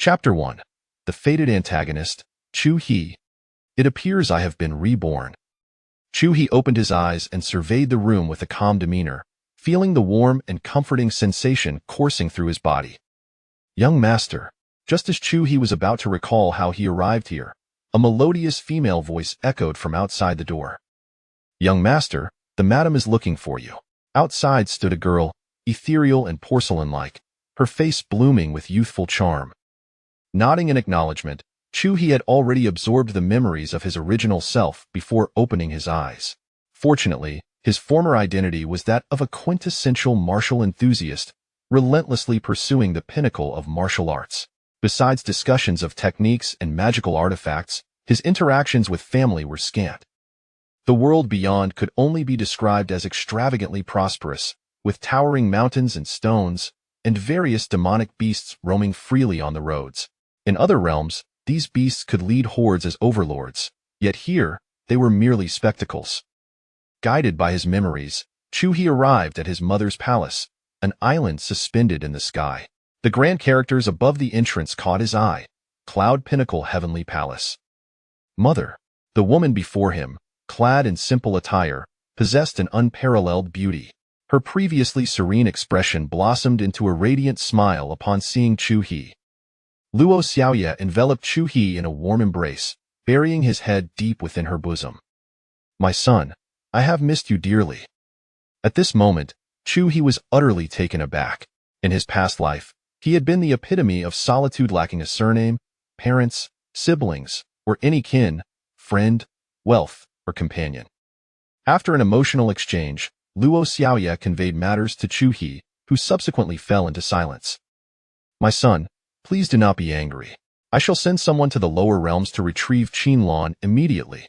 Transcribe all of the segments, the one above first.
Chapter 1. The Fated Antagonist, Chu-hee. It appears I have been reborn. Chu-hee opened his eyes and surveyed the room with a calm demeanor, feeling the warm and comforting sensation coursing through his body. Young master. Just as Chu-hee was about to recall how he arrived here, a melodious female voice echoed from outside the door. Young master, the madam is looking for you. Outside stood a girl, ethereal and porcelain-like, her face blooming with youthful charm. Nodding in acknowledgement, Chu-hee had already absorbed the memories of his original self before opening his eyes. Fortunately, his former identity was that of a quintessential martial enthusiast, relentlessly pursuing the pinnacle of martial arts. Besides discussions of techniques and magical artifacts, his interactions with family were scant. The world beyond could only be described as extravagantly prosperous, with towering mountains and stones, and various demonic beasts roaming freely on the roads. In other realms, these beasts could lead hordes as overlords, yet here, they were merely spectacles. Guided by his memories, Chu-hee arrived at his mother's palace, an island suspended in the sky. The grand characters above the entrance caught his eye. Cloud Pinnacle Heavenly Palace. Mother. The woman before him, clad in simple attire, possessed an unparalleled beauty. Her previously serene expression blossomed into a radiant smile upon seeing Chu-hee. Luo Xiaoye enveloped Chu-hee in a warm embrace, burying his head deep within her bosom. My son, I have missed you dearly. At this moment, Chu-hee was utterly taken aback. In his past life, he had been the epitome of solitude, lacking a surname, parents, siblings, or any kin, friend, wealth, or companion. After an emotional exchange, Luo Xiaoye conveyed matters to Chu-hee, who subsequently fell into silence. My son, please do not be angry. I shall send someone to the lower realms to retrieve Qinlan immediately.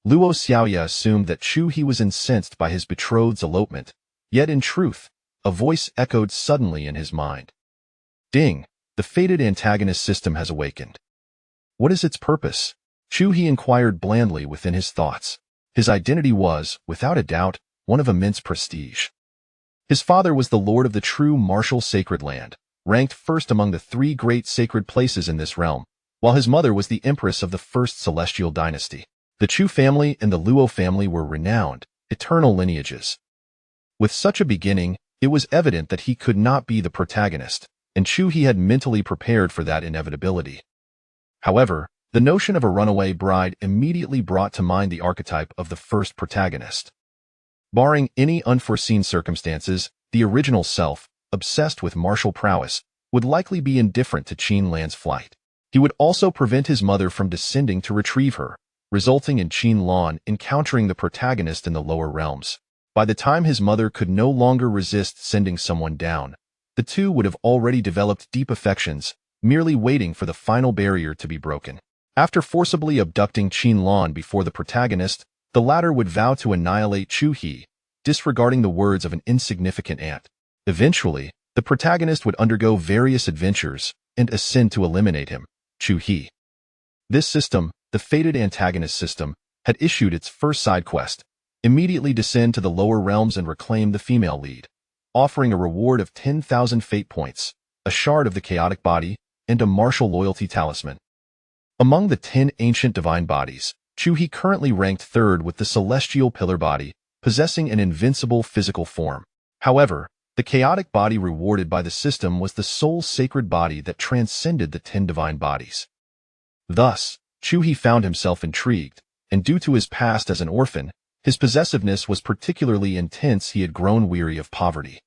Luo Xiaoye assumed that Chu-hee was incensed by his betrothed's elopement, yet in truth, a voice echoed suddenly in his mind. Ding! The fated antagonist system has awakened. What is its purpose? Chu-hee inquired blandly within his thoughts. His identity was, without a doubt, one of immense prestige. His father was the lord of the true martial sacred land, ranked first among the 3 great sacred places in this realm, while his mother was the empress of the first celestial dynasty. The Chu family and the Luo family were renowned, eternal lineages. With such a beginning, it was evident that he could not be the protagonist, and Chu-hee had mentally prepared for that inevitability. However, the notion of a runaway bride immediately brought to mind the archetype of the first protagonist. Barring any unforeseen circumstances, the original self, obsessed with martial prowess, would likely be indifferent to Qinlan's flight. He would also prevent his mother from descending to retrieve her, resulting in Qinlan encountering the protagonist in the lower realms. By the time his mother could no longer resist sending someone down, the two would have already developed deep affections, merely waiting for the final barrier to be broken. After forcibly abducting Qinlan before the protagonist, the latter would vow to annihilate Chu-hee, disregarding the words of an insignificant ant. Eventually, the protagonist would undergo various adventures and ascend to eliminate him, Chu-hee. This system, the fated antagonist system, had issued its first side quest: immediately descend to the lower realms and reclaim the female lead, offering a reward of 10,000 fate points, a shard of the chaotic body, and a martial loyalty talisman. Among the 10 ancient divine bodies, Chu-hee currently ranked 3rd with the celestial pillar body, possessing an invincible physical form. However, the chaotic body rewarded by the system was the sole sacred body that transcended the 10 divine bodies. Thus, Chu-hee found himself intrigued, and due to his past as an orphan, his possessiveness was particularly intense. He had grown weary of poverty.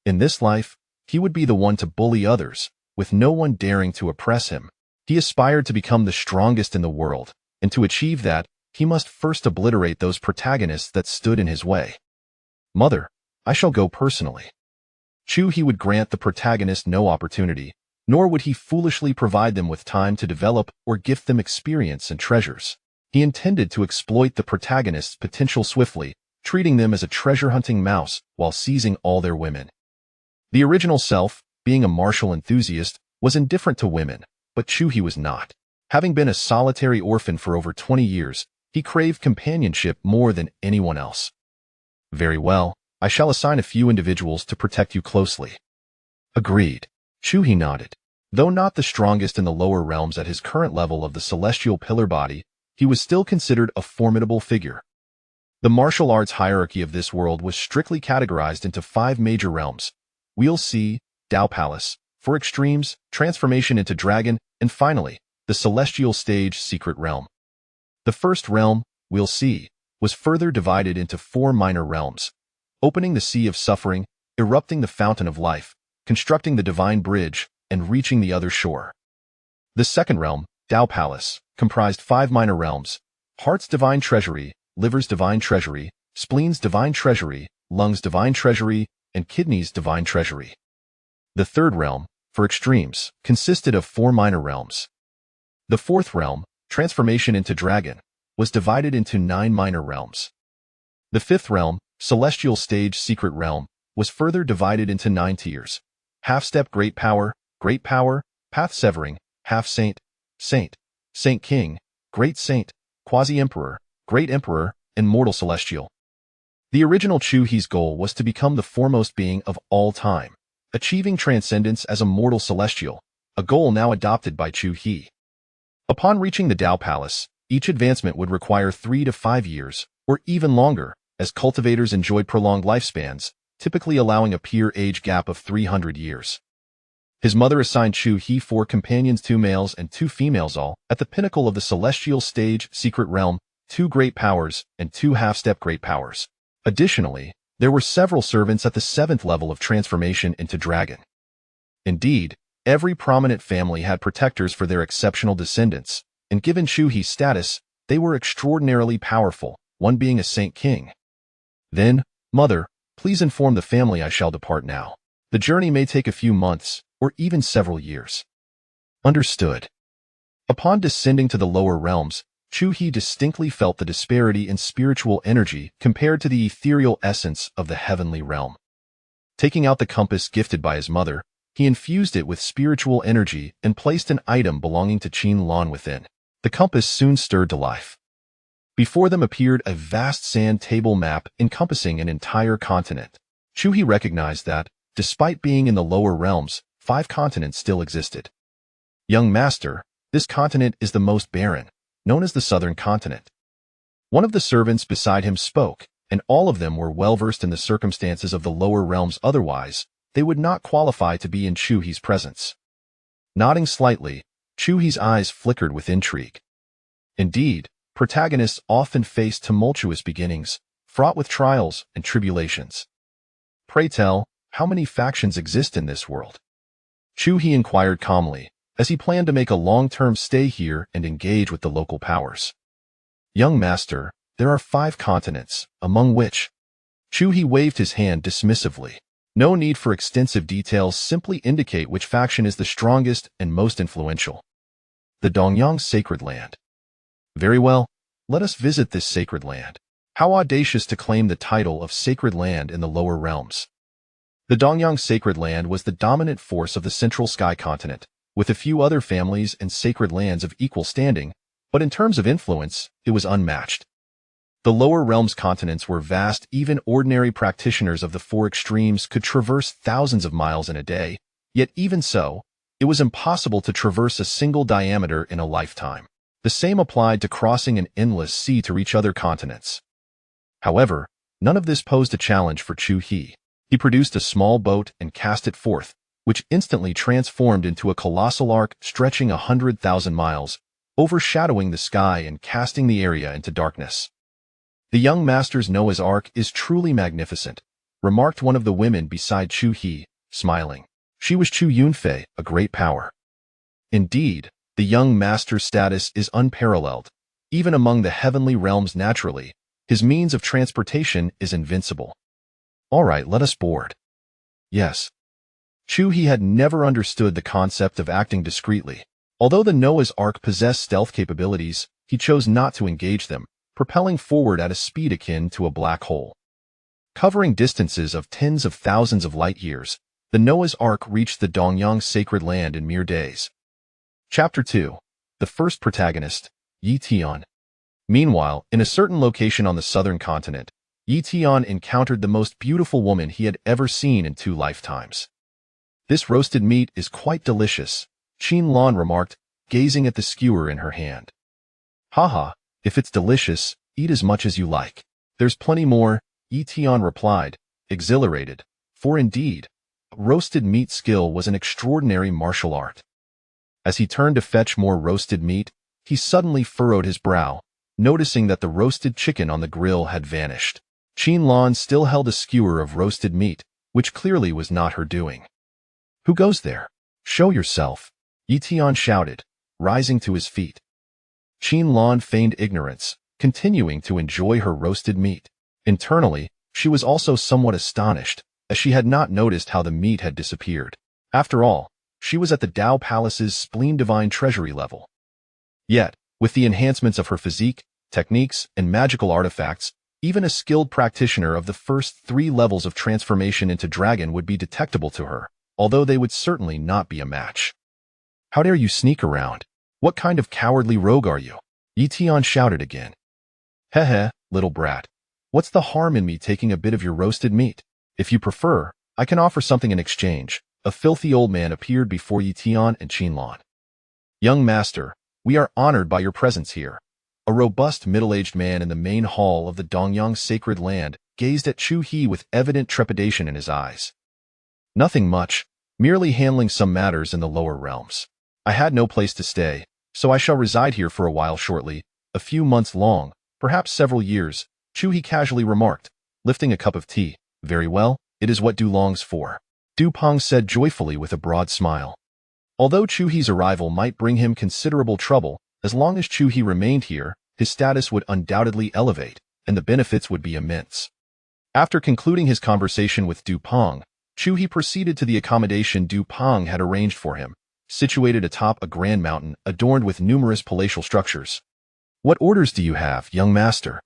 In this life, he would be the one to bully others, with no one daring to oppress him. He aspired to become the strongest in the world, and to achieve that, he must first obliterate those protagonists that stood in his way. Mother, I shall go personally. Chu-hee would grant the protagonist no opportunity, nor would he foolishly provide them with time to develop or gift them experience and treasures. He intended to exploit the protagonist's potential swiftly, treating them as a treasure-hunting mouse while seizing all their women. The original self, being a martial enthusiast, was indifferent to women, but Chu-hee was not. Having been a solitary orphan for over 20 years, he craved companionship more than anyone else. Very well, I shall assign a few individuals to protect you closely. Agreed. Chu-hee nodded. Though not the strongest in the lower realms at his current level of the celestial pillar body, he was still considered a formidable figure. The martial arts hierarchy of this world was strictly categorized into 5 major realms: Wheel C, Tao Palace, for extremes, transformation into dragon, and finally, the celestial stage secret realm. The first realm, Wheel C, was further divided into 4 minor realms: opening the sea of suffering, erupting the fountain of life, constructing the divine bridge, and reaching the other shore. The second realm, Tao Palace, comprised 5 minor realms: heart's divine treasury, liver's divine treasury, spleen's divine treasury, lungs' divine treasury, and kidneys' divine treasury. The third realm, for extremes, consisted of 4 minor realms. The fourth realm, transformation into dragon, was divided into 9 minor realms. The fifth realm, celestial stage secret realm, was further divided into 9 tiers: half-step great power, path severing, half-saint, saint, saint king, great saint, quasi-emperor, great emperor, and mortal celestial. The original Chu-He's goal was to become the foremost being of all time, achieving transcendence as a mortal celestial, a goal now adopted by Chu-He. Upon reaching the Tao Palace, each advancement would require 3 to 5 years, or even longer, as cultivators enjoyed prolonged lifespans, typically allowing a peer age gap of 300 years. His mother assigned Chu-He 4 companions, 2 males and 2 females, all at the pinnacle of the celestial stage secret realm, 2 great powers and 2 half-step great powers. Additionally, there were several servants at the 7th level of transformation into dragon. Indeed, every prominent family had protectors for their exceptional descendants, and given Chu-He's status, they were extraordinarily powerful, one being a Saint King. Then, Mother, please inform the family I shall depart now. The journey may take a few months, or even several years. Understood. Upon descending to the lower realms, Chu-He distinctly felt the disparity in spiritual energy compared to the ethereal essence of the heavenly realm. Taking out the compass gifted by his mother, he infused it with spiritual energy and placed an item belonging to Qin Lan within. The compass soon stirred to life. Before them appeared a vast sand table map encompassing an entire continent. Chu-He recognized that, despite being in the lower realms, 5 continents still existed. Young master, this continent is the most barren, known as the Southern Continent. One of the servants beside him spoke, and all of them were well-versed in the circumstances of the lower realms, otherwise, they would not qualify to be in Chu-He's presence. Nodding slightly, Chu-He's eyes flickered with intrigue. Indeed, protagonists often face tumultuous beginnings, fraught with trials and tribulations. Pray tell, how many factions exist in this world? Chu-He inquired calmly, as he planned to make a long-term stay here and engage with the local powers. Young master, there are 5 continents, among which... Chu-He waved his hand dismissively. No need for extensive details, simply indicate which faction is the strongest and most influential. The Dongyang Sacred Land. Very well, let us visit this sacred land. How audacious to claim the title of sacred land in the lower realms. The Dongyang Sacred Land was the dominant force of the Central Sky Continent, with a few other families and sacred lands of equal standing, but in terms of influence, it was unmatched. The lower realms continents were vast, even ordinary practitioners of the 4 extremes could traverse thousands of miles in a day, yet even so, it was impossible to traverse a single diameter in a lifetime. The same applied to crossing an endless sea to reach other continents. However, none of this posed a challenge for Chu-He. He produced a small boat and cast it forth, which instantly transformed into a colossal arc stretching 100,000 miles, overshadowing the sky and casting the area into darkness. The young master's Noah's Ark is truly magnificent, remarked one of the women beside Chu-He, smiling. She was Chu Yunfei, a great power. Indeed, the young master's status is unparalleled. Even among the heavenly realms naturally, his means of transportation is invincible. All right, let us board. Yes. Chu-He had never understood the concept of acting discreetly. Although the Noah's Ark possessed stealth capabilities, he chose not to engage them, propelling forward at a speed akin to a black hole. Covering distances of tens of thousands of light years, the Noah's Ark reached the Dongyang Sacred Land in mere days. Chapter 2. The first protagonist, Yi Tian. Meanwhile, in a certain location on the southern continent, Yi Tian encountered the most beautiful woman he had ever seen in 2 lifetimes. This roasted meat is quite delicious, Qin Lan remarked, gazing at the skewer in her hand. Haha, if it's delicious, eat as much as you like. There's plenty more, Yi Tian replied, exhilarated, for indeed, roasted meat skill was an extraordinary martial art. As he turned to fetch more roasted meat, he suddenly furrowed his brow, noticing that the roasted chicken on the grill had vanished. Qin Lan still held a skewer of roasted meat, which clearly was not her doing. Who goes there? Show yourself, Yi Tian shouted, rising to his feet. Qin Lan feigned ignorance, continuing to enjoy her roasted meat. Internally, she was also somewhat astonished, as she had not noticed how the meat had disappeared. After all, she was at the Dao Palace's Spleen Divine Treasury level. Yet, with the enhancements of her physique, techniques, and magical artifacts, even a skilled practitioner of the first 3 levels of transformation into dragon would be detectable to her, although they would certainly not be a match. How dare you sneak around? What kind of cowardly rogue are you? Yi Tian shouted again. Heh, little brat. What's the harm in me taking a bit of your roasted meat? If you prefer, I can offer something in exchange. A filthy old man appeared before Yi Tian and Qin Lan. Young master, we are honored by your presence here. A robust middle-aged man in the main hall of the Dongyang sacred land gazed at Chu He with evident trepidation in his eyes. Nothing much, merely handling some matters in the lower realms. I had no place to stay, so I shall reside here for a while shortly, a few months long, perhaps several years, Chu He casually remarked, lifting a cup of tea. Very well, it is what Du longs for. Du Peng said joyfully with a broad smile. Although Chu He's arrival might bring him considerable trouble, as long as Chu He remained here, his status would undoubtedly elevate, and the benefits would be immense. After concluding his conversation with Du Peng, Chu He proceeded to the accommodation Du Peng had arranged for him, situated atop a grand mountain adorned with numerous palatial structures. What orders do you have, young master?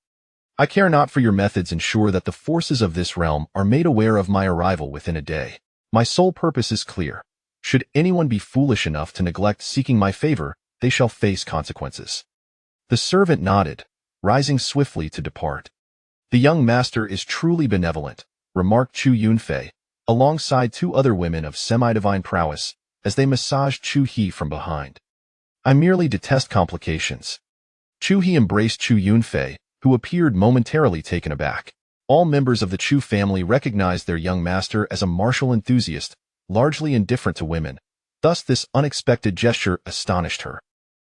I care not for your methods. Ensure that the forces of this realm are made aware of my arrival within a day. My sole purpose is clear. Should anyone be foolish enough to neglect seeking my favor, they shall face consequences. The servant nodded, rising swiftly to depart. The young master is truly benevolent, remarked Chu Yunfei, alongside 2 other women of semi-divine prowess, as they massaged Chu He from behind. I merely detest complications. Chu He embraced Chu Yunfei, who appeared momentarily taken aback. All members of the Chu family recognized their young master as a martial enthusiast, largely indifferent to women. Thus this unexpected gesture astonished her.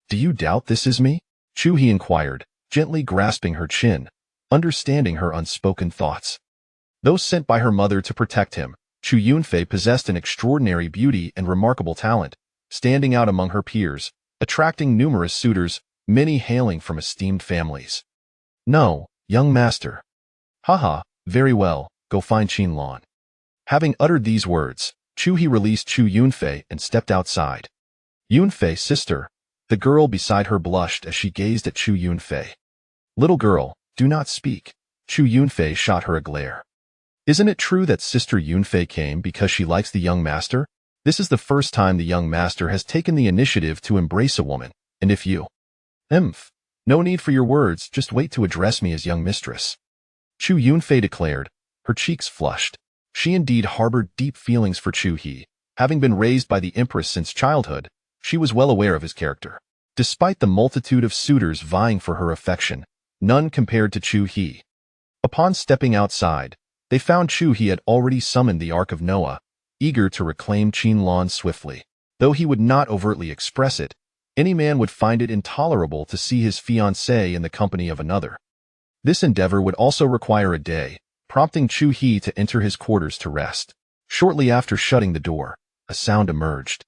Do you doubt this is me? Chu He inquired, gently grasping her chin, understanding her unspoken thoughts. Though sent by her mother to protect him, Chu Yunfei possessed an extraordinary beauty and remarkable talent, standing out among her peers, attracting numerous suitors, many hailing from esteemed families. No, young master. Haha, very well, go find Qin Lan. Having uttered these words, Chu He released Chu Yunfei and stepped outside. Yunfei, sister. The girl beside her blushed as she gazed at Chu Yunfei. Little girl, do not speak. Chu Yunfei shot her a glare. Isn't it true that Sister Yunfei came because she likes the young master? This is the first time the young master has taken the initiative to embrace a woman, and if you... No need for your words, just wait to address me as young mistress. Chu Yunfei declared, her cheeks flushed. She indeed harbored deep feelings for Chu He. Having been raised by the empress since childhood, she was well aware of his character. Despite the multitude of suitors vying for her affection, none compared to Chu He. Upon stepping outside, they found Chu He had already summoned the Ark of Noah, eager to reclaim Qin Lan swiftly. Though he would not overtly express it, any man would find it intolerable to see his fiancée in the company of another. This endeavor would also require a day, prompting Chu He to enter his quarters to rest. Shortly after shutting the door, a sound emerged.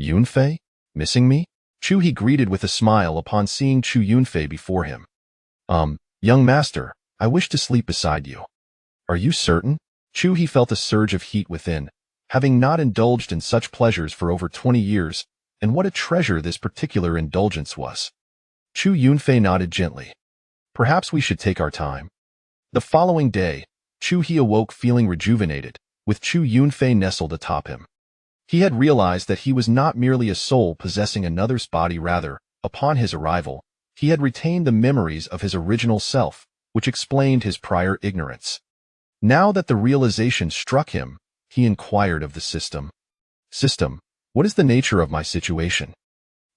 Yunfei? Missing me? Chu He greeted with a smile upon seeing Chu Yunfei before him. Young master, I wish to sleep beside you. Are you certain? Chu He felt a surge of heat within, having not indulged in such pleasures for over 20 years, and what a treasure this particular indulgence was. Chu Yunfei nodded gently. Perhaps we should take our time. The following day, Chu He awoke feeling rejuvenated, with Chu Yunfei nestled atop him. He had realized that he was not merely a soul possessing another's body, rather, upon his arrival, he had retained the memories of his original self, which explained his prior ignorance. Now that the realization struck him, he inquired of the system. System, What is the nature of my situation?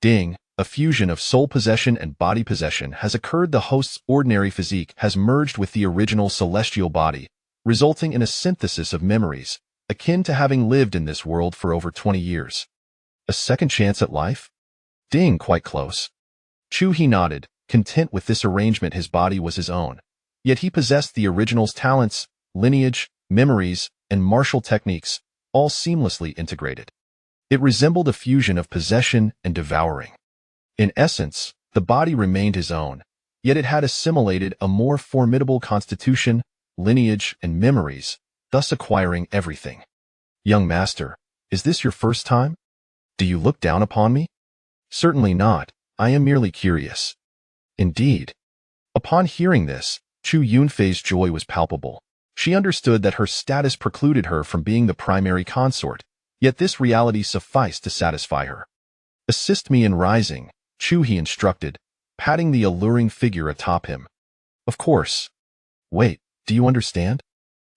Ding, a fusion of soul possession and body possession has occurred. The host's ordinary physique has merged with the original celestial body, resulting in a synthesis of memories, akin to having lived in this world for over 20 years. A second chance at life? Ding, quite close. Chu-hee nodded, content with this arrangement. His body was his own, yet he possessed the original's talents, lineage, memories, and martial techniques, all seamlessly integrated. It resembled a fusion of possession and devouring. In essence, the body remained his own, yet it had assimilated a more formidable constitution, lineage, and memories, thus acquiring everything. Young master, is this your first time? Do you look down upon me? Certainly not, I am merely curious. Indeed. Upon hearing this, Chu Yunfei's joy was palpable. She understood that her status precluded her from being the primary consort, yet this reality sufficed to satisfy her. Assist me in rising, Chu-hee instructed, patting the alluring figure atop him. Of course. Wait, do you understand?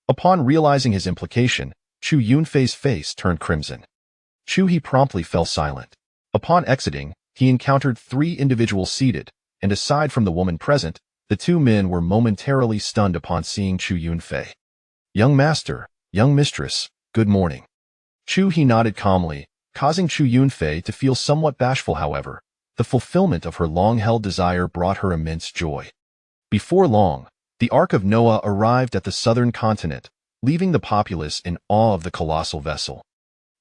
Upon realizing his implication, Chu Yunfei's face turned crimson. Chu-hee promptly fell silent. Upon exiting, he encountered 3 individuals seated, and aside from the woman present, the 2 men were momentarily stunned upon seeing Chu Yunfei. Young master, young mistress, good morning. Chu-hee nodded calmly, causing Chu Yunfei to feel somewhat bashful. However, the fulfillment of her long-held desire brought her immense joy. Before long, the Ark of Noah arrived at the southern continent, leaving the populace in awe of the colossal vessel.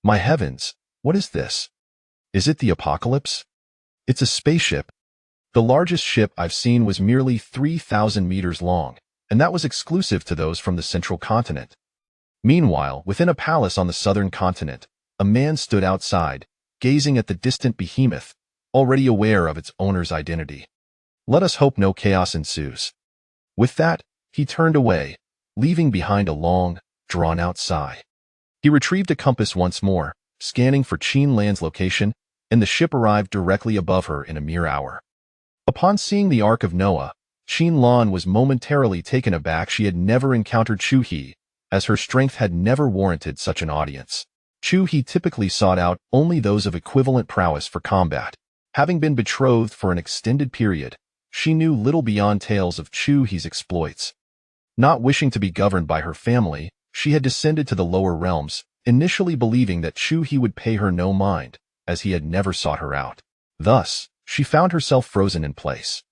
My heavens, what is this? Is it the apocalypse? It's a spaceship. The largest ship I've seen was merely 3,000 meters long, and that was exclusive to those from the central continent. Meanwhile, within a palace on the southern continent, a man stood outside, gazing at the distant behemoth, already aware of its owner's identity. Let us hope no chaos ensues. With that, he turned away, leaving behind a long, drawn-out sigh. He retrieved a compass once more, scanning for Qin Lan's location, and the ship arrived directly above her in a mere hour. Upon seeing the Ark of Noah, Qin Lan was momentarily taken aback. She had never encountered Chu-hee, as her strength had never warranted such an audience. Chu-hee typically sought out only those of equivalent prowess for combat. Having been betrothed for an extended period, she knew little beyond tales of Chu-hee's exploits. Not wishing to be governed by her family, she had descended to the lower realms, initially believing that Chu-hee would pay her no mind, as he had never sought her out. Thus, she found herself frozen in place.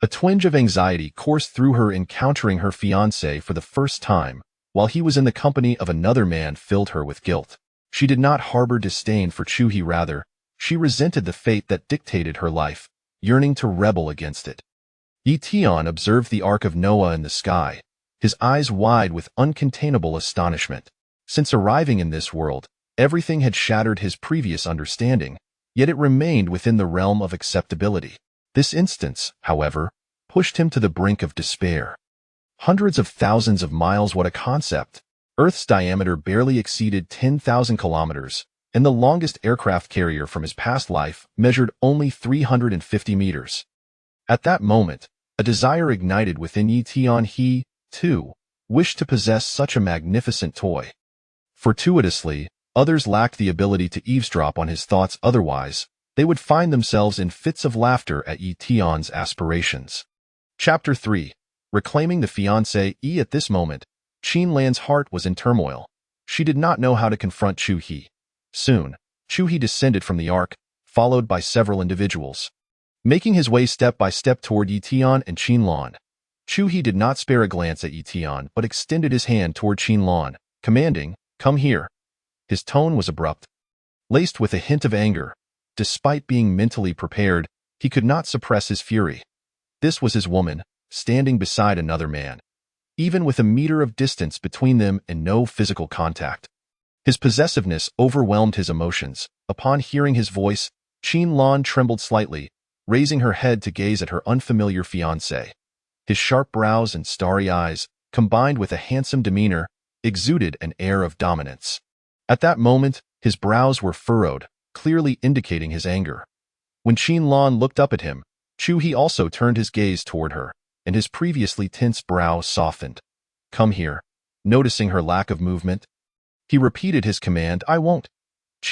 A twinge of anxiety coursed through her. Encountering her fiancé for the first time, while he was in the company of another man, filled her with guilt. She did not harbor disdain for Chu-hee, rather, she resented the fate that dictated her life, yearning to rebel against it. Yi Tian observed the Ark of Noah in the sky, his eyes wide with uncontainable astonishment. Since arriving in this world, everything had shattered his previous understanding, yet it remained within the realm of acceptability. This instance, however, pushed him to the brink of despair. Hundreds of thousands of miles, what a concept! Earth's diameter barely exceeded 10,000 kilometers, and the longest aircraft carrier from his past life measured only 350 meters. At that moment, a desire ignited within Yi Tian. He, too, wished to possess such a magnificent toy. Fortuitously, others lacked the ability to eavesdrop on his thoughts. Otherwise, they would find themselves in fits of laughter at Yi Tian's aspirations. Chapter 3. Reclaiming the fiancé. At this moment, Qin Lan's heart was in turmoil. She did not know how to confront Chu-hee. Soon, Chu-hee descended from the ark, followed by several individuals. Making his way step by step toward Yi Tian and Qin Lan, Chu-hee did not spare a glance at Yi Tian but extended his hand toward Qin Lan, commanding, "Come here." His tone was abrupt, laced with a hint of anger. Despite being mentally prepared, he could not suppress his fury. This was his woman, standing beside another man, even with a meter of distance between them and no physical contact. His possessiveness overwhelmed his emotions. Upon hearing his voice, Qin Lan trembled slightly, raising her head to gaze at her unfamiliar fiancé. His sharp brows and starry eyes, combined with a handsome demeanor, exuded an air of dominance. At that moment, his brows were furrowed, clearly indicating his anger. When Qin Lan looked up at him, Chu-hee also turned his gaze toward her, and his previously tense brow softened. "Come here." Noticing her lack of movement, he repeated his command, "I won't."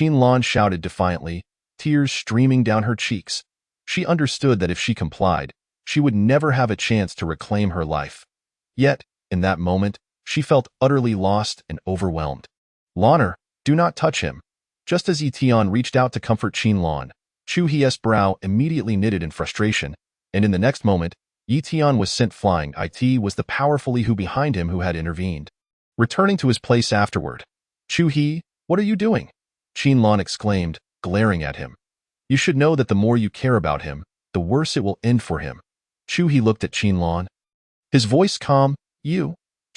Lan shouted defiantly, tears streaming down her cheeks. She understood that if she complied, she would never have a chance to reclaim her life. Yet, in that moment, she felt utterly lost and overwhelmed. Lanner, do not touch him. Just as Tian reached out to comfort Lan, Chu Hie's brow immediately knitted in frustration, and in the next moment, Tian was sent flying. It was the powerful Li Hu behind him who had intervened. Returning to his place afterward, Chu Hie, what are you doing? Lan exclaimed, glaring at him. You should know that the more you care about him, the worse it will end for him. Chu Hie looked at Lan. His voice calm, you?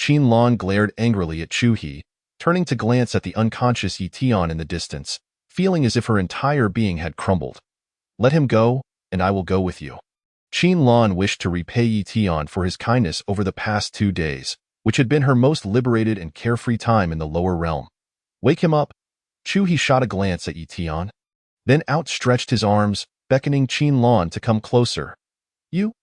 Lan glared angrily at Chu Hie, turning to glance at the unconscious Tian in the distance, feeling as if her entire being had crumbled. Let him go, and I will go with you. Lan wished to repay Tian for his kindness over the past 2 days, which had been her most liberated and carefree time in the lower realm. Wake him up. Chu Hie shot a glance at Tian, then outstretched his arms, beckoning Lan to come closer. You?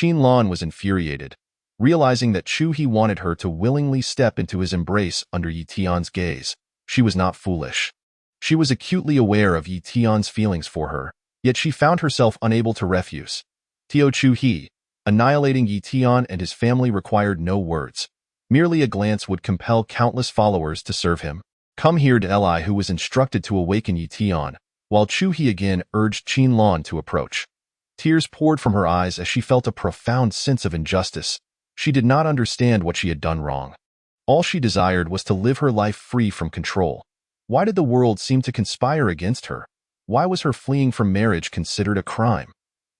Lan was infuriated, realizing that Chu Hie wanted her to willingly step into his embrace under Tian's gaze. She was not foolish. She was acutely aware of Tian's feelings for her, yet she found herself unable to refuse. Tio Chu Hie, annihilating Tian and his family required no words. Merely a glance would compel countless followers to serve him. Come here to Li, who was instructed to awaken Tian, while Chu Hie again urged Lan to approach. Tears poured from her eyes as she felt a profound sense of injustice. She did not understand what she had done wrong. All she desired was to live her life free from control. Why did the world seem to conspire against her? Why was her fleeing from marriage considered a crime?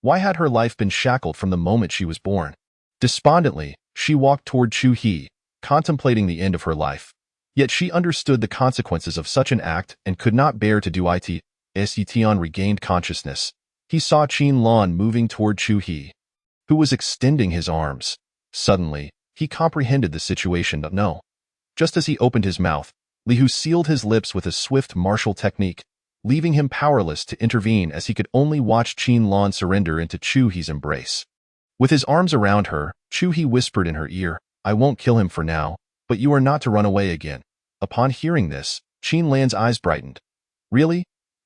Why had her life been shackled from the moment she was born? Despondently, she walked toward Chu Hie, contemplating the end of her life. Yet she understood the consequences of such an act and could not bear to do it. As Tian regained consciousness, he saw Lan moving toward Chu Hie, who was extending his arms. Suddenly, he comprehended the situation. No. Just as he opened his mouth, Li Hu sealed his lips with a swift martial technique, leaving him powerless to intervene as he could only watch Lan surrender into Chu Hie's embrace. With his arms around her, Chu Hie whispered in her ear, I won't kill him for now, but you are not to run away again. Upon hearing this, Lan's eyes brightened. Really?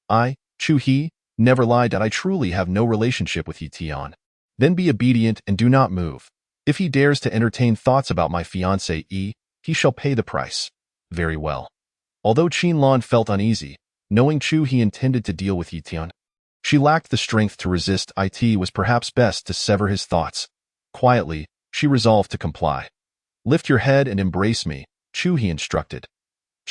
I, Chu Hie, never lied that I truly have no relationship with Tian. Then be obedient and do not move. If he dares to entertain thoughts about my fiancé he shall pay the price. Very well. Although Lan felt uneasy, knowing Chu Hie intended to deal with Tian, she lacked the strength to resist. It was perhaps best to sever his thoughts. Quietly, she resolved to comply. Lift your head and embrace me, Chu Hie instructed.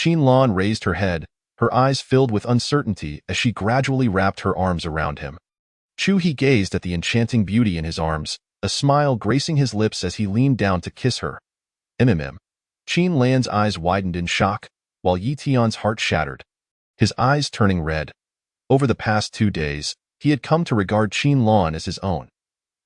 Lan raised her head, her eyes filled with uncertainty as she gradually wrapped her arms around him. Chu Hie gazed at the enchanting beauty in his arms, a smile gracing his lips as he leaned down to kiss her. Lan's eyes widened in shock, while Tian's heart shattered, his eyes turning red. Over the past 2 days, he had come to regard Lan as his own.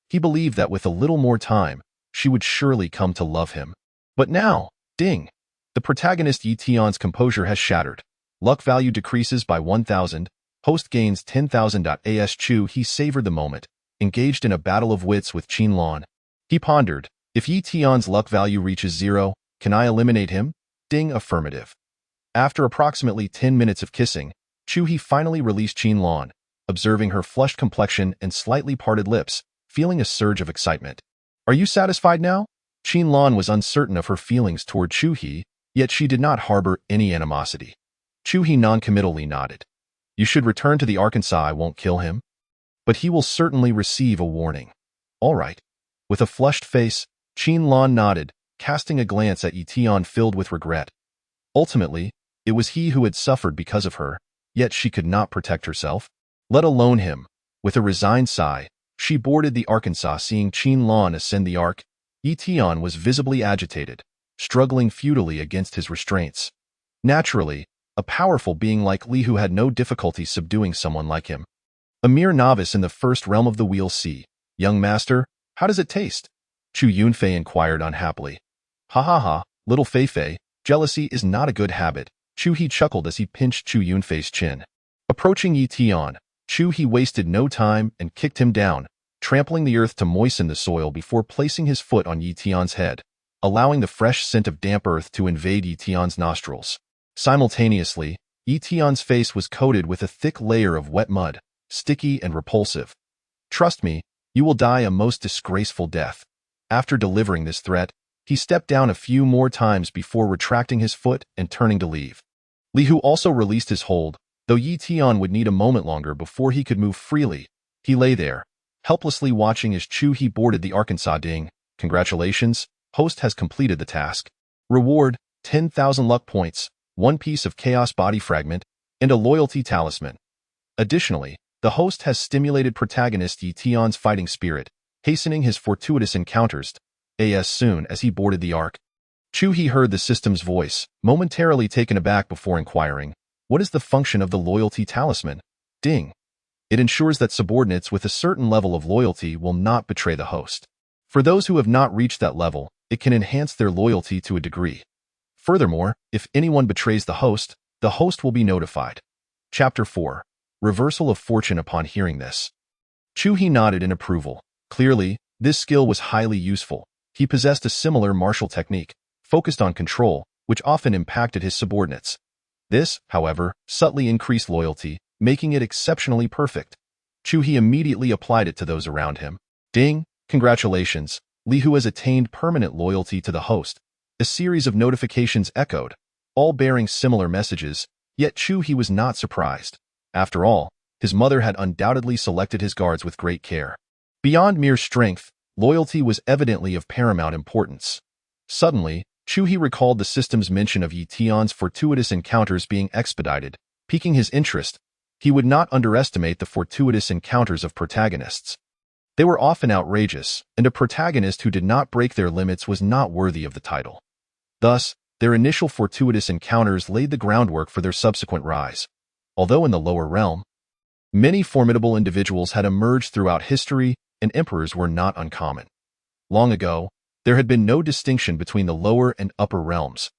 He believed that with a little more time, she would surely come to love him. But now, ding! The protagonist Tian's composure has shattered. Luck value decreases by 1,000. Host gains 10,000. As Chu Hie savored the moment, engaged in a battle of wits with Lan. He pondered, if Tian's luck value reaches 0, can I eliminate him? Ding, affirmative. After approximately 10 minutes of kissing, Chu Hie finally released Lan, observing her flushed complexion and slightly parted lips, feeling a surge of excitement. Are you satisfied now? Lan was uncertain of her feelings toward Chu Hie, yet she did not harbor any animosity. Chu Hie noncommittally nodded. You should return to the Arkansas. I won't kill him, but he will certainly receive a warning. All right. With a flushed face, Lan nodded, casting a glance at Tian filled with regret. Ultimately, it was he who had suffered because of her, yet she could not protect herself, let alone him. With a resigned sigh, she boarded the Arkansas. Seeing Lan ascend the ark, Tian was visibly agitated, struggling futilely against his restraints. Naturally, a powerful being like Li Hu had no difficulty subduing someone like him. A mere novice in the first realm of the Wheel Sea. Young master, how does it taste? Chu Yunfei inquired unhappily. Ha ha ha, little Fei Fei, jealousy is not a good habit. Chu Hie chuckled as he pinched Chu Yunfei's chin. Approaching Tian, Chu Hie wasted no time and kicked him down, trampling the earth to moisten the soil before placing his foot on Tian's head, allowing the fresh scent of damp earth to invade Tian's nostrils. Simultaneously, Yi Tian's face was coated with a thick layer of wet mud, sticky and repulsive. "Trust me, you will die a most disgraceful death." After delivering this threat, he stepped down a few more times before retracting his foot and turning to leave. Li Hu also released his hold, though Yi Tian would need a moment longer before he could move freely. He lay there, helplessly watching as Chu He boarded the Arkansas Ding. "Congratulations, host has completed the task. Reward, 10,000 luck points, 1 piece of chaos body fragment, and a loyalty talisman." Additionally, the host has stimulated protagonist Yi Tian's fighting spirit, hastening his fortuitous encounters as soon as he boarded the Ark. Chu He heard the system's voice, momentarily taken aback before inquiring, "What is the function of the loyalty talisman?" Ding. "It ensures that subordinates with a certain level of loyalty will not betray the host. For those who have not reached that level, it can enhance their loyalty to a degree. Furthermore, if anyone betrays the host will be notified." Chapter 4. Reversal of Fortune. Upon hearing this, Chu He nodded in approval. Clearly, this skill was highly useful. He possessed a similar martial technique, focused on control, which often impacted his subordinates. This, however, subtly increased loyalty, making it exceptionally perfect. Chu He immediately applied it to those around him. Ding! "Congratulations, Li Hu has attained permanent loyalty to the host." A series of notifications echoed, all bearing similar messages, yet Chu He was not surprised. After all, his mother had undoubtedly selected his guards with great care. Beyond mere strength, loyalty was evidently of paramount importance. Suddenly, Chu He recalled the system's mention of Yi Tian's fortuitous encounters being expedited, piquing his interest. He would not underestimate the fortuitous encounters of protagonists. They were often outrageous, and a protagonist who did not break their limits was not worthy of the title. Thus, their initial fortuitous encounters laid the groundwork for their subsequent rise. Although in the lower realm, many formidable individuals had emerged throughout history, and emperors were not uncommon. Long ago, there had been no distinction between the lower and upper realms.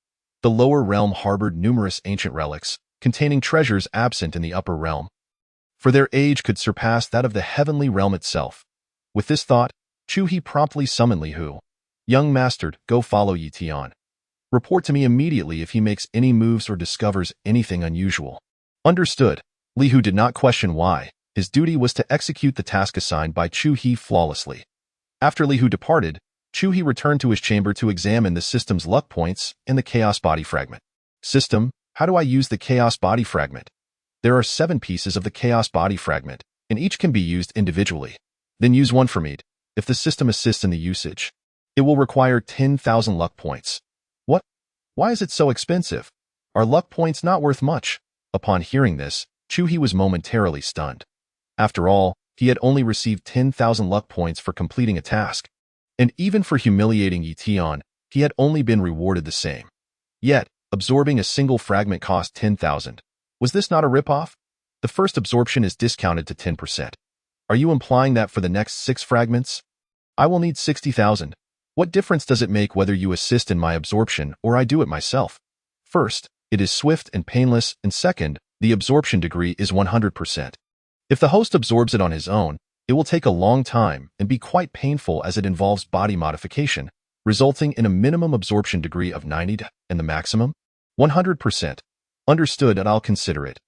The lower realm harbored numerous ancient relics, containing treasures absent in the upper realm, for their age could surpass that of the heavenly realm itself. With this thought, Chu He promptly summoned Li Hu. "Young master, go follow Yi Tian. Report to me immediately if he makes any moves or discovers anything unusual." Understood. Li Hu did not question why. His duty was to execute the task assigned by Chu He flawlessly. After Li Hu departed, Chu He returned to his chamber to examine the system's luck points and the chaos body fragment. "System, how do I use the chaos body fragment?" "There are 7 pieces of the chaos body fragment, and each can be used individually. Then use one for me. If the system assists in the usage, it will require 10,000 luck points." "What? Why is it so expensive? Are luck points not worth much?" Upon hearing this, Chu He was momentarily stunned. After all, he had only received 10,000 luck points for completing a task. And even for humiliating Yi Tian, he had only been rewarded the same. Yet, absorbing a single fragment cost 10,000. Was this not a ripoff? The first absorption is discounted to 10%. Are you implying that for the next 6 fragments, I will need 60,000? What difference does it make whether you assist in my absorption or I do it myself? First, it is swift and painless, and second, the absorption degree is 100%. If the host absorbs it on his own, it will take a long time and be quite painful as it involves body modification, resulting in a minimum absorption degree of 90 and the maximum 100%. Understood, and I'll consider it.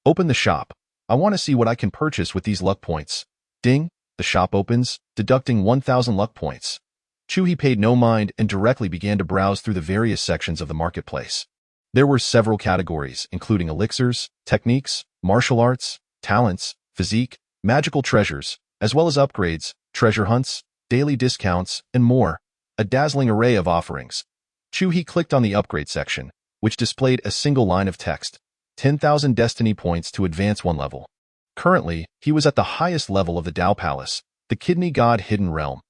Open the shop. I want to see what I can purchase with these luck points. Ding, the shop opens, deducting 1,000 luck points. Chu He paid no mind and directly began to browse through the various sections of the marketplace. There were several categories, including elixirs, techniques, martial arts, talents, physique, magical treasures, as well as upgrades, treasure hunts, daily discounts, and more. A dazzling array of offerings. Chu He clicked on the upgrade section, which displayed a single line of text: 10,000 destiny points to advance 1 level. Currently, he was at the highest level of the Tao Palace, the Kidney God Hidden Realm.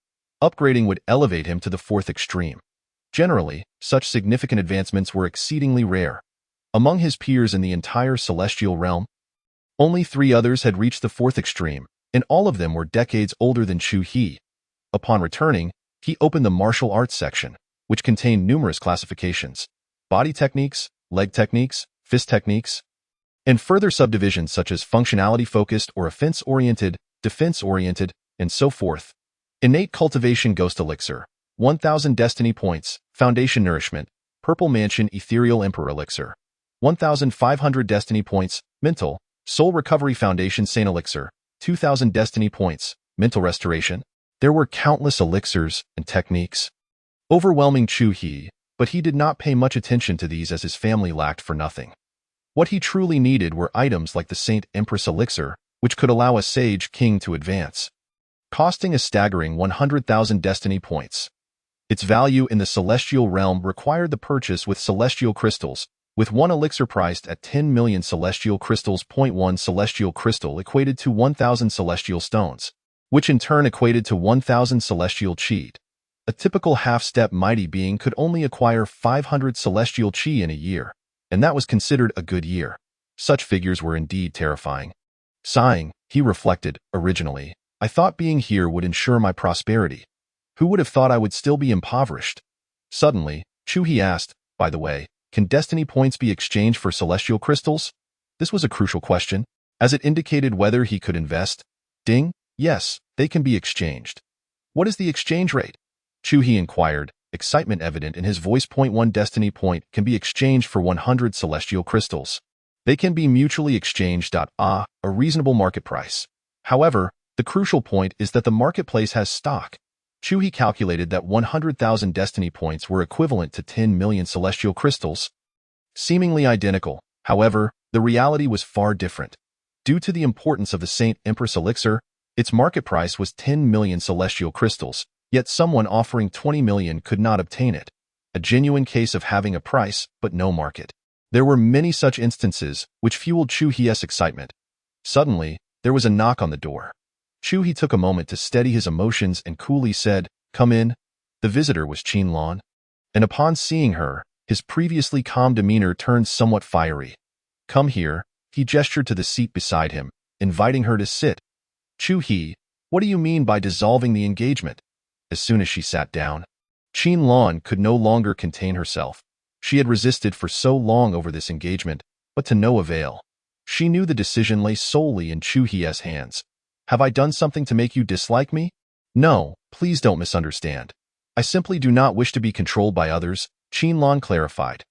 Upgrading would elevate him to the 4th extreme. Generally, such significant advancements were exceedingly rare. Among his peers in the entire celestial realm, only 3 others had reached the 4th extreme, and all of them were decades older than Chu He. Upon returning, he opened the martial arts section, which contained numerous classifications: body techniques, leg techniques, fist techniques, and further subdivisions such as functionality-focused or offense-oriented, defense-oriented, and so forth. Innate Cultivation Ghost Elixir, 1,000 Destiny Points, Foundation Nourishment, Purple Mansion Ethereal Emperor Elixir, 1,500 destiny points, mental, Soul Recovery Foundation Saint Elixir, 2,000 destiny points, mental restoration. There were countless elixirs and techniques, overwhelming Chu He, but he did not pay much attention to these as his family lacked for nothing. What he truly needed were items like the Saint Empress Elixir, which could allow a sage king to advance, costing a staggering 100,000 destiny points. Its value in the celestial realm required the purchase with celestial crystals, with one elixir priced at 10 million celestial crystals. 1 celestial crystal equated to 1,000 celestial stones, which in turn equated to 1,000 celestial chi. A typical half-step mighty being could only acquire 500 celestial chi in a year, and that was considered a good year. Such figures were indeed terrifying. Sighing, he reflected, originally, I thought being here would ensure my prosperity. Who would have thought I would still be impoverished? Suddenly, Chu He asked, by the way, can destiny points be exchanged for celestial crystals? This was a crucial question, as it indicated whether he could invest. Ding, yes, they can be exchanged. What is the exchange rate? Chu He inquired, excitement evident in his voice. 1 destiny point can be exchanged for 100 celestial crystals. They can be mutually exchanged. A reasonable market price. However, the crucial point is that the marketplace has stock. Chu He calculated that 100,000 destiny points were equivalent to 10 million celestial crystals. Seemingly identical, however, the reality was far different. Due to the importance of the Saint Empress Elixir, its market price was 10 million celestial crystals, yet someone offering 20 million could not obtain it. A genuine case of having a price, but no market. There were many such instances, which fueled Chu He's excitement. Suddenly, there was a knock on the door. Chu He took a moment to steady his emotions and coolly said, "Come in." The visitor was Qin Lan, and upon seeing her, his previously calm demeanor turned somewhat fiery. "Come here," he gestured to the seat beside him, inviting her to sit. "Chu He, what do you mean by dissolving the engagement?" As soon as she sat down, Qin Lan could no longer contain herself. She had resisted for so long over this engagement, but to no avail. She knew the decision lay solely in Chu He's hands. "Have I done something to make you dislike me?" "No, please don't misunderstand. I simply do not wish to be controlled by others," Qin Lan clarified.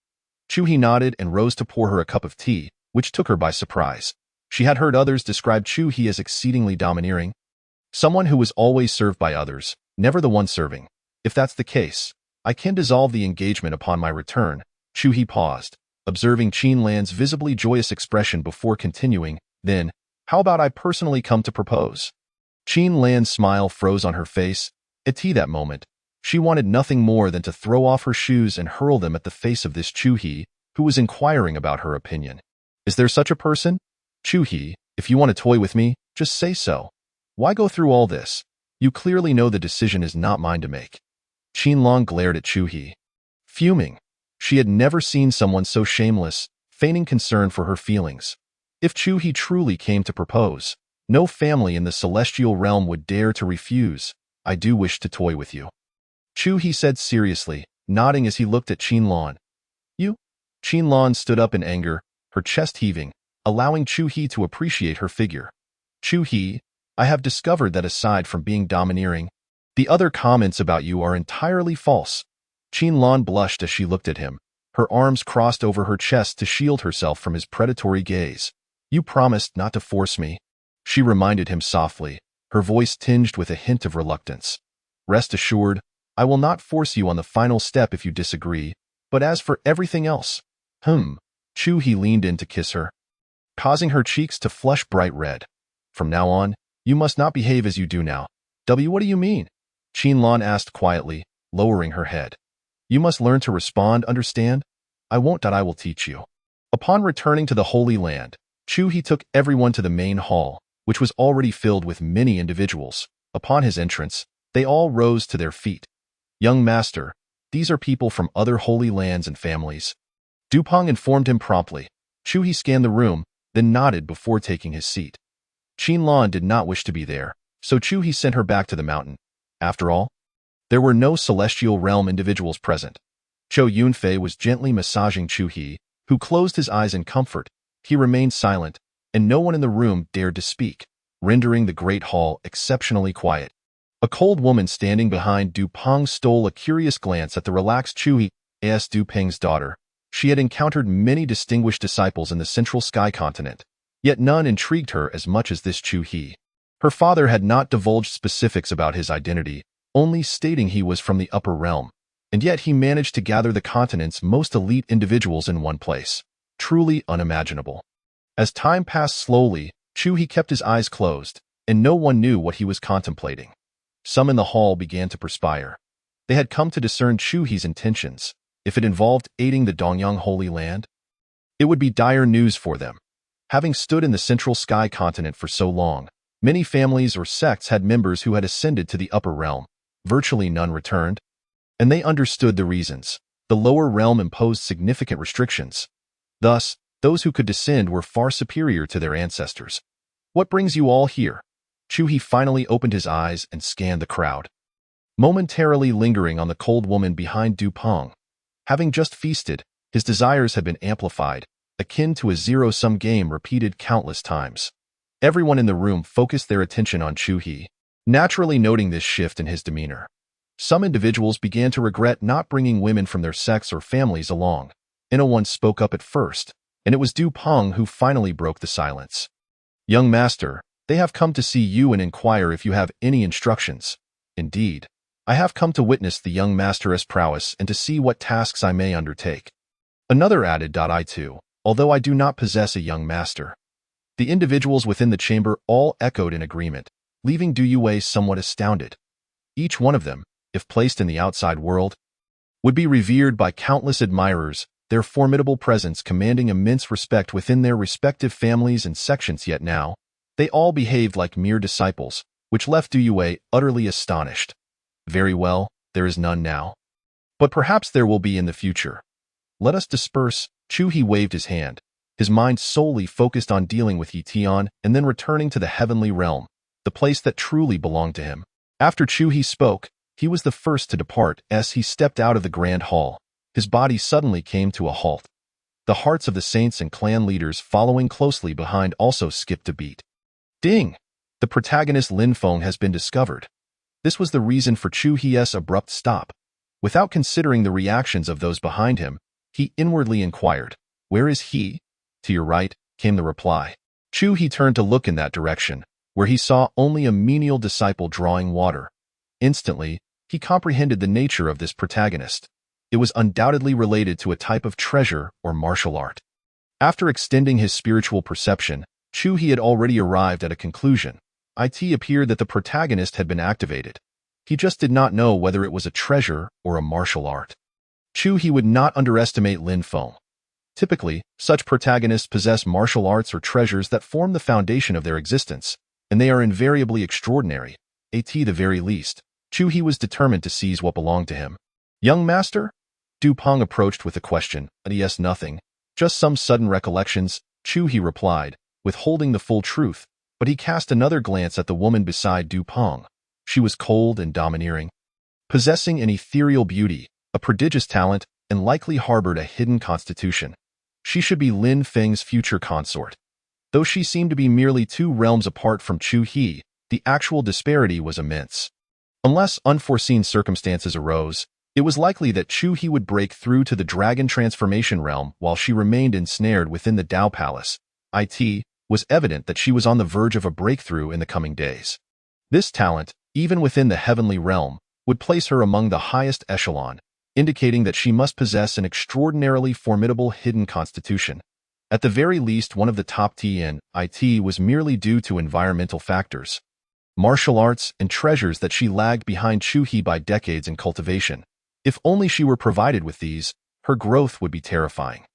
Chu He nodded and rose to pour her a cup of tea, which took her by surprise. She had heard others describe Chu He as exceedingly domineering, someone who was always served by others, never the one serving. "If that's the case, I can dissolve the engagement upon my return." Chu He paused, observing Qin Lan's visibly joyous expression before continuing, "Then, how about I personally come to propose?" Qin Lan's smile froze on her face. At that moment, she wanted nothing more than to throw off her shoes and hurl them at the face of this Chu He, who was inquiring about her opinion. "Is there such a person? Chu He, if you want to toy with me, just say so. Why go through all this? You clearly know the decision is not mine to make." Qin Lan glared at Chu He, fuming. She had never seen someone so shameless, feigning concern for her feelings. If Chu He truly came to propose, no family in the celestial realm would dare to refuse. "I do wish to toy with you," Chu He said seriously, nodding as he looked at Qin Lan. "You?" Qin Lan stood up in anger, her chest heaving, allowing Chu He to appreciate her figure. "Chu He, I have discovered that aside from being domineering, the other comments about you are entirely false." Qin Lan blushed as she looked at him, her arms crossed over her chest to shield herself from his predatory gaze. "You promised not to force me," she reminded him softly, her voice tinged with a hint of reluctance. "Rest assured, I will not force you on the final step if you disagree, but as for everything else..." Chu He leaned in to kiss her, causing her cheeks to flush bright red. "From now on, you must not behave as you do now." What do you mean?" Qin Lan asked quietly, lowering her head. "You must learn to respond, understand? I won't. I will teach you." Upon returning to the Holy Land, Chu He took everyone to the main hall, which was already filled with many individuals. Upon his entrance, they all rose to their feet. "Young master, these are people from other holy lands and families." Dupeng informed him promptly. Chu He scanned the room, then nodded before taking his seat. Qin Lan did not wish to be there, so Chu He sent her back to the mountain. After all, there were no celestial realm individuals present. Zhou Yunfei was gently massaging Chu He, who closed his eyes in comfort. He remained silent, and no one in the room dared to speak, rendering the great hall exceptionally quiet. A cold woman standing behind Dupeng stole a curious glance at the relaxed Chu He as Dupeng's daughter. She had encountered many distinguished disciples in the Central Sky Continent, yet none intrigued her as much as this Chu He. Her father had not divulged specifics about his identity, only stating he was from the upper realm, and yet he managed to gather the continent's most elite individuals in one place. Truly unimaginable. As time passed slowly, Chu He kept his eyes closed, and no one knew what he was contemplating. Some in the hall began to perspire. They had come to discern Chu He's intentions. If it involved aiding the Dongyang Holy Land, it would be dire news for them. Having stood in the Central Sky Continent for so long, many families or sects had members who had ascended to the upper realm. Virtually none returned, and they understood the reasons. The lower realm imposed significant restrictions. Thus, those who could descend were far superior to their ancestors. What brings you all here? Chu He finally opened his eyes and scanned the crowd, momentarily lingering on the cold woman behind Du Peng. Having just feasted, his desires had been amplified, akin to a zero-sum game repeated countless times. Everyone in the room focused their attention on Chu He, naturally noting this shift in his demeanor. Some individuals began to regret not bringing women from their sects or families along. No one spoke up at first, and it was Du Peng who finally broke the silence. "Young master, they have come to see you and inquire if you have any instructions." "Indeed. I have come to witness the young master's prowess and to see what tasks I may undertake." Another added, "I too, although I do not possess a young master." The individuals within the chamber all echoed in agreement, leaving Du Yue somewhat astounded. Each one of them, if placed in the outside world, would be revered by countless admirers, their formidable presence commanding immense respect within their respective families and sections. Yet now, they all behaved like mere disciples, which left Du Yue utterly astonished. "Very well, there is none now. But perhaps there will be in the future. Let us disperse." Chu He waved his hand, his mind solely focused on dealing with Yi Tian and then returning to the heavenly realm, the place that truly belonged to him. After Chu He spoke, he was the first to depart. As he stepped out of the grand hall, his body suddenly came to a halt. The hearts of the saints and clan leaders following closely behind also skipped a beat. Ding! The protagonist Lin Feng has been discovered. This was the reason for Chu He's abrupt stop. Without considering the reactions of those behind him, he inwardly inquired, "Where is he?" "To your right," came the reply. Chu He turned to look in that direction, where he saw only a menial disciple drawing water. Instantly, he comprehended the nature of this protagonist. It was undoubtedly related to a type of treasure or martial art. After extending his spiritual perception, Chu He had already arrived at a conclusion. It appeared that the protagonist had been activated. He just did not know whether it was a treasure or a martial art. Chu He would not underestimate Lin Feng. Typically, such protagonists possess martial arts or treasures that form the foundation of their existence, and they are invariably extraordinary. At the very least, Chu He was determined to seize what belonged to him. "Young master?" Du Peng approached with a question. "Yes, nothing. Just some sudden recollections," Chu He replied, withholding the full truth, but he cast another glance at the woman beside Du Peng. She was cold and domineering, possessing an ethereal beauty, a prodigious talent, and likely harbored a hidden constitution. She should be Lin Feng's future consort. Though she seemed to be merely 2 realms apart from Chu He, the actual disparity was immense. Unless unforeseen circumstances arose, it was likely that Chu He would break through to the dragon transformation realm while she remained ensnared within the Dao Palace. It was evident that she was on the verge of a breakthrough in the coming days. This talent, even within the heavenly realm, would place her among the highest echelon, indicating that she must possess an extraordinarily formidable hidden constitution. At the very least, one of the top in IT was merely due to environmental factors. Martial arts and treasures that she lagged behind Chu He by decades in cultivation. If only she were provided with these, her growth would be terrifying.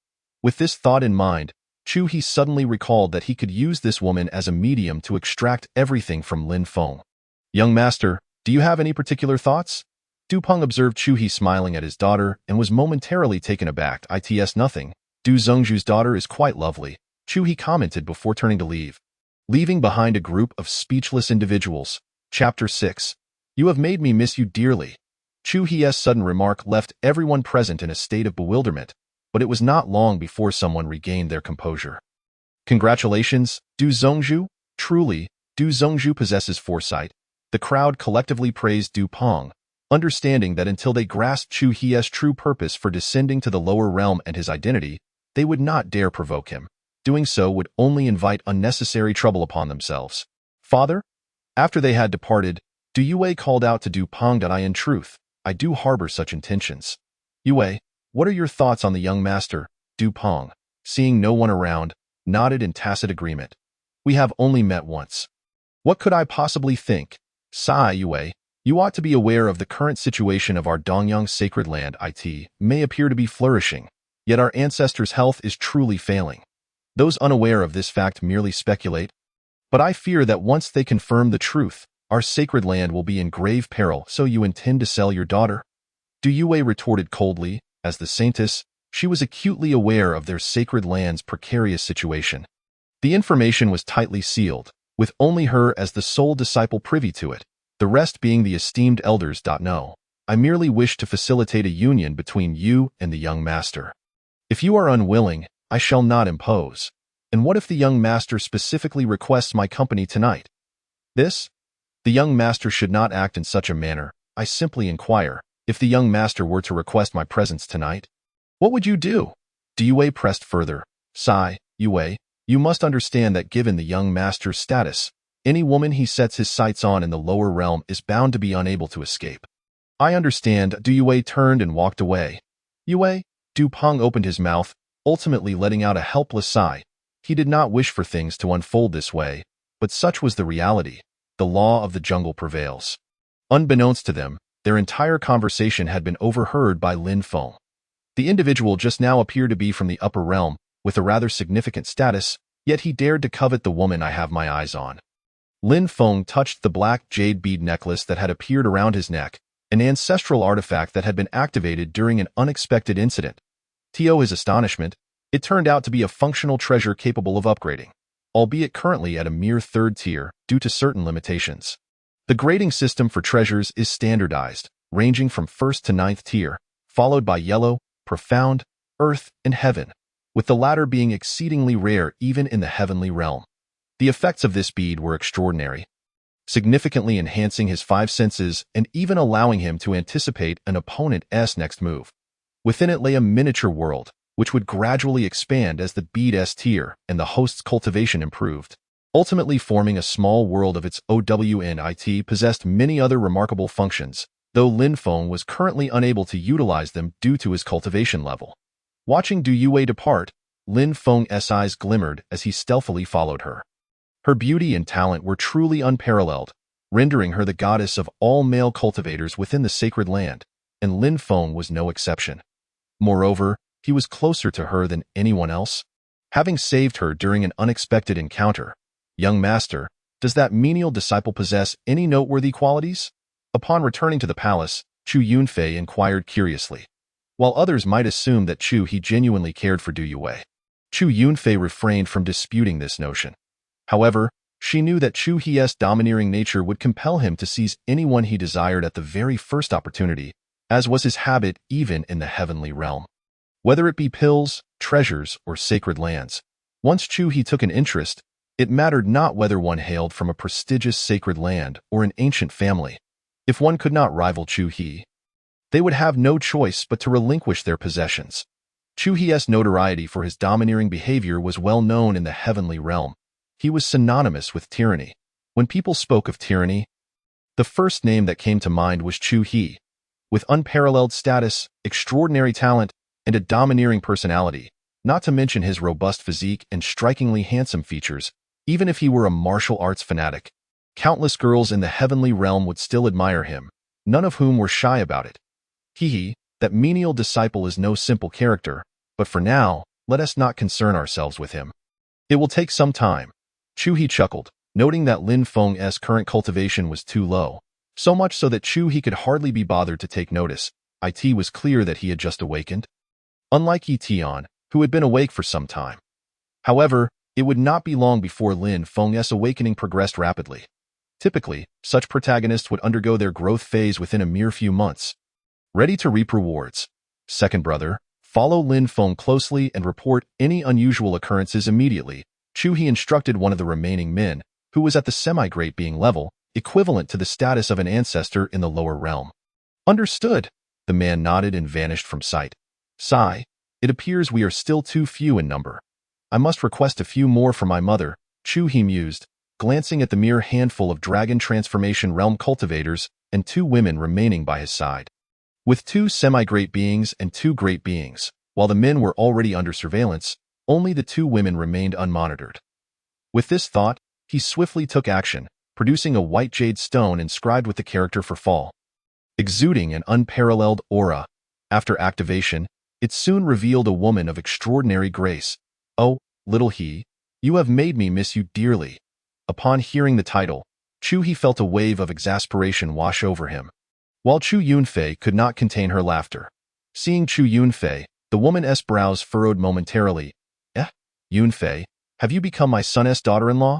With this thought in mind, Chu He suddenly recalled that he could use this woman as a medium to extract everything from Lin Feng. "Young master, do you have any particular thoughts?" Du Peng observed Chu He smiling at his daughter and was momentarily taken aback. "It's nothing. Du Zhongzhu's daughter is quite lovely," Chu He commented before turning to leave. Leaving behind a group of speechless individuals. Chapter 6. "You have made me miss you dearly." Chu He's sudden remark left everyone present in a state of bewilderment, but it was not long before someone regained their composure. "Congratulations, Du Zhongzhu. Truly, Du Zhongzhu possesses foresight." The crowd collectively praised Du Peng. understanding that until they grasped Chu He's true purpose for descending to the lower realm and his identity, they would not dare provoke him. Doing so would only invite unnecessary trouble upon themselves. Father? After they had departed, Du Yue called out to Du Peng that in truth, I do harbor such intentions. Yue, what are your thoughts on the young master? Du Peng, seeing no one around, nodded in tacit agreement. We have only met once. What could I possibly think? Sigh, Yue. You ought to be aware of the current situation of our Dongyang sacred land. It may appear to be flourishing, yet our ancestors' health is truly failing. Those unaware of this fact merely speculate, but I fear that once they confirm the truth, our sacred land will be in grave peril. So you intend to sell your daughter? Du Yue retorted coldly. As the saintess, she was acutely aware of their sacred land's precarious situation. The information was tightly sealed, with only her as the sole disciple privy to it, the rest being the esteemed elders. No, I merely wish to facilitate a union between you and the young master. If you are unwilling, I shall not impose. And what if the young master specifically requests my company tonight? This? The young master should not act in such a manner. I simply inquire, if the young master were to request my presence tonight, what would you do? Du Yue pressed further. Sigh, Yue, you must understand that given the young master's status, any woman he sets his sights on in the lower realm is bound to be unable to escape. I understand. Du Yue turned and walked away. Yue? Du Peng opened his mouth, ultimately letting out a helpless sigh. He did not wish for things to unfold this way, but such was the reality. The law of the jungle prevails. Unbeknownst to them, their entire conversation had been overheard by Lin Feng. The individual just now appeared to be from the upper realm, with a rather significant status, yet he dared to covet the woman I have my eyes on. Lin Feng touched the black jade bead necklace that had appeared around his neck, an ancestral artifact that had been activated during an unexpected incident. To his astonishment, it turned out to be a functional treasure capable of upgrading, albeit currently at a mere third tier due to certain limitations. The grading system for treasures is standardized, ranging from 1st to 9th tier, followed by yellow, profound, earth, and heaven, with the latter being exceedingly rare even in the heavenly realm. The effects of this bead were extraordinary, significantly enhancing his 5 senses and even allowing him to anticipate an opponent's next move. Within it lay a miniature world, which would gradually expand as the bead's tier and the host's cultivation improved, ultimately forming a small world of its own. It possessed many other remarkable functions, though Lin Feng was currently unable to utilize them due to his cultivation level. Watching Du Yue depart, Lin Feng's eyes glimmered as he stealthily followed her. Her beauty and talent were truly unparalleled, rendering her the goddess of all male cultivators within the sacred land, and Lin Feng was no exception. Moreover, he was closer to her than anyone else, having saved her during an unexpected encounter. Young master, does that menial disciple possess any noteworthy qualities? Upon returning to the palace, Chu Yunfei inquired curiously. While others might assume that Chu He genuinely cared for Du Yue, Chu Yunfei refrained from disputing this notion. However, she knew that Chu He's domineering nature would compel him to seize anyone he desired at the very first opportunity, as was his habit even in the heavenly realm. Whether it be pills, treasures, or sacred lands, once Chu He took an interest, it mattered not whether one hailed from a prestigious sacred land or an ancient family. If one could not rival Chu He, they would have no choice but to relinquish their possessions. Chu He's notoriety for his domineering behavior was well known in the heavenly realm. He was synonymous with tyranny. When people spoke of tyranny, the first name that came to mind was Chu He. With unparalleled status, extraordinary talent, and a domineering personality, not to mention his robust physique and strikingly handsome features, even if he were a martial arts fanatic, countless girls in the heavenly realm would still admire him, none of whom were shy about it. That menial disciple is no simple character, but for now, let us not concern ourselves with him. It will take some time. Chu He chuckled, noting that Lin Feng's current cultivation was too low, so much so that Chu He could hardly be bothered to take notice. It was clear that he had just awakened, unlike Yi Tian, who had been awake for some time. However, it would not be long before Lin Feng's awakening progressed rapidly. Typically, such protagonists would undergo their growth phase within a mere few months. Ready to reap rewards. Second brother, follow Lin Feng closely and report any unusual occurrences immediately. Chu He instructed one of the remaining men, who was at the semi-great being level, equivalent to the status of an ancestor in the lower realm. Understood. The man nodded and vanished from sight. Sigh. It appears we are still too few in number. I must request a few more for my mother, Chu he mused, glancing at the mere handful of Dragon Transformation Realm cultivators and 2 women remaining by his side. With 2 semi-great beings and 2 great beings, while the men were already under surveillance, only the 2 women remained unmonitored. With this thought, he swiftly took action, producing a white jade stone inscribed with the character for fall. Exuding an unparalleled aura, after activation, it soon revealed a woman of extraordinary grace. Oh, little he, you have made me miss you dearly. Upon hearing the title, Chu He felt a wave of exasperation wash over him. While Chu Yunfei could not contain her laughter. Seeing Chu Yunfei, the woman's brows furrowed momentarily. Yunfei, have you become my son's daughter-in-law?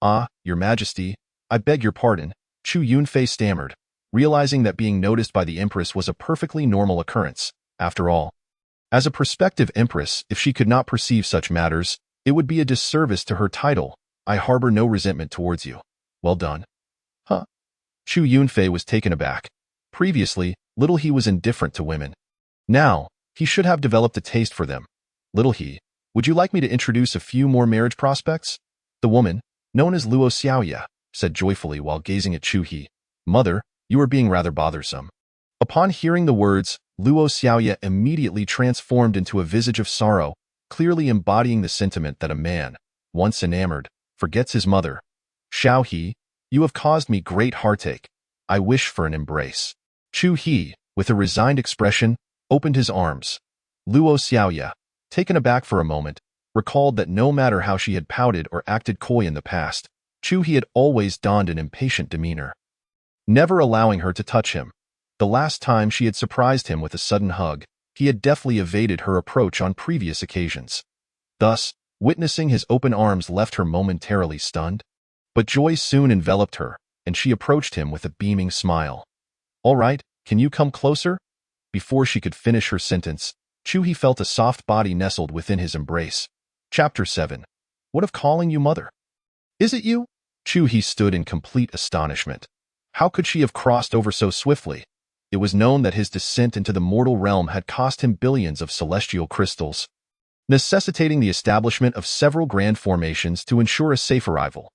Ah, your majesty, I beg your pardon, Chu Yunfei stammered, realizing that being noticed by the empress was a perfectly normal occurrence, after all. As a prospective empress, if she could not perceive such matters, it would be a disservice to her title. I harbor no resentment towards you. Well done. Huh? Chu Yunfei was taken aback. Previously, little he was indifferent to women. Now, he should have developed a taste for them. Little he, would you like me to introduce a few more marriage prospects? The woman, known as Luo Xiaoya, said joyfully while gazing at Chu He. Mother, you are being rather bothersome. Upon hearing the words, Luo Xiaoya immediately transformed into a visage of sorrow, clearly embodying the sentiment that a man, once enamored, forgets his mother. Xiao He, you have caused me great heartache. I wish for an embrace. Chu He, with a resigned expression, opened his arms. Luo Xiaoya, taken aback for a moment, recalled that no matter how she had pouted or acted coy in the past, Chu He had always donned an impatient demeanor, never allowing her to touch him. The last time she had surprised him with a sudden hug, he had deftly evaded her approach on previous occasions. Thus, witnessing his open arms left her momentarily stunned. But joy soon enveloped her, and she approached him with a beaming smile. All right, can you come closer? Before she could finish her sentence, Chu He felt a soft body nestled within his embrace. Chapter 7. What of calling you mother? Is it you? Chu He stood in complete astonishment. How could she have crossed over so swiftly? It was known that his descent into the mortal realm had cost him billions of celestial crystals, necessitating the establishment of several grand formations to ensure a safe arrival.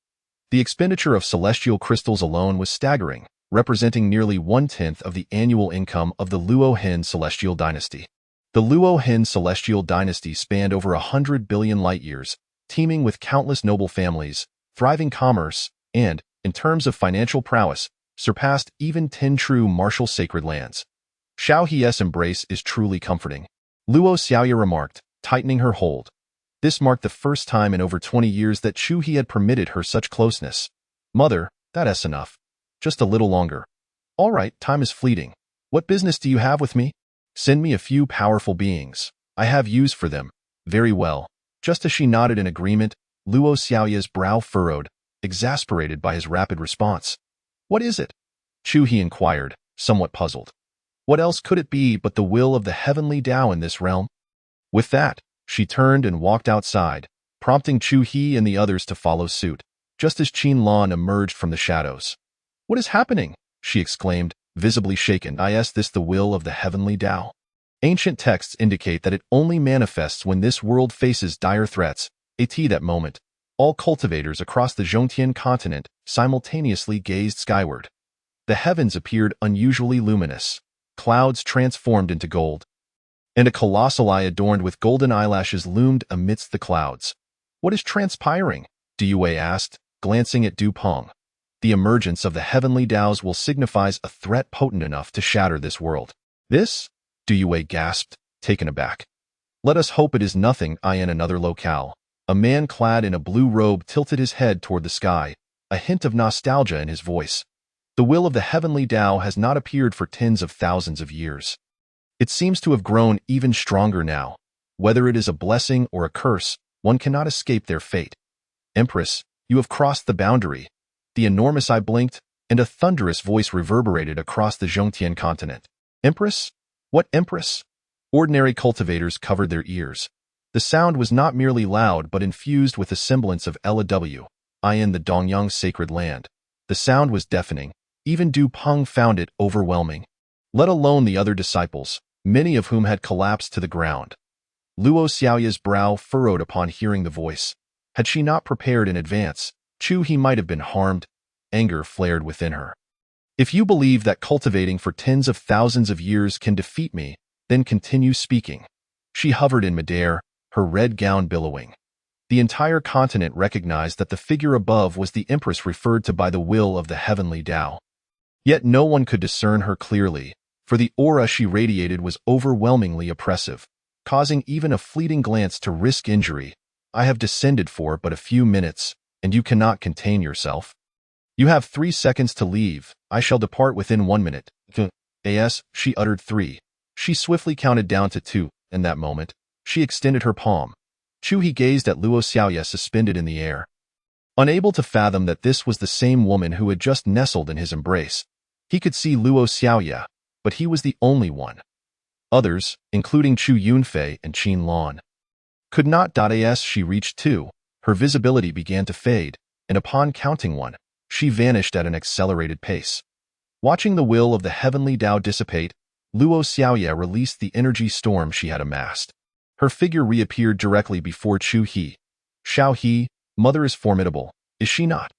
The expenditure of celestial crystals alone was staggering, representing nearly 1/10 of the annual income of the Luo Hen celestial dynasty. The Luo Hen celestial dynasty spanned over 100 billion light-years, teeming with countless noble families, thriving commerce, and, in terms of financial prowess, surpassed even 10 true martial sacred lands. Xiao He's embrace is truly comforting, Luo Xiaoya remarked, tightening her hold. This marked the first time in over 20 years that Chu He had permitted her such closeness. Mother, that's enough. Just a little longer. All right, time is fleeting. What business do you have with me? Send me a few powerful beings. I have use for them. Very well. Just as she nodded in agreement, Luo Xiaoya's brow furrowed, exasperated by his rapid response. What is it? Chu He inquired, somewhat puzzled. What else could it be but the will of the heavenly Tao in this realm? With that, she turned and walked outside, prompting Chu He and the others to follow suit, just as Qin Lan emerged from the shadows. What is happening? She exclaimed, visibly shaken. Is this the will of the heavenly Tao? Ancient texts indicate that it only manifests when this world faces dire threats. At that moment, all cultivators across the Zhongtian continent simultaneously gazed skyward. The heavens appeared unusually luminous. Clouds transformed into gold, and a colossal eye adorned with golden eyelashes loomed amidst the clouds. What is transpiring? Du Wei asked, glancing at Du Peng. The emergence of the heavenly Taos will signifies a threat potent enough to shatter this world. This? Du Wei gasped, taken aback. Let us hope it is nothing. In another locale, a man clad in a blue robe tilted his head toward the sky, a hint of nostalgia in his voice. The will of the heavenly Tao has not appeared for tens of thousands of years. It seems to have grown even stronger now. Whether it is a blessing or a curse, one cannot escape their fate. Empress, you have crossed the boundary. The enormous eye blinked, and a thunderous voice reverberated across the Zhongtian continent. Empress? What empress? Ordinary cultivators covered their ears. The sound was not merely loud but infused with a semblance of LW, in the Dongyang sacred land. The sound was deafening. Even Du Peng found it overwhelming. let alone the other disciples, many of whom had collapsed to the ground. Luo Xiaoya's brow furrowed upon hearing the voice. Had she not prepared in advance, Chu He might have been harmed. Anger flared within her. If you believe that cultivating for tens of thousands of years can defeat me, then continue speaking. She hovered in midair, her red gown billowing. The entire continent recognized that the figure above was the empress referred to by the will of the heavenly Tao. Yet no one could discern her clearly, for the aura she radiated was overwhelmingly oppressive, causing even a fleeting glance to risk injury. I have descended for but a few minutes, and you cannot contain yourself. You have 3 seconds to leave. I shall depart within 1 minute. As she uttered 3. She swiftly counted down to 2. In that moment, she extended her palm. Chu He gazed at Luo Xiaoya suspended in the air. Unable to fathom that this was the same woman who had just nestled in his embrace, he could see Luo Xiaoya, but he was the only one. Others, including Chu Yunfei and Qin Lan, could not. As she reached 2, her visibility began to fade, and upon counting 1, she vanished at an accelerated pace. Watching the will of the heavenly Tao dissipate, Luo Xiaoya released the energy storm she had amassed. Her figure reappeared directly before Chu He. Xiao He, mother is formidable, is she not?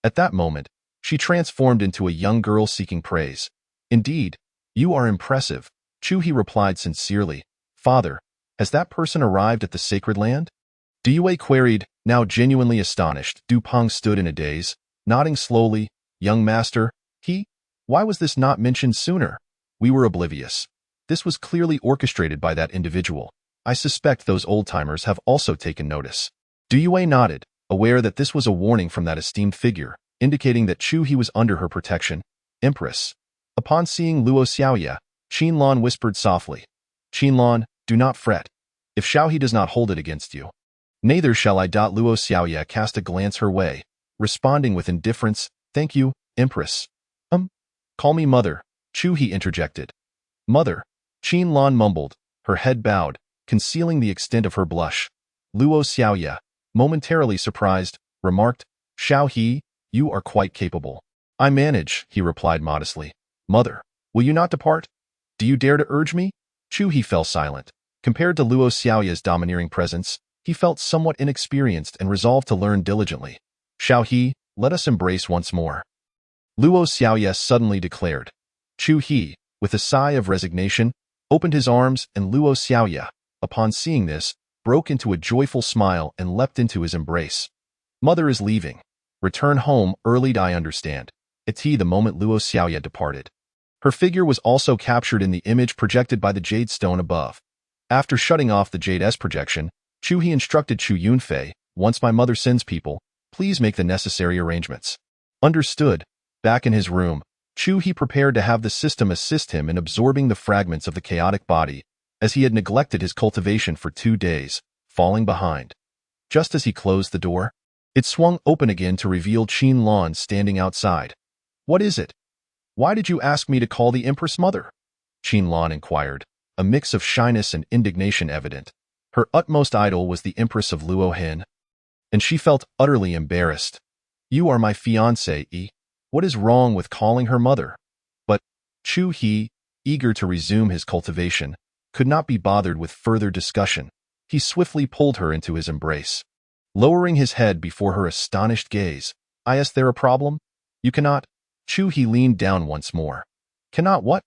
At that moment, she transformed into a young girl seeking praise. Indeed, you are impressive, Chu He replied sincerely. Father, has that person arrived at the sacred land? Due queried, now genuinely astonished. Du Peng stood in a daze, nodding slowly. Young master, why was this not mentioned sooner? We were oblivious. This was clearly orchestrated by that individual. I suspect those old-timers have also taken notice. Due nodded, aware that this was a warning from that esteemed figure, indicating that Chu He was under her protection. Empress. Upon seeing Luo Xiaoya, Qin Lan whispered softly, Qin Lan, do not fret. If Xiao He does not hold it against you, neither shall I. Luo Xiaoya cast a glance her way, responding with indifference, thank you, Empress. Call me mother, Chu He interjected. Mother, Qin Lan mumbled, her head bowed, concealing the extent of her blush. Luo Xiaoya, momentarily surprised, remarked, Xiao He, you are quite capable. I manage, he replied modestly. Mother, will you not depart? Do you dare to urge me? Chu He fell silent. Compared to Luo Xiaoya's domineering presence, he felt somewhat inexperienced and resolved to learn diligently. Xiao He, let us embrace once more. Luo Xiaoya suddenly declared. Chu He, with a sigh of resignation, opened his arms, and Luo Xiaoya, upon seeing this, broke into a joyful smile and leapt into his embrace. Mother is leaving. Return home early. I understand. It's he. The moment Luo Xiaoya departed, her figure was also captured in the image projected by the jade stone above. After shutting off the jade S projection, Chu He instructed Chu Yunfei, once my mother sends people, please make the necessary arrangements. Understood. Back in his room, Chu He prepared to have the system assist him in absorbing the fragments of the chaotic body, as he had neglected his cultivation for 2 days, falling behind. Just as he closed the door, it swung open again to reveal Qin Lan standing outside. What is it? Why did you ask me to call the Empress mother? Qin Lan inquired, a mix of shyness and indignation evident. Her utmost idol was the Empress of Luohan, and she felt utterly embarrassed. You are my fiancé, What is wrong with calling her mother? But Chu He, eager to resume his cultivation, could not be bothered with further discussion. He swiftly pulled her into his embrace. Lowering his head before her astonished gaze, Is there a problem? You cannot? Chu He leaned down once more. Cannot what?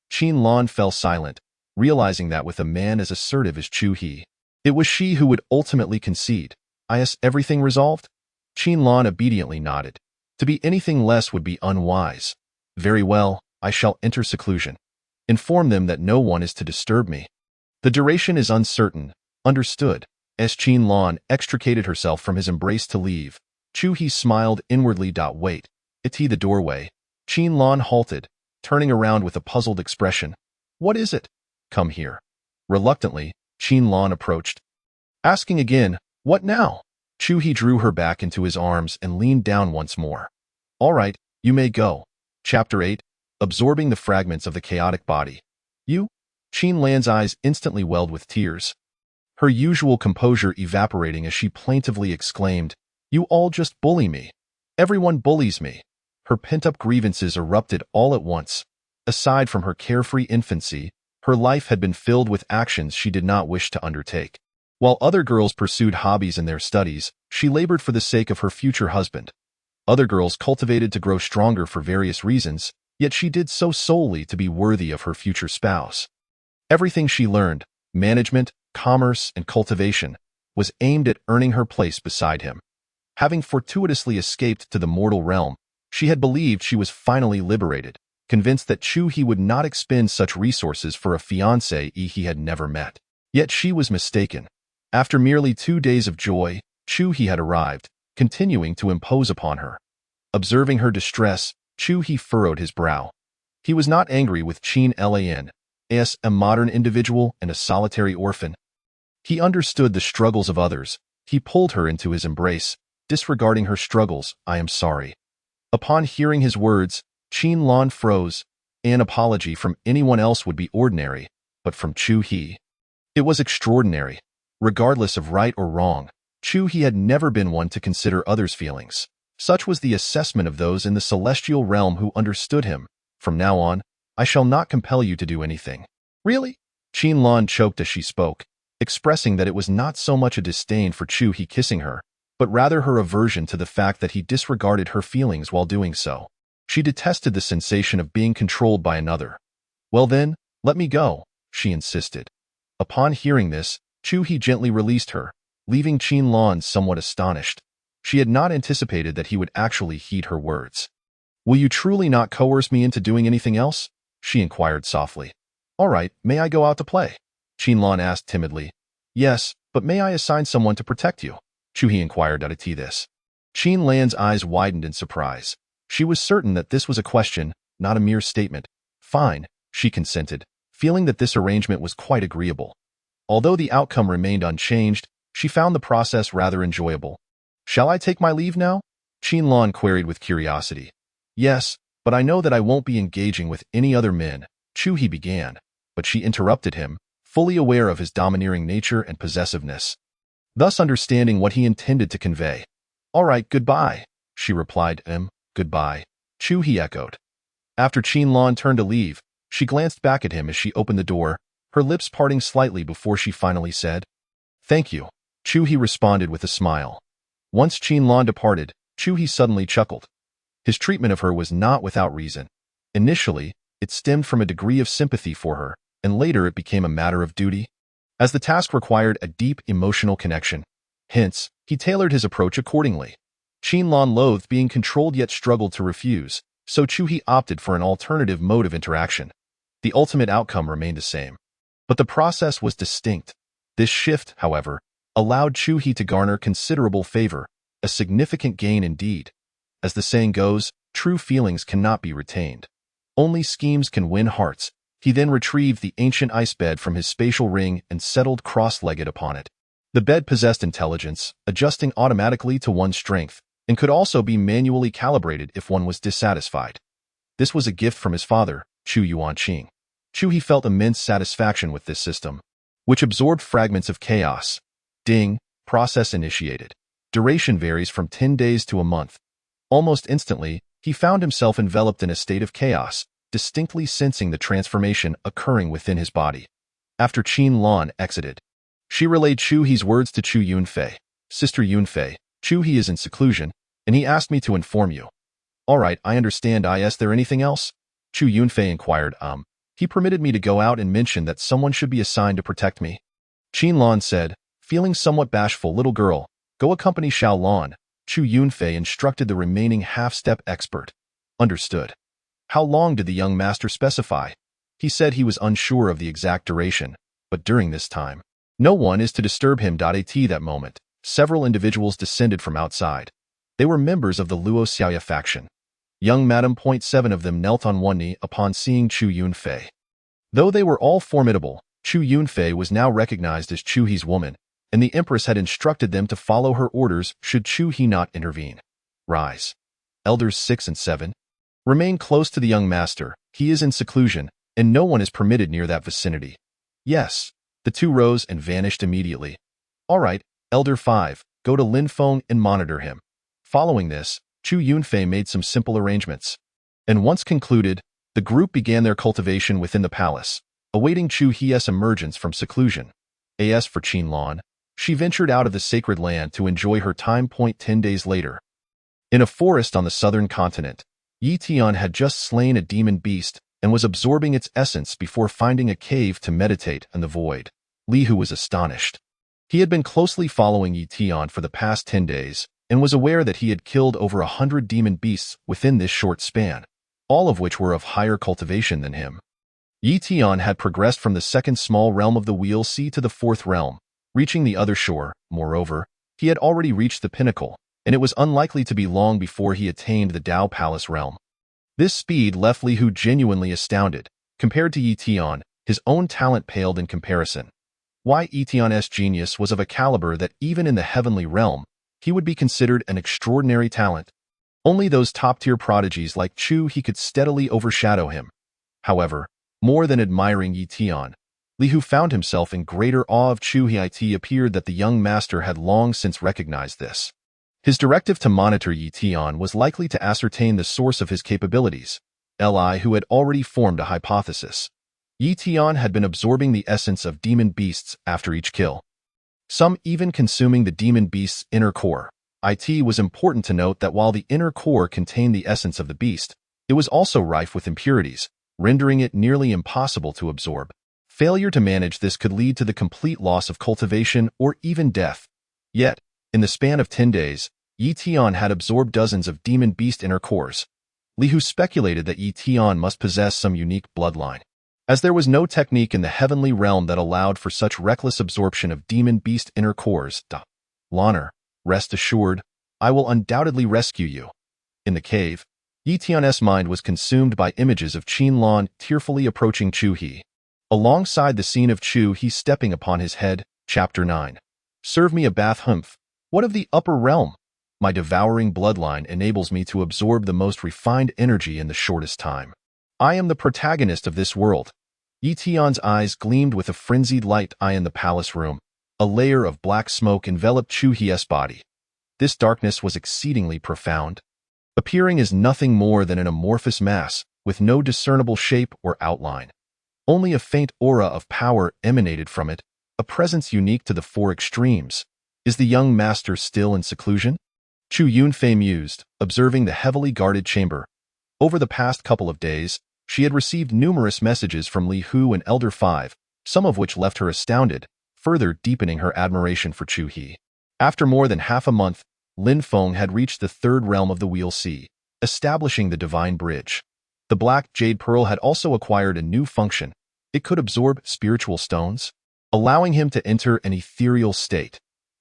Qin Lan fell silent, realizing that with a man as assertive as Chu He, it was she who would ultimately concede. Is everything resolved? Qin Lan obediently nodded. To be anything less would be unwise. Very well, I shall enter seclusion. Inform them that no one is to disturb me. The duration is uncertain. Understood. As Qin Lan extricated herself from his embrace to leave, Chu He smiled inwardly. Wait. It's he the doorway. Qin Lan halted, turning around with a puzzled expression. What is it? Come here. Reluctantly, Qin Lan approached. Asking again, what now? Chu He drew her back into his arms and leaned down once more. All right, you may go. Chapter 8. Absorbing the fragments of the chaotic body. You? Qin Lan's eyes instantly welled with tears, her usual composure evaporating as she plaintively exclaimed, You all just bully me. Everyone bullies me. Her pent-up grievances erupted all at once. Aside from her carefree infancy, her life had been filled with actions she did not wish to undertake. While other girls pursued hobbies in their studies, she labored for the sake of her future husband. Other girls cultivated to grow stronger for various reasons, yet she did so solely to be worthy of her future spouse. Everything she learned, management, commerce, and cultivation, was aimed at earning her place beside him. Having fortuitously escaped to the mortal realm, she had believed she was finally liberated, convinced that Chu-hee would not expend such resources for a fiancé he had never met. Yet she was mistaken. After merely 2 days of joy, Chu-hee had arrived, continuing to impose upon her. Observing her distress, Chu-hee furrowed his brow. He was not angry with Chin Lan, as a modern individual and a solitary orphan. He understood the struggles of others. He pulled her into his embrace, disregarding her struggles. "I am sorry." Upon hearing his words, Chin Lan froze. An apology from anyone else would be ordinary, but from Chu-hee, it was extraordinary. Regardless of right or wrong, Chu-hee had never been one to consider others' feelings. Such was the assessment of those in the celestial realm who understood him. "From now on, I shall not compel you to do anything." "Really?" Chin Lan choked as she spoke, expressing that it was not so much a disdain for Chu-hee kissing her, but rather her aversion to the fact that he disregarded her feelings while doing so. She detested the sensation of being controlled by another. "Well then, let me go," she insisted. Upon hearing this, Chu-hee gently released her, leaving Chin Lan somewhat astonished. She had not anticipated that he would actually heed her words. "Will you truly not coerce me into doing anything else?" she inquired softly. "All right, may I go out to play?" Chin Lan asked timidly. "Yes, but may I assign someone to protect you?" Chu-hee inquired at this. Chin Lan's eyes widened in surprise. She was certain that this was a question, not a mere statement. "Fine," she consented, feeling that this arrangement was quite agreeable. Although the outcome remained unchanged, she found the process rather enjoyable. "Shall I take my leave now?" Chin Lan queried with curiosity. "Yes, but I know that I won't be engaging with any other men," Chu-hee began, but she interrupted him, fully aware of his domineering nature and possessiveness, thus understanding what he intended to convey. "All right, goodbye," she replied. Goodbye," Chu-hee echoed. After Chin Lan turned to leave, she glanced back at him as she opened the door, her lips parting slightly before she finally said, "Thank you." Chu-hee responded with a smile. Once Chin Lan departed, Chu-hee suddenly chuckled. His treatment of her was not without reason. Initially, it stemmed from a degree of sympathy for her, and later it became a matter of duty, as the task required a deep emotional connection. Hence, he tailored his approach accordingly. Chin Lan loathed being controlled yet struggled to refuse, so Chu-hee opted for an alternative mode of interaction. The ultimate outcome remained the same, but the process was distinct. This shift, however, allowed Chu-hee to garner considerable favor, a significant gain indeed. As the saying goes, true feelings cannot be retained. Only schemes can win hearts. He then retrieved the ancient ice bed from his spatial ring and settled cross-legged upon it. The bed possessed intelligence, adjusting automatically to one's strength, and could also be manually calibrated if one was dissatisfied. This was a gift from his father, Chu Yuanqing. Chu-hee felt immense satisfaction with this system, which absorbed fragments of chaos. Ding, process initiated. Duration varies from 10 days to a month. Almost instantly, he found himself enveloped in a state of chaos, distinctly sensing the transformation occurring within his body. After Chin Lan exited, she relayed Chu-hee's words to Chu Yunfei. "Sister Yunfei, Chu-hee is in seclusion, and he asked me to inform you." "All right, I understand. Is there anything else?" Chu Yunfei inquired. He permitted me to go out and mentioned that someone should be assigned to protect me." Chin Lan said, feeling somewhat bashful. "Little girl, go accompany Xiao Lan." Chu Yunfei instructed the remaining half-step expert. "Understood." "How long did the young master specify?" "He said he was unsure of the exact duration, but during this time, no one is to disturb him." At that moment, several individuals descended from outside. They were members of the Luo Xiaoya faction. Young Madam. 7 of them knelt on one knee upon seeing Chu Yunfei. Though they were all formidable, Chu Yunfei was now recognized as Chu-hee's woman, and the Empress had instructed them to follow her orders should Chu-hee not intervene. "Rise." Elders 6 and 7. "Remain close to the young master. He is in seclusion, and no one is permitted near that vicinity." "Yes." The two rose and vanished immediately. "All right, Elder 5, go to Lin Feng and monitor him." Following this, Chu Yunfei made some simple arrangements, and once concluded, The group began their cultivation within the palace, awaiting Chu Hie's emergence from seclusion. As for Qinlan, she ventured out of the sacred land to enjoy her time. 10 days later. In a forest on the southern continent, Yi Tian had just slain a demon beast and was absorbing its essence before finding a cave to meditate in the void. Li Hu was astonished. He had been closely following Yi Tian for the past 10 days and was aware that he had killed over 100 demon beasts within this short span, all of which were of higher cultivation than him. Yi Tian had progressed from the second small realm of the Wheel Sea to the fourth realm, reaching the other shore. Moreover, he had already reached the pinnacle, and it was unlikely to be long before he attained the Dao Palace realm. This speed left Li Hu genuinely astounded. Compared to Yi Tian, his own talent paled in comparison. Yi Tian's genius was of a caliber that even in the heavenly realm, he would be considered an extraordinary talent. Only those top-tier prodigies like Chu He could steadily overshadow him. However, more than admiring Yi Tian, Li Hu found himself in greater awe of Chu He. It appeared that the young master had long since recognized this. His directive to monitor Yi Tian was likely to ascertain the source of his capabilities. Li Hu had already formed a hypothesis. Yi Tian had been absorbing the essence of demon beasts after each kill, some even consuming the demon beast's inner core. It was important to note that while the inner core contained the essence of the beast, it was also rife with impurities, rendering it nearly impossible to absorb. Failure to manage this could lead to the complete loss of cultivation or even death. Yet, in the span of 10 days, Yi Tian had absorbed dozens of demon beast inner cores. Li Hu speculated that Yi Tian must possess some unique bloodline, as there was no technique in the heavenly realm that allowed for such reckless absorption of demon beast inner cores. Lanner, rest assured, I will undoubtedly rescue you. In the cave, Yi Tian's mind was consumed by images of Qinlan tearfully approaching Chu He. Alongside the scene of Chu He stepping upon his head, Chapter 9. Serve me a bath. What of the upper realm? My devouring bloodline enables me to absorb the most refined energy in the shortest time. I am the protagonist of this world. Yi Tian's eyes gleamed with a frenzied light. In the palace room, a layer of black smoke enveloped Chu Hie's body. This darkness was exceedingly profound, appearing as nothing more than an amorphous mass, with no discernible shape or outline. Only a faint aura of power emanated from it, a presence unique to the four extremes. Is the young master still in seclusion? Chu Yunfei mused, observing the heavily guarded chamber. Over the past couple of days, she had received numerous messages from Li Hu and Elder Five, some of which left her astounded, further deepening her admiration for Chu He. After more than half a month, Lin Feng had reached the third realm of the Wheel Sea, establishing the Divine Bridge. The Black Jade Pearl had also acquired a new function. It could absorb spiritual stones, allowing him to enter an ethereal state.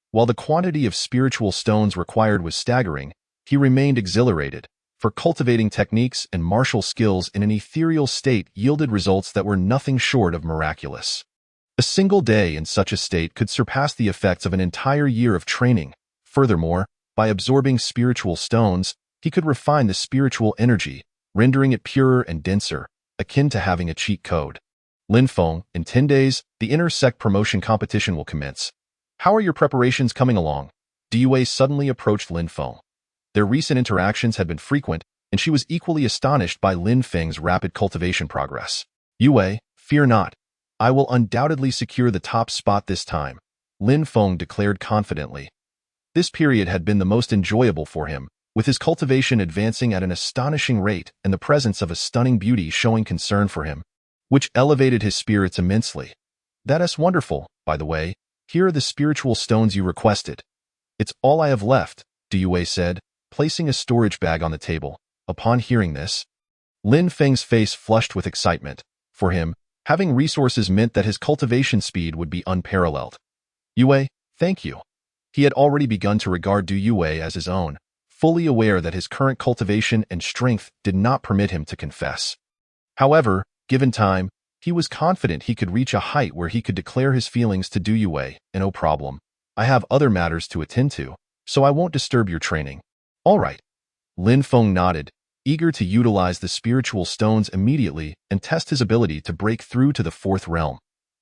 While the quantity of spiritual stones required was staggering, he remained exhilarated, for cultivating techniques and martial skills in an ethereal state yielded results that were nothing short of miraculous. A single day in such a state could surpass the effects of an entire year of training. Furthermore, by absorbing spiritual stones, he could refine the spiritual energy, rendering it purer and denser, akin to having a cheat code. Lin Feng, in 10 days, the inter-sect promotion competition will commence. How are your preparations coming along? Diyue suddenly approached Lin Feng. Their recent interactions had been frequent, and she was equally astonished by Lin Feng's rapid cultivation progress. Yue, fear not. I will undoubtedly secure the top spot this time, Lin Feng declared confidently. This period had been the most enjoyable for him, with his cultivation advancing at an astonishing rate and the presence of a stunning beauty showing concern for him, which elevated his spirits immensely. That's wonderful, by the way. Here are the spiritual stones you requested. It's all I have left, Diyue said, placing a storage bag on the table. Upon hearing this, Lin Feng's face flushed with excitement. For him, having resources meant that his cultivation speed would be unparalleled. Yue, thank you. He had already begun to regard Diyue as his own, fully aware that his current cultivation and strength did not permit him to confess. However, given time, he was confident he could reach a height where he could declare his feelings to Diyue. No problem. I have other matters to attend to, so I won't disturb your training. All right. Lin Feng nodded, eager to utilize the spiritual stones immediately and test his ability to break through to the fourth realm.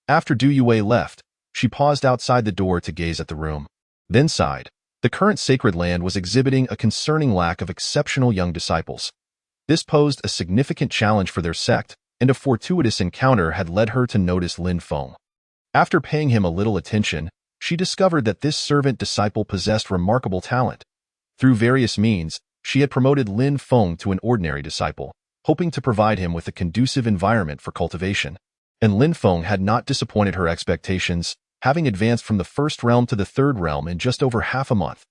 After Diyue left, she paused outside the door to gaze at the room, then sighed. The current sacred land was exhibiting a concerning lack of exceptional young disciples. This posed a significant challenge for their sect, and a fortuitous encounter had led her to notice Lin Feng. After paying him a little attention, she discovered that this servant disciple possessed remarkable talent. Through various means, she had promoted Lin Feng to an ordinary disciple, hoping to provide him with a conducive environment for cultivation. And Lin Feng had not disappointed her expectations, having advanced from the first realm to the third realm in just over half a month.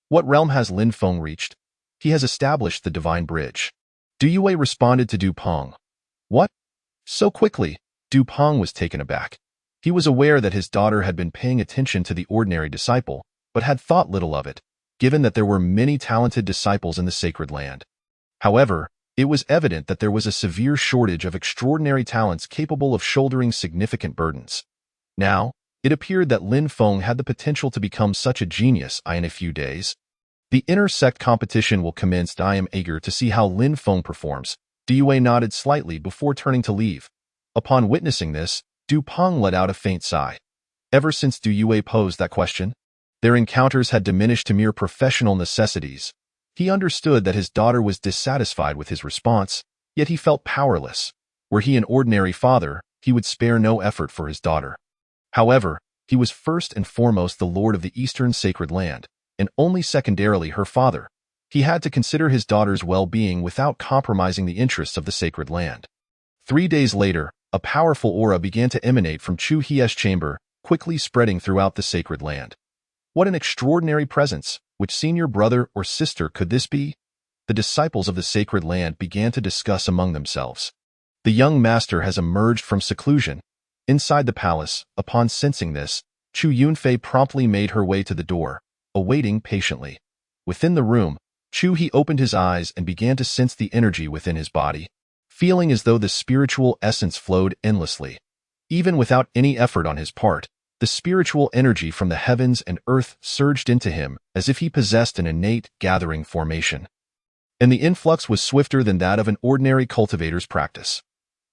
What realm has Lin Feng reached? He has established the divine bridge. Du Yue responded to Du Peng. What? So quickly? Du Peng was taken aback. He was aware that his daughter had been paying attention to the ordinary disciple, but had thought little of it, given that there were many talented disciples in the sacred land. However, it was evident that there was a severe shortage of extraordinary talents capable of shouldering significant burdens. Now, it appeared that Lin Feng had the potential to become such a genius in a few days. The inter-sect competition will commence. I am eager to see how Lin Feng performs. Du Yue nodded slightly before turning to leave. Upon witnessing this, Du Peng let out a faint sigh. Ever since Du Yue posed that question, their encounters had diminished to mere professional necessities. He understood that his daughter was dissatisfied with his response, yet he felt powerless. Were he an ordinary father, he would spare no effort for his daughter. However, he was first and foremost the lord of the Eastern Sacred Land, and only secondarily her father. He had to consider his daughter's well-being without compromising the interests of the sacred land. 3 days later, a powerful aura began to emanate from Chu Hie's chamber, quickly spreading throughout the sacred land. What an extraordinary presence! Which senior brother or sister could this be? The disciples of the sacred land began to discuss among themselves. The young master has emerged from seclusion. Inside the palace, upon sensing this, Chu Yunfei promptly made her way to the door, awaiting patiently. Within the room, Chu He opened his eyes and began to sense the energy within his body, feeling as though the spiritual essence flowed endlessly. Even without any effort on his part, the spiritual energy from the heavens and earth surged into him as if he possessed an innate gathering formation. And the influx was swifter than that of an ordinary cultivator's practice.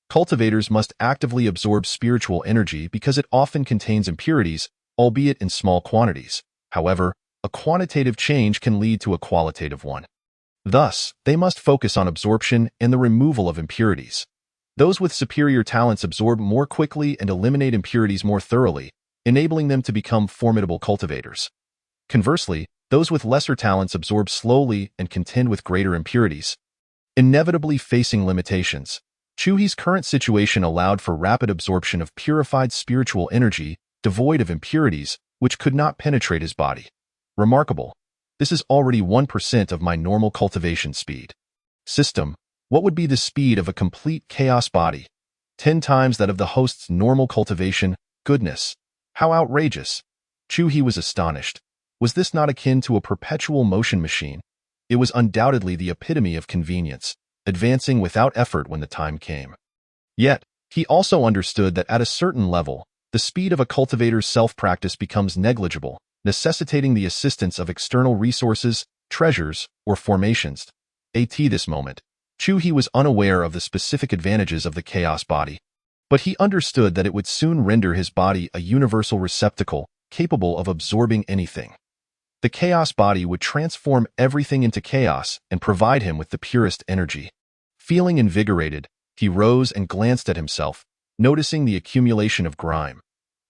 Cultivators must actively absorb spiritual energy because it often contains impurities, albeit in small quantities. However, a quantitative change can lead to a qualitative one. Thus, they must focus on absorption and the removal of impurities. Those with superior talents absorb more quickly and eliminate impurities more thoroughly, enabling them to become formidable cultivators. Conversely, those with lesser talents absorb slowly and contend with greater impurities, inevitably facing limitations. Chu He's current situation allowed for rapid absorption of purified spiritual energy, devoid of impurities, which could not penetrate his body. Remarkable. This is already 1% of my normal cultivation speed. System. What would be the speed of a complete chaos body? 10 times that of the host's normal cultivation. Goodness. How outrageous. Chu He was astonished. Was this not akin to a perpetual motion machine? It was undoubtedly the epitome of convenience, advancing without effort when the time came. Yet, he also understood that at a certain level, the speed of a cultivator's self-practice becomes negligible, necessitating the assistance of external resources, treasures, or formations. At this moment, Chu He was unaware of the specific advantages of the chaos body, but he understood that it would soon render his body a universal receptacle, capable of absorbing anything. The chaos body would transform everything into chaos and provide him with the purest energy. Feeling invigorated, he rose and glanced at himself, noticing the accumulation of grime,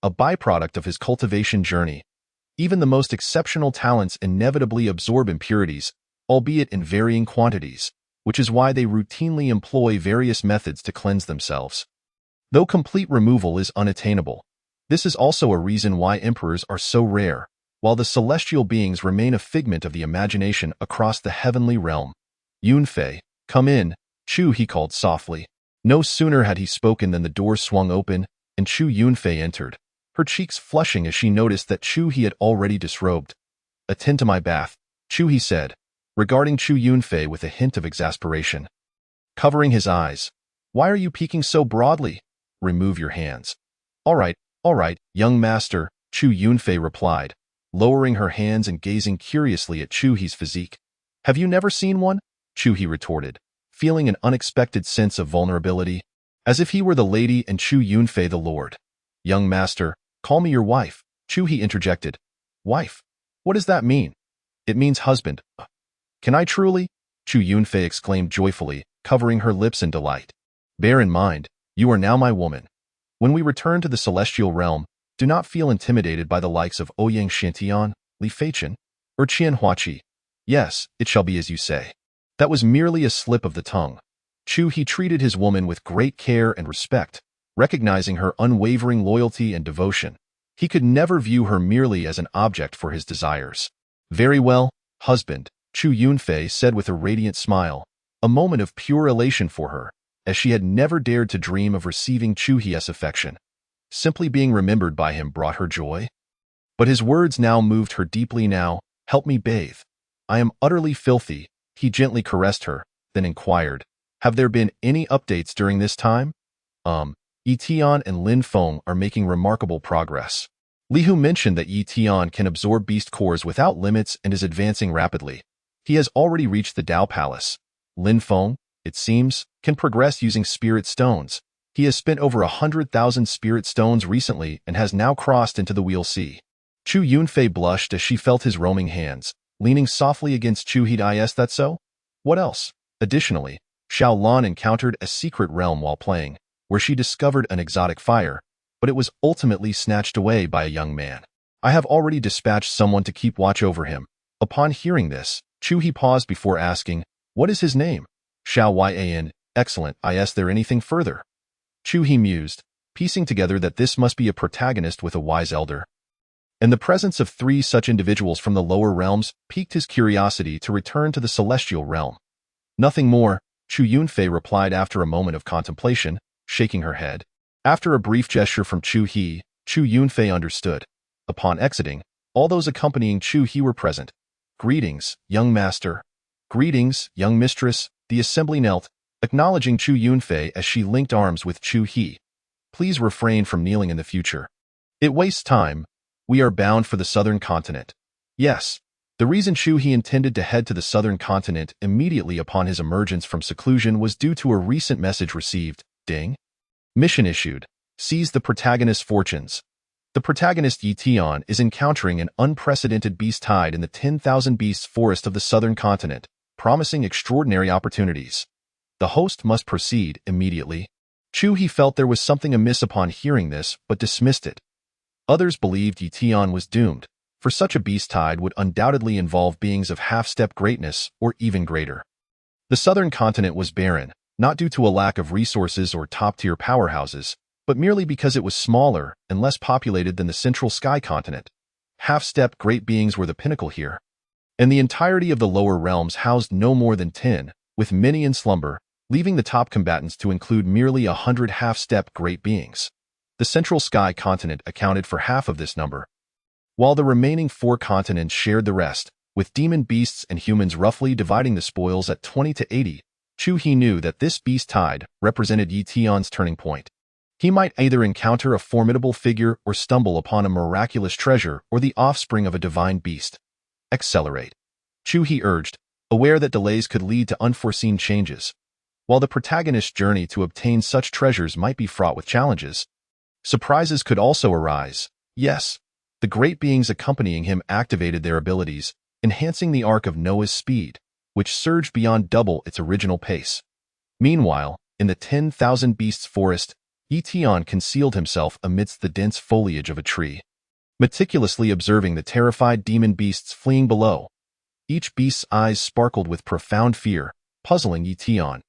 a byproduct of his cultivation journey. Even the most exceptional talents inevitably absorb impurities, albeit in varying quantities, which is why they routinely employ various methods to cleanse themselves. Though complete removal is unattainable, this is also a reason why emperors are so rare, while the celestial beings remain a figment of the imagination across the heavenly realm. Yunfei, come in, Chu He called softly. No sooner had he spoken than the door swung open, and Chu Yunfei entered, her cheeks flushing as she noticed that Chu He had already disrobed. Attend to my bath, Chu He said, regarding Chu Yunfei with a hint of exasperation. Covering his eyes. Why are you peeking so broadly? Remove your hands. All right, young master, Chu Yunfei replied, lowering her hands and gazing curiously at Chu He's physique. Have you never seen one? Chu He retorted, feeling an unexpected sense of vulnerability, as if he were the lady and Chu Yunfei the lord. Young master, call me your wife, Chu He interjected. Wife? What does that mean? It means husband. Can I truly? Chu Yunfei exclaimed joyfully, covering her lips in delight. Bear in mind, you are now my woman. When we return to the celestial realm, do not feel intimidated by the likes of Ouyang Shintian, Li Feichen, or Qian Huaqi. Yes, it shall be as you say. That was merely a slip of the tongue. Chu He treated his woman with great care and respect, recognizing her unwavering loyalty and devotion. He could never view her merely as an object for his desires. Very well, husband, Chu Yunfei said with a radiant smile, a moment of pure elation for her, as she had never dared to dream of receiving Chu He's affection. Simply being remembered by him brought her joy. But his words now moved her deeply now. Help me bathe. I am utterly filthy. He gently caressed her, then inquired, have there been any updates during this time? Yi Tian and Lin Feng are making remarkable progress. Li Hu mentioned that Yi Tian can absorb beast cores without limits and is advancing rapidly. He has already reached the Dao Palace. Lin Feng, it seems, can progress using spirit stones. He has spent over 100,000 spirit stones recently and has now crossed into the Wheel Sea. Chu Yunfei blushed as she felt his roaming hands, leaning softly against Chu He. Is that so? What else? Additionally, Xiao Lan encountered a secret realm while playing, where she discovered an exotic fire, but it was ultimately snatched away by a young man. I have already dispatched someone to keep watch over him. Upon hearing this, Chu He paused before asking, what is his name? Xiao Yan, excellent. Is there anything further? Chu He mused, piecing together that this must be a protagonist with a wise elder. And the presence of 3 such individuals from the lower realms piqued his curiosity to return to the celestial realm. Nothing more, Chu Yunfei replied after a moment of contemplation, shaking her head. After a brief gesture from Chu He, Chu Yunfei understood. Upon exiting, all those accompanying Chu He were present. Greetings, young master. Greetings, young mistress. The assembly knelt, acknowledging Chu Yunfei as she linked arms with Chu He. Please refrain from kneeling in the future. It wastes time. We are bound for the southern continent. Yes. The reason Chu He intended to head to the southern continent immediately upon his emergence from seclusion was due to a recent message received. Ding. Mission issued. Seize the protagonist's fortunes. The protagonist Yi Tian is encountering an unprecedented beast tide in the 10,000 beasts forest of the southern continent, promising extraordinary opportunities. The host must proceed immediately. Chu He felt there was something amiss upon hearing this, but dismissed it. Others believed Yi Tian was doomed, for such a beast tide would undoubtedly involve beings of half-step greatness or even greater. The southern continent was barren, not due to a lack of resources or top-tier powerhouses, but merely because it was smaller and less populated than the central sky continent. Half-step great beings were the pinnacle here. And the entirety of the lower realms housed no more than 10, with many in slumber, leaving the top combatants to include merely 100 half-step great beings. The central sky continent accounted for half of this number, while the remaining 4 continents shared the rest, with demon beasts and humans roughly dividing the spoils at 20 to 80. Chu He knew that this beast tide represented Yi Tian's turning point. He might either encounter a formidable figure or stumble upon a miraculous treasure or the offspring of a divine beast. Accelerate. Chu He urged, aware that delays could lead to unforeseen changes. While the protagonist's journey to obtain such treasures might be fraught with challenges, surprises could also arise. Yes, the great beings accompanying him activated their abilities, enhancing the arc of Noah's speed, which surged beyond double its original pace. Meanwhile, in the 10,000 beasts forest, Yi Tian concealed himself amidst the dense foliage of a tree, meticulously observing the terrified demon beasts fleeing below. Each beast's eyes sparkled with profound fear, puzzling Yi Tian.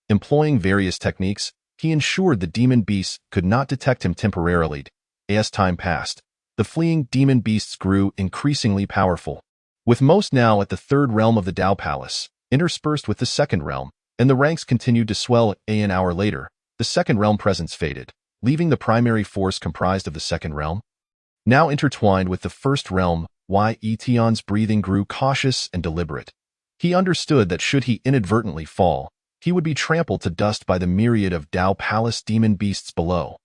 Employing various techniques, he ensured the demon beasts could not detect him temporarily. As time passed, the fleeing demon beasts grew increasingly powerful, with most now at the 3rd realm of the Dao Palace, interspersed with the 2nd realm, and the ranks continued to swell. An hour later, the 2nd realm presence faded, leaving the primary force comprised of the 2nd realm, now intertwined with the 1st realm. Yi Tian's breathing grew cautious and deliberate. He understood that should he inadvertently fall, he would be trampled to dust by the myriad of Dao Palace demon beasts below.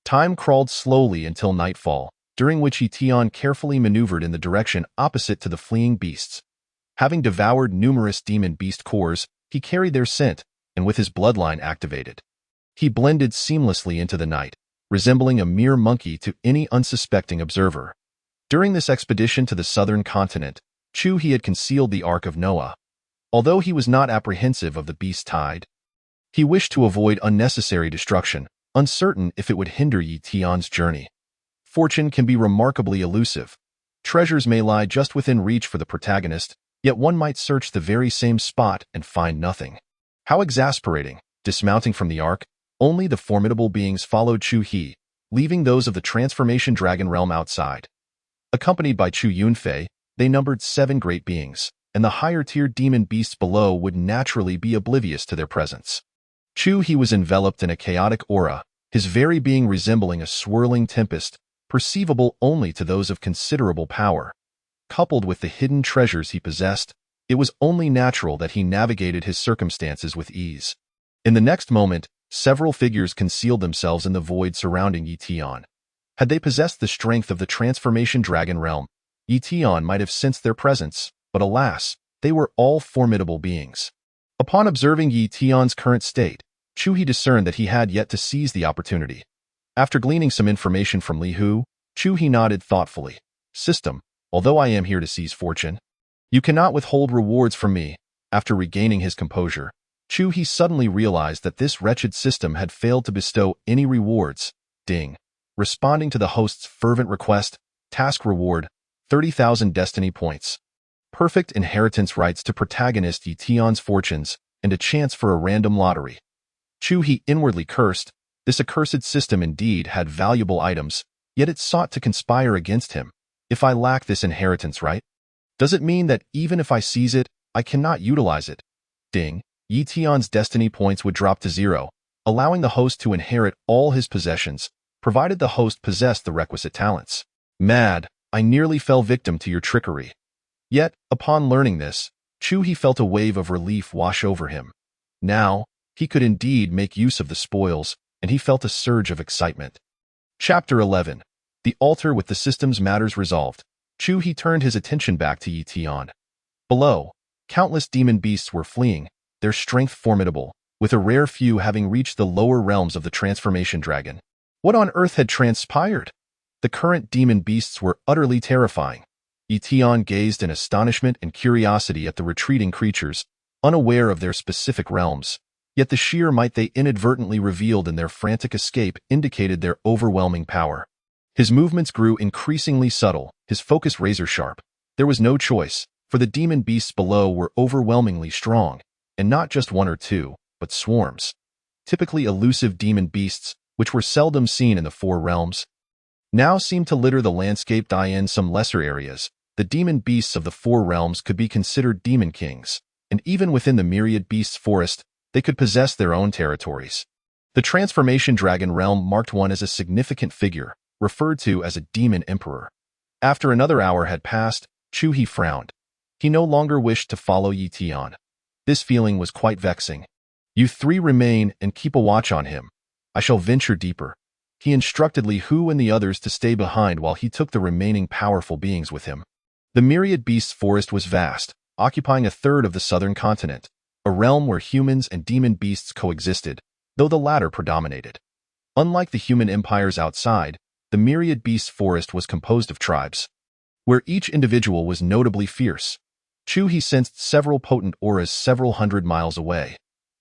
Time crawled slowly until nightfall, during which Yi Tian carefully maneuvered in the direction opposite to the fleeing beasts. Having devoured numerous demon beast cores, he carried their scent, and with his bloodline activated, he blended seamlessly into the night, resembling a mere monkey to any unsuspecting observer. During this expedition to the southern continent, Chu He had concealed the Ark of Noah. Although he was not apprehensive of the beast tide, He wished to avoid unnecessary destruction, uncertain if it would hinder Yi Tian's journey. Fortune can be remarkably elusive. Treasures may lie just within reach for the protagonist, yet one might search the very same spot and find nothing. How exasperating! Dismounting from the ark, only the formidable beings followed Chu He, leaving those of the Transformation Dragon realm outside. Accompanied by Chu Yunfei, they numbered 7 great beings, and the higher-tier demon beasts below would naturally be oblivious to their presence. Chu He was enveloped in a chaotic aura, his very being resembling a swirling tempest, perceivable only to those of considerable power. Coupled with the hidden treasures he possessed, it was only natural that he navigated his circumstances with ease. In the next moment, several figures concealed themselves in the void surrounding Yi Tian. Had they possessed the strength of the Transformation Dragon realm, Yi Tian might have sensed their presence, but alas, they were all formidable beings. Upon observing Yi Tian's current state, Chu He discerned that he had yet to seize the opportunity. After gleaning some information from Li Hu, Chu He nodded thoughtfully. System, although I am here to seize fortune, you cannot withhold rewards from me. After regaining his composure, Chu He suddenly realized that this wretched system had failed to bestow any rewards. Ding. Responding to the host's fervent request, task reward, 30,000 destiny points. Perfect inheritance rights to protagonist Yi Tian's fortunes, and a chance for a random lottery. Chu He inwardly cursed. This accursed system indeed had valuable items, yet it sought to conspire against him. If I lack this inheritance right, does it mean that even if I seize it, I cannot utilize it? Ding. Yi Tian's destiny points would drop to 0, allowing the host to inherit all his possessions, provided the host possessed the requisite talents. Mad, I nearly fell victim to your trickery. Yet, upon learning this, Chu He felt a wave of relief wash over him. Now, he could indeed make use of the spoils, and he felt a surge of excitement. Chapter 11. The Altar with the System's Matters Resolved. Chu He turned his attention back to Yi Tian. Below, countless demon beasts were fleeing, their strength formidable, with a rare few having reached the lower realms of the Transformation Dragon. What on earth had transpired? The current demon beasts were utterly terrifying. Yi Tian gazed in astonishment and curiosity at the retreating creatures, unaware of their specific realms. Yet the sheer might they inadvertently revealed in their frantic escape indicated their overwhelming power. His movements grew increasingly subtle, his focus razor-sharp. There was no choice, for the demon beasts below were overwhelmingly strong, and not just 1 or 2, but swarms. Typically elusive demon beasts, which were seldom seen in the 4 realms, now seemed to litter the landscape. In some lesser areas, the demon beasts of the 4 realms could be considered demon kings, and even within the myriad beasts forest, they could possess their own territories. The Transformation Dragon realm marked one as a significant figure, referred to as a demon emperor. After another hour had passed, Chu He frowned. He no longer wished to follow Yi Tian. This feeling was quite vexing. You 3 remain and keep a watch on him. I shall venture deeper. He instructed Li Hu and the others to stay behind while he took the remaining powerful beings with him. The myriad beasts forest was vast, occupying 1/3 of the southern continent, a realm where humans and demon beasts coexisted, though the latter predominated. Unlike the human empires outside, the myriad beasts forest was composed of tribes, where each individual was notably fierce. Chu He sensed several potent auras several hundred miles away.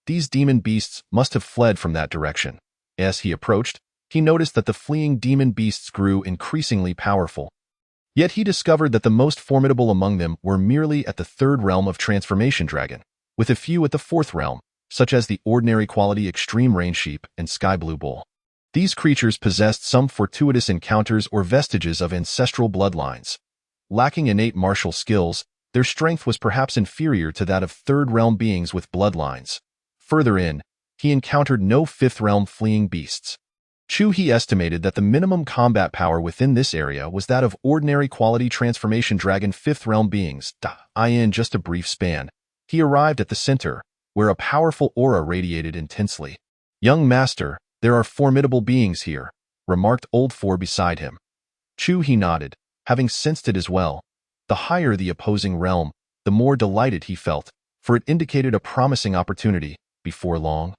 These demon beasts must have fled from that direction. As he approached, he noticed that the fleeing demon beasts grew increasingly powerful. Yet he discovered that the most formidable among them were merely at the 3rd realm of Transformation Dragon, with a few at the 4th realm, such as the ordinary quality extreme rain sheep and sky blue bull. These creatures possessed some fortuitous encounters or vestiges of ancestral bloodlines. Lacking innate martial skills, their strength was perhaps inferior to that of 3rd realm beings with bloodlines. Further in, he encountered no 5th realm fleeing beasts. Chu He estimated that the minimum combat power within this area was that of ordinary quality Transformation Dragon 5th realm beings. In just a brief span, he arrived at the center, where a powerful aura radiated intensely. Young master, there are formidable beings here, remarked Old Four beside him. Chu He nodded, having sensed it as well. The higher the opposing realm, the more delighted he felt, for it indicated a promising opportunity. Before long,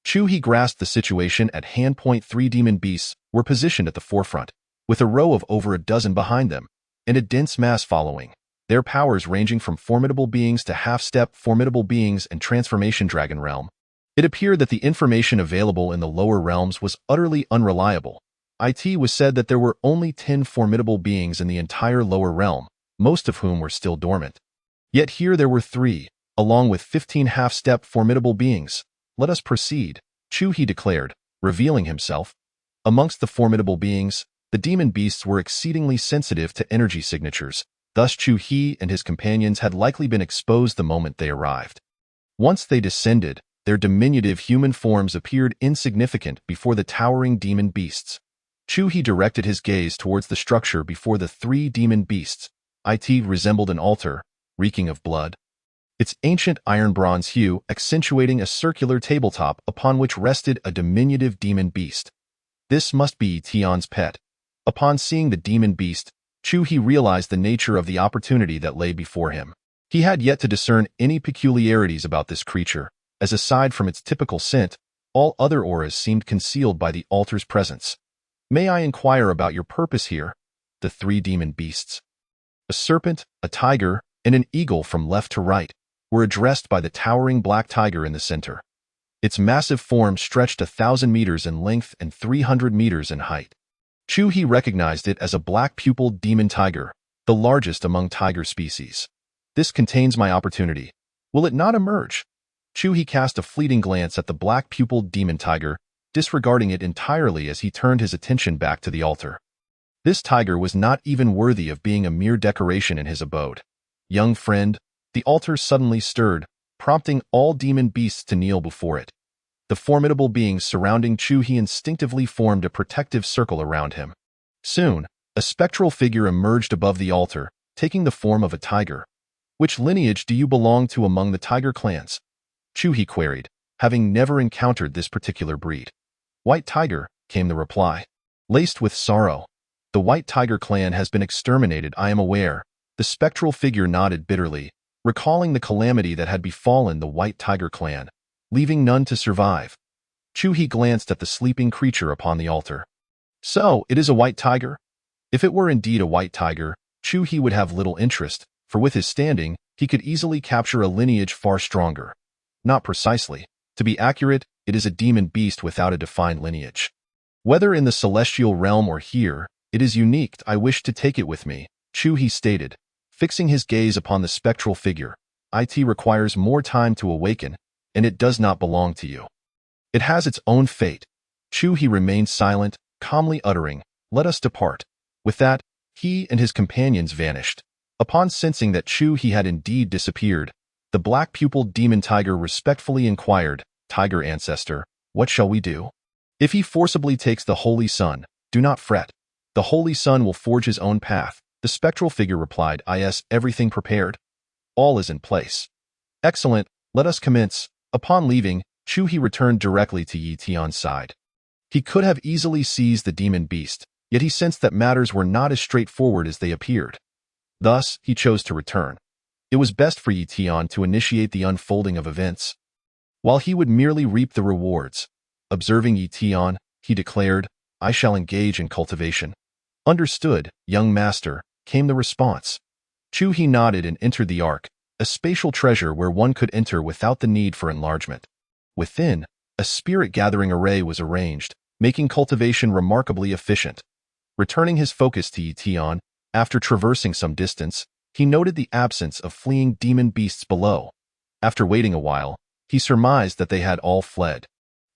Chu He grasped the situation at hand. 3 demon beasts were positioned at the forefront, with a row of over a dozen behind them, and a dense mass following, their powers ranging from formidable beings to half-step formidable beings and Transformation Dragon realm. It appeared that the information available in the lower realms was utterly unreliable. It was said that there were only 10 formidable beings in the entire lower realm, most of whom were still dormant. Yet here there were 3, along with 15 half-step formidable beings. Let us proceed, Chu-He declared, revealing himself. Amongst the formidable beings, the demon beasts were exceedingly sensitive to energy signatures. Thus Chu-He and his companions had likely been exposed the moment they arrived. Once they descended, their diminutive human forms appeared insignificant before the towering demon beasts. Chu-He directed his gaze towards the structure before the 3 demon beasts. It resembled an altar, reeking of blood. Its ancient iron-bronze hue accentuating a circular tabletop upon which rested a diminutive demon beast. This must be Tion's pet. Upon seeing the demon beast, Chu-He realized the nature of the opportunity that lay before him. He had yet to discern any peculiarities about this creature, as aside from its typical scent, all other auras seemed concealed by the altar's presence. May I inquire about your purpose here? The 3 demon beasts, a serpent, a tiger, and an eagle from left to right, were addressed by the towering black tiger in the center. Its massive form stretched 1,000 meters in length and 300 meters in height. Chu-He recognized it as a black-pupiled demon tiger, the largest among tiger species. This contains my opportunity. Will it not emerge? Chu-He cast a fleeting glance at the black-pupiled demon tiger, disregarding it entirely as he turned his attention back to the altar. This tiger was not even worthy of being a mere decoration in his abode. Young friend, the altar suddenly stirred, prompting all demon beasts to kneel before it. The formidable beings surrounding Chu-He instinctively formed a protective circle around him. Soon, a spectral figure emerged above the altar, taking the form of a tiger. Which lineage do you belong to among the tiger clans? Chu-He queried, having never encountered this particular breed. White tiger, came the reply. Laced with sorrow. The white tiger clan has been exterminated, I am aware. The spectral figure nodded bitterly, recalling the calamity that had befallen the white tiger clan, leaving none to survive. Chu-He glanced at the sleeping creature upon the altar. So, it is a white tiger? If it were indeed a white tiger, Chu-He would have little interest, for with his standing, he could easily capture a lineage far stronger. Not precisely. To be accurate, it is a demon beast without a defined lineage. Whether in the celestial realm or here, it is unique. I wish to take it with me, Chu-He stated, fixing his gaze upon the spectral figure. It requires more time to awaken, and it does not belong to you. It has its own fate. Chu-He remained silent, calmly uttering, let us depart. With that, he and his companions vanished. Upon sensing that Chu-He had indeed disappeared, the black-pupiled demon tiger respectfully inquired, Tiger ancestor, what shall we do? If he forcibly takes the Holy Sun, do not fret. The Holy Sun will forge his own path. The spectral figure replied, Is everything prepared? All is in place. Excellent, let us commence. Upon leaving, Chu-He returned directly to Yi Tian's side. He could have easily seized the demon beast, yet he sensed that matters were not as straightforward as they appeared. Thus, he chose to return. It was best for Yi Tian to initiate the unfolding of events, while he would merely reap the rewards. Observing Yi Tian, he declared, I shall engage in cultivation. Understood, young master, came the response. Chu-He nodded and entered the Ark, a spatial treasure where one could enter without the need for enlargement. Within, a spirit-gathering array was arranged, making cultivation remarkably efficient. Returning his focus to Yi Tian, after traversing some distance, he noted the absence of fleeing demon beasts below. After waiting a while, he surmised that they had all fled.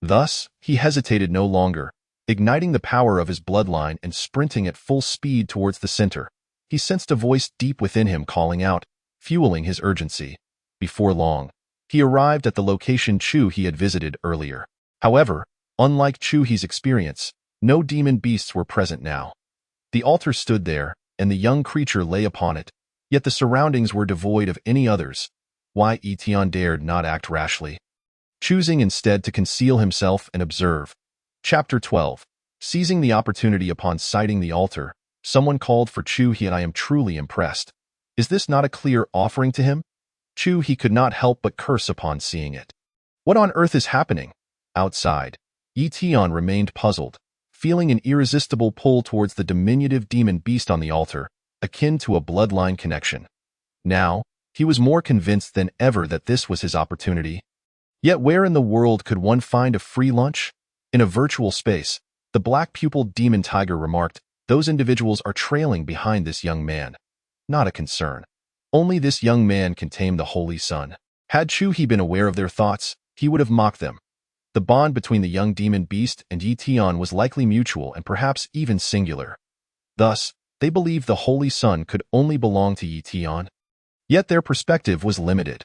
Thus, he hesitated no longer, igniting the power of his bloodline and sprinting at full speed towards the center. He sensed a voice deep within him calling out, fueling his urgency. Before long, he arrived at the location Chu-He had visited earlier. However, unlike Chu-He's experience, no demon beasts were present now. The altar stood there, and the young creature lay upon it, yet the surroundings were devoid of any others. Why Yi Tian dared not act rashly, choosing instead to conceal himself and observe. Chapter 12. Seizing the opportunity upon sighting the altar, someone called for Chu-He and I am truly impressed. Is this not a clear offering to him? Chu-He could not help but curse upon seeing it. What on earth is happening? Outside, Yi Tian remained puzzled, feeling an irresistible pull towards the diminutive demon beast on the altar, akin to a bloodline connection. Now, he was more convinced than ever that this was his opportunity. Yet where in the world could one find a free lunch? In a virtual space, the black-pupiled demon tiger remarked, "Those individuals are trailing behind this young man. Not a concern. Only this young man can tame the Holy Sun." Had Chu-He been aware of their thoughts, he would have mocked them. The bond between the young demon beast and Yi Tian was likely mutual and perhaps even singular. Thus, they believed the Holy Sun could only belong to Yi Tian. Yet their perspective was limited.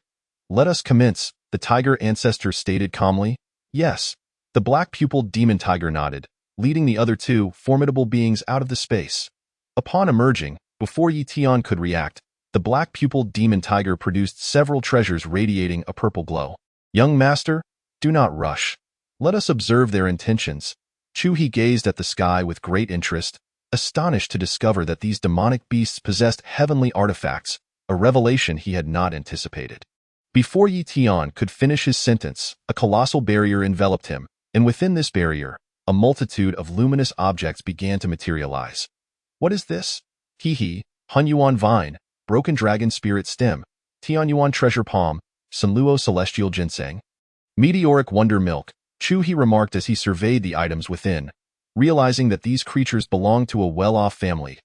"Let us commence," the tiger ancestor stated calmly. "Yes." The black-pupiled demon tiger nodded, leading the other two formidable beings out of the space. Upon emerging, before Yi Tian could react, the black-pupiled demon tiger produced several treasures radiating a purple glow. "Young master, do not rush. Let us observe their intentions." Chu-He gazed at the sky with great interest, astonished to discover that these demonic beasts possessed heavenly artifacts, a revelation he had not anticipated. Before Yi Tian could finish his sentence, a colossal barrier enveloped him, and within this barrier, a multitude of luminous objects began to materialize. "What is this?" "He, Hunyuan Vine, Broken Dragon Spirit Stem, Tianyuan Treasure Palm, Sunluo Celestial Ginseng, Meteoric Wonder Milk," Chu-He remarked as he surveyed the items within, realizing that these creatures belonged to a well-off family.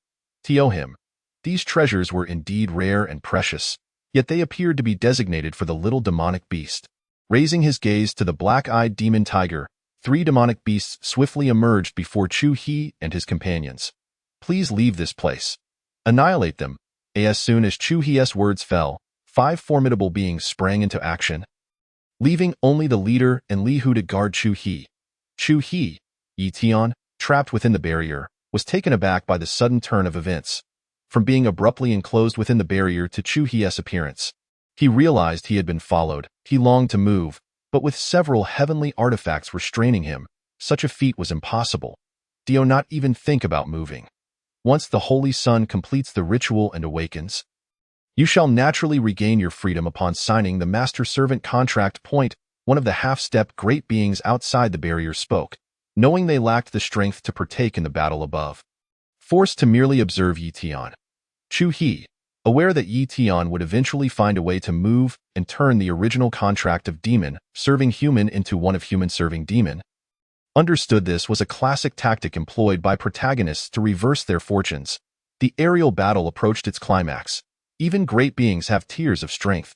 Him. These treasures were indeed rare and precious, yet they appeared to be designated for the little demonic beast. Raising his gaze to the black-eyed demon tiger, 3 demonic beasts swiftly emerged before Chu-He and his companions. "Please leave this place. Annihilate them." As soon as Chu-He's words fell, 5 formidable beings sprang into action, leaving only the leader and Li Hu to guard Chu-He. Chu-He, Yi Tian, trapped within the barrier, was taken aback by the sudden turn of events. From being abruptly enclosed within the barrier to Chu-He's appearance, he realized he had been followed. He longed to move, but with several heavenly artifacts restraining him, such a feat was impossible. Do not even think about moving. Once the Holy Sun completes the ritual and awakens, you shall naturally regain your freedom upon signing the master-servant contract. One of the half-step great beings outside the barrier spoke, knowing they lacked the strength to partake in the battle above. Forced to merely observe Yi Tian. Chu-He, aware that Yi Tian would eventually find a way to move and turn the original contract of demon serving human into one of human serving demon, understood this was a classic tactic employed by protagonists to reverse their fortunes. The aerial battle approached its climax. Even great beings have tiers of strength.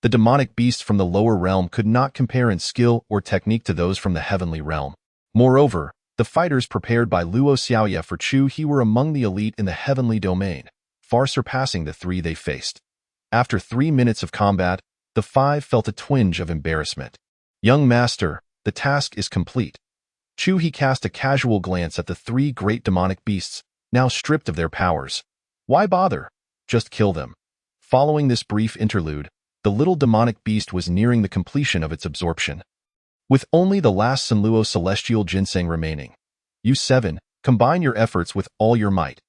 The demonic beasts from the lower realm could not compare in skill or technique to those from the heavenly realm. Moreover, the fighters prepared by Luo Xiaoye for Chu-He were among the elite in the heavenly domain, far surpassing the 3 they faced. After 3 minutes of combat, the 5 felt a twinge of embarrassment. "Young master, the task is complete." Chu-He cast a casual glance at the 3 great demonic beasts, now stripped of their powers. Why bother? Just kill them. Following this brief interlude, the little demonic beast was nearing the completion of its absorption. With only the last Sunluo Celestial Ginseng remaining, "You 7, combine your efforts with all your might."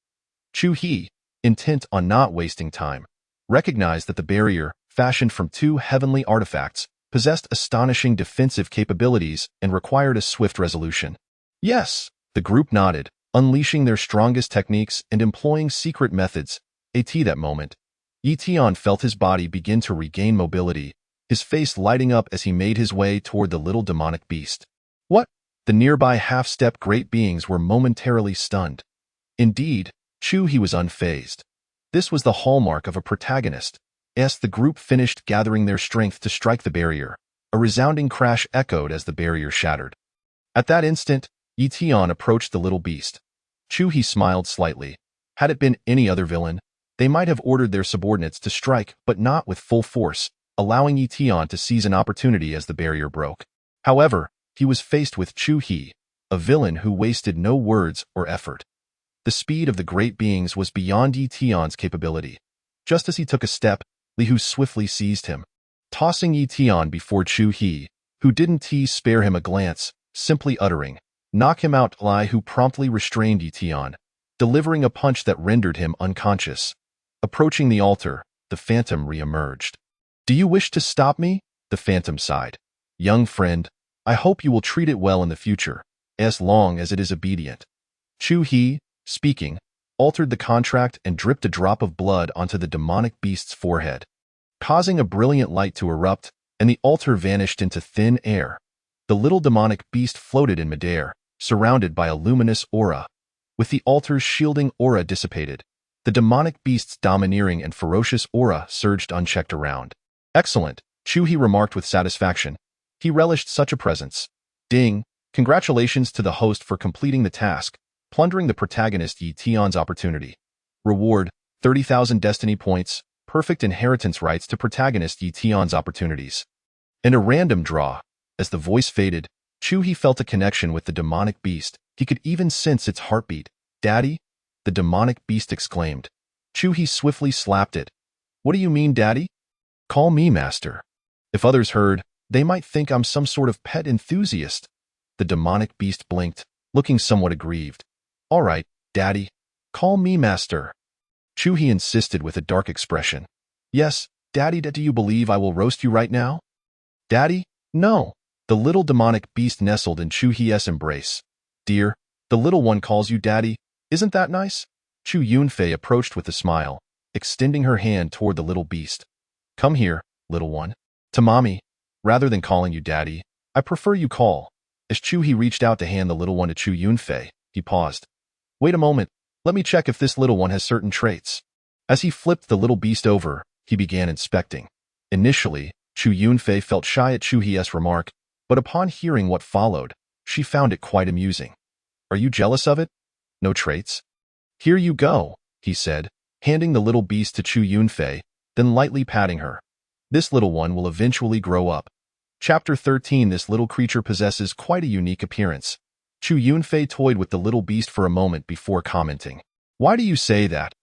Chu-He, intent on not wasting time, recognized that the barrier, fashioned from 2 heavenly artifacts, possessed astonishing defensive capabilities and required a swift resolution. "Yes," the group nodded, unleashing their strongest techniques and employing secret methods. At that moment, Yi Tian felt his body begin to regain mobility, his face lighting up as he made his way toward the little demonic beast. "What?" The nearby half-step great beings were momentarily stunned. Indeed, Chu-He was unfazed. This was the hallmark of a protagonist. As the group finished gathering their strength to strike the barrier, a resounding crash echoed as the barrier shattered. At that instant, Yi Tian approached the little beast. Chu-He smiled slightly. Had it been any other villain, they might have ordered their subordinates to strike, but not with full force, allowing Yi Tian to seize an opportunity as the barrier broke. However, he was faced with Chu-He, a villain who wasted no words or effort. The speed of the great beings was beyond Yi Tian's capability. Just as he took a step, Li Hu swiftly seized him, tossing Yi Tian before Chu-He, who didn't spare him a glance, simply uttering, "Knock him out." Li Hu promptly restrained Yi Tian, delivering a punch that rendered him unconscious. Approaching the altar, the phantom re-emerged. "Do you wish to stop me?" The phantom sighed. "Young friend, I hope you will treat it well in the future, as long as it is obedient." Chu-He, speaking, altered the contract and dripped a drop of blood onto the demonic beast's forehead. Causing a brilliant light to erupt, and the altar vanished into thin air. The little demonic beast floated in midair, surrounded by a luminous aura. With the altar's shielding aura dissipated, the demonic beast's domineering and ferocious aura surged unchecked around. Excellent, Chu-He remarked with satisfaction. He relished such a presence. Ding! Congratulations to the host for completing the task, plundering the protagonist Yi Tian's opportunity. Reward, 30,000 destiny points, perfect inheritance rights to protagonist Yi Tian's opportunities. In a random draw, as the voice faded, Chu-He felt a connection with the demonic beast. He could even sense its heartbeat. Daddy? The demonic beast exclaimed. Chu-He swiftly slapped it. What do you mean, Daddy? Call me Master. If others heard, they might think I'm some sort of pet enthusiast. The demonic beast blinked, looking somewhat aggrieved. All right, Daddy. Call me Master. Chu-He insisted with a dark expression. Yes, Daddy, do you believe I will roast you right now? Daddy? No. The little demonic beast nestled in Chu-He's embrace. Dear, the little one calls you Daddy. Isn't that nice? Chu Yunfei approached with a smile, extending her hand toward the little beast. Come here, little one. To Mommy. Rather than calling you Daddy, I prefer you call. As Chu-He reached out to hand the little one to Chu Yunfei, he paused. Wait a moment. Let me check if this little one has certain traits. As he flipped the little beast over, he began inspecting. Initially, Chu Yunfei felt shy at Chu-He's remark, but upon hearing what followed, she found it quite amusing. Are you jealous of it? No traits? Here you go, he said, handing the little beast to Chu Yunfei, then lightly patting her. This little one will eventually grow up. Chapter 13. This little creature possesses quite a unique appearance. Chu Yunfei toyed with the little beast for a moment before commenting. Why do you say that?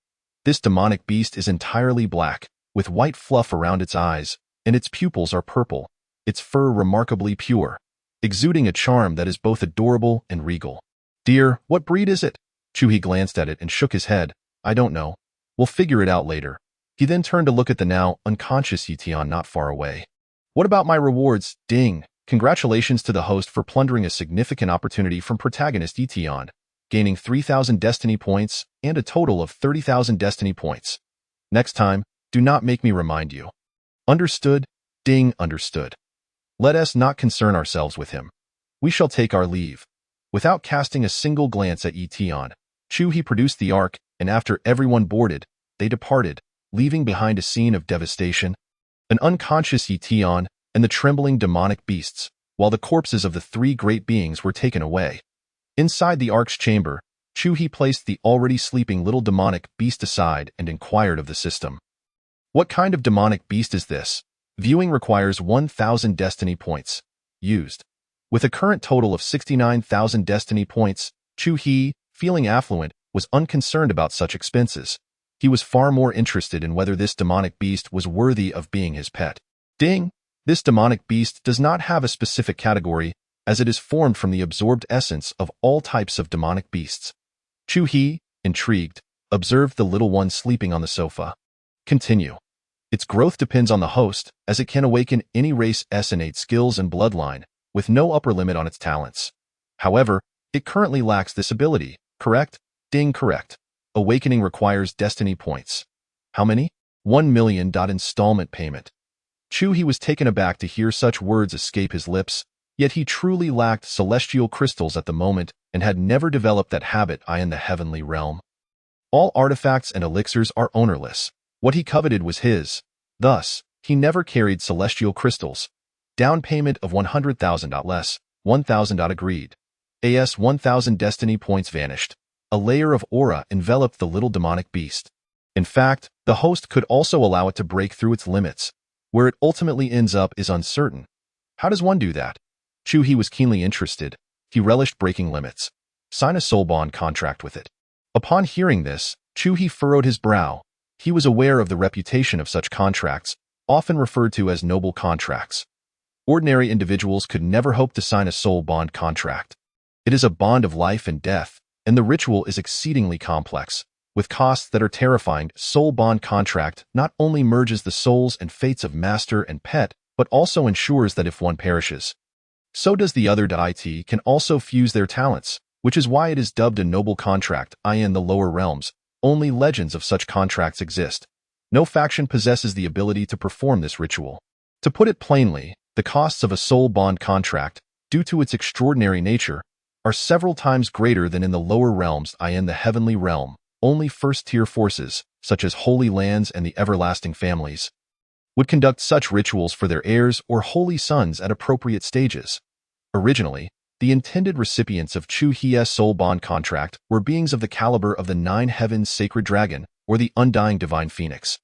This demonic beast is entirely black, with white fluff around its eyes, and its pupils are purple, its fur remarkably pure, exuding a charm that is both adorable and regal. Dear, what breed is it? Chu-He glanced at it and shook his head. I don't know. We'll figure it out later. He then turned to look at the now unconscious Yi Tian not far away. What about my rewards? Ding! Congratulations to the host for plundering a significant opportunity from protagonist Yi Tian, gaining 3,000 destiny points and a total of 30,000 destiny points. Next time, do not make me remind you. Understood? Ding, understood. Let us not concern ourselves with him. We shall take our leave. Without casting a single glance at Yi Tian, Chu-He produced the ark, and after everyone boarded, they departed, leaving behind a scene of devastation. An unconscious Yi Tian and the trembling demonic beasts, while the corpses of the three great beings were taken away. Inside the ark's chamber, Chu-He placed the already sleeping little demonic beast aside and inquired of the system. What kind of demonic beast is this? Viewing requires 1,000 destiny points. Used. With a current total of 69,000 destiny points, Chu-He, feeling affluent, was unconcerned about such expenses. He was far more interested in whether this demonic beast was worthy of being his pet. Ding! This demonic beast does not have a specific category, as it is formed from the absorbed essence of all types of demonic beasts. Chu-He, intrigued, observed the little one sleeping on the sofa. Continue. Its growth depends on the host, as it can awaken any race's innate skills and bloodline, with no upper limit on its talents. However, it currently lacks this ability, correct? Ding, correct. Awakening requires destiny points. How many? 1 million. Installment payment. Chu-He was taken aback to hear such words escape his lips, yet he truly lacked celestial crystals at the moment and had never developed that habit in the heavenly realm. All artifacts and elixirs are ownerless. What he coveted was his. Thus, he never carried celestial crystals. Down payment of 100,000. Less, 1,000. Agreed. As 1,000 destiny points vanished. A layer of aura enveloped the little demonic beast. In fact, the host could also allow it to break through its limits. Where it ultimately ends up is uncertain. How does one do that? Chu-He was keenly interested. He relished breaking limits. Sign a soul bond contract with it. Upon hearing this, Chu-He furrowed his brow. He was aware of the reputation of such contracts, often referred to as noble contracts. Ordinary individuals could never hope to sign a soul bond contract. It is a bond of life and death, and the ritual is exceedingly complex, with costs that are terrifying. Soul bond contract not only merges the souls and fates of master and pet, but also ensures that if one perishes, so does the other. It can also fuse their talents, which is why it is dubbed a noble contract. In the lower realms, only legends of such contracts exist. No faction possesses the ability to perform this ritual. To put it plainly, the costs of a soul bond contract, due to its extraordinary nature, are several times greater than in the lower realms, i.e. in the heavenly realm. Only first-tier forces, such as holy lands and the everlasting families, would conduct such rituals for their heirs or holy sons at appropriate stages. Originally, the intended recipients of Chu Hie's soul bond contract were beings of the caliber of the Nine Heavens Sacred Dragon or the Undying Divine Phoenix.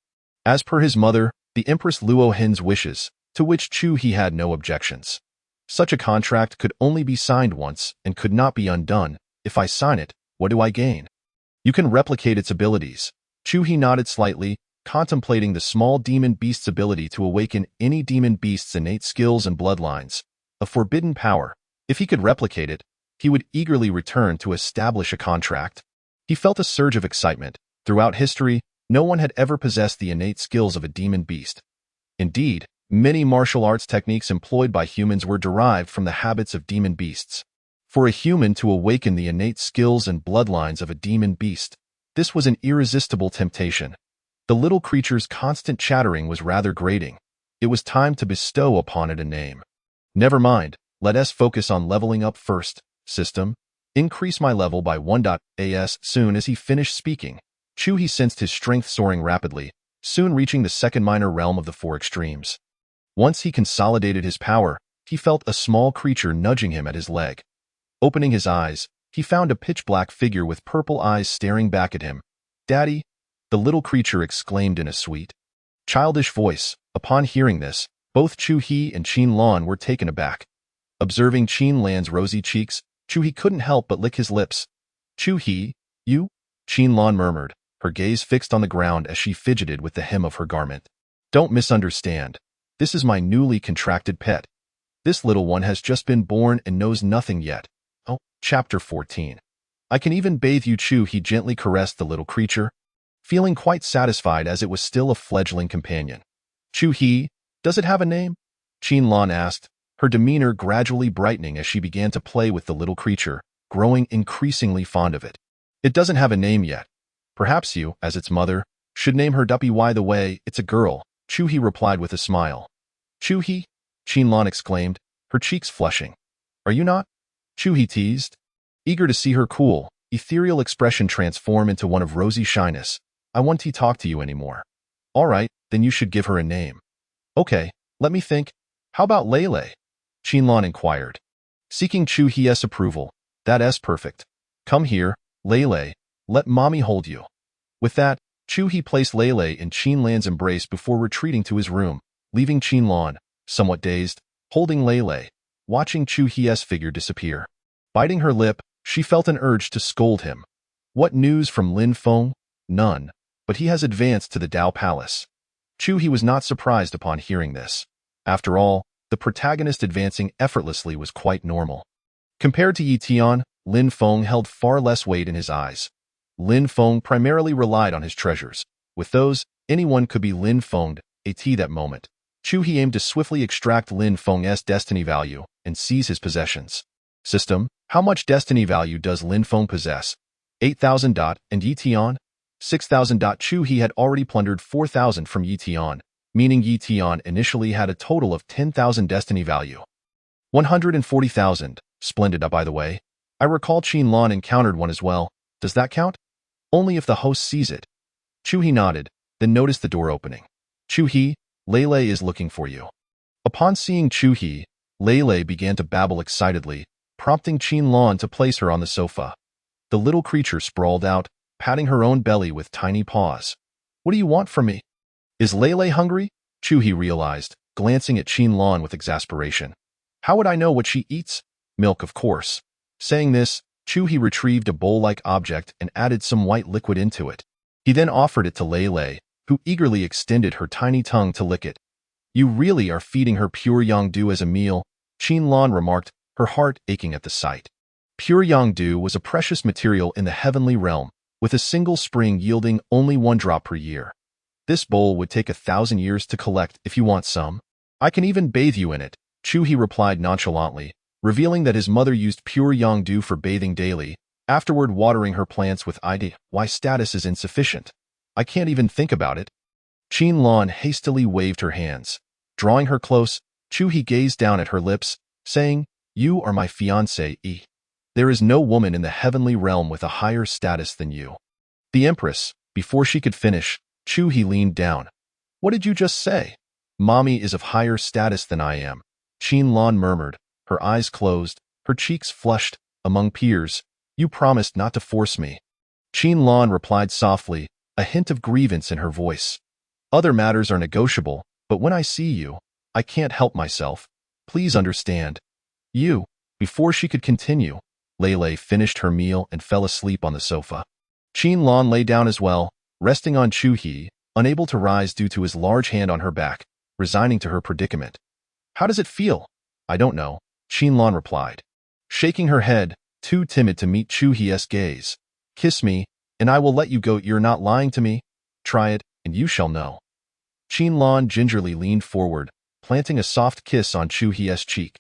As per his mother, the Empress Luo Hen's wishes, to which Chu He had no objections. Such a contract could only be signed once and could not be undone. If I sign it, what do I gain? You can replicate its abilities. Chu He nodded slightly, contemplating the small demon beast's ability to awaken any demon beast's innate skills and bloodlines. A forbidden power. If he could replicate it, he would eagerly return to establish a contract. He felt a surge of excitement. Throughout history, no one had ever possessed the innate skills of a demon beast. Indeed, many martial arts techniques employed by humans were derived from the habits of demon beasts. For a human to awaken the innate skills and bloodlines of a demon beast, this was an irresistible temptation. The little creature's constant chattering was rather grating. It was time to bestow upon it a name. Never mind, let us focus on leveling up first. System, increase my level by 1.as. Soon as he finished speaking, Chu He sensed his strength soaring rapidly, soon reaching the second minor realm of the four extremes. Once he consolidated his power, he felt a small creature nudging him at his leg. Opening his eyes, he found a pitch-black figure with purple eyes staring back at him. "Daddy," the little creature exclaimed in a sweet, childish voice. Upon hearing this, both Chu He and Qin Lan were taken aback. Observing Qin Lan's rosy cheeks, Chu He couldn't help but lick his lips. "Chu He, you?" Qin Lan murmured, her gaze fixed on the ground as she fidgeted with the hem of her garment. "Don't misunderstand. This is my newly contracted pet. This little one has just been born and knows nothing yet." Oh, Chapter 14. "I can even bathe you." Chu He gently caressed the little creature, feeling quite satisfied as it was still a fledgling companion. "Chu He, does it have a name?" Qin Lan asked, her demeanor gradually brightening as she began to play with the little creature, growing increasingly fond of it. "It doesn't have a name yet. Perhaps you, as its mother, should name her Duppy. By the way, it's a girl," Chu He replied with a smile. "Chu He?" Qin Lan exclaimed, her cheeks flushing. "Are you not?" Chu He teased, eager to see her cool, ethereal expression transform into one of rosy shyness. "I won't talk to you anymore." "All right, then you should give her a name." "Okay, let me think. How about Lele?" Qin Lan inquired, seeking Chu He's approval. "That's perfect. Come here, Lele. Let mommy hold you." With that, Chu He placed Lele in Qin Lan's embrace before retreating to his room, leaving Qin Lan, somewhat dazed, holding Lele, watching Chu He's figure disappear. Biting her lip, she felt an urge to scold him. What news from Lin Feng? None, but he has advanced to the Dao Palace. Chu He was not surprised upon hearing this. After all, the protagonist advancing effortlessly was quite normal. Compared to Yi Tian, Lin Feng held far less weight in his eyes. Lin Feng primarily relied on his treasures. With those, anyone could be Lin Fenged, at that moment. Chu He aimed to swiftly extract Lin Feng's destiny value and seize his possessions. System, how much destiny value does Lin Feng possess? 8,000. And Yi Tian? 6,000. Chu He had already plundered 4,000 from Yi Tian, meaning Yi Tian initially had a total of 10,000 destiny value. 140,000. Splendid, by the way. I recall Qin Lan encountered one as well. Does that count? Only if the host sees it. Chu He nodded, then noticed the door opening. "Chu He, Lele is looking for you." Upon seeing Chu He, Lele began to babble excitedly, prompting Qin Lan to place her on the sofa. The little creature sprawled out, patting her own belly with tiny paws. "What do you want from me?" "Is Lele hungry?" Chu He realized, glancing at Qin Lan with exasperation. "How would I know what she eats?" "Milk, of course." Saying this, Chu He retrieved a bowl-like object and added some white liquid into it. He then offered it to Lele, who eagerly extended her tiny tongue to lick it. "You really are feeding her pure Yangdu as a meal," Qin Lan remarked, her heart aching at the sight. Pure Yangdu was a precious material in the heavenly realm, with a single spring yielding only 1 drop per year. "This bowl would take 1,000 years to collect if you want some. I can even bathe you in it," Chu He replied nonchalantly, revealing that his mother used pure Yangdu for bathing daily, afterward watering her plants with ID. "Why status is insufficient. I can't even think about it." Qin Lan hastily waved her hands. Drawing her close, Chu-hee gazed down at her lips, saying, "You are my fiancée. There is no woman in the heavenly realm with a higher status than you." The Empress, before she could finish, Chu-hee leaned down. "What did you just say?" "Mommy is of higher status than I am," Qin-lan murmured, her eyes closed, her cheeks flushed. "Among peers, you promised not to force me." Qin-lan replied softly, a hint of grievance in her voice. "Other matters are negotiable, but when I see you, I can't help myself. Please understand." "You." Before she could continue, Lei finished her meal and fell asleep on the sofa. Qin-lan lay down as well, resting on Chu-hee, unable to rise due to his large hand on her back, resigning to her predicament. "How does it feel?" "I don't know," Qin-lan replied, shaking her head, too timid to meet Chu-hee's gaze. "Kiss me, and I will let you go. You're not lying to me? Try it, and you shall know." Qin-lan gingerly leaned forward, planting a soft kiss on Chu-hee's cheek.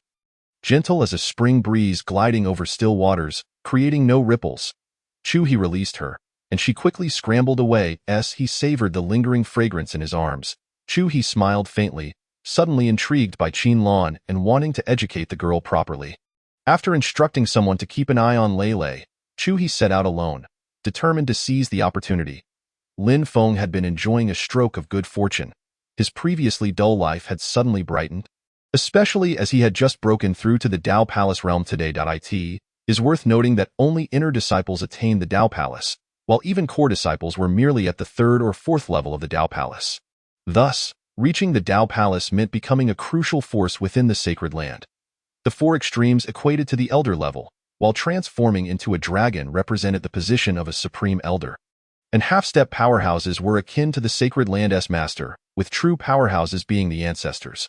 Gentle as a spring breeze gliding over still waters, creating no ripples. Chu-hee released her, and she quickly scrambled away as he savored the lingering fragrance in his arms. Chu-hee smiled faintly, suddenly intrigued by Qin-lan and wanting to educate the girl properly. After instructing someone to keep an eye on Lei, Chu-hee set out alone, determined to seize the opportunity. Lin Feng had been enjoying a stroke of good fortune. His previously dull life had suddenly brightened, especially as he had just broken through to the Dao Palace realm today. It is worth noting that only inner disciples attained the Dao Palace, while even core disciples were merely at the 3rd or 4th level of the Dao Palace. Thus, reaching the Dao Palace meant becoming a crucial force within the sacred land. The 4 extremes equated to the elder level, while transforming into a dragon represented the position of a supreme elder. And half-step powerhouses were akin to the sacred land's master, with true powerhouses being the ancestors.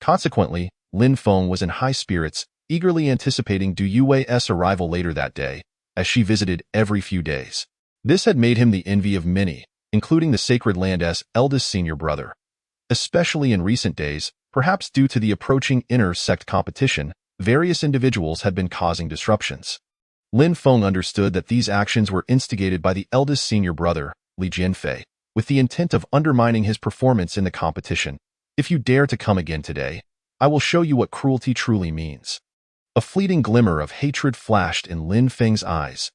Consequently, Lin Feng was in high spirits, eagerly anticipating Du Yue's arrival later that day, as she visited every few days. This had made him the envy of many, including the sacred land's eldest senior brother. Especially in recent days, perhaps due to the approaching inter-sect competition, various individuals had been causing disruptions. Lin Feng understood that these actions were instigated by the eldest senior brother, Li Jianfei, with the intent of undermining his performance in the competition. "If you dare to come again today, I will show you what cruelty truly means." A fleeting glimmer of hatred flashed in Lin Feng's eyes.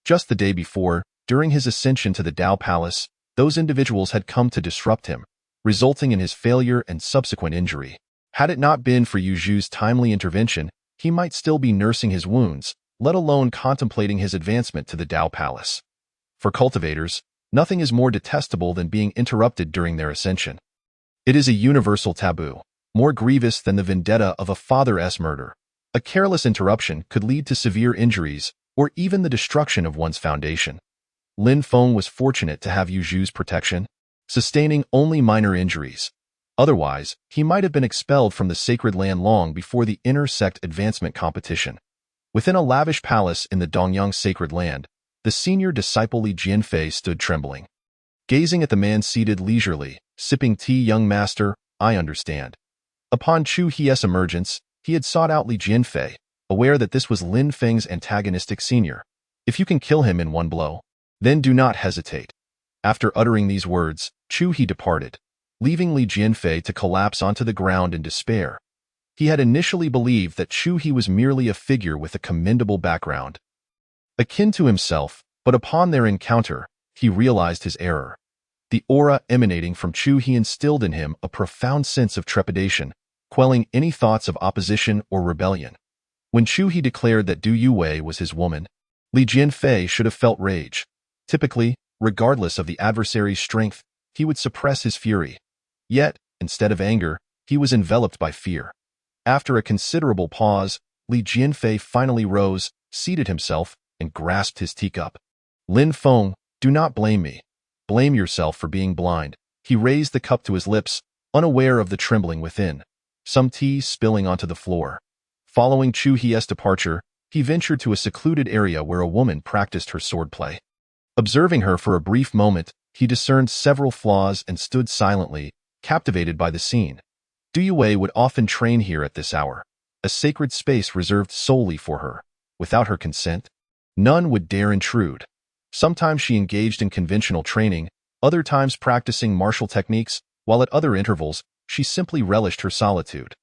Just the day before, during his ascension to the Dao Palace, those individuals had come to disrupt him, resulting in his failure and subsequent injury. Had it not been for Yu Zhu's timely intervention, he might still be nursing his wounds, let alone contemplating his advancement to the Dao Palace. For cultivators, nothing is more detestable than being interrupted during their ascension. It is a universal taboo, more grievous than the vendetta of a father's murder. A careless interruption could lead to severe injuries or even the destruction of one's foundation. Lin Feng was fortunate to have Yu Zhu's protection, sustaining only minor injuries. Otherwise, he might have been expelled from the sacred land long before the inter-sect advancement competition. Within a lavish palace in the Dongyang sacred land, the senior disciple Li Jianfei stood trembling. Gazing at the man seated leisurely, sipping tea. "Young master, I understand." Upon Chu-hee's emergence, he had sought out Li Jianfei, aware that this was Lin Feng's antagonistic senior. "If you can kill him in one blow, then do not hesitate." After uttering these words, Chu-hee departed, leaving Li Jianfei to collapse onto the ground in despair. He had initially believed that Chu-hee was merely a figure with a commendable background, akin to himself, but upon their encounter, he realized his error. The aura emanating from Chu-hee instilled in him a profound sense of trepidation, quelling any thoughts of opposition or rebellion. When Chu-hee declared that Du Yue was his woman, Li Jianfei should have felt rage. Typically, regardless of the adversary's strength, he would suppress his fury. Yet, instead of anger, he was enveloped by fear. After a considerable pause, Li Jianfei finally rose, seated himself, and grasped his teacup. "Lin Feng, do not blame me. Blame yourself for being blind." He raised the cup to his lips, unaware of the trembling within, some tea spilling onto the floor. Following Chu-hee's departure, he ventured to a secluded area where a woman practiced her swordplay. Observing her for a brief moment, he discerned several flaws and stood silently, captivated by the scene. Du Yue would often train here at this hour, a sacred space reserved solely for her. Without her consent, none would dare intrude. Sometimes she engaged in conventional training, other times practicing martial techniques, while at other intervals, she simply relished her solitude.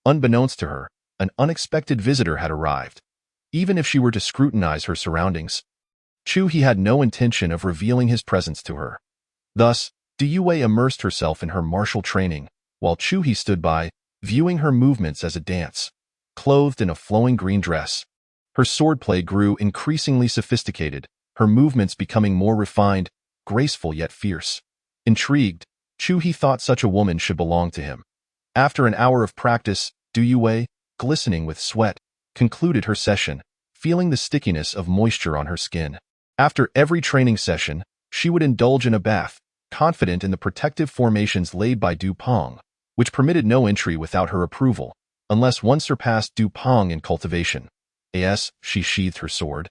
Unbeknownst to her, an unexpected visitor had arrived. Even if she were to scrutinize her surroundings, Chu-hee had no intention of revealing his presence to her. Thus, Du-Yue immersed herself in her martial training, while Chu-hee stood by, viewing her movements as a dance. Clothed in a flowing green dress, her swordplay grew increasingly sophisticated, her movements becoming more refined, graceful yet fierce. Intrigued, Chu-hee thought such a woman should belong to him. After an hour of practice, Du-Yue, glistening with sweat, concluded her session, feeling the stickiness of moisture on her skin. After every training session, she would indulge in a bath, confident in the protective formations laid by Du Pong, which permitted no entry without her approval, unless one surpassed Du Pong in cultivation. As she sheathed her sword,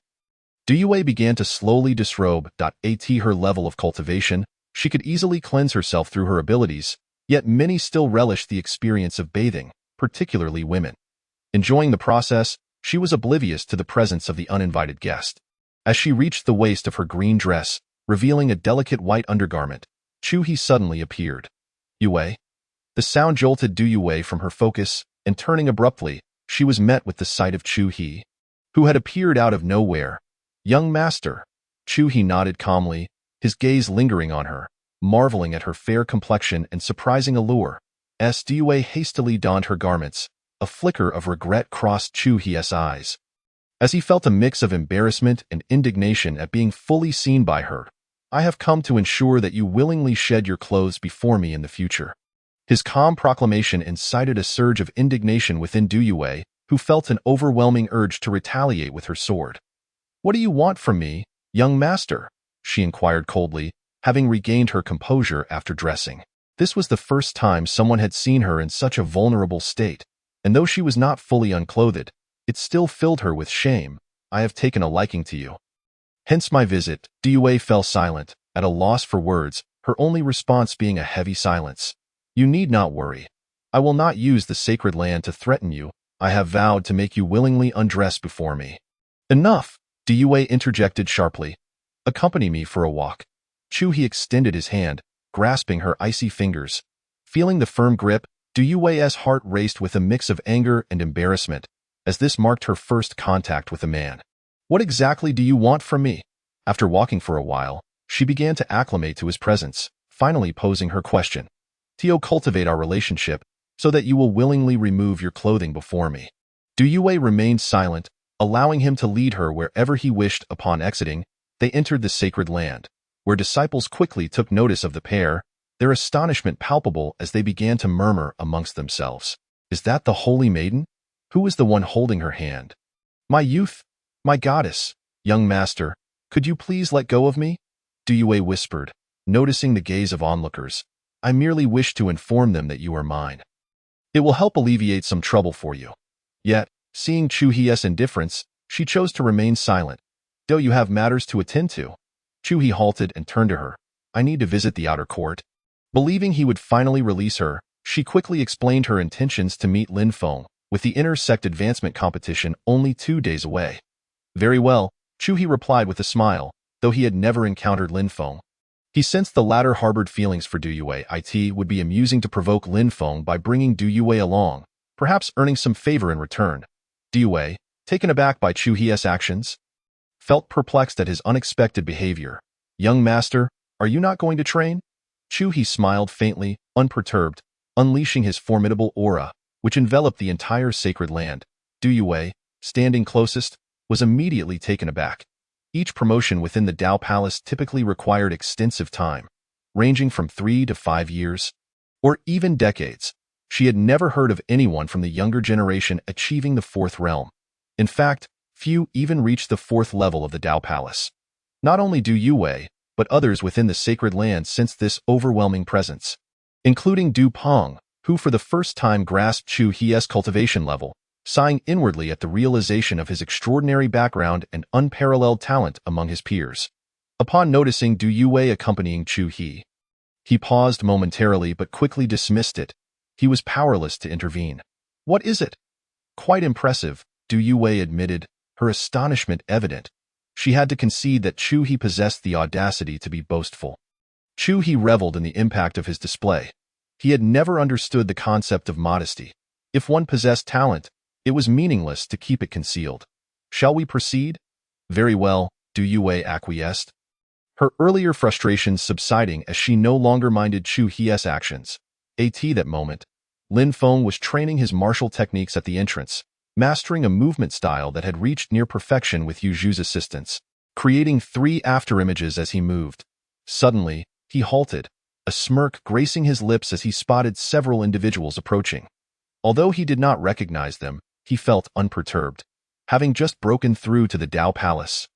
Du-Yue began to slowly disrobe. At her level of cultivation, she could easily cleanse herself through her abilities, yet many still relished the experience of bathing, particularly women. Enjoying the process, she was oblivious to the presence of the uninvited guest. As she reached the waist of her green dress, revealing a delicate white undergarment, Chu-hee suddenly appeared. Yue. The sound jolted Du-Yue from her focus, and turning abruptly, she was met with the sight of Chu-hee, who had appeared out of nowhere. Young master. Chu-hee nodded calmly, his gaze lingering on her, marveling at her fair complexion and surprising allure. As Du-Yue hastily donned her garments, a flicker of regret crossed Chu-hee's eyes, as he felt a mix of embarrassment and indignation at being fully seen by her. I have come to ensure that you willingly shed your clothes before me in the future. His calm proclamation incited a surge of indignation within Du-Yue, who felt an overwhelming urge to retaliate with her sword. What do you want from me, young master? She inquired coldly, having regained her composure after dressing. This was the first time someone had seen her in such a vulnerable state, and though she was not fully unclothed, it still filled her with shame. I have taken a liking to you. Hence my visit. Du-Yue fell silent, at a loss for words, her only response being a heavy silence. You need not worry. I will not use the sacred land to threaten you. I have vowed to make you willingly undress before me. Enough! Du-Yue interjected sharply. Accompany me for a walk. Chu-hee extended his hand, grasping her icy fingers. Feeling the firm grip, Du-Yue's heart raced with a mix of anger and embarrassment, as this marked her first contact with a man. What exactly do you want from me? After walking for a while, she began to acclimate to his presence, finally posing her question. To cultivate our relationship, so that you will willingly remove your clothing before me. Du-Yue remained silent, allowing him to lead her wherever he wished. Upon exiting, they entered the sacred land, where disciples quickly took notice of the pair, their astonishment palpable as they began to murmur amongst themselves. Is that the holy maiden? Who is the one holding her hand? My youth, my goddess, young master, could you please let go of me? Du-Yue whispered, noticing the gaze of onlookers. I merely wish to inform them that you are mine. It will help alleviate some trouble for you. Yet, seeing Chu-hee's indifference, she chose to remain silent. Though you have matters to attend to. Chu-hee halted and turned to her. I need to visit the outer court. Believing he would finally release her, she quickly explained her intentions to meet Lin Feng, with the inter-sect advancement competition only 2 days away. Very well, Chu-hee replied with a smile, though he had never encountered Lin Feng. He sensed the latter harbored feelings for Du-Yue. It would be amusing to provoke Lin Feng by bringing Du-Yue along, perhaps earning some favor in return. Du-Yue, taken aback by Chu-hee's actions, felt perplexed at his unexpected behavior. Young master, are you not going to train? Chu-hee smiled faintly, unperturbed, unleashing his formidable aura, which enveloped the entire sacred land. Du-Yue, standing closest, was immediately taken aback. Each promotion within the Dao Palace typically required extensive time, ranging from 3 to 5 years, or even decades. She had never heard of anyone from the younger generation achieving the 4th realm. In fact, few even reached the 4th level of the Dao Palace. Not only Du-Yue, but others within the sacred land sensed this overwhelming presence, including Du Pong, who for the first time grasped Chu-hee's cultivation level, sighing inwardly at the realization of his extraordinary background and unparalleled talent among his peers. Upon noticing Du-Yue accompanying Chu-hee, he paused momentarily but quickly dismissed it. He was powerless to intervene. What is it? Quite impressive, Du-Yue admitted, her astonishment evident. She had to concede that Chu-hee possessed the audacity to be boastful. Chu-hee reveled in the impact of his display. He had never understood the concept of modesty. If one possessed talent, it was meaningless to keep it concealed. Shall we proceed? Very well, Du Yue acquiesced, her earlier frustrations subsiding as she no longer minded Chu Hie's actions. At that moment, Lin Feng was training his martial techniques at the entrance, mastering a movement style that had reached near perfection with Yu Zhu's assistance, creating 3 afterimages as he moved. Suddenly, he halted, a smirk gracing his lips as he spotted several individuals approaching. Although he did not recognize them, he felt unperturbed, having just broken through to the Dao Palace.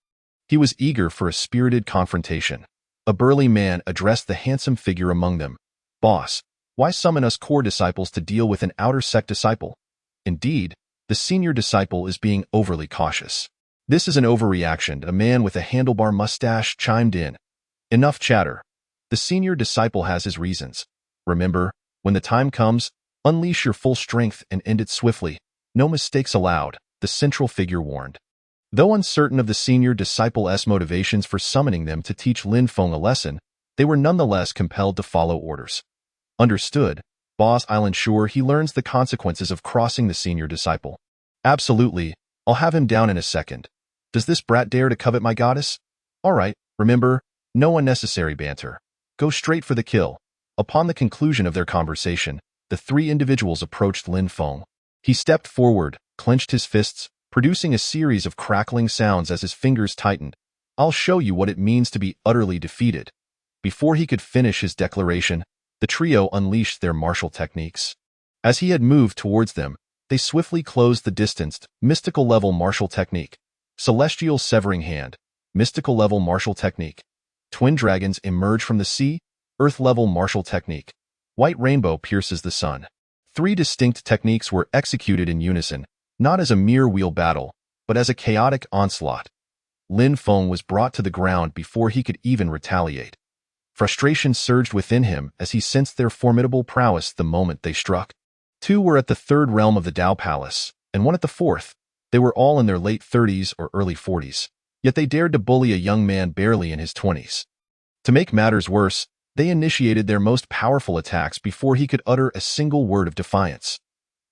He was eager for a spirited confrontation. A burly man addressed the handsome figure among them. "Boss, why summon us core disciples to deal with an outer sect disciple? Indeed, the senior disciple is being overly cautious." "This is an overreaction," a man with a handlebar mustache chimed in. "Enough chatter. The senior disciple has his reasons. Remember, when the time comes, unleash your full strength and end it swiftly. No mistakes allowed," the central figure warned. Though uncertain of the senior disciple's motivations for summoning them to teach Lin Feng a lesson, they were nonetheless compelled to follow orders. "Understood, boss. I'll ensure he learns the consequences of crossing the senior disciple." "Absolutely. I'll have him down in a second. Does this brat dare to covet my goddess? All right, remember, no unnecessary banter. Go straight for the kill." Upon the conclusion of their conversation, the 3 individuals approached Lin Feng. He stepped forward, clenched his fists, producing a series of crackling sounds as his fingers tightened. "I'll show you what it means to be utterly defeated." Before he could finish his declaration, the trio unleashed their martial techniques. As he had moved towards them, they swiftly closed the distance. Mystical-level martial technique. Celestial severing hand. Mystical-level martial technique. Twin dragons emerge from the sea. Earth-level martial technique. White rainbow pierces the sun. 3 distinct techniques were executed in unison, not as a mere wheel battle, but as a chaotic onslaught. Lin Feng was brought to the ground before he could even retaliate. Frustration surged within him as he sensed their formidable prowess the moment they struck. 2 were at the 3rd realm of the Dao Palace, and 1 at the 4th. They were all in their late 30s or early 40s, yet they dared to bully a young man barely in his 20s. To make matters worse, they initiated their most powerful attacks before he could utter a single word of defiance.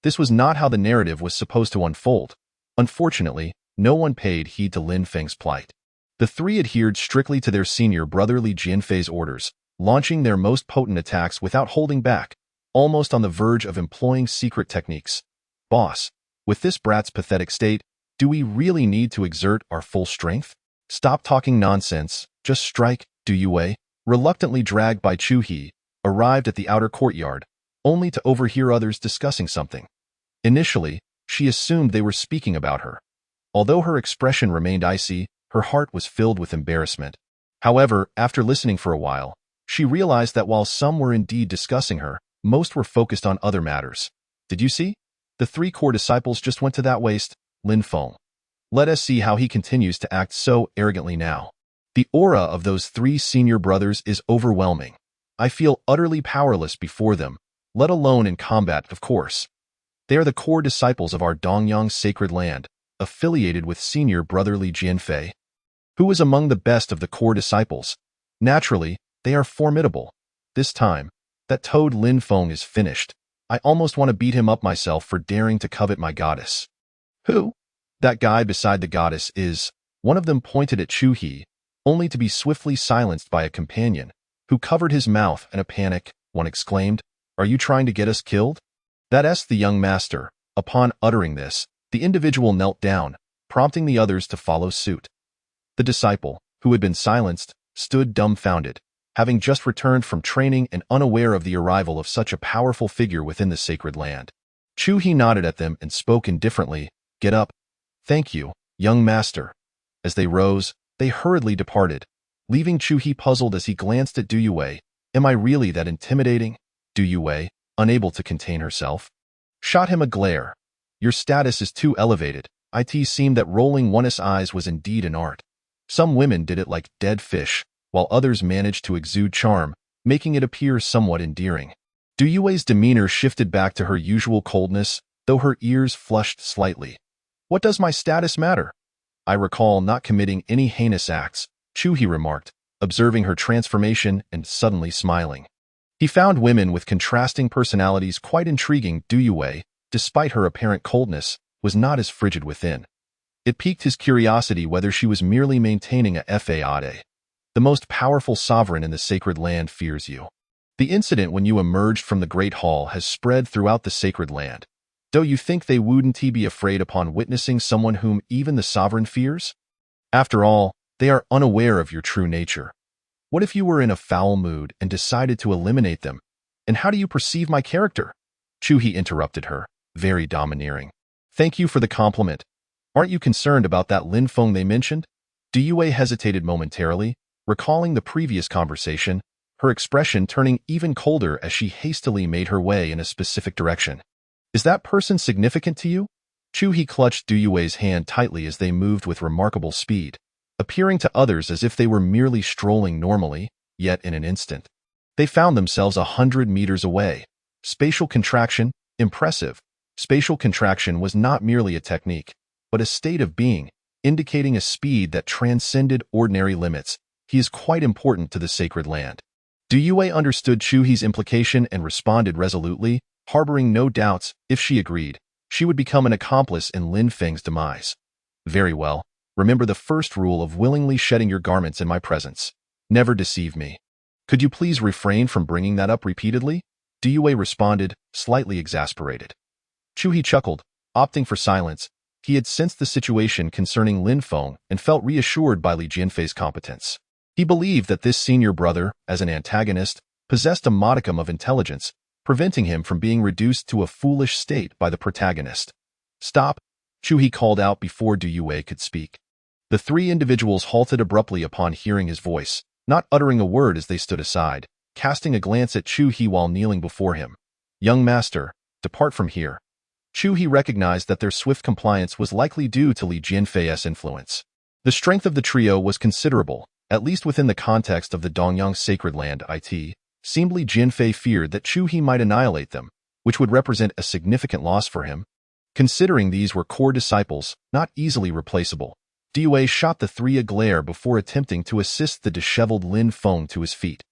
This was not how the narrative was supposed to unfold. Unfortunately, no one paid heed to Lin Feng's plight. The 3 adhered strictly to their senior brother Li Jianfei's orders, launching their most potent attacks without holding back, almost on the verge of employing secret techniques. "Boss, with this brat's pathetic state, do we really need to exert our full strength? Stop talking nonsense, just strike." Du Yue, reluctantly dragged by Chu He, arrived at the outer courtyard, only to overhear others discussing something. Initially, she assumed they were speaking about her. Although her expression remained icy, her heart was filled with embarrassment. However, after listening for a while, she realized that while some were indeed discussing her, most were focused on other matters. "Did you see? The 3 core disciples just went to that waste, Lin Feng. Let us see how he continues to act so arrogantly now. The aura of those 3 senior brothers is overwhelming. I feel utterly powerless before them, let alone in combat, of course. They are the core disciples of our Dongyang sacred land, affiliated with senior brother Li Jianfei, who is among the best of the core disciples. Naturally, they are formidable. This time, that toad Lin Feng is finished. I almost want to beat him up myself for daring to covet my goddess." "Who?" "That guy beside the goddess is." One of them pointed at Chu He, only to be swiftly silenced by a companion, who covered his mouth in a panic. One exclaimed, "Are you trying to get us killed?" "That's the young master." Upon uttering this, the individual knelt down, prompting the others to follow suit. The disciple, who had been silenced, stood dumbfounded, having just returned from training and unaware of the arrival of such a powerful figure within the sacred land. Chu He nodded at them and spoke indifferently, "Get up." "Thank you, young master." As they rose, they hurriedly departed, leaving Chu He puzzled as he glanced at Du Yue. "Am I really that intimidating?" Du Yue, unable to contain herself, shot him a glare. "Your status is too elevated." It seemed that rolling one's eyes was indeed an art. Some women did it like dead fish, while others managed to exude charm, making it appear somewhat endearing. Du Yue's demeanor shifted back to her usual coldness, though her ears flushed slightly. "What does my status matter? I recall not committing any heinous acts," Chu He remarked, observing her transformation and suddenly smiling. He found women with contrasting personalities quite intriguing. Du Yue, despite her apparent coldness, was not as frigid within. It piqued his curiosity whether she was merely maintaining a facade. The most powerful sovereign in the sacred land fears you. The incident when you emerged from the Great Hall has spread throughout the sacred land. Do you think they wouldn't be afraid upon witnessing someone whom even the sovereign fears? After all, they are unaware of your true nature. What if you were in a foul mood and decided to eliminate them? And how do you perceive my character? Chu He interrupted her, very domineering. Thank you for the compliment. Aren't you concerned about that Lin Feng they mentioned? Du Yue hesitated momentarily, recalling the previous conversation, her expression turning even colder as she hastily made her way in a specific direction. Is that person significant to you? Chu He clutched Du Yue's hand tightly as they moved with remarkable speed, appearing to others as if they were merely strolling normally, yet in an instant. They found themselves 100 meters away. Spatial contraction, impressive. Spatial contraction was not merely a technique, but a state of being, indicating a speed that transcended ordinary limits. He is quite important to the sacred land. Du Yue understood Chu He's implication and responded resolutely, harboring no doubts. If she agreed, she would become an accomplice in Lin Feng's demise. Very well. Remember the first rule of willingly shedding your garments in my presence. Never deceive me. Could you please refrain from bringing that up repeatedly? Du Yue responded, slightly exasperated. Chu He chuckled, opting for silence. He had sensed the situation concerning Lin Feng and felt reassured by Li Jianfei's competence. He believed that this senior brother, as an antagonist, possessed a modicum of intelligence, preventing him from being reduced to a foolish state by the protagonist. Stop, Chu He called out before Du Yue could speak. The three individuals halted abruptly upon hearing his voice, not uttering a word as they stood aside, casting a glance at Chu He while kneeling before him. Young master, depart from here. Chu He recognized that their swift compliance was likely due to Li Jianfei's influence. The strength of the trio was considerable, at least within the context of the Dongyang sacred land. Seemed Li Jianfei feared that Chu He might annihilate them, which would represent a significant loss for him. Considering these were core disciples, not easily replaceable, Du Yue shot the three a glare before attempting to assist the disheveled Lin Feng to his feet.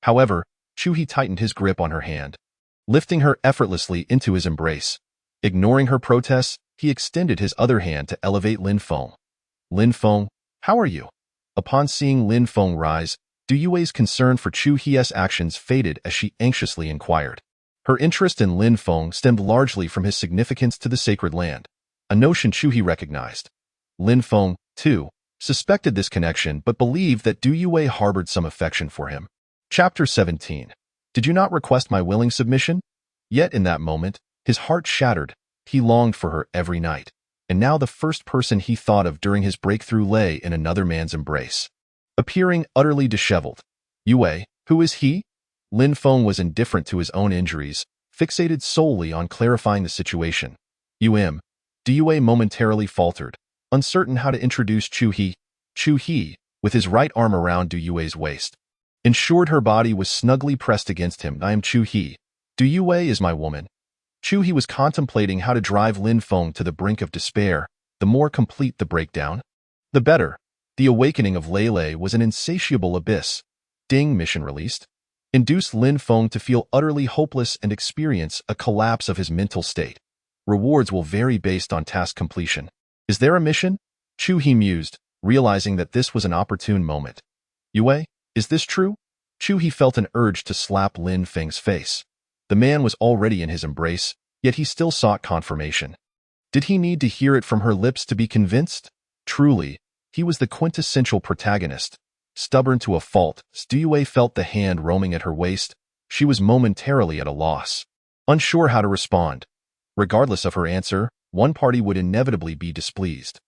However, Chu He tightened his grip on her hand, lifting her effortlessly into his embrace. Ignoring her protests, he extended his other hand to elevate Lin Feng. Lin Feng, how are you? Upon seeing Lin Feng rise, Du Yue's concern for Chu He's actions faded as she anxiously inquired. Her interest in Lin Feng stemmed largely from his significance to the sacred land, a notion Chu He recognized. Lin Feng, too, suspected this connection but believed that Du Yue harbored some affection for him. Chapter 17. Did you not request my willing submission? Yet in that moment, his heart shattered. He longed for her every night, and now the first person he thought of during his breakthrough lay in another man's embrace. Appearing utterly disheveled. Yue, who is he? Lin Feng was indifferent to his own injuries, fixated solely on clarifying the situation. Du Yue momentarily faltered, uncertain how to introduce Chu He. Chu He, with his right arm around Du Yue's waist, ensured her body was snugly pressed against him. I am Chu He. Du Yue is my woman. Chu He was contemplating how to drive Lin Feng to the brink of despair. The more complete the breakdown, the better. The awakening of Lei was an insatiable abyss. Ding, mission released. Induced Lin Feng to feel utterly hopeless and experience a collapse of his mental state. Rewards will vary based on task completion. Is there a mission? Chu He mused, realizing that this was an opportune moment. Yue, is this true? Chu He felt an urge to slap Lin Feng's face. The man was already in his embrace, yet he still sought confirmation. Did he need to hear it from her lips to be convinced? Truly, he was the quintessential protagonist. Stubborn to a fault, Du Yue felt the hand roaming at her waist. She was momentarily at a loss, unsure how to respond. Regardless of her answer, one party would inevitably be displeased.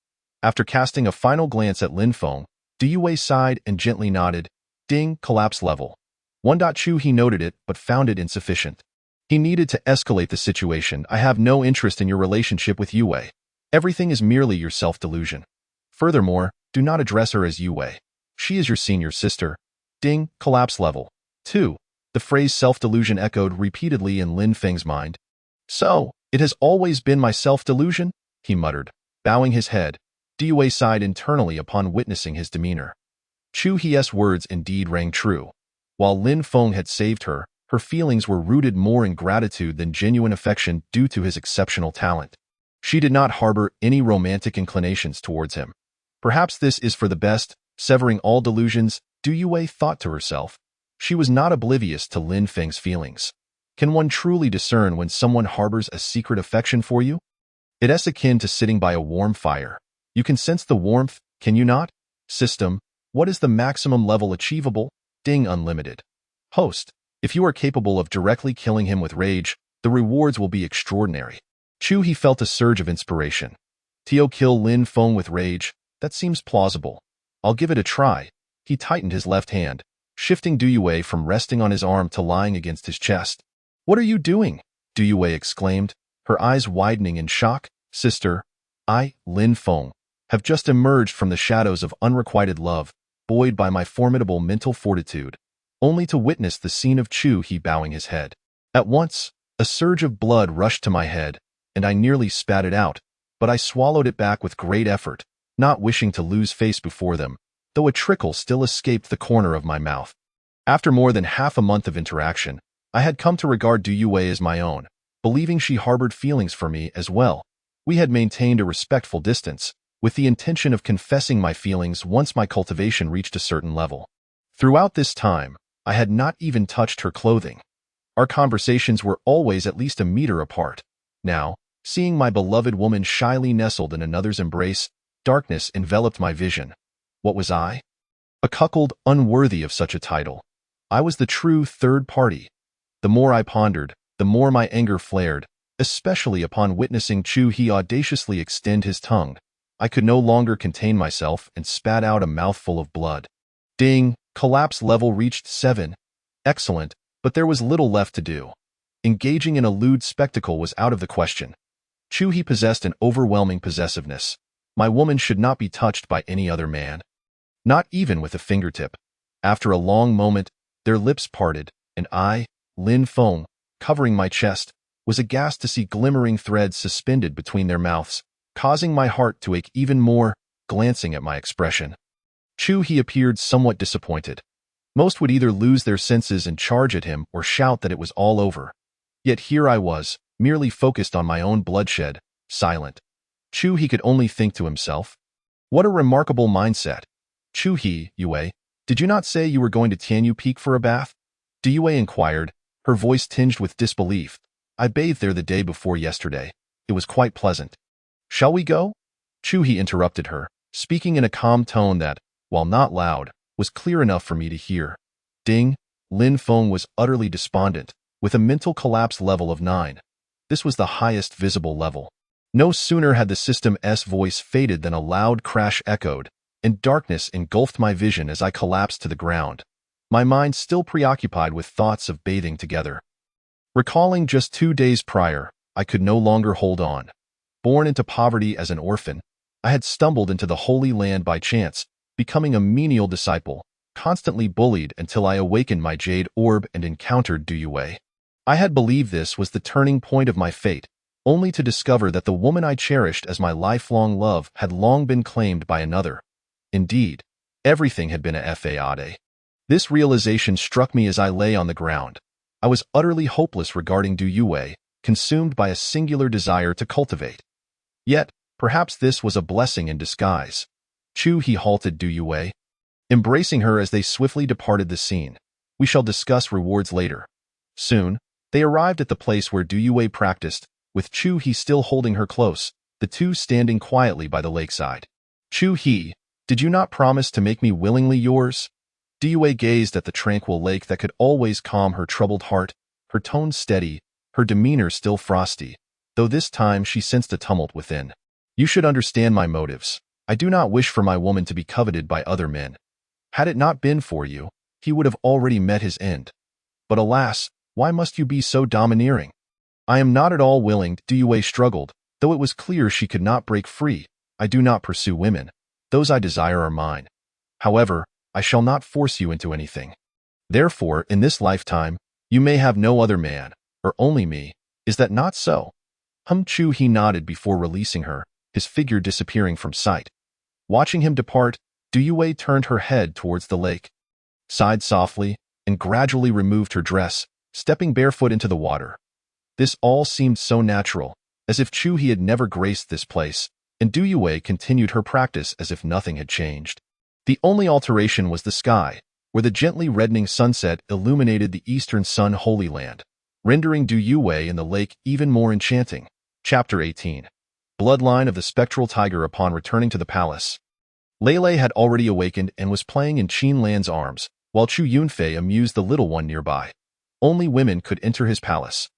After casting a final glance at Lin Feng, Du Yue sighed and gently nodded. Ding, collapse level. 1. Chu He noted it, but found it insufficient. He needed to escalate the situation. I have no interest in your relationship with Yue. Everything is merely your self-delusion. Furthermore, do not address her as Yue. She is your senior sister. Ding, collapse level. 2. The phrase self-delusion echoed repeatedly in Lin Feng's mind. So, it has always been my self-delusion? He muttered, bowing his head. Du Yue sighed internally upon witnessing his demeanor. Chu He's words indeed rang true. While Lin Feng had saved her, her feelings were rooted more in gratitude than genuine affection due to his exceptional talent. She did not harbor any romantic inclinations towards him. Perhaps this is for the best, severing all delusions, Du Yue thought to herself. She was not oblivious to Lin Feng's feelings. Can one truly discern when someone harbors a secret affection for you? It is akin to sitting by a warm fire. You can sense the warmth, can you not? System, what is the maximum level achievable? Ding Unlimited. Host, if you are capable of directly killing him with rage, the rewards will be extraordinary. Chu He felt a surge of inspiration. Tio kill Lin Feng with rage, that seems plausible. I'll give it a try. He tightened his left hand, shifting Du Yue from resting on his arm to lying against his chest. What are you doing? Du Yue exclaimed, her eyes widening in shock. Sister, I, Lin Feng, have just emerged from the shadows of unrequited love, buoyed by my formidable mental fortitude, only to witness the scene of Chu He bowing his head. At once, a surge of blood rushed to my head, and I nearly spat it out, but I swallowed it back with great effort, not wishing to lose face before them, though a trickle still escaped the corner of my mouth. After more than half a month of interaction, I had come to regard Du Yue as my own, believing she harbored feelings for me as well. We had maintained a respectful distance, with the intention of confessing my feelings once my cultivation reached a certain level. Throughout this time, I had not even touched her clothing. Our conversations were always at least a meter apart. Now, seeing my beloved woman shyly nestled in another's embrace, darkness enveloped my vision. What was I? A cuckold unworthy of such a title. I was the true third party. The more I pondered, the more my anger flared, especially upon witnessing Chu He audaciously extend his tongue. I could no longer contain myself and spat out a mouthful of blood. Ding, collapse level reached 7. Excellent, but there was little left to do. Engaging in a lewd spectacle was out of the question. Chu He possessed an overwhelming possessiveness. My woman should not be touched by any other man. Not even with a fingertip. After a long moment, their lips parted, and I, Lin Feng, covering my chest, was aghast to see glimmering threads suspended between their mouths, causing my heart to ache even more, glancing at my expression. Chu He appeared somewhat disappointed. Most would either lose their senses and charge at him or shout that it was all over. Yet here I was, merely focused on my own bloodshed, silent. Chu He could only think to himself. What a remarkable mindset. Chu He, Yue, did you not say you were going to Tianyu Peak for a bath? Du Yue inquired, her voice tinged with disbelief. I bathed there the day before yesterday. It was quite pleasant. Shall we go? Chu He interrupted her, speaking in a calm tone that, while not loud, was clear enough for me to hear. Ding, Lin Feng was utterly despondent, with a mental collapse level of 9. This was the highest visible level. No sooner had the system's voice faded than a loud crash echoed, and darkness engulfed my vision as I collapsed to the ground, my mind still preoccupied with thoughts of bathing together. Recalling just 2 days prior, I could no longer hold on. Born into poverty as an orphan, I had stumbled into the Holy Land by chance, becoming a menial disciple, constantly bullied until I awakened my jade orb and encountered Du Yue. I had believed this was the turning point of my fate, only to discover that the woman I cherished as my lifelong love had long been claimed by another. Indeed, everything had been a fade. This realization struck me as I lay on the ground. I was utterly hopeless regarding Du Yue, consumed by a singular desire to cultivate. Yet, perhaps this was a blessing in disguise. Chu He halted Du Yue, embracing her as they swiftly departed the scene. We shall discuss rewards later. Soon, they arrived at the place where Du Yue practiced, with Chu He still holding her close, the two standing quietly by the lakeside. Chu He, did you not promise to make me willingly yours? Du Yue gazed at the tranquil lake that could always calm her troubled heart, her tone steady, her demeanor still frosty, though this time she sensed a tumult within. You should understand my motives. I do not wish for my woman to be coveted by other men. Had it not been for you, he would have already met his end. But alas, why must you be so domineering? I am not at all willing, Du Yue struggled, though it was clear she could not break free. I do not pursue women. Those I desire are mine. However, I shall not force you into anything. Therefore, in this lifetime, you may have no other man, or only me. Is that not so? Chu He nodded before releasing her, his figure disappearing from sight. Watching him depart, Du Yue turned her head towards the lake, sighed softly, and gradually removed her dress, stepping barefoot into the water. This all seemed so natural, as if Chu He had never graced this place, and Du Yue continued her practice as if nothing had changed. The only alteration was the sky, where the gently reddening sunset illuminated the eastern sun Holy Land, rendering Du Yue and the lake even more enchanting. Chapter 18. Bloodline of the Spectral Tiger. Upon returning to the palace, Lei Lei had already awakened and was playing in Qin Lan's arms, while Chu Yunfei amused the little one nearby. Only women could enter his palace.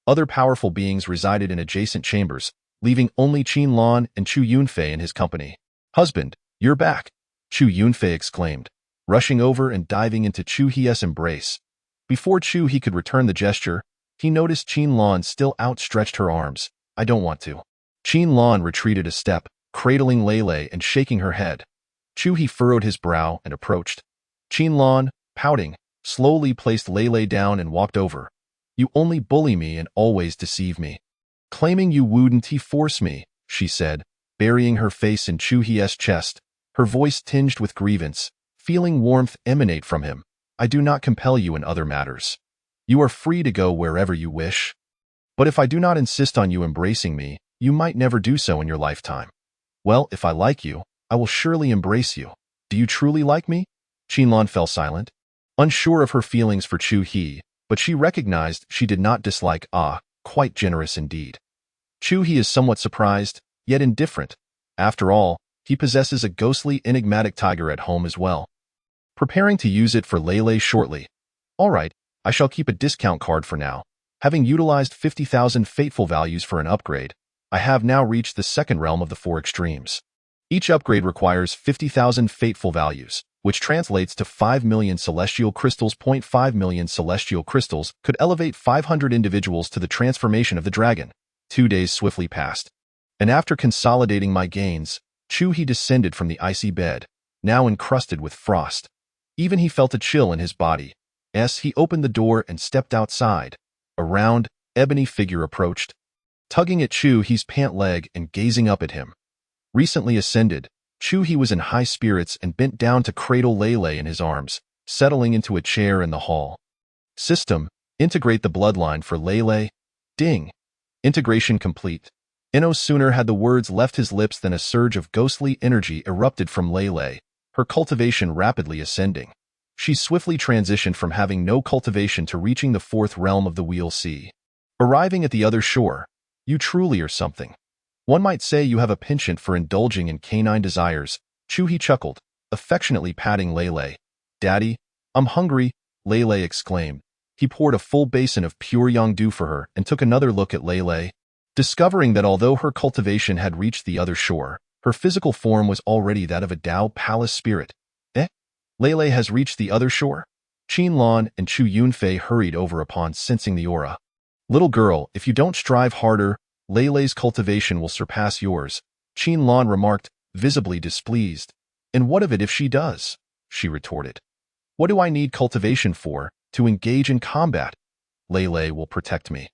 Other powerful beings resided in adjacent chambers, leaving only Qin Lan and Chu Yunfei in his company. "Husband, you're back," Chu Yunfei exclaimed, rushing over and diving into Chu He's embrace. Before Chu He could return the gesture, he noticed Qin Lan still outstretched her arms. "I don't want to." Qin Lan retreated a step, cradling Lei Lei and shaking her head. Chu He furrowed his brow and approached. Qin Lan, pouting, slowly placed Lei Lei down and walked over. "You only bully me and always deceive me. Claiming you wouldn't force me," she said, burying her face in Chu He's chest, her voice tinged with grievance, feeling warmth emanate from him. "I do not compel you in other matters. You are free to go wherever you wish. But if I do not insist on you embracing me, you might never do so in your lifetime. Well, if I like you, I will surely embrace you. Do you truly like me?" Qin Lan fell silent, unsure of her feelings for Chu He, but she recognized she did not dislike quite generous indeed. Chu He is somewhat surprised, yet indifferent. After all, he possesses a ghostly, enigmatic tiger at home as well. Preparing to use it for Lei Lei shortly. "All right, I shall keep a discount card for now. Having utilized 50,000 fateful values for an upgrade, I have now reached the second realm of the four extremes. Each upgrade requires 50,000 fateful values, which translates to 5 million celestial crystals. 0.5 million celestial crystals could elevate 500 individuals to the transformation of the dragon." 2 days swiftly passed, and after consolidating my gains, Chu He descended from the icy bed, now encrusted with frost. Even he felt a chill in his body. As he opened the door and stepped outside, a round, ebony figure approached, tugging at Chu He's pant leg and gazing up at him. Recently ascended, Chu He was in high spirits and bent down to cradle Lei Lei in his arms, settling into a chair in the hall. System: integrate the bloodline for Lei Lei. Ding. Integration complete. No sooner had the words left his lips than a surge of ghostly energy erupted from Lei Lei, her cultivation rapidly ascending. She swiftly transitioned from having no cultivation to reaching the fourth realm of the Wheel Sea. Arriving at the other shore, "You truly are something. One might say you have a penchant for indulging in canine desires." Chu He chuckled, affectionately patting Lei Lei. "Daddy, I'm hungry," Lei Lei exclaimed. He poured a full basin of pure Yangdu for her and took another look at Lei Lei, discovering that although her cultivation had reached the other shore, her physical form was already that of a Tao Palace spirit. Lei Lei has reached the other shore? Qin Lan and Chu Yunfei hurried over upon sensing the aura. "Little girl, if you don't strive harder, Lei Lei's cultivation will surpass yours," Qin Lan remarked, visibly displeased. "And what of it if she does?" she retorted. "What do I need cultivation for? To engage in combat. Lei Lei will protect me."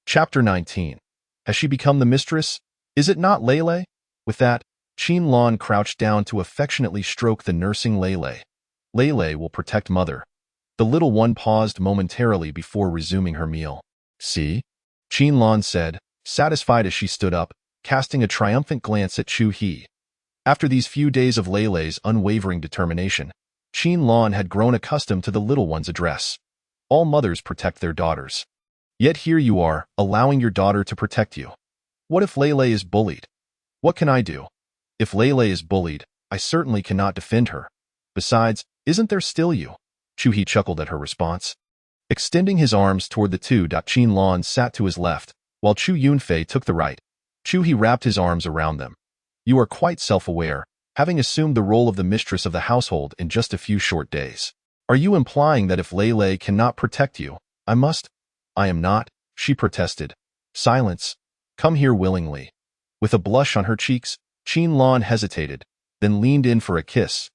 Chapter 19. Has she become the mistress? Is it not Lei Lei? With that, Qin Lan crouched down to affectionately stroke the nursing Lei Lei. "Lei Lei will protect mother." The little one paused momentarily before resuming her meal. "See?" Qin Lan said, satisfied as she stood up, casting a triumphant glance at Chu He. After these few days of Lei Lei's unwavering determination, Qin Lan had grown accustomed to the little one's address. All mothers protect their daughters. Yet here you are, allowing your daughter to protect you. What if Lei Lei is bullied? What can I do? If Lei Lei is bullied, I certainly cannot defend her. Besides, isn't there still you? Chu He chuckled at her response. Extending his arms toward the two, Qin Lan sat to his left, while Chu Yunfei took the right. Chu He wrapped his arms around them. "You are quite self-aware, having assumed the role of the mistress of the household in just a few short days. Are you implying that if Lei Lei cannot protect you, I must?" "I am not," she protested. "Silence. Come here willingly." With a blush on her cheeks, Qin Lan hesitated, then leaned in for a kiss.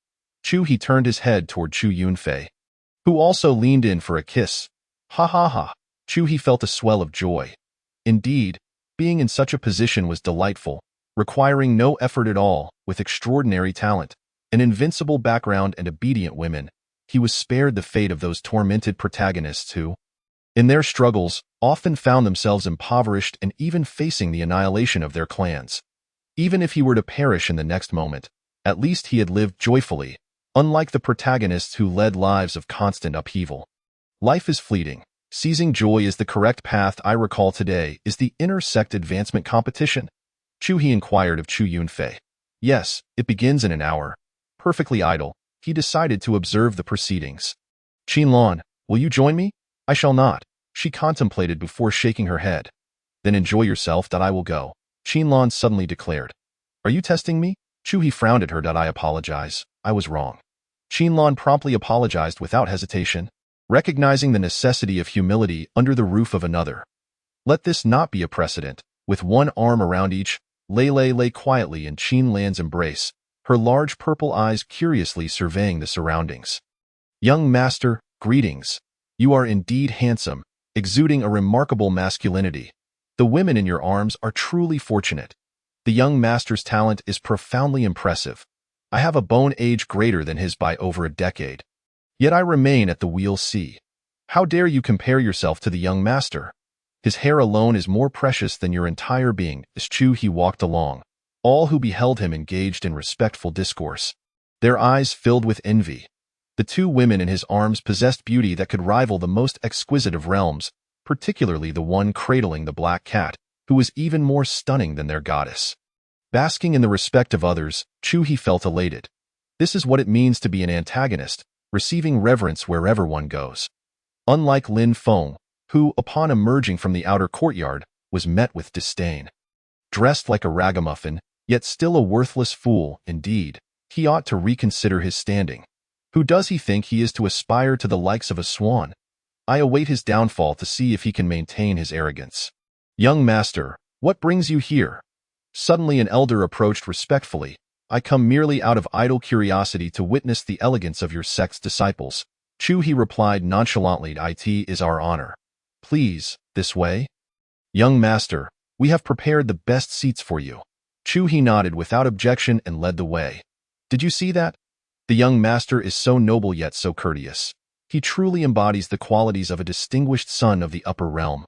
Chu He turned his head toward Chu Yunfei, who also leaned in for a kiss. Ha ha ha. Chu He felt a swell of joy. Indeed, being in such a position was delightful, requiring no effort at all, with extraordinary talent, an invincible background and obedient women. He was spared the fate of those tormented protagonists who, In their struggles, often found themselves impoverished and even facing the annihilation of their clans. Even if he were to perish in the next moment, at least he had lived joyfully, unlike the protagonists who led lives of constant upheaval. Life is fleeting. Seizing joy is the correct path. I recall today is the inter-sect advancement competition. He inquired of Chu Yunfei. Yes, it begins in an hour. Perfectly idle, he decided to observe the proceedings. Qinlan, will you join me? I shall not, she contemplated before shaking her head. Then enjoy yourself. I will go, Qinlan suddenly declared. Are you testing me? He frowned at her. I apologize, I was wrong. Qinlan promptly apologized without hesitation, recognizing the necessity of humility under the roof of another. Let this not be a precedent. With one arm around each, Lei lay quietly in Qinlan's embrace, her large purple eyes curiously surveying the surroundings. Young master, greetings. You are indeed handsome, exuding a remarkable masculinity. The women in your arms are truly fortunate. The young master's talent is profoundly impressive. I have a bone age greater than his by over a decade. Yet I remain at the wheel. See. How dare you compare yourself to the young master? His hair alone is more precious than your entire being. As he walked along, all who beheld him engaged in respectful discourse. Their eyes filled with envy. The two women in his arms possessed beauty that could rival the most exquisite of realms, particularly the one cradling the black cat, who was even more stunning than their goddess. Basking in the respect of others, he felt elated. This is what it means to be an antagonist, receiving reverence wherever one goes. Unlike Lin Feng, who, upon emerging from the outer courtyard, was met with disdain. Dressed like a ragamuffin, yet still a worthless fool, indeed, he ought to reconsider his standing. Who does he think he is to aspire to the likes of a swan? I await his downfall to see if he can maintain his arrogance. Young master, what brings you here? Suddenly an elder approached respectfully. I come merely out of idle curiosity to witness the elegance of your sect's disciples. He replied nonchalantly. It is our honor. Please, this way. Young master, we have prepared the best seats for you. He nodded without objection and led the way. Did you see that? The young master is so noble yet so courteous. He truly embodies the qualities of a distinguished son of the upper realm.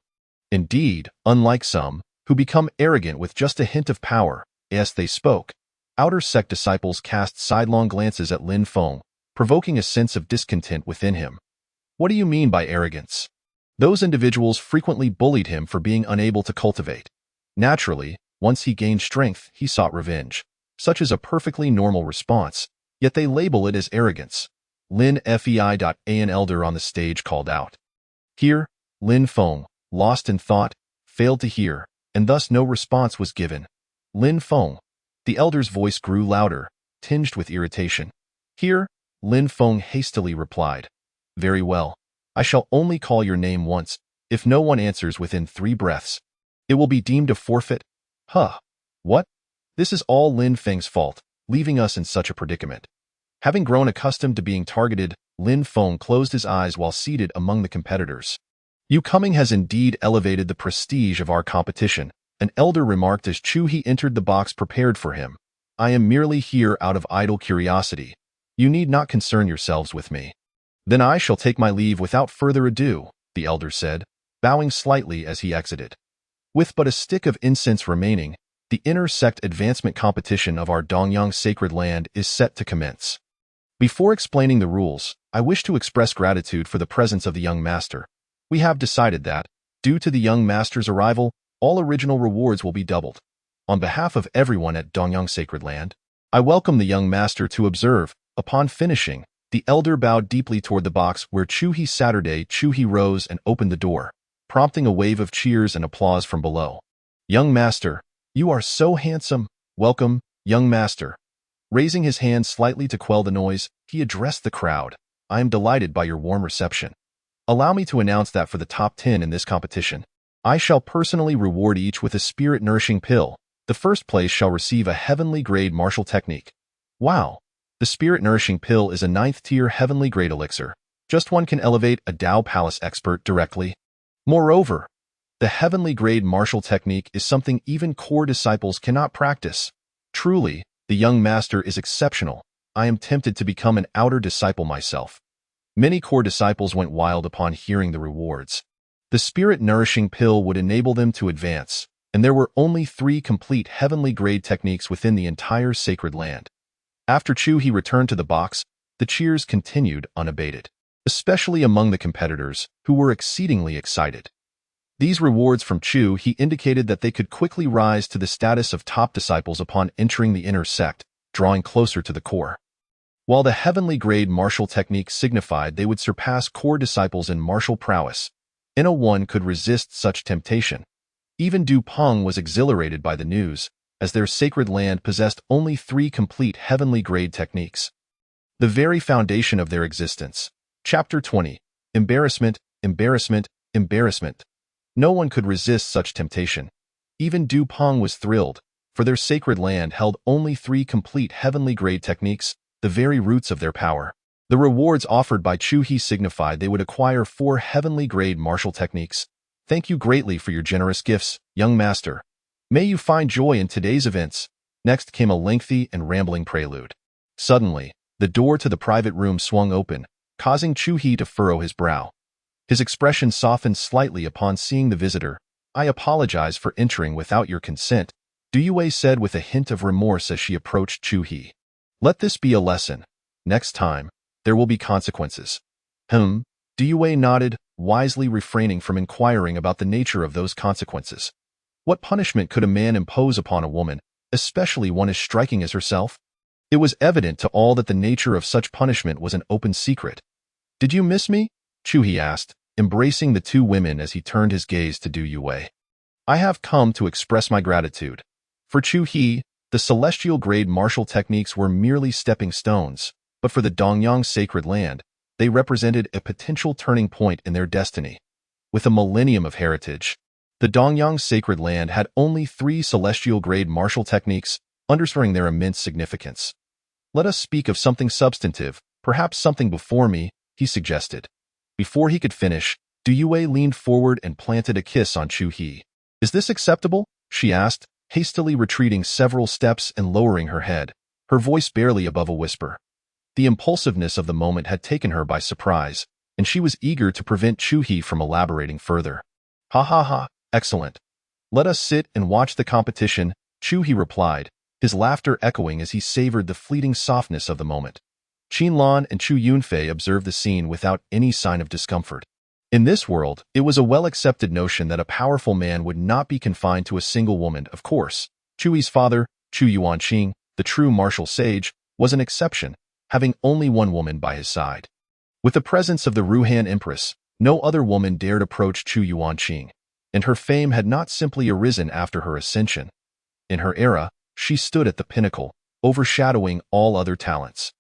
Indeed, unlike some, who become arrogant with just a hint of power, as they spoke, outer sect disciples cast sidelong glances at Lin Feng, provoking a sense of discontent within him. What do you mean by arrogance? Those individuals frequently bullied him for being unable to cultivate. Naturally, once he gained strength, he sought revenge. Such is a perfectly normal response, yet they label it as arrogance. Lin Fei. An elder on the stage called out. Here, Lin Feng, lost in thought, failed to hear, and thus no response was given. Lin Feng. The elder's voice grew louder, tinged with irritation. Here, Lin Feng hastily replied. Very well. I shall only call your name once. If no one answers within 3 breaths, it will be deemed a forfeit. Huh. What? This is all Lin Feng's fault, leaving us in such a predicament. Having grown accustomed to being targeted, Lin Feng closed his eyes while seated among the competitors. Your coming has indeed elevated the prestige of our competition, an elder remarked as He entered the box prepared for him. I am merely here out of idle curiosity. You need not concern yourselves with me. Then I shall take my leave without further ado, the elder said, bowing slightly as he exited. With but a stick of incense remaining, the inter-sect advancement competition of our Dongyang sacred land is set to commence. Before explaining the rules, I wish to express gratitude for the presence of the young master. We have decided that, due to the young master's arrival, all original rewards will be doubled. On behalf of everyone at Dongyang sacred land, I welcome the young master to observe. Upon finishing, the elder bowed deeply toward the box where He rose and opened the door, prompting a wave of cheers and applause from below. Young master, you are so handsome. Welcome, young master. Raising his hand slightly to quell the noise, he addressed the crowd. I am delighted by your warm reception. Allow me to announce that for the top 10 in this competition, I shall personally reward each with a spirit-nourishing pill. The first place shall receive a heavenly-grade martial technique. Wow! The spirit-nourishing pill is a 9th-tier heavenly-grade elixir. Just one can elevate a Dao Palace expert directly. Moreover, the heavenly-grade martial technique is something even core disciples cannot practice. Truly, the young master is exceptional. I am tempted to become an outer disciple myself. Many core disciples went wild upon hearing the rewards. The spirit-nourishing pill would enable them to advance, and there were only 3 complete heavenly-grade techniques within the entire sacred land. After Chu-He returned to the box, the cheers continued unabated, especially among the competitors, who were exceedingly excited. These rewards from Chu-He indicated that they could quickly rise to the status of top disciples upon entering the inner sect, drawing closer to the core. While the heavenly-grade martial techniques signified they would surpass core disciples in martial prowess, no one could resist such temptation. Even Du Peng was exhilarated by the news, as their sacred land possessed only 3 complete heavenly-grade techniques. The very foundation of their existence. Chapter 20. Embarrassment, Embarrassment, Embarrassment. No one could resist such temptation. Even Du Peng was thrilled, for their sacred land held only 3 complete heavenly-grade techniques, the very roots of their power. The rewards offered by Chu-He signified they would acquire 4 heavenly-grade martial techniques. Thank you greatly for your generous gifts, young master. May you find joy in today's events. Next came a lengthy and rambling prelude. Suddenly, the door to the private room swung open, causing Chu-He to furrow his brow. His expression softened slightly upon seeing the visitor. I apologize for entering without your consent, Du Yue said with a hint of remorse as she approached Chu-He. Let this be a lesson. Next time, there will be consequences. Du Yue nodded, wisely refraining from inquiring about the nature of those consequences. What punishment could a man impose upon a woman, especially one as striking as herself? It was evident to all that the nature of such punishment was an open secret. Did you miss me? Chu-He asked, embracing the 2 women as he turned his gaze to Du Yue. I have come to express my gratitude. For Chu-He, the celestial-grade martial techniques were merely stepping stones, but for the Dongyang sacred land, they represented a potential turning point in their destiny. With a millennium of heritage, the Dongyang sacred land had only 3 celestial-grade martial techniques, underscoring their immense significance. Let us speak of something substantive, perhaps something before me, he suggested. Before he could finish, Du Yue leaned forward and planted a kiss on Chu-He. Is this acceptable? She asked, hastily retreating several steps and lowering her head, her voice barely above a whisper. The impulsiveness of the moment had taken her by surprise, and she was eager to prevent Chu-He from elaborating further. Ha ha ha, excellent. Let us sit and watch the competition, Chu-He replied, his laughter echoing as he savored the fleeting softness of the moment. Qin Lan and Chu Yunfei observed the scene without any sign of discomfort. In this world, it was a well-accepted notion that a powerful man would not be confined to a single woman, of course. Chu-He's father, Chu Yuanqing, the true martial sage, was an exception, having only one woman by his side. With the presence of the Ruhan Empress, no other woman dared approach Chu Yuanqing, and her fame had not simply arisen after her ascension. In her era, she stood at the pinnacle, overshadowing all other talents.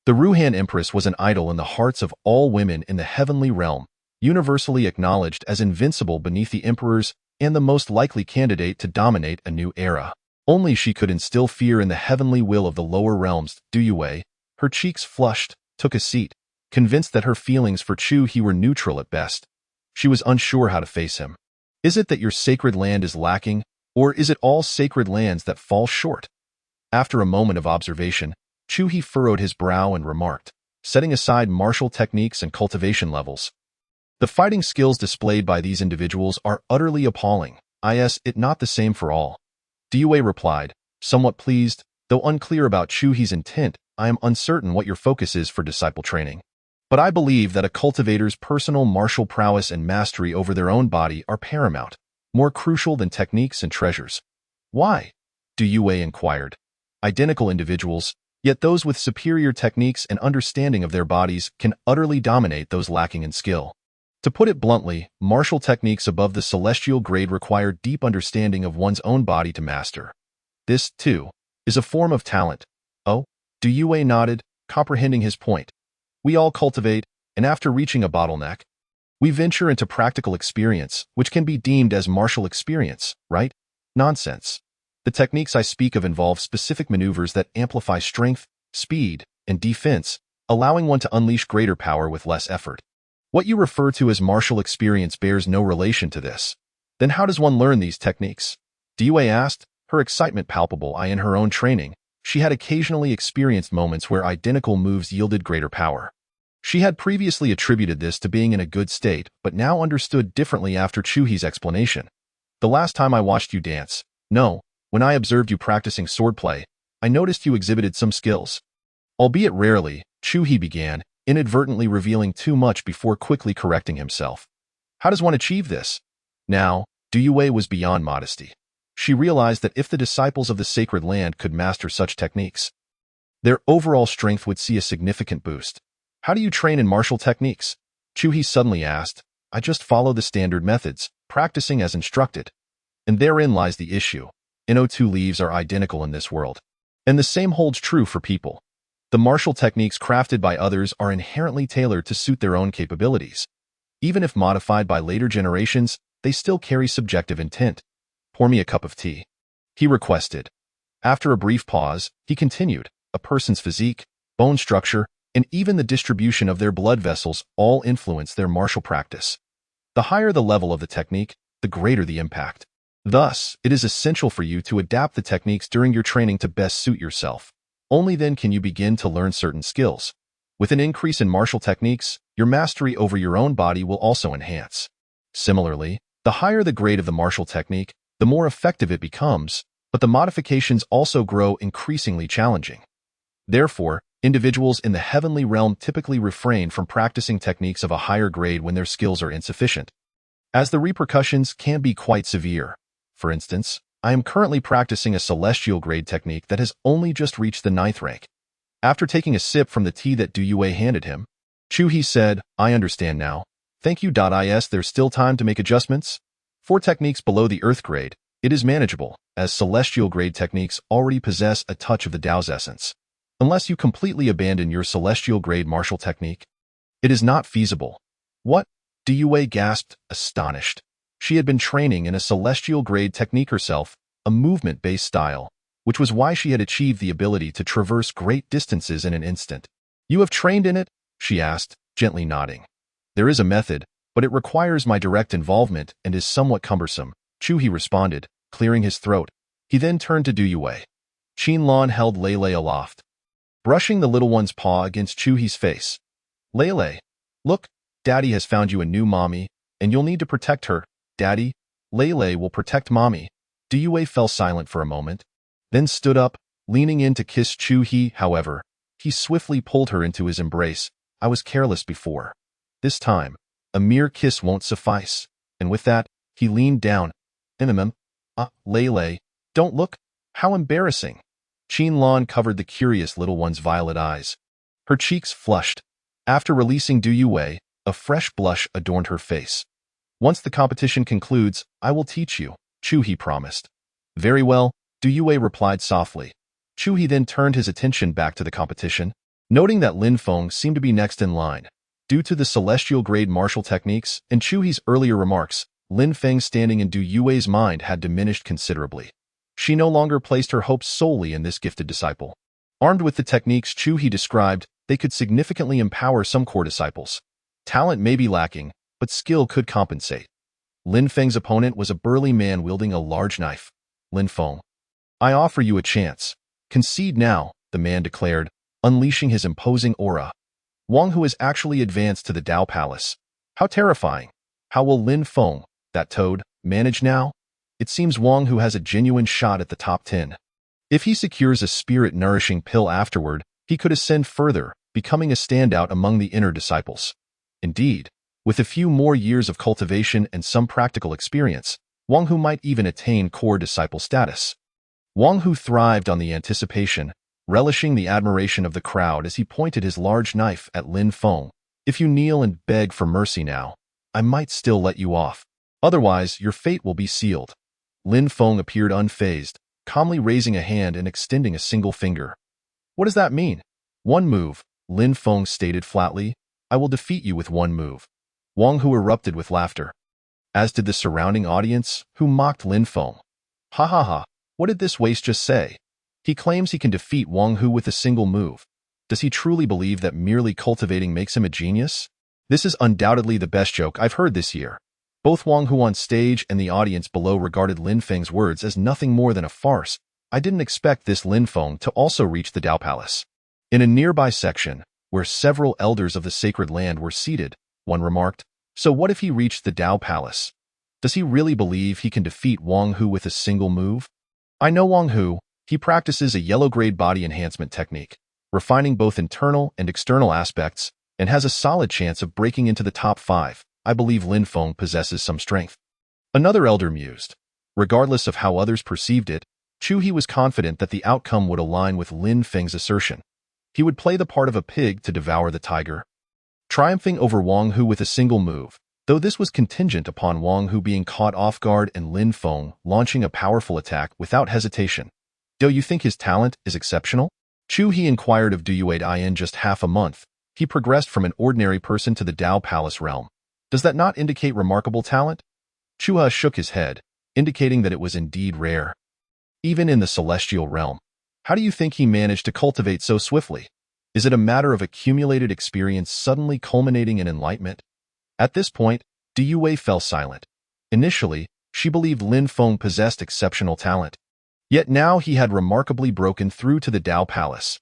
The Ruhan Empress was an idol in the hearts of all women in the heavenly realm, universally acknowledged as invincible beneath the emperors and the most likely candidate to dominate a new era. Only she could instill fear in the heavenly will of the lower realms. Du Yue, her cheeks flushed, took a seat, convinced that her feelings for Chu-He were neutral at best. She was unsure how to face him. Is it that your sacred land is lacking, or is it all sacred lands that fall short? After a moment of observation, Chu-He furrowed his brow and remarked, setting aside martial techniques and cultivation levels. The fighting skills displayed by these individuals are utterly appalling. Is it not the same for all? Du Yue replied, somewhat pleased, though unclear about Chu-He's intent. I am uncertain what your focus is for disciple training. But I believe that a cultivator's personal martial prowess and mastery over their own body are paramount, more crucial than techniques and treasures. Why? Du Yue inquired. Identical individuals, yet those with superior techniques and understanding of their bodies can utterly dominate those lacking in skill. To put it bluntly, martial techniques above the celestial grade require deep understanding of one's own body to master. This, too, is a form of talent. Oh? Du Yue nodded, comprehending his point. We all cultivate, and after reaching a bottleneck, we venture into practical experience, which can be deemed as martial experience, right? Nonsense. The techniques I speak of involve specific maneuvers that amplify strength, speed, and defense, allowing one to unleash greater power with less effort. What you refer to as martial experience bears no relation to this. Then how does one learn these techniques? Du Yue asked, her excitement palpable. In her own training, she had occasionally experienced moments where identical moves yielded greater power. She had previously attributed this to being in a good state, but now understood differently after Chuhi's explanation. The last time I watched you dance, no, when I observed you practicing swordplay, I noticed you exhibited some skills. Albeit rarely, Chuhi began, inadvertently revealing too much before quickly correcting himself. How does one achieve this? Now, Duyue was beyond modesty. She realized that if the disciples of the sacred land could master such techniques, their overall strength would see a significant boost. How do you train in martial techniques? Chuhi suddenly asked. I just follow the standard methods, practicing as instructed. And therein lies the issue. No two leaves are identical in this world. And the same holds true for people. The martial techniques crafted by others are inherently tailored to suit their own capabilities. Even if modified by later generations, they still carry subjective intent. Pour me a cup of tea, he requested. After a brief pause, he continued. A person's physique, bone structure, and even the distribution of their blood vessels all influence their martial practice. The higher the level of the technique, the greater the impact. Thus, it is essential for you to adapt the techniques during your training to best suit yourself. Only then can you begin to learn certain skills. With an increase in martial techniques, your mastery over your own body will also enhance. Similarly, the higher the grade of the martial technique, the more effective it becomes, but the modifications also grow increasingly challenging. Therefore, individuals in the heavenly realm typically refrain from practicing techniques of a higher grade when their skills are insufficient, as the repercussions can be quite severe. For instance, I am currently practicing a celestial grade technique that has only just reached the 9th rank. After taking a sip from the tea that Duyue handed him, Chuhi said, I understand now. Thank you. There's still time to make adjustments. For techniques below the earth grade, it is manageable, as celestial grade techniques already possess a touch of the Tao's essence. Unless you completely abandon your celestial grade martial technique, it is not feasible. What? Duyue gasped, astonished. She had been training in a celestial grade technique herself, a movement-based style, which was why she had achieved the ability to traverse great distances in an instant. You have trained in it? She asked, gently nodding. There is a method, but it requires my direct involvement and is somewhat cumbersome, Chuhi responded, clearing his throat. He then turned to Duyue. Qinlan held Lele aloft, brushing the little one's paw against Chuhi's face. Lele, look, Daddy has found you a new mommy, and you'll need to protect her. Daddy, Lele will protect Mommy. Duyue fell silent for a moment, then stood up, leaning in to kiss Chuhi. However, he swiftly pulled her into his embrace. I was careless before. This time, a mere kiss won't suffice. And with that, he leaned down. Lele, don't look. How embarrassing. Qinlan covered the curious little one's violet eyes. Her cheeks flushed. After releasing Duyue, a fresh blush adorned her face. Once the competition concludes, I will teach you, Chuhi promised. Very well, Duyue replied softly. Chuhi then turned his attention back to the competition, noting that Lin Feng seemed to be next in line. Due to the celestial grade martial techniques and Chuhi's earlier remarks, Lin Feng's standing in Duyue's mind had diminished considerably. She no longer placed her hopes solely in this gifted disciple. Armed with the techniques Chuhi described, they could significantly empower some core disciples. Talent may be lacking, but skill could compensate. Lin Feng's opponent was a burly man wielding a large knife. Lin Feng, I offer you a chance. Concede now, the man declared, unleashing his imposing aura. Wang Hu has actually advanced to the Tao Palace. How terrifying. How will Lin Feng, that toad, manage now? It seems Wang Hu has a genuine shot at the top 10. If he secures a spirit-nourishing pill afterward, he could ascend further, becoming a standout among the inner disciples. Indeed, with a few more years of cultivation and some practical experience, Wang Hu might even attain core disciple status. Wang Hu thrived on the anticipation, relishing the admiration of the crowd as he pointed his large knife at Lin Feng. If you kneel and beg for mercy now, I might still let you off. Otherwise, your fate will be sealed. Lin Feng appeared unfazed, calmly raising a hand and extending a single finger. What does that mean? One move, Lin Feng stated flatly. I will defeat you with one move. Wang Hu erupted with laughter, as did the surrounding audience, who mocked Lin Feng. Ha ha ha, what did this waste just say? He claims he can defeat Wang Hu with a single move. Does he truly believe that merely cultivating makes him a genius? This is undoubtedly the best joke I've heard this year. Both Wang Hu on stage and the audience below regarded Lin Feng's words as nothing more than a farce. I didn't expect this Lin Feng to also reach the Tao Palace. In a nearby section, where several elders of the sacred land were seated. One remarked, "So what if he reached the Tao Palace? Does he really believe he can defeat Wang Hu with a single move?" "I know Wang Hu. He practices a yellow-grade body enhancement technique, refining both internal and external aspects, and has a solid chance of breaking into the top 5. I believe Lin Feng possesses some strength." Another elder mused. Regardless of how others perceived it, Chu He was confident that the outcome would align with Lin Feng's assertion. He would play the part of a pig to devour the tiger, triumphing over Wang Hu with a single move, though this was contingent upon Wang Hu being caught off guard and Lin Feng launching a powerful attack without hesitation. "Do you think his talent is exceptional?" Chu He inquired of Du Yue. In just half a month, he progressed from an ordinary person to the Tao Palace realm. "Does that not indicate remarkable talent?" Chu He shook his head, indicating that it was indeed rare. Even in the celestial realm, how do you think he managed to cultivate so swiftly? Is it a matter of accumulated experience suddenly culminating in enlightenment? At this point, Du Yue fell silent. Initially, she believed Lin Feng possessed exceptional talent. Yet now he had remarkably broken through to the Tao Palace.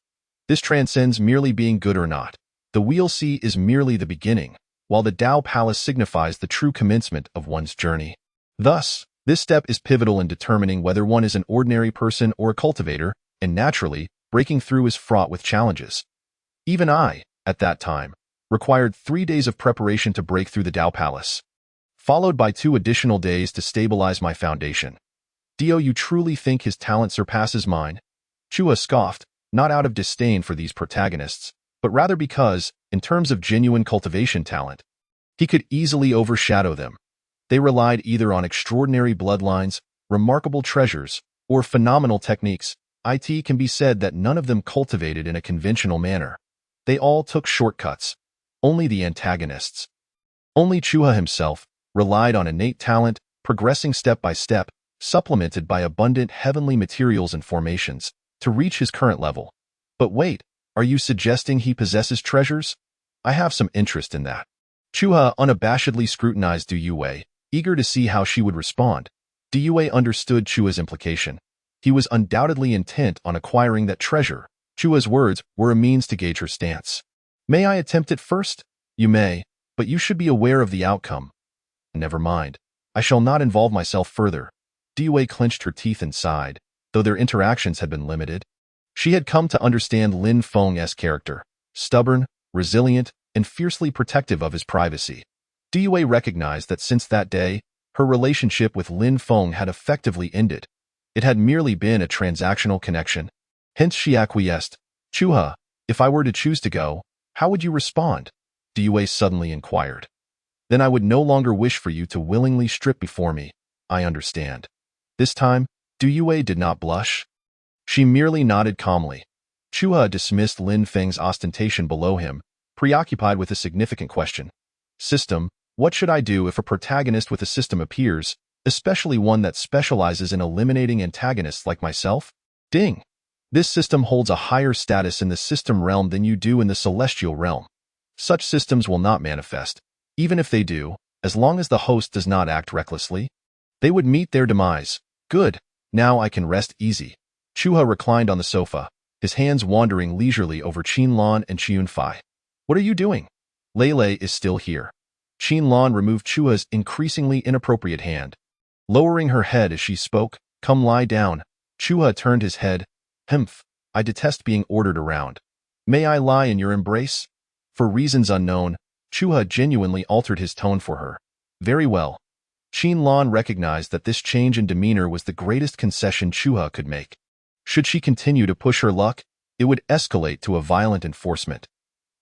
This transcends merely being good or not. The Wheel Sea is merely the beginning, while the Tao Palace signifies the true commencement of one's journey. Thus, this step is pivotal in determining whether one is an ordinary person or a cultivator, and naturally, breaking through is fraught with challenges. Even I, at that time, required 3 days of preparation to break through the Tao Palace, followed by 2 additional days to stabilize my foundation. "Do you truly think his talent surpasses mine?" Chua scoffed, not out of disdain for these protagonists, but rather because, in terms of genuine cultivation talent, he could easily overshadow them. They relied either on extraordinary bloodlines, remarkable treasures, or phenomenal techniques. It can be said that none of them cultivated in a conventional manner. They all took shortcuts. Only the antagonists, only Chua himself, relied on innate talent, progressing step by step, supplemented by abundant heavenly materials and formations, to reach his current level. But wait, are you suggesting he possesses treasures? I have some interest in that. Chua unabashedly scrutinized Du Yue, eager to see how she would respond. Du Yue understood Chua's implication. He was undoubtedly intent on acquiring that treasure. Chua's words were a means to gauge her stance. "May I attempt it first?" "You may, but you should be aware of the outcome." "Never mind. I shall not involve myself further." Du Yue clenched her teeth and sighed, though their interactions had been limited. She had come to understand Lin Feng's character, stubborn, resilient, and fiercely protective of his privacy. Du Yue recognized that since that day, her relationship with Lin Feng had effectively ended. It had merely been a transactional connection. Hence she acquiesced. "Chua, if I were to choose to go, how would you respond?" Du Yue suddenly inquired. "Then I would no longer wish for you to willingly strip before me. I understand." This time, Du Yue did not blush. She merely nodded calmly. Chua dismissed Lin Feng's ostentation below him, preoccupied with a significant question. "System, what should I do if a protagonist with a system appears, especially one that specializes in eliminating antagonists like myself?" Ding! This system holds a higher status in the system realm than you do in the celestial realm. Such systems will not manifest. Even if they do, as long as the host does not act recklessly, they would meet their demise. Good. Now I can rest easy. Chua reclined on the sofa, his hands wandering leisurely over Qinlan and Qiunfei. "What are you doing?" "Lei is still here." Qinlan removed Chua's increasingly inappropriate hand. Lowering her head as she spoke, "Come lie down." Chua turned his head. "Humph, I detest being ordered around. May I lie in your embrace?" For reasons unknown, Chua genuinely altered his tone for her. "Very well." Qinlan recognized that this change in demeanor was the greatest concession Chua could make. Should she continue to push her luck, it would escalate to a violent enforcement.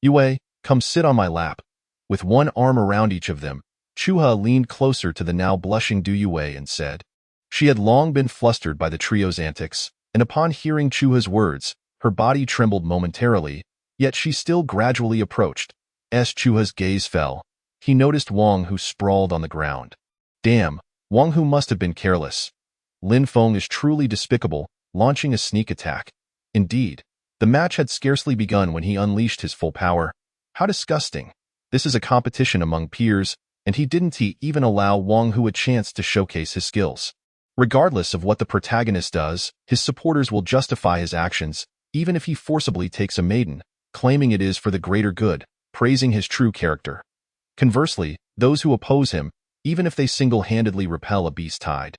"Yue, come sit on my lap." With one arm around each of them, Chua leaned closer to the now blushing Du Yue and said. She had long been flustered by the trio's antics, and upon hearing Chua's words, her body trembled momentarily, yet she still gradually approached. As Chua's gaze fell, he noticed Wang Hu sprawled on the ground. Damn, Wang Hu must have been careless. Lin Feng is truly despicable, launching a sneak attack. Indeed, the match had scarcely begun when he unleashed his full power. How disgusting. This is a competition among peers, and he didn't even allow Wang Hu a chance to showcase his skills. Regardless of what the protagonist does, his supporters will justify his actions, even if he forcibly takes a maiden. claiming it is for the greater good, praising his true character. Conversely, those who oppose him, even if they single-handedly repel a beast tide,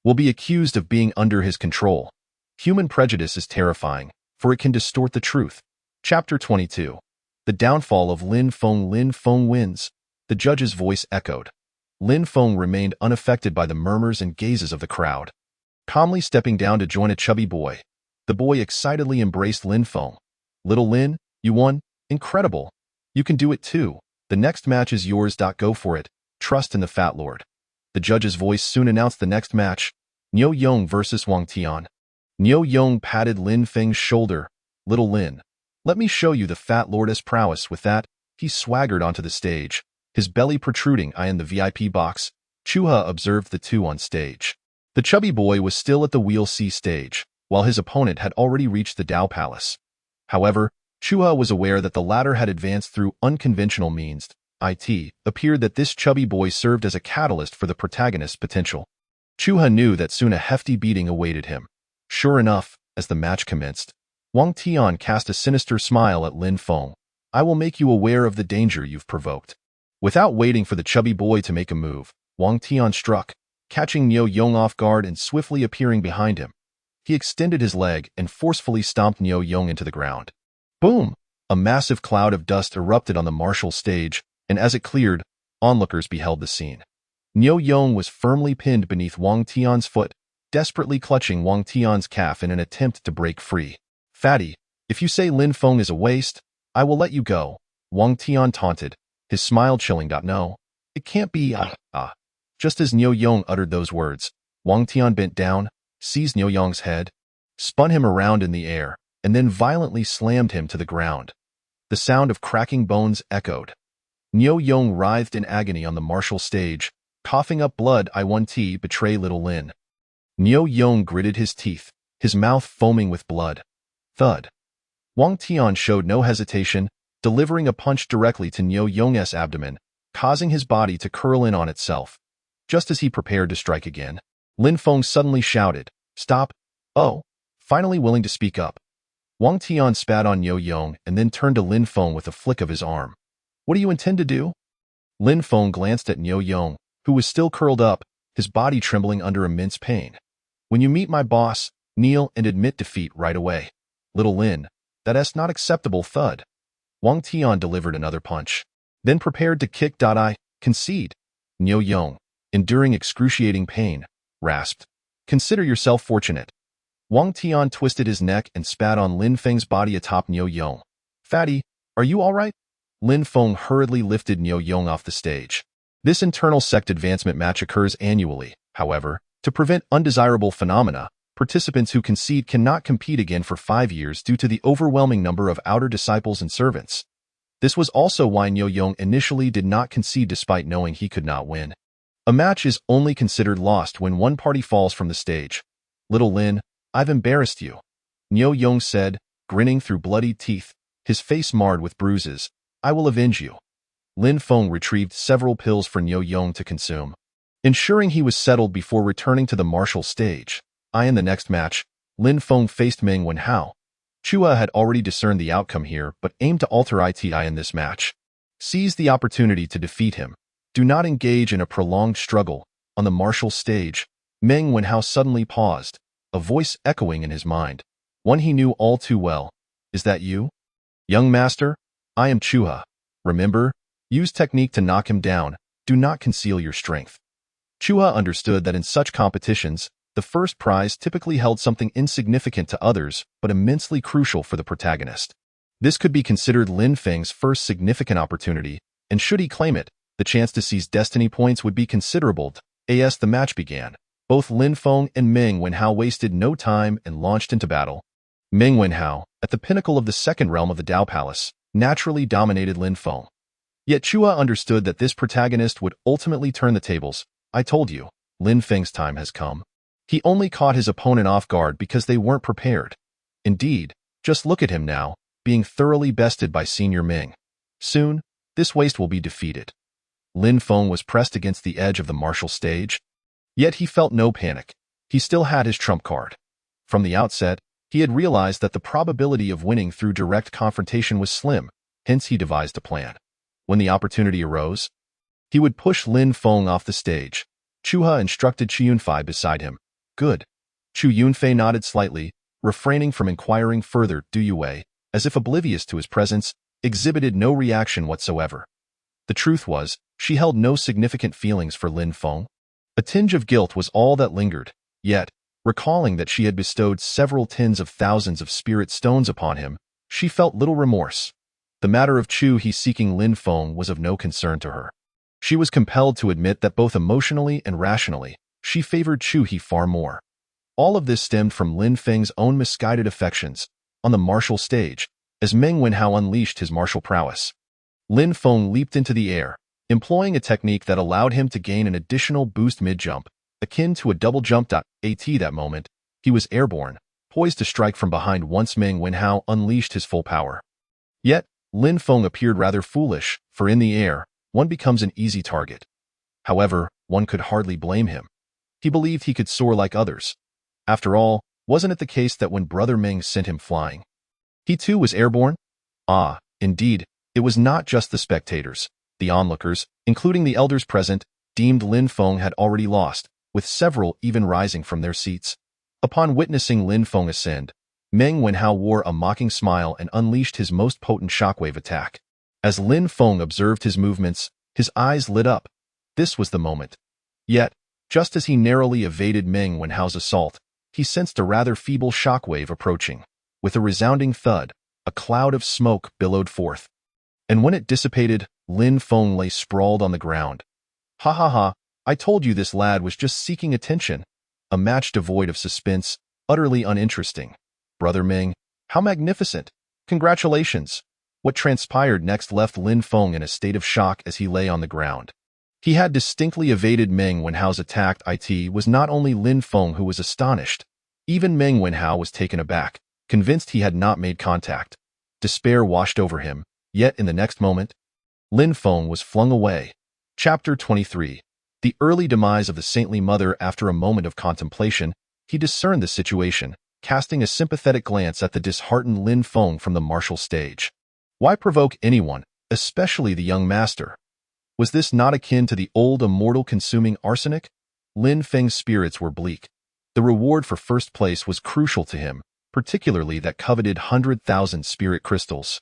will be accused of being under his control. Human prejudice is terrifying, for it can distort the truth. Chapter 22. The downfall of Lin Feng. Lin Feng wins. The judge's voice echoed. Lin Feng remained unaffected by the murmurs and gazes of the crowd, calmly stepping down to join a chubby boy. The boy excitedly embraced Lin Feng. "Little Lin, you won. Incredible. You can do it too. The next match is yours. Go for it. Trust in the Fat Lord." The judge's voice soon announced the next match, Niu Yong versus Wang Tian. Niu Yong patted Lin Feng's shoulder. "Little Lin, let me show you the Fat Lord's prowess." With that, he swaggered onto the stage, his belly protruding. In the VIP box, Chuha observed the two on stage. The chubby boy was still at the Wheel C stage, while his opponent had already reached the Dao Palace. However, Chuha was aware that the latter had advanced through unconventional means. It appeared that this chubby boy served as a catalyst for the protagonist's potential. Chuha knew that soon a hefty beating awaited him. Sure enough, as the match commenced, Wang Tian cast a sinister smile at Lin Feng. "I will make you aware of the danger you've provoked." Without waiting for the chubby boy to make a move, Wang Tian struck, catching Niu Yong off guard and swiftly appearing behind him. He extended his leg and forcefully stomped Niu Yong into the ground. Boom! A massive cloud of dust erupted on the martial stage, and as it cleared, onlookers beheld the scene. Niu Yong was firmly pinned beneath Wang Tian's foot, desperately clutching Wang Tian's calf in an attempt to break free. "Fatty, if you say Lin Feng is a waste, I will let you go," Wang Tian taunted, his smile chilling. "No, it can't be." Just as Niu Yong uttered those words, Wang Tian bent down, seized Niu Yong's head, spun him around in the air, and then violently slammed him to the ground. The sound of cracking bones echoed. Niu Yong writhed in agony on the martial stage, coughing up blood. "I won. Betray little Lin." Niu Yong gritted his teeth, his mouth foaming with blood. Thud. Wang Tian showed no hesitation, delivering a punch directly to Niu Yong's abdomen, causing his body to curl in on itself. Just as he prepared to strike again, Lin Feng suddenly shouted, "Stop!" "Oh!" Finally willing to speak up. Wang Tian spat on Niu Yong and then turned to Lin Feng with a flick of his arm. "What do you intend to do?" Lin Feng glanced at Niu Yong, who was still curled up, his body trembling under immense pain. "When you meet my boss, kneel and admit defeat right away. Little Lin, that's not acceptable." Thud. Wang Tian delivered another punch, then prepared to kick. "I concede." Niu Yong, enduring excruciating pain, rasped, "Consider yourself fortunate." Wang Tian twisted his neck and spat on Lin Feng's body atop Niu Yong. "Fatty, are you all right?" Lin Feng hurriedly lifted Niu Yong off the stage. This internal sect advancement match occurs annually. However, to prevent undesirable phenomena, participants who concede cannot compete again for 5 years due to the overwhelming number of outer disciples and servants. This was also why Niu Yong initially did not concede despite knowing he could not win. A match is only considered lost when one party falls from the stage. "Little Lin, I've embarrassed you," Niu Yong said, grinning through bloodied teeth, his face marred with bruises. "I will avenge you." Lin Feng retrieved several pills for Niu Yong to consume, ensuring he was settled before returning to the martial stage. In the next match, Lin Feng faced Meng Wenhao. Chua had already discerned the outcome here, but aimed to alter it in this match. Seize the opportunity to defeat him. Do not engage in a prolonged struggle. On the martial stage, Meng Wenhao suddenly paused, a voice echoing in his mind, one he knew all too well. "Is that you?" "Young master, I am Chuha. Remember, use technique to knock him down. Do not conceal your strength." Chuha understood that in such competitions, the first prize typically held something insignificant to others, but immensely crucial for the protagonist. This could be considered Lin Feng's first significant opportunity, and should he claim it, the chance to seize destiny points would be considerable. As the match began, both Lin Feng and Meng Wenhao wasted no time and launched into battle. Meng Wenhao, at the pinnacle of the second realm of the Dao Palace, naturally dominated Lin Feng. Yet Chua understood that this protagonist would ultimately turn the tables. "I told you, Lin Feng's time has come." He only caught his opponent off guard because they weren't prepared. Indeed, just look at him now, being thoroughly bested by Senior Meng. Soon, this waste will be defeated. Lin Feng was pressed against the edge of the martial stage. Yet he felt no panic. He still had his trump card. From the outset, He had realized that the probability of winning through direct confrontation was slim, hence he devised a plan. When the opportunity arose, he would push Lin Feng off the stage. Chuha instructed Chu Yunfei beside him. Good. Chu Yunfei nodded slightly, refraining from inquiring further. Du Yue, as if oblivious to his presence, exhibited no reaction whatsoever. The truth was, she held no significant feelings for Lin Feng. A tinge of guilt was all that lingered, yet, recalling that she had bestowed several tens of thousands of spirit stones upon him, she felt little remorse. The matter of Chu He seeking Lin Feng was of no concern to her. She was compelled to admit that both emotionally and rationally, she favored Chu He far more. All of this stemmed from Lin Feng's own misguided affections. On the martial stage, as Meng Wenhao unleashed his martial prowess, Lin Feng leaped into the air, employing a technique that allowed him to gain an additional boost mid-jump, akin to a double jump. At that moment, he was airborne, poised to strike from behind once Meng Wenhao unleashed his full power. Yet, Lin Feng appeared rather foolish, for in the air, one becomes an easy target. However, one could hardly blame him. He believed he could soar like others. After all, wasn't it the case that when Brother Meng sent him flying, he too was airborne? Ah, indeed, it was not just the spectators. The onlookers, including the elders present, deemed Lin Feng had already lost, with several even rising from their seats. Upon witnessing Lin Feng ascend, Meng Wenhao wore a mocking smile and unleashed his most potent shockwave attack. As Lin Feng observed his movements, his eyes lit up. This was the moment. Yet, just as he narrowly evaded Meng Wenhao's assault, he sensed a rather feeble shockwave approaching. With a resounding thud, a cloud of smoke billowed forth. And when it dissipated, Lin Feng lay sprawled on the ground. Ha ha ha, I told you this lad was just seeking attention. A match devoid of suspense, utterly uninteresting. Brother Meng, how magnificent! Congratulations! What transpired next left Lin Feng in a state of shock as he lay on the ground. He had distinctly evaded Meng Wenhao's attack. It was not only Lin Feng who was astonished. Even Meng Wenhao was taken aback, convinced he had not made contact. Despair washed over him, yet in the next moment, Lin Feng was flung away. Chapter 23. The early demise of the saintly mother. After a moment of contemplation, he discerned the situation, casting a sympathetic glance at the disheartened Lin Feng from the martial stage. Why provoke anyone, especially the young master? Was this not akin to the old immortal consuming arsenic? Lin Feng's spirits were bleak. The reward for first place was crucial to him, particularly that coveted 100,000 spirit crystals.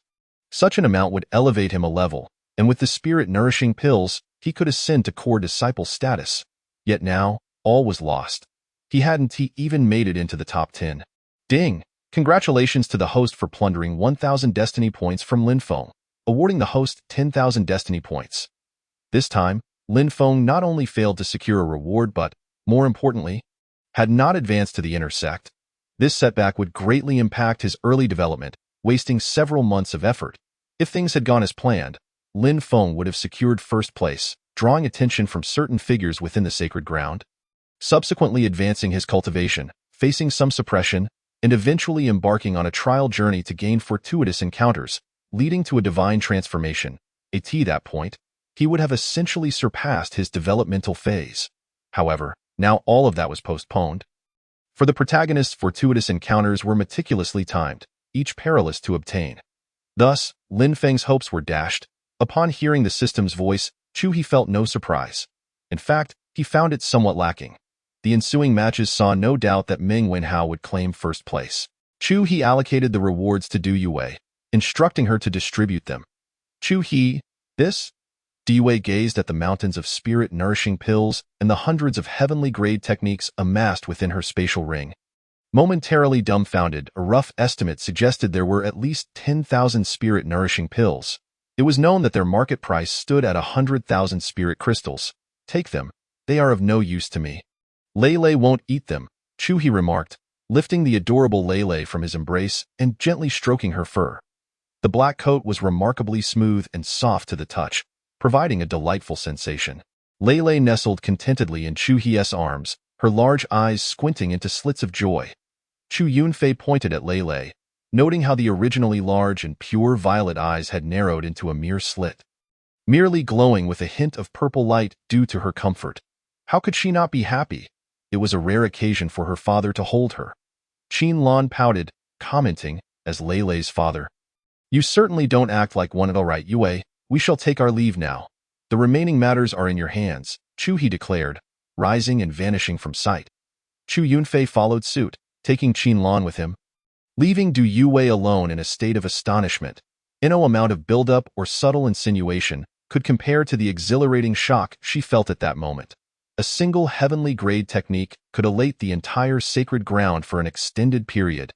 Such an amount would elevate him a level, and with the spirit-nourishing pills, he could ascend to core disciple status. Yet now, all was lost. He hadn't even made it into the top 10. Ding! Congratulations to the host for plundering 1,000 destiny points from Lin Feng, awarding the host 10,000 destiny points. This time, Lin Feng not only failed to secure a reward but, more importantly, had not advanced to the inner sect. This setback would greatly impact his early development, wasting several months of effort. If things had gone as planned, Lin Feng would have secured first place, drawing attention from certain figures within the sacred ground, subsequently advancing his cultivation, facing some suppression, and eventually embarking on a trial journey to gain fortuitous encounters, leading to a divine transformation. At that point, he would have essentially surpassed his developmental phase. However, now all of that was postponed. For the protagonist's fortuitous encounters were meticulously timed, each perilous to obtain. Thus, Lin Feng's hopes were dashed. Upon hearing the system's voice, Chu He felt no surprise. In fact, he found it somewhat lacking. The ensuing matches saw no doubt that Meng Wenhao would claim first place. Chu He allocated the rewards to Du Yue, instructing her to distribute them. Chu He, this? Du Yue gazed at the mountains of spirit-nourishing pills and the hundreds of heavenly-grade techniques amassed within her spatial ring. Momentarily dumbfounded, a rough estimate suggested there were at least 10,000 spirit-nourishing pills. It was known that their market price stood at 100,000 spirit crystals. Take them. They are of no use to me. Lei won't eat them, Chu He remarked, lifting the adorable Lei from his embrace and gently stroking her fur. The black coat was remarkably smooth and soft to the touch, providing a delightful sensation. Lei nestled contentedly in Chu He's arms, her large eyes squinting into slits of joy. Chu Yunfei pointed at Lei, noting how the originally large and pure violet eyes had narrowed into a mere slit, merely glowing with a hint of purple light due to her comfort. How could she not be happy? It was a rare occasion for her father to hold her. Qin Lan pouted, commenting, as Lei's father. You certainly don't act like one. All right, Yue, we shall take our leave now. The remaining matters are in your hands, Chu He declared, rising and vanishing from sight. Chu Yunfei followed suit, taking Qinlan with him, leaving Du Yue alone in a state of astonishment. No amount of buildup or subtle insinuation could compare to the exhilarating shock she felt at that moment. A single heavenly grade technique could elate the entire sacred ground for an extended period.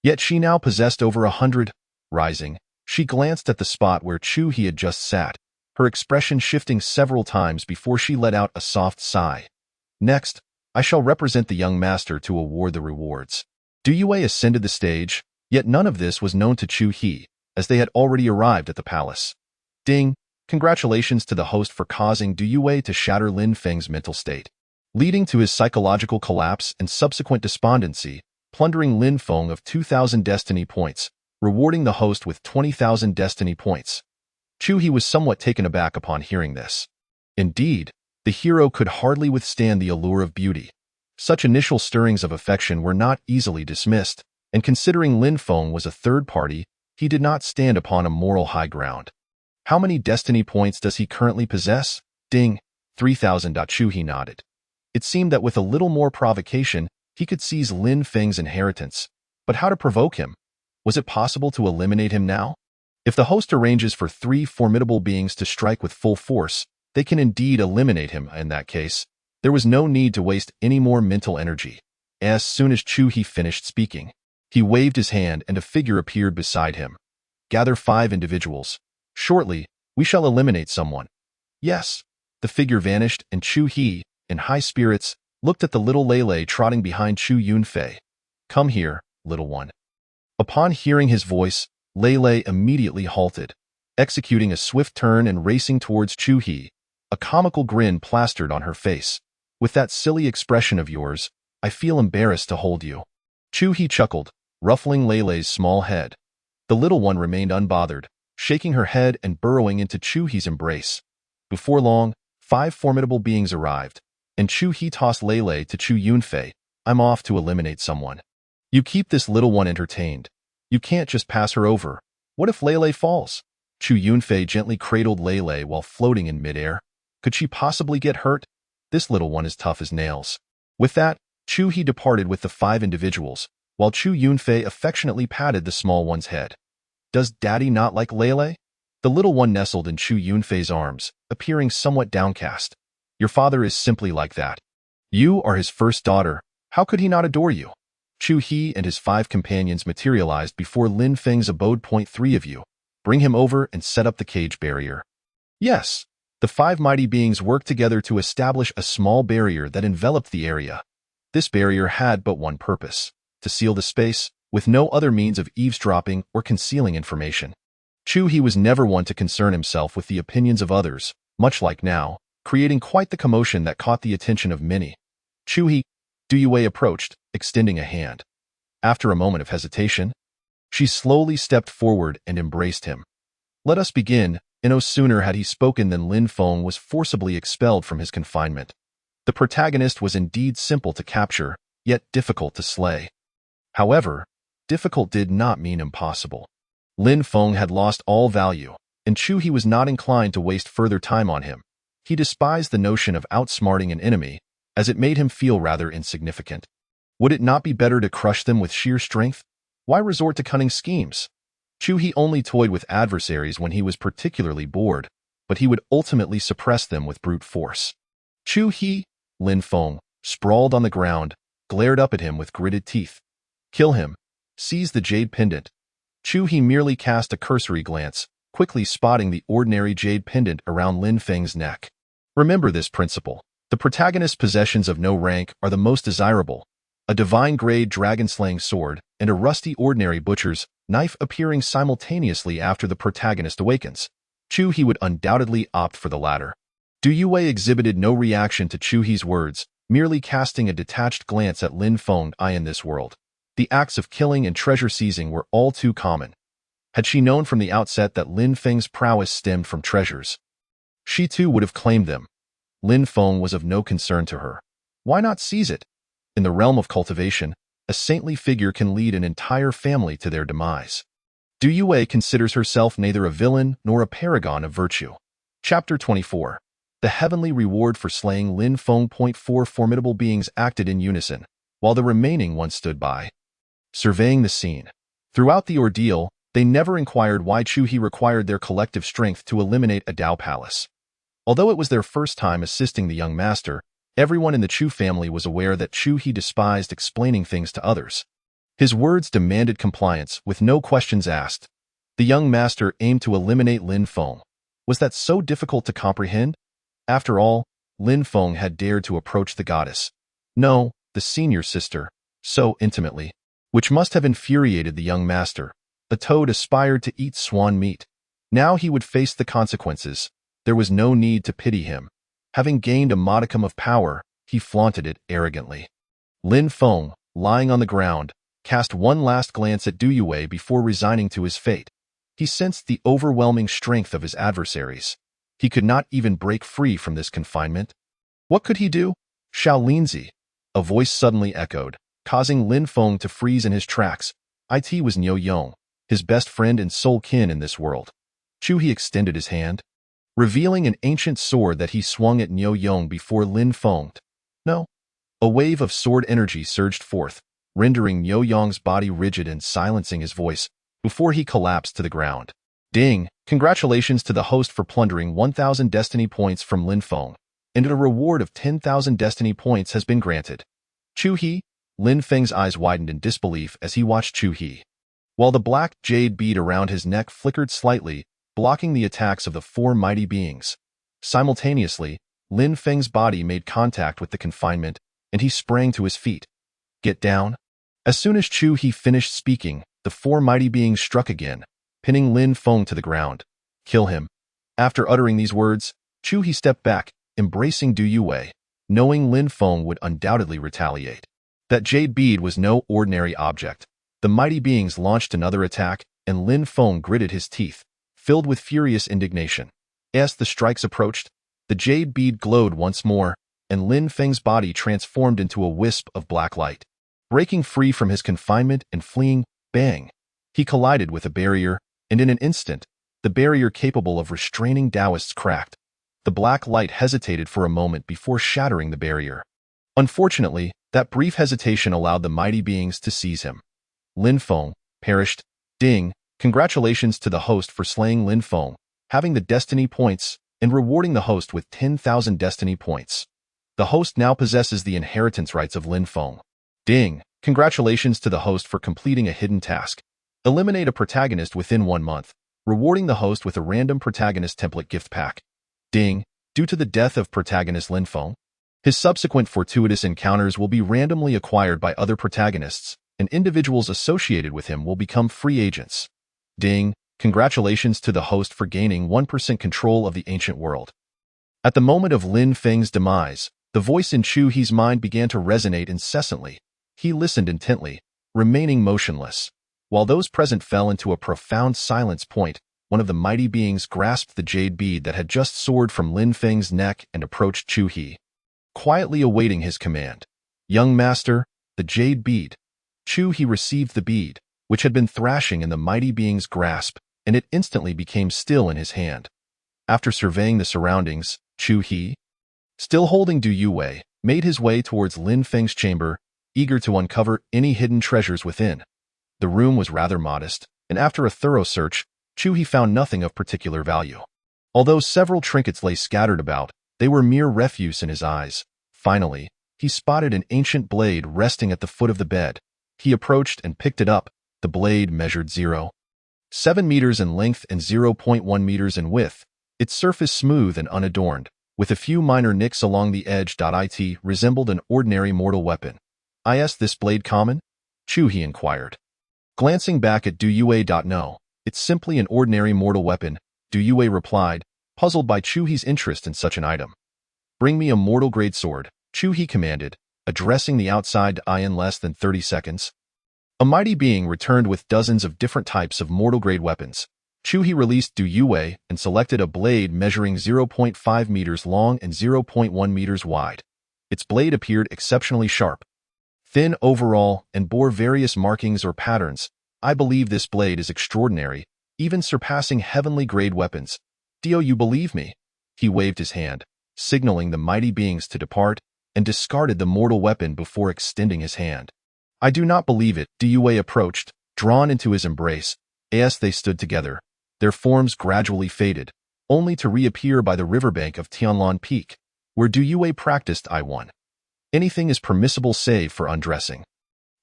Yet she now possessed over 100. Rising, she glanced at the spot where Chu He had just sat, her expression shifting several times before she let out a soft sigh. Next, I shall represent the young master to award the rewards. Du Yue ascended the stage, yet none of this was known to Chu He, as they had already arrived at the palace. Ding! Congratulations to the host for causing Du Yue to shatter Lin Feng's mental state, leading to his psychological collapse and subsequent despondency, plundering Lin Feng of 2,000 destiny points, rewarding the host with 20,000 destiny points. Chu He was somewhat taken aback upon hearing this. Indeed, the hero could hardly withstand the allure of beauty. Such initial stirrings of affection were not easily dismissed, and considering Lin Feng was a third party, he did not stand upon a moral high ground. How many destiny points does he currently possess? Ding! 3,000. Chu He nodded. It seemed that with a little more provocation, he could seize Lin Feng's inheritance. But how to provoke him? Was it possible to eliminate him now? If the host arranges for 3 formidable beings to strike with full force, they can indeed eliminate him. In that case, there was no need to waste any more mental energy. As soon as Chu He finished speaking, he waved his hand and a figure appeared beside him. Gather 5 individuals. Shortly, we shall eliminate someone. Yes. The figure vanished, and Chu He, in high spirits, looked at the little Lei trotting behind Chu Yunfei. Come here, little one. Upon hearing his voice, Lei immediately halted, executing a swift turn and racing towards Chu He, a comical grin plastered on her face. With that silly expression of yours, I feel embarrassed to hold you. Chu He chuckled, ruffling Lei's small head. The little one remained unbothered, shaking her head and burrowing into Chu He's embrace. Before long, 5 formidable beings arrived, and Chu He tossed Lei to Chu Yunfei. I'm off to eliminate someone. You keep this little one entertained. You can't just pass her over. What if Lei falls? Chu Yunfei gently cradled Lei while floating in midair. Could she possibly get hurt? This little one is tough as nails. With that, Chu He departed with the 5 individuals, while Chu Yunfei affectionately patted the small one's head. Does Daddy not like Lei? The little one nestled in Chu Yunfei's arms, appearing somewhat downcast. Your father is simply like that. You are his first daughter. How could he not adore you? Chu He and his 5 companions materialized before Lin Feng's abode. 3 of you. Bring him over and set up the cage barrier. Yes. The 5 mighty beings worked together to establish a small barrier that enveloped the area. This barrier had but one purpose: to seal the space, with no other means of eavesdropping or concealing information. Chu He was never one to concern himself with the opinions of others, much like now, creating quite the commotion that caught the attention of many. Chu He, Du Yue approached, extending a hand. After a moment of hesitation, she slowly stepped forward and embraced him. Let us begin. No sooner had he spoken than Lin Feng was forcibly expelled from his confinement. The protagonist was indeed simple to capture, yet difficult to slay. However, difficult did not mean impossible. Lin Feng had lost all value, and Chu He was not inclined to waste further time on him. He despised the notion of outsmarting an enemy, as it made him feel rather insignificant. Would it not be better to crush them with sheer strength? Why resort to cunning schemes? Chu He only toyed with adversaries when he was particularly bored, but he would ultimately suppress them with brute force. Chu He, Lin Feng, sprawled on the ground, glared up at him with gritted teeth. Kill him. Seize the jade pendant. Chu He merely cast a cursory glance, quickly spotting the ordinary jade pendant around Lin Feng's neck. Remember this principle. The protagonist's possessions of no rank are the most desirable. A divine-grade dragon-slaying sword and a rusty ordinary butcher's knife appearing simultaneously after the protagonist awakens. Chu He would undoubtedly opt for the latter. Du Yue exhibited no reaction to Chu He's words, merely casting a detached glance at Lin Feng. In this world, the acts of killing and treasure seizing were all too common. Had she known from the outset that Lin Feng's prowess stemmed from treasures, she too would have claimed them. Lin Feng was of no concern to her. Why not seize it? In the realm of cultivation, a saintly figure can lead an entire family to their demise. Du Yue considers herself neither a villain nor a paragon of virtue. Chapter 24. The heavenly reward for slaying Lin Feng. 4 formidable beings acted in unison, while the remaining ones stood by, surveying the scene. Throughout the ordeal, they never inquired why Chu He required their collective strength to eliminate a Dao palace. Although it was their first time assisting the young master, everyone in the Chu family was aware that Chu He despised explaining things to others. His words demanded compliance with no questions asked. The young master aimed to eliminate Lin Feng. Was that so difficult to comprehend? After all, Lin Feng had dared to approach the goddess. No, the senior sister, so intimately, which must have infuriated the young master. The toad aspired to eat swan meat. Now he would face the consequences. There was no need to pity him. Having gained a modicum of power, he flaunted it arrogantly. Lin Feng, lying on the ground, cast one last glance at Du Yue before resigning to his fate. He sensed the overwhelming strength of his adversaries. He could not even break free from this confinement. What could he do? Shaolinzi, a voice suddenly echoed, causing Lin Feng to freeze in his tracks. It was Niu Yong, his best friend and sole kin in this world. Chu He extended his hand, revealing an ancient sword that he swung at Niu Yong before Lin Feng. No. A wave of sword energy surged forth, rendering Niu Yong's body rigid and silencing his voice before he collapsed to the ground. Ding! Congratulations to the host for plundering 1,000 destiny points from Lin Feng, and a reward of 10,000 destiny points has been granted. Chu He? Lin Feng's eyes widened in disbelief as he watched Chu He. While the black jade bead around his neck flickered slightly, blocking the attacks of the four mighty beings. Simultaneously, Lin Feng's body made contact with the confinement, and he sprang to his feet. Get down. As soon as Chu He finished speaking, the four mighty beings struck again, pinning Lin Feng to the ground. Kill him. After uttering these words, Chu He stepped back, embracing Du Yue, knowing Lin Feng would undoubtedly retaliate. That jade bead was no ordinary object. The mighty beings launched another attack, and Lin Feng gritted his teeth, filled with furious indignation. As the strikes approached, the jade bead glowed once more, and Lin Feng's body transformed into a wisp of black light. Breaking free from his confinement and fleeing, bang! He collided with a barrier, and in an instant, the barrier capable of restraining Taoists cracked. The black light hesitated for a moment before shattering the barrier. Unfortunately, that brief hesitation allowed the mighty beings to seize him. Lin Feng perished. Ding! Congratulations to the host for slaying Lin Feng, having the destiny points, and rewarding the host with 10,000 destiny points. The host now possesses the inheritance rights of Lin Feng. Ding! Congratulations to the host for completing a hidden task. Eliminate a protagonist within 1 month, rewarding the host with a random protagonist template gift pack. Ding! Due to the death of protagonist Lin Feng, his subsequent fortuitous encounters will be randomly acquired by other protagonists, and individuals associated with him will become free agents. Ding! Congratulations to the host for gaining 1% control of the ancient world. At the moment of Lin Feng's demise, the voice in Chu He's mind began to resonate incessantly. He listened intently, remaining motionless. While those present fell into a profound silence. One of the mighty beings grasped the jade bead that had just soared from Lin Feng's neck and approached Chu He, quietly awaiting his command. Young master, the jade bead. Chu He received the bead, which had been thrashing in the mighty being's grasp, and it instantly became still in his hand. After surveying the surroundings, Chu He, still holding Du Yue, made his way towards Lin Feng's chamber, eager to uncover any hidden treasures within. The room was rather modest, and after a thorough search, Chu He found nothing of particular value. Although several trinkets lay scattered about, they were mere refuse in his eyes. Finally, he spotted an ancient blade resting at the foot of the bed. He approached and picked it up. The blade measured 0.7 meters in length and 0.1 meters in width, its surface smooth and unadorned, with a few minor nicks along the edge. It resembled an ordinary mortal weapon. Is this blade common? Chu He inquired. Glancing back at Du Yue. No, it's simply an ordinary mortal weapon, Du Yue replied, puzzled by Chu He's interest in such an item. Bring me a mortal-grade sword, Chu He commanded, addressing the outside in less than 30 seconds. A mighty being returned with dozens of different types of mortal-grade weapons. Chu He released Du Yue and selected a blade measuring 0.5 meters long and 0.1 meters wide. Its blade appeared exceptionally sharp. thin overall, and bore various markings or patterns. I believe this blade is extraordinary, even surpassing heavenly-grade weapons. Dio, you believe me? He waved his hand, signaling the mighty beings to depart, and discarded the mortal weapon before extending his hand. I do not believe it. Diyue approached, drawn into his embrace. As they stood together, their forms gradually faded, only to reappear by the riverbank of Tianlan Peak, where Diyue practiced I1. Anything is permissible save for undressing.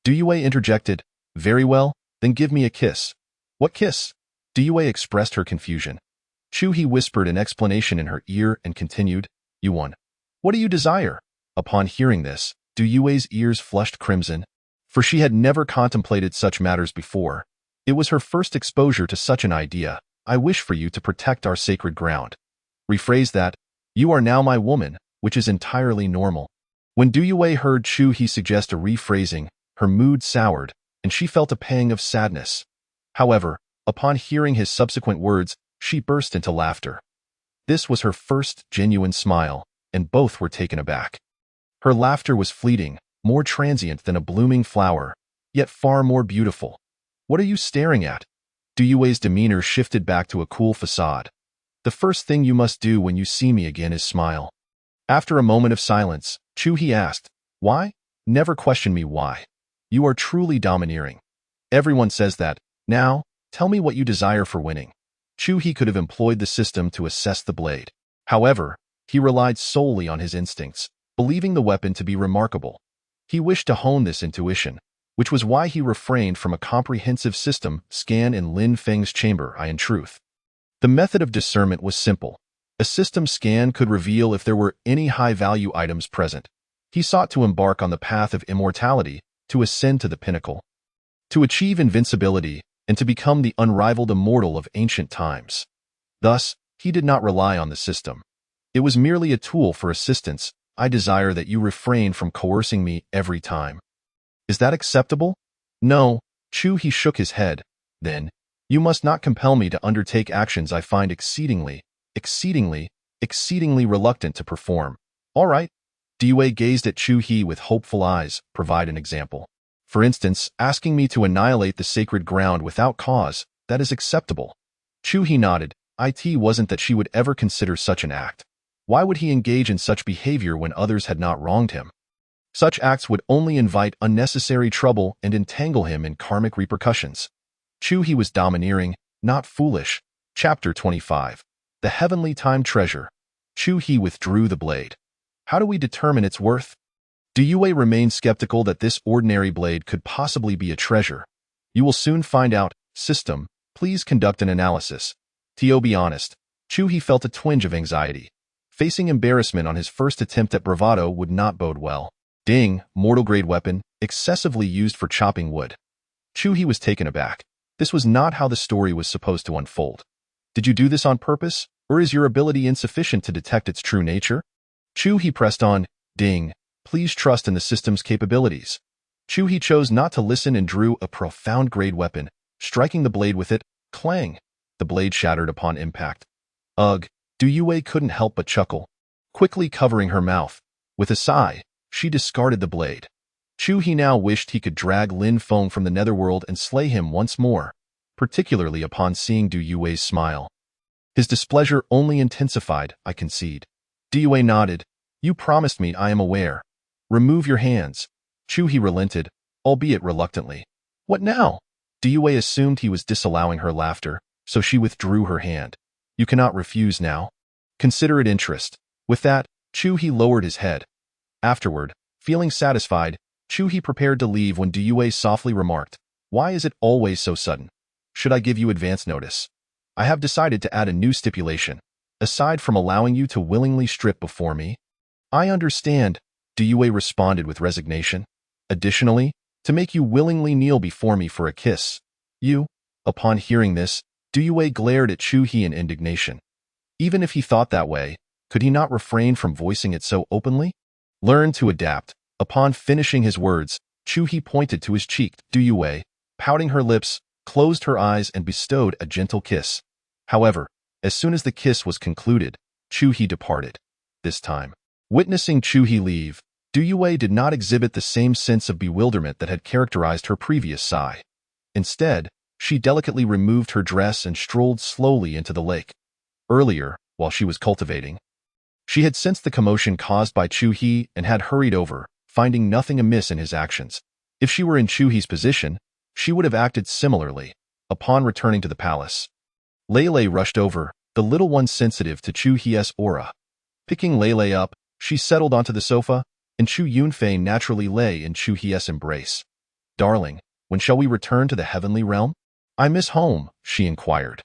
Diyue interjected, very well, then give me a kiss. What kiss? Diyue expressed her confusion. Chu-He whispered an explanation in her ear and continued, Yuan, what do you desire? Upon hearing this, Diyue's ears flushed crimson, for she had never contemplated such matters before. It was her first exposure to such an idea. I wish for you to protect our sacred ground. Rephrase that, you are now my woman, which is entirely normal. When Diyue heard Chu-He suggest a rephrasing, her mood soured, and she felt a pang of sadness. However, upon hearing his subsequent words, she burst into laughter. This was her first genuine smile, and both were taken aback. Her laughter was fleeting, more transient than a blooming flower, yet far more beautiful. What are you staring at? Diyue's demeanor shifted back to a cool facade. The first thing you must do when you see me again is smile. After a moment of silence, Chu-He asked, why? Never question me why. You are truly domineering. Everyone says that. Now, tell me what you desire for winning. Chu-He could have employed the system to assess the blade. However, he relied solely on his instincts, believing the weapon to be remarkable. He wished to hone this intuition, which was why he refrained from a comprehensive system scan in Lin Feng's chamber. In truth, the method of discernment was simple. A system scan could reveal if there were any high-value items present. He sought to embark on the path of immortality, to ascend to the pinnacle, to achieve invincibility, and to become the unrivaled immortal of ancient times. Thus, he did not rely on the system. It was merely a tool for assistance. I desire that you refrain from coercing me every time. Is that acceptable? No. Chu-He shook his head. Then, you must not compel me to undertake actions I find exceedingly reluctant to perform. All right. Diyue gazed at Chu-He with hopeful eyes. Provide an example. For instance, asking me to annihilate the sacred ground without cause, that is acceptable. Chu-He nodded. It wasn't that she would ever consider such an act. Why would he engage in such behavior when others had not wronged him? Such acts would only invite unnecessary trouble and entangle him in karmic repercussions. Chu-He was domineering, not foolish. Chapter 25. The Heavenly Time Treasure. Chu-He withdrew the blade. How do we determine its worth? Diyue remained skeptical that this ordinary blade could possibly be a treasure. You will soon find out. System, please conduct an analysis. To be honest, Chu-He felt a twinge of anxiety. Facing embarrassment on his first attempt at bravado would not bode well. Ding, mortal-grade weapon, excessively used for chopping wood. Chu-He was taken aback. This was not how the story was supposed to unfold. Did you do this on purpose, or is your ability insufficient to detect its true nature? Chu-He pressed on. Ding, please trust in the system's capabilities. Chu-He chose not to listen and drew a profound-grade weapon, striking the blade with it. Clang! The blade shattered upon impact. Ugh! Diyue couldn't help but chuckle. Quickly covering her mouth, with a sigh, she discarded the blade. Chu-He now wished he could drag Lin Feng from the netherworld and slay him once more, particularly upon seeing Diyue's smile. His displeasure only intensified. I concede. Diyue nodded. You promised me. I am aware. Remove your hands. Chu-He relented, albeit reluctantly. What now? Diyue assumed he was disallowing her laughter, so she withdrew her hand. You cannot refuse now. Consider it interest. With that, Chu-He lowered his head. Afterward, feeling satisfied, Chu-He prepared to leave when Diyue softly remarked, why is it always so sudden? Should I give you advance notice? I have decided to add a new stipulation. Aside from allowing you to willingly strip before me, I understand, Diyue responded with resignation. Additionally, to make you willingly kneel before me for a kiss. You, upon hearing this, Diyue glared at Chu-He in indignation. Even if he thought that way, could he not refrain from voicing it so openly? Learn to adapt. Upon finishing his words, Chu-He pointed to his cheek. Diyue, pouting her lips, closed her eyes and bestowed a gentle kiss. However, as soon as the kiss was concluded, Chu-He departed. This time, witnessing Chu-He leave, Du Yue did not exhibit the same sense of bewilderment that had characterized her previous sigh. Instead, she delicately removed her dress and strolled slowly into the lake. Earlier, while she was cultivating, she had sensed the commotion caused by Chu He and had hurried over, finding nothing amiss in his actions. If she were in Chu He's position, she would have acted similarly. Upon returning to the palace, Lei rushed over, the little one sensitive to Chu He's aura. Picking Lei up, she settled onto the sofa, and Chu Yunfei naturally lay in Chu He's embrace. "Darling, when shall we return to the heavenly realm?" "I miss home," she inquired.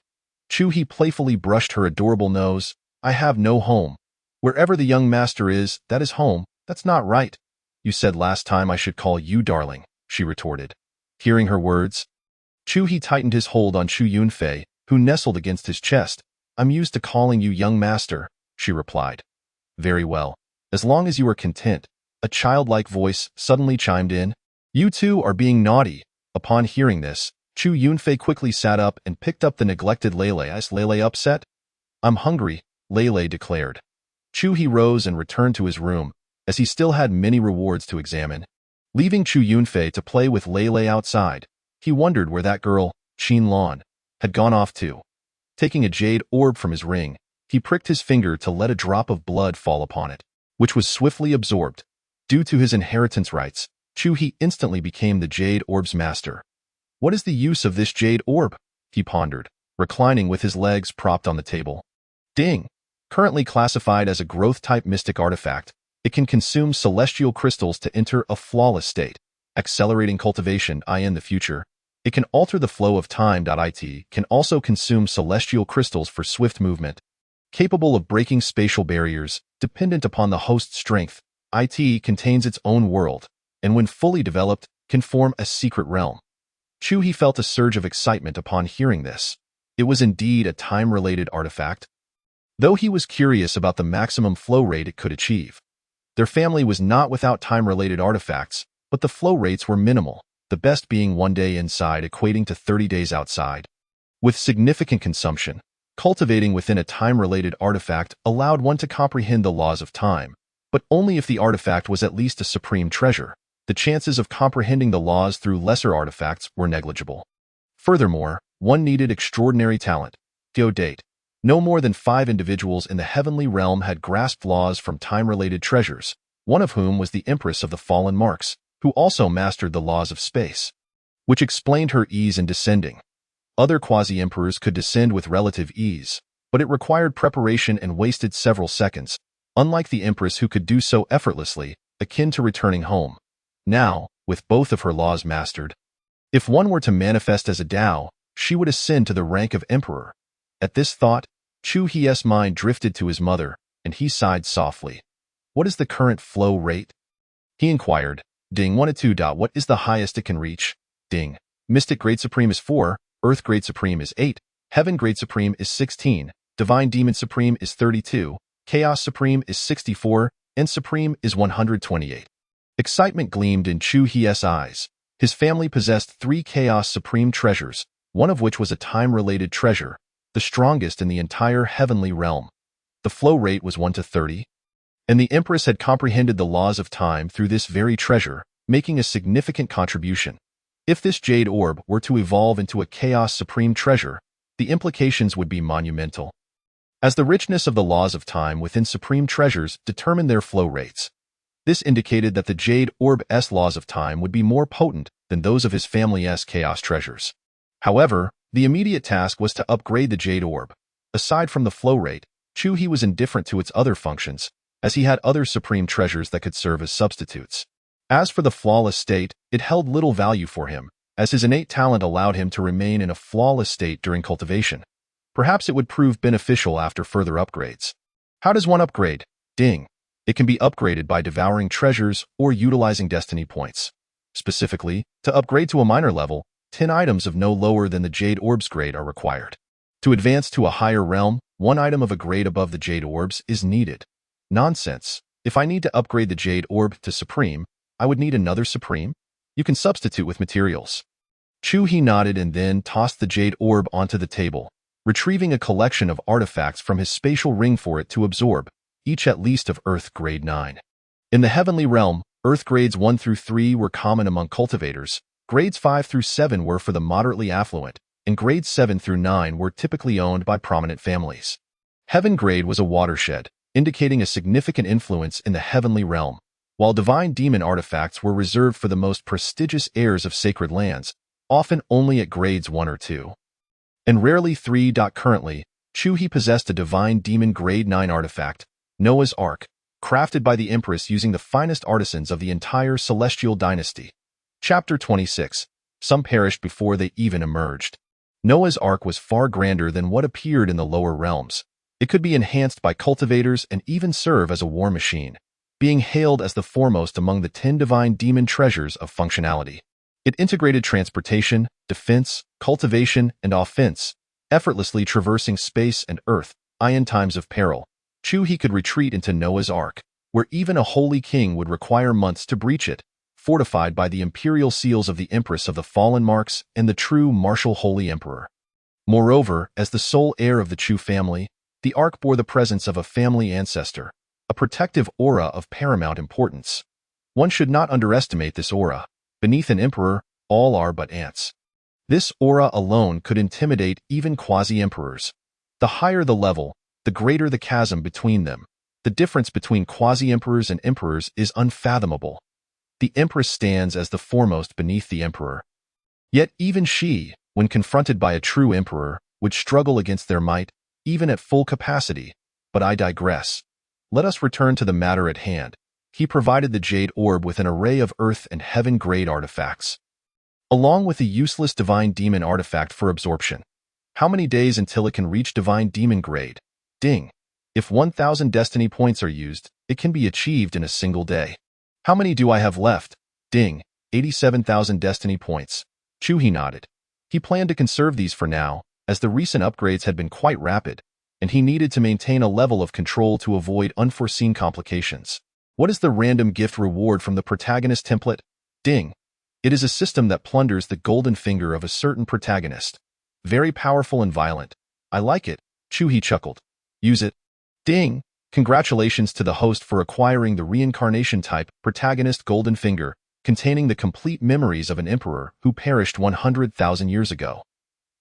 Chu He playfully brushed her adorable nose. "I have no home. Wherever the young master is, that is home." "That's not right. You said last time I should call you darling," she retorted. Hearing her words, Chu He tightened his hold on Chu Yunfei, who nestled against his chest. "I'm used to calling you young master," she replied. "Very well. As long as you are content," a childlike voice suddenly chimed in. "You two are being naughty." Upon hearing this, Chu Yunfei quickly sat up and picked up the neglected Lei. "Is Lei upset?" "I'm hungry," Lei declared. Chu He rose and returned to his room, as he still had many rewards to examine. Leaving Chu Yunfei to play with Lei outside, he wondered where that girl, Qin Lan, had gone off to. Taking a jade orb from his ring, he pricked his finger to let a drop of blood fall upon it, which was swiftly absorbed. Due to his inheritance rights, Chu He instantly became the jade orb's master. What is the use of this jade orb? He pondered, reclining with his legs propped on the table. Ding! Currently classified as a growth-type mystic artifact, it can consume celestial crystals to enter a flawless state, accelerating cultivation in the future. It can alter the flow of time. It can also consume celestial crystals for swift movement. Capable of breaking spatial barriers, dependent upon the host's strength, it contains its own world, and when fully developed, can form a secret realm. Chu He felt a surge of excitement upon hearing this. It was indeed a time-related artifact. Though he was curious about the maximum flow rate it could achieve. Their family was not without time-related artifacts, but the flow rates were minimal, the best being 1 day inside equating to 30 days outside. With significant consumption, cultivating within a time-related artifact allowed one to comprehend the laws of time, but only if the artifact was at least a supreme treasure. The chances of comprehending the laws through lesser artifacts were negligible. Furthermore, one needed extraordinary talent. Date. No more than 5 individuals in the heavenly realm had grasped laws from time-related treasures, one of whom was the Empress of the Fallen Marks, who also mastered the laws of space, which explained her ease in descending. Other quasi-emperors could descend with relative ease, but it required preparation and wasted several seconds, unlike the Empress who could do so effortlessly, akin to returning home. Now, with both of her laws mastered, if one were to manifest as a Dao, she would ascend to the rank of emperor. At this thought, Chu He's mind drifted to his mother, and he sighed softly. "What is the current flow rate?" he inquired. Ding 1 to 2. What is the highest it can reach? Ding. Mystic Grade Supreme is 4, Earth Grade Supreme is 8, Heaven Grade Supreme is 16, Divine Demon Supreme is 32, Chaos Supreme is 64, and Supreme is 128. Excitement gleamed in Chu He's eyes. His family possessed 3 Chaos Supreme treasures, one of which was a time-related treasure, the strongest in the entire heavenly realm. The flow rate was 1 to 30, and the Empress had comprehended the laws of time through this very treasure, making a significant contribution. If this jade orb were to evolve into a Chaos Supreme treasure, the implications would be monumental, as the richness of the laws of time within supreme treasures determined their flow rates. This indicated that the jade orb's laws of time would be more potent than those of his family's chaos treasures. However, the immediate task was to upgrade the jade orb. Aside from the flow rate, Chu He was indifferent to its other functions, as he had other supreme treasures that could serve as substitutes. As for the flawless state, it held little value for him, as his innate talent allowed him to remain in a flawless state during cultivation. Perhaps it would prove beneficial after further upgrades. How does one upgrade? Ding. It can be upgraded by devouring treasures or utilizing destiny points. Specifically, to upgrade to a minor level, 10 items of no lower than the Jade Orb's grade are required. To advance to a higher realm, 1 item of a grade above the Jade Orb's is needed. Nonsense. If I need to upgrade the Jade Orb to Supreme, I would need another Supreme? You can substitute with materials. Chu He nodded and then tossed the Jade Orb onto the table, retrieving a collection of artifacts from his spatial ring for it to absorb, each at least of Earth Grade 9. In the heavenly realm, Earth grades 1 through 3 were common among cultivators, grades 5 through 7 were for the moderately affluent, and grades 7 through 9 were typically owned by prominent families. Heaven grade was a watershed, indicating a significant influence in the heavenly realm, while divine demon artifacts were reserved for the most prestigious heirs of sacred lands, often only at grades 1 or 2. And rarely 3. Currently, Chu-He possessed a divine demon grade 9 artifact, Noah's Ark, crafted by the Empress using the finest artisans of the entire celestial dynasty. Chapter 26. Some perished before they even emerged. Noah's Ark was far grander than what appeared in the lower realms. It could be enhanced by cultivators and even serve as a war machine, being hailed as the foremost among the 10 divine demon treasures of functionality. It integrated transportation, defense, cultivation, and offense, effortlessly traversing space and earth. In times of peril, Chu-He could retreat into Noah's Ark, where even a holy king would require months to breach it, fortified by the imperial seals of the Empress of the Fallen Marks and the true martial Holy Emperor. Moreover, as the sole heir of the Chu family, the Ark bore the presence of a family ancestor, a protective aura of paramount importance. One should not underestimate this aura. Beneath an emperor, all are but ants. This aura alone could intimidate even quasi-emperors. The higher the level, the greater the chasm between them. The difference between quasi-emperors and emperors is unfathomable. The Empress stands as the foremost beneath the emperor. Yet even she, when confronted by a true emperor, would struggle against their might, even at full capacity. But I digress. Let us return to the matter at hand. He provided the Jade Orb with an array of Earth and Heaven-grade artifacts, along with a useless Divine Demon artifact for absorption. How many days until it can reach Divine Demon grade? Ding. If 1,000 destiny points are used, it can be achieved in a single day. How many do I have left? Ding. 87,000 destiny points. Chu-He nodded. He planned to conserve these for now, as the recent upgrades had been quite rapid, and he needed to maintain a level of control to avoid unforeseen complications. What is the random gift reward from the protagonist template? Ding. It is a system that plunders the golden finger of a certain protagonist. Very powerful and violent. I like it. Chu-He chuckled. Use it. Ding. Congratulations to the host for acquiring the reincarnation type protagonist golden finger, containing the complete memories of an emperor who perished 100,000 years ago.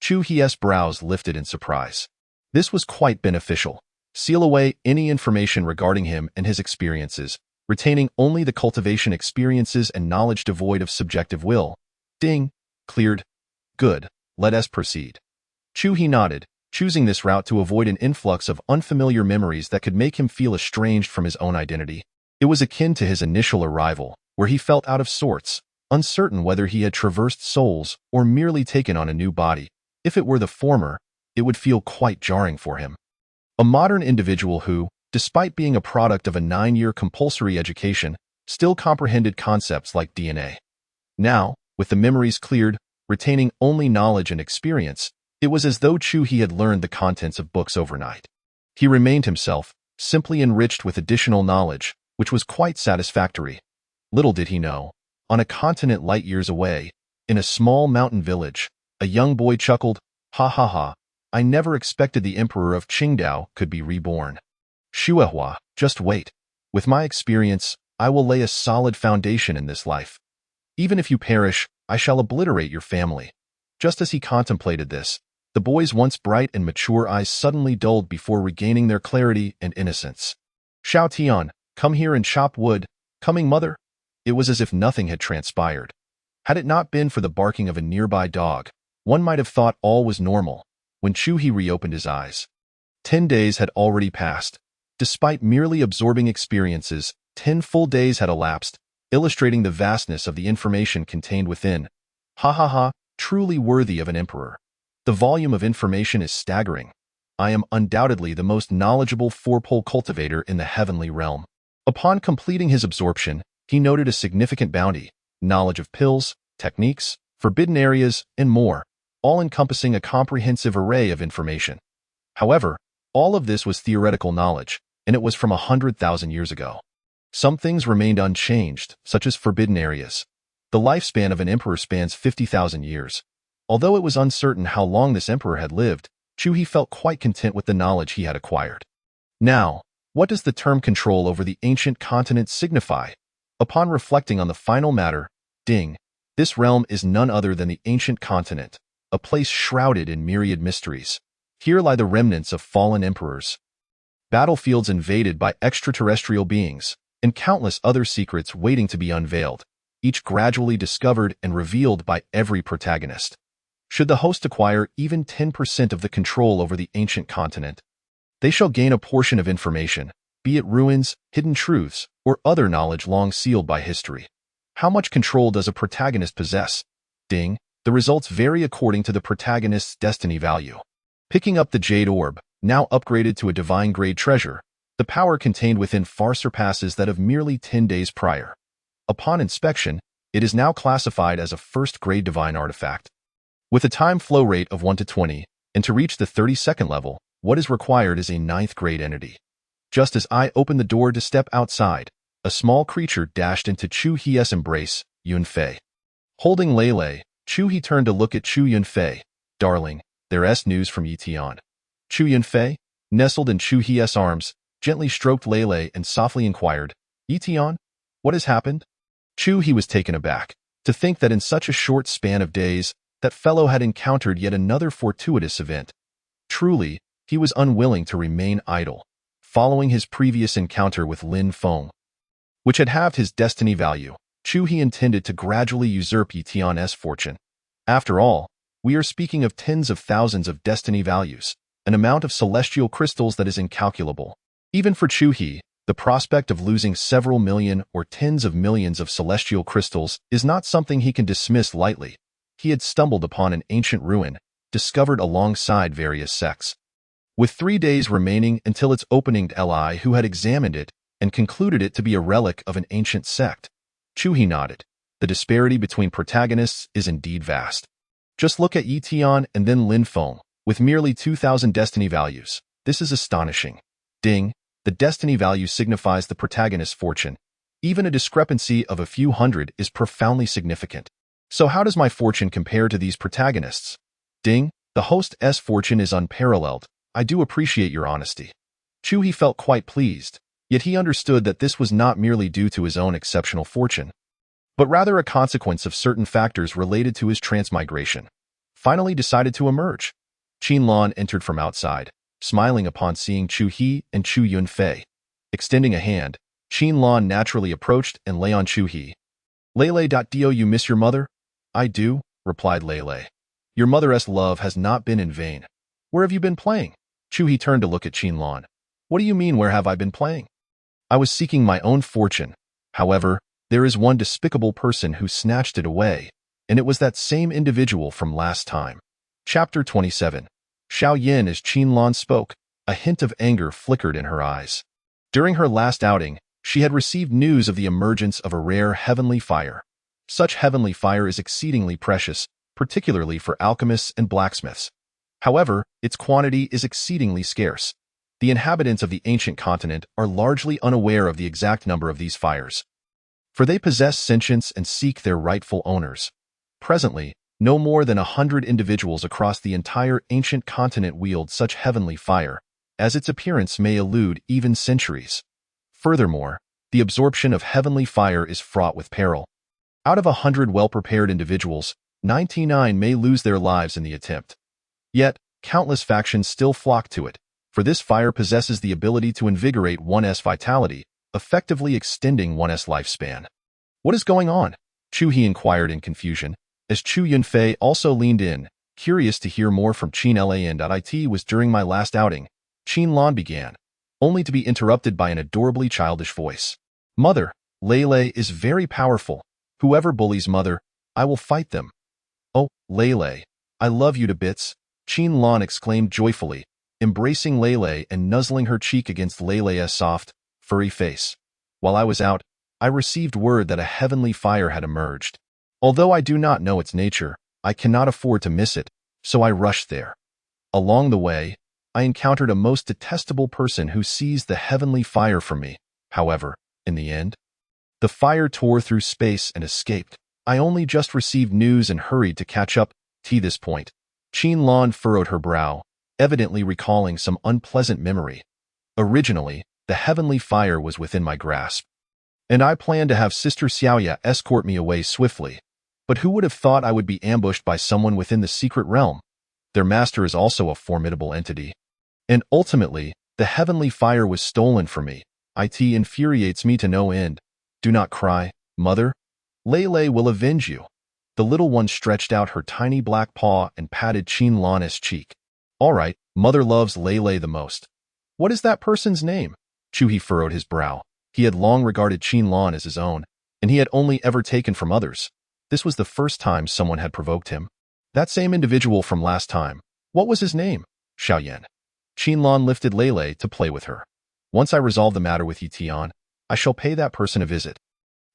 Chu-He's brows lifted in surprise. This was quite beneficial. Seal away any information regarding him and his experiences, retaining only the cultivation experiences and knowledge devoid of subjective will. Ding. Cleared. Good. Let us proceed. Chu-He nodded, choosing this route to avoid an influx of unfamiliar memories that could make him feel estranged from his own identity. It was akin to his initial arrival, where he felt out of sorts, uncertain whether he had traversed souls or merely taken on a new body. If it were the former, it would feel quite jarring for him. A modern individual who, despite being a product of a 9-year compulsory education, still comprehended concepts like DNA. Now, with the memories cleared, retaining only knowledge and experience, it was as though Chu-He had learned the contents of books overnight. He remained himself, simply enriched with additional knowledge, which was quite satisfactory. Little did he know, on a continent light years away, in a small mountain village, a young boy chuckled, "Ha ha ha, I never expected the Emperor of Qingdao could be reborn. Shuehua, just wait. With my experience, I will lay a solid foundation in this life. Even if you perish, I shall obliterate your family." Just as he contemplated this, the boy's once bright and mature eyes suddenly dulled before regaining their clarity and innocence. "Xiao Tian, come here and chop wood. Coming, mother?" It was as if nothing had transpired. Had it not been for the barking of a nearby dog, one might have thought all was normal. When Chu-He reopened his eyes, 10 days had already passed. Despite merely absorbing experiences, 10 full days had elapsed, illustrating the vastness of the information contained within. Ha ha ha, truly worthy of an emperor. The volume of information is staggering. I am undoubtedly the most knowledgeable four-pole cultivator in the heavenly realm. Upon completing his absorption, he noted a significant bounty, knowledge of pills, techniques, forbidden areas, and more, all encompassing a comprehensive array of information. However, all of this was theoretical knowledge, and it was from 100,000 years ago. Some things remained unchanged, such as forbidden areas. The lifespan of an emperor spans 50,000 years. Although it was uncertain how long this emperor had lived, Chu-He felt quite content with the knowledge he had acquired. Now, What does the term control over the ancient continent signify? Upon reflecting on the final matter, ding, this realm is none other than the ancient continent, a place shrouded in myriad mysteries. Here lie the remnants of fallen emperors, battlefields invaded by extraterrestrial beings, and countless other secrets waiting to be unveiled, each gradually discovered and revealed by every protagonist. Should the host acquire even 10% of the control over the ancient continent, they shall gain a portion of information, be it ruins, hidden truths, or other knowledge long sealed by history. How much control does a protagonist possess? Ding, the results vary according to the protagonist's destiny value. Picking up the Jade Orb, now upgraded to a divine-grade treasure, the power contained within far surpasses that of merely 10 days prior. Upon inspection, it is now classified as a first-grade divine artifact. With a time flow rate of 1 to 20, and to reach the 32nd level, what is required is a 9th-grade entity. Just as I opened the door to step outside, a small creature dashed into Chu He's embrace, Yunfei. Holding Lei, Chu He turned to look at Chu Yunfei. Darling, there's news from Yitian. Chu Yunfei, nestled in Chu He's arms, gently stroked Lei and softly inquired, Yitian, what has happened? Chu He was taken aback, to think that in such a short span of days, that fellow had encountered yet another fortuitous event. Truly, he was unwilling to remain idle, following his previous encounter with Lin Feng, which had halved his destiny value. Chu He intended to gradually usurp Yitian's fortune. After all, we are speaking of tens of thousands of destiny values, an amount of celestial crystals that is incalculable. Even for Chu He, the prospect of losing several million or tens of millions of celestial crystals is not something he can dismiss lightly. He had stumbled upon an ancient ruin, discovered alongside various sects. With 3 days remaining until its opening, Li, who had examined it and concluded it to be a relic of an ancient sect. Chu He nodded. The disparity between protagonists is indeed vast. Just look at Yitian and then Lin Feng, with merely 2,000 destiny values. This is astonishing. Ding, the destiny value signifies the protagonist's fortune. Even a discrepancy of a few hundred is profoundly significant. So how does my fortune compare to these protagonists? Ding, the host's fortune is unparalleled. I do appreciate your honesty. Chu He felt quite pleased, yet he understood that this was not merely due to his own exceptional fortune, but rather a consequence of certain factors related to his transmigration. Finally decided to emerge. Qinlan entered from outside, smiling upon seeing Chu He and Chu Yunfei. Extending a hand, Qinlan naturally approached and lay on Chu He. Lei, do you miss your mother? I do, replied Lei. Your mother's love has not been in vain. Where have you been playing? Chu He turned to look at Qinlan. What do you mean, where have I been playing? I was seeking my own fortune. However, there is one despicable person who snatched it away, and it was that same individual from last time. Chapter 27. Xiao Yin. As Qinlan spoke, a hint of anger flickered in her eyes. During her last outing, she had received news of the emergence of a rare heavenly fire. Such heavenly fire is exceedingly precious, particularly for alchemists and blacksmiths. However, its quantity is exceedingly scarce. The inhabitants of the ancient continent are largely unaware of the exact number of these fires, for they possess sentience and seek their rightful owners. Presently, no more than 100 individuals across the entire ancient continent wield such heavenly fire, as its appearance may elude even centuries. Furthermore, the absorption of heavenly fire is fraught with peril. Out of 100 well-prepared individuals, 99 may lose their lives in the attempt. Yet, countless factions still flock to it, for this fire possesses the ability to invigorate one's vitality, effectively extending one's lifespan. What is going on? Chu He inquired in confusion, as Chu Yunfei also leaned in, curious to hear more from Qin Lan. It was during my last outing, Qinlan began, only to be interrupted by an adorably childish voice. Mother, Lei is very powerful. Whoever bullies Mother, I will fight them. Oh, Lei, I love you to bits, Qinlan exclaimed joyfully, embracing Lei and nuzzling her cheek against Lei's soft, furry face. While I was out, I received word that a heavenly fire had emerged. Although I do not know its nature, I cannot afford to miss it, so I rushed there. Along the way, I encountered a most detestable person who seized the heavenly fire from me. However, in the end, the fire tore through space and escaped. I only just received news and hurried to catch up to this point. Qinlan furrowed her brow, evidently recalling some unpleasant memory. Originally, the heavenly fire was within my grasp. And I planned to have Sister Xiaoya escort me away swiftly. But who would have thought I would be ambushed by someone within the secret realm? Their master is also a formidable entity. And ultimately, the heavenly fire was stolen from me. It infuriates me to no end. Do not cry, mother. Lei will avenge you. The little one stretched out her tiny black paw and patted Qin Lan's cheek. All right, mother loves Lei the most. What is that person's name? Chu furrowed his brow. He had long regarded Qin Lan as his own, and he had only ever taken from others. This was the first time someone had provoked him. That same individual from last time. What was his name? Xiaoyan. Qin Lan lifted Lei to play with her. Once I resolve the matter with Yitian, I shall pay that person a visit.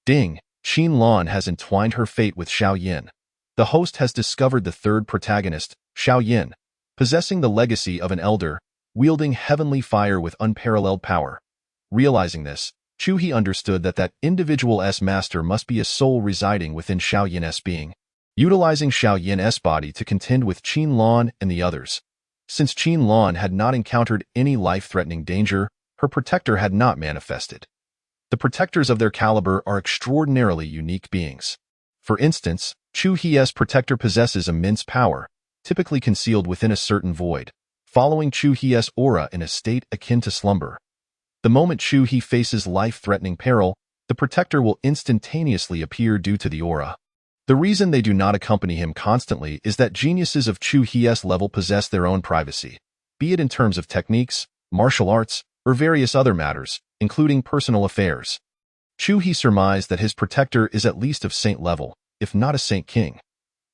Ding! Qin Lan has entwined her fate with Xiaoyan. The host has discovered the third protagonist, Xiaoyan, possessing the legacy of an elder, wielding heavenly fire with unparalleled power. Realizing this, Chu He understood that individual's master must be a soul residing within Xiaoyan's being, utilizing Xiaoyan's body to contend with Qin Lan and the others. Since Qin Lan had not encountered any life-threatening danger, her protector had not manifested. The protectors of their caliber are extraordinarily unique beings. For instance, Chu He's protector possesses immense power, typically concealed within a certain void, following Chu He's aura in a state akin to slumber. The moment Chu He faces life-threatening peril, the protector will instantaneously appear due to the aura. The reason they do not accompany him constantly is that geniuses of Chu He's level possess their own privacy, be it in terms of techniques, martial arts, or various other matters, including personal affairs. Chu He surmised that his protector is at least of saint level, if not a saint king.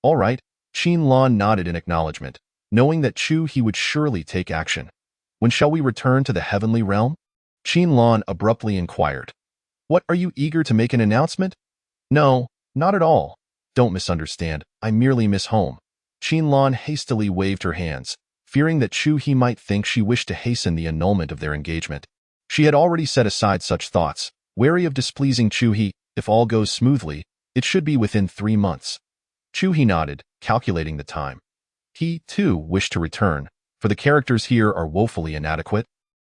All right, Qin Lan nodded in acknowledgement, knowing that Chu He would surely take action. When shall we return to the heavenly realm? Qin Lan abruptly inquired. What, are you eager to make an announcement? No, not at all. Don't misunderstand, I merely miss home. Qin Lan hastily waved her hands, fearing that Chu He might think she wished to hasten the annulment of their engagement. She had already set aside such thoughts, wary of displeasing Chu He. If all goes smoothly, it should be within 3 months. Chu He nodded, calculating the time. He, too, wished to return, for the characters here are woefully inadequate,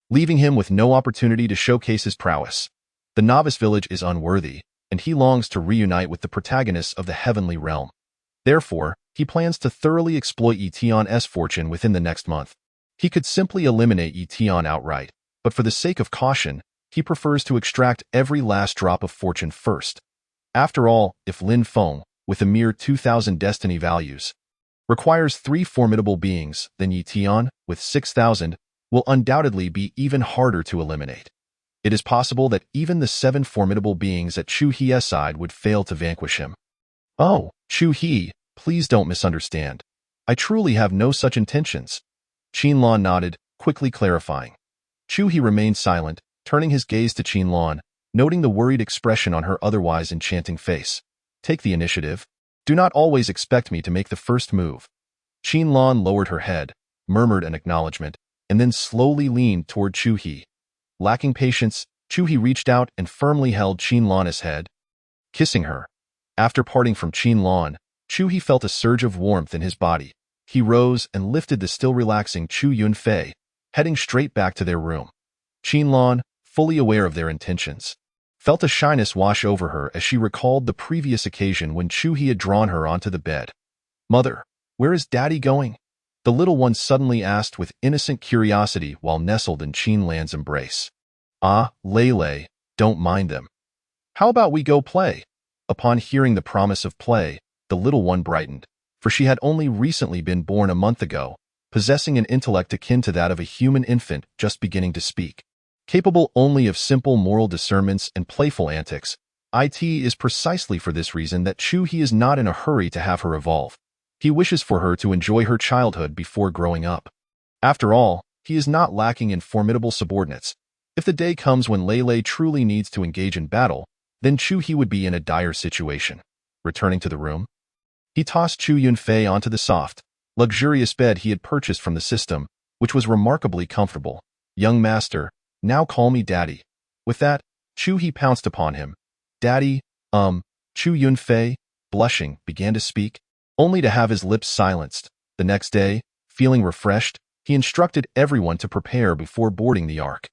leaving him with no opportunity to showcase his prowess. The novice village is unworthy, and he longs to reunite with the protagonists of the heavenly realm. Therefore, he plans to thoroughly exploit Yitian's fortune within the next month. He could simply eliminate Yitian outright, but for the sake of caution, he prefers to extract every last drop of fortune first. After all, if Lin Feng, with a mere 2,000 destiny values, requires 3 formidable beings, then Yitian, with 6,000, will undoubtedly be even harder to eliminate. It is possible that even the 7 formidable beings at Chu He's side would fail to vanquish him. Oh, Chu He, please don't misunderstand. I truly have no such intentions. Qin Lan nodded, quickly clarifying. Chu He remained silent, turning his gaze to Qin Lan, noting the worried expression on her otherwise enchanting face. Take the initiative. Do not always expect me to make the first move. Qin Lan lowered her head, murmured an acknowledgement, and then slowly leaned toward Chu He. Lacking patience, Chu He reached out and firmly held Qin Lan's head, kissing her. After parting from Qin Lan, Chu He felt a surge of warmth in his body. He rose and lifted the still relaxing Chu Yunfei, heading straight back to their room. Qin Lan, fully aware of their intentions, felt a shyness wash over her as she recalled the previous occasion when Chu He had drawn her onto the bed. Mother, where is Daddy going? The little one suddenly asked with innocent curiosity while nestled in Qin Lan's embrace. Ah, Lei, don't mind them. How about we go play? Upon hearing the promise of play, the little one brightened, for she had only recently been born a month ago, possessing an intellect akin to that of a human infant just beginning to speak. Capable only of simple moral discernments and playful antics, it is precisely for this reason that Chu He is not in a hurry to have her evolve. He wishes for her to enjoy her childhood before growing up. After all, he is not lacking in formidable subordinates. If the day comes when Lei truly needs to engage in battle, then Chu He would be in a dire situation. Returning to the room, he tossed Chu Yunfei onto the soft, luxurious bed he had purchased from the system, which was remarkably comfortable. Young master, now call me Daddy. With that, Chu He pounced upon him. Daddy, Chu Yunfei, blushing, began to speak, only to have his lips silenced. The next day, feeling refreshed, he instructed everyone to prepare before boarding the Ark.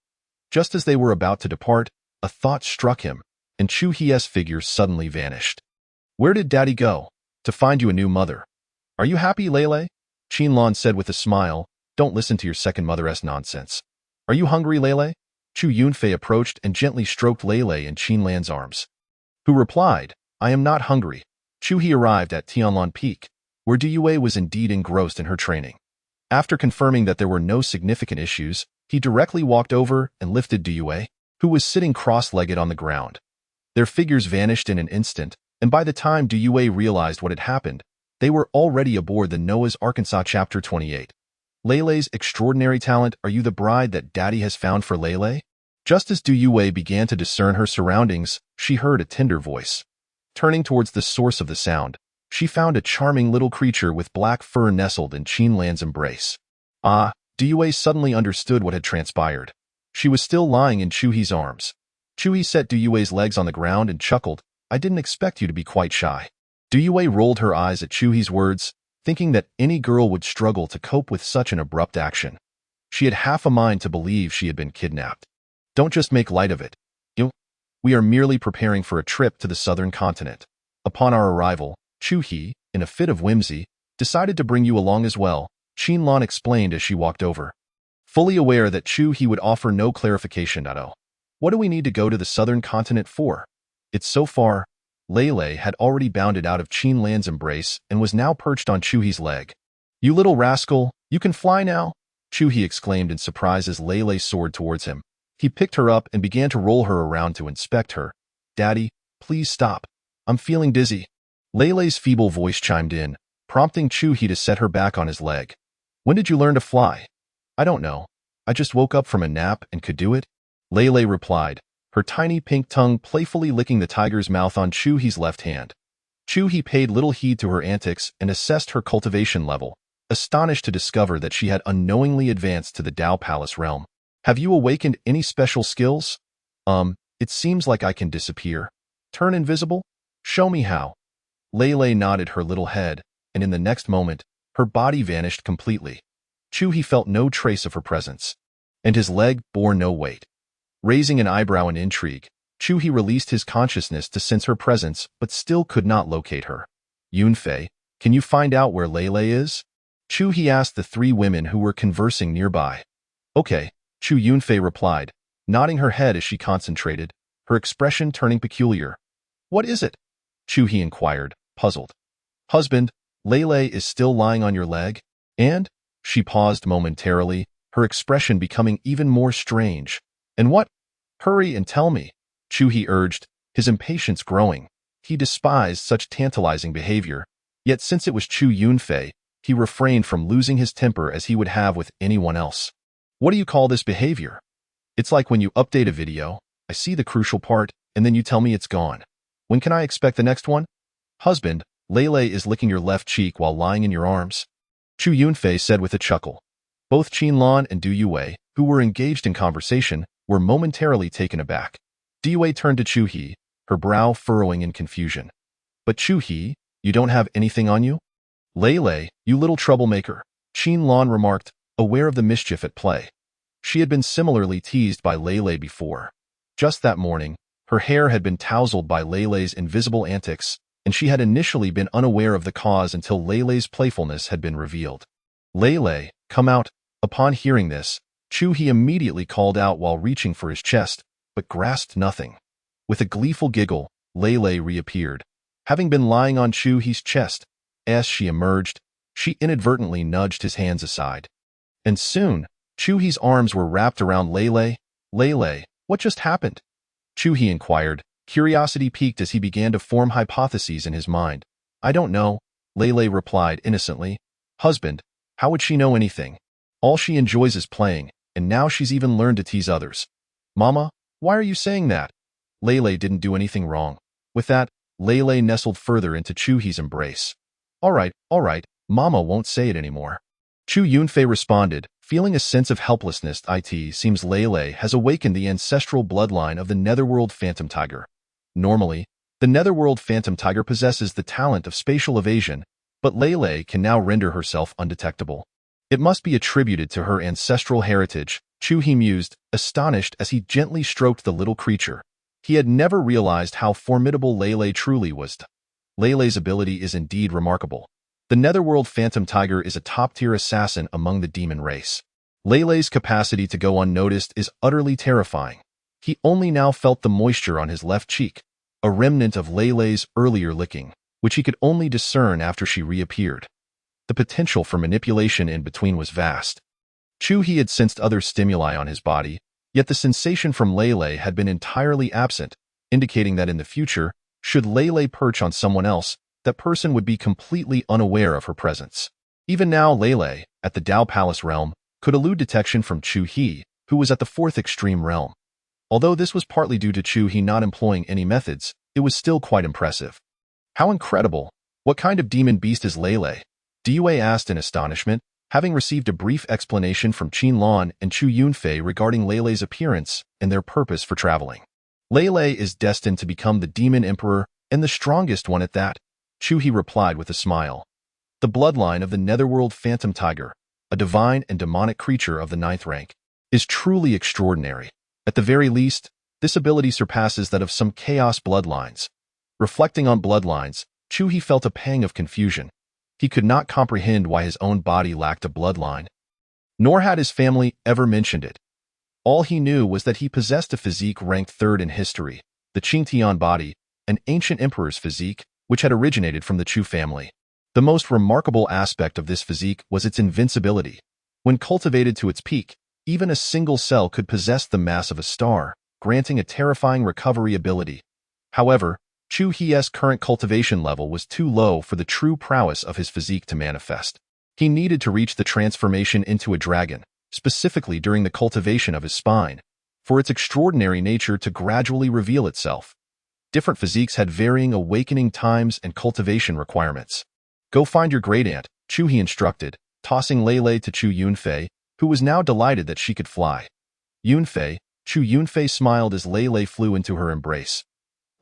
Just as they were about to depart, a thought struck him, and Chu Hie's figure suddenly vanished. Where did Daddy go? To find you a new mother. Are you happy, Lele? Qinlan said with a smile. Don't listen to your second mother's nonsense. Are you hungry, Lele? Chu Yunfei approached and gently stroked Lele in Qinlan's arms, who replied, I am not hungry. Chu He arrived at Tianlan Peak, where Du Yue was indeed engrossed in her training. After confirming that there were no significant issues, he directly walked over and lifted Du Yue, who was sitting cross-legged on the ground. Their figures vanished in an instant, and by the time Du Yue realized what had happened, they were already aboard the Noah's Arkansas Chapter 28. Lele's extraordinary talent. Are you the bride that Daddy has found for Lele? Just as Du Yue began to discern her surroundings, she heard a tender voice. Turning towards the source of the sound, she found a charming little creature with black fur nestled in Qinlan's embrace. Ah, Du Yue suddenly understood what had transpired. She was still lying in Chu He's arms. Chu He set Du Yue's legs on the ground and chuckled. I didn't expect you to be quite shy. Du Yue rolled her eyes at Chu He's words, thinking that any girl would struggle to cope with such an abrupt action. She had half a mind to believe she had been kidnapped. Don't just make light of it. We are merely preparing for a trip to the southern continent. Upon our arrival, Chu He, in a fit of whimsy, decided to bring you along as well, Qinlan explained as she walked over. Fully aware that Chu He would offer no clarification at all. What do we need to go to the southern continent for? It's so far. Lele had already bounded out of Qinlan's embrace and was now perched on Chu He's leg. You little rascal, you can fly now? Chu He exclaimed in surprise as Lele soared towards him. He picked her up and began to roll her around to inspect her. Daddy, please stop. I'm feeling dizzy. Lele's feeble voice chimed in, prompting Chu He to set her back on his leg. When did you learn to fly? I don't know. I just woke up from a nap and could do it. Lele replied, her tiny pink tongue playfully licking the tiger's mouth on Chu He's left hand. Chu He paid little heed to her antics and assessed her cultivation level, astonished to discover that she had unknowingly advanced to the Dao Palace realm. Have you awakened any special skills? It seems like I can disappear. Turn invisible? Show me how. Lele nodded her little head, and in the next moment, her body vanished completely. Chu He felt no trace of her presence, and his leg bore no weight. Raising an eyebrow in intrigue, Chu He released his consciousness to sense her presence but still could not locate her. Yunfei, can you find out where Lele is? Chu He asked the three women who were conversing nearby. Okay, Chu Yunfei replied, nodding her head as she concentrated, her expression turning peculiar. What is it? Chu He inquired, puzzled. Husband, Lele is still lying on your leg? And? She paused momentarily, her expression becoming even more strange. And what? Hurry and tell me, Chu He urged, his impatience growing. He despised such tantalizing behavior, yet since it was Chu Yunfei, he refrained from losing his temper as he would have with anyone else. What do you call this behavior? It's like when you update a video, I see the crucial part, and then you tell me it's gone. When can I expect the next one? Husband, Lele is licking your left cheek while lying in your arms, Chu Yunfei said with a chuckle. Both Qinlan and Du Yue, who were engaged in conversation, were momentarily taken aback. Du Yue turned to Chu He, her brow furrowing in confusion. But Chu He, you don't have anything on you? Lele, you little troublemaker, Qinlan remarked, aware of the mischief at play. She had been similarly teased by Lele before. Just that morning, her hair had been tousled by Lele's invisible antics, and she had initially been unaware of the cause until Lele's playfulness had been revealed. Lele, come out. Upon hearing this, Chu He immediately called out while reaching for his chest, but grasped nothing. With a gleeful giggle, Lele reappeared. Having been lying on Chu He's chest, as she emerged, she inadvertently nudged his hands aside. And soon, Chu He's arms were wrapped around Lele. Lele, what just happened? Chu He inquired, curiosity piqued as he began to form hypotheses in his mind. I don't know, Lele replied innocently. Husband, how would she know anything? All she enjoys is playing, and now she's even learned to tease others. Mama, why are you saying that? Lele didn't do anything wrong. With that, Lele nestled further into Chu He's embrace. All right, Mama won't say it anymore. Chu Yunfei responded, feeling a sense of helplessness. It seems Lele has awakened the ancestral bloodline of the Netherworld Phantom Tiger. Normally, the Netherworld Phantom Tiger possesses the talent of spatial evasion, but Lele can now render herself undetectable. It must be attributed to her ancestral heritage, Chu He mused, astonished as he gently stroked the little creature. He had never realized how formidable Lele truly was. Lele's ability is indeed remarkable. The Netherworld Phantom Tiger is a top-tier assassin among the demon race. Lele's capacity to go unnoticed is utterly terrifying. He only now felt the moisture on his left cheek, a remnant of Lele's earlier licking, which he could only discern after she reappeared. The potential for manipulation in between was vast. Chu He had sensed other stimuli on his body, yet the sensation from Lele had been entirely absent, indicating that in the future, should Lele perch on someone else, that person would be completely unaware of her presence. Even now, Lele, at the Dao Palace realm, could elude detection from Chu He, who was at the fourth extreme realm. Although this was partly due to Chu He not employing any methods, it was still quite impressive. How incredible! What kind of demon beast is Lele? Diyue asked in astonishment, having received a brief explanation from Qinlan and Chu Yunfei regarding Lele's appearance and their purpose for traveling. Lele is destined to become the demon emperor, and the strongest one at that, Chu He replied with a smile. The bloodline of the Netherworld Phantom Tiger, a divine and demonic creature of the 9th rank, is truly extraordinary. At the very least, this ability surpasses that of some chaos bloodlines. Reflecting on bloodlines, Chu He felt a pang of confusion. He could not comprehend why his own body lacked a bloodline. Nor had his family ever mentioned it. All he knew was that he possessed a physique ranked 3rd in history, the Qingtian body, an ancient emperor's physique, which had originated from the Chu family. The most remarkable aspect of this physique was its invincibility. When cultivated to its peak, even a single cell could possess the mass of a star, granting a terrifying recovery ability. However, Chu He's current cultivation level was too low for the true prowess of his physique to manifest. He needed to reach the transformation into a dragon, specifically during the cultivation of his spine, for its extraordinary nature to gradually reveal itself. Different physiques had varying awakening times and cultivation requirements. Go find your great aunt, Chu He instructed, tossing Lele to Chu Yunfei, who was now delighted that she could fly. Yunfei, Chu Yunfei smiled as Lele flew into her embrace.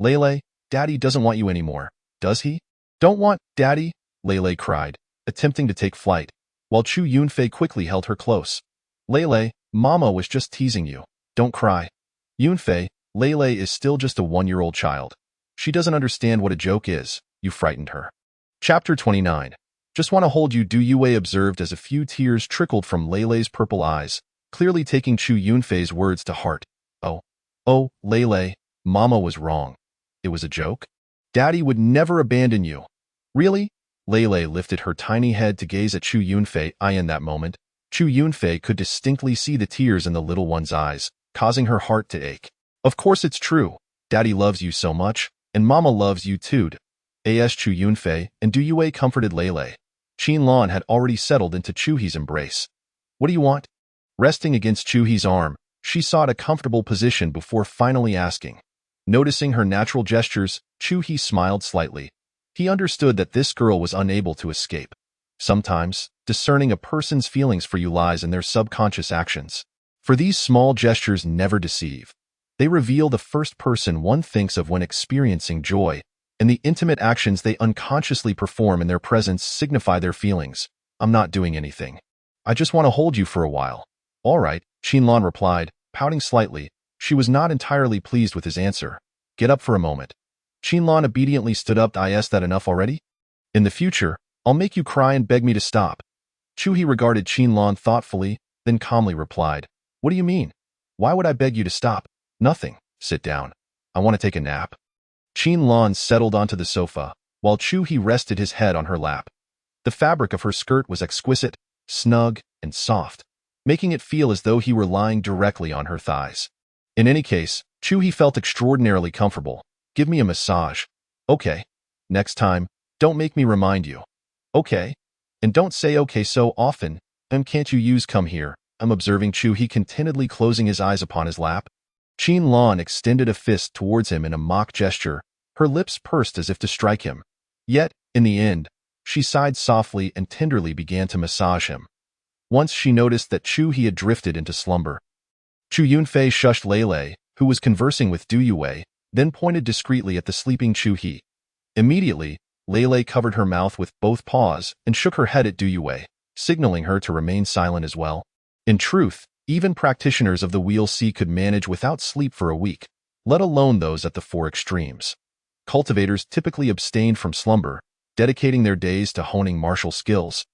Lele, Daddy doesn't want you anymore, does he? Don't want, Daddy, Lele cried, attempting to take flight, while Chu Yunfei quickly held her close. Lele, Mama was just teasing you. Don't cry. Yunfei, Lele is still just a 1-year-old child. She doesn't understand what a joke is. You frightened her. Chapter 29. Just want to hold you, Diyue observed as a few tears trickled from Lele's purple eyes, clearly taking Chu Yunfei's words to heart. Oh, Lele, Mama was wrong. It was a joke? Daddy would never abandon you. Really? Lele lifted her tiny head to gaze at Chu Yunfei. In that moment, Chu Yunfei could distinctly see the tears in the little one's eyes, causing her heart to ache. Of course it's true. Daddy loves you so much, and Mama loves you too. As Chu Yunfei and Diyue comforted Lele. Qinlan had already settled into Chu He's embrace. What do you want? Resting against Chu He's arm, she sought a comfortable position before finally asking. Noticing her natural gestures, Chu He smiled slightly. He understood that this girl was unable to escape. Sometimes, discerning a person's feelings for you lies in their subconscious actions. For these small gestures never deceive. They reveal the first person one thinks of when experiencing joy, and the intimate actions they unconsciously perform in their presence signify their feelings. I'm not doing anything. I just want to hold you for a while. All right, Qinlan replied, pouting slightly. She was not entirely pleased with his answer. Get up for a moment. Qinlan obediently stood up. Is that enough already? In the future, I'll make you cry and beg me to stop. Chu He regarded Qinlan thoughtfully, then calmly replied, What do you mean? Why would I beg you to stop? Nothing. Sit down. I want to take a nap. Qinlan settled onto the sofa, while Chu He rested his head on her lap. The fabric of her skirt was exquisite, snug, and soft, making it feel as though he were lying directly on her thighs. In any case, Chu He felt extraordinarily comfortable. Give me a massage. Okay. Next time, don't make me remind you. Okay. And don't say okay so often. Can't you use come here? I'm observing Chu He contentedly closing his eyes upon his lap. Qinlan extended a fist towards him in a mock gesture, her lips pursed as if to strike him. Yet, in the end, she sighed softly and tenderly began to massage him. Once she noticed that Chu He had drifted into slumber. Chu Yunfei shushed Lele, who was conversing with Diyue, then pointed discreetly at the sleeping Chu He. Immediately, Lele covered her mouth with both paws and shook her head at Diyue, signaling her to remain silent as well. In truth, Even practitioners of the Wheel C could manage without sleep for a week, let alone those at the four extremes. Cultivators typically abstained from slumber, dedicating their days to honing martial skills,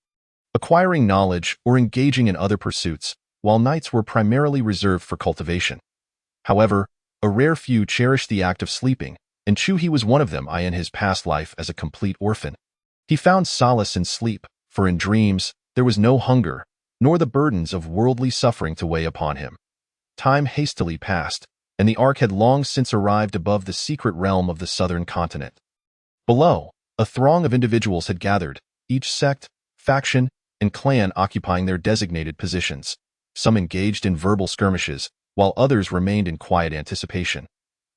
acquiring knowledge, or engaging in other pursuits, while nights were primarily reserved for cultivation. However, a rare few cherished the act of sleeping, and Chu-He was one of them. In his past life as a complete orphan, he found solace in sleep, for in dreams there was no hunger, nor the burdens of worldly suffering to weigh upon him. Time hastily passed, and the Ark had long since arrived above the secret realm of the southern continent. Below, a throng of individuals had gathered, each sect, faction, and clan occupying their designated positions. Some engaged in verbal skirmishes, while others remained in quiet anticipation.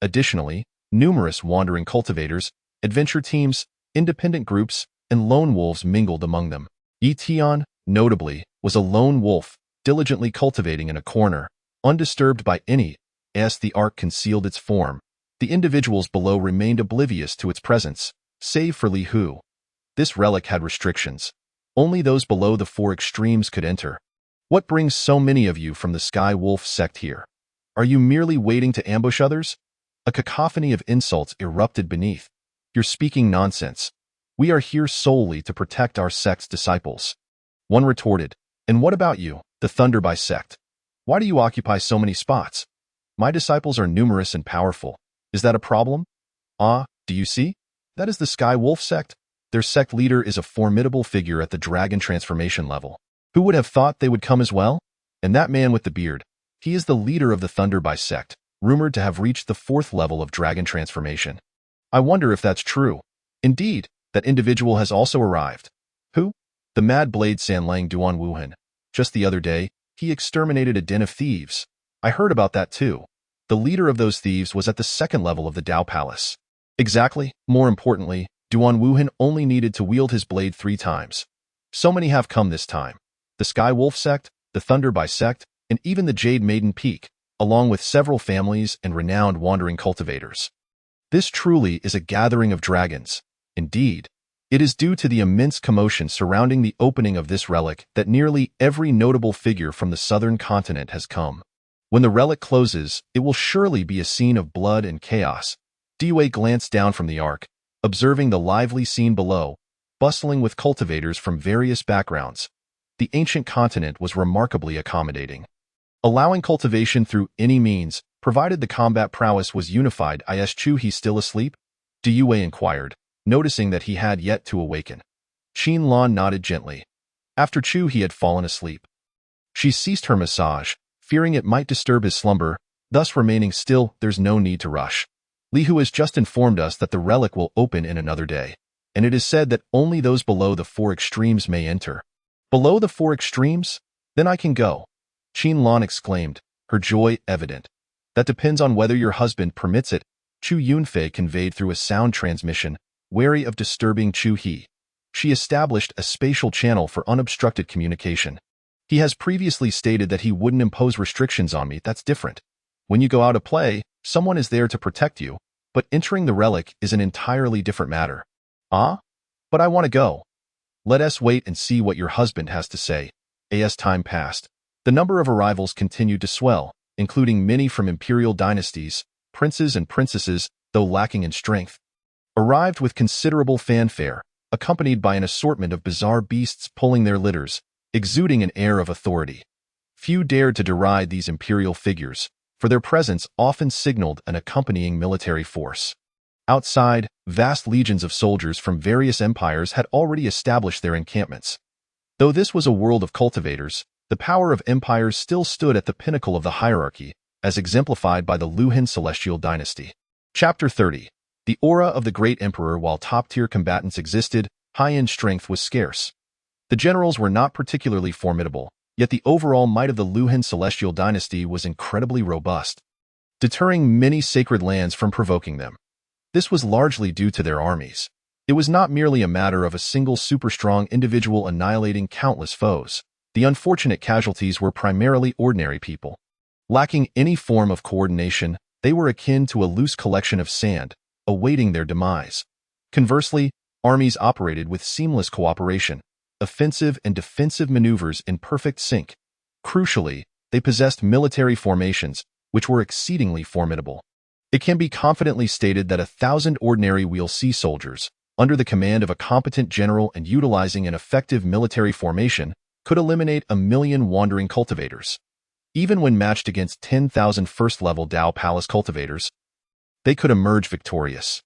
Additionally, numerous wandering cultivators, adventure teams, independent groups, and lone wolves mingled among them. Yi Tian, notably, was a lone wolf, diligently cultivating in a corner, undisturbed by any, as the Ark concealed its form. The individuals below remained oblivious to its presence, save for Li Hu. This relic had restrictions. Only those below the four extremes could enter. What brings so many of you from the Sky Wolf sect here? Are you merely waiting to ambush others? A cacophony of insults erupted beneath. You're speaking nonsense. We are here solely to protect our sect's disciples. One retorted, and what about you, the Thunderby sect? Why do you occupy so many spots? My disciples are numerous and powerful. Is that a problem? Do you see? That is the Sky Wolf sect. Their sect leader is a formidable figure at the dragon transformation level. Who would have thought they would come as well? And that man with the beard, he is the leader of the Thunderby sect, rumored to have reached the 4th level of dragon transformation. I wonder if that's true. Indeed, that individual has also arrived. Who? The Mad Blade Sanlang Duan Wuhan. Just the other day, he exterminated a den of thieves. I heard about that too. The leader of those thieves was at the 2nd level of the Dao Palace. Exactly. More importantly, Duan Wuhan only needed to wield his blade 3 times. So many have come this time. The Sky Wolf sect, the Thunderby sect, and even the Jade Maiden Peak, along with several families and renowned wandering cultivators. This truly is a gathering of dragons. Indeed, it is due to the immense commotion surrounding the opening of this relic that nearly every notable figure from the southern continent has come. When the relic closes, it will surely be a scene of blood and chaos. Dewey glanced down from the Ark, observing the lively scene below, bustling with cultivators from various backgrounds. The ancient continent was remarkably accommodating, allowing cultivation through any means, provided the combat prowess was unified. Is Chu-He still asleep? Dewey inquired, noticing that he had yet to awaken. Qin Lan nodded gently. After Chu-He had fallen asleep, she ceased her massage, fearing it might disturb his slumber, thus remaining still. There's no need to rush. Li Hu has just informed us that the relic will open in another day, and it is said that only those below the 4 extremes may enter. Below the 4 extremes? Then I can go. Qin Lan exclaimed, her joy evident. That depends on whether your husband permits it, Chu Yunfei conveyed through a sound transmission, wary of disturbing Chu-He. She established a spatial channel for unobstructed communication. He has previously stated that he wouldn't impose restrictions on me. That's different. When you go out to play, someone is there to protect you, but entering the relic is an entirely different matter. But I want to go. Let us wait and see what your husband has to say. As time passed, the number of arrivals continued to swell, including many from imperial dynasties. Princes and princesses, though lacking in strength, arrived with considerable fanfare, accompanied by an assortment of bizarre beasts pulling their litters, exuding an air of authority. Few dared to deride these imperial figures, for their presence often signaled an accompanying military force. Outside, vast legions of soldiers from various empires had already established their encampments. Though this was a world of cultivators, the power of empires still stood at the pinnacle of the hierarchy, as exemplified by the Luhan Celestial Dynasty. Chapter 30. The aura of the great emperor. While top-tier combatants existed, high-end strength was scarce. The generals were not particularly formidable, yet the overall might of the Luhan Celestial Dynasty was incredibly robust, deterring many sacred lands from provoking them. This was largely due to their armies. It was not merely a matter of a single super-strong individual annihilating countless foes. The unfortunate casualties were primarily ordinary people. Lacking any form of coordination, they were akin to a loose collection of sand, awaiting their demise. Conversely, armies operated with seamless cooperation, offensive and defensive maneuvers in perfect sync. Crucially, they possessed military formations, which were exceedingly formidable. It can be confidently stated that 1,000 ordinary wheel sea soldiers, under the command of a competent general and utilizing an effective military formation, could eliminate 1,000,000 wandering cultivators. Even when matched against 10,000 first-level Dao Palace cultivators, they could emerge victorious.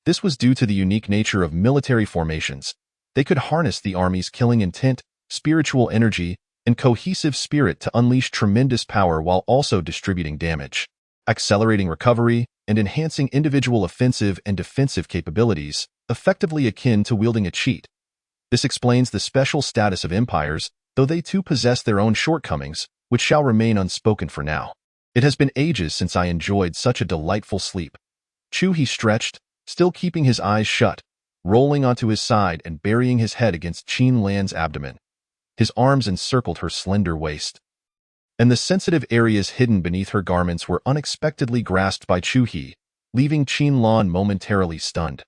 This was due to the unique nature of military formations. They could harness the army's killing intent, spiritual energy, and cohesive spirit to unleash tremendous power while also distributing damage, accelerating recovery, and enhancing individual offensive and defensive capabilities, effectively akin to wielding a cheat. This explains the special status of empires, though they too possess their own shortcomings, which shall remain unspoken for now. It has been ages since I enjoyed such a delightful sleep. He stretched, still keeping his eyes shut, rolling onto his side and burying his head against Qin Lan's abdomen. His arms encircled her slender waist, and the sensitive areas hidden beneath her garments were unexpectedly grasped by He, leaving Qin Lan momentarily stunned.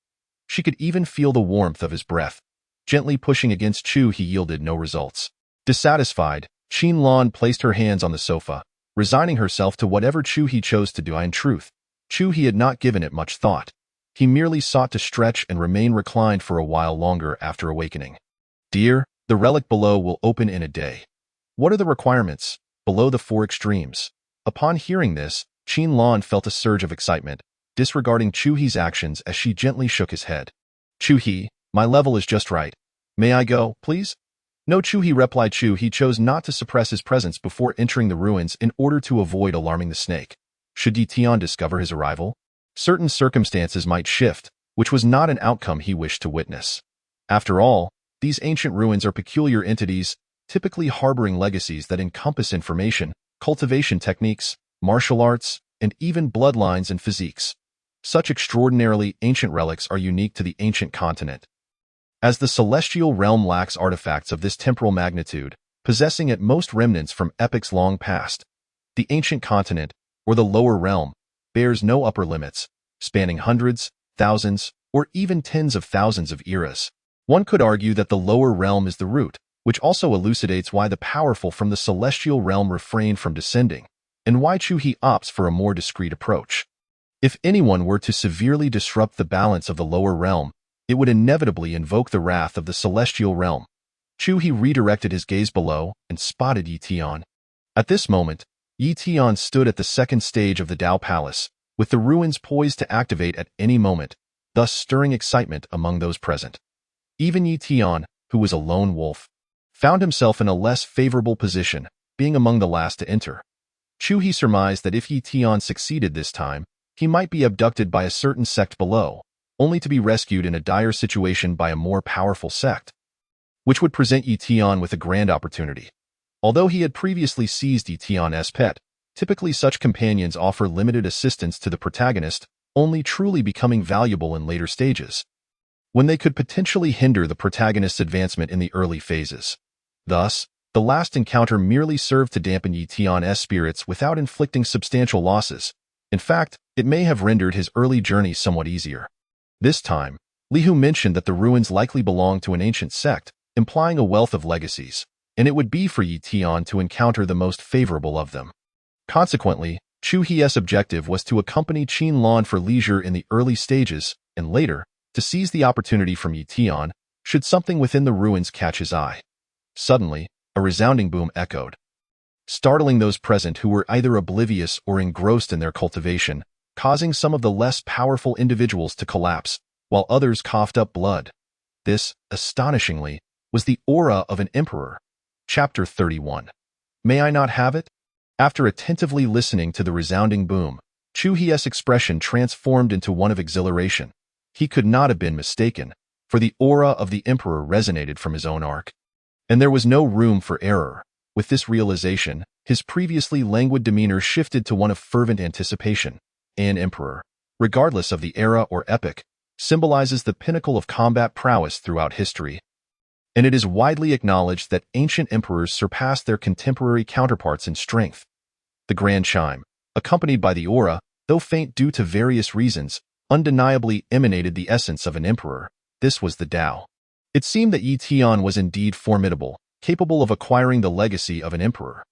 She could even feel the warmth of his breath. Gently pushing against He yielded no results. Dissatisfied, Qin Lan placed her hands on the sofa, resigning herself to whatever He chose to do. In truth, He had not given it much thought. He merely sought to stretch and remain reclined for a while longer after awakening. "Dear, the relic below will open in a day. What are the requirements? Below the 4 extremes." Upon hearing this, Qin Lan felt a surge of excitement, disregarding He's actions as she gently shook his head. He, my level is just right. May I go, please? No, He replied. He chose not to suppress his presence before entering the ruins in order to avoid alarming the snake. Should Tian discover his arrival, certain circumstances might shift, which was not an outcome he wished to witness. After all, these ancient ruins are peculiar entities, typically harboring legacies that encompass information, cultivation techniques, martial arts, and even bloodlines and physiques. Such extraordinarily ancient relics are unique to the ancient continent. As the celestial realm lacks artifacts of this temporal magnitude, possessing at most remnants from epochs long past, the ancient continent, or the lower realm, bears no upper limits, spanning hundreds, thousands, or even tens of thousands of eras. One could argue that the lower realm is the root, which also elucidates why the powerful from the celestial realm refrain from descending, and why He opts for a more discreet approach. If anyone were to severely disrupt the balance of the lower realm, it would inevitably invoke the wrath of the celestial realm. He redirected his gaze below and spotted Yi Tian. At this moment, Yi Tian stood at the second stage of the Dao Palace, with the ruins poised to activate at any moment, thus stirring excitement among those present. Even Yi Tian, who was a lone wolf, found himself in a less favorable position, being among the last to enter. He surmised that if Yi Tian succeeded this time, he might be abducted by a certain sect below, only to be rescued in a dire situation by a more powerful sect, which would present Yi Tian with a grand opportunity. Although he had previously seized Yi Tian as pet, typically such companions offer limited assistance to the protagonist, only truly becoming valuable in later stages, when they could potentially hinder the protagonist's advancement in the early phases. Thus, the last encounter merely served to dampen Yi Tian's spirits without inflicting substantial losses. In fact, it may have rendered his early journey somewhat easier. This time, Li Hu mentioned that the ruins likely belonged to an ancient sect, implying a wealth of legacies, and it would be for Yi Tian to encounter the most favorable of them. Consequently, He's objective was to accompany Qin Lan for leisure in the early stages, and later, to seize the opportunity from Yi Tian, should something within the ruins catch his eye. Suddenly, a resounding boom echoed, startling those present who were either oblivious or engrossed in their cultivation, causing some of the less powerful individuals to collapse, while others coughed up blood. This, astonishingly, was the aura of an emperor. Chapter 31. May I not have it? After attentively listening to the resounding boom, He's expression transformed into one of exhilaration. He could not have been mistaken, for the aura of the emperor resonated from his own arc. And there was no room for error. With this realization, his previously languid demeanor shifted to one of fervent anticipation. An emperor, regardless of the era or epoch, symbolizes the pinnacle of combat prowess throughout history. And it is widely acknowledged that ancient emperors surpassed their contemporary counterparts in strength. The grand chime, accompanied by the aura, though faint due to various reasons, undeniably emanated the essence of an emperor. This was the Tao. It seemed that Yi Tian was indeed formidable, capable of acquiring the legacy of an emperor.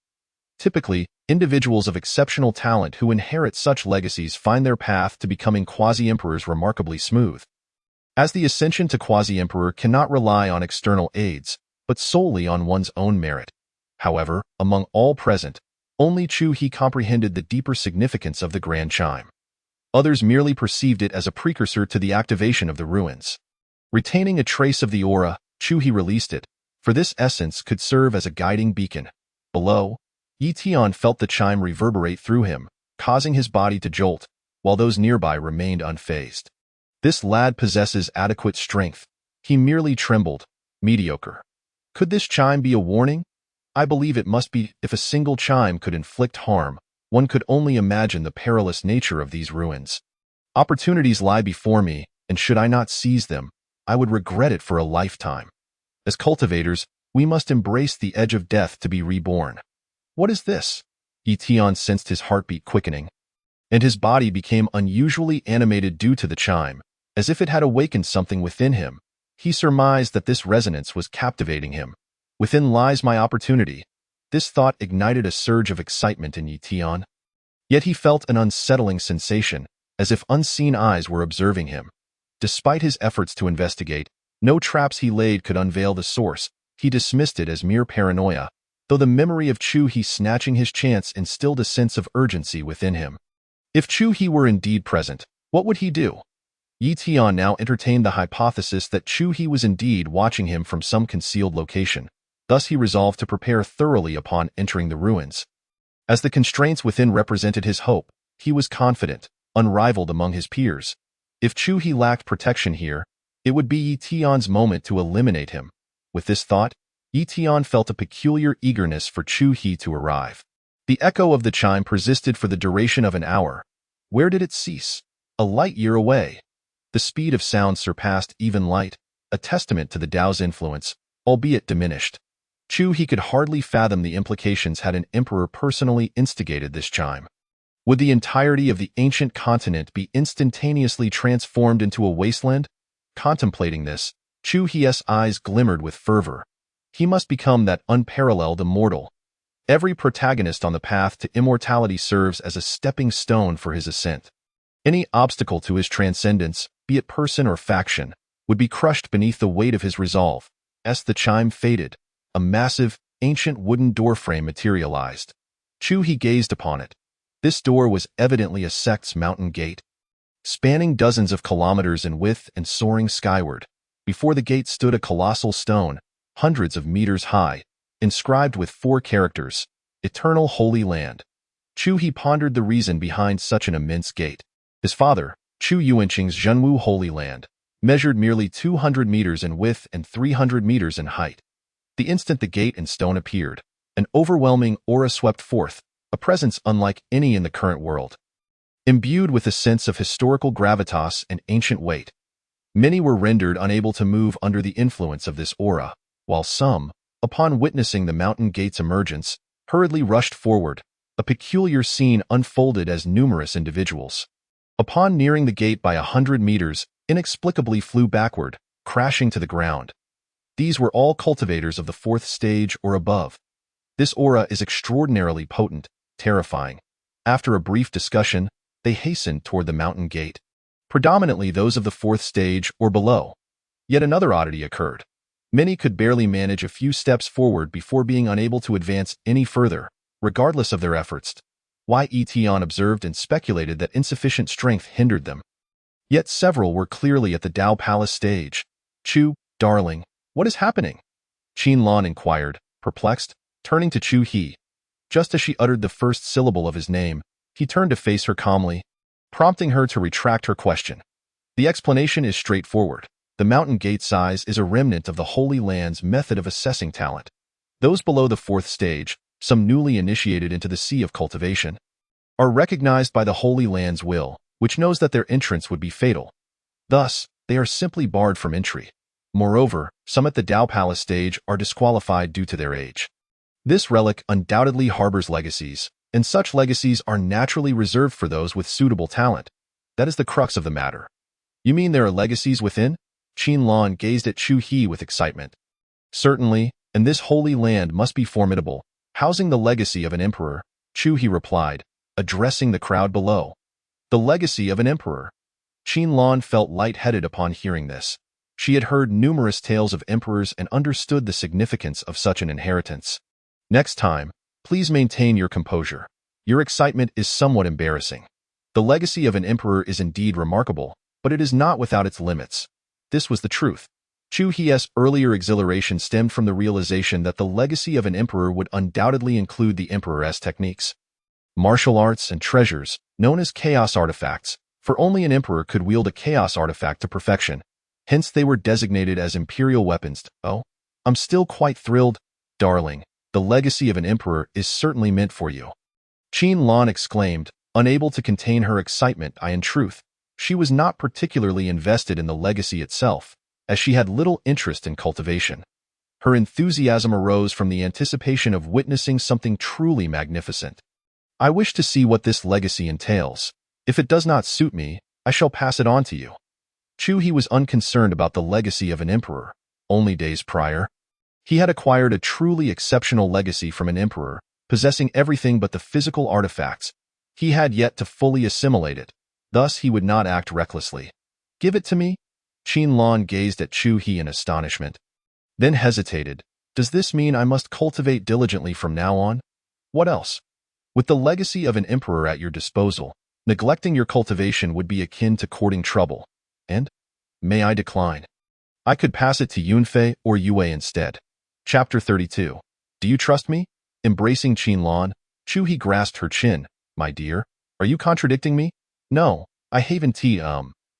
Typically, individuals of exceptional talent who inherit such legacies find their path to becoming quasi-emperors remarkably smooth. As the ascension to quasi-emperor cannot rely on external aids, but solely on one's own merit. However, among all present, only Chu He comprehended the deeper significance of the grand chime. Others merely perceived it as a precursor to the activation of the ruins. Retaining a trace of the aura, Chu He released it, for this essence could serve as a guiding beacon. Below, Yi Tian felt the chime reverberate through him, causing his body to jolt, while those nearby remained unfazed. This lad possesses adequate strength. He merely trembled. Mediocre. Could this chime be a warning? I believe it must be. If a single chime could inflict harm, one could only imagine the perilous nature of these ruins. Opportunities lie before me, and should I not seize them, I would regret it for a lifetime. As cultivators, we must embrace the edge of death to be reborn. What is this? Yi Tian sensed his heartbeat quickening, and his body became unusually animated due to the chime, as if it had awakened something within him. He surmised that this resonance was captivating him. Within lies my opportunity. This thought ignited a surge of excitement in Yi Tian. Yet he felt an unsettling sensation, as if unseen eyes were observing him. Despite his efforts to investigate, no traps he laid could unveil the source. He dismissed it as mere paranoia, though the memory of Chu He snatching his chance instilled a sense of urgency within him. If Chu He were indeed present, what would he do? Yi Tian now entertained the hypothesis that Chu He was indeed watching him from some concealed location. Thus he resolved to prepare thoroughly upon entering the ruins. As the constraints within represented his hope, he was confident, unrivaled among his peers. If Chu He lacked protection here, it would be Yi Tian's moment to eliminate him. With this thought, Yi Tian felt a peculiar eagerness for Chu He to arrive. The echo of the chime persisted for the duration of an hour. Where did it cease? A light year away. The speed of sound surpassed even light, a testament to the Tao's influence, albeit diminished. Chu He could hardly fathom the implications had an emperor personally instigated this chime. Would the entirety of the ancient continent be instantaneously transformed into a wasteland? Contemplating this, Chu He's eyes glimmered with fervor. He must become that unparalleled immortal. Every protagonist on the path to immortality serves as a stepping stone for his ascent. Any obstacle to his transcendence, be it person or faction, would be crushed beneath the weight of his resolve. As the chime faded, a massive, ancient wooden doorframe materialized. Chu He gazed upon it. This door was evidently a sect's mountain gate, spanning dozens of kilometers in width and soaring skyward. Before the gate stood a colossal stone, hundreds of meters high, inscribed with 4 characters, Eternal Holy Land. Chu He pondered the reason behind such an immense gate. His father, Chu Yuanqing's Zhenwu Holy Land, measured merely 200 meters in width and 300 meters in height. The instant the gate and stone appeared, an overwhelming aura swept forth, a presence unlike any in the current world. Imbued with a sense of historical gravitas and ancient weight, many were rendered unable to move under the influence of this aura, while some, upon witnessing the mountain gate's emergence, hurriedly rushed forward. A peculiar scene unfolded as numerous individuals, upon nearing the gate by 100 meters, inexplicably flew backward, crashing to the ground. These were all cultivators of the 4th stage or above. This aura is extraordinarily potent, terrifying. After a brief discussion, they hastened toward the mountain gate, predominantly those of the 4th stage or below. Yet another oddity occurred. Many could barely manage a few steps forward before being unable to advance any further, regardless of their efforts. Yi Tian observed and speculated that insufficient strength hindered them. Yet several were clearly at the Tao Palace stage. Chu, darling, what is happening? Qin Lan inquired, perplexed, turning to Chu He. Just as she uttered the first syllable of his name, he turned to face her calmly, prompting her to retract her question. The explanation is straightforward. The mountain gate size is a remnant of the Holy Land's method of assessing talent. Those below the 4th stage, some newly initiated into the sea of cultivation, are recognized by the Holy Land's will, which knows that their entrance would be fatal. Thus, they are simply barred from entry. Moreover, some at the Tao Palace stage are disqualified due to their age. This relic undoubtedly harbors legacies, and such legacies are naturally reserved for those with suitable talent. That is the crux of the matter. You mean there are legacies within? Qin Lan gazed at Chu He with excitement. Certainly, and this holy land must be formidable. Housing the legacy of an emperor, Chu-He replied, addressing the crowd below. The legacy of an emperor. Qin felt lightheaded upon hearing this. She had heard numerous tales of emperors and understood the significance of such an inheritance. Next time, please maintain your composure. Your excitement is somewhat embarrassing. The legacy of an emperor is indeed remarkable, but it is not without its limits. This was the truth. Chu-He's earlier exhilaration stemmed from the realization that the legacy of an emperor would undoubtedly include the emperor's techniques. Martial arts and treasures, known as chaos artifacts, for only an emperor could wield a chaos artifact to perfection. Hence they were designated as imperial weapons. Oh, I'm still quite thrilled, darling. The legacy of an emperor is certainly meant for you. Qin exclaimed, unable to contain her excitement. In truth, she was not particularly invested in the legacy itself, as she had little interest in cultivation. Her enthusiasm arose from the anticipation of witnessing something truly magnificent. I wish to see what this legacy entails. If it does not suit me, I shall pass it on to you. Chu-He was unconcerned about the legacy of an emperor. Only days prior, he had acquired a truly exceptional legacy from an emperor, possessing everything but the physical artifacts. He had yet to fully assimilate it. Thus he would not act recklessly. Give it to me? Qin gazed at Chu-He in astonishment, then hesitated. Does this mean I must cultivate diligently from now on? What else? With the legacy of an emperor at your disposal, neglecting your cultivation would be akin to courting trouble. And? May I decline? I could pass it to Yunfei or Yue instead. Chapter 32. Do you trust me? Embracing Qin, Chu-He grasped her chin. My dear, are you contradicting me? No, I haven't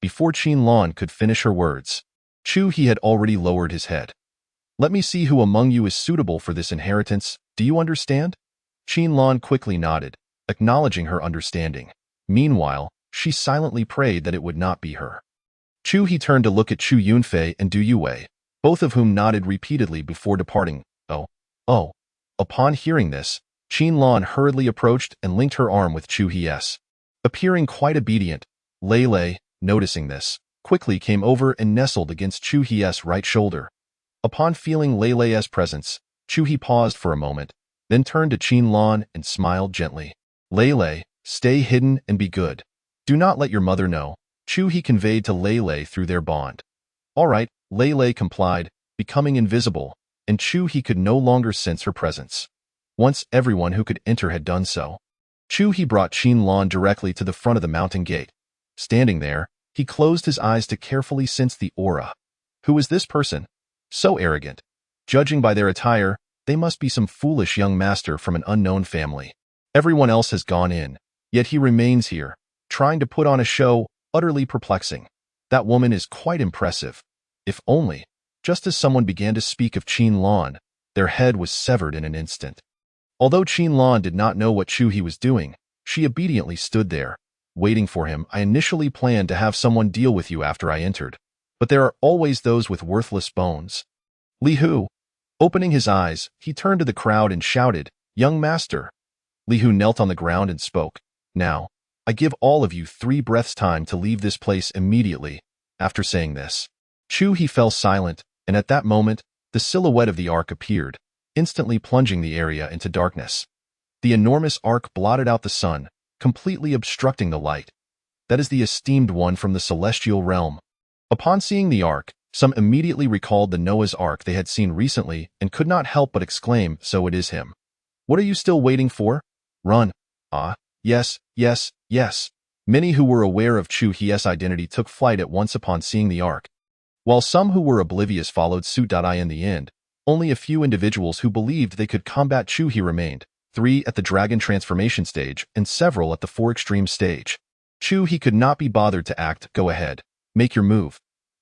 Before Qin could finish her words, Chu-He had already lowered his head. Let me see who among you is suitable for this inheritance. Do you understand? Qin quickly nodded, acknowledging her understanding. Meanwhile, she silently prayed that it would not be her. Chu-He turned to look at Chu Yunfei and Du Yue, both of whom nodded repeatedly before departing. Oh. Upon hearing this, Qin hurriedly approached and linked her arm with Chu-He's. Appearing quite obedient, Lei, noticing this, quickly came over and nestled against Chu-He's right shoulder. Upon feeling Lei's presence, Chu-He paused for a moment, then turned to Qin and smiled gently. Lei, stay hidden and be good. Do not let your mother know, Chu-He conveyed to Lei through their bond. All right, Lei complied, becoming invisible, and Chu-He could no longer sense her presence. Once everyone who could enter had done so, Chu-He brought Qin directly to the front of the mountain gate. Standing there, he closed his eyes to carefully sense the aura. Who is this person? So arrogant. Judging by their attire, they must be some foolish young master from an unknown family. Everyone else has gone in, yet he remains here, trying to put on a show, utterly perplexing. That woman is quite impressive. If only, just as someone began to speak of Qin, their head was severed in an instant. Although Qin did not know what Chu-He was doing, she obediently stood there, waiting for him. I initially planned to have someone deal with you after I entered, but there are always those with worthless bones. Li Hu. Opening his eyes, he turned to the crowd and shouted, Young master. Li Hu knelt on the ground and spoke. Now, I give all of you 3 breaths time to leave this place immediately. After saying this, Chu-He fell silent, and at that moment, the silhouette of the ark appeared, instantly plunging the area into darkness. The enormous ark blotted out the sun, completely obstructing the light. That is the esteemed one from the celestial realm. Upon seeing the ark, some immediately recalled the Noah's Ark they had seen recently and could not help but exclaim, so it is him. What are you still waiting for? Run. Ah, yes. Many who were aware of Chu-He's identity took flight at once upon seeing the ark, while some who were oblivious followed suit. In the end, only a few individuals who believed they could combat Chu-He remained, 3 at the dragon transformation stage and several at the 4 extreme stage. Chu-He could not be bothered to act. Go ahead. Make your move.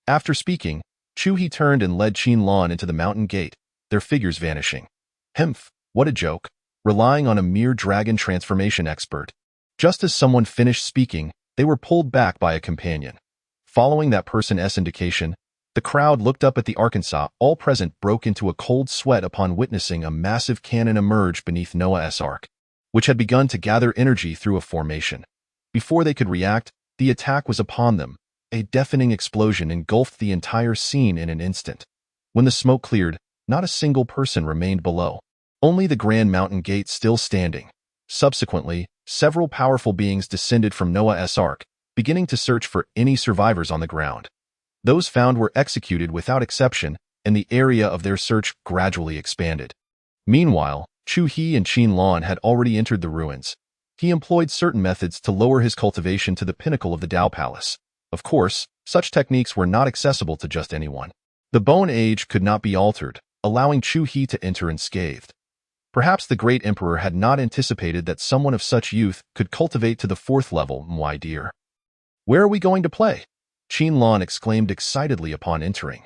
After speaking, Chu-He turned and led Qin into the mountain gate, their figures vanishing. Hemph, what a joke. Relying on a mere dragon transformation expert. Just as someone finished speaking, they were pulled back by a companion. Following that person's indication, the crowd looked up at the Arkansas. All present broke into a cold sweat upon witnessing a massive cannon emerge beneath Noah's Ark, which had begun to gather energy through a formation. Before they could react, the attack was upon them. A deafening explosion engulfed the entire scene in an instant. When the smoke cleared, not a single person remained below. only the Grand Mountain Gate still standing. Subsequently, several powerful beings descended from Noah's Ark, beginning to search for any survivors on the ground. Those found were executed without exception, and the area of their search gradually expanded. Meanwhile, Chu He and Qin Lan had already entered the ruins. He employed certain methods to lower his cultivation to the pinnacle of the Tao Palace. Of course, such techniques were not accessible to just anyone. The Bone Age could not be altered, allowing Chu He to enter unscathed. Perhaps the great emperor had not anticipated that someone of such youth could cultivate to the 4th level, my dear. Where are we going to play? Qin Lan exclaimed excitedly upon entering.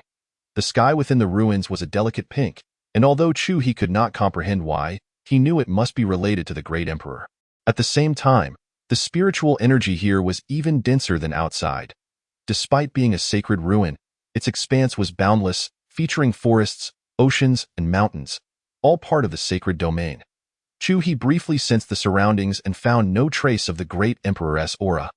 The sky within the ruins was a delicate pink, and although Chu He could not comprehend why, he knew it must be related to the great emperor. At the same time, the spiritual energy here was even denser than outside. Despite being a sacred ruin, its expanse was boundless, featuring forests, oceans, and mountains, all part of the sacred domain. Chu He briefly sensed the surroundings and found no trace of the great emperor's aura.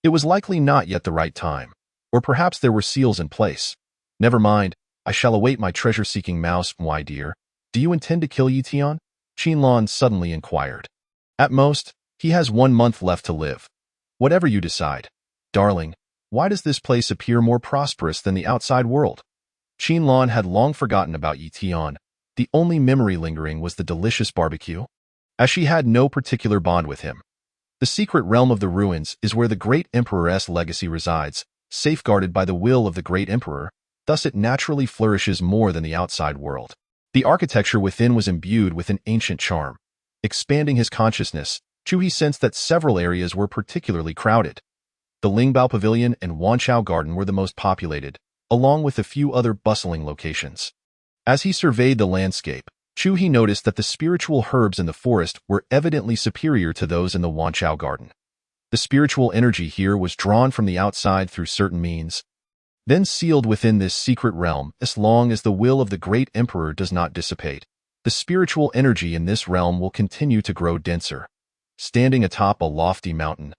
It was likely not yet the right time, or perhaps there were seals in place. Never mind, I shall await my treasure-seeking mouse, my dear. Do you intend to kill Yi Tian? Qin Lan suddenly inquired. At most, he has 1 month left to live. Whatever you decide. Darling, why does this place appear more prosperous than the outside world? Qin Lan had long forgotten about Yi Tian. The only memory lingering was the delicious barbecue. As she had no particular bond with him. The secret realm of the ruins is where the great emperor's legacy resides, safeguarded by the will of the great emperor, thus it naturally flourishes more than the outside world. The architecture within was imbued with an ancient charm. Expanding his consciousness, Chu He sensed that several areas were particularly crowded. The Lingbao Pavilion and Wanchao Garden were the most populated, along with a few other bustling locations. As he surveyed the landscape, Chu He noticed that the spiritual herbs in the forest were evidently superior to those in the Wanchao Garden. The spiritual energy here was drawn from the outside through certain means, then sealed within this secret realm as long as the will of the great emperor does not dissipate. The spiritual energy in this realm will continue to grow denser. Standing atop a lofty mountain,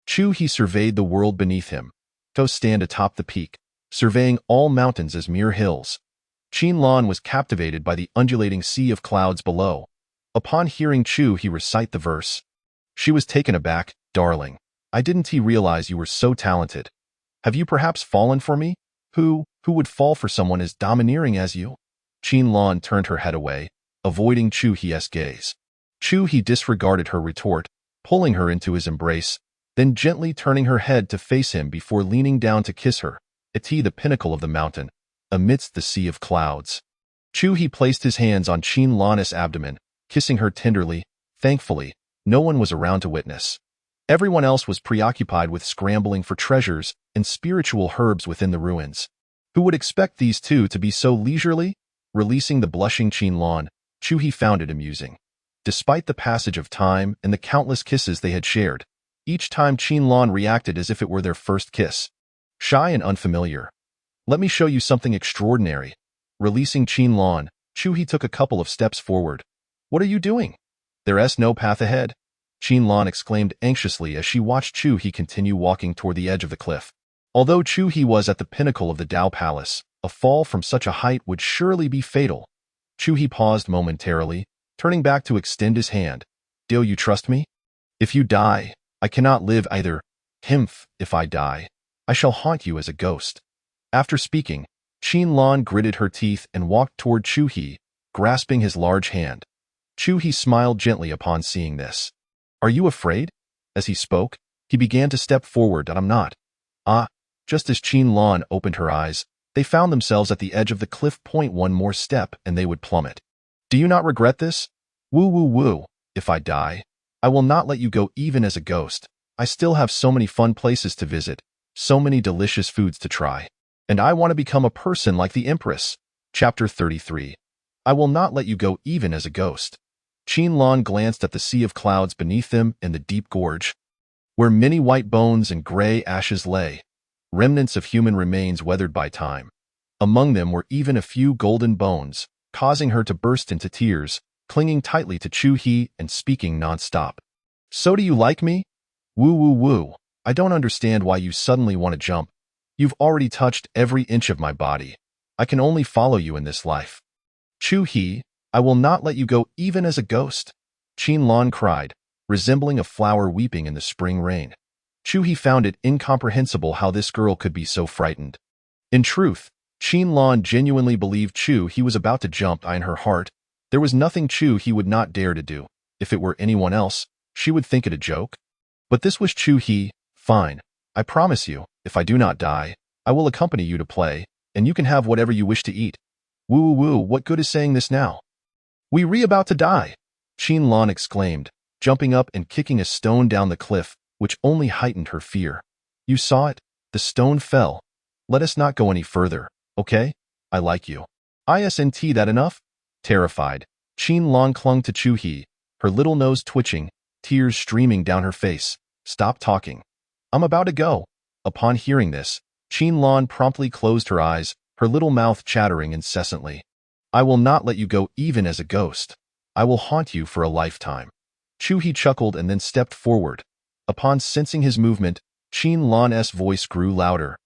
Chu He surveyed the world beneath him. To stand atop the peak, surveying all mountains as mere hills. Qin Lan was captivated by the undulating sea of clouds below. Upon hearing Chu He recite the verse, she was taken aback. Darling, I didn't realize you were so talented. Have you perhaps fallen for me? Who would fall for someone as domineering as you? Qin Lan turned her head away, avoiding Chu He's gaze. Chu He disregarded her retort, pulling her into his embrace, then gently turning her head to face him before leaning down to kiss her, at the pinnacle of the mountain, amidst the sea of clouds. Chu He placed his hands on Qin Lan's abdomen, kissing her tenderly. Thankfully, no one was around to witness. Everyone else was preoccupied with scrambling for treasures and spiritual herbs within the ruins. Who would expect these two to be so leisurely? Releasing the blushing Qin Lan, Chu He found it amusing. Despite the passage of time and the countless kisses they had shared, each time Qin Lan reacted as if it were their first kiss. Shy and unfamiliar. Let me show you something extraordinary. Releasing Qin Lan, Chu He took a couple of steps forward. What are you doing? There's no path ahead. Qin Lan exclaimed anxiously as she watched Chu He continue walking toward the edge of the cliff. Although Chu He was at the pinnacle of the Tao Palace, a fall from such a height would surely be fatal. Chu He paused momentarily, turning back to extend his hand. Do you trust me? If you die, I cannot live either. If I die, I shall haunt you as a ghost. After speaking, Qin Lan gritted her teeth and walked toward Chu He, grasping his large hand. Chu He smiled gently upon seeing this. Are you afraid? As he spoke, he began to step forward. I'm not. Just as Qin Lan opened her eyes, they found themselves at the edge of the cliff. One more step and they would plummet. Do you not regret this? Woo. If I die, I will not let you go even as a ghost. I still have so many fun places to visit, so many delicious foods to try. And I want to become a person like the Empress. Chapter 33. I will not let you go even as a ghost. Qin Lan glanced at the sea of clouds beneath them and the deep gorge, where many white bones and gray ashes lay, remnants of human remains weathered by time. Among them were even a few golden bones, causing her to burst into tears, clinging tightly to Chu He and speaking non-stop. So do you like me? Woo. I don't understand why you suddenly want to jump. You've already touched every inch of my body. I can only follow you in this life. Chu He, I will not let you go even as a ghost. Qin Lan cried, resembling a flower weeping in the spring rain. Chu He found it incomprehensible how this girl could be so frightened. In truth, Qin Lan genuinely believed Chu He was about to jump in her heart. There was nothing Chu He would not dare to do. If it were anyone else, she would think it a joke. But this was Chu He. Fine. I promise you, if I do not die, I will accompany you to play, and you can have whatever you wish to eat. Woo woo woo, what good is saying this now? We about to die, Qin Lan exclaimed, jumping up and kicking a stone down the cliff, which only heightened her fear. You saw it? The stone fell. Let us not go any further, okay? I like you. Isn't that enough? Terrified, Qin Lan clung to Chu He, her little nose twitching, tears streaming down her face. Stop talking. I'm about to go. Upon hearing this, Qin Lan promptly closed her eyes, her little mouth chattering incessantly. I will not let you go even as a ghost. I will haunt you for a lifetime. Chu He chuckled and then stepped forward. Upon sensing his movement, Qin Lan's voice grew louder.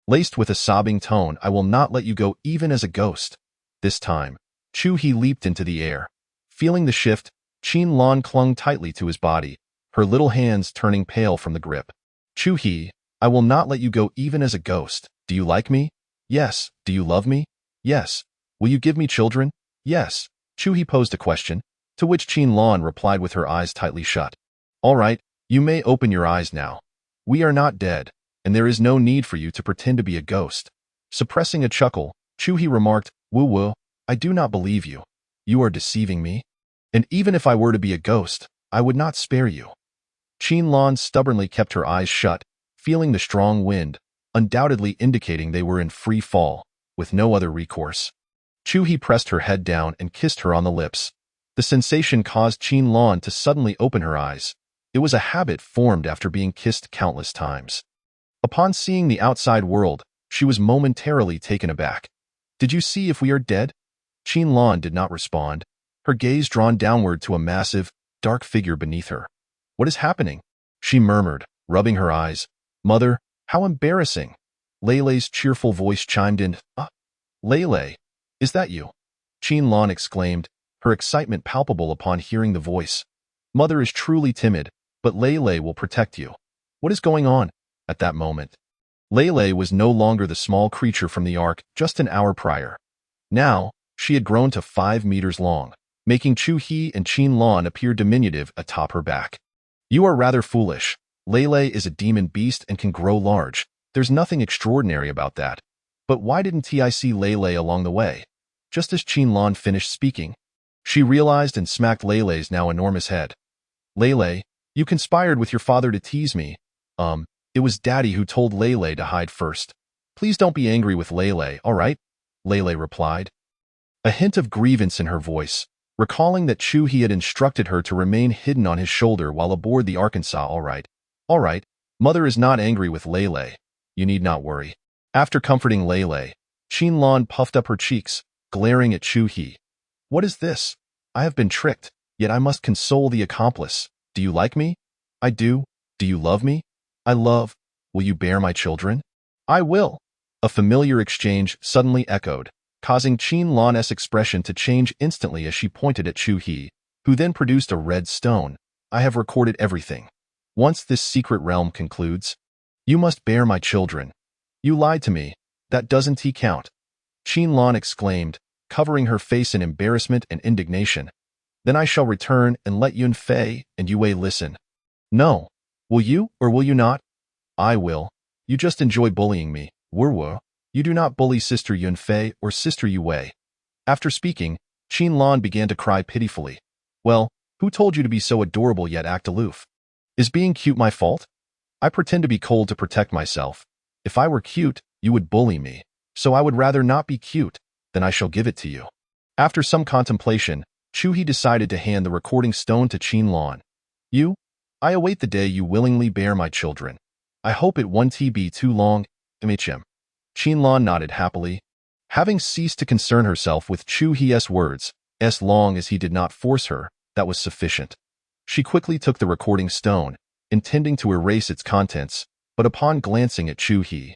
Laced with a sobbing tone, I will not let you go even as a ghost. This time, Chu He leaped into the air. Feeling the shift, Qin Lan clung tightly to his body, her little hands turning pale from the grip. Chu He, I will not let you go even as a ghost. Do you like me? Yes. Do you love me? Yes. Will you give me children? Yes. Chu He posed a question, to which Qin Lan replied with her eyes tightly shut. All right, you may open your eyes now. We are not dead, and there is no need for you to pretend to be a ghost. Suppressing a chuckle, Chu He remarked, Woo, I do not believe you. You are deceiving me. And even if I were to be a ghost, I would not spare you. Qin Lan stubbornly kept her eyes shut, feeling the strong wind, undoubtedly indicating they were in free fall, with no other recourse. Chu He pressed her head down and kissed her on the lips. The sensation caused Qin Lan to suddenly open her eyes. It was a habit formed after being kissed countless times. Upon seeing the outside world, she was momentarily taken aback. Did you see if we are dead? Qin Lan did not respond, her gaze drawn downward to a massive, dark figure beneath her. What is happening? She murmured, rubbing her eyes. Mother, how embarrassing. Leilei's cheerful voice chimed in. Leilei, is that you? Qin Lan exclaimed, her excitement palpable upon hearing the voice. Mother is truly timid, but Leilei will protect you. What is going on? At that moment, Leilei was no longer the small creature from the Ark just an hour prior. Now, she had grown to 5 meters long, making Chu He and Qin Lan appear diminutive atop her back. You are rather foolish. Leilei is a demon beast and can grow large. There's nothing extraordinary about that. But why didn't I see Leilei along the way? Just as Qin Lan finished speaking, she realized and smacked Leilei's now enormous head. Leilei, you conspired with your father to tease me. It was Daddy who told Leilei to hide first. Please don't be angry with Leilei, all right? Leilei replied. A hint of grievance in her voice, recalling that Chu He had instructed her to remain hidden on his shoulder while aboard the Arkansas. All right. Mother is not angry with Leilei. You need not worry. After comforting Leilei, Qin Lan puffed up her cheeks, glaring at Chu He. What is this? I have been tricked, yet I must console the accomplice. Do you like me? I do. Do you love me? I love. Will you bear my children? I will. A familiar exchange suddenly echoed, causing Qin Lan's expression to change instantly as she pointed at Chu He, who then produced a red stone. I have recorded everything. Once this secret realm concludes, you must bear my children. You lied to me. That doesn't count. Qin Lan exclaimed, covering her face in embarrassment and indignation. Then I shall return and let Yun Fei and Yue listen. No. Will you or will you not? I will. You just enjoy bullying me. Wu. You do not bully Sister Yun Fei or Sister Yue. After speaking, Qin Lan began to cry pitifully. Well, who told you to be so adorable yet act aloof? Is being cute my fault? I pretend to be cold to protect myself. If I were cute, you would bully me. So I would rather not be cute. Then I shall give it to you. After some contemplation, Chu He decided to hand the recording stone to Qin Lan. I await the day you willingly bear my children. I hope it won't be too long, MHM. Qin Lan nodded happily. Having ceased to concern herself with Chu He's words, as long as he did not force her, that was sufficient. She quickly took the recording stone, intending to erase its contents, but upon glancing at Chu He,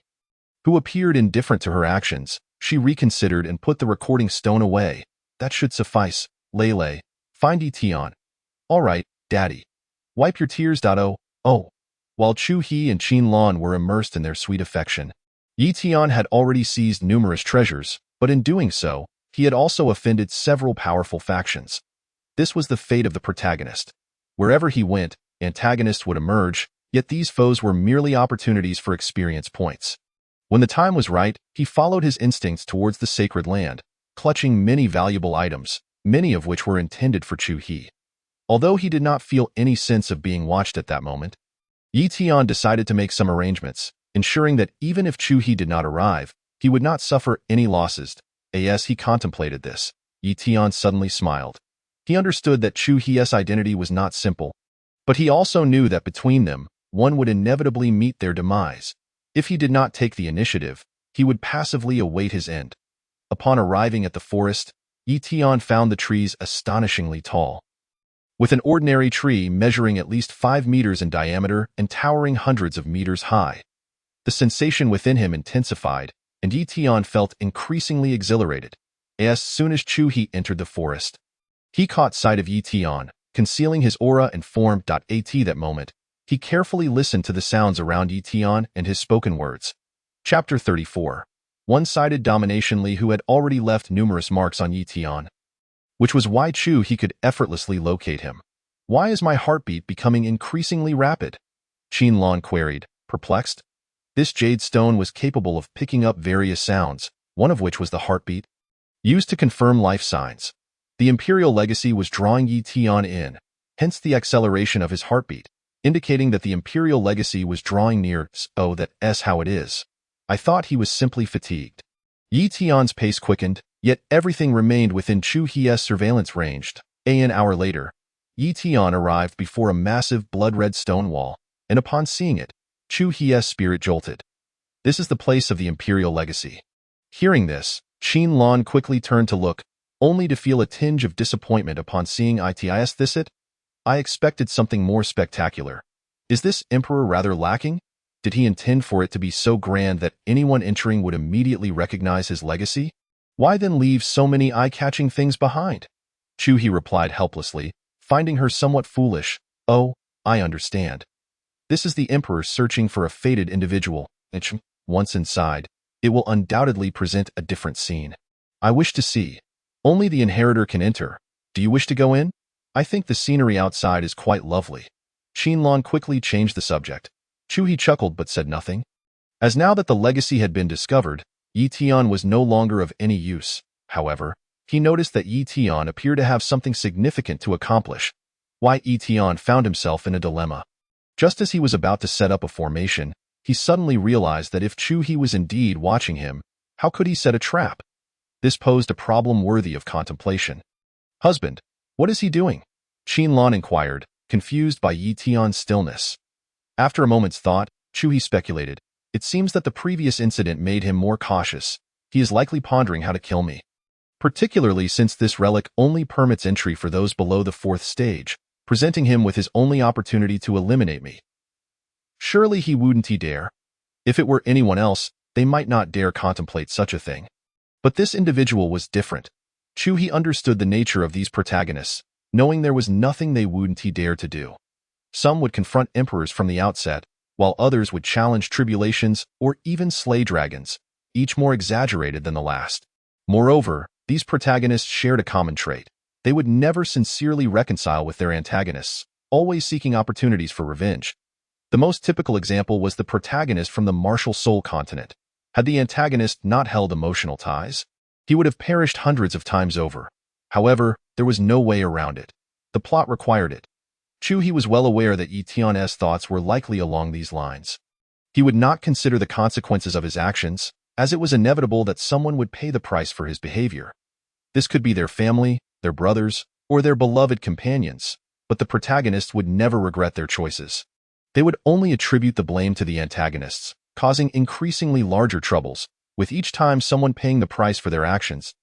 who appeared indifferent to her actions, she reconsidered and put the recording stone away. that should suffice. Lele, find Etion. All right, Daddy. Wipe your tears. Oh. While Chu He and Qin Lan were immersed in their sweet affection, Etion had already seized numerous treasures, but in doing so, he had also offended several powerful factions. This was the fate of the protagonist. Wherever he went, antagonists would emerge, yet these foes were merely opportunities for experience points. When the time was right, he followed his instincts towards the sacred land, clutching many valuable items, many of which were intended for Chu He. Although he did not feel any sense of being watched at that moment, Yi Tian decided to make some arrangements, ensuring that even if Chu He did not arrive, he would not suffer any losses. As he contemplated this, Yi Tian suddenly smiled. He understood that Chu He's identity was not simple, but he also knew that between them, one would inevitably meet their demise. If he did not take the initiative, he would passively await his end. Upon arriving at the forest, Yi Tian found the trees astonishingly tall. With an ordinary tree measuring at least 5 meters in diameter and towering hundreds of meters high, the sensation within him intensified, and Yi Tian felt increasingly exhilarated. As soon as Chu He entered the forest, he caught sight of Yi Tian, concealing his aura and form. At that moment, he carefully listened to the sounds around Yi Tian and his spoken words. Chapter 34. One-sided domination. Li Hu had already left numerous marks on Yi Tian, which was why Chu He could effortlessly locate him. Why is my heartbeat becoming increasingly rapid? Qin Lan queried, perplexed. This jade stone was capable of picking up various sounds, one of which was the heartbeat, used to confirm life signs. The imperial legacy was drawing Yi Tian in, hence the acceleration of his heartbeat, indicating that the imperial legacy was drawing near. Oh, that's how it is. I thought he was simply fatigued. Yi Tian's pace quickened, yet everything remained within Chu He's surveillance range. An hour later, Yi Tian arrived before a massive blood-red stone wall, and upon seeing it, Chu He's spirit jolted. This is the place of the imperial legacy. Hearing this, Qin Lan quickly turned to look, only to feel a tinge of disappointment upon seeing it. This it? I expected something more spectacular. Is this emperor rather lacking? Did he intend for it to be so grand that anyone entering would immediately recognize his legacy? Why then leave so many eye-catching things behind? Chu He replied helplessly, finding her somewhat foolish. Oh, I understand. This is the emperor searching for a fated individual. Once inside, it will undoubtedly present a different scene. I wish to see. Only the inheritor can enter. Do you wish to go in? I think the scenery outside is quite lovely. Qin Lan quickly changed the subject. Chu He chuckled but said nothing. As now that the legacy had been discovered, Yi Tian was no longer of any use. However, he noticed that Yi Tian appeared to have something significant to accomplish. Why Yi Tian found himself in a dilemma. Just as he was about to set up a formation, he suddenly realized that if Chu He was indeed watching him, how could he set a trap? This posed a problem worthy of contemplation. Husband, what is he doing? Qin Lan inquired, confused by Yi Tian's stillness. After a moment's thought, Chu He speculated, it seems that the previous incident made him more cautious. He is likely pondering how to kill me. Particularly since this relic only permits entry for those below the 4th stage, presenting him with his only opportunity to eliminate me. Surely he wouldn't dare. If it were anyone else, they might not dare contemplate such a thing. But this individual was different. Chu He understood the nature of these protagonists, knowing there was nothing they wouldn't dare to do. Some would confront emperors from the outset, while others would challenge tribulations or even slay dragons, each more exaggerated than the last. Moreover, these protagonists shared a common trait. They would never sincerely reconcile with their antagonists, always seeking opportunities for revenge. The most typical example was the protagonist from the Martial Soul continent. Had the antagonist not held emotional ties, he would have perished hundreds of times over. However, there was no way around it. The plot required it. Chu He was well aware that Yi Tian's thoughts were likely along these lines. He would not consider the consequences of his actions, as it was inevitable that someone would pay the price for his behavior. This could be their family, their brothers, or their beloved companions, but the protagonists would never regret their choices. They would only attribute the blame to the antagonists, causing increasingly larger troubles, with each time someone paying the price for their actions.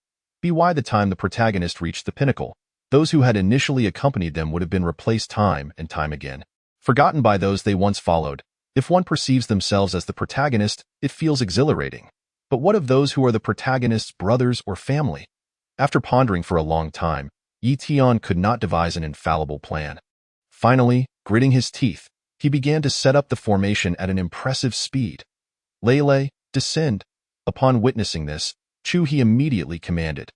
By the time the protagonist reached the pinnacle, those who had initially accompanied them would have been replaced time and time again, forgotten by those they once followed. If one perceives themselves as the protagonist, it feels exhilarating. But what of those who are the protagonist's brothers or family? After pondering for a long time, Yi Tian could not devise an infallible plan. Finally, gritting his teeth, he began to set up the formation at an impressive speed. Lei, descend. Upon witnessing this, Chu He immediately commanded.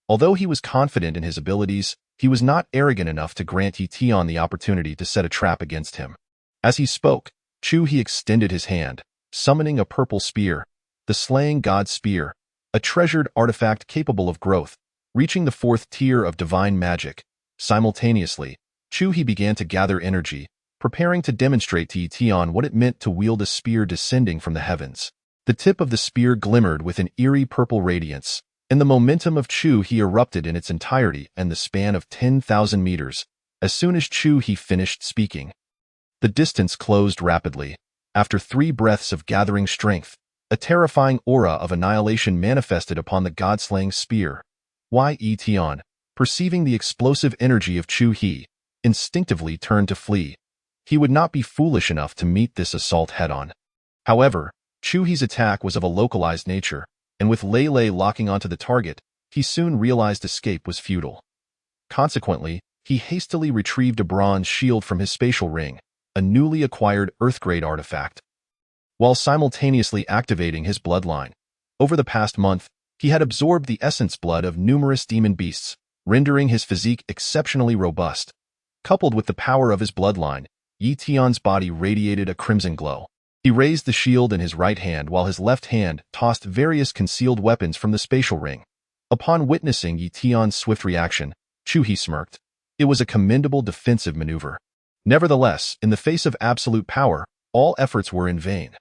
Although he was confident in his abilities, he was not arrogant enough to grant Yi Tian the opportunity to set a trap against him. As he spoke, Chu He extended his hand, summoning a purple spear, the Slaying God Spear, a treasured artifact capable of growth, reaching the 4th tier of divine magic. Simultaneously, Chu He began to gather energy, preparing to demonstrate to Yi Tian what it meant to wield a spear descending from the heavens. The tip of the spear glimmered with an eerie purple radiance, and the momentum of Chu He erupted in its entirety and the span of 10,000 meters. As soon as Chu He finished speaking, the distance closed rapidly. After 3 breaths of gathering strength, a terrifying aura of annihilation manifested upon the god-slaying spear. Yi Tian, perceiving the explosive energy of Chu He, instinctively turned to flee. He would not be foolish enough to meet this assault head-on. However, Chu He's attack was of a localized nature, and with Lei locking onto the target, he soon realized escape was futile. Consequently, he hastily retrieved a bronze shield from his spatial ring, a newly acquired Earth-grade artifact. While simultaneously activating his bloodline, over the past month, he had absorbed the essence blood of numerous demon beasts, rendering his physique exceptionally robust. Coupled with the power of his bloodline, Yi Tian's body radiated a crimson glow. He raised the shield in his right hand while his left hand tossed various concealed weapons from the spatial ring. Upon witnessing Yi Tian's swift reaction, Chu He smirked. It was a commendable defensive maneuver. Nevertheless, in the face of absolute power, all efforts were in vain.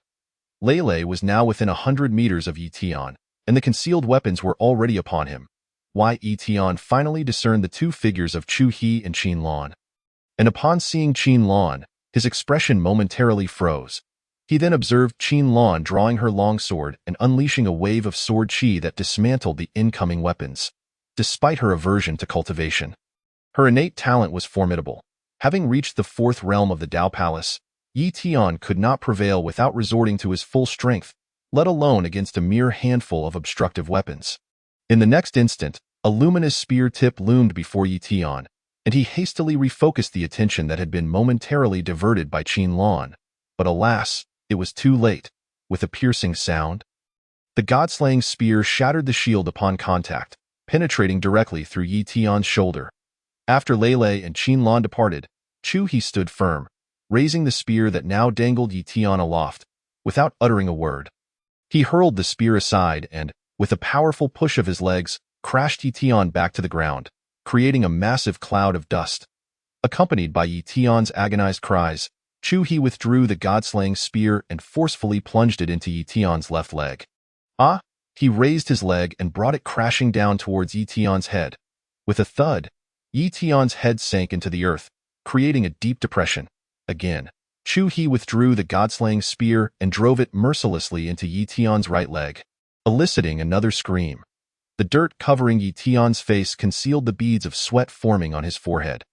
Lei was now within 100 meters of Yi Tian, and the concealed weapons were already upon him. Yi Tian finally discerned the 2 figures of Chu He and Qin Lan. And upon seeing Qin Lan, his expression momentarily froze. He then observed Qin Lan drawing her longsword and unleashing a wave of sword chi that dismantled the incoming weapons. Despite her aversion to cultivation, her innate talent was formidable. Having reached the 4th realm of the Dao Palace, Yi Tian could not prevail without resorting to his full strength, let alone against a mere handful of obstructive weapons. In the next instant, a luminous spear tip loomed before Yi Tian, and he hastily refocused the attention that had been momentarily diverted by Qin Lan. But alas, it was too late. With a piercing sound, the god-slaying spear shattered the shield upon contact, penetrating directly through Yi Tian's shoulder. After Lei and Qin Lan departed, Chu He stood firm, raising the spear that now dangled Yi Tian aloft. Without uttering a word, he hurled the spear aside and, with a powerful push of his legs, crashed Yi Tian back to the ground, creating a massive cloud of dust. Accompanied by Yi Tian's agonized cries, Chu He withdrew the god-slaying spear and forcefully plunged it into Yi Tian's left leg. He raised his leg and brought it crashing down towards Yi Tian's head. With a thud, Yi Tian's head sank into the earth, creating a deep depression. Again, Chu He withdrew the god-slaying spear and drove it mercilessly into Yi Tian's right leg, eliciting another scream. The dirt covering Yi Tian's face concealed the beads of sweat forming on his forehead.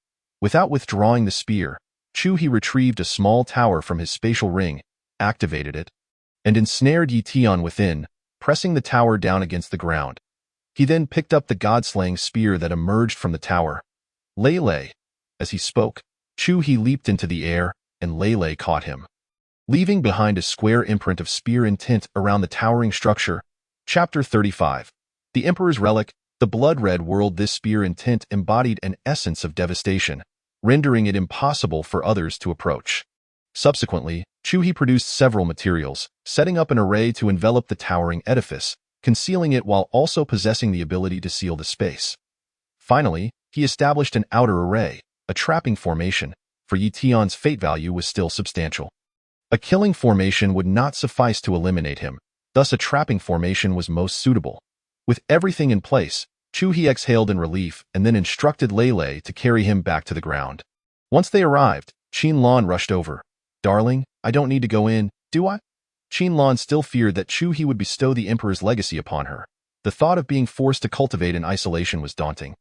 Without withdrawing the spear, Chu He retrieved a small tower from his spatial ring, activated it, and ensnared Yi Tian within, pressing the tower down against the ground. He then picked up the god-slaying spear that emerged from the tower. Lei. As he spoke, Chu He leaped into the air, and Lei caught him, leaving behind a square imprint of spear intent around the towering structure. Chapter 35. The Emperor's Relic. The blood-red world. This spear intent embodied an essence of devastation, rendering it impossible for others to approach. Subsequently, Chu He produced several materials, setting up an array to envelop the towering edifice, concealing it while also possessing the ability to seal the space. Finally, he established an outer array, a trapping formation, for Yi Tian's fate value was still substantial. A killing formation would not suffice to eliminate him, thus a trapping formation was most suitable. With everything in place, Chu He exhaled in relief and then instructed Lei to carry him back to the ground. Once they arrived, Qin Lan rushed over. "Darling, I don't need to go in, do I?" Qin Lan still feared that Chu He would bestow the Emperor's legacy upon her. The thought of being forced to cultivate in isolation was daunting.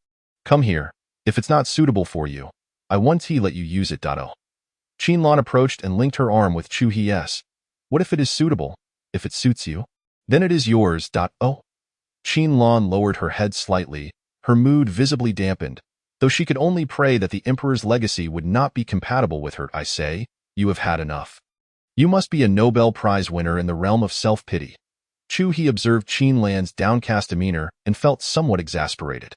"Come here. If it's not suitable for you, I won't let you use it. Qin Lan approached and linked her arm with Chu He's. "What if it is suitable? If it suits you, then it is yours. Qin Lan lowered her head slightly, her mood visibly dampened, though she could only pray that the emperor's legacy would not be compatible with her. I say, you have had enough. You must be a Nobel Prize winner in the realm of self-pity. Chu He observed Qin Lan's downcast demeanor and felt somewhat exasperated.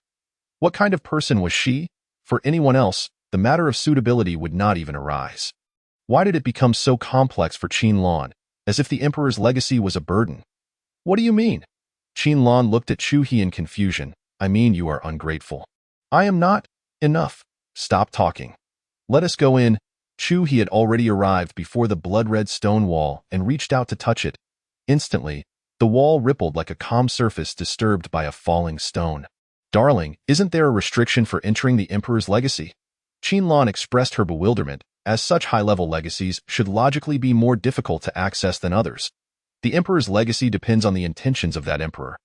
What kind of person was she? For anyone else, the matter of suitability would not even arise. Why did it become so complex for Qin Lan, as if the emperor's legacy was a burden? What do you mean? Qin Lan looked at Chu He in confusion. I mean, you are ungrateful. I am not. Enough. Stop talking. Let us go in. Chu He had already arrived before the blood-red stone wall and reached out to touch it. Instantly, the wall rippled like a calm surface disturbed by a falling stone. Darling, isn't there a restriction for entering the emperor's legacy? Qin Lan expressed her bewilderment, as such high-level legacies should logically be more difficult to access than others. The emperor's legacy depends on the intentions of that emperor.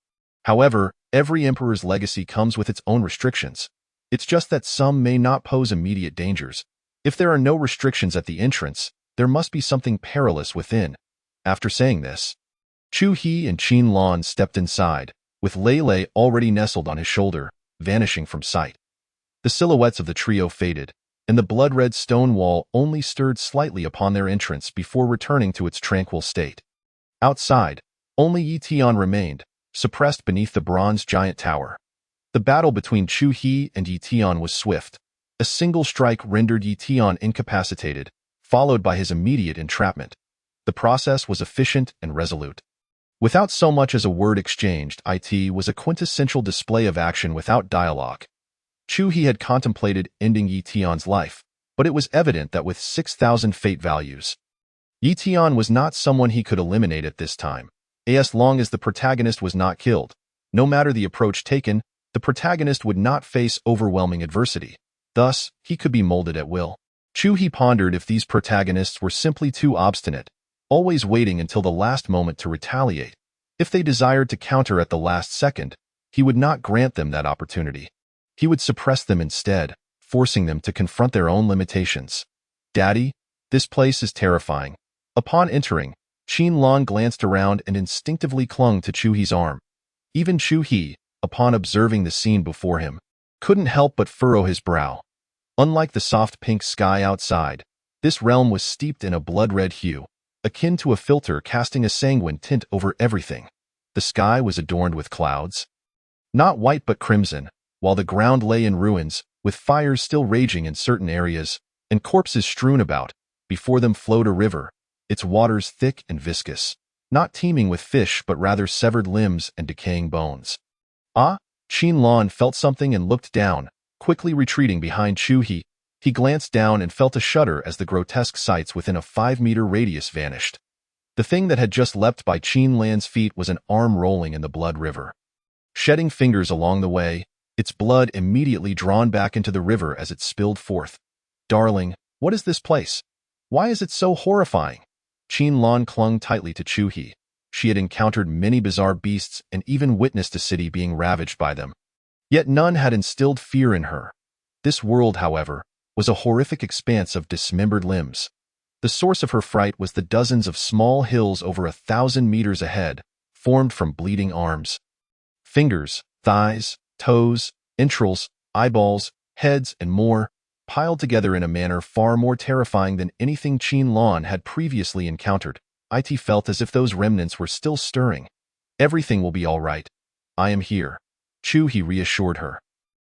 However, every emperor's legacy comes with its own restrictions. It's just that some may not pose immediate dangers. If there are no restrictions at the entrance, there must be something perilous within. After saying this, Chu He and Qin Lan stepped inside, with Lei Lei already nestled on his shoulder, vanishing from sight. The silhouettes of the trio faded, and the blood-red stone wall only stirred slightly upon their entrance before returning to its tranquil state. Outside, only Yi Tian remained, suppressed beneath the bronze giant tower. The battle between Chu He and Yi Tian was swift. A single strike rendered Yi Tian incapacitated, followed by his immediate entrapment. The process was efficient and resolute. Without so much as a word exchanged, it was a quintessential display of action without dialogue. Chu He had contemplated ending Yi Tian's life, but it was evident that with 6,000 fate values, Yi Tian was not someone he could eliminate at this time. As long as the protagonist was not killed, no matter the approach taken, the protagonist would not face overwhelming adversity. Thus, he could be molded at will. Chu He pondered if these protagonists were simply too obstinate, always waiting until the last moment to retaliate. If they desired to counter at the last second, he would not grant them that opportunity. He would suppress them instead, forcing them to confront their own limitations. Daddy, this place is terrifying. Upon entering, Qin Lan glanced around and instinctively clung to Chu He's arm. Even Chu He, upon observing the scene before him, couldn't help but furrow his brow. Unlike the soft pink sky outside, this realm was steeped in a blood-red hue, akin to a filter casting a sanguine tint over everything. The sky was adorned with clouds, not white but crimson, while the ground lay in ruins, with fires still raging in certain areas, and corpses strewn about. Before them flowed a river, its waters thick and viscous, not teeming with fish but rather severed limbs and decaying bones. Ah! Qin Lan felt something and looked down, quickly retreating behind Chu He. He glanced down and felt a shudder as the grotesque sights within a 5-meter radius vanished. The thing that had just leapt by Qin Lan's feet was an arm rolling in the blood river, shedding fingers along the way, its blood immediately drawn back into the river as it spilled forth. Darling, what is this place? Why is it so horrifying? Qin Lan clung tightly to Chu He. She had encountered many bizarre beasts and even witnessed a city being ravaged by them. Yet none had instilled fear in her. This world, however, was a horrific expanse of dismembered limbs. The source of her fright was the dozens of small hills over 1,000 meters ahead, formed from bleeding arms. Fingers, thighs, toes, entrails, eyeballs, heads, and more, piled together in a manner far more terrifying than anything Qin Lan had previously encountered. It felt as if those remnants were still stirring. Everything will be all right. I am here. Chu He reassured her.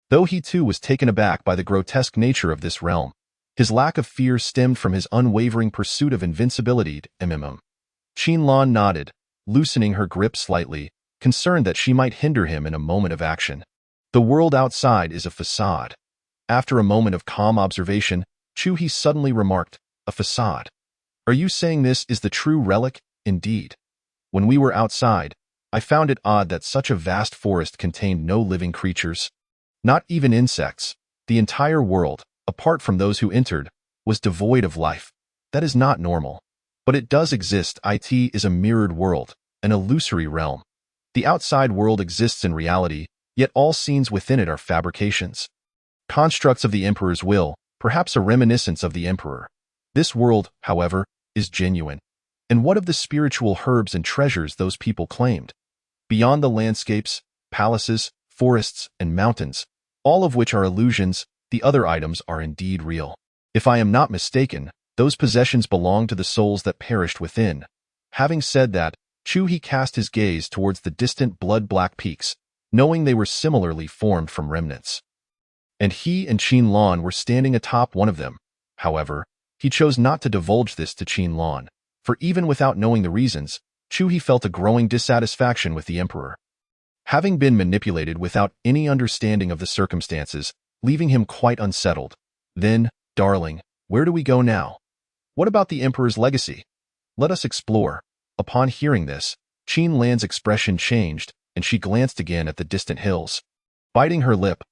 Though he too was taken aback by the grotesque nature of this realm, his lack of fear stemmed from his unwavering pursuit of invincibility. Qin Lan nodded, loosening her grip slightly, concerned that she might hinder him in a moment of action. The world outside is a facade. After a moment of calm observation, Chu He suddenly remarked, a facade. Are you saying this is the true relic? Indeed. When we were outside, I found it odd that such a vast forest contained no living creatures. Not even insects. The entire world, apart from those who entered, was devoid of life. That is not normal. But it does exist. It is a mirrored world, an illusory realm. The outside world exists in reality, yet all scenes within it are fabrications. Constructs of the Emperor's will, perhaps a reminiscence of the Emperor. This world, however, is genuine. And what of the spiritual herbs and treasures those people claimed? Beyond the landscapes, palaces, forests, and mountains, all of which are illusions. The other items are indeed real. If I am not mistaken, those possessions belong to the souls that perished within. Having said that, Chu-He cast his gaze towards the distant blood-black peaks, knowing they were similarly formed from remnants. And he and Qin-Lan were standing atop one of them. However, he chose not to divulge this to Qin-Lan, for even without knowing the reasons, Chu-He felt a growing dissatisfaction with the emperor. Having been manipulated without any understanding of the circumstances, leaving him quite unsettled. Then, darling, where do we go now? What about the emperor's legacy? Let us explore. Upon hearing this, Qin-Lan's expression changed, and she glanced again at the distant hills. Biting her lip,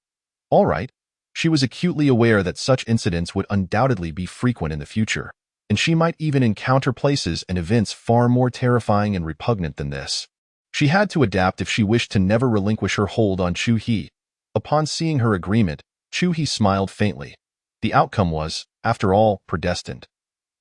all right. She was acutely aware that such incidents would undoubtedly be frequent in the future, and she might even encounter places and events far more terrifying and repugnant than this. She had to adapt if she wished to never relinquish her hold on Chu-He. Upon seeing her agreement, Chu-He smiled faintly. The outcome was, after all, predestined.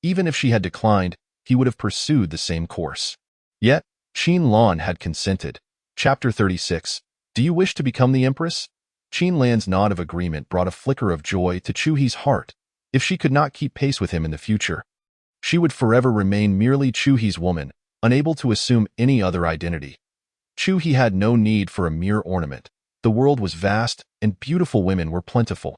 Even if she had declined, he would have pursued the same course. Yet, Qin-Lan had consented. Chapter 36. Do you wish to become the empress? Qin-Lan's nod of agreement brought a flicker of joy to Chu-He's heart. If she could not keep pace with him in the future, she would forever remain merely Chu-He's woman, unable to assume any other identity. Chu-He had no need for a mere ornament. The world was vast, and beautiful women were plentiful.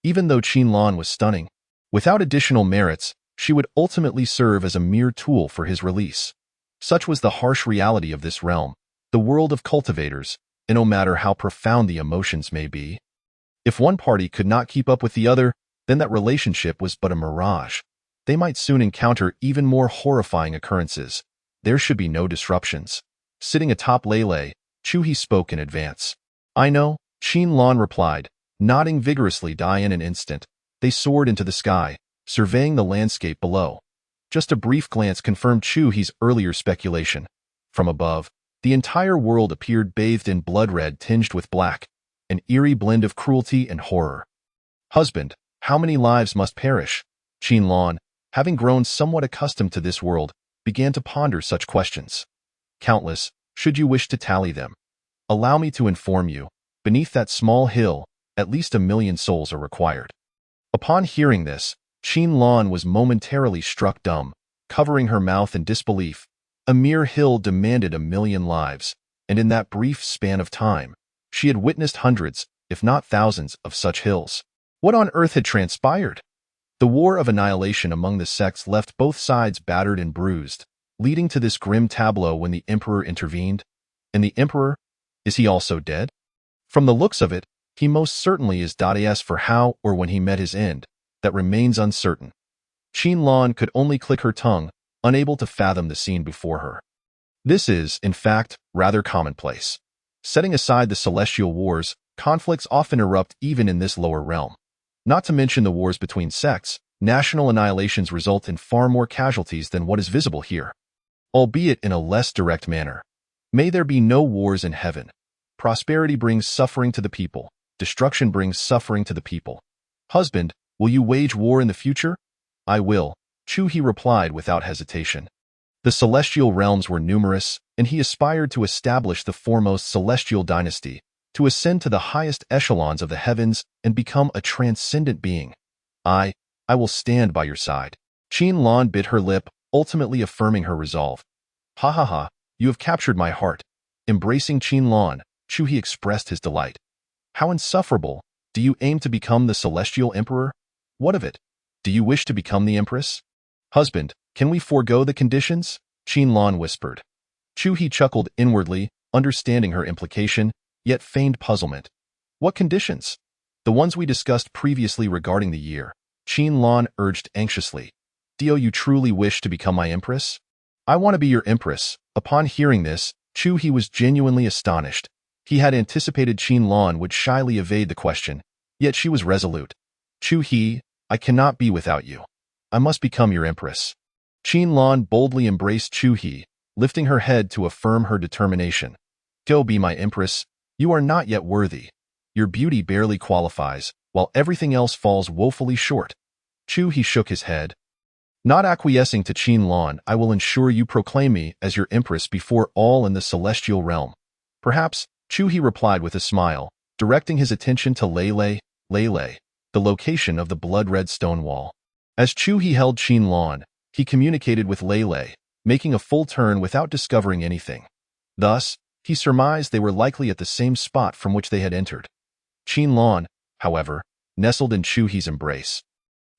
Even though Qin-Lan was stunning, without additional merits, she would ultimately serve as a mere tool for his release. Such was the harsh reality of this realm, the world of cultivators, and no matter how profound the emotions may be, if one party could not keep up with the other, then that relationship was but a mirage. They might soon encounter even more horrifying occurrences. There should be no disruptions. Sitting atop Lele, Chu-He spoke in advance. I know, Qin-Lan replied, nodding vigorously. In an instant, they soared into the sky, surveying the landscape below. Just a brief glance confirmed Chu-He's earlier speculation. From above, the entire world appeared bathed in blood red tinged with black, an eerie blend of cruelty and horror. Husband, how many lives must perish? Qin-Lan, having grown somewhat accustomed to this world, began to ponder such questions. Countless, should you wish to tally them. Allow me to inform you, beneath that small hill, at least 1 million souls are required. Upon hearing this, Qin-Lan was momentarily struck dumb, covering her mouth in disbelief. A mere hill demanded 1 million lives, and in that brief span of time, she had witnessed hundreds, if not thousands, of such hills. What on earth had transpired? The war of annihilation among the sects left both sides battered and bruised, leading to this grim tableau when the emperor intervened. And the emperor? Is he also dead? From the looks of it, he most certainly is. As for how or when he met his end, that remains uncertain. Qin-Lan could only click her tongue, unable to fathom the scene before her. This is, in fact, rather commonplace. Setting aside the celestial wars, conflicts often erupt even in this lower realm. Not to mention the wars between sects, national annihilations result in far more casualties than what is visible here, albeit in a less direct manner. May there be no wars in heaven. Prosperity brings suffering to the people. Destruction brings suffering to the people. Husband, will you wage war in the future? I will, Chu-He replied without hesitation. The celestial realms were numerous, and he aspired to establish the foremost celestial dynasty, to ascend to the highest echelons of the heavens and become a transcendent being. I will stand by your side. Qin-Lan bit her lip, ultimately affirming her resolve. Ha ha ha, you have captured my heart. Embracing Qin-Lan, Chu-He expressed his delight. How insufferable! Do you aim to become the celestial emperor? What of it? Do you wish to become the empress? Husband, can we forego the conditions? Qin-Lan whispered. Chu-He chuckled inwardly, understanding her implication, yet feigned puzzlement. What conditions? The ones we discussed previously regarding the year. Qin-Lan urged anxiously. Do you truly wish to become my empress? I want to be your empress. Upon hearing this, Chu-He was genuinely astonished. He had anticipated Qin-Lan would shyly evade the question, yet she was resolute. Chu-He, I cannot be without you. I must become your empress. Qin-Lan boldly embraced Chu-He, lifting her head to affirm her determination. Go be my empress. You are not yet worthy. Your beauty barely qualifies, while everything else falls woefully short. Chu-He shook his head. Not acquiescing to Qin-Lan, I will ensure you proclaim me as your empress before all in the celestial realm. Perhaps, Chu-hee replied with a smile, directing his attention to Lei, the location of the blood-red stone wall. As Chu-hee held Qin-lan, he communicated with Lei, making a full turn without discovering anything. Thus, he surmised they were likely at the same spot from which they had entered. Qin-lan, however, nestled in Chu-hee's embrace.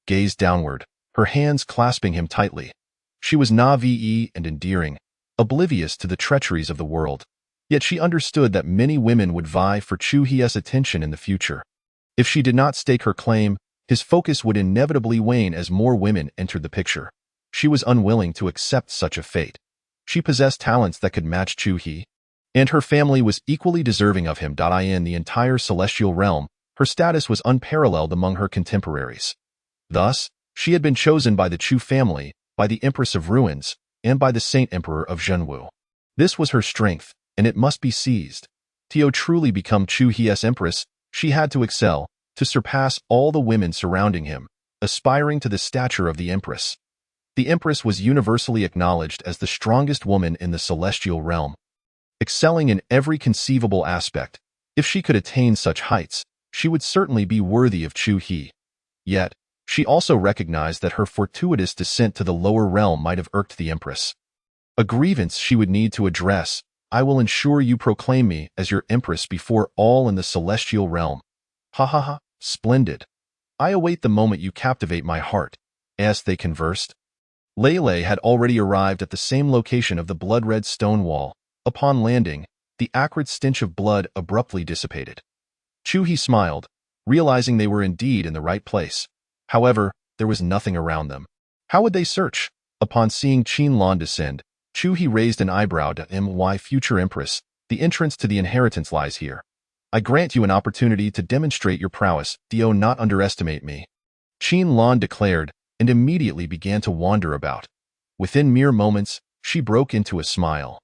Gazed downward, her hands clasping him tightly. She was naive and endearing, oblivious to the treacheries of the world. Yet she understood that many women would vie for Chu-hee's attention in the future. If she did not stake her claim, his focus would inevitably wane as more women entered the picture. She was unwilling to accept such a fate. She possessed talents that could match Chu-hee, and her family was equally deserving of him. In the entire celestial realm, her status was unparalleled among her contemporaries. Thus, she had been chosen by the Chu family, by the Empress of Ruins, and by the Saint Emperor of Zhenwu. This was her strength, and it must be seized. To truly become Chu-hee's empress, she had to excel, to surpass all the women surrounding him, aspiring to the stature of the empress. The empress was universally acknowledged as the strongest woman in the celestial realm. Excelling in every conceivable aspect, if she could attain such heights, she would certainly be worthy of Chu-hee. Yet, she also recognized that her fortuitous descent to the lower realm might have irked the empress. A grievance she would need to address. I will ensure you proclaim me as your empress before all in the celestial realm. Ha ha ha, splendid. I await the moment you captivate my heart. As they conversed, Lei had already arrived at the same location of the blood-red stone wall. Upon landing, the acrid stench of blood abruptly dissipated. Chu-hee smiled, realizing they were indeed in the right place. However, there was nothing around them. How would they search? Upon seeing Qin-lan descend, Chu-hee raised an eyebrow to my future empress. The entrance to the inheritance lies here. I grant you an opportunity to demonstrate your prowess. Do not underestimate me. Qin-lan declared, and immediately began to wander about. Within mere moments, she broke into a smile.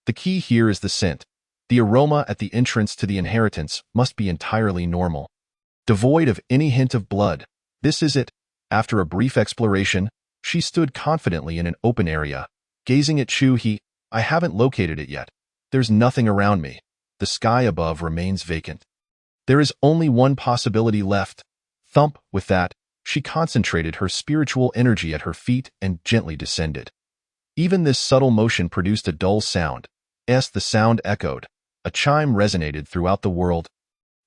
The key here is the scent. The aroma at the entrance to the inheritance must be entirely normal, devoid of any hint of blood. This is it. After a brief exploration, she stood confidently in an open area, gazing at Chu-hee. I haven't located it yet. There's nothing around me. The sky above remains vacant. There is only one possibility left. Thump. With that, she concentrated her spiritual energy at her feet and gently descended. Even this subtle motion produced a dull sound. The sound echoed. A chime resonated throughout the world,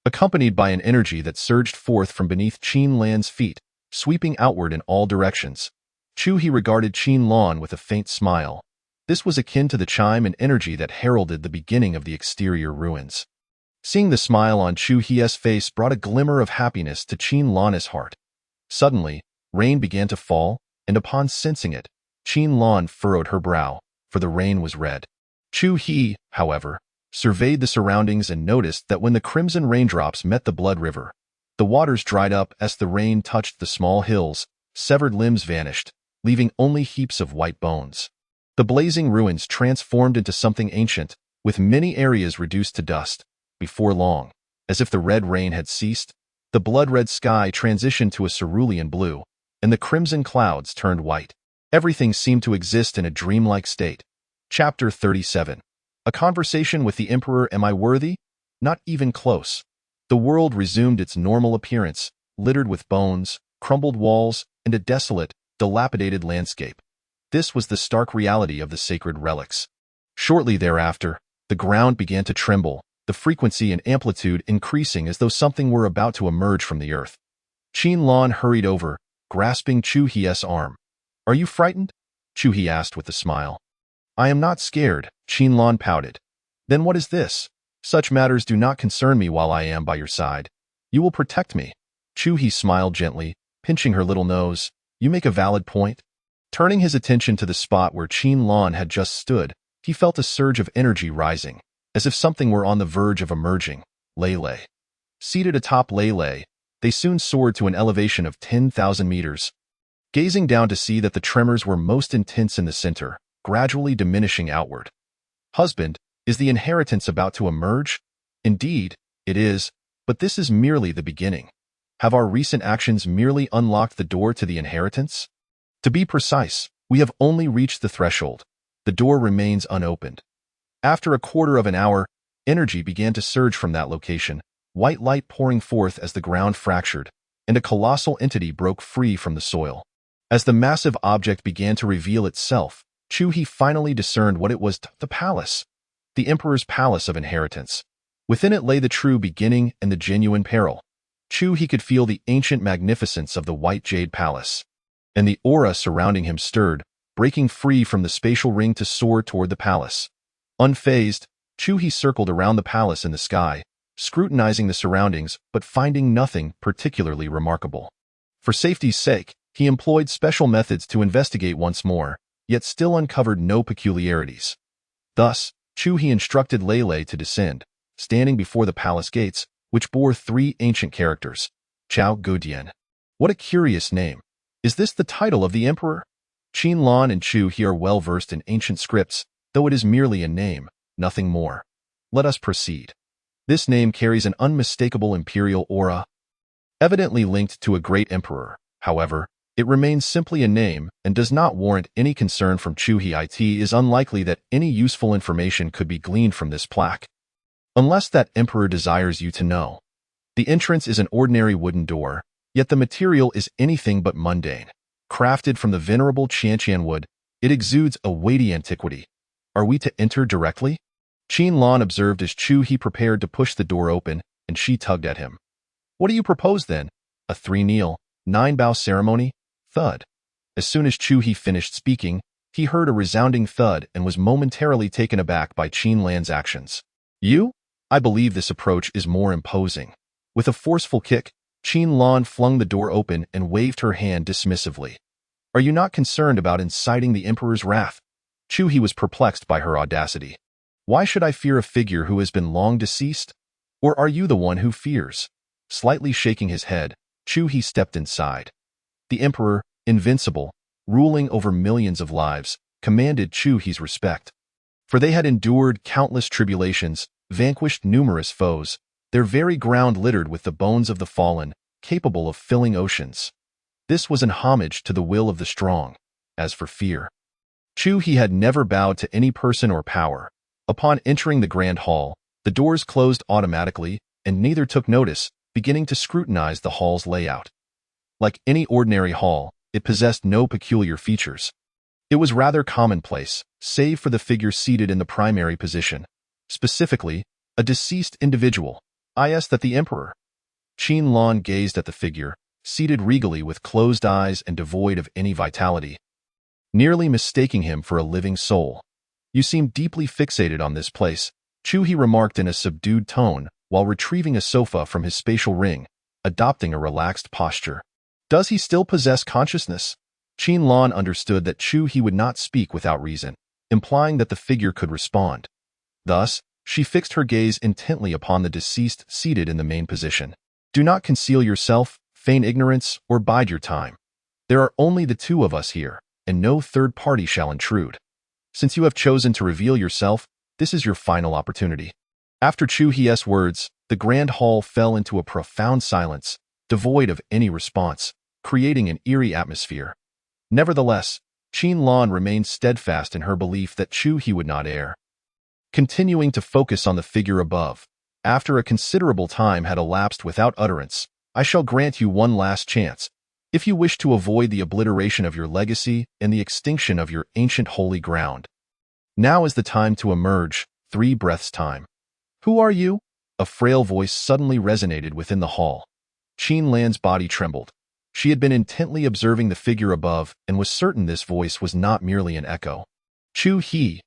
accompanied by an energy that surged forth from beneath Qin-lan's feet, sweeping outward in all directions. Chu-hee regarded Qin-lan with a faint smile. This was akin to the chime and energy that heralded the beginning of the exterior ruins. Seeing the smile on Chu-hee's face brought a glimmer of happiness to Qin-lan's heart. Suddenly, rain began to fall, and upon sensing it, Qin-lan furrowed her brow, for the rain was red. Chu-hee, however, surveyed the surroundings and noticed that when the crimson raindrops met the blood river, the waters dried up. As the rain touched the small hills, severed limbs vanished, leaving only heaps of white bones. The blazing ruins transformed into something ancient, with many areas reduced to dust. Before long, as if the red rain had ceased, the blood-red sky transitioned to a cerulean blue, and the crimson clouds turned white. Everything seemed to exist in a dreamlike state. Chapter 37. A conversation with the Emperor. Am I worthy? Not even close. The world resumed its normal appearance, littered with bones, crumbled walls, and a desolate, dilapidated landscape. This was the stark reality of the sacred relics. Shortly thereafter, the ground began to tremble, the frequency and amplitude increasing as though something were about to emerge from the earth. Qin-lan hurried over, grasping Chu-hee's arm. Are you frightened? Chu-hee asked with a smile. I am not scared, Qin-lan pouted. Then what is this? Such matters do not concern me while I am by your side. You will protect me. Chu-hee smiled gently, pinching her little nose. You make a valid point. Turning his attention to the spot where Qin-lan had just stood, he felt a surge of energy rising, as if something were on the verge of emerging. Lei. Seated atop Lei, they soon soared to an elevation of 10,000 meters. Gazing down to see that the tremors were most intense in the center, gradually diminishing outward. Husband, is the inheritance about to emerge? Indeed, it is, but this is merely the beginning. Have our recent actions merely unlocked the door to the inheritance? To be precise, we have only reached the threshold. The door remains unopened. After a quarter of an hour, Energy began to surge from that location, white light pouring forth as the ground fractured, and a colossal entity broke free from the soil. As the massive object began to reveal itself, Chu-He finally discerned what it was: the palace. The Emperor's palace of inheritance. Within it lay the true beginning and the genuine peril. Chu-He could feel the ancient magnificence of the white jade palace, and the aura surrounding him stirred, breaking free from the spatial ring to soar toward the palace. Unfazed, Chu-He circled around the palace in the sky, scrutinizing the surroundings but finding nothing particularly remarkable. For safety's sake, he employed special methods to investigate once more, yet still uncovered no peculiarities. Thus, Chu-He instructed Lei to descend, standing before the palace gates, which bore 3 ancient characters. Chao Guodian. What a curious name. Is this the title of the emperor? Qin Lan and Chu-He are well versed in ancient scripts, though it is merely a name, nothing more. Let us proceed. This name carries an unmistakable imperial aura, evidently linked to a great emperor. However, it remains simply a name and does not warrant any concern from Chu-He. It is unlikely that any useful information could be gleaned from this plaque, unless that emperor desires you to know. The entrance is an ordinary wooden door, yet the material is anything but mundane. Crafted from the venerable Qianqian wood, it exudes a weighty antiquity. Are we to enter directly? Qin Lan observed as Chu-He prepared to push the door open, and she tugged at him. What do you propose then? A 3-kneel, 9-bow ceremony? Thud. As soon as Chu-He finished speaking, he heard a resounding thud and was momentarily taken aback by Qin Lan's actions. You? I believe this approach is more imposing. With a forceful kick, Qin Lan flung the door open and waved her hand dismissively. Are you not concerned about inciting the emperor's wrath? Chu-He was perplexed by her audacity. Why should I fear a figure who has been long deceased? Or are you the one who fears? Slightly shaking his head, Chu-He stepped inside. The emperor, invincible, ruling over millions of lives, commanded Chu-He's respect. For they had endured countless tribulations, vanquished numerous foes, their very ground littered with the bones of the fallen, capable of filling oceans. This was an homage to the will of the strong. As for fear, Chu-He had never bowed to any person or power. Upon entering the grand hall, the doors closed automatically, and neither took notice, beginning to scrutinize the hall's layout. Like any ordinary hall, it possessed no peculiar features. It was rather commonplace, save for the figure seated in the primary position. Specifically, a deceased individual. That the emperor. Qin Lan gazed at the figure, seated regally with closed eyes and devoid of any vitality, nearly mistaking him for a living soul. You seem deeply fixated on this place, Chu-He remarked in a subdued tone while retrieving a sofa from his spatial ring, adopting a relaxed posture. Does he still possess consciousness? Qin Lan understood that Chu-He would not speak without reason, implying that the figure could respond. Thus, she fixed her gaze intently upon the deceased seated in the main position. Do not conceal yourself, feign ignorance, or bide your time. There are only the 2 of us here, and no third party shall intrude. Since you have chosen to reveal yourself, this is your final opportunity. After Chu-He's words, the grand hall fell into a profound silence, devoid of any response, creating an eerie atmosphere. Nevertheless, Qin Lan remained steadfast in her belief that Chu-He would not err. Continuing to focus on the figure above, after a considerable time had elapsed without utterance, I shall grant you one last chance, if you wish to avoid the obliteration of your legacy and the extinction of your ancient holy ground. Now is the time to emerge, 3 breaths time. Who are you? A frail voice suddenly resonated within the hall. Qin Lan's body trembled. She had been intently observing the figure above and was certain this voice was not merely an echo. Chu-He,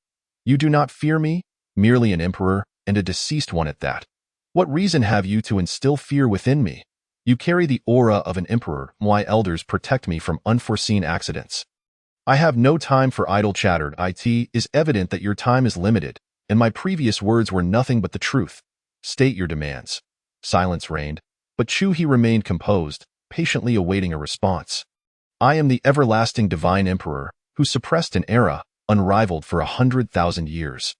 you do not fear me? Merely an emperor, and a deceased one at that. What reason have you to instill fear within me? You carry the aura of an emperor. My elders protect me from unforeseen accidents. I have no time for idle chatter. It is evident that your time is limited, and my previous words were nothing but the truth. State your demands. Silence reigned, but Chu-He remained composed, patiently awaiting a response. I am the everlasting divine emperor, who suppressed an era unrivaled for 100,000 years.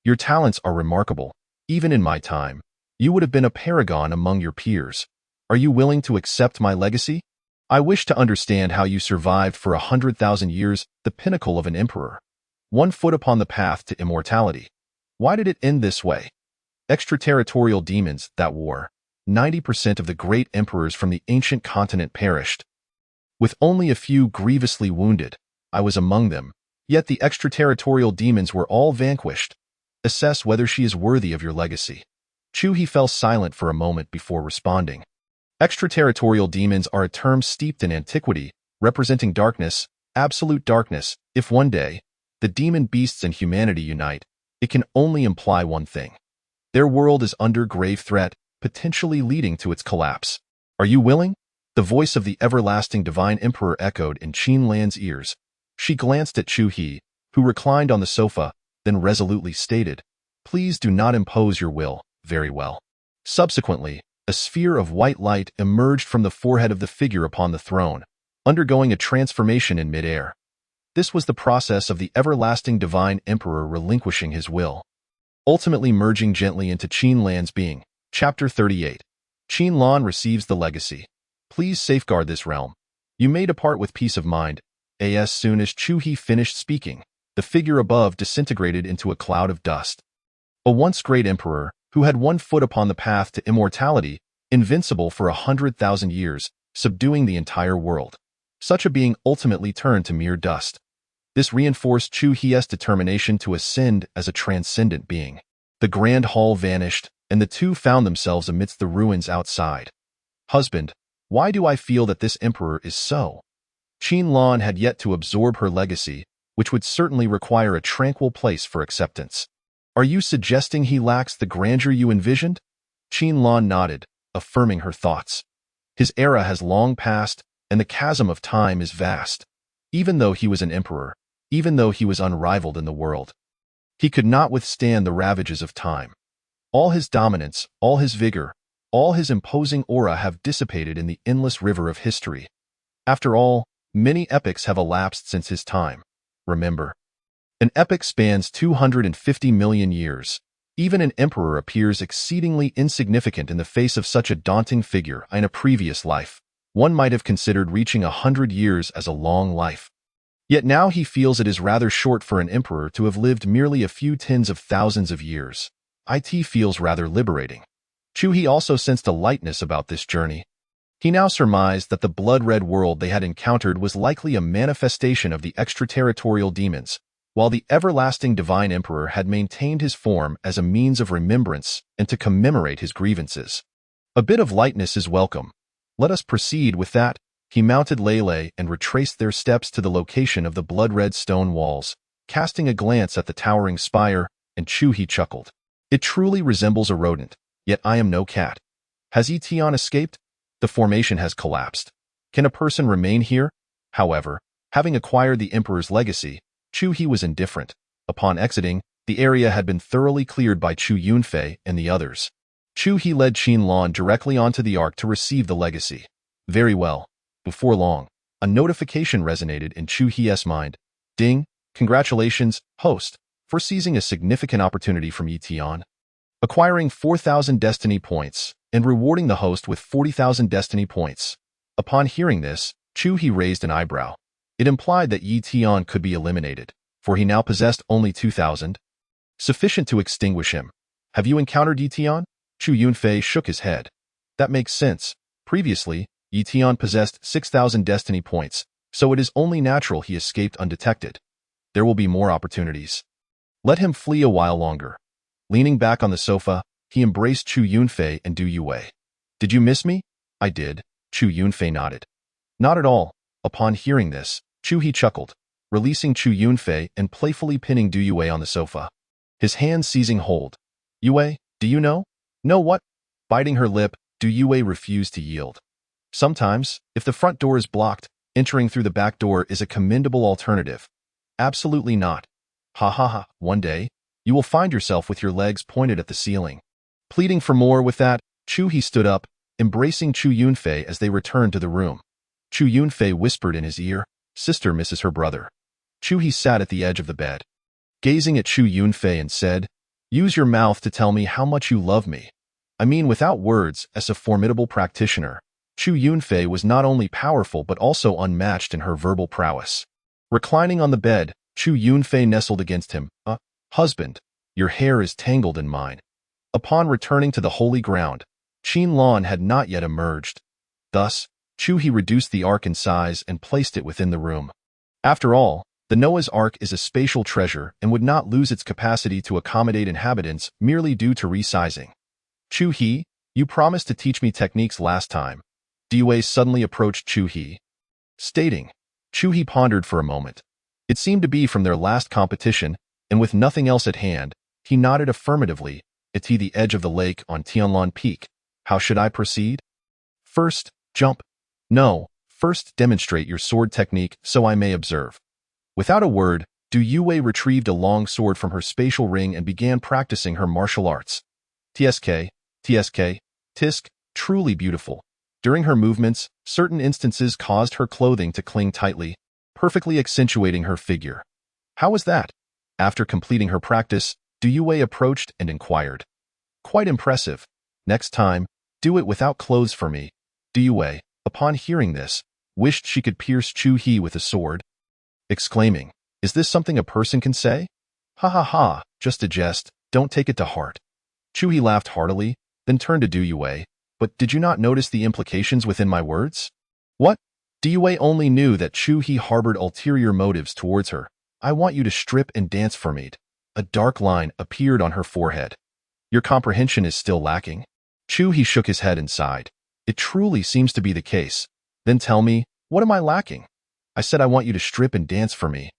Your talents are remarkable. Even in my time, you would have been a paragon among your peers. Are you willing to accept my legacy? I wish to understand how you survived for 100,000 years, the pinnacle of an emperor. 1 foot upon the path to immortality. Why did it end this way? Extraterritorial demons that war. 90% of the great emperors from the ancient continent perished. With only a few grievously wounded, I was among them, yet the extraterritorial demons were all vanquished. Assess whether she is worthy of your legacy. Chu-He fell silent for a moment before responding. Extraterritorial demons are a term steeped in antiquity, representing darkness, absolute darkness. If one day, the demon beasts and humanity unite, it can only imply one thing. Their world is under grave threat, potentially leading to its collapse. Are you willing? The voice of the everlasting divine emperor echoed in Qin Lan's ears. She glanced at Chu-He, who reclined on the sofa, then resolutely stated, "Please do not impose your will." Very well. Subsequently, a sphere of white light emerged from the forehead of the figure upon the throne, undergoing a transformation in midair. This was the process of the everlasting divine emperor relinquishing his will, ultimately merging gently into Qin Lan's being. Chapter 38. Qin Lan receives the legacy. Please safeguard this realm. You may depart with peace of mind. As soon as Chu-He finished speaking, the figure above disintegrated into a cloud of dust. A once great emperor, who had one foot upon the path to immortality, invincible for 100,000 years, subduing the entire world. Such a being ultimately turned to mere dust. This reinforced Chu-He's determination to ascend as a transcendent being. The grand hall vanished, and the two found themselves amidst the ruins outside. Husband, why do I feel that this emperor is so? Qin Lan had yet to absorb her legacy, which would certainly require a tranquil place for acceptance. Are you suggesting he lacks the grandeur you envisioned? Qin Lan nodded, affirming her thoughts. His era has long passed, and the chasm of time is vast. Even though he was an emperor, even though he was unrivaled in the world, he could not withstand the ravages of time. All his dominance, all his vigor, all his imposing aura have dissipated in the endless river of history. After all, many epochs have elapsed since his time. Remember, an epoch spans 250 million years. Even an emperor appears exceedingly insignificant in the face of such a daunting figure. In a previous life, one might have considered reaching 100 years as a long life. Yet now he feels it is rather short for an emperor to have lived merely a few tens of thousands of years. It feels rather liberating. Chu-He also sensed a lightness about this journey. He now surmised that the blood-red world they had encountered was likely a manifestation of the extraterritorial demons, while the everlasting divine emperor had maintained his form as a means of remembrance and to commemorate his grievances. A bit of lightness is welcome. Let us proceed with that. He mounted Lele and retraced their steps to the location of the blood-red stone walls, casting a glance at the towering spire, and Chu-He chuckled. It truly resembles a rodent, yet I am no cat. Has Etion escaped? The formation has collapsed. Can a person remain here? However, having acquired the emperor's legacy, Chu-He was indifferent. Upon exiting, the area had been thoroughly cleared by Chu Yunfei and the others. Chu-He led Qin Lan directly onto the ark to receive the legacy. Very well. Before long, a notification resonated in Chu-He's mind. Ding! Congratulations, host, for seizing a significant opportunity from Etion. Acquiring 4,000 destiny points and rewarding the host with 40,000 destiny points. Upon hearing this, Chu-He raised an eyebrow. It implied that Etion could be eliminated, for he now possessed only 2,000. Sufficient to extinguish him. Have you encountered Etion? Chu Yunfei shook his head. That makes sense. Previously, Etion possessed 6,000 destiny points, so it is only natural he escaped undetected. There will be more opportunities. Let him flee a while longer. Leaning back on the sofa, he embraced Chu Yunfei and Du Yue. Did you miss me? I did. Chu Yunfei nodded. Not at all. Upon hearing this, Chu-He chuckled, releasing Chu Yunfei and playfully pinning Du Yue on the sofa. His hands seizing hold. Yue, do you know? Know what? Biting her lip, Du Yue refused to yield. Sometimes, if the front door is blocked, entering through the back door is a commendable alternative. Absolutely not. Ha ha ha, one day, you will find yourself with your legs pointed at the ceiling. Pleading for more with that, Chu-He stood up, embracing Chu Yunfei as they returned to the room. Chu Yunfei whispered in his ear, "Sister misses her brother." Chu-He sat at the edge of the bed, gazing at Chu Yunfei and said, "Use your mouth to tell me how much you love me." I mean without words, as a formidable practitioner, Chu Yunfei was not only powerful but also unmatched in her verbal prowess. Reclining on the bed, Chu Yunfei nestled against him. Husband, your hair is tangled in mine. Upon returning to the holy ground, Qin had not yet emerged. Thus, Chu-He reduced the ark in size and placed it within the room. After all, the Noah's Ark is a spatial treasure and would not lose its capacity to accommodate inhabitants merely due to resizing. Chu-He, you promised to teach me techniques last time. Dewey suddenly approached Chu-He, stating. Chu-He pondered for a moment. It seemed to be from their last competition, and with nothing else at hand, he nodded affirmatively. It's the edge of the lake on Tianlan Peak. How should I proceed? First, jump. No, first demonstrate your sword technique so I may observe. Without a word, Du Yue retrieved a long sword from her spatial ring and began practicing her martial arts. Tsk, tisk, truly beautiful. During her movements, certain instances caused her clothing to cling tightly, perfectly accentuating her figure. How was that? After completing her practice, Du Yue approached and inquired. Quite impressive. Next time, do it without clothes for me. Du Yue, upon hearing this, wished she could pierce Chu-He with a sword, exclaiming, is this something a person can say? Ha ha ha, just a jest, don't take it to heart. Chu-He laughed heartily, then turned to Du Yue, but did you not notice the implications within my words? What? Du Yue only knew that Chu-He harbored ulterior motives towards her. I want you to strip and dance for me. A dark line appeared on her forehead. Your comprehension is still lacking. Chu-He shook his head and sighed. It truly seems to be the case. Then tell me, what am I lacking? I said I want you to strip and dance for me.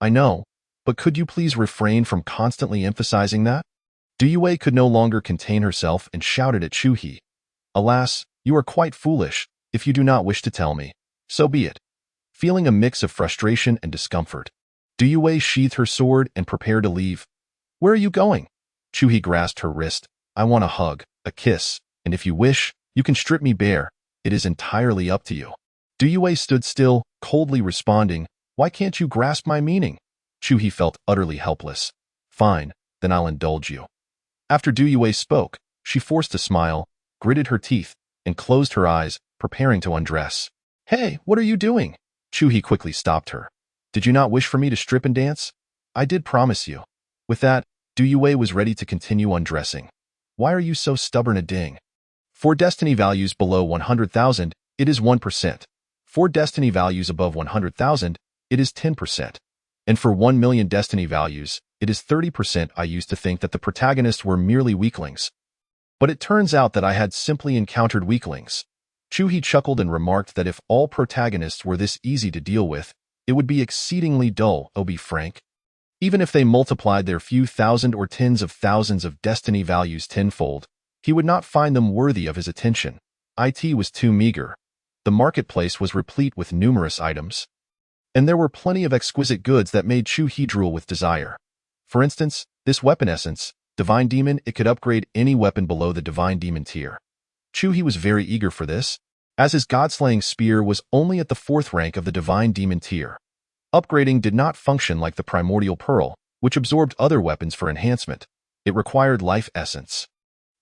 I know, but could you please refrain from constantly emphasizing that? Du Yue could no longer contain herself and shouted at Chu-He. Alas, you are quite foolish. If you do not wish to tell me, so be it. Feeling a mix of frustration and discomfort, Du Yue sheathed her sword and prepared to leave. Where are you going? Chu-He grasped her wrist. I want a hug, a kiss, and if you wish, you can strip me bare. It is entirely up to you. Du Yue stood still, coldly responding, why can't you grasp my meaning? Chu-He felt utterly helpless. Fine, then I'll indulge you. After Du Yue spoke, she forced a smile, gritted her teeth, and closed her eyes, preparing to undress. Hey, what are you doing? Chu-He quickly stopped her. Did you not wish for me to strip and dance? I did promise you. With that, Du Yue was ready to continue undressing. Why are you so stubborn a ding? For destiny values below 100,000, it is 1%. For destiny values above 100,000, it is 10%. And for 1 million destiny values, it is 30%. I used to think that the protagonists were merely weaklings. But it turns out that I had simply encountered weaklings. Chu-He chuckled and remarked that if all protagonists were this easy to deal with, it would be exceedingly dull, oh be frank. Even if they multiplied their few thousand or tens of thousands of destiny values tenfold, he would not find them worthy of his attention. It was too meager. The marketplace was replete with numerous items, and there were plenty of exquisite goods that made Chu-He drool with desire. For instance, this weapon essence, Divine Demon, it could upgrade any weapon below the Divine Demon tier. Chu-He was very eager for this, as his God-slaying spear was only at the 4th rank of the Divine Demon tier. Upgrading did not function like the Primordial Pearl, which absorbed other weapons for enhancement. It required life essence.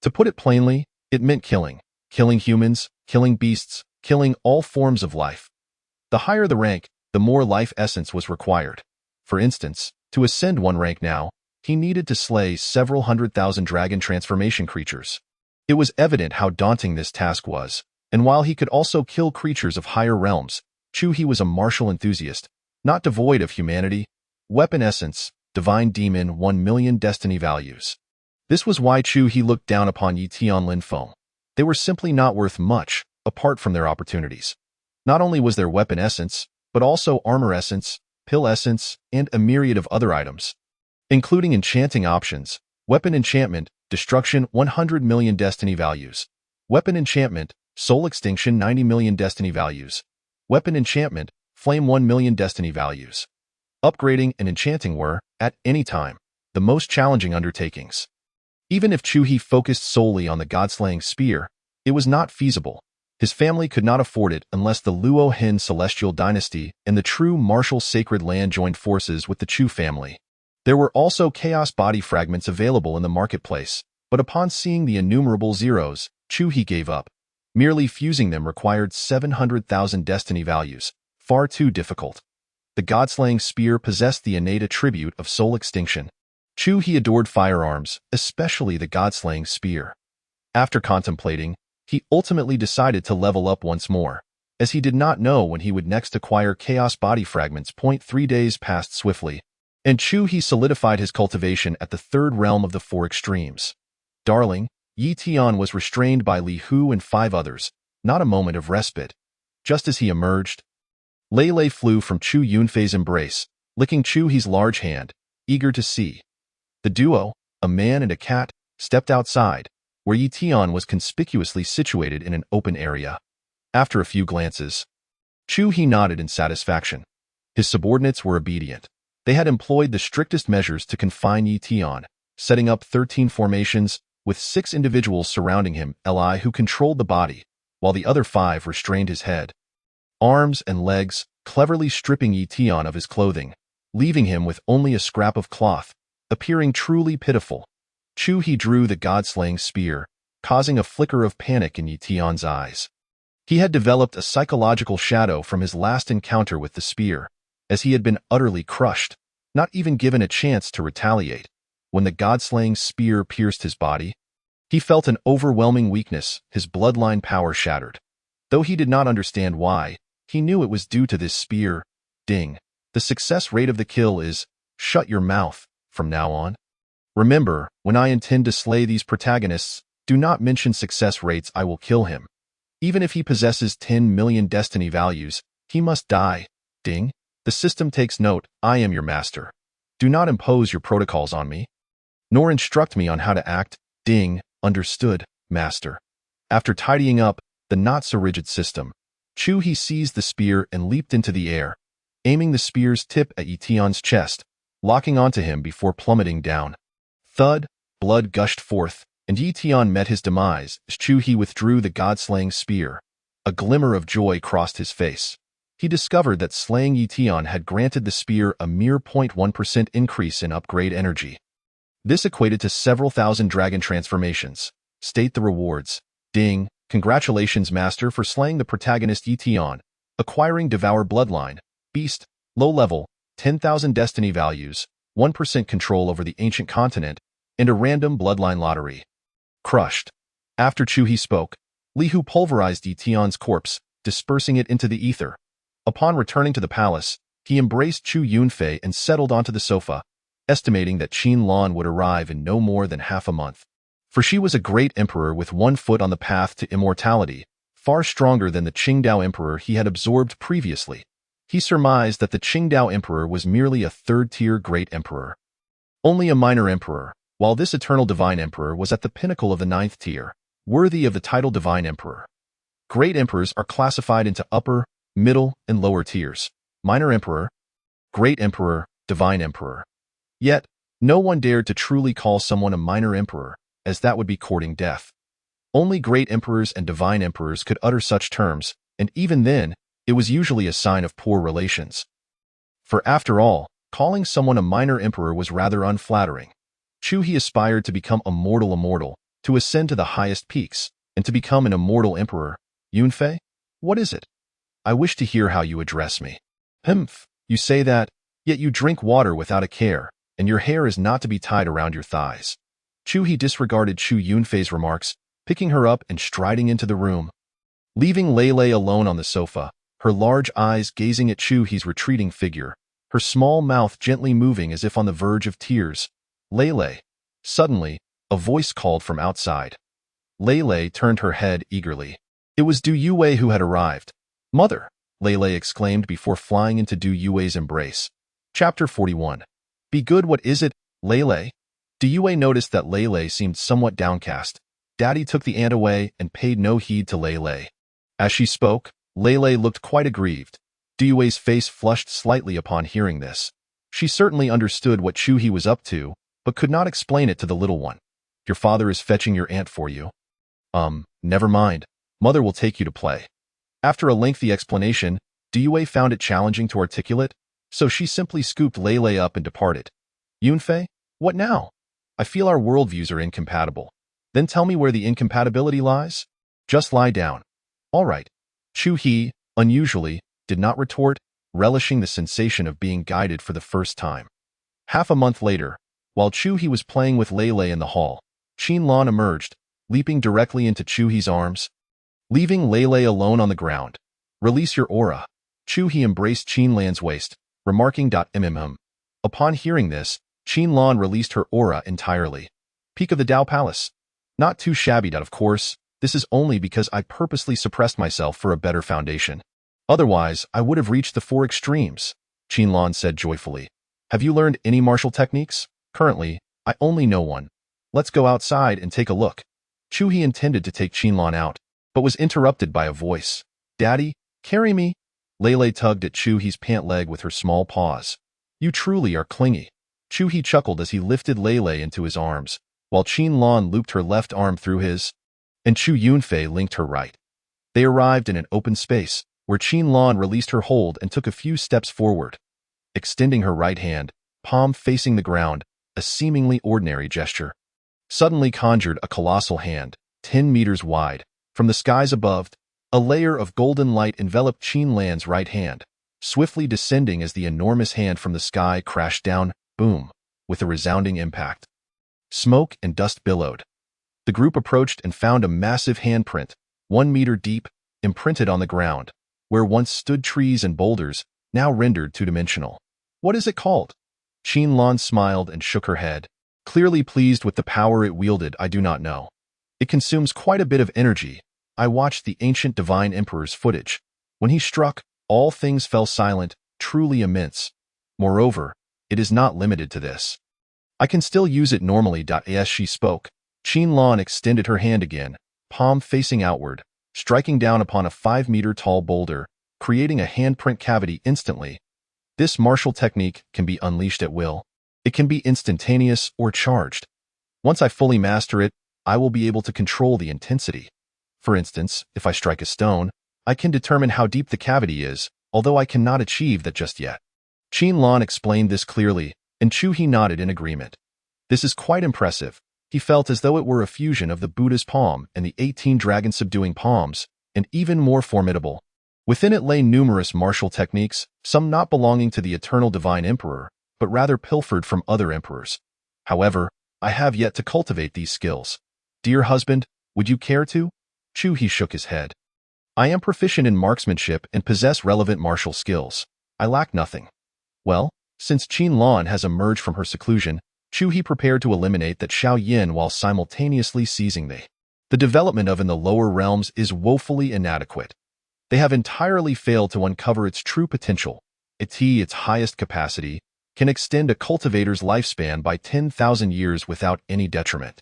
To put it plainly, it meant killing. Killing humans, killing beasts, killing all forms of life. The higher the rank, the more life essence was required. For instance, to ascend 1 rank now, he needed to slay several 100,000 dragon transformation creatures. It was evident how daunting this task was, and while he could also kill creatures of higher realms, Chu-He was a martial enthusiast, not devoid of humanity. Weapon essence, Divine Demon, 1 million destiny values. This was why Chu-He looked down upon Yi Tianlin foam. They were simply not worth much, apart from their opportunities. Not only was there weapon essence, but also armor essence, pill essence, and a myriad of other items, including enchanting options, weapon enchantment, destruction 100 million destiny values, weapon enchantment, soul extinction 90 million destiny values, weapon enchantment, flame 1 million destiny values. Upgrading and enchanting were, at any time, the most challenging undertakings. Even if Chu-He focused solely on the God-slaying spear, it was not feasible. His family could not afford it unless the Luo Hin celestial dynasty and the true martial sacred land joined forces with the Chu family. There were also chaos body fragments available in the marketplace, but upon seeing the innumerable zeros, Chu-He gave up. Merely fusing them required 700,000 destiny values, far too difficult. The God-slaying spear possessed the innate attribute of soul extinction. Chu He adored firearms, especially the god-slaying spear. After contemplating, he ultimately decided to level up once more, as he did not know when he would next acquire Chaos Body Fragments. 3 days passed swiftly, and Chu He solidified his cultivation at the third realm of the four extremes. Darling, Yi Tian was restrained by Li Hu and 5 others, not a moment of respite. Just as he emerged, Lei Lei flew from Chu Yunfei's embrace, licking Chu He's large hand, eager to see. The duo, a man and a cat, stepped outside, where Yi Tian was conspicuously situated in an open area. After a few glances, Chu He nodded in satisfaction. His subordinates were obedient. They had employed the strictest measures to confine Yi Tian, setting up 13 formations, with 6 individuals surrounding him, Li who controlled the body, while the other 5 restrained his head, arms, and legs, cleverly stripping Yi Tian of his clothing, leaving him with only a scrap of cloth, appearing truly pitiful. Chu He drew the god-slaying spear, causing a flicker of panic in Yi Tian's eyes. He had developed a psychological shadow from his last encounter with the spear, as he had been utterly crushed, not even given a chance to retaliate. When the god-slaying spear pierced his body, he felt an overwhelming weakness, his bloodline power shattered. Though he did not understand why, he knew it was due to this spear. Ding. The success rate of the kill is, shut your mouth, from now on. Remember, when I intend to slay these protagonists, do not mention success rates. I will kill him. Even if he possesses 10 million destiny values, he must die. Ding. The system takes note. I am your master. Do not impose your protocols on me, nor instruct me on how to act. Ding. Understood, master. After tidying up the not-so-rigid system, Chu He seized the spear and leaped into the air, aiming the spear's tip at Yi Tian's chest, locking onto him before plummeting down. Thud, blood gushed forth, and Yi Tian met his demise as Chu He withdrew the god-slaying spear. A glimmer of joy crossed his face. He discovered that slaying Yi Tian had granted the spear a mere 0.1% increase in upgrade energy. This equated to several thousand dragon transformations. State the rewards. Ding. Congratulations, master, for slaying the protagonist Yi Tian, acquiring Devour Bloodline, Beast, low level, 10,000 destiny values, 1% control over the ancient continent, and a random bloodline lottery. Crushed. After Chu He spoke, Li Hu pulverized Yi Tian's corpse, dispersing it into the ether. Upon returning to the palace, he embraced Chu Yunfei and settled onto the sofa, estimating that Qin Lan would arrive in no more than half a month. For she was a great emperor with one foot on the path to immortality, far stronger than the Qingdao emperor he had absorbed previously. He surmised that the Qingdao emperor was merely a third-tier great emperor, only a minor emperor, while this eternal divine emperor was at the pinnacle of the 9th tier, worthy of the title divine emperor. Great emperors are classified into upper, middle, and lower tiers. Minor emperor, great emperor, divine emperor. Yet, no one dared to truly call someone a minor emperor, as that would be courting death. Only great emperors and divine emperors could utter such terms, and even then, it was usually a sign of poor relations. For after all, calling someone a minor emperor was rather unflattering. Chu He aspired to become a mortal immortal, to ascend to the highest peaks, and to become an immortal emperor. Yunfei? What is it? I wish to hear how you address me. Humph, you say that, yet you drink water without a care, and your hair is not to be tied around your thighs. Chu He disregarded Chu Yunfei's remarks, picking her up and striding into the room. Leaving Lei Lei alone on the sofa, her large eyes gazing at Chu He's retreating figure, her small mouth gently moving as if on the verge of tears. Lei Lei. Suddenly, a voice called from outside. Lei Lei turned her head eagerly. It was Du Yue who had arrived. Mother, Lei Lei exclaimed before flying into Du Yue's embrace. Chapter 41. Be good. What is it, Lei Lei? Du Yue noticed that Lei Lei seemed somewhat downcast. Daddy took the ant away and paid no heed to Lei Lei. As she spoke, Lei Lei looked quite aggrieved. Du Yue's face flushed slightly upon hearing this. She certainly understood what Chu He was up to, but could not explain it to the little one. Your father is fetching your aunt for you. Never mind. Mother will take you to play. After a lengthy explanation, Du Yue found it challenging to articulate, so she simply scooped Lei Lei up and departed. Yunfei, what now? I feel our worldviews are incompatible. Then tell me where the incompatibility lies? Just lie down. All right. Chu He, unusually, did not retort, relishing the sensation of being guided for the first time. Half a month later, While Chu He was playing with Lei Lei in the hall, Qin Lan emerged, leaping directly into Chu He's arms, leaving Lei Lei alone on the ground. Release your aura. Chu He embraced Qin Lan's waist, remarking, Upon hearing this, Qin Lan released her aura entirely. Peak of the Dao Palace. Not too shabby, of course. This is only because I purposely suppressed myself for a better foundation. Otherwise, I would have reached the four extremes, Qin Lan said joyfully. Have you learned any martial techniques? Currently, I only know one. Let's go outside and take a look. Chu He intended to take Qin Lan out, but was interrupted by a voice. Daddy, carry me. Lei Lei tugged at Chu He's pant leg with her small paws. You truly are clingy. Chu He chuckled as he lifted Lei Lei into his arms, while Qin Lan looped her left arm through his, and Chu Yunfei linked her right. They arrived in an open space, where Qin Lan released her hold and took a few steps forward, extending her right hand, palm facing the ground, a seemingly ordinary gesture. Suddenly conjured a colossal hand, 10 meters wide. From the skies above, a layer of golden light enveloped Qin Lan's right hand, swiftly descending as the enormous hand from the sky crashed down, boom, with a resounding impact. Smoke and dust billowed. The group approached and found a massive handprint, 1 meter deep, imprinted on the ground, where once stood trees and boulders, now rendered two-dimensional. What is it called? Qin Lan smiled and shook her head, clearly pleased with the power it wielded. I do not know. It consumes quite a bit of energy. I watched the ancient divine emperor's footage. When he struck, all things fell silent, truly immense. Moreover, it is not limited to this. I can still use it normally. As she spoke, Qin Lan extended her hand again, palm facing outward, striking down upon a 5-meter-tall boulder, creating a handprint cavity instantly. This martial technique can be unleashed at will. It can be instantaneous or charged. Once I fully master it, I will be able to control the intensity. For instance, if I strike a stone, I can determine how deep the cavity is, although I cannot achieve that just yet. Qin Lan explained this clearly, and Chu He nodded in agreement. This is quite impressive. He felt as though it were a fusion of the Buddha's palm and the 18 dragon-subduing palms, and even more formidable. Within it lay numerous martial techniques, some not belonging to the eternal divine emperor, but rather pilfered from other emperors. However, I have yet to cultivate these skills. Dear husband, would you care to? Chu He shook his head. I am proficient in marksmanship and possess relevant martial skills. I lack nothing. Well, since Qin Lan has emerged from her seclusion, Chu He prepared to eliminate that Xiao Yin while simultaneously seizing the development of in the lower realms is woefully inadequate. They have entirely failed to uncover its true potential. Its highest capacity can extend a cultivator's lifespan by 10,000 years without any detriment.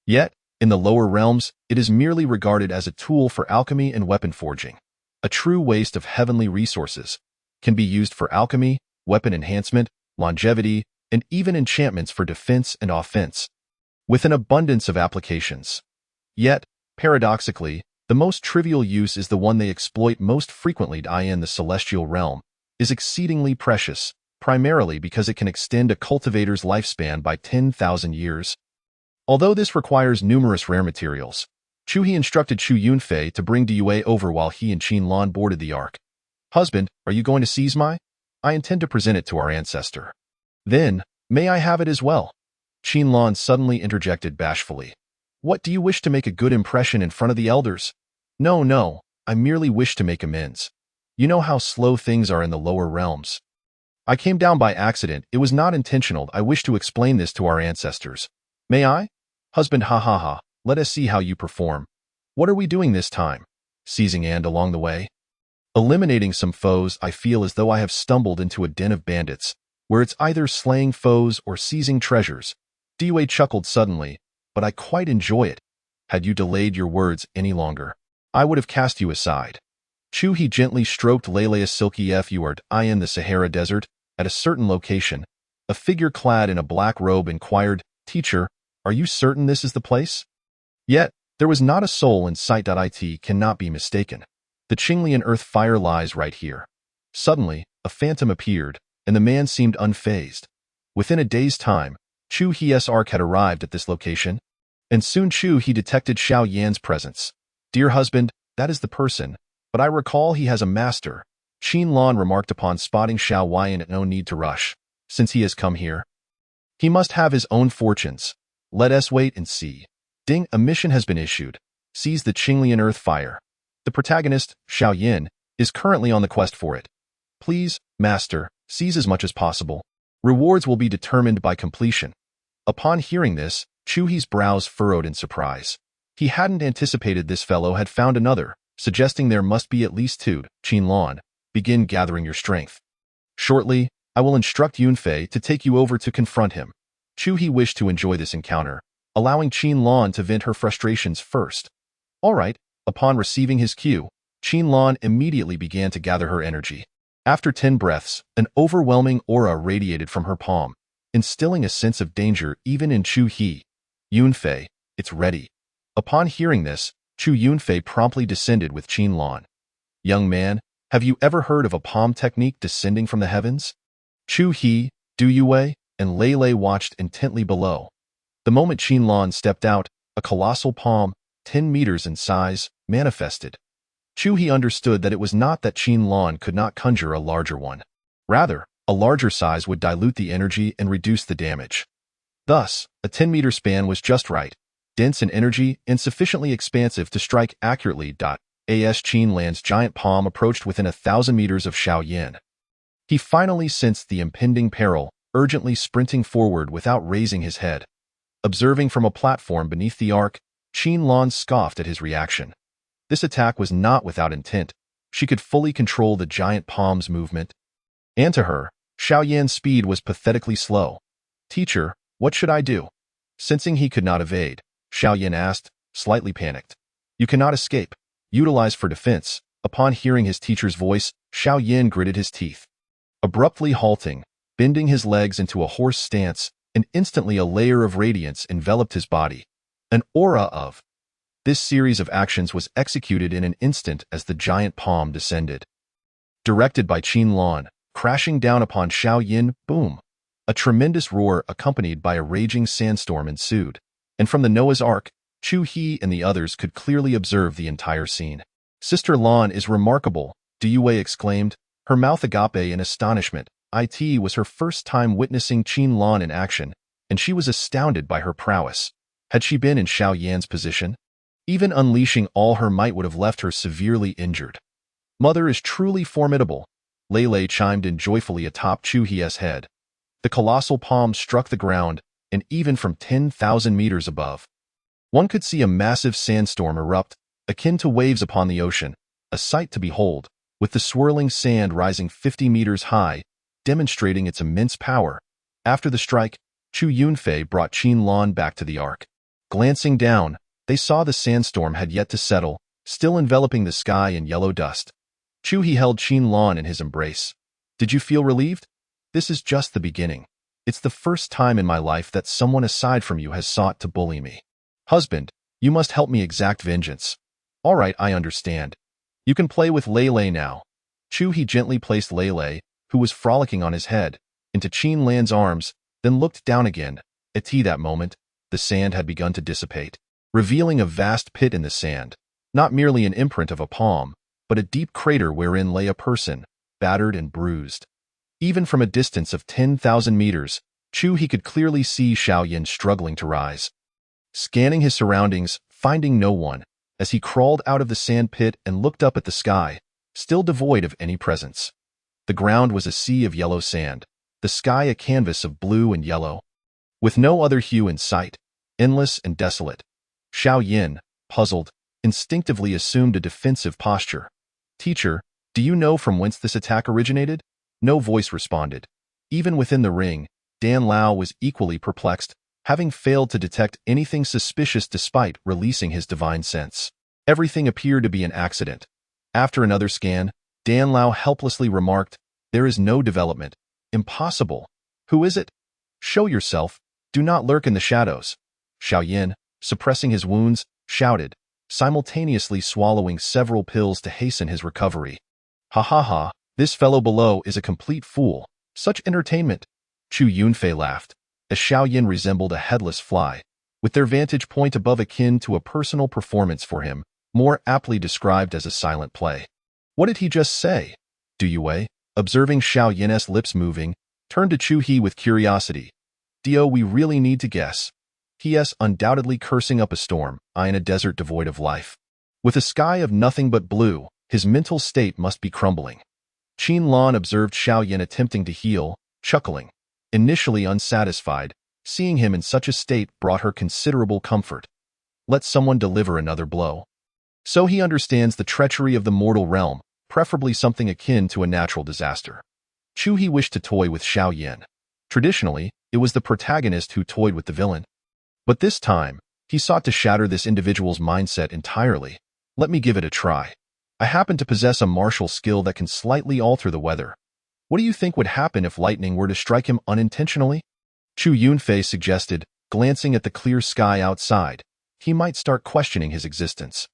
Yet, in the lower realms, it is merely regarded as a tool for alchemy and weapon forging. A true waste of heavenly resources, can be used for alchemy, weapon enhancement, longevity, and even enchantments for defense and offense, with an abundance of applications. Yet, paradoxically, the most trivial use is the one they exploit most frequently. In the celestial realm is exceedingly precious, primarily because it can extend a cultivator's lifespan by 10,000 years. Although this requires numerous rare materials, Chu He instructed Chu Yunfei to bring Diyue over while he and Qin Lan boarded the ark. Husband, are you going to seize my? I intend to present it to our ancestor. Then, may I have it as well? Qin Lan suddenly interjected bashfully. What, do you wish to make a good impression in front of the elders? No, I merely wish to make amends. You know how slow things are in the lower realms. I came down by accident. It was not intentional. I wish to explain this to our ancestors. May I? Husband, ha. Let us see how you perform. What are we doing this time? Seizing and along the way. Eliminating some foes. I feel as though I have stumbled into a den of bandits, where it's either slaying foes or seizing treasures. Diyue chuckled suddenly, but I quite enjoy it. Had you delayed your words any longer, I would have cast you aside. Chu He gently stroked Lei Lei's silky fjord in the Sahara Desert. At a certain location, a figure clad in a black robe inquired, Teacher, are you certain this is the place? Yet, there was not a soul in sight. It cannot be mistaken. The Qinglian earth fire lies right here. Suddenly, a phantom appeared, and the man seemed unfazed. Within a day's time, Chu He's ark had arrived at this location, and soon Chu He detected Xiao Yan's presence. Dear husband, that is the person, but I recall he has a master. Qin Lan remarked upon spotting Xiao Yan. No need to rush, since he has come here. He must have his own fortunes. Let us wait and see. Ding, a mission has been issued. Seize the Qinglian earth fire. The protagonist, Xiao Yin, is currently on the quest for it. Please, master, seize as much as possible. Rewards will be determined by completion. Upon hearing this, Chu He's brows furrowed in surprise. He hadn't anticipated this fellow had found another, suggesting there must be at least two. Qin Lan, begin gathering your strength. Shortly, I will instruct Yunfei to take you over to confront him. Chu He wished to enjoy this encounter, allowing Qin Lan to vent her frustrations first. All right, upon receiving his cue, Qin Lan immediately began to gather her energy. After 10 breaths, an overwhelming aura radiated from her palm, instilling a sense of danger even in Chu He. Yunfei, it's ready. Upon hearing this, Chu Yunfei promptly descended with Qin Lan. Young man, have you ever heard of a palm technique descending from the heavens? Chu He, Du Yue, and Lei Lei watched intently below. The moment Qin Lan stepped out, a colossal palm, 10 meters in size, manifested. Chu He understood that it was not that Qin Lan could not conjure a larger one. Rather, a larger size would dilute the energy and reduce the damage. Thus, a 10-meter span was just right, dense in energy and sufficiently expansive to strike accurately. As Qin Lan's giant palm approached within 1,000 meters of Xiao Yin. He finally sensed the impending peril, urgently sprinting forward without raising his head. Observing from a platform beneath the arc, Qin Lan scoffed at his reaction. This attack was not without intent. She could fully control the giant palm's movement. And to her, Xiao Yan's speed was pathetically slow. Teacher, what should I do? Sensing he could not evade, Xiao Yan asked, slightly panicked. You cannot escape. Utilize for defense. Upon hearing his teacher's voice, Xiao Yan gritted his teeth. Abruptly halting, bending his legs into a horse stance, and instantly a layer of radiance enveloped his body. An aura of. This series of actions was executed in an instant as the giant palm descended. Directed by Qin Lan, crashing down upon Xiao Yin, boom! A tremendous roar accompanied by a raging sandstorm ensued, and from the Noah's Ark, Chu He and the others could clearly observe the entire scene. Sister Lan is remarkable, Du Yue exclaimed, her mouth agape in astonishment. It was her first time witnessing Qin Lan in action, and she was astounded by her prowess. Had she been in Xiao Yan's position, even unleashing all her might would have left her severely injured. Mother is truly formidable, Lei Lei chimed in joyfully atop Chu He's head. The colossal palm struck the ground, and even from 10,000 meters above, one could see a massive sandstorm erupt, akin to waves upon the ocean, a sight to behold, with the swirling sand rising 50 meters high, demonstrating its immense power. After the strike, Chu Yunfei brought Qin Lan back to the ark. Glancing down, they saw the sandstorm had yet to settle, still enveloping the sky in yellow dust. Chu He held Qin Lan in his embrace. Did you feel relieved? This is just the beginning. It's the first time in my life that someone aside from you has sought to bully me. Husband, you must help me exact vengeance. All right, I understand. You can play with Lei Lei now. Chu He gently placed Lei Lei, who was frolicking on his head, into Qin Lan's arms, then looked down again. At that moment, the sand had begun to dissipate, revealing a vast pit in the sand, not merely an imprint of a palm, but a deep crater wherein lay a person, battered and bruised. Even from a distance of 10,000 meters, Chu He could clearly see Xiao Yin struggling to rise. Scanning his surroundings, finding no one, as he crawled out of the sand pit and looked up at the sky, still devoid of any presence. The ground was a sea of yellow sand, the sky a canvas of blue and yellow, with no other hue in sight, endless and desolate. Xiao Yin, puzzled, instinctively assumed a defensive posture. Teacher, do you know from whence this attack originated? No voice responded. Even within the ring, Dan Lao was equally perplexed, having failed to detect anything suspicious despite releasing his divine sense. Everything appeared to be an accident. After another scan, Dan Lao helplessly remarked, there is no development. Impossible. Who is it? Show yourself. Do not lurk in the shadows. Xiao Yin, suppressing his wounds, shouted, simultaneously swallowing several pills to hasten his recovery. Ha ha ha, this fellow below is a complete fool. Such entertainment. Chu Yunfei laughed, as Xiao Yin resembled a headless fly, with their vantage point above akin to a personal performance for him, more aptly described as a silent play. What did he just say? Du Yue, observing Xiao Yin's lips moving, turned to Chu He with curiosity. Dio, we really need to guess. P.S. Undoubtedly cursing up a storm, I in a desert devoid of life. With a sky of nothing but blue, his mental state must be crumbling. Qin Lan observed Xiao Yin attempting to heal, chuckling. Initially unsatisfied, seeing him in such a state brought her considerable comfort. Let someone deliver another blow. So he understands the treachery of the mortal realm, preferably something akin to a natural disaster. Chu He wished to toy with Xiao Yin. Traditionally, it was the protagonist who toyed with the villain. But this time, he sought to shatter this individual's mindset entirely. Let me give it a try. I happen to possess a martial skill that can slightly alter the weather. What do you think would happen if lightning were to strike him unintentionally? Chu Yunfei suggested, glancing at the clear sky outside. He might start questioning his existence.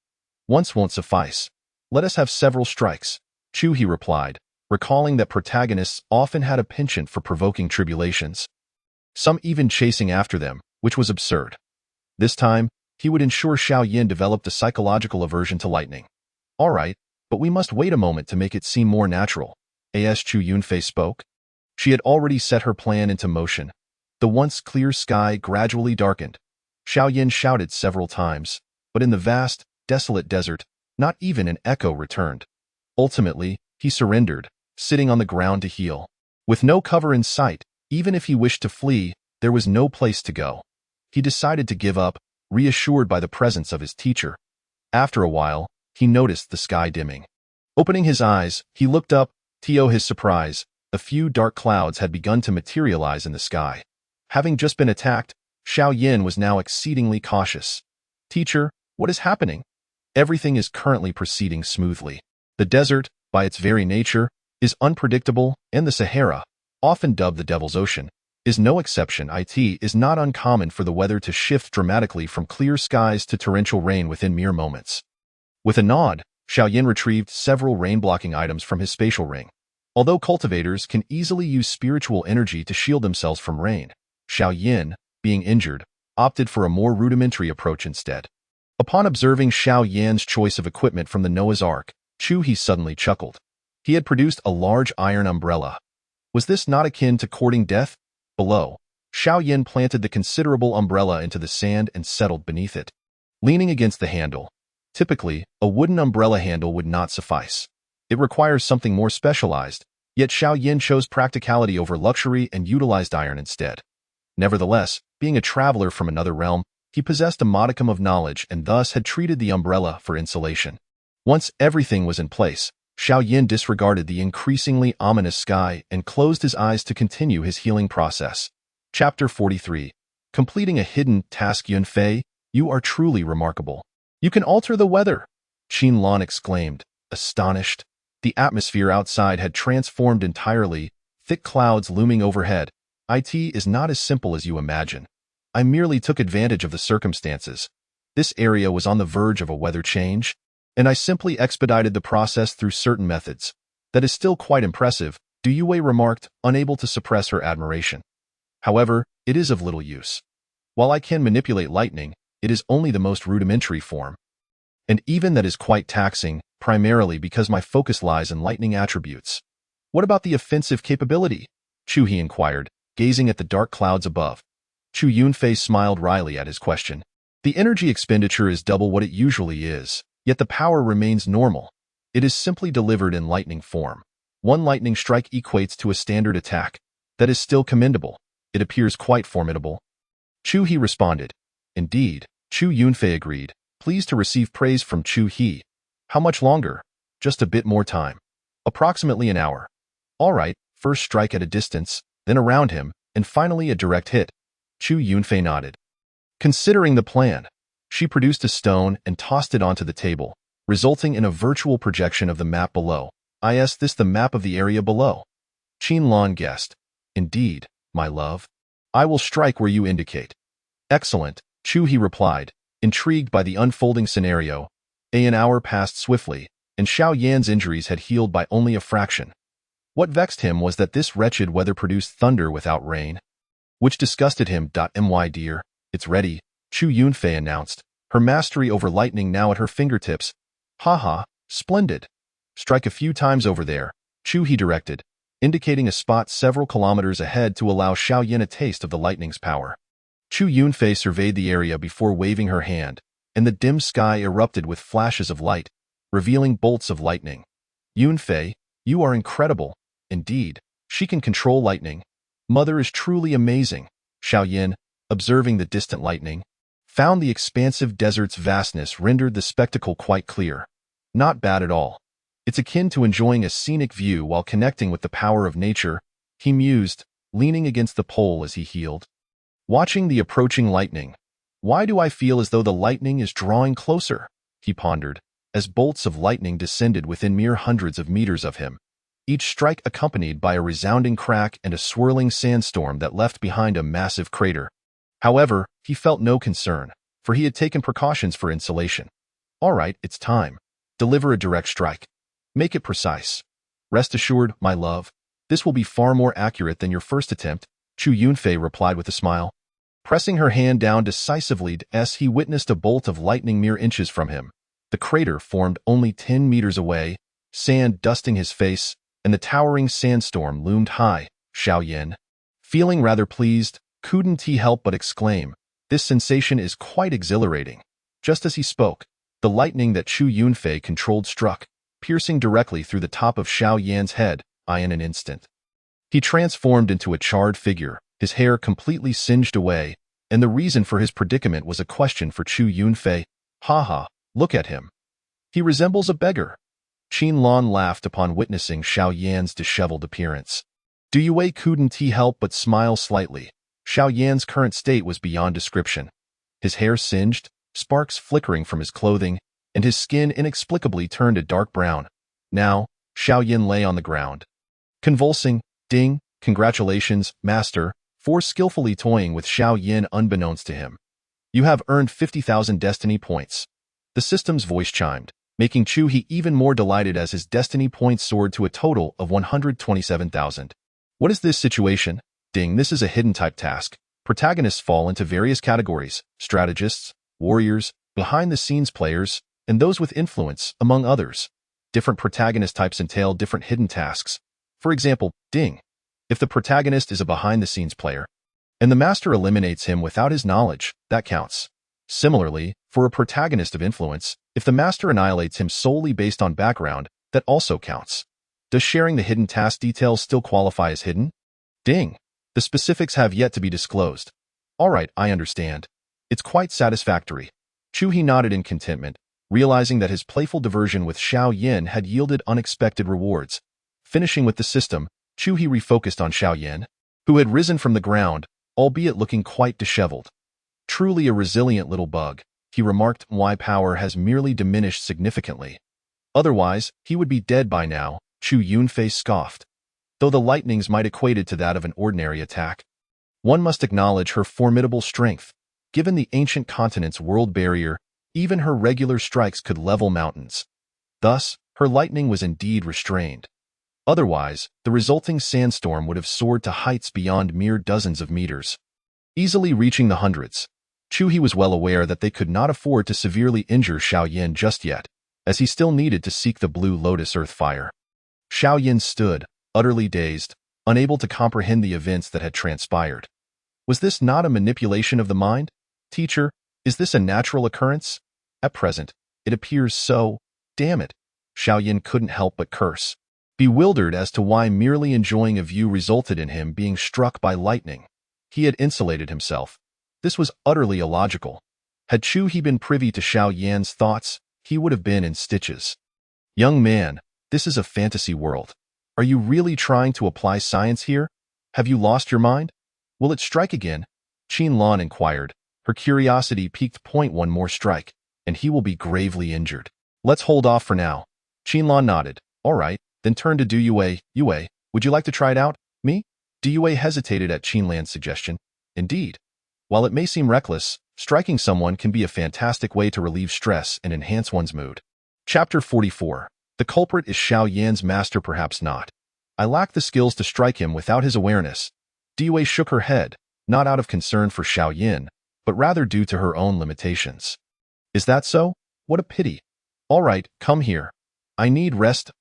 Once won't suffice. Let us have several strikes. Chu He replied, recalling that protagonists often had a penchant for provoking tribulations. Some even chasing after them, which was absurd. This time, he would ensure Xiao Yin developed a psychological aversion to lightning. All right, but we must wait a moment to make it seem more natural. As Chu Yunfei spoke. She had already set her plan into motion. The once clear sky gradually darkened. Xiao Yin shouted several times, but in the vast, desolate desert, not even an echo returned. Ultimately, he surrendered, sitting on the ground to heal. With no cover in sight, even if he wished to flee, there was no place to go. He decided to give up, reassured by the presence of his teacher. After a while, he noticed the sky dimming. Opening his eyes, he looked up. To his surprise, a few dark clouds had begun to materialize in the sky. Having just been attacked, Xiao Yin was now exceedingly cautious. Teacher, what is happening? Everything is currently proceeding smoothly. The desert, by its very nature, is unpredictable, and the Sahara, often dubbed the Devil's Ocean, is no exception. It is not uncommon for the weather to shift dramatically from clear skies to torrential rain within mere moments. With a nod, Xiao Yin retrieved several rain-blocking items from his spatial ring. Although cultivators can easily use spiritual energy to shield themselves from rain, Xiao Yin, being injured, opted for a more rudimentary approach instead. Upon observing Xiao Yan's choice of equipment from the Noah's Ark, Chu He suddenly chuckled. He had produced a large iron umbrella. Was this not akin to courting death? Below, Xiao Yin planted the considerable umbrella into the sand and settled beneath it. Leaning against the handle, typically, a wooden umbrella handle would not suffice. It requires something more specialized, yet Xiao Yin chose practicality over luxury and utilized iron instead. Nevertheless, being a traveler from another realm, he possessed a modicum of knowledge and thus had treated the umbrella for insulation. Once everything was in place, Xiao Yin disregarded the increasingly ominous sky and closed his eyes to continue his healing process. Chapter 43. Completing a hidden task. Yunfei, you are truly remarkable. You can alter the weather, Qin Lan exclaimed, astonished. The atmosphere outside had transformed entirely, thick clouds looming overhead. It is not as simple as you imagine. I merely took advantage of the circumstances. This area was on the verge of a weather change, and I simply expedited the process through certain methods. That is still quite impressive, Du Yue remarked, unable to suppress her admiration. However, it is of little use. While I can manipulate lightning, it is only the most rudimentary form. And even that is quite taxing, primarily because my focus lies in lightning attributes. What about the offensive capability? Chu He inquired, gazing at the dark clouds above. Chu Yunfei smiled wryly at his question. The energy expenditure is double what it usually is, yet the power remains normal. It is simply delivered in lightning form. One lightning strike equates to a standard attack. That is still commendable. It appears quite formidable. Chu He responded. Indeed, Chu Yunfei agreed, pleased to receive praise from Chu He. How much longer? Just a bit more time. Approximately an hour. All right, first strike at a distance, then around him, and finally a direct hit. Chu Yunfei nodded. Considering the plan, she produced a stone and tossed it onto the table, resulting in a virtual projection of the map below. Is this the map of the area below? Qin Lan guessed. Indeed, my love. I will strike where you indicate. Excellent, Chu He replied, intrigued by the unfolding scenario. An hour passed swiftly, and Xiao Yan's injuries had healed by only a fraction. What vexed him was that this wretched weather produced thunder without rain, which disgusted him. My dear, it's ready, Chu Yunfei announced, her mastery over lightning now at her fingertips. Haha, splendid. Strike a few times over there, Chu He directed. indicating a spot several kilometers ahead to allow Xiao Yin a taste of the lightning's power. Chu Yunfei surveyed the area before waving her hand, and the dim sky erupted with flashes of light, revealing bolts of lightning. Yunfei, you are incredible. Indeed, she can control lightning. Mother is truly amazing. Xiao Yin, observing the distant lightning, found the expansive desert's vastness rendered the spectacle quite clear. Not bad at all. It's akin to enjoying a scenic view while connecting with the power of nature, he mused, leaning against the pole as he healed. Watching the approaching lightning. Why do I feel as though the lightning is drawing closer? He pondered, as bolts of lightning descended within mere hundreds of meters of him, each strike accompanied by a resounding crack and a swirling sandstorm that left behind a massive crater. However, he felt no concern, for he had taken precautions for insulation. All right, it's time. Deliver a direct strike. Make it precise. Rest assured, my love, this will be far more accurate than your first attempt, Chu Yunfei replied with a smile. Pressing her hand down decisively as he witnessed a bolt of lightning mere inches from him. The crater formed only 10 meters away, sand dusting his face, and the towering sandstorm loomed high. Xiao Yin, feeling rather pleased, couldn't he help but exclaim, this sensation is quite exhilarating. Just as he spoke, the lightning that Chu Yunfei controlled struck, piercing directly through the top of Xiao Yan's head. In an instant, he transformed into a charred figure, his hair completely singed away, and the reason for his predicament was a question for Chu Yunfei. Haha, look at him. He resembles a beggar. Qin Lan laughed upon witnessing Xiao Yan's disheveled appearance. Du Yue couldn't he help but smile slightly. Xiao Yan's current state was beyond description. His hair singed, sparks flickering from his clothing, and his skin inexplicably turned a dark brown. Now, Xiao Yan lay on the ground, convulsing. Ding, congratulations, master, for skillfully toying with Xiao Yin unbeknownst to him. You have earned 50,000 destiny points. The system's voice chimed, making Chu He even more delighted as his destiny points soared to a total of 127,000. What is this situation? Ding, this is a hidden type task. Protagonists fall into various categories: strategists, warriors, behind-the-scenes players, and those with influence, among others. Different protagonist types entail different hidden tasks. For example, Ding, if the protagonist is a behind-the-scenes player, and the master eliminates him without his knowledge, that counts. Similarly, for a protagonist of influence, if the master annihilates him solely based on background, that also counts. Does sharing the hidden task details still qualify as hidden? Ding, the specifics have yet to be disclosed. All right, I understand. It's quite satisfactory. Chu He nodded in contentment, realizing that his playful diversion with Xiao Yin had yielded unexpected rewards. Finishing with the system, Chu He refocused on Xiao Yin, who had risen from the ground, albeit looking quite disheveled. Truly a resilient little bug, he remarked. Why power has merely diminished significantly. Otherwise, he would be dead by now, Chu Yunfei scoffed. Though the lightnings might equated to that of an ordinary attack, one must acknowledge her formidable strength. Given the ancient continent's world barrier, even her regular strikes could level mountains. Thus, her lightning was indeed restrained. Otherwise, the resulting sandstorm would have soared to heights beyond mere dozens of meters, easily reaching the hundreds. Chu He was well aware that they could not afford to severely injure Xiao Yin just yet, as he still needed to seek the Blue Lotus Earth Fire. Xiao Yin stood, utterly dazed, unable to comprehend the events that had transpired. Was this not a manipulation of the mind? Teacher, is this a natural occurrence? At present, it appears so. Damn it. Xiao Yin couldn't help but curse, bewildered as to why merely enjoying a view resulted in him being struck by lightning. He had insulated himself. This was utterly illogical. Had Chu He been privy to Xiao Yan's thoughts, he would have been in stitches. Young man, this is a fantasy world. Are you really trying to apply science here? Have you lost your mind? Will it strike again? Qin Lan inquired. Her curiosity piqued. One more strike, and he will be gravely injured. Let's hold off for now. Qin Lan nodded. All right, then turned to Du Yue. Yue, would you like to try it out? Me? Du Yue hesitated at Qin Lan's suggestion. Indeed. While it may seem reckless, striking someone can be a fantastic way to relieve stress and enhance one's mood. Chapter 44. The culprit is Xiao Yan's master, perhaps not. I lack the skills to strike him without his awareness. Du Yue shook her head, not out of concern for Xiao Yin, but rather due to her own limitations. Is that so? What a pity. All right, come here. I need rest.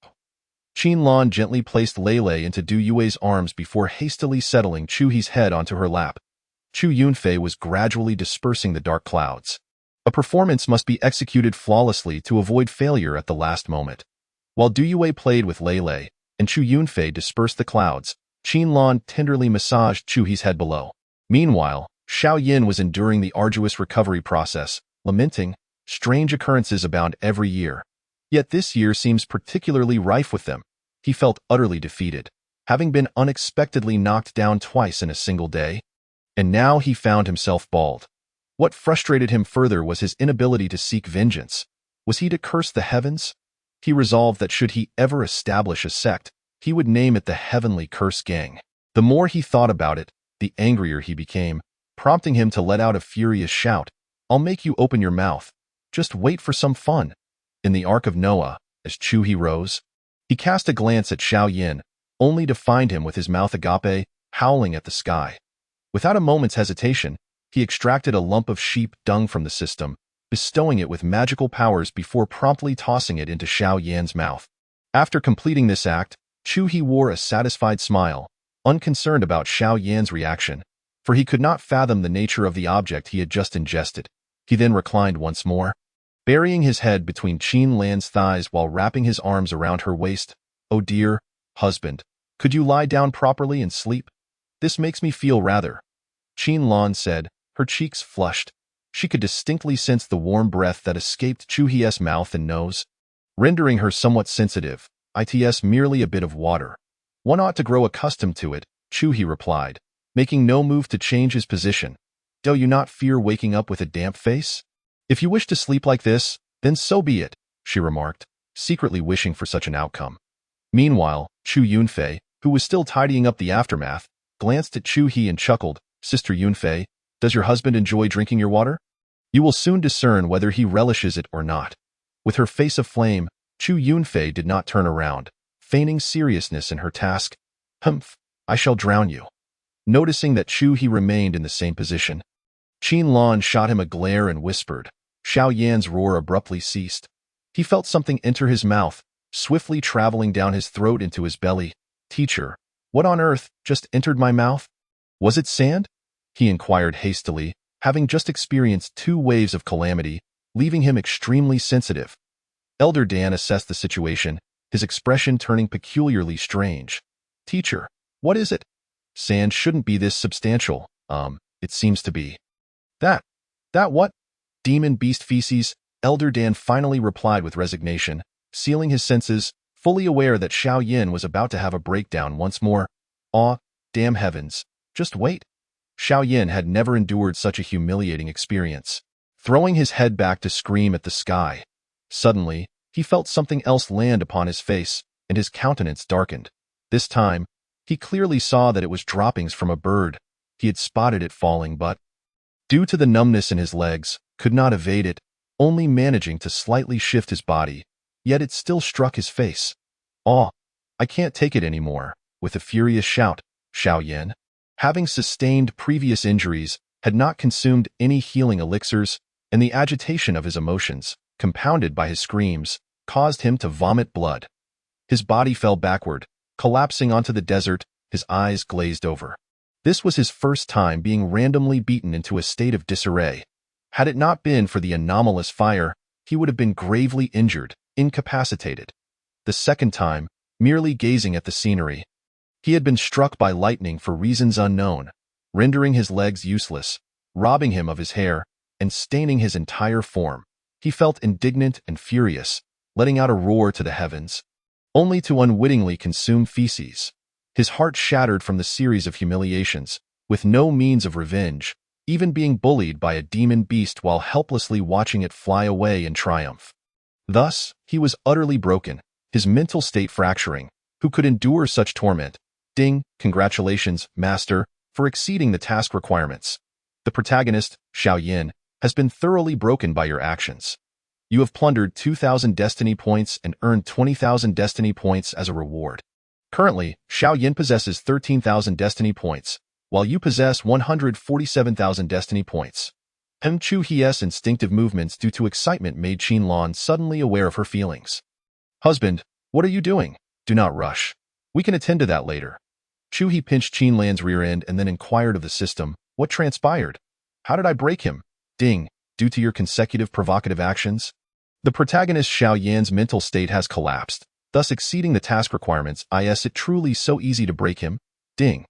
Lan gently placed Lei into Du Yue's arms before hastily settling Chu He's head onto her lap. Chu Yunfei was gradually dispersing the dark clouds. A performance must be executed flawlessly to avoid failure at the last moment. While Du Yue played with Lei and Chu Yunfei dispersed the clouds, Lan tenderly massaged Chu He's head below. Meanwhile, Xiao Yin was enduring the arduous recovery process, lamenting, strange occurrences abound every year. Yet this year seems particularly rife with them. He felt utterly defeated, having been unexpectedly knocked down twice in a single day. And now he found himself bald. What frustrated him further was his inability to seek vengeance. Was he to curse the heavens? He resolved that should he ever establish a sect, he would name it the Heavenly Curse Gang. The more he thought about it, the angrier he became, prompting him to let out a furious shout, "I'll make you open your mouth. Just wait for some fun." In the Ark of Noah, as Chu He rose, he cast a glance at Xiao Yin, only to find him with his mouth agape, howling at the sky. Without a moment's hesitation, he extracted a lump of sheep dung from the system, bestowing it with magical powers before promptly tossing it into Xiao Yan's mouth. After completing this act, Chu He wore a satisfied smile, unconcerned about Xiao Yan's reaction, for he could not fathom the nature of the object he had just ingested. He then reclined once more, burying his head between Lan's thighs while wrapping his arms around her waist. "Oh dear, husband, could you lie down properly and sleep? This makes me feel rather," Lan said, her cheeks flushed. She could distinctly sense the warm breath that escaped Chu He's mouth and nose, rendering her somewhat sensitive. "It's merely a bit of water. One ought to grow accustomed to it," Chu He replied, making no move to change his position. "Do you not fear waking up with a damp face? If you wish to sleep like this, then so be it," she remarked, secretly wishing for such an outcome. Meanwhile, Chu Yunfei, who was still tidying up the aftermath, glanced at Chu He and chuckled. "Sister Yunfei, does your husband enjoy drinking your water? You will soon discern whether he relishes it or not." With her face aflame, Chu Yunfei did not turn around, feigning seriousness in her task. "Humph, I shall drown you." Noticing that Chu He remained in the same position, Lan shot him a glare and whispered. Xiao Yan's roar abruptly ceased. He felt something enter his mouth, swiftly traveling down his throat into his belly. "Teacher, what on earth just entered my mouth? Was it sand?" he inquired hastily, having just experienced 2 waves of calamity, leaving him extremely sensitive. Elder Dan assessed the situation, his expression turning peculiarly strange. "Teacher, what is it? Sand shouldn't be this substantial. It seems to be." That what? Demon beast feces," Elder Dan finally replied with resignation, sealing his senses, fully aware that Xiao Yin was about to have a breakdown once more. "Aw, damn heavens. Just wait." Xiao Yin had never endured such a humiliating experience, throwing his head back to scream at the sky. Suddenly, he felt something else land upon his face, and his countenance darkened. This time, he clearly saw that it was droppings from a bird. He had spotted it falling, but, due to the numbness in his legs, could not evade it, only managing to slightly shift his body, yet it still struck his face. "Aw, I can't take it anymore," with a furious shout, Xiao Yin, having sustained previous injuries, had not consumed any healing elixirs, and the agitation of his emotions, compounded by his screams, caused him to vomit blood. His body fell backward, collapsing onto the desert, his eyes glazed over. This was his first time being randomly beaten into a state of disarray. Had it not been for the anomalous fire, he would have been gravely injured, incapacitated. The second time, merely gazing at the scenery, he had been struck by lightning for reasons unknown, rendering his legs useless, robbing him of his hair, and staining his entire form. He felt indignant and furious, letting out a roar to the heavens, only to unwittingly consume feces. His heart shattered from the series of humiliations, with no means of revenge, even being bullied by a demon beast while helplessly watching it fly away in triumph. Thus, he was utterly broken, his mental state fracturing. Who could endure such torment? Ding, congratulations, master, for exceeding the task requirements. The protagonist, Xiao Yin, has been thoroughly broken by your actions. You have plundered 2,000 destiny points and earned 20,000 destiny points as a reward. Currently, Xiao Yin possesses 13,000 destiny points, while you possess 147,000 destiny points. Chu He's instinctive movements due to excitement made Lan suddenly aware of her feelings. "Husband, what are you doing? Do not rush. We can attend to that later. Chu He pinched Qin Lan's rear end and then inquired of the system, what transpired? How did I break him? Ding, due to your consecutive provocative actions? The protagonist Xiao Yan's mental state has collapsed, thus exceeding the task requirements. Is it truly so easy to break him? Ding.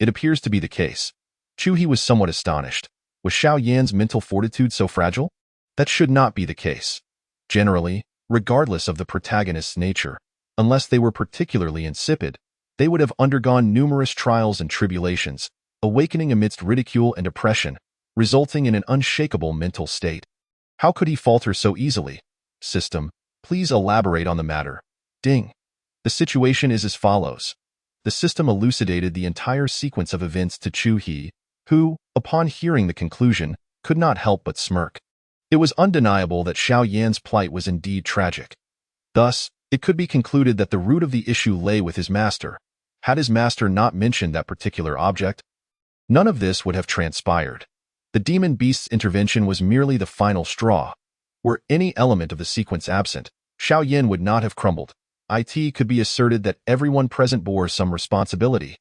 It appears to be the case. Chu He was somewhat astonished. Was Xiao Yan's mental fortitude so fragile? That should not be the case. Generally, regardless of the protagonist's nature, unless they were particularly insipid, they would have undergone numerous trials and tribulations, awakening amidst ridicule and oppression, resulting in an unshakable mental state. How could he falter so easily? System, please elaborate on the matter. Ding. The situation is as follows. The system elucidated the entire sequence of events to Chu He, who, upon hearing the conclusion, could not help but smirk. It was undeniable that Xiao Yan's plight was indeed tragic. Thus, it could be concluded that the root of the issue lay with his master. Had his master not mentioned that particular object, none of this would have transpired. The demon beast's intervention was merely the final straw. Were any element of the sequence absent, Xiao Yan would not have crumbled. It could be asserted that everyone present bore some responsibility.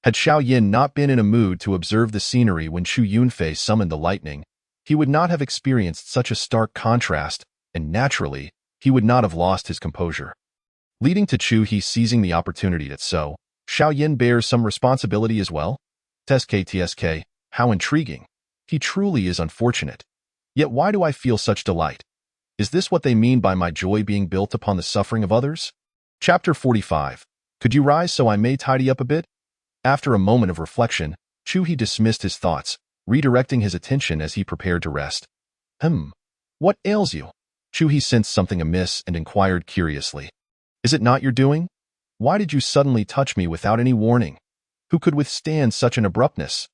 Had Xiao Yan not been in a mood to observe the scenery when Chu Yunfei summoned the lightning, he would not have experienced such a stark contrast, and naturally, he would not have lost his composure. Leading to Chu He seizing the opportunity that so, Xiao Yan bears some responsibility as well? TSK, how intriguing. He truly is unfortunate. Yet why do I feel such delight? Is this what they mean by my joy being built upon the suffering of others? Chapter 45. Could you rise so I may tidy up a bit? After a moment of reflection, Chu He dismissed his thoughts, redirecting his attention as he prepared to rest. What ails you? Chu He sensed something amiss and inquired curiously. Is it not your doing? Why did you suddenly touch me without any warning? Who could withstand such an abruptness?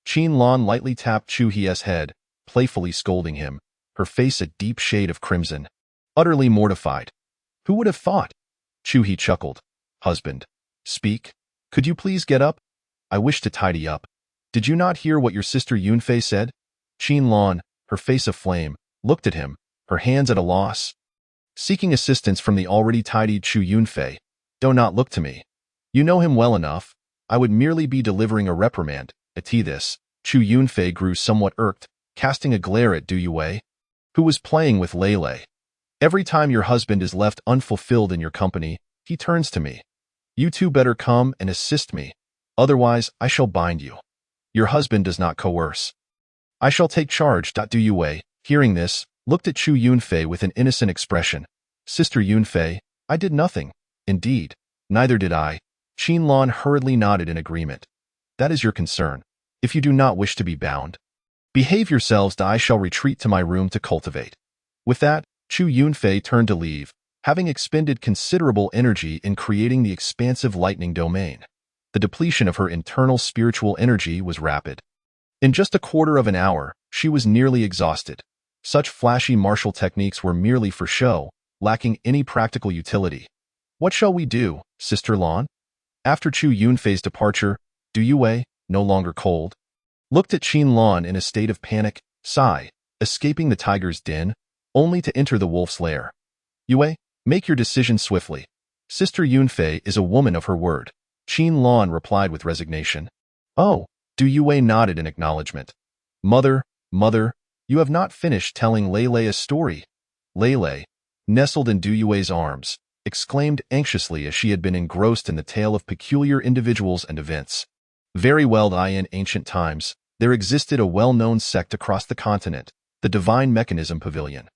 Qin Lan lightly tapped Chu He's head, playfully scolding him, her face a deep shade of crimson. Utterly mortified. Who would have thought? Chu He chuckled. Husband. Speak. Could you please get up? I wish to tidy up. Did you not hear what your sister Yunfei said? Qin Lan, her face aflame, looked at him, her hands at a loss. Seeking assistance from the already tidied Chu Yunfei. Do not look to me. You know him well enough. I would merely be delivering a reprimand. At this, Chu Yunfei grew somewhat irked, casting a glare at Du Yue, who was playing with Lei Lei. Every time your husband is left unfulfilled in your company, he turns to me. You two better come and assist me, otherwise I shall bind you. Your husband does not coerce. I shall take charge. Du Yue, hearing this, looked at Chu Yunfei with an innocent expression. Sister Yunfei, I did nothing. Indeed, neither did I. Qin Lan hurriedly nodded in agreement. That is your concern. If you do not wish to be bound, behave yourselves. I shall retreat to my room to cultivate. With that, Chu Yunfei turned to leave, having expended considerable energy in creating the expansive lightning domain. The depletion of her internal spiritual energy was rapid. In just a quarter of an hour, she was nearly exhausted. Such flashy martial techniques were merely for show, lacking any practical utility. What shall we do, Sister Lan? After Chu Yunfei's departure, Du Yue, no longer cold, looked at Qin Lan in a state of panic, sigh, escaping the tiger's den, only to enter the wolf's lair. Yue, make your decision swiftly. Sister Yunfei is a woman of her word. Qin Lan replied with resignation. Oh, Du Yue nodded in acknowledgement. Mother, you have not finished telling Lei Lei a story. Lei Lei, nestled in Du Yue's arms, exclaimed anxiously as she had been engrossed in the tale of peculiar individuals and events. Very well. In ancient times, there existed a well-known sect across the continent, the Divine Mechanism Pavilion.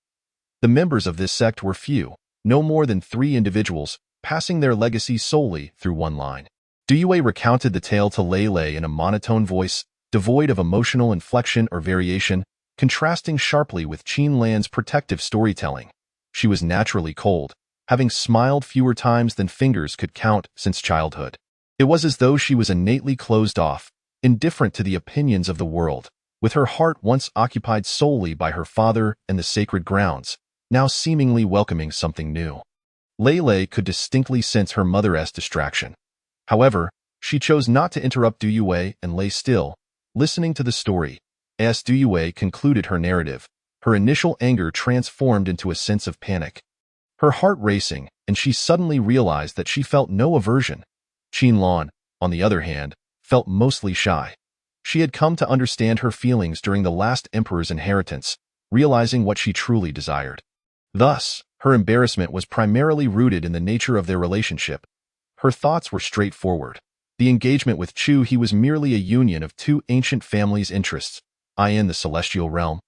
The members of this sect were few, no more than 3 individuals, passing their legacy solely through one line. Du Yue recounted the tale to Lei Lei in a monotone voice, devoid of emotional inflection or variation, contrasting sharply with Qin Lan's protective storytelling. She was naturally cold, having smiled fewer times than fingers could count since childhood. It was as though she was innately closed off, indifferent to the opinions of the world, with her heart once occupied solely by her father and the sacred grounds, now seemingly welcoming something new. Lei Lei could distinctly sense her mother's distraction. However, she chose not to interrupt Du Yue and lay still, listening to the story. As Du Yue concluded her narrative, her initial anger transformed into a sense of panic. Her heart racing, and she suddenly realized that she felt no aversion. Qinlan, on the other hand, felt mostly shy. She had come to understand her feelings during the last emperor's inheritance, realizing what she truly desired. Thus, her embarrassment was primarily rooted in the nature of their relationship. Her thoughts were straightforward. The engagement with Chu He was merely a union of two ancient families' interests, in the celestial realm.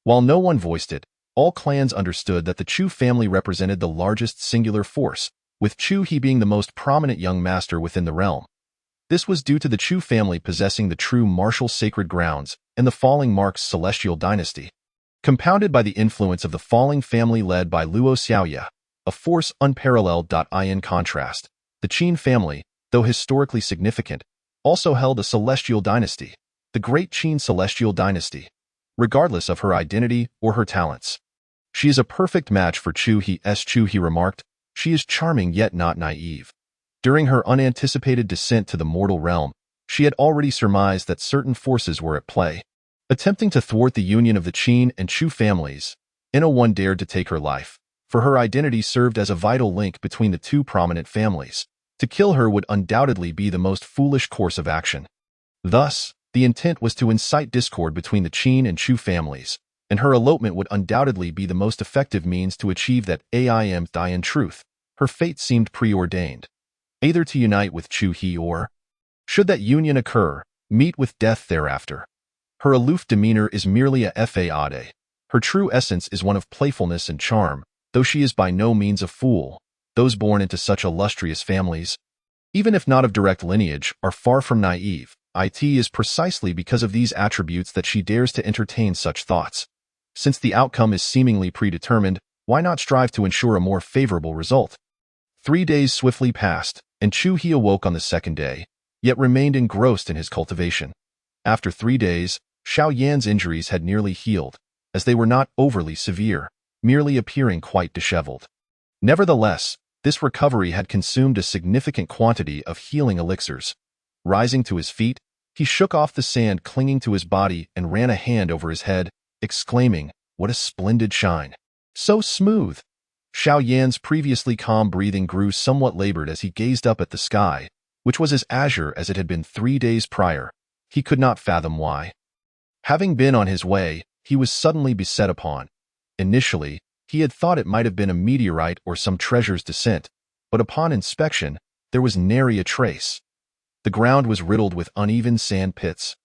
While no one voiced it, all clans understood that the Chu family represented the largest singular force, with Chu He being the most prominent young master within the realm. This was due to the Chu family possessing the true martial sacred grounds and the falling Mark's celestial dynasty, compounded by the influence of the falling family led by Luo Xiaoya, a force unparalleled. In contrast, the Qin family, though historically significant, also held a celestial dynasty, the Great Qin Celestial Dynasty, regardless of her identity or her talents. She is a perfect match for Chu He remarked. She is charming yet not naive. During her unanticipated descent to the mortal realm, she had already surmised that certain forces were at play. Attempting to thwart the union of the Qin and Chu families, One dared to take her life, for her identity served as a vital link between the two prominent families. To kill her would undoubtedly be the most foolish course of action. Thus, the intent was to incite discord between the Qin and Chu families, and her elopement would undoubtedly be the most effective means to achieve that. In truth, her fate seemed preordained, either to unite with Chu He or, should that union occur, meet with death thereafter. Her aloof demeanor is merely a fade. Her true essence is one of playfulness and charm, though she is by no means a fool. Those born into such illustrious families, even if not of direct lineage, are far from naive. It is precisely because of these attributes that she dares to entertain such thoughts. Since the outcome is seemingly predetermined, why not strive to ensure a more favorable result? 3 days swiftly passed, and Chu He awoke on the second day, yet remained engrossed in his cultivation. After 3 days, Xiao Yan's injuries had nearly healed, as they were not overly severe, merely appearing quite disheveled. Nevertheless, this recovery had consumed a significant quantity of healing elixirs. Rising to his feet, he shook off the sand clinging to his body and ran a hand over his head, exclaiming, "What a splendid shine! So smooth!" Xiao Yan's previously calm breathing grew somewhat labored as he gazed up at the sky, which was as azure as it had been 3 days prior. He could not fathom why. Having been on his way, he was suddenly beset upon. Initially, he had thought it might have been a meteorite or some treasure's descent, but upon inspection, there was nary a trace. The ground was riddled with uneven sand pits,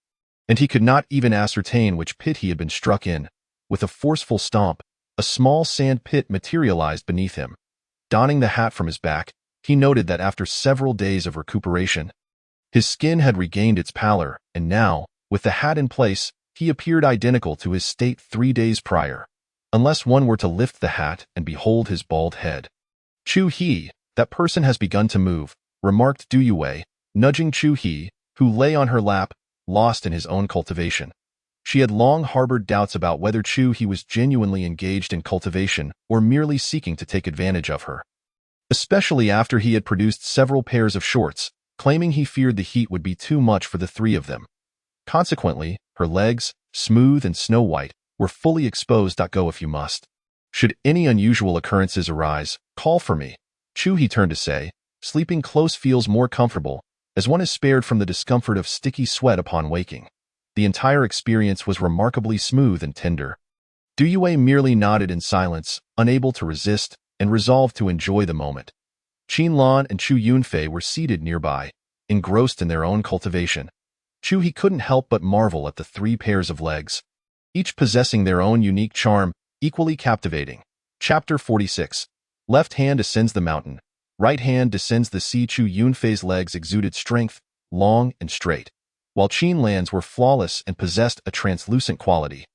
and he could not even ascertain which pit he had been struck in. With a forceful stomp, a small sand pit materialized beneath him. Donning the hat from his back, he noted that after several days of recuperation, his skin had regained its pallor, and now, with the hat in place, he appeared identical to his state 3 days prior, unless one were to lift the hat and behold his bald head. "Chu He, that person has begun to move," remarked Du Yue, nudging Chu He, who lay on her lap, lost in his own cultivation. She had long harbored doubts about whether Chu He was genuinely engaged in cultivation or merely seeking to take advantage of her, especially after he had produced several pairs of shorts, claiming he feared the heat would be too much for the three of them. Consequently, her legs, smooth and snow-white, were fully exposed. Go if you must. Should any unusual occurrences arise, call for me. Chu He turned to say, "Sleeping close feels more comfortable, as one is spared from the discomfort of sticky sweat upon waking." The entire experience was remarkably smooth and tender. Du Yue merely nodded in silence, unable to resist, and resolved to enjoy the moment. Qinlan and Chu Yunfei were seated nearby, engrossed in their own cultivation. Chu He couldn't help but marvel at the 3 pairs of legs, each possessing their own unique charm, equally captivating. Chapter 46. Left hand ascends the mountain, right hand descends the sea. Chu Yunfei's legs exuded strength, long and straight, while Qinlan's were flawless and possessed a translucent quality.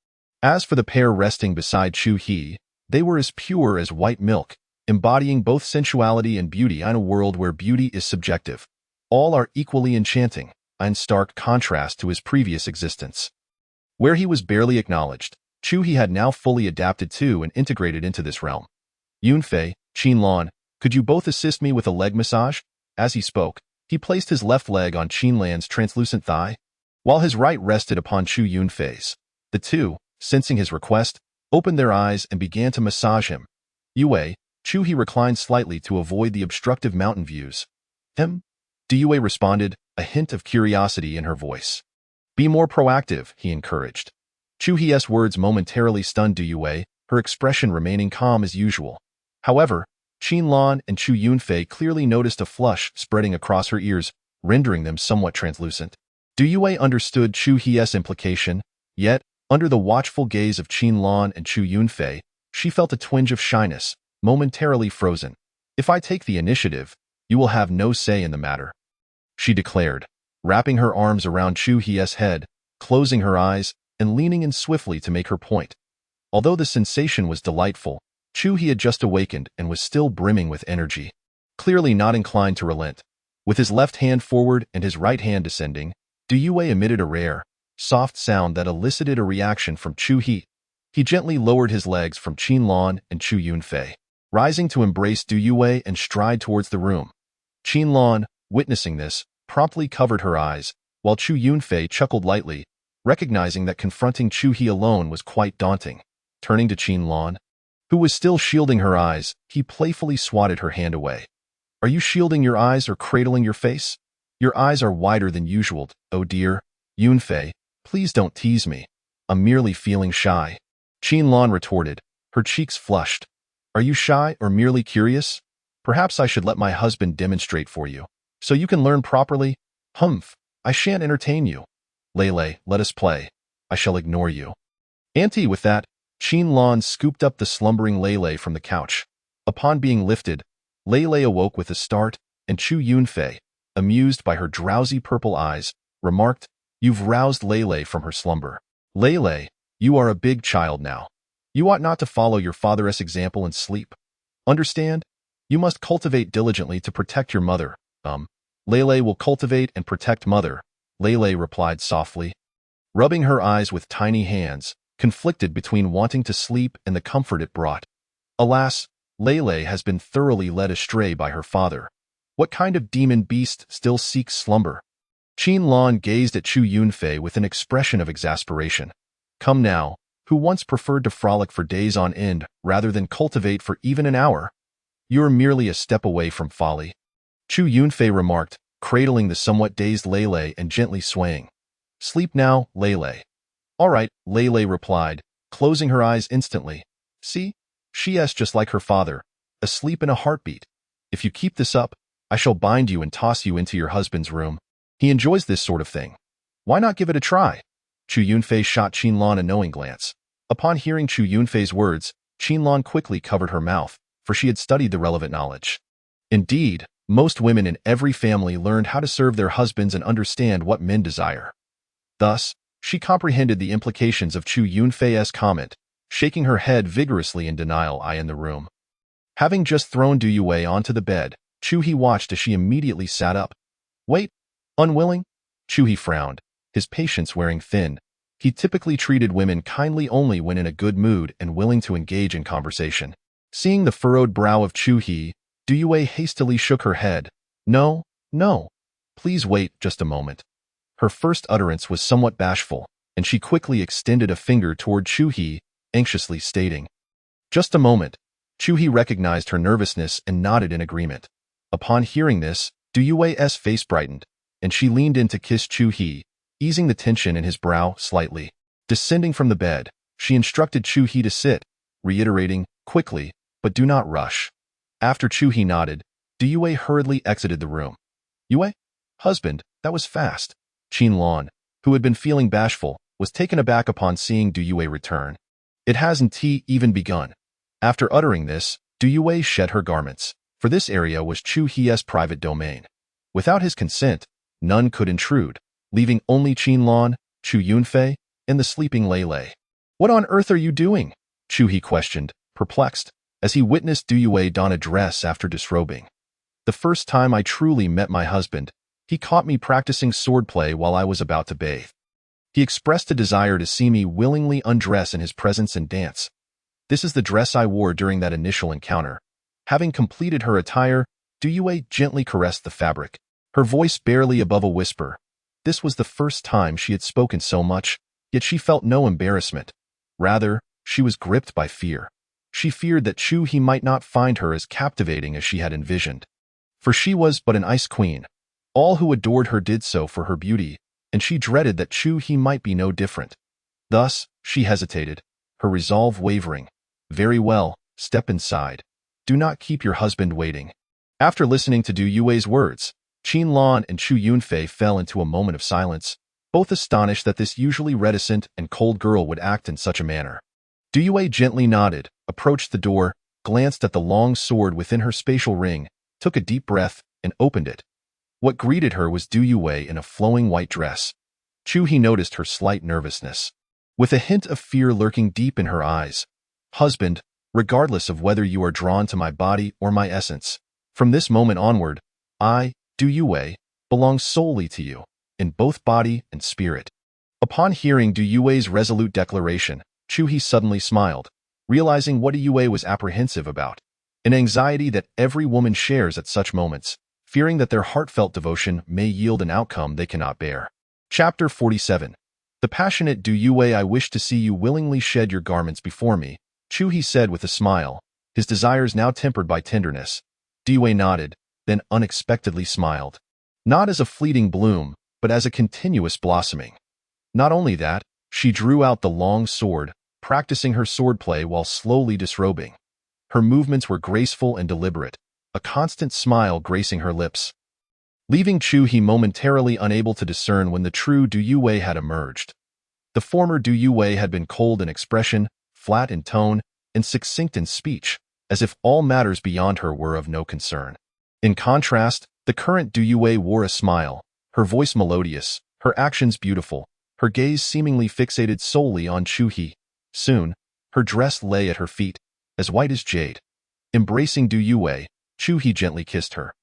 As for the pair resting beside Chu He, they were as pure as white milk, embodying both sensuality and beauty in a world where beauty is subjective. All are equally enchanting, in stark contrast to his previous existence, where he was barely acknowledged. Chu He had now fully adapted to and integrated into this realm. "Yunfei, Qinlan, could you both assist me with a leg massage?" As he spoke, he placed his left leg on Qinlan's translucent thigh, while his right rested upon Chu Yunfei's. The two, sensing his request, opened their eyes and began to massage him. Yue, Chu-hee reclined slightly to avoid the obstructive mountain views. Du-yue responded, a hint of curiosity in her voice. Be more proactive, he encouraged. Chu-hee's words momentarily stunned Du-yue, her expression remaining calm as usual. However, Qin-lan and Chu Yunfei clearly noticed a flush spreading across her ears, rendering them somewhat translucent. Du-yue understood Chu-hee's implication, yet, under the watchful gaze of Qin-lan and Chu Yunfei, she felt a twinge of shyness, momentarily frozen. If I take the initiative, you will have no say in the matter, she declared, wrapping her arms around Chu-hee's head, closing her eyes, and leaning in swiftly to make her point. Although the sensation was delightful, Chu-hee had just awakened and was still brimming with energy, clearly not inclined to relent. With his left hand forward and his right hand descending, Du-yue emitted a rare, soft sound that elicited a reaction from Chu-hee. He gently lowered his legs from Qin-lan and Chu Yunfei, rising to embrace Du-yue and stride towards the room. Qin-lan, witnessing this, promptly covered her eyes, while Chu Yunfei chuckled lightly, recognizing that confronting Chu-hee alone was quite daunting. Turning to Qin-lan, who was still shielding her eyes, he playfully swatted her hand away. Are you shielding your eyes or cradling your face? Your eyes are wider than usual, oh dear. Yunfei, please don't tease me. I'm merely feeling shy. Qin-lan retorted, her cheeks flushed. Are you shy or merely curious? Perhaps I should let my husband demonstrate for you, so you can learn properly. Humph, I shan't entertain you. Lele, let us play. I shall ignore you. Auntie, with that, Qin-lan scooped up the slumbering Lele from the couch. Upon being lifted, Lele awoke with a start, and Chu Yunfei, amused by her drowsy purple eyes, remarked, You've roused Lele from her slumber. Lele, you are a big child now. You ought not to follow your father's example and sleep. Understand? You must cultivate diligently to protect your mother. Lele will cultivate and protect mother, Lele replied softly, rubbing her eyes with tiny hands, conflicted between wanting to sleep and the comfort it brought. Alas, Lele has been thoroughly led astray by her father. What kind of demon beast still seeks slumber? Qin-lan gazed at Chu Yunfei with an expression of exasperation. Come now, who once preferred to frolic for days on end rather than cultivate for even an hour? You're merely a step away from folly, Chu Yunfei remarked, cradling the somewhat dazed Lele and gently swaying. Sleep now, Lele. All right, Lele replied, closing her eyes instantly. See? She is just like her father, asleep in a heartbeat. If you keep this up, I shall bind you and toss you into your husband's room. He enjoys this sort of thing. Why not give it a try? Chu Yunfei shot Qin-lan a knowing glance. Upon hearing Chu Yunfei's words, Qin-lan quickly covered her mouth, for she had studied the relevant knowledge. Indeed, most women in every family learned how to serve their husbands and understand what men desire. Thus, she comprehended the implications of Chu Yunfei's comment, shaking her head vigorously in denial. I in the room. Having just thrown Du-yue onto the bed, Chu-hee watched as she immediately sat up. Wait, unwilling? Chu-hee frowned, his patience wearing thin. He typically treated women kindly only when in a good mood and willing to engage in conversation. Seeing the furrowed brow of Chu-hee, Du-yue hastily shook her head. No, no. Please wait just a moment. Her first utterance was somewhat bashful, and she quickly extended a finger toward Chu-hee, anxiously stating, Just a moment. Chu-hee recognized her nervousness and nodded in agreement. Upon hearing this, Du-yue's face brightened, and she leaned in to kiss Chu-hee, easing the tension in his brow slightly. Descending from the bed, she instructed Chu-hee to sit, reiterating, quickly, but do not rush. After Chu-hee nodded, Du-yue hurriedly exited the room. Yue? Husband, that was fast. Qin-lan, who had been feeling bashful, was taken aback upon seeing Du-yue return. It hasn't even begun. After uttering this, Du-yue shed her garments, for this area was Chu-hee's private domain. Without his consent, none could intrude, leaving only Qin-lan, Chu Yunfei, and the sleeping Lele. What on earth are you doing? Chu-hee questioned, perplexed, as he witnessed Du-yue don a dress after disrobing. The first time I truly met my husband, he caught me practicing swordplay while I was about to bathe. He expressed a desire to see me willingly undress in his presence and dance. This is the dress I wore during that initial encounter. Having completed her attire, Du-yue gently caressed the fabric, her voice barely above a whisper. This was the first time she had spoken so much, yet she felt no embarrassment. Rather, she was gripped by fear. She feared that Chu He might not find her as captivating as she had envisioned. For she was but an ice queen. All who adored her did so for her beauty, and she dreaded that Chu He might be no different. Thus, she hesitated, her resolve wavering. Very well, step inside. Do not keep your husband waiting. After listening to Du Yue's words, Qin Lan and Chu Yunfei fell into a moment of silence, both astonished that this usually reticent and cold girl would act in such a manner. Du Yue gently nodded, approached the door, glanced at the long sword within her spatial ring, took a deep breath, and opened it. What greeted her was Du Yue in a flowing white dress. Chu He noticed her slight nervousness, with a hint of fear lurking deep in her eyes. Husband, regardless of whether you are drawn to my body or my essence, from this moment onward, I, Du Yue, belong solely to you, in both body and spirit. Upon hearing Du Yue's resolute declaration, Chu He suddenly smiled, realizing what Du Yue was apprehensive about, an anxiety that every woman shares at such moments, fearing that their heartfelt devotion may yield an outcome they cannot bear. Chapter 47. The passionate Du Yue, I wish to see you willingly shed your garments before me, Chu He said with a smile, his desires now tempered by tenderness. Du Yue nodded, then unexpectedly smiled. Not as a fleeting bloom, but as a continuous blossoming. Not only that, she drew out the long sword, practicing her swordplay while slowly disrobing. Her movements were graceful and deliberate, a constant smile gracing her lips, leaving Chu He momentarily unable to discern when the true Du Yue had emerged. The former Du Yue had been cold in expression, flat in tone, and succinct in speech, as if all matters beyond her were of no concern. In contrast, the current Du Yue wore a smile, her voice melodious, her actions beautiful, her gaze seemingly fixated solely on Chu He. Soon, her dress lay at her feet, as white as jade. Embracing Du Yue, Chu He gently kissed her.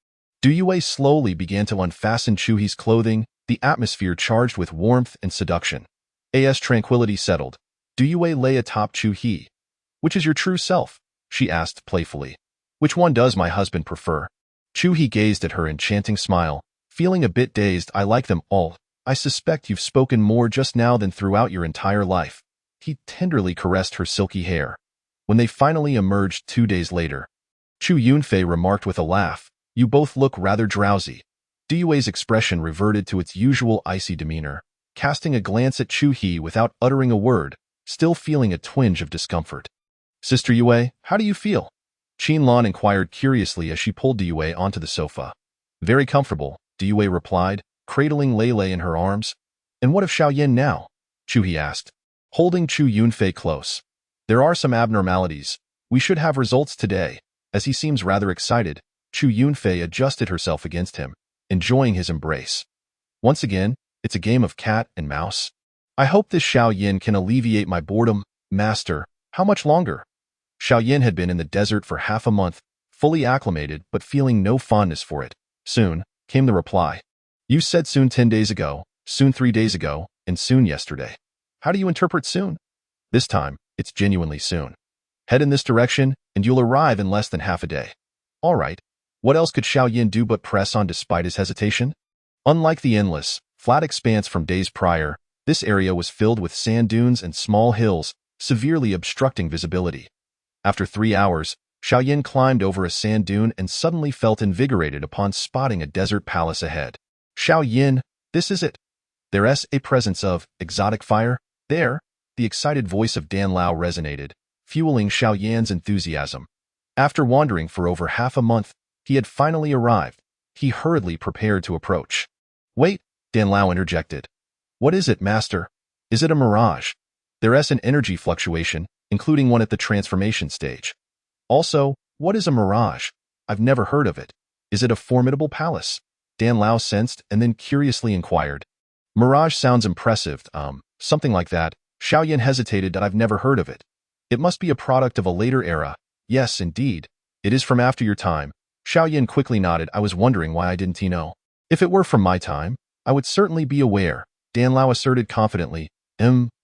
Du Yue slowly began to unfasten Chu He's clothing, the atmosphere charged with warmth and seduction. As tranquility settled, Du Yue lay atop Chu He. Which is your true self? She asked playfully. Which one does my husband prefer? Chu He gazed at her enchanting smile, feeling a bit dazed. I like them all. I suspect you've spoken more just now than throughout your entire life. He tenderly caressed her silky hair. When they finally emerged 2 days later, Chu Yunfei remarked with a laugh, you both look rather drowsy. Du Yue's expression reverted to its usual icy demeanor, casting a glance at Chu He without uttering a word, still feeling a twinge of discomfort. Sister Yue, how do you feel? Qin Lan inquired curiously as she pulled Du Yue onto the sofa. Very comfortable, Du Yue replied, cradling Lei Lei in her arms. And what of Xiao Yin now? Chu He asked, holding Chu Yunfei close. There are some abnormalities. We should have results today. As he seems rather excited, Chu Yunfei adjusted herself against him, enjoying his embrace. Once again, it's a game of cat and mouse. I hope this Xiao Yin can alleviate my boredom, master. How much longer? Xiao Yin had been in the desert for half a month, fully acclimated but feeling no fondness for it. Soon, came the reply. You said soon 10 days ago, soon 3 days ago, and soon yesterday. How do you interpret soon? This time, it's genuinely soon. Head in this direction, and you'll arrive in less than half a day. All right. What else could Xiao Yin do but press on despite his hesitation? Unlike the endless, flat expanse from days prior, this area was filled with sand dunes and small hills, severely obstructing visibility. After 3 hours, Xiao Yin climbed over a sand dune and suddenly felt invigorated upon spotting a desert palace ahead. Xiao Yin, this is it. There's a presence of exotic fire. There, the excited voice of Dan Lao resonated, fueling Xiao Yan's enthusiasm. After wandering for over half a month, he had finally arrived. He hurriedly prepared to approach. Wait, Dan Lao interjected. What is it, master? Is it a mirage? There's an energy fluctuation, including one at the transformation stage. Also, what is a mirage? I've never heard of it. Is it a formidable palace? Dan Lao sensed and then curiously inquired. Mirage sounds impressive, something like that. Xiao Yin hesitated. I've never heard of it. It must be a product of a later era. Yes, indeed. It is from after your time. Xiao Yin quickly nodded. I was wondering why I didn't know. If it were from my time, I would certainly be aware, Dan Lao asserted confidently.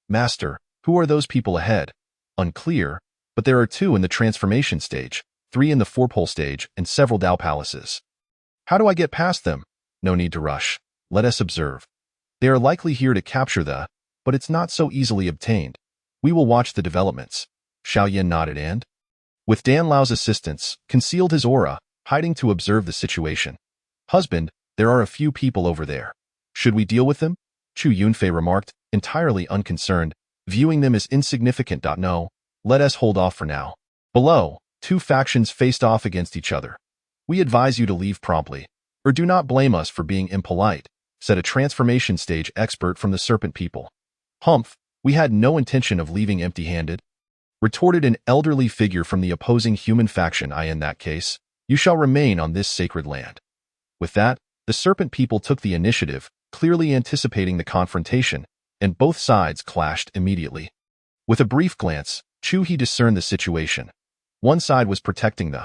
Master, who are those people ahead? Unclear, but there are 2 in the transformation stage, 3 in the four-pole stage, and several Dao palaces. How do I get past them? No need to rush. Let us observe. They are likely here to capture but it's not so easily obtained. We will watch the developments. Xiao Yin nodded and, With Dan Lao's assistance, concealed his aura, hiding to observe the situation. Husband, there are a few people over there. Should we deal with them? Chu Yunfei remarked, entirely unconcerned, viewing them as insignificant. No, let us hold off for now. Below, two factions faced off against each other. We advise you to leave promptly, or do not blame us for being impolite, said a transformation stage expert from the Serpent People. Humph, we had no intention of leaving empty-handed, retorted an elderly figure from the opposing human faction. In that case, you shall remain on this sacred land. With that, the Serpent People took the initiative, clearly anticipating the confrontation, and both sides clashed immediately. With a brief glance, Chu He discerned the situation. One side was protecting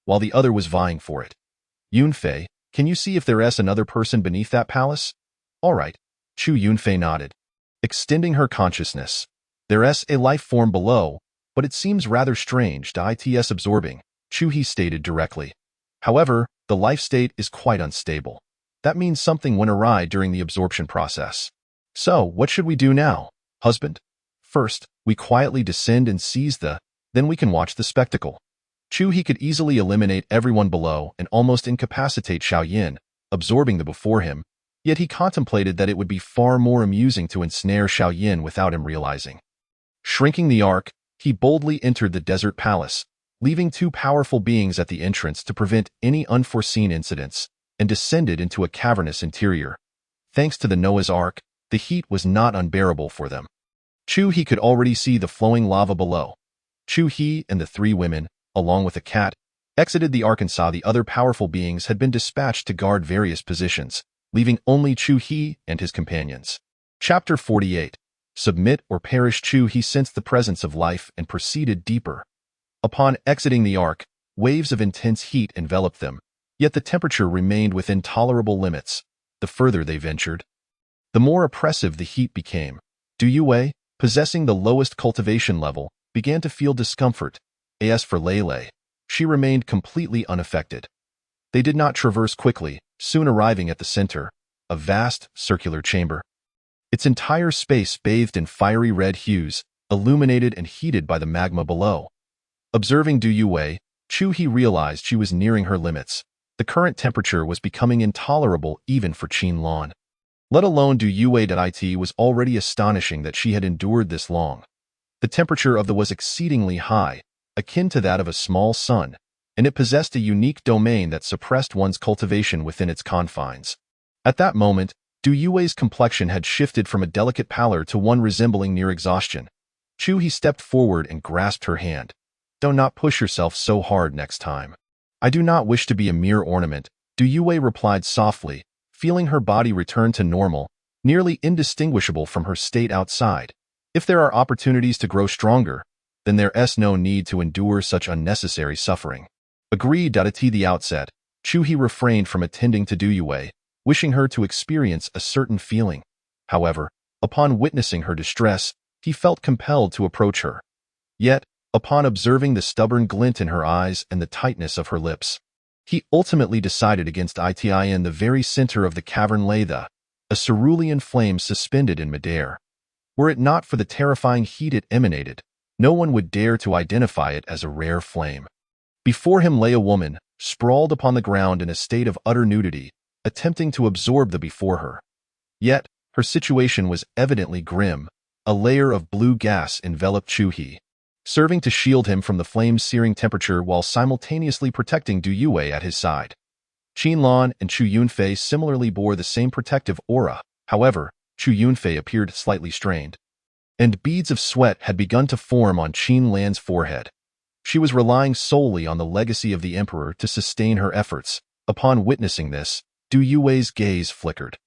while the other was vying for it. Yunfei, can you see if there's another person beneath that palace? All right. Chu Yunfei nodded. Extending her consciousness. There's a life form below, but it seems rather strange. It's absorbing, Chu He stated directly. However, the life state is quite unstable. That means something went awry during the absorption process. So, what should we do now, husband? First, we quietly descend and seize then we can watch the spectacle. Chu He could easily eliminate everyone below and almost incapacitate Xiao Yin, absorbing the before him, yet he contemplated that it would be far more amusing to ensnare Xiao Yin without him realizing. Shrinking the arc, he boldly entered the desert palace, leaving two powerful beings at the entrance to prevent any unforeseen incidents, and descended into a cavernous interior. Thanks to the Noah's Ark, the heat was not unbearable for them. Chu He could already see the flowing lava below. Chu He and the three women, along with a cat, exited the ark and saw the other powerful beings had been dispatched to guard various positions, leaving only Chu He and his companions. Chapter 48. Submit or perish. Chu He sensed the presence of life and proceeded deeper. Upon exiting the ark, waves of intense heat enveloped them, yet the temperature remained within tolerable limits. The further they ventured, the more oppressive the heat became. Du Yue, possessing the lowest cultivation level, began to feel discomfort. As for Lei, she remained completely unaffected. They did not traverse quickly, soon arriving at the center, a vast, circular chamber. Its entire space bathed in fiery red hues, illuminated and heated by the magma below. Observing Du Yue, Chu He realized she was nearing her limits. The current temperature was becoming intolerable even for Qin Lan. Let alone Du Yue. It was already astonishing that she had endured this long. The temperature of the was exceedingly high, akin to that of a small sun, and it possessed a unique domain that suppressed one's cultivation within its confines. At that moment, Du Yue's complexion had shifted from a delicate pallor to one resembling near exhaustion. Chu He stepped forward and grasped her hand. Do not push yourself so hard next time. I do not wish to be a mere ornament, Du Yue replied softly, feeling her body return to normal, nearly indistinguishable from her state outside. If there are opportunities to grow stronger, then there's no need to endure such unnecessary suffering. Agreed. At the outset, Chu He refrained from attending to Du Yue, wishing her to experience a certain feeling. However, upon witnessing her distress, he felt compelled to approach her. Yet, upon observing the stubborn glint in her eyes and the tightness of her lips, he ultimately decided against it. In the very center of the cavern lay a cerulean flame suspended in midair. Were it not for the terrifying heat it emanated, no one would dare to identify it as a rare flame. Before him lay a woman, sprawled upon the ground in a state of utter nudity, attempting to absorb the before her. Yet, her situation was evidently grim. A layer of blue gas enveloped Chu He, serving to shield him from the flame's searing temperature while simultaneously protecting Du Yue at his side. Qin Lan and Chu Yunfei similarly bore the same protective aura. However, Chu Yunfei appeared slightly strained, and beads of sweat had begun to form on Qin Lan's forehead. She was relying solely on the legacy of the emperor to sustain her efforts. Upon witnessing this, Du Yue's gaze flickered.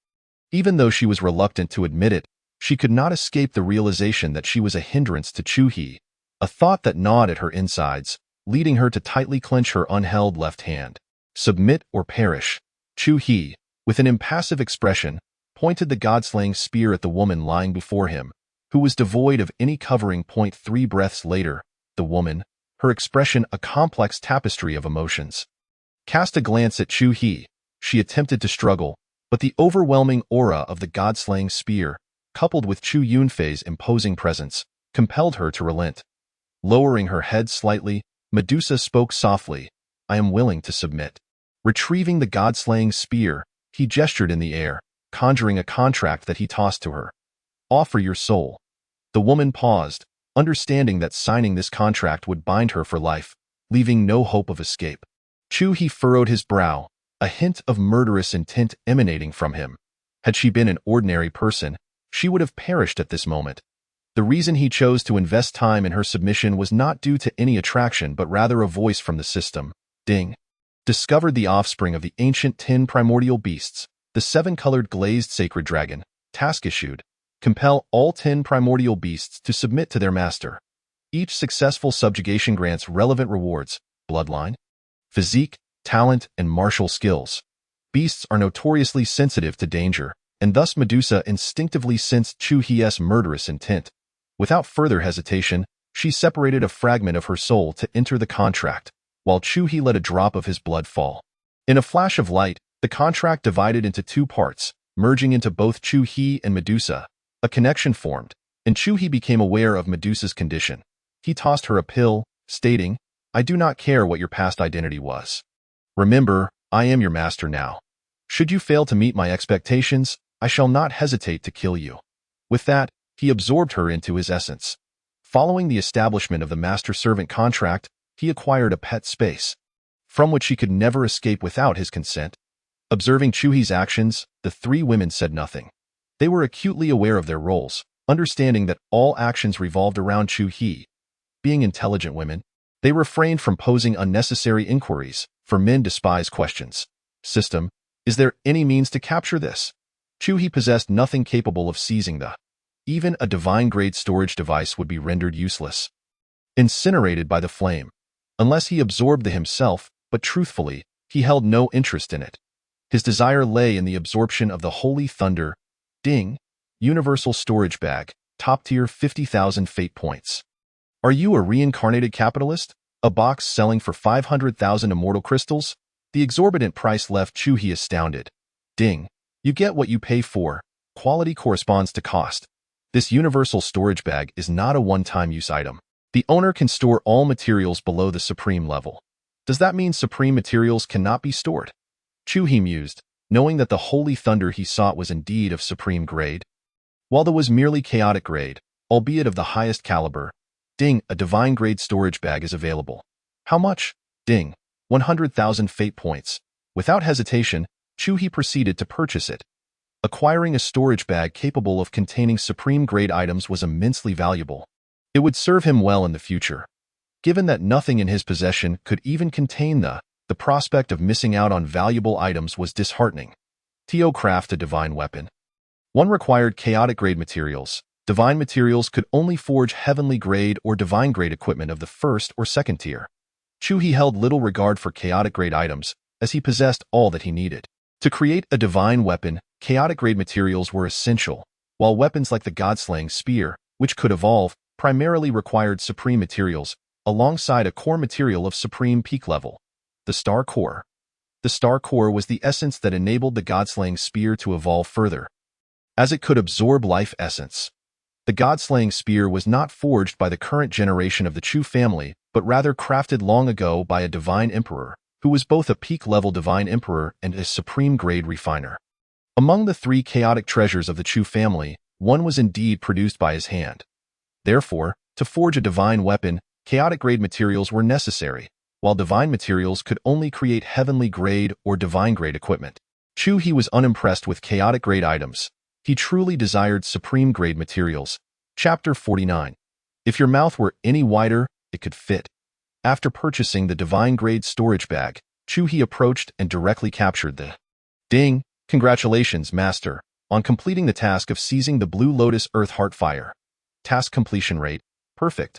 Even though she was reluctant to admit it, she could not escape the realization that she was a hindrance to Chu He, a thought that gnawed at her insides, leading her to tightly clench her unheld left hand. Submit or perish. Chu He, with an impassive expression, pointed the god-slaying spear at the woman lying before him, who was devoid of any covering. 3 breaths later, the woman, her expression a complex tapestry of emotions, cast a glance at Chu He. She attempted to struggle, but the overwhelming aura of the god-slaying spear, coupled with Chu Yunfei's imposing presence, compelled her to relent. Lowering her head slightly, Medusa spoke softly. I am willing to submit. Retrieving the god-slaying spear, he gestured in the air, conjuring a contract that he tossed to her. Offer your soul. The woman paused, understanding that signing this contract would bind her for life, leaving no hope of escape. He furrowed his brow, a hint of murderous intent emanating from him. Had she been an ordinary person, she would have perished at this moment. The reason he chose to invest time in her submission was not due to any attraction but rather a voice from the system. Ding. Discovered the offspring of the ancient 10 primordial beasts, the 7-colored glazed sacred dragon. Task issued. Compel all 10 primordial beasts to submit to their master. Each successful subjugation grants relevant rewards: bloodline, physique, talent, and martial skills. Beasts are notoriously sensitive to danger, and thus Medusa instinctively sensed Chu-Hie's murderous intent. Without further hesitation, she separated a fragment of her soul to enter the contract, while Chu-Hie let a drop of his blood fall. In a flash of light, the contract divided into 2 parts, merging into both Chu-Hie and Medusa. A connection formed, and Chu-Hie became aware of Medusa's condition. He tossed her a pill, stating, I do not care what your past identity was. Remember, I am your master now. Should you fail to meet my expectations, I shall not hesitate to kill you. With that, he absorbed her into his essence. Following the establishment of the master-servant contract, he acquired a pet space, from which he could never escape without his consent. Observing Chu-Hie's actions, the 3 women said nothing. They were acutely aware of their roles, understanding that all actions revolved around Chu-Hie. Being intelligent women, they refrained from posing unnecessary inquiries, for men despise questions. System, is there any means to capture this? Chu-Hie possessed nothing capable of seizing the. Even a divine-grade storage device would be rendered useless. Incinerated by the flame. Unless he absorbed the himself, but truthfully, he held no interest in it. His desire lay in the absorption of the holy thunder. Ding. Universal storage bag, top tier 50,000 fate points. Are you a reincarnated capitalist? A box selling for 500,000 immortal crystals? The exorbitant price left Chu-Hie astounded. Ding. You get what you pay for. Quality corresponds to cost. This universal storage bag is not a one-time use item. The owner can store all materials below the supreme level. Does that mean supreme materials cannot be stored? Chu-Hie mused, knowing that the holy thunder he sought was indeed of supreme grade. While there was merely chaotic grade, albeit of the highest caliber, ding, a divine grade storage bag is available. How much? Ding, 100,000 fate points. Without hesitation, Chu-Hie proceeded to purchase it. Acquiring a storage bag capable of containing supreme grade items was immensely valuable. It would serve him well in the future. Given that nothing in his possession could even contain the prospect of missing out on valuable items was disheartening. To craft a divine weapon. One required chaotic grade materials. Divine materials could only forge heavenly grade or divine grade equipment of the 1st or 2nd tier. Chu-Hie held little regard for chaotic grade items, as he possessed all that he needed. To create a divine weapon, chaotic grade materials were essential, while weapons like the god-slaying spear, which could evolve, primarily required supreme materials, alongside a core material of supreme peak level. The Star Core. The Star Core was the essence that enabled the god-slaying spear to evolve further, as it could absorb life essence. The god-slaying spear was not forged by the current generation of the Chu family, but rather crafted long ago by a divine emperor, who was both a peak-level divine emperor and a supreme-grade refiner. Among the 3 chaotic treasures of the Chu family, one was indeed produced by his hand. Therefore, to forge a divine weapon, chaotic-grade materials were necessary, while divine materials could only create heavenly-grade or divine-grade equipment. Chu-Hie was unimpressed with chaotic-grade items. He truly desired supreme-grade materials. Chapter 49. If your mouth were any wider, it could fit. After purchasing the divine-grade storage bag, Chu-Hie approached and directly captured the. Ding! Congratulations, Master, on completing the task of seizing the Blue Lotus Earth Heart Fire. Task completion rate, perfect.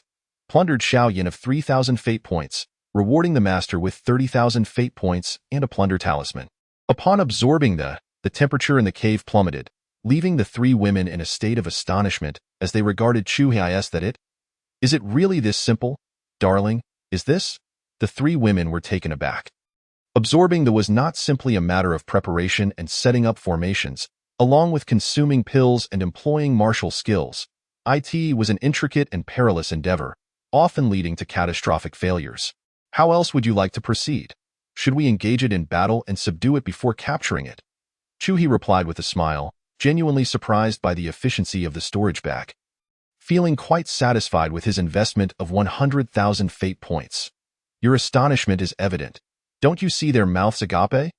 Plundered Xiaoyan of 3,000 fate points, rewarding the Master with 30,000 fate points and a plunder talisman. Upon absorbing the temperature in the cave plummeted, leaving the 3 women in a state of astonishment as they regarded Chu-Hie's that it. Is it really this simple? Darling, is this? The 3 women were taken aback. Absorbing the was not simply a matter of preparation and setting up formations, along with consuming pills and employing martial skills. It was an intricate and perilous endeavor, often leading to catastrophic failures. How else would you like to proceed? Should we engage it in battle and subdue it before capturing it? Chu-hee replied with a smile, genuinely surprised by the efficiency of the storage bag. Feeling quite satisfied with his investment of 100,000 fate points. Your astonishment is evident. Don't you see their mouths agape?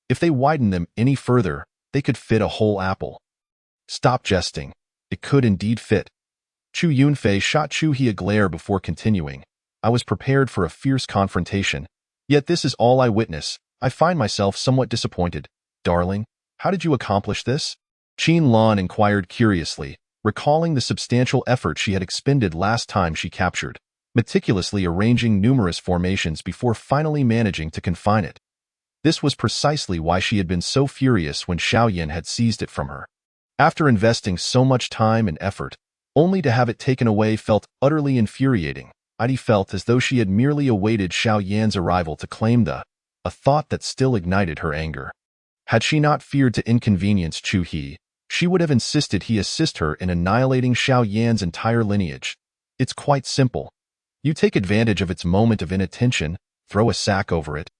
If they widen them any further, they could fit a whole apple. Stop jesting. It could indeed fit. Chu Yunfei shot Chu-hee a glare before continuing. I was prepared for a fierce confrontation. Yet this is all I witness. I find myself somewhat disappointed. Darling, how did you accomplish this? Qin Lan inquired curiously, recalling the substantial effort she had expended last time she captured, meticulously arranging numerous formations before finally managing to confine it. This was precisely why she had been so furious when Xiaoyan had seized it from her. After investing so much time and effort, only to have it taken away felt utterly infuriating. Heidi felt as though she had merely awaited Xiaoyan's arrival to claim a thought that still ignited her anger. Had she not feared to inconvenience Chu-hee, she would have insisted he assist her in annihilating Xiaoyan's entire lineage. It's quite simple. You take advantage of its moment of inattention, throw a sack over it,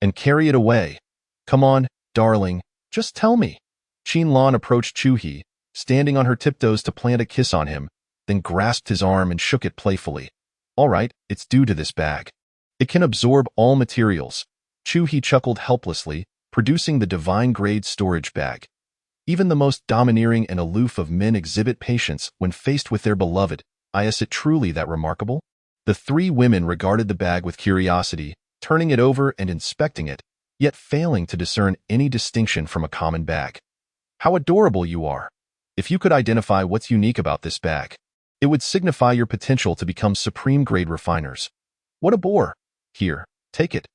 and carry it away. Come on, darling, just tell me. Qin Lan approached Chu-hee, standing on her tiptoes to plant a kiss on him, then grasped his arm and shook it playfully. All right, it's due to this bag. It can absorb all materials. Chu-hee chuckled helplessly, producing the divine-grade storage bag. Even the most domineering and aloof of men exhibit patience when faced with their beloved. Is it truly that remarkable? The three women regarded the bag with curiosity, turning it over and inspecting it, yet failing to discern any distinction from a common bag. How adorable you are! If you could identify what's unique about this bag, it would signify your potential to become supreme-grade refiners. What a bore! Here, take it.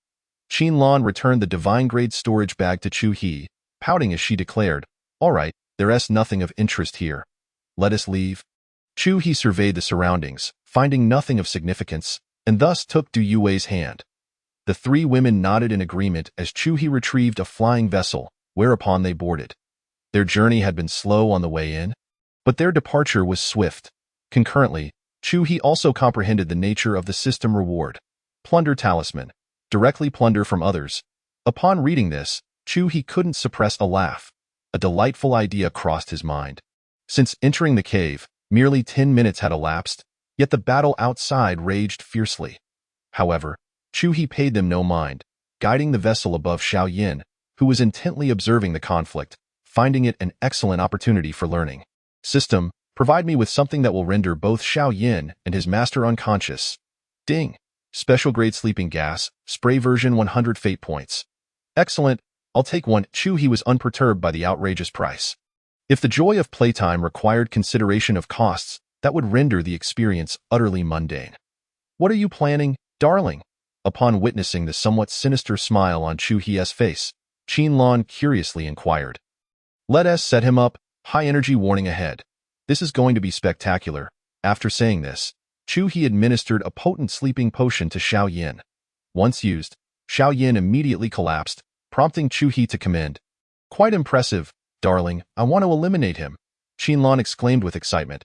Qin Lan returned the divine-grade storage bag to Chu-hee, pouting as she declared, All right, there's nothing of interest here. Let us leave. Chu-hee surveyed the surroundings, finding nothing of significance, and thus took Du Yue's hand. The three women nodded in agreement as Chu-hee retrieved a flying vessel, whereupon they boarded. Their journey had been slow on the way in, but their departure was swift. Concurrently, Chu-hee also comprehended the nature of the system reward. Plunder talisman. Directly plunder from others. Upon reading this, Chu-hee couldn't suppress a laugh. A delightful idea crossed his mind. Since entering the cave, merely 10 minutes had elapsed, yet the battle outside raged fiercely. However, Chu-hee paid them no mind, guiding the vessel above Xiaoyan, who was intently observing the conflict, finding it an excellent opportunity for learning. System, provide me with something that will render both Xiaoyan and his master unconscious. Ding. Special grade sleeping gas, spray version 100 fate points. Excellent, I'll take one. Chu-hee was unperturbed by the outrageous price. If the joy of playtime required consideration of costs, that would render the experience utterly mundane. What are you planning, darling? Upon witnessing the somewhat sinister smile on Chu-hee's face, Qin Lan curiously inquired. Let us set him up, high energy warning ahead. This is going to be spectacular. After saying this, Chu-hee administered a potent sleeping potion to Xiaoyan. Once used, Xiaoyan immediately collapsed, prompting Chu-hee to commend. Quite impressive, darling, I want to eliminate him. Qin Lan exclaimed with excitement.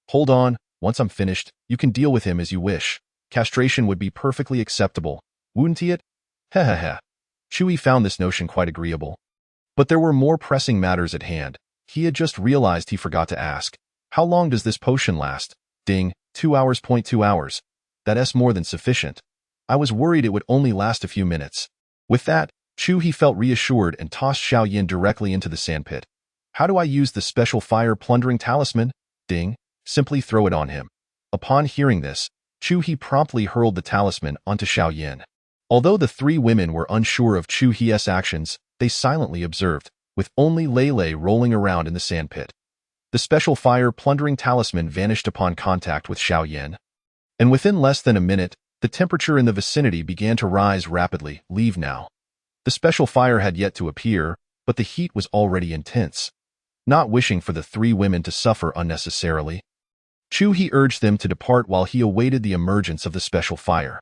Hold on, once I'm finished, you can deal with him as you wish. Castration would be perfectly acceptable, wouldn't it? Heh. Chu-hee found this notion quite agreeable. But there were more pressing matters at hand. He had just realized he forgot to ask. How long does this potion last? Ding, 2 hours. 2 hours. That's more than sufficient. I was worried it would only last a few minutes. With that, Chu-hee felt reassured and tossed Xiaoyan directly into the sandpit. How do I use the special fire plundering talisman? Ding, simply throw it on him. Upon hearing this, Chu-hee promptly hurled the talisman onto Xiaoyan. Although the three women were unsure of Chu-hee's actions, they silently observed, with only Lei rolling around in the sandpit. The special fire plundering talisman vanished upon contact with Xiaoyan. And within less than a minute, the temperature in the vicinity began to rise rapidly. Leave now. The special fire had yet to appear, but the heat was already intense. Not wishing for the three women to suffer unnecessarily, Chu-hee urged them to depart while he awaited the emergence of the special fire.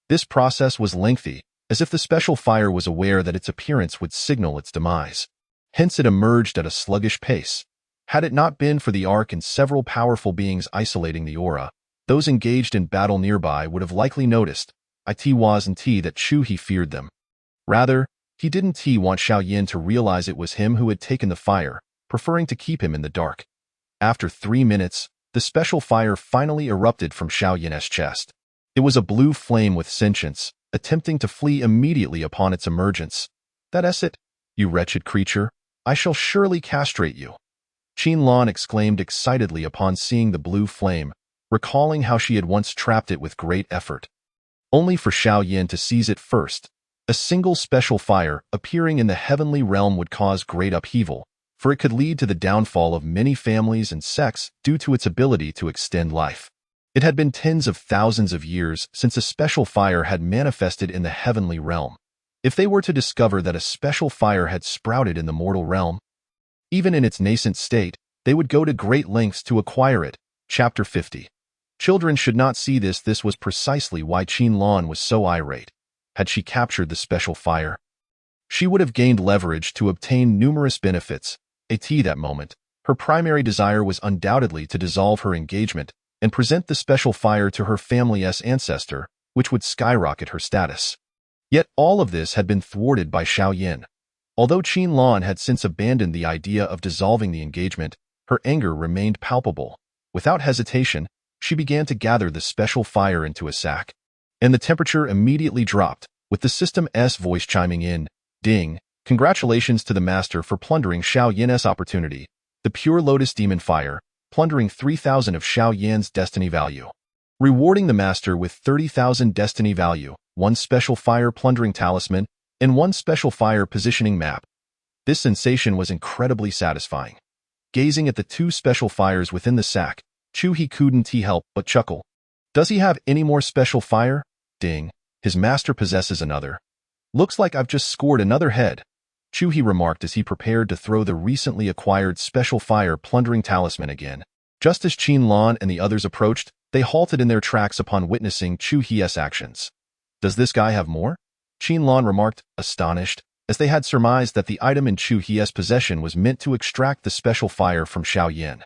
This process was lengthy, as if the special fire was aware that its appearance would signal its demise. Hence it emerged at a sluggish pace. Had it not been for the arc and several powerful beings isolating the aura, those engaged in battle nearby would have likely noticed. It wasn't that Chu He feared them. Rather, he didn't want Xiao Yin to realize it was him who had taken the fire, preferring to keep him in the dark. After 3 minutes, the special fire finally erupted from Xiao Yin's chest. It was a blue flame with sentience, attempting to flee immediately upon its emergence. "That's it, you wretched creature. I shall surely castrate you," Qin Lan exclaimed excitedly upon seeing the blue flame, recalling how she had once trapped it with great effort. Only for Xiao Yin to seize it first. A single special fire appearing in the heavenly realm would cause great upheaval, for it could lead to the downfall of many families and sects due to its ability to extend life. It had been tens of thousands of years since a special fire had manifested in the heavenly realm. If they were to discover that a special fire had sprouted in the mortal realm, even in its nascent state, they would go to great lengths to acquire it. Chapter 50. Children should not see this. This was precisely why Qin Lan was so irate. Had she captured the special fire, she would have gained leverage to obtain numerous benefits. At that moment, her primary desire was undoubtedly to dissolve her engagement and present the special fire to her family's ancestor, which would skyrocket her status. Yet all of this had been thwarted by Xiao Yin. Although Qin Lan had since abandoned the idea of dissolving the engagement, her anger remained palpable. Without hesitation, she began to gather the special fire into a sack. And the temperature immediately dropped, with the system's voice chiming in. "Ding! Congratulations to the master for plundering Xiao Yin's opportunity. The pure lotus demon fire, plundering 3,000 of Xiao Yan's destiny value. Rewarding the master with 30,000 destiny value, 1 special fire plundering talisman, and 1 special fire positioning map." This sensation was incredibly satisfying. Gazing at the 2 special fires within the sack, Chu He couldn't help but chuckle. "Does he have any more special fire? Ding, his master possesses another. Looks like I've just scored another head," Chu He remarked as he prepared to throw the recently acquired special fire plundering talisman again. Just as Qin Lan and the others approached, they halted in their tracks upon witnessing Chu He's actions. "Does this guy have more?" Qin Lan remarked, astonished, as they had surmised that the item in Chu He's possession was meant to extract the special fire from Xiao Yin.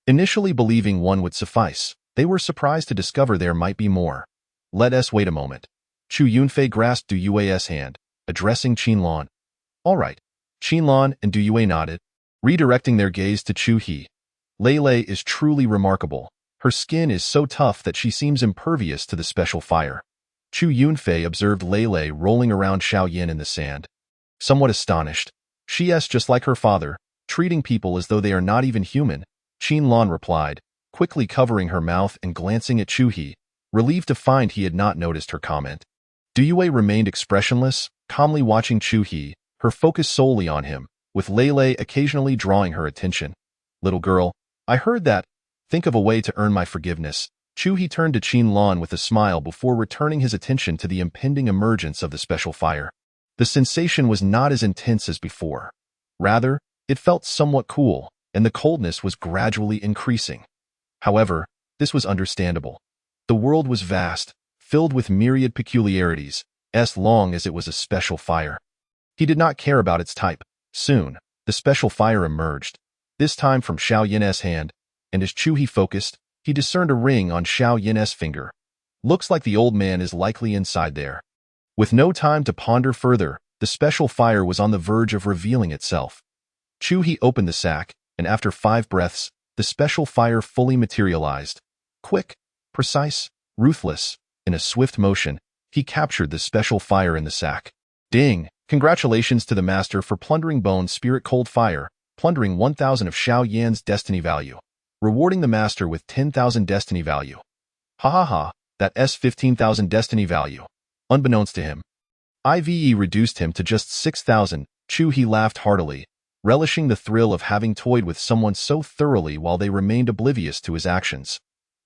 Initially believing 1 would suffice, they were surprised to discover there might be more. "Let us wait a moment." Chu Yunfei grasped Du Yue's hand, addressing Qin Lan. "All right." Qin Lan and Du Yue nodded, redirecting their gaze to Chu He. "Lei Lei is truly remarkable. Her skin is so tough that she seems impervious to the special fire." Chu Yunfei observed Lei Lei rolling around Xiao Yin in the sand. Somewhat astonished, "She's just like her father, treating people as though they are not even human," Qin Lan replied, quickly covering her mouth and glancing at Chu He, relieved to find he had not noticed her comment. Du Yue remained expressionless, calmly watching Chu He, her focus solely on him, with Lei Lei occasionally drawing her attention. "Little girl, I heard that. Think of a way to earn my forgiveness." Chu He turned to Qin Lan with a smile before returning his attention to the impending emergence of the special fire. The sensation was not as intense as before. Rather, it felt somewhat cool, and the coldness was gradually increasing. However, this was understandable. The world was vast, filled with myriad peculiarities, as long as it was a special fire. He did not care about its type. Soon, the special fire emerged, this time from Xiao Yin's hand, and as Chu He focused, he discerned a ring on Xiao Yin's finger. "Looks like the old man is likely inside there." With no time to ponder further, the special fire was on the verge of revealing itself. Chu He opened the sack, and after 5 breaths, the special fire fully materialized. Quick, precise, ruthless, in a swift motion, he captured the special fire in the sack. "Ding! Congratulations to the master for plundering Bone Spirit Cold Fire, plundering 1,000 of Xiao Yan's destiny value, rewarding the master with 10,000 destiny value. Ha ha ha, that's 15,000 destiny value." Unbeknownst to him, IVE reduced him to just 6,000. Chu He laughed heartily, relishing the thrill of having toyed with someone so thoroughly while they remained oblivious to his actions.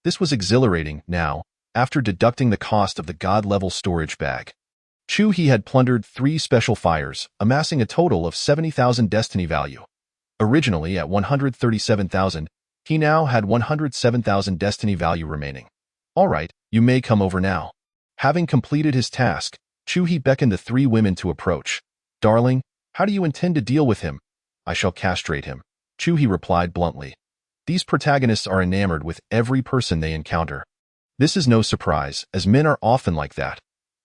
This was exhilarating now, after deducting the cost of the God-level storage bag. Chu He had plundered 3 special fires, amassing a total of 70,000 destiny value. Originally at 137,000, he now had 107,000 destiny value remaining. "All right, you may come over now." Having completed his task, Chu He beckoned the 3 women to approach. "Darling, how do you intend to deal with him?" "I shall castrate him," Chu He replied bluntly. These protagonists are enamored with every person they encounter. This is no surprise, as men are often like that.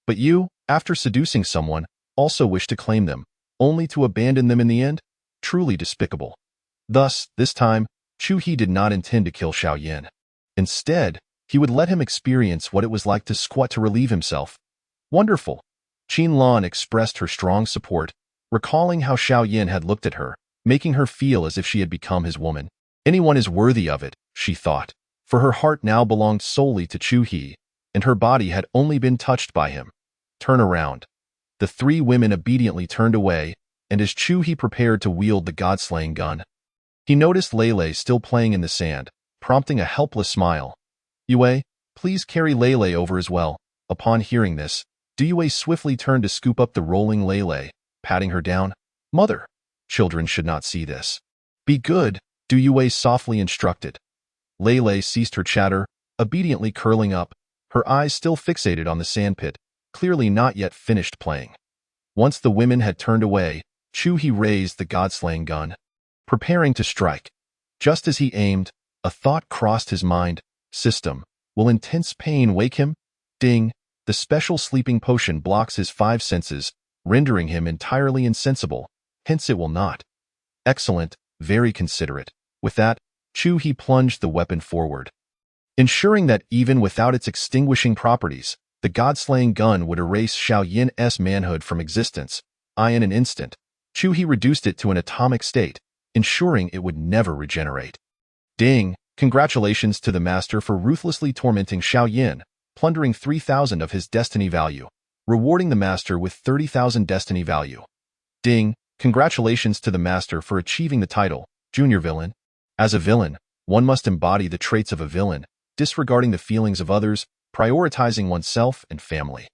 But you, after seducing someone, also wish to claim them, only to abandon them in the end? Truly despicable. Thus, this time, Chu He did not intend to kill Xiao Yin. Instead, he would let him experience what it was like to squat to relieve himself. Wonderful. Qin Lan expressed her strong support, recalling how Xiao Yin had looked at her, making her feel as if she had become his woman. Anyone is worthy of it, she thought, for her heart now belonged solely to Chu He, and her body had only been touched by him. Turn around. The three women obediently turned away, and as Chu He prepared to wield the god-slaying gun, he noticed Lele still playing in the sand, prompting a helpless smile. Yue, please carry Lele over as well. Upon hearing this, Yue swiftly turned to scoop up the rolling Lele, patting her down. Mother, children should not see this. Be good, Yue softly instructed. Lele ceased her chatter, obediently curling up, her eyes still fixated on the sandpit, clearly not yet finished playing. Once the women had turned away, Chu He raised the god-slaying gun, preparing to strike. Just as he aimed, a thought crossed his mind. System, will intense pain wake him? Ding, the special sleeping potion blocks his 5 senses, rendering him entirely insensible, hence it will not. Excellent, very considerate. With that, Chu He plunged the weapon forward, ensuring that even without its extinguishing properties, the god-slaying gun would erase Xiao Yin's manhood from existence. In an instant, Chu He reduced it to an atomic state, ensuring it would never regenerate. Ding! Congratulations to the master for ruthlessly tormenting Xiao Yin, plundering 3,000 of his destiny value, rewarding the master with 30,000 destiny value. Ding! Congratulations to the master for achieving the title, Junior Villain. As a villain, one must embody the traits of a villain, disregarding the feelings of others, prioritizing oneself and family.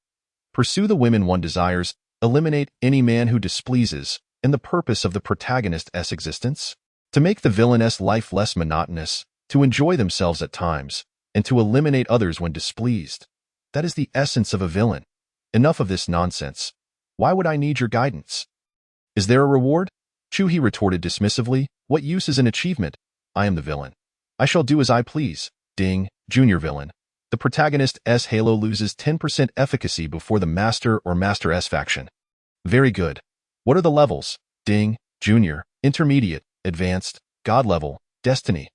Pursue the women one desires, eliminate any man who displeases, and the purpose of the protagonist's existence? To make the villain's life less monotonous, to enjoy themselves at times, and to eliminate others when displeased. That is the essence of a villain. Enough of this nonsense. Why would I need your guidance? Is there a reward? Chu He retorted dismissively. What use is an achievement? I am the villain. I shall do as I please. Ding, Junior Villain. The protagonist's halo loses 10% efficacy before the Master or Master S faction. Very good. What are the levels? Ding, Junior, Intermediate, Advanced, God level, Destiny.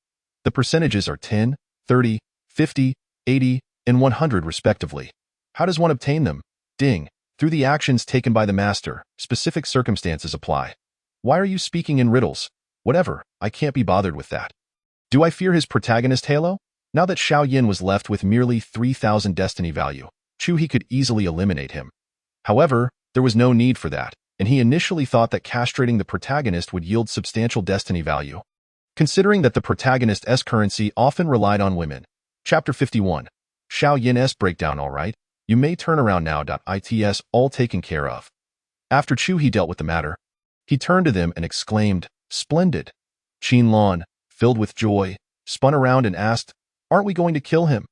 The percentages are 10, 30, 50, 80, and 100 respectively. How does one obtain them? Ding, through the actions taken by the Master, specific circumstances apply. Why are you speaking in riddles? Whatever, I can't be bothered with that. Do I fear his protagonist halo? Now that Xiao Yin was left with merely 3,000 destiny value, Chu He could easily eliminate him. However, there was no need for that, and he initially thought that castrating the protagonist would yield substantial destiny value. Considering that the protagonist's currency often relied on women. Chapter 51. Xiao Yin's breakdown. All right, you may turn around now. It's all taken care of. After Chu He dealt with the matter, he turned to them and exclaimed, Splendid. Qin Lan, filled with joy, spun around and asked, Aren't we going to kill him?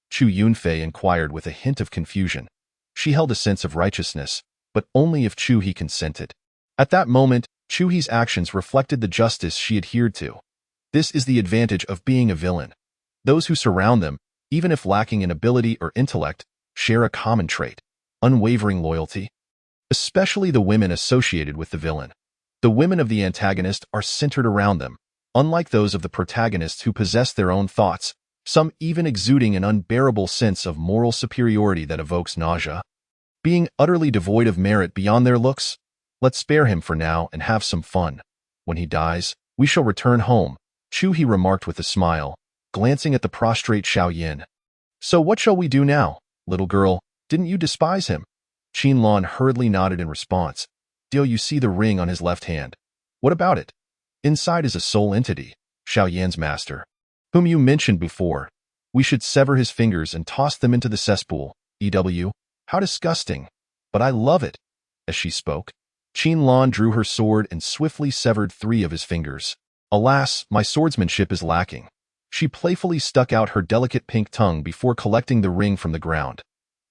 Chu Yunfei inquired with a hint of confusion. She held a sense of righteousness, but only if Chu He consented. At that moment, Chu He's actions reflected the justice she adhered to. This is the advantage of being a villain. Those who surround them, even if lacking in ability or intellect, share a common trait, unwavering loyalty. Especially the women associated with the villain. The women of the antagonist are centered around them, unlike those of the protagonists who possess their own thoughts, some even exuding an unbearable sense of moral superiority that evokes nausea. Being utterly devoid of merit beyond their looks? Let's spare him for now and have some fun. When he dies, we shall return home, Chu He remarked with a smile, glancing at the prostrate Xiao Yin. So what shall we do now, little girl? Didn't you despise him? Qin Lan hurriedly nodded in response. You see the ring on his left hand. What about it? Inside is a soul entity, Xiao Yan's master, whom you mentioned before. We should sever his fingers and toss them into the cesspool. How disgusting. But I love it. As she spoke, Qin Lan drew her sword and swiftly severed 3 of his fingers. Alas, my swordsmanship is lacking. She playfully stuck out her delicate pink tongue before collecting the ring from the ground.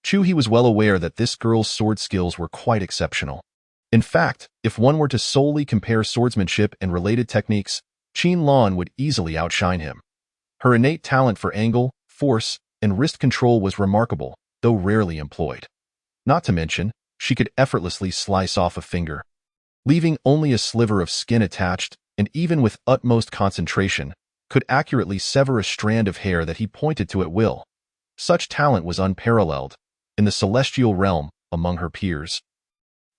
Chu He was well aware that this girl's sword skills were quite exceptional. In fact, if one were to solely compare swordsmanship and related techniques, Qin Lan would easily outshine him. Her innate talent for angle, force, and wrist control was remarkable, though rarely employed. Not to mention, she could effortlessly slice off a finger, leaving only a sliver of skin attached, and even with utmost concentration, could accurately sever a strand of hair that he pointed to at will. Such talent was unparalleled in the celestial realm among her peers.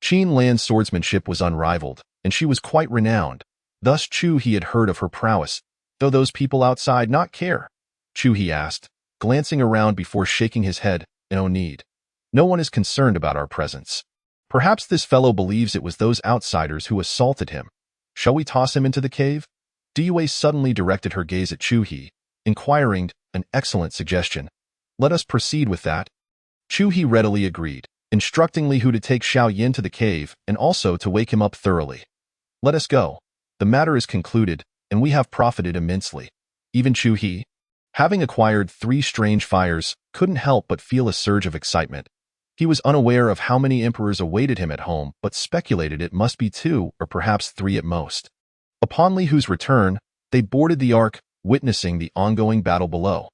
Qin Lan's swordsmanship was unrivaled, and she was quite renowned. Thus Chu He had heard of her prowess, though those people outside not care. Chu He asked, glancing around before shaking his head. No need. No one is concerned about our presence. Perhaps this fellow believes it was those outsiders who assaulted him. Shall we toss him into the cave? Diyue suddenly directed her gaze at Chu He, inquiring, an excellent suggestion. Let us proceed with that. Chu He readily agreed, instructing Li Hu to take Xiao Yin to the cave and also to wake him up thoroughly. Let us go. The matter is concluded, and we have profited immensely. Even Chu He, having acquired 3 strange fires, couldn't help but feel a surge of excitement. He was unaware of how many emperors awaited him at home, but speculated it must be 2 or perhaps 3 at most. Upon Li Hu's return, they boarded the ark, witnessing the ongoing battle below.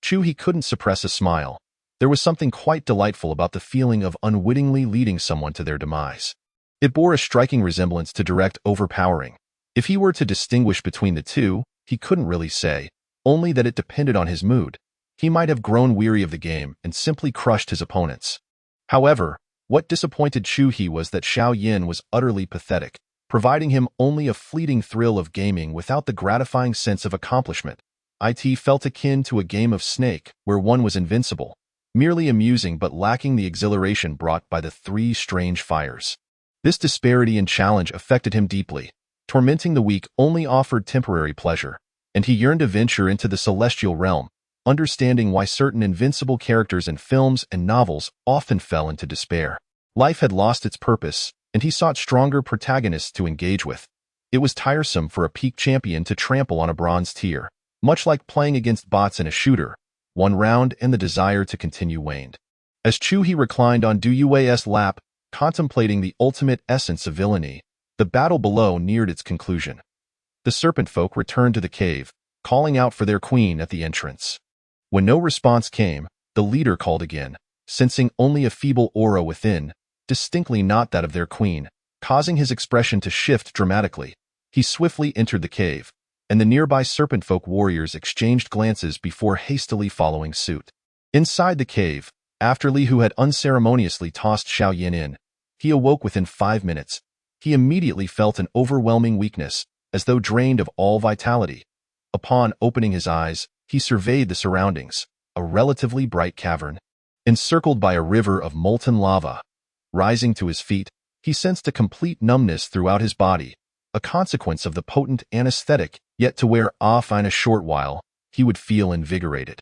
Chu He couldn't suppress a smile. There was something quite delightful about the feeling of unwittingly leading someone to their demise. It bore a striking resemblance to direct overpowering. If he were to distinguish between the two, he couldn't really say, only that it depended on his mood. He might have grown weary of the game and simply crushed his opponents. However, what disappointed Chu He was that Xiao Yin was utterly pathetic, providing him only a fleeting thrill of gaming without the gratifying sense of accomplishment. It felt akin to a game of Snake, where one was invincible, merely amusing but lacking the exhilaration brought by the 3 strange fires. This disparity in challenge affected him deeply. Tormenting the weak only offered temporary pleasure, and he yearned to venture into the celestial realm, understanding why certain invincible characters in films and novels often fell into despair. Life had lost its purpose, and he sought stronger protagonists to engage with. It was tiresome for a peak champion to trample on a bronze tier, much like playing against bots in a shooter. One round and the desire to continue waned. As Chu He reclined on Diyue's lap, contemplating the ultimate essence of villainy, the battle below neared its conclusion. The serpent folk returned to the cave, calling out for their queen at the entrance. When no response came, the leader called again, sensing only a feeble aura within, distinctly not that of their queen, causing his expression to shift dramatically. He swiftly entered the cave, and the nearby serpent folk warriors exchanged glances before hastily following suit. Inside the cave, after Li Hu had unceremoniously tossed Xiao Yin in, he awoke within 5 minutes. He immediately felt an overwhelming weakness, as though drained of all vitality. Upon opening his eyes, he surveyed the surroundings, a relatively bright cavern, encircled by a river of molten lava. Rising to his feet, he sensed a complete numbness throughout his body, a consequence of the potent anesthetic, yet to wear off in a short while, he would feel invigorated.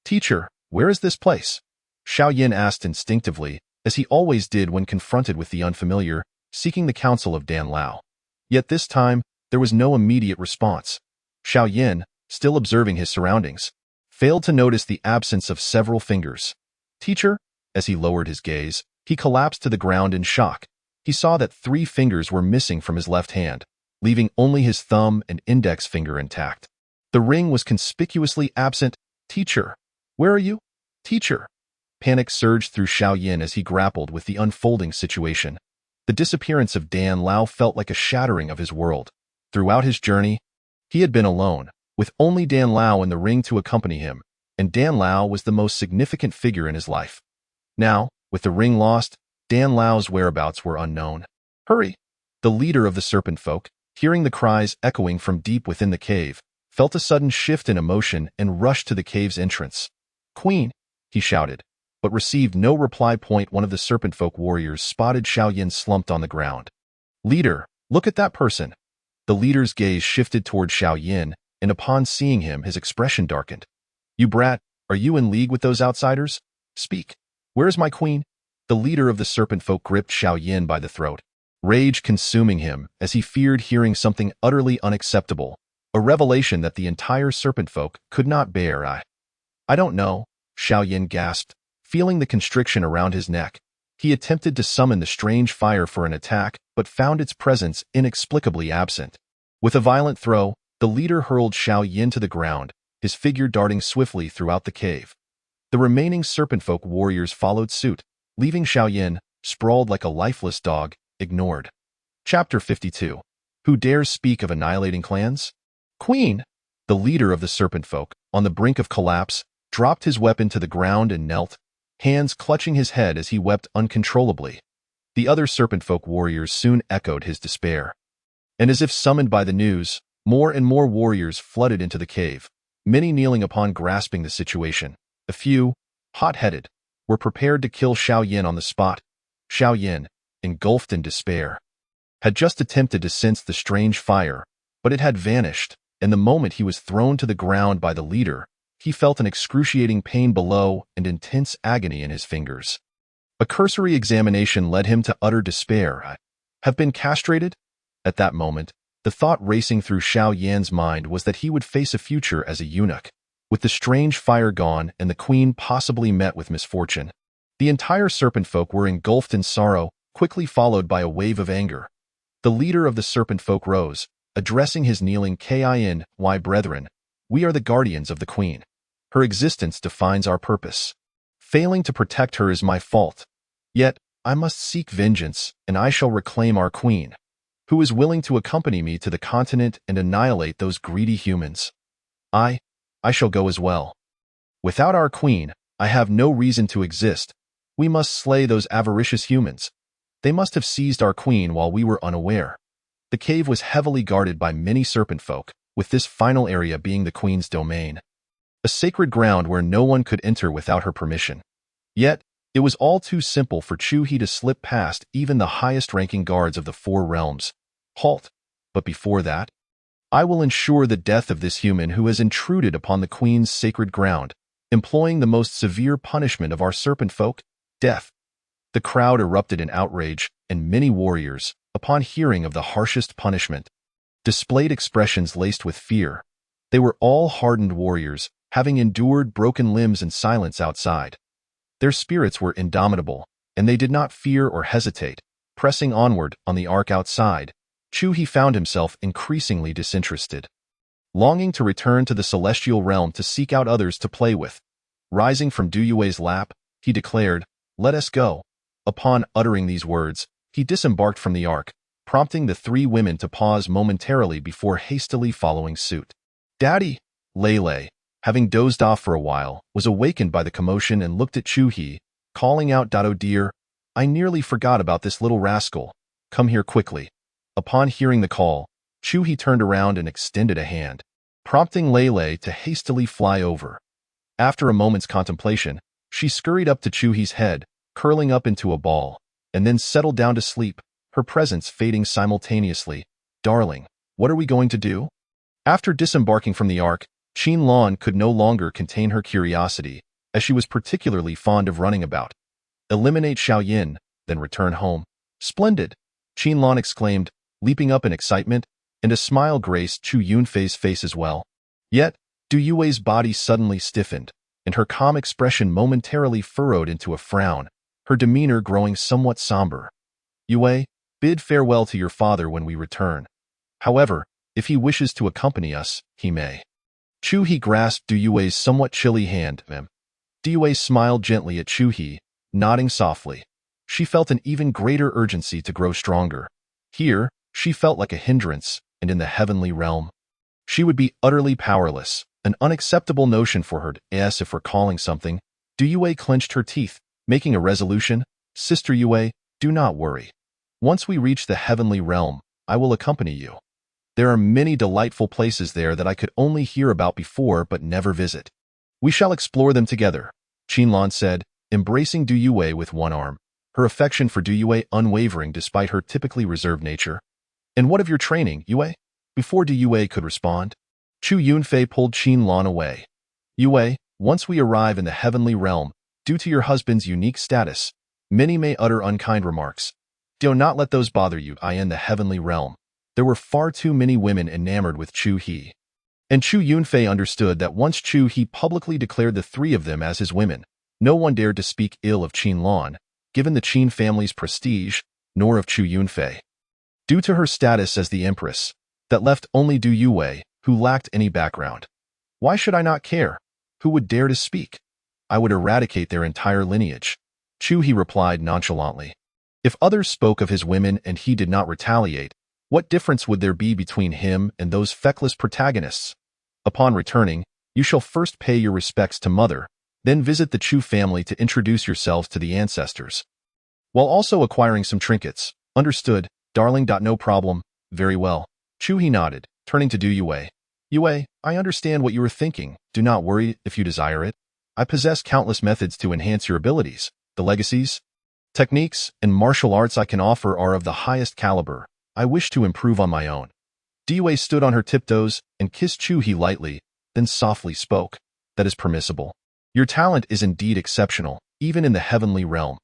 Teacher, where is this place? Xiao Yin asked instinctively, as he always did when confronted with the unfamiliar, seeking the counsel of Dan Lao. Yet this time, there was no immediate response. Xiao Yin, still observing his surroundings, failed to notice the absence of several fingers. Teacher, as he lowered his gaze, he collapsed to the ground in shock. He saw that 3 fingers were missing from his left hand, leaving only his thumb and index finger intact. The ring was conspicuously absent. Teacher, where are you? Teacher! Panic surged through Xiao Yin as he grappled with the unfolding situation. The disappearance of Dan Lao felt like a shattering of his world. Throughout his journey, he had been alone, with only Dan Lao in the ring to accompany him, and Dan Lao was the most significant figure in his life. Now, with the ring lost, Dan Lao's whereabouts were unknown. Hurry! The leader of the serpent folk, hearing the cries echoing from deep within the cave, felt a sudden shift in emotion and rushed to the cave's entrance. Queen! He shouted, but received no reply. One of the serpent folk warriors spotted Xiao Yin slumped on the ground. Leader, look at that person! The leader's gaze shifted toward Xiao Yin, and upon seeing him, his expression darkened. You brat, are you in league with those outsiders? Speak. Where is my queen? The leader of the serpent folk gripped Xiao Yin by the throat, rage consuming him as he feared hearing something utterly unacceptable, a revelation that the entire serpent folk could not bear. I don't know, Xiao Yin gasped, feeling the constriction around his neck. He attempted to summon the strange fire for an attack, but found its presence inexplicably absent. With a violent throw, the leader hurled Xiao Yin to the ground, his figure darting swiftly throughout the cave. The remaining serpent folk warriors followed suit, leaving Xiaoyan, sprawled like a lifeless dog, ignored. Chapter 52. Who dares speak of annihilating clans? Queen, the leader of the serpent folk, on the brink of collapse, dropped his weapon to the ground and knelt, hands clutching his head as he wept uncontrollably. The other serpent folk warriors soon echoed his despair. And as if summoned by the news, more and more warriors flooded into the cave, many kneeling upon grasping the situation. A few, hot-headed, were prepared to kill Xiaoyan on the spot. Xiaoyan, engulfed in despair, had just attempted to sense the strange fire, but it had vanished, and the moment he was thrown to the ground by the leader, he felt an excruciating pain below and intense agony in his fingers. A cursory examination led him to utter despair. I have been castrated? At that moment, the thought racing through Xiaoyan's mind was that he would face a future as a eunuch, with the strange fire gone and the queen possibly met with misfortune. The entire serpent folk were engulfed in sorrow, quickly followed by a wave of anger. The leader of the serpent folk rose, addressing his kneeling Kin, "Why, brethren, we are the guardians of the queen. Her existence defines our purpose. Failing to protect her is my fault. Yet, I must seek vengeance, and I shall reclaim our queen, who is willing to accompany me to the continent and annihilate those greedy humans. I shall go as well. Without our queen, I have no reason to exist. We must slay those avaricious humans. They must have seized our queen while we were unaware." The cave was heavily guarded by many serpent folk, with this final area being the queen's domain, a sacred ground where no one could enter without her permission. Yet, it was all too simple for Chu-He to slip past even the highest-ranking guards of the four realms. "Halt! But before that, I will ensure the death of this human who has intruded upon the queen's sacred ground, employing the most severe punishment of our serpent folk, death." The crowd erupted in outrage, and many warriors, upon hearing of the harshest punishment, displayed expressions laced with fear. They were all hardened warriors, having endured broken limbs and silence outside. Their spirits were indomitable, and they did not fear or hesitate. Pressing onward on the arc outside, Chu-He found himself increasingly disinterested, longing to return to the celestial realm to seek out others to play with. Rising from Du Yue's lap, he declared, "Let us go." Upon uttering these words, he disembarked from the ark, prompting the three women to pause momentarily before hastily following suit. "Daddy!" Lele, having dozed off for a while, was awakened by the commotion and looked at Chu-He, calling out, "Dado dear, I nearly forgot about this little rascal. Come here quickly." Upon hearing the call, Chu-He turned around and extended a hand, prompting Lele to hastily fly over. After a moment's contemplation, she scurried up to Chu-He's head, curling up into a ball, and then settled down to sleep, her presence fading simultaneously. "Darling, what are we going to do?" After disembarking from the ark, Qin could no longer contain her curiosity, as she was particularly fond of running about. "Eliminate Xiaoyan, then return home." "Splendid!" Qin exclaimed, leaping up in excitement, and a smile graced Chu Yunfei's face as well. Yet, Du Yue's body suddenly stiffened, and her calm expression momentarily furrowed into a frown, her demeanor growing somewhat somber. "Yue, bid farewell to your father when we return. However, if he wishes to accompany us, he may." Chu-He grasped Du Yue's somewhat chilly hand. Du Yue smiled gently at Chu-He, nodding softly. She felt an even greater urgency to grow stronger. Here, she felt like a hindrance, and in the heavenly realm, she would be utterly powerless, an unacceptable notion for her. As if recalling something, Du Yue clenched her teeth, making a resolution. "Sister Yue, do not worry. Once we reach the heavenly realm, I will accompany you. There are many delightful places there that I could only hear about before but never visit. We shall explore them together," Qin said, embracing Du Yue with one arm, her affection for Du Yue unwavering despite her typically reserved nature. "And what of your training, Yue?" Before Du Yue could respond, Chu Yunfei pulled Qin away. "Yue, once we arrive in the heavenly realm, due to your husband's unique status, many may utter unkind remarks. Do not let those bother you. In the heavenly realm, there were far too many women enamored with Chu-He. And Chu Yunfei understood that once Chu-He publicly declared the three of them as his women, no one dared to speak ill of Qin, given the Qin family's prestige, nor of Chu Yunfei. Due to her status as the empress, that left only Du Yue, who lacked any background. Why should I not care? Who would dare to speak? I would eradicate their entire lineage. Chu He replied nonchalantly. If others spoke of his women and he did not retaliate, what difference would there be between him and those feckless protagonists? Upon returning, you shall first pay your respects to Mother, then visit the Chu family to introduce yourselves to the ancestors, while also acquiring some trinkets. Understood, darling. No problem. Very well. Chu He nodded, turning to Du Yue. Yue, I understand what you are thinking. Do not worry if you desire it. I possess countless methods to enhance your abilities. The legacies, techniques, and martial arts I can offer are of the highest caliber. I wish to improve on my own. Du Yue stood on her tiptoes and kissed Chu He lightly, then softly spoke. That is permissible. Your talent is indeed exceptional, even in the heavenly realm.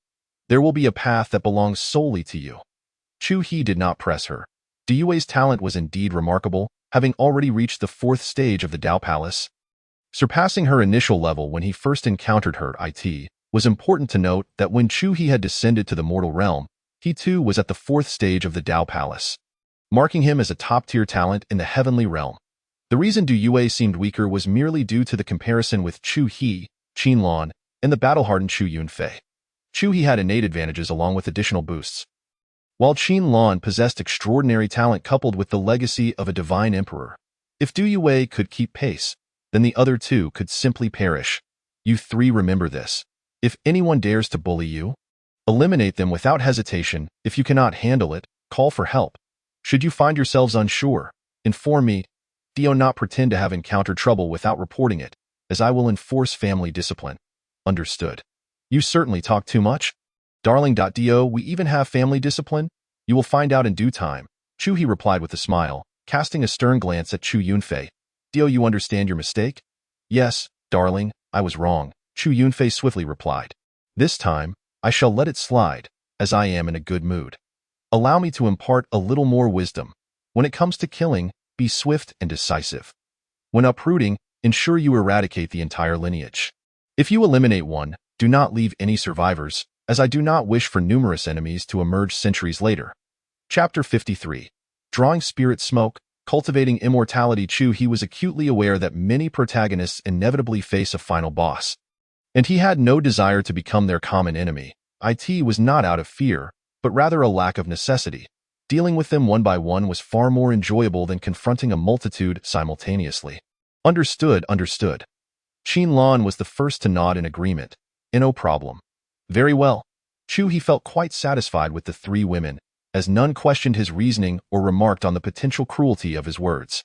There will be a path that belongs solely to you. Chu He did not press her. Du Yue's talent was indeed remarkable, having already reached the 4th stage of the Dao Palace. Surpassing her initial level when he first encountered her, it was important to note that when Chu He had descended to the mortal realm, he too was at the 4th stage of the Dao Palace, marking him as a top-tier talent in the heavenly realm. The reason Du Yue seemed weaker was merely due to the comparison with Chu He, Qin Lan, and the battle-hardened Chu Yunfei. Chu He had innate advantages along with additional boosts, while Qin Lan possessed extraordinary talent coupled with the legacy of a divine emperor. If Du Yue could keep pace, then the other two could simply perish. You three remember this. If anyone dares to bully you, eliminate them without hesitation. If you cannot handle it, call for help. Should you find yourselves unsure, inform me. Do not pretend to have encountered trouble without reporting it, as I will enforce family discipline. Understood. You certainly talk too much. Darling. Do we even have family discipline? You will find out in due time. Chu He replied with a smile, casting a stern glance at Chu Yunfei. Do you understand your mistake? Yes, darling, I was wrong, Chu Yunfei swiftly replied. This time, I shall let it slide, as I am in a good mood. Allow me to impart a little more wisdom. When it comes to killing, be swift and decisive. When uprooting, ensure you eradicate the entire lineage. If you eliminate one, do not leave any survivors, as I do not wish for numerous enemies to emerge centuries later. Chapter 53. Drawing spirit smoke, cultivating immortality. Chu He was acutely aware that many protagonists inevitably face a final boss, and he had no desire to become their common enemy. It was not out of fear, but rather a lack of necessity. Dealing with them one by one was far more enjoyable than confronting a multitude simultaneously. Understood. Qin Lan was the first to nod in agreement. No problem. Very well. Chu He felt quite satisfied with the three women, as none questioned his reasoning or remarked on the potential cruelty of his words.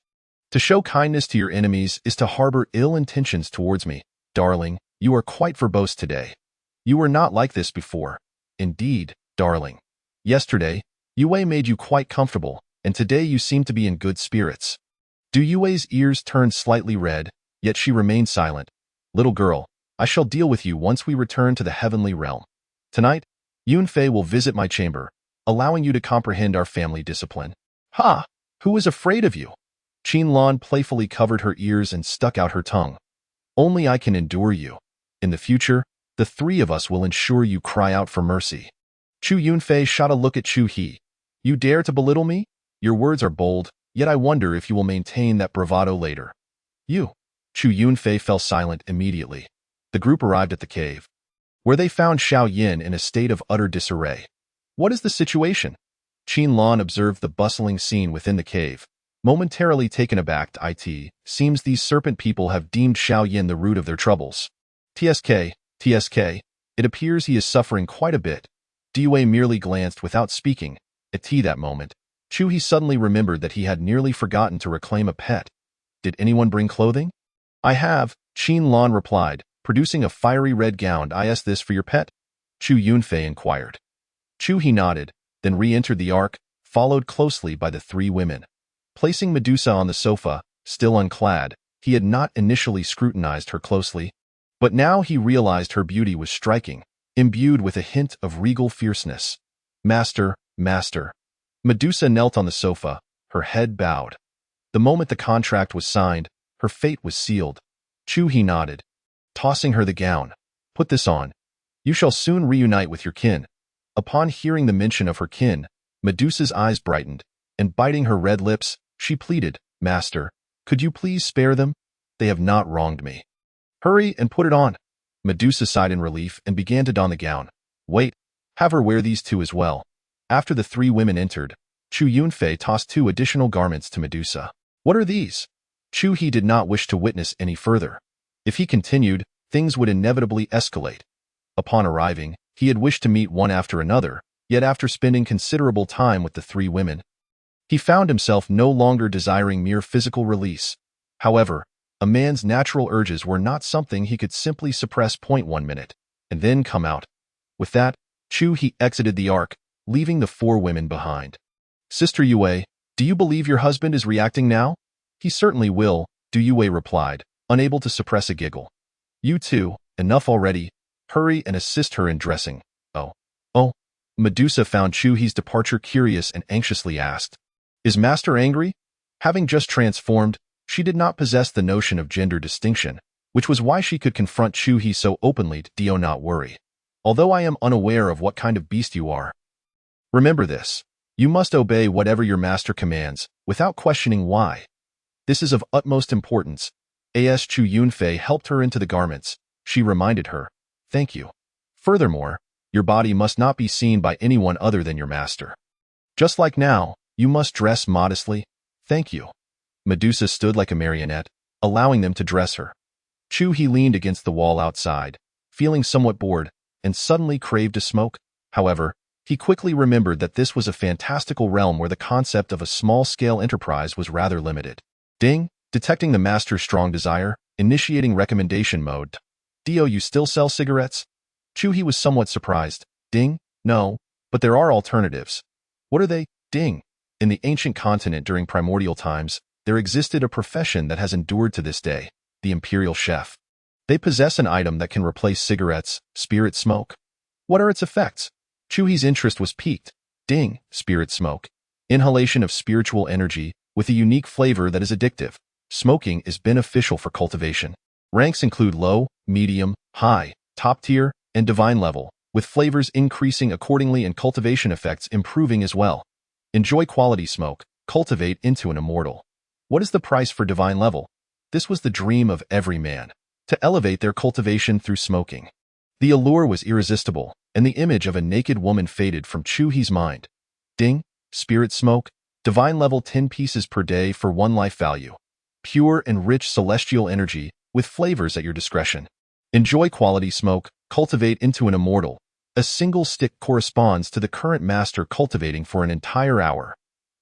To show kindness to your enemies is to harbor ill intentions towards me. Darling, you are quite verbose today. You were not like this before. Indeed, darling. Yesterday, Yue made you quite comfortable, and today you seem to be in good spirits. Du Yue's ears turned slightly red, yet she remained silent. Little girl, I shall deal with you once we return to the heavenly realm. Tonight, Yunfei will visit my chamber, allowing you to comprehend our family discipline. Ha! Who is afraid of you? Qin Lan playfully covered her ears and stuck out her tongue. Only I can endure you. In the future, the three of us will ensure you cry out for mercy. Chu Yunfei shot a look at Chu He. You dare to belittle me? Your words are bold, yet I wonder if you will maintain that bravado later. You. Chu Yunfei fell silent immediately. The group arrived at the cave, where they found Xiao Yin in a state of utter disarray. What is the situation? Qin Lan observed the bustling scene within the cave, momentarily taken aback. It seems these serpent people have deemed Xiao Yin the root of their troubles. TSK, it appears he is suffering quite a bit. Du Yue merely glanced without speaking. At that moment, Chu He suddenly remembered that he had nearly forgotten to reclaim a pet. Did anyone bring clothing? I have, Qin Lan replied, producing a fiery red gown. Is this for your pet? Chu Yunfei inquired. Chu He nodded, then re-entered the ark, followed closely by the three women. Placing Medusa on the sofa, still unclad, he had not initially scrutinized her closely, but now he realized her beauty was striking, imbued with a hint of regal fierceness. Master. Medusa knelt on the sofa, her head bowed. The moment the contract was signed, her fate was sealed. Chu He nodded, tossing her the gown. Put this on. You shall soon reunite with your kin. Upon hearing the mention of her kin, Medusa's eyes brightened, and biting her red lips, she pleaded, Master, could you please spare them? They have not wronged me. Hurry and put it on. Medusa sighed in relief and began to don the gown. Wait, have her wear these two as well. After the three women entered, Chu Yunfei tossed 2 additional garments to Medusa. What are these? Chu He did not wish to witness any further. If he continued, things would inevitably escalate. Upon arriving, he had wished to meet one after another, yet after spending considerable time with the 3 women, he found himself no longer desiring mere physical release. However, a man's natural urges were not something he could simply suppress. 1 minute, and then come out. With that, Chu He exited the ark, leaving the 4 women behind. Sister Yue, do you believe your husband is reacting now? He certainly will, Du Yue replied, unable to suppress a giggle. You two, enough already. Hurry and assist her in dressing. Oh. Medusa found Chu He's departure curious and anxiously asked, Is Master angry? Having just transformed, she did not possess the notion of gender distinction, which was why she could confront Chu He so openly. Do not worry. Although I am unaware of what kind of beast you are, remember this. You must obey whatever your master commands, without questioning why. This is of utmost importance. As Chu Yunfei helped her into the garments, she reminded her, Thank you. Furthermore, your body must not be seen by anyone other than your master. Just like now, you must dress modestly. Thank you. Medusa stood like a marionette, allowing them to dress her. Chu He leaned against the wall outside, feeling somewhat bored, and suddenly craved to smoke. However, he quickly remembered that this was a fantastical realm where the concept of a small-scale enterprise was rather limited. Ding, detecting the master's strong desire, initiating recommendation mode. Do you still sell cigarettes? Chu He was somewhat surprised. Ding, no, but there are alternatives. What are they? Ding. In the ancient continent during primordial times, there existed a profession that has endured to this day, the imperial chef. They possess an item that can replace cigarettes, spirit smoke. What are its effects? Chu He's interest was piqued. Ding, spirit smoke. Inhalation of spiritual energy with a unique flavor that is addictive. Smoking is beneficial for cultivation. Ranks include low, medium, high, top tier, and divine level, with flavors increasing accordingly and cultivation effects improving as well. Enjoy quality smoke, cultivate into an immortal. What is the price for divine level? This was the dream of every man, to elevate their cultivation through smoking. The allure was irresistible, and the image of a naked woman faded from Chu He's mind. Ding, spirit smoke, divine level 10 pieces per day for 1 life value. Pure and rich celestial energy, with flavors at your discretion. Enjoy quality smoke, cultivate into an immortal. A single stick corresponds to the current master cultivating for an entire hour.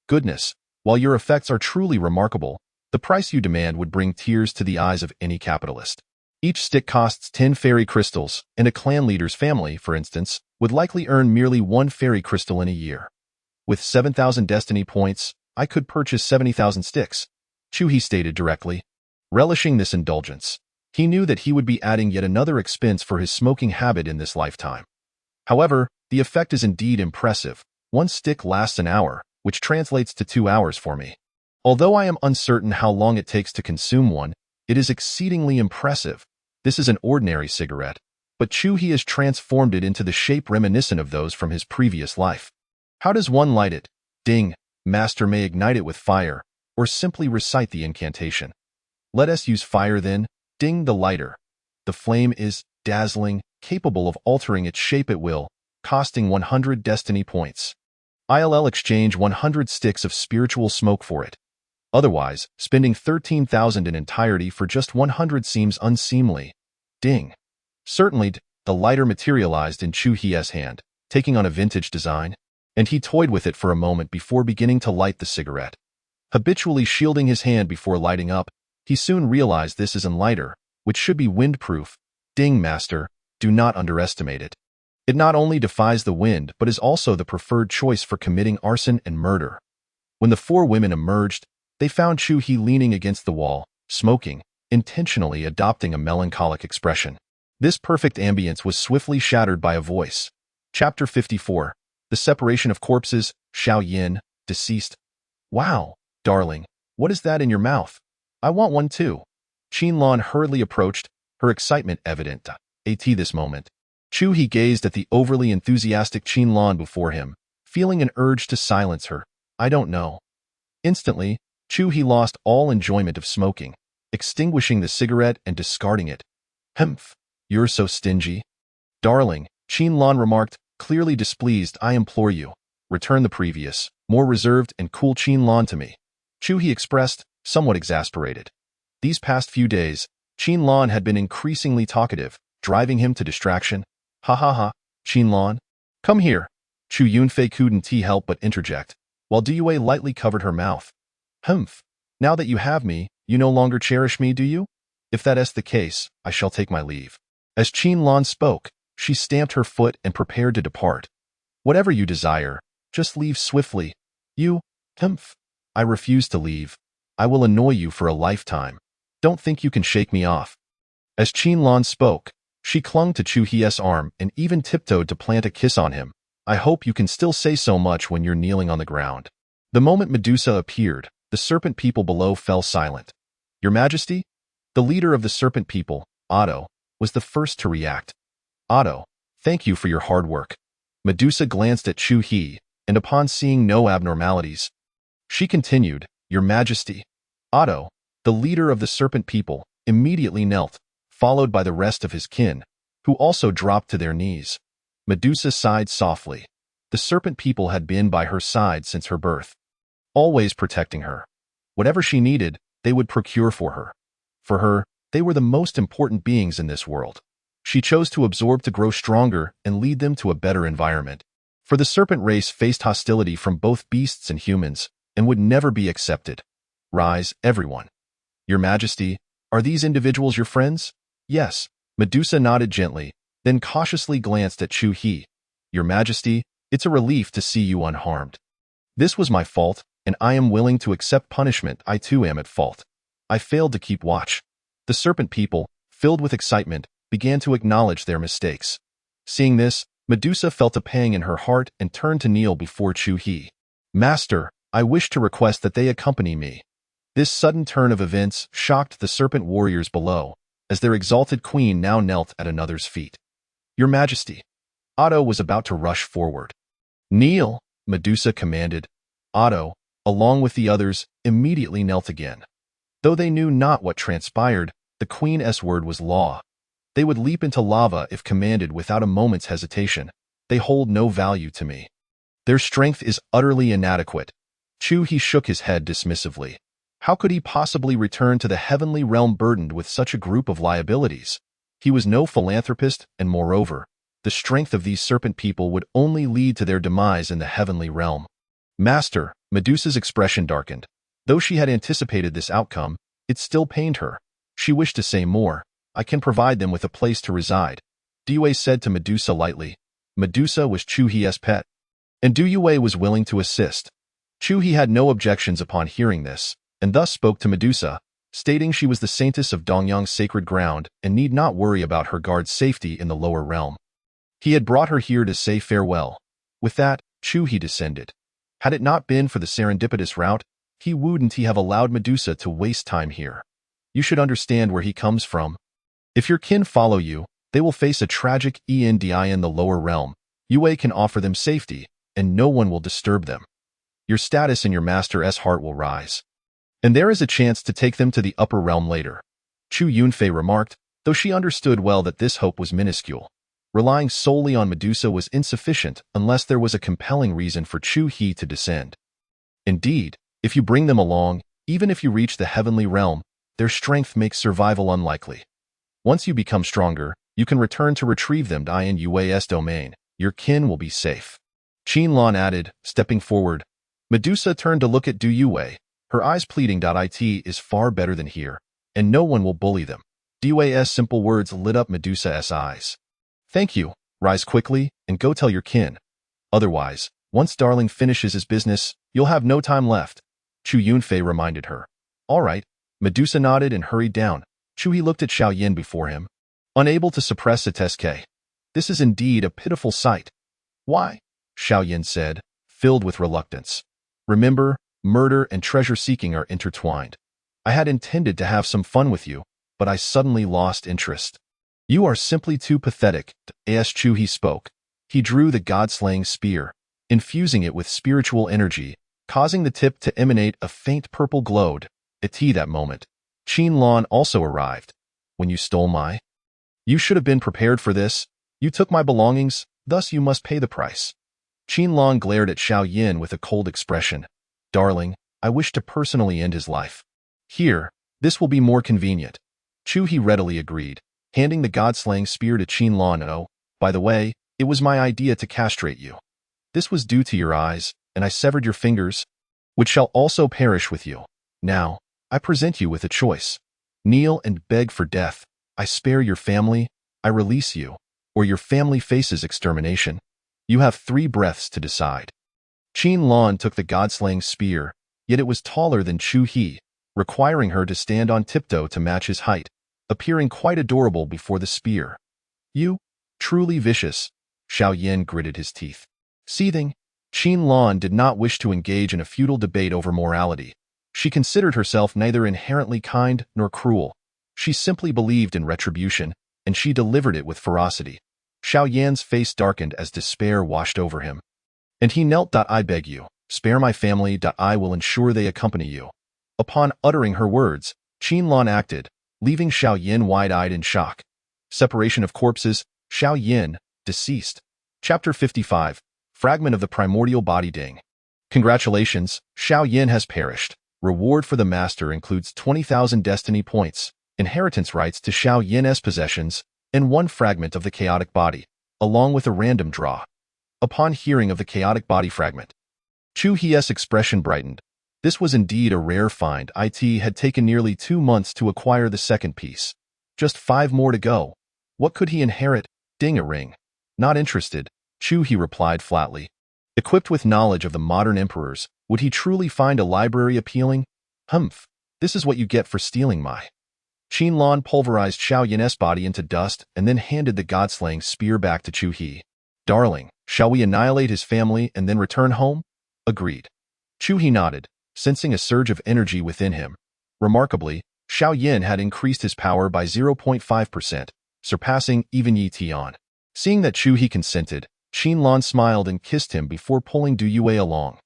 Goodness, while your effects are truly remarkable, the price you demand would bring tears to the eyes of any capitalist. Each stick costs 10 fairy crystals, and a clan leader's family, for instance, would likely earn merely 1 fairy crystal in a year. With 7,000 destiny points, I could purchase 70,000 sticks, Chu He stated directly. Relishing this indulgence, he knew that he would be adding yet another expense for his smoking habit in this lifetime. However, the effect is indeed impressive. 1 stick lasts an hour, which translates to 2 hours for me. Although I am uncertain how long it takes to consume one, it is exceedingly impressive. This is an ordinary cigarette, but Chu He has transformed it into the shape reminiscent of those from his previous life. How does one light it? Ding, master may ignite it with fire, or simply recite the incantation. Let us use fire then. Ding the lighter. The flame is dazzling, capable of altering its shape at will, costing 100 destiny points. I'll exchange 100 sticks of spiritual smoke for it. Otherwise, spending 13,000 in entirety for just 100 seems unseemly. Ding. Certainly, the lighter materialized in Chu He's hand, taking on a vintage design, and he toyed with it for a moment before beginning to light the cigarette. Habitually shielding his hand before lighting up, he soon realized this is a lighter, which should be windproof. Ding, master, do not underestimate it. It not only defies the wind but is also the preferred choice for committing arson and murder. When the 4 women emerged, they found Chu He leaning against the wall, smoking, intentionally adopting a melancholic expression. This perfect ambience was swiftly shattered by a voice. Chapter 54. The Separation of Corpses, Xiao Yin, deceased. Wow, darling, what is that in your mouth? I want one too. Qinlan hurriedly approached, her excitement evident. At this moment, Chu He gazed at the overly enthusiastic Qinlan before him, feeling an urge to silence her. I don't know. Instantly, Chu He lost all enjoyment of smoking, extinguishing the cigarette and discarding it. Humph, you're so stingy. Darling, Lan remarked, clearly displeased. I implore you, return the previous, more reserved and cool Lan to me. He expressed, somewhat exasperated. These past few days, Lan had been increasingly talkative, driving him to distraction. Ha ha ha, Lan. Come here. Chu Yunfei couldn't help but interject, while Duyue lightly covered her mouth. Humph. Now that you have me, you no longer cherish me, do you? If that is the case, I shall take my leave. As Lan spoke, she stamped her foot and prepared to depart. Whatever you desire, just leave swiftly. You, humph. I refuse to leave. I will annoy you for a lifetime. Don't think you can shake me off. As Lan spoke, she clung to Chu Hie's arm and even tiptoed to plant a kiss on him. I hope you can still say so much when you're kneeling on the ground. The moment Medusa appeared, the serpent people below fell silent. Your Majesty? The leader of the serpent people, Otto, was the first to react. Otto, thank you for your hard work. Medusa glanced at Chu Hie, and upon seeing no abnormalities, she continued, Your Majesty. Otto, the leader of the serpent people, immediately knelt, followed by the rest of his kin, who also dropped to their knees. Medusa sighed softly. The serpent people had been by her side since her birth, always protecting her. Whatever she needed, they would procure for her. For her, they were the most important beings in this world. She chose to absorb to grow stronger and lead them to a better environment. For the serpent race faced hostility from both beasts and humans, and would never be accepted. Rise, everyone. Your Majesty, are these individuals your friends? Yes. Medusa nodded gently, then cautiously glanced at Chu Hie. Your Majesty, it's a relief to see you unharmed. This was my fault, and I am willing to accept punishment. I too am at fault. I failed to keep watch. The serpent people, filled with excitement, began to acknowledge their mistakes. Seeing this, Medusa felt a pang in her heart and turned to kneel before Chu Hie. Master, I wish to request that they accompany me. This sudden turn of events shocked the serpent warriors below, as their exalted queen now knelt at another's feet. Your Majesty. Otto was about to rush forward. Kneel, Medusa commanded. Otto, along with the others, immediately knelt again. Though they knew not what transpired, the queen's word was law. They would leap into lava if commanded without a moment's hesitation. They hold no value to me. Their strength is utterly inadequate. Chu Hie shook his head dismissively. How could he possibly return to the heavenly realm burdened with such a group of liabilities? He was no philanthropist, and moreover, the strength of these serpent people would only lead to their demise in the heavenly realm. Master, Medusa's expression darkened. Though she had anticipated this outcome, it still pained her. She wished to say more. I can provide them with a place to reside, Duyue said to Medusa lightly. Medusa was Chu Hie's pet, and Duyue was willing to assist. Chu Hie had no objections upon hearing this, and thus spoke to Medusa, stating she was the saintess of Dongyang's sacred ground and need not worry about her guard's safety in the lower realm. He had brought her here to say farewell. With that, Chu Hie descended. Had it not been for the serendipitous route, he wouldn't have allowed Medusa to waste time here. You should understand where he comes from. If your kin follow you, they will face a tragic end in the lower realm. Yue can offer them safety, and no one will disturb them. Your status in your master's heart will rise. And there is a chance to take them to the upper realm later. Chu Yunfei remarked, though she understood well that this hope was minuscule. Relying solely on Medusa was insufficient unless there was a compelling reason for Chu Hie to descend. Indeed, if you bring them along, even if you reach the heavenly realm, their strength makes survival unlikely. Once you become stronger, you can return to retrieve them in Yue's domain. Your kin will be safe. Lan added, stepping forward. Medusa turned to look at Duyue, her eyes pleading. It is far better than here, and no one will bully them. Due's simple words lit up Medusa's eyes. Thank you. Rise quickly and go tell your kin. Otherwise, once Darling finishes his business, you'll have no time left. Chu Yunfei reminded her. All right. Medusa nodded and hurried down. Chu Hie looked at Xiaoyan before him, unable to suppress a tesque. This is indeed a pitiful sight. Why? Xiaoyan said, filled with reluctance. Remember, murder and treasure-seeking are intertwined. I had intended to have some fun with you, but I suddenly lost interest. You are simply too pathetic, as Chu Hie spoke. He drew the god-slaying spear, infusing it with spiritual energy, causing the tip to emanate a faint purple glow. At that moment, Lan also arrived. When you stole my... You should have been prepared for this. You took my belongings, thus you must pay the price. Qinlan glared at Xiao Yin with a cold expression. Darling, I wish to personally end his life. Here, this will be more convenient. Chu He readily agreed, handing the god-slaying spear to Qinlan. Oh, by the way, it was my idea to castrate you. This was due to your eyes, and I severed your fingers, which shall also perish with you. Now, I present you with a choice. Kneel and beg for death. I spare your family, I release you, or your family faces extermination. You have 3 breaths to decide. Qinlan took the god-slaying spear, yet it was taller than Chu He, requiring her to stand on tiptoe to match his height, appearing quite adorable before the spear. You, truly vicious, Xiao Yin gritted his teeth. Seething, Qinlan did not wish to engage in a futile debate over morality. She considered herself neither inherently kind nor cruel. She simply believed in retribution, and she delivered it with ferocity. Xiao Yan's face darkened as despair washed over him. And he knelt. I beg you, spare my family. I will ensure they accompany you. Upon uttering her words, Qinlan acted, leaving Xiao Yin wide-eyed in shock. Separation of corpses, Xiao Yin, deceased. Chapter 55, Fragment of the Primordial Body. Ding. Congratulations, Xiao Yin has perished. Reward for the master includes 20,000 destiny points, inheritance rights to Xiao Yin's possessions, and 1 fragment of the chaotic body, along with a random draw. Upon hearing of the chaotic body fragment, Chu He's expression brightened. This was indeed a rare find. It had taken nearly 2 months to acquire the second piece. Just 5 more to go. What could he inherit? Ding a ring. Not interested, Chu He replied flatly. Equipped with knowledge of the modern emperors, would he truly find a library appealing? Humph, this is what you get for stealing my... Qinlan pulverized Xiao Yin's body into dust and then handed the god-slaying spear back to Chu He. Darling, shall we annihilate his family and then return home? Agreed. Chu He nodded, sensing a surge of energy within him. Remarkably, Xiao Yin had increased his power by 0.5%, surpassing even Yi Tian. Seeing that Chu He consented, Qinlan smiled and kissed him before pulling Du Yue along.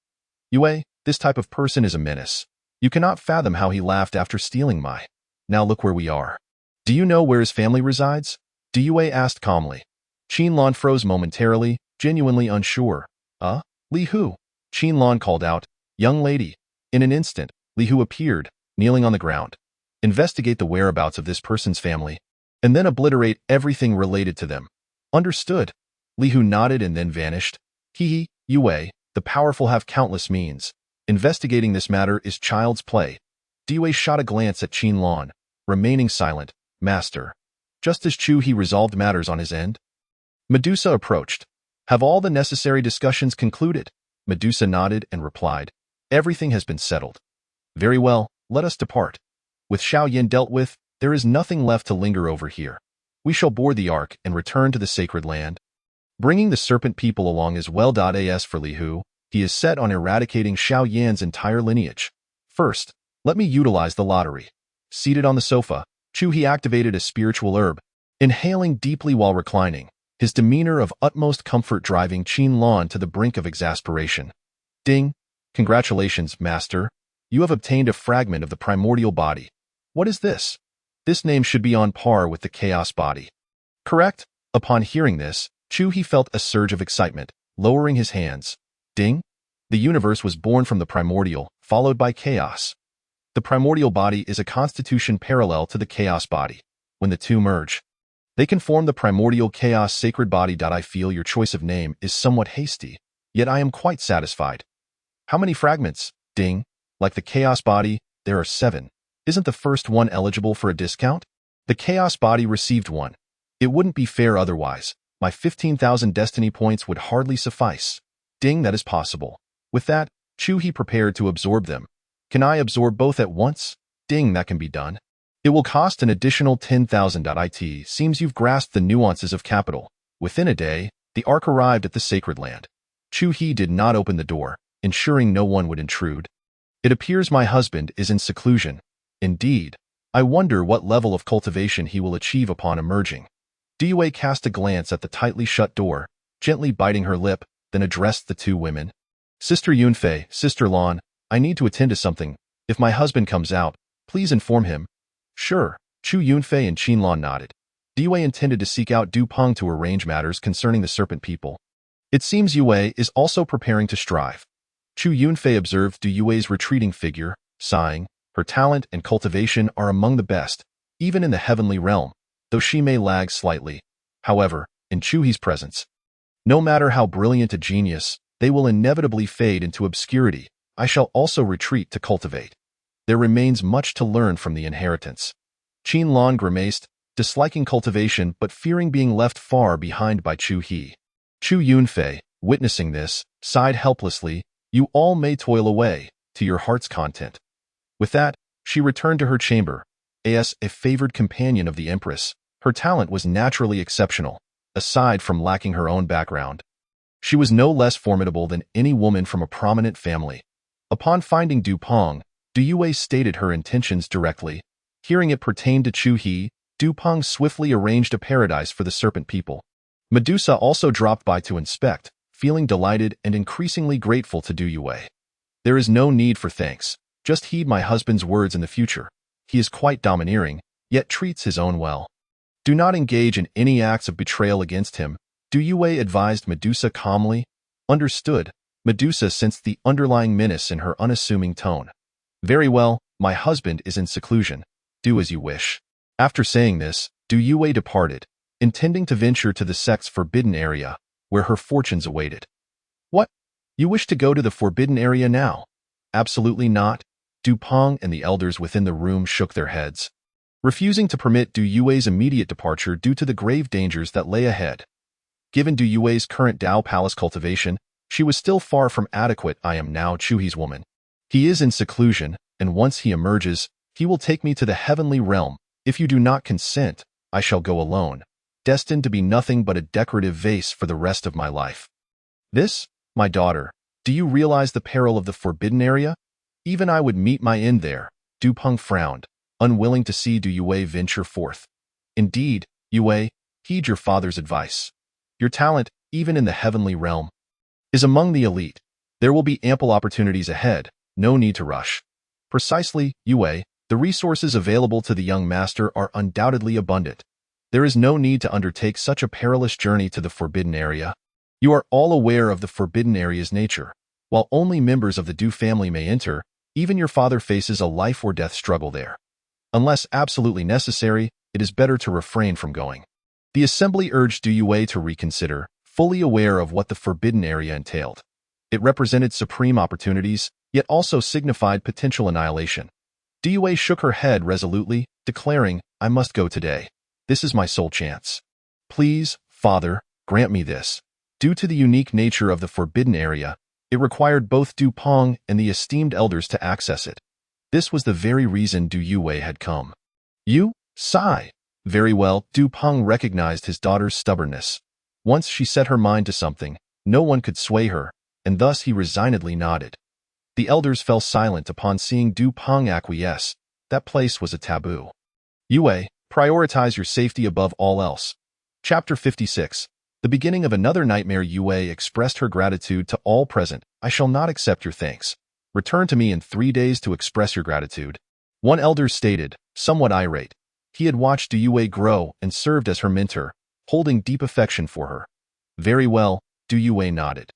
Yue, this type of person is a menace. You cannot fathom how he laughed after stealing my... Now look where we are. Do you know where his family resides? Du Yue asked calmly. Qinlan froze momentarily, genuinely unsure. Li Hu? Qinlan called out. Young lady. In an instant, Li Hu appeared, kneeling on the ground. Investigate the whereabouts of this person's family, and then obliterate everything related to them. Understood. Li Hu nodded and then vanished. Yue, the powerful have countless means. Investigating this matter is child's play. Du Yue shot a glance at Qinlan, remaining silent. Master. Just as Chu He resolved matters on his end, Medusa approached. Have all the necessary discussions concluded? Medusa nodded and replied. Everything has been settled. Very well, let us depart. With Xiao Yin dealt with, there is nothing left to linger over here. We shall board the ark and return to the sacred land. Bringing the serpent people along as well. As for Li Hu, he is set on eradicating Xiao Yan's entire lineage. First, let me utilize the lottery. Seated on the sofa, Chu He activated a spiritual herb, inhaling deeply while reclining, his demeanor of utmost comfort driving Qinlan to the brink of exasperation. Ding! Congratulations, master. You have obtained a fragment of the primordial body. What is this? This name should be on par with the chaos body. Correct? Upon hearing this, Chu He felt a surge of excitement, lowering his hands. Ding! The universe was born from the primordial, followed by chaos. The primordial body is a constitution parallel to the chaos body. When the two merge, they can form the primordial chaos sacred body. I feel your choice of name is somewhat hasty, yet I am quite satisfied. How many fragments? Ding! Like the chaos body, there are 7. Isn't the first one eligible for a discount? The chaos body received 1. It wouldn't be fair otherwise. My 15,000 destiny points would hardly suffice. Ding! That is possible. With that, Chu He prepared to absorb them. Can I absorb both at once? Ding! That can be done. It will cost an additional 10,000. It seems you've grasped the nuances of capital. Within a day, the ark arrived at the sacred land. Chu He did not open the door, ensuring no one would intrude. It appears my husband is in seclusion. Indeed, I wonder what level of cultivation he will achieve upon emerging. Du Yue cast a glance at the tightly shut door, gently biting her lip, then addressed the 2 women. Sister Yunfei, Sister Lan, I need to attend to something. If my husband comes out, please inform him. Sure, Chu Yunfei and Qinlan nodded. Yue intended to seek out Du Peng to arrange matters concerning the serpent people. It seems Yue is also preparing to strive. Chu Yunfei observed Yue's retreating figure, sighing. Her talent and cultivation are among the best, even in the heavenly realm, though she may lag slightly. However, in Chuhi's presence, no matter how brilliant a genius, they will inevitably fade into obscurity. I shall also retreat to cultivate. There remains much to learn from the inheritance. Qin Lan grimaced, disliking cultivation but fearing being left far behind by Chu He. Chu Yunfei, witnessing this, sighed helplessly. You all may toil away, to your heart's content. With that, she returned to her chamber. As a favored companion of the Empress, her talent was naturally exceptional, aside from lacking her own background. She was no less formidable than any woman from a prominent family. Upon finding Du Peng, Du Yue stated her intentions directly. Hearing it pertained to Chu He, Du Peng swiftly arranged a paradise for the serpent people. Medusa also dropped by to inspect, feeling delighted and increasingly grateful to Du Yue. There is no need for thanks. Just heed my husband's words in the future. He is quite domineering, yet treats his own well. Do not engage in any acts of betrayal against him, Du Yue advised Medusa calmly. Understood. Medusa sensed the underlying menace in her unassuming tone. Very well, my husband is in seclusion. Do as you wish. After saying this, Du Yue departed, intending to venture to the sect's forbidden area, where her fortunes awaited. What? You wish to go to the forbidden area now? Absolutely not. Du Peng and the elders within the room shook their heads, refusing to permit Du Yue's immediate departure due to the grave dangers that lay ahead. Given Du Yue's current Dao Palace cultivation, she was still far from adequate. I am now Chuhi's woman. He is in seclusion, and once he emerges, he will take me to the heavenly realm. If you do not consent, I shall go alone, destined to be nothing but a decorative vase for the rest of my life. This, my daughter, do you realize the peril of the forbidden area? Even I would meet my end there. Du Peng frowned, unwilling to see Du Yue venture forth. Indeed, Yue, heed your father's advice. Your talent, even in the heavenly realm, is among the elite. There will be ample opportunities ahead, no need to rush. Precisely, Yue, the resources available to the young master are undoubtedly abundant. There is no need to undertake such a perilous journey to the forbidden area. You are all aware of the forbidden area's nature. While only members of the Du family may enter, even your father faces a life or death struggle there. Unless absolutely necessary, it is better to refrain from going. The assembly urged Du Yue to reconsider, fully aware of what the forbidden area entailed. It represented supreme opportunities, yet also signified potential annihilation. Du Yue shook her head resolutely, declaring, I must go today. This is my sole chance. Please, father, grant me this. Due to the unique nature of the forbidden area, it required both Du Peng and the esteemed elders to access it. This was the very reason Du Yue had come. You? Sigh. Very well, Du Peng recognized his daughter's stubbornness. Once she set her mind to something, no one could sway her, and thus he resignedly nodded. The elders fell silent upon seeing Du Peng acquiesce. That place was a taboo. Yue, prioritize your safety above all else. Chapter 56. The beginning of another nightmare. Yue expressed her gratitude to all present. I shall not accept your thanks. Return to me in 3 days to express your gratitude. One elder stated, somewhat irate. He had watched Du Yue grow and served as her mentor, holding deep affection for her. Very well, Du Yue nodded.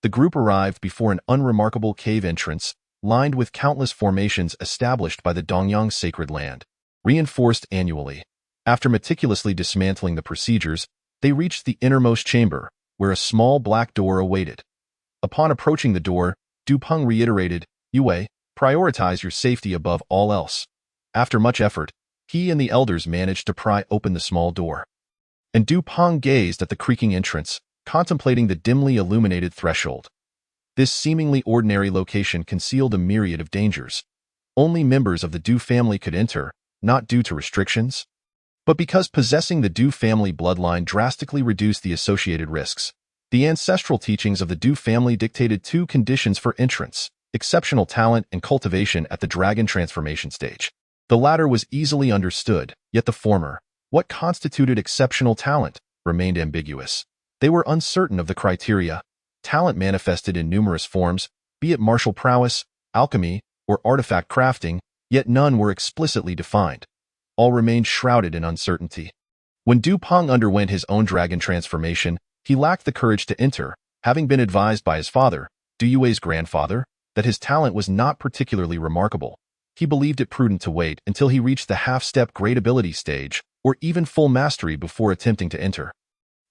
The group arrived before an unremarkable cave entrance, lined with countless formations established by the Dongyang sacred land, reinforced annually. After meticulously dismantling the procedures, they reached the innermost chamber, where a small black door awaited. Upon approaching the door, Du Peng reiterated, Yue, prioritize your safety above all else. After much effort, he and the elders managed to pry open the small door. And Du Peng gazed at the creaking entrance, contemplating the dimly illuminated threshold. This seemingly ordinary location concealed a myriad of dangers. Only members of the Du family could enter, not due to restrictions, but because possessing the Du family bloodline drastically reduced the associated risks. The ancestral teachings of the Du family dictated 2 conditions for entrance: exceptional talent and cultivation at the dragon transformation stage. The latter was easily understood, yet the former, what constituted exceptional talent, remained ambiguous. They were uncertain of the criteria. Talent manifested in numerous forms, be it martial prowess, alchemy, or artifact crafting, yet none were explicitly defined. All remained shrouded in uncertainty. When Du Peng underwent his own dragon transformation, he lacked the courage to enter, having been advised by his father, Du Yue's grandfather, that his talent was not particularly remarkable. He believed it prudent to wait until he reached the half-step great ability stage, or even full mastery before attempting to enter.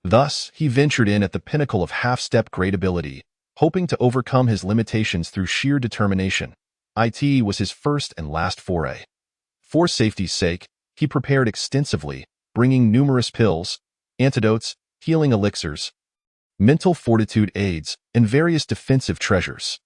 Thus, he ventured in at the pinnacle of half-step great ability, hoping to overcome his limitations through sheer determination. It was his first and last foray. For safety's sake, he prepared extensively, bringing numerous pills, antidotes, healing elixirs, mental fortitude aids, and various defensive treasures.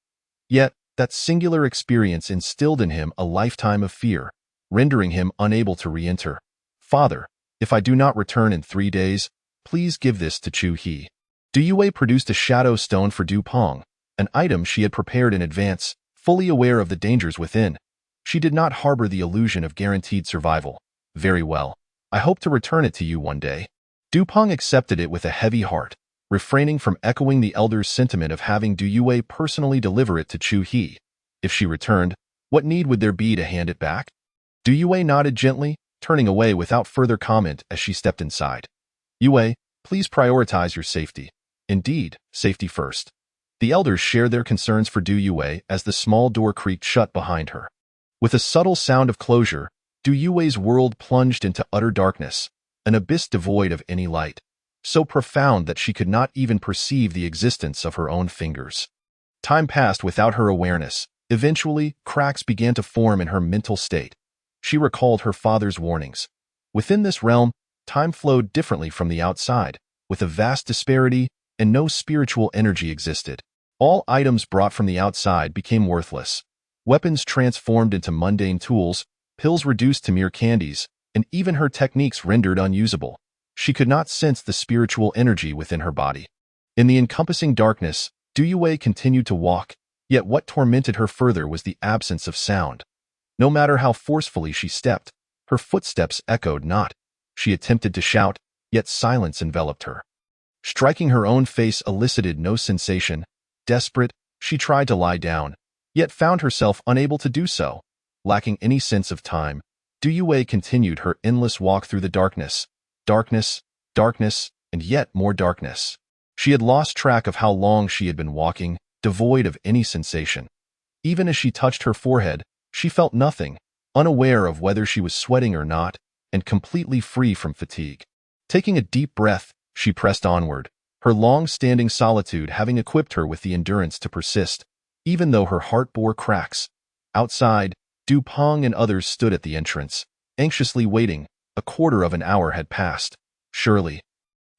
Yet, that singular experience instilled in him a lifetime of fear, rendering him unable to re-enter. "Father, if I do not return in 3 days, please give this to Chu He." Du Yue produced a shadow stone for Du Peng, an item she had prepared in advance, fully aware of the dangers within. She did not harbor the illusion of guaranteed survival. "Very well. I hope to return it to you one day." Du Peng accepted it with a heavy heart, refraining from echoing the elder's sentiment of having Du Yue personally deliver it to Chu He. If she returned, what need would there be to hand it back? Du Yue nodded gently, turning away without further comment as she stepped inside. "Yue, please prioritize your safety." "Indeed, safety first." The elders shared their concerns for Du Yue as the small door creaked shut behind her. With a subtle sound of closure, Du Yue's world plunged into utter darkness, an abyss devoid of any light, so profound that she could not even perceive the existence of her own fingers. Time passed without her awareness. Eventually, cracks began to form in her mental state. She recalled her father's warnings. Within this realm, time flowed differently from the outside, with a vast disparity, and no spiritual energy existed. All items brought from the outside became worthless. Weapons transformed into mundane tools, pills reduced to mere candies, and even her techniques rendered unusable. She could not sense the spiritual energy within her body. In the encompassing darkness, Du Yue continued to walk, yet what tormented her further was the absence of sound. No matter how forcefully she stepped, her footsteps echoed not. She attempted to shout, yet silence enveloped her. Striking her own face elicited no sensation. Desperate, she tried to lie down, yet found herself unable to do so. Lacking any sense of time, Du Yue continued her endless walk through the darkness. Darkness, darkness, and yet more darkness. She had lost track of how long she had been walking, devoid of any sensation. Even as she touched her forehead, she felt nothing, unaware of whether she was sweating or not, and completely free from fatigue. Taking a deep breath, she pressed onward, her long-standing solitude having equipped her with the endurance to persist, even though her heart bore cracks. Outside, Du Peng and others stood at the entrance, anxiously waiting. A quarter of an hour had passed. Surely,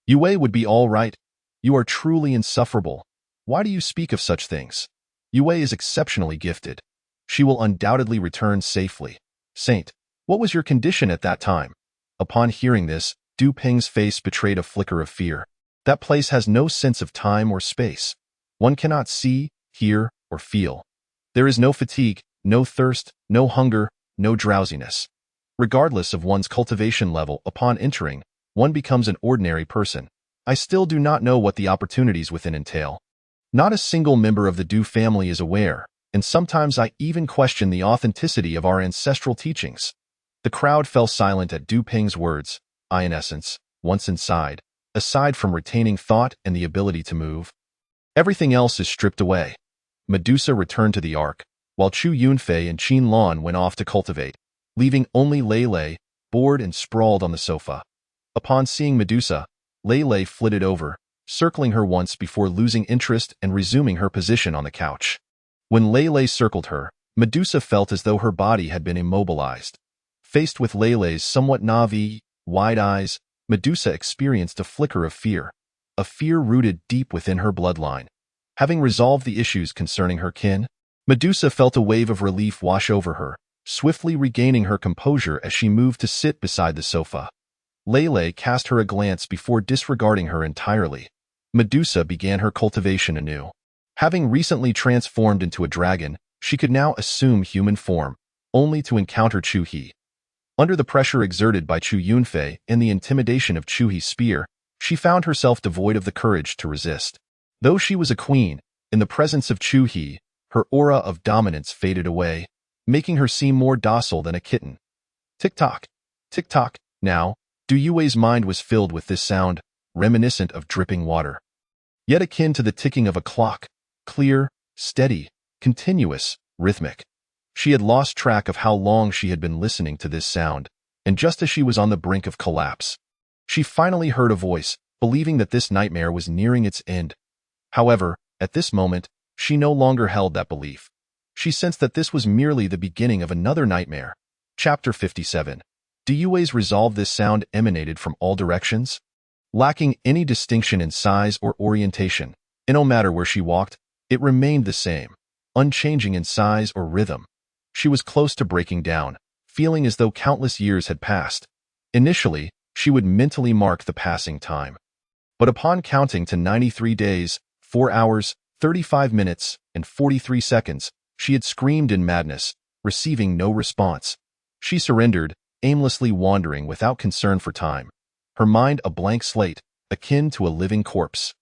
Yue would be all right. You are truly insufferable. Why do you speak of such things? Yue is exceptionally gifted. She will undoubtedly return safely. Saint, what was your condition at that time? Upon hearing this, Du Peng's face betrayed a flicker of fear. That place has no sense of time or space. One cannot see, hear, or feel. There is no fatigue, no thirst, no hunger, no drowsiness. Regardless of one's cultivation level, upon entering, one becomes an ordinary person. I still do not know what the opportunities within entail. Not a single member of the Du family is aware, and sometimes I even question the authenticity of our ancestral teachings. The crowd fell silent at Du Peng's words. In essence, once inside, aside from retaining thought and the ability to move, everything else is stripped away. Medusa returned to the Ark, while Chu Yunfei and Qin Lan went off to cultivate, leaving only Lei Lei, bored and sprawled on the sofa. Upon seeing Medusa, Lei Lei flitted over, circling her once before losing interest and resuming her position on the couch. When Lei Lei circled her, Medusa felt as though her body had been immobilized. Faced with Lei Lei's somewhat Na'vi, wide eyes, Medusa experienced a flicker of fear, a fear rooted deep within her bloodline. Having resolved the issues concerning her kin, Medusa felt a wave of relief wash over her, swiftly regaining her composure as she moved to sit beside the sofa. Lei Lei cast her a glance before disregarding her entirely. Medusa began her cultivation anew. Having recently transformed into a dragon, she could now assume human form, only to encounter Chu He. Under the pressure exerted by Chu Yunfei and the intimidation of Chu He's spear, she found herself devoid of the courage to resist. Though she was a queen, in the presence of Chu He, her aura of dominance faded away, making her seem more docile than a kitten. Tick-tock, tick-tock, now, Du Yue's mind was filled with this sound, reminiscent of dripping water, yet akin to the ticking of a clock, clear, steady, continuous, rhythmic. She had lost track of how long she had been listening to this sound, and just as she was on the brink of collapse, she finally heard a voice, believing that this nightmare was nearing its end. However, at this moment, she no longer held that belief. She sensed that this was merely the beginning of another nightmare. Chapter 57. Du Yue's resolve. This sound emanated from all directions, lacking any distinction in size or orientation, and no matter where she walked, it remained the same, unchanging in size or rhythm. She was close to breaking down, feeling as though countless years had passed. Initially, she would mentally mark the passing time. But upon counting to 93 days, 4 hours, 35 minutes, and 43 seconds, she had screamed in madness, receiving no response. She surrendered, aimlessly wandering without concern for time, her mind a blank slate, akin to a living corpse.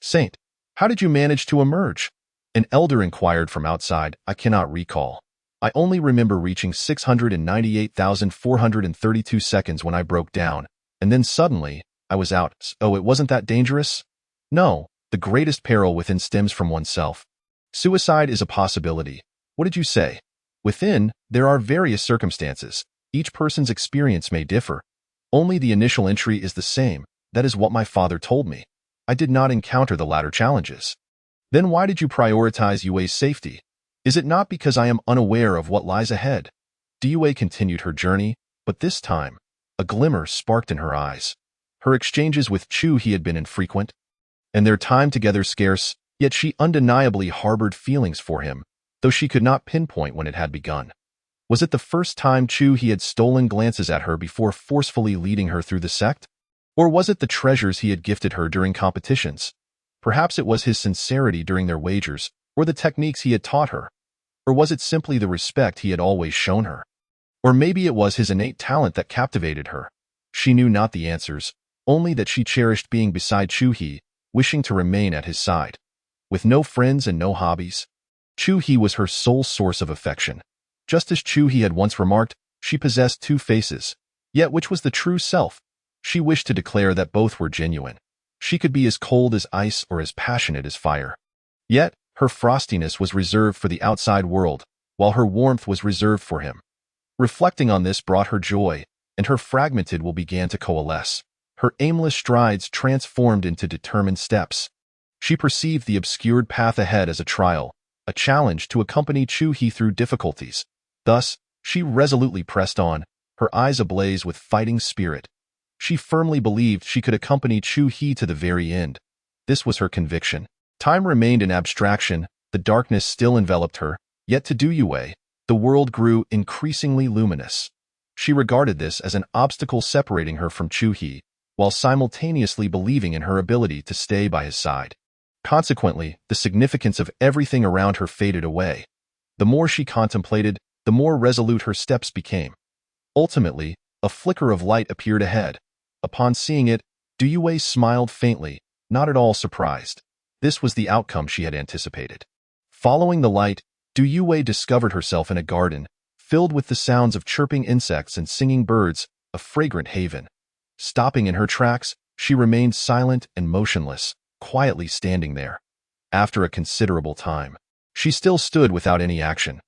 "Saint, how did you manage to emerge?" An elder inquired from outside. "I cannot recall. I only remember reaching 698,432 seconds when I broke down, and then suddenly, I was out." "Oh, it wasn't that dangerous?" "No, the greatest peril within stems from oneself. Suicide is a possibility." "What did you say?" "Within, there are various circumstances. Each person's experience may differ. Only the initial entry is the same. That is what my father told me. I did not encounter the latter challenges." "Then why did you prioritize Yue's safety? Is it not because I am unaware of what lies ahead?" Du Yue continued her journey, but this time, a glimmer sparked in her eyes. Her exchanges with Chu He had been infrequent, and their time together scarce, yet she undeniably harbored feelings for him, though she could not pinpoint when it had begun. Was it the first time Chu He had stolen glances at her before forcefully leading her through the sect? Or was it the treasures he had gifted her during competitions? Perhaps it was his sincerity during their wagers, or the techniques he had taught her. Or was it simply the respect he had always shown her? Or maybe it was his innate talent that captivated her. She knew not the answers, only that she cherished being beside Chu He, wishing to remain at his side. With no friends and no hobbies, Chu He was her sole source of affection. Just as Chu He had once remarked, she possessed two faces. Yet which was the true self? She wished to declare that both were genuine. She could be as cold as ice or as passionate as fire. Yet, her frostiness was reserved for the outside world, while her warmth was reserved for him. Reflecting on this brought her joy, and her fragmented will began to coalesce. Her aimless strides transformed into determined steps. She perceived the obscured path ahead as a trial, a challenge to accompany Chu He through difficulties. Thus, she resolutely pressed on, her eyes ablaze with fighting spirit. She firmly believed she could accompany Chu He to the very end. This was her conviction. Time remained an abstraction, the darkness still enveloped her, yet to Du Yue, the world grew increasingly luminous. She regarded this as an obstacle separating her from Chu He, while simultaneously believing in her ability to stay by his side. Consequently, the significance of everything around her faded away. The more she contemplated, the more resolute her steps became. Ultimately, a flicker of light appeared ahead. Upon seeing it, Du Yue smiled faintly, not at all surprised. This was the outcome she had anticipated. Following the light, Du Yue discovered herself in a garden, filled with the sounds of chirping insects and singing birds, a fragrant haven. Stopping in her tracks, she remained silent and motionless, quietly standing there. After a considerable time, she still stood without any action.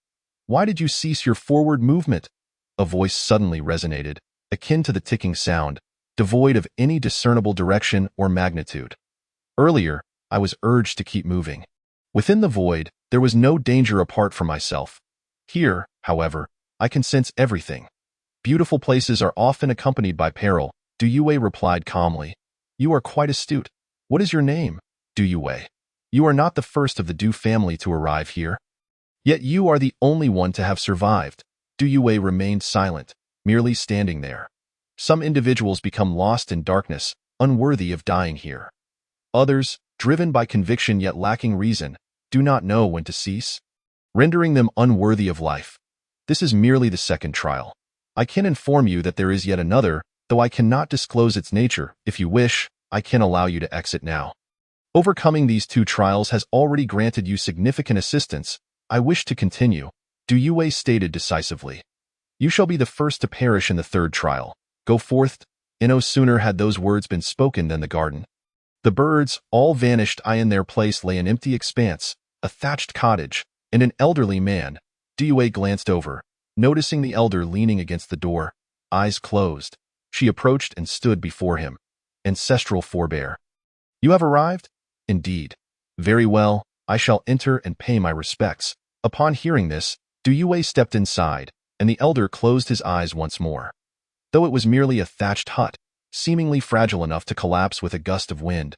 "Why did you cease your forward movement?" A voice suddenly resonated, akin to the ticking sound, devoid of any discernible direction or magnitude. "Earlier, I was urged to keep moving. Within the void, there was no danger apart from myself. Here, however, I can sense everything. Beautiful places are often accompanied by peril," Du Yue replied calmly. "You are quite astute. What is your name?" "Du Yue. You are not the first of the Du family to arrive here. Yet you are the only one to have survived." Du Yue remained silent, merely standing there. Some individuals become lost in darkness, unworthy of dying here. Others, driven by conviction yet lacking reason, do not know when to cease, rendering them unworthy of life. This is merely the second trial. I can inform you that there is yet another, though I cannot disclose its nature. If you wish, I can allow you to exit now. Overcoming these two trials has already granted you significant assistance. I wish to continue," Du Yue stated decisively. "You shall be the first to perish in the third trial. Go forth, No sooner had those words been spoken than the garden. The birds all vanished. In their place lay an empty expanse, a thatched cottage, and an elderly man. Due glanced over, noticing the elder leaning against the door, eyes closed. She approached and stood before him. Ancestral forebear. You have arrived? Indeed. Very well, I shall enter and pay my respects. Upon hearing this, Due stepped inside, and the elder closed his eyes once more. Though it was merely a thatched hut, seemingly fragile enough to collapse with a gust of wind.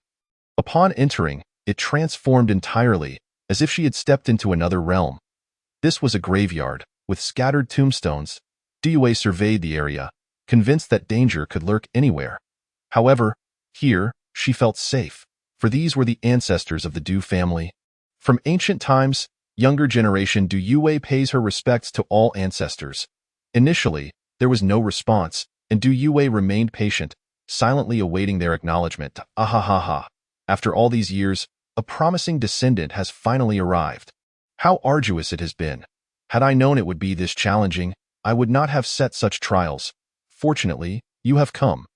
Upon entering, it transformed entirely, as if she had stepped into another realm. This was a graveyard, with scattered tombstones. Due surveyed the area, convinced that danger could lurk anywhere. However, here, she felt safe, for these were the ancestors of the Du family. From ancient times, younger generation Due pays her respects to all ancestors. Initially, there was no response, and Due remained patient, silently awaiting their acknowledgement. Ahahaha. After all these years, a promising descendant has finally arrived. How arduous it has been. Had I known it would be this challenging, I would not have set such trials. Fortunately, you have come.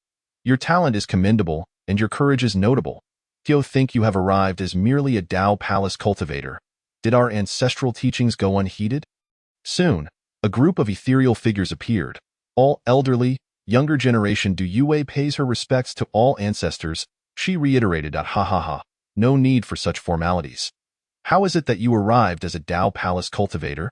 Your talent is commendable, and your courage is notable. Do you think you have arrived as merely a Tao Palace cultivator? Did our ancestral teachings go unheeded? Soon, a group of ethereal figures appeared, all elderly, younger generation. Due pays her respects to all ancestors. She reiterated, no need for such formalities. How is it that you arrived as a Tao Palace cultivator?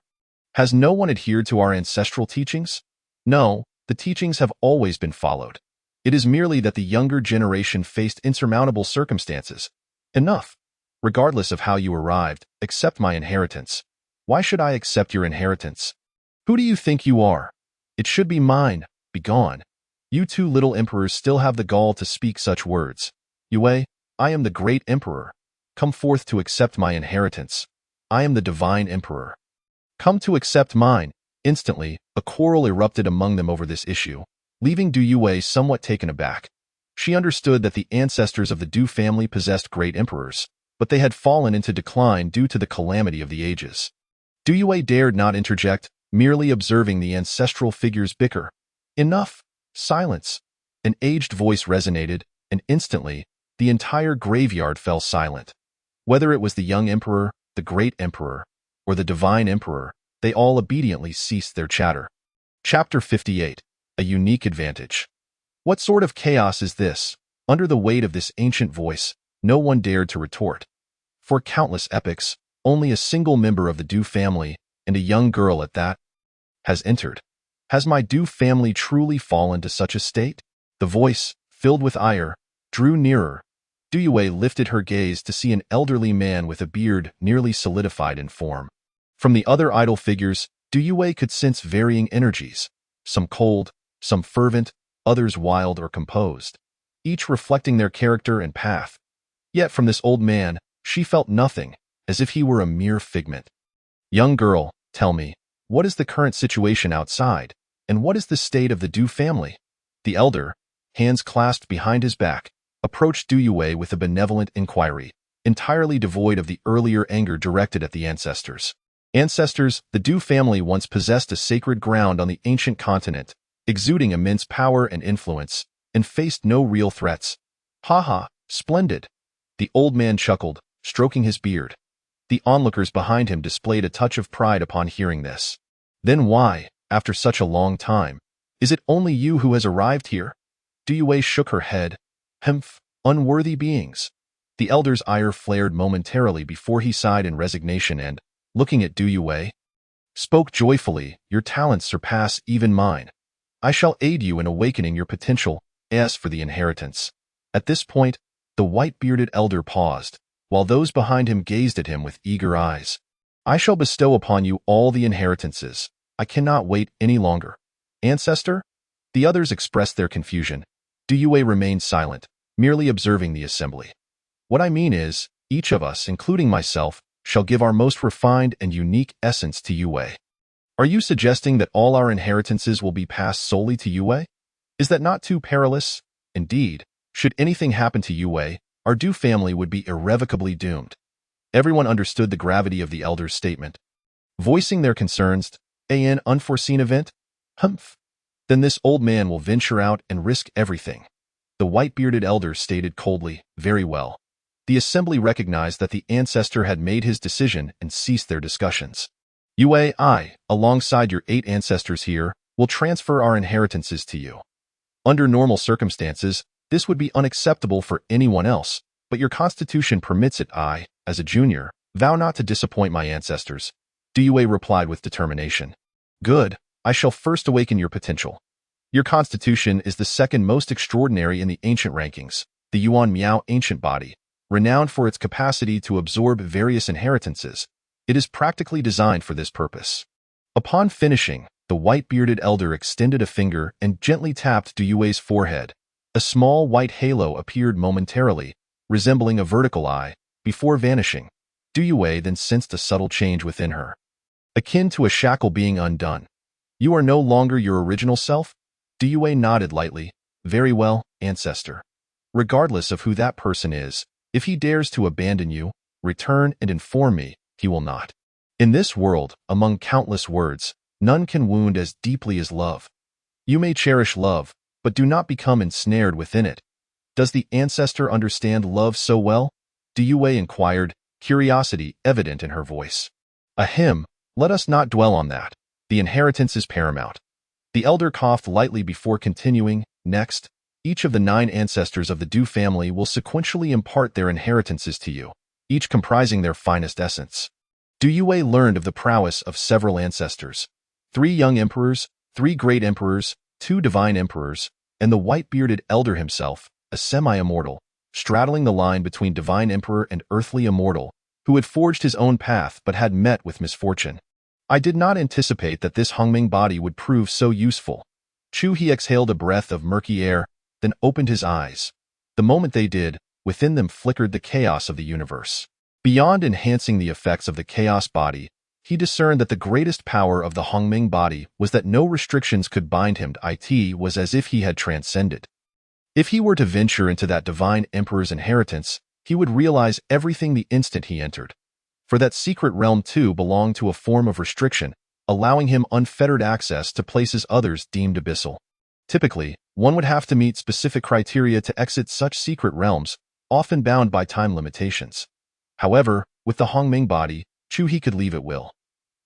Has no one adhered to our ancestral teachings? No, the teachings have always been followed. It is merely that the younger generation faced insurmountable circumstances. Enough. Regardless of how you arrived, accept my inheritance. Why should I accept your inheritance? Who do you think you are? It should be mine. Begone. You two little emperors still have the gall to speak such words. Yue, I am the great emperor. Come forth to accept my inheritance. I am the divine emperor. Come to accept mine. Instantly, a quarrel erupted among them over this issue, leaving Due somewhat taken aback. She understood that the ancestors of the Du family possessed great emperors, but they had fallen into decline due to the calamity of the ages. Due dared not interject, merely observing the ancestral figures bicker. Enough! Silence! An aged voice resonated, and instantly, the entire graveyard fell silent. Whether it was the young emperor, the great emperor, or the divine emperor, they all obediently ceased their chatter. Chapter 58. A Unique Advantage. What sort of chaos is this? Under the weight of this ancient voice, no one dared to retort. For countless epochs, only a single member of the Du family, and a young girl at that, has entered. Has my Du family truly fallen to such a state? The voice, filled with ire, drew nearer. Due lifted her gaze to see an elderly man with a beard nearly solidified in form. From the other idol figures, Due could sense varying energies, some cold, some fervent, others wild or composed, each reflecting their character and path. Yet from this old man, she felt nothing, as if he were a mere figment. Young girl, tell me, what is the current situation outside, and what is the state of the Du family? The elder, hands clasped behind his back, approached Due with a benevolent inquiry, entirely devoid of the earlier anger directed at the ancestors. Ancestors, the Du family once possessed a sacred ground on the ancient continent, exuding immense power and influence, and faced no real threats. Splendid. The old man chuckled, stroking his beard. The onlookers behind him displayed a touch of pride upon hearing this. Then why, after such a long time, is it only you who has arrived here? Due shook her head. Unworthy beings. The elder's ire flared momentarily before he sighed in resignation and, looking at Due, spoke joyfully, your talents surpass even mine. I shall aid you in awakening your potential, as for the inheritance. At this point, the white-bearded elder paused, while those behind him gazed at him with eager eyes. I shall bestow upon you all the inheritances. I cannot wait any longer. Ancestor? The others expressed their confusion. Due remained silent, merely observing the assembly. What I mean is, each of us, including myself, shall give our most refined and unique essence to Yue. Are you suggesting that all our inheritances will be passed solely to Yue? Is that not too perilous? Indeed, should anything happen to Yue, our Du family would be irrevocably doomed. Everyone understood the gravity of the elder's statement. Voicing their concerns, an unforeseen event? Then this old man will venture out and risk everything. The white-bearded elder stated coldly, very well. The assembly recognized that the ancestor had made his decision and ceased their discussions. Yue, I, alongside your 8 ancestors here, will transfer our inheritances to you. Under normal circumstances, this would be unacceptable for anyone else, but your constitution permits it. I, as a junior, vow not to disappoint my ancestors. Yue replied with determination. Good, I shall first awaken your potential. Your constitution is the second most extraordinary in the ancient rankings, the Yuan Miao ancient body, renowned for its capacity to absorb various inheritances. It is practically designed for this purpose. Upon finishing, the white-bearded elder extended a finger and gently tapped Yue's forehead. A small white halo appeared momentarily, resembling a vertical eye, before vanishing. Yue then sensed a subtle change within her, akin to a shackle being undone. You are no longer your original self? Yue nodded lightly. Very well, ancestor. Regardless of who that person is, if he dares to abandon you, return and inform me. He will not. In this world, among countless words, none can wound as deeply as love. You may cherish love, but do not become ensnared within it. Does the ancestor understand love so well? Yue inquired, curiosity evident in her voice. Ahem, let us not dwell on that. The inheritance is paramount. The elder coughed lightly before continuing. Next, each of the 9 ancestors of the Du family will sequentially impart their inheritances to you, each comprising their finest essence. Yue learned of the prowess of several ancestors. 3 young emperors, 3 great emperors, 2 divine emperors, and the white-bearded elder himself, a semi-immortal, straddling the line between divine emperor and earthly immortal, who had forged his own path but had met with misfortune. I did not anticipate that this Hongming body would prove so useful. He exhaled a breath of murky air, then opened his eyes. The moment they did, within them flickered the chaos of the universe. Beyond enhancing the effects of the chaos body, he discerned that the greatest power of the Hongming body was that no restrictions could bind him. It was as if he had transcended. If he were to venture into that divine emperor's inheritance, he would realize everything the instant he entered. For that secret realm too belonged to a form of restriction, allowing him unfettered access to places others deemed abyssal. Typically, one would have to meet specific criteria to exit such secret realms, often bound by time limitations. However, with the Hongming body, He could leave at will.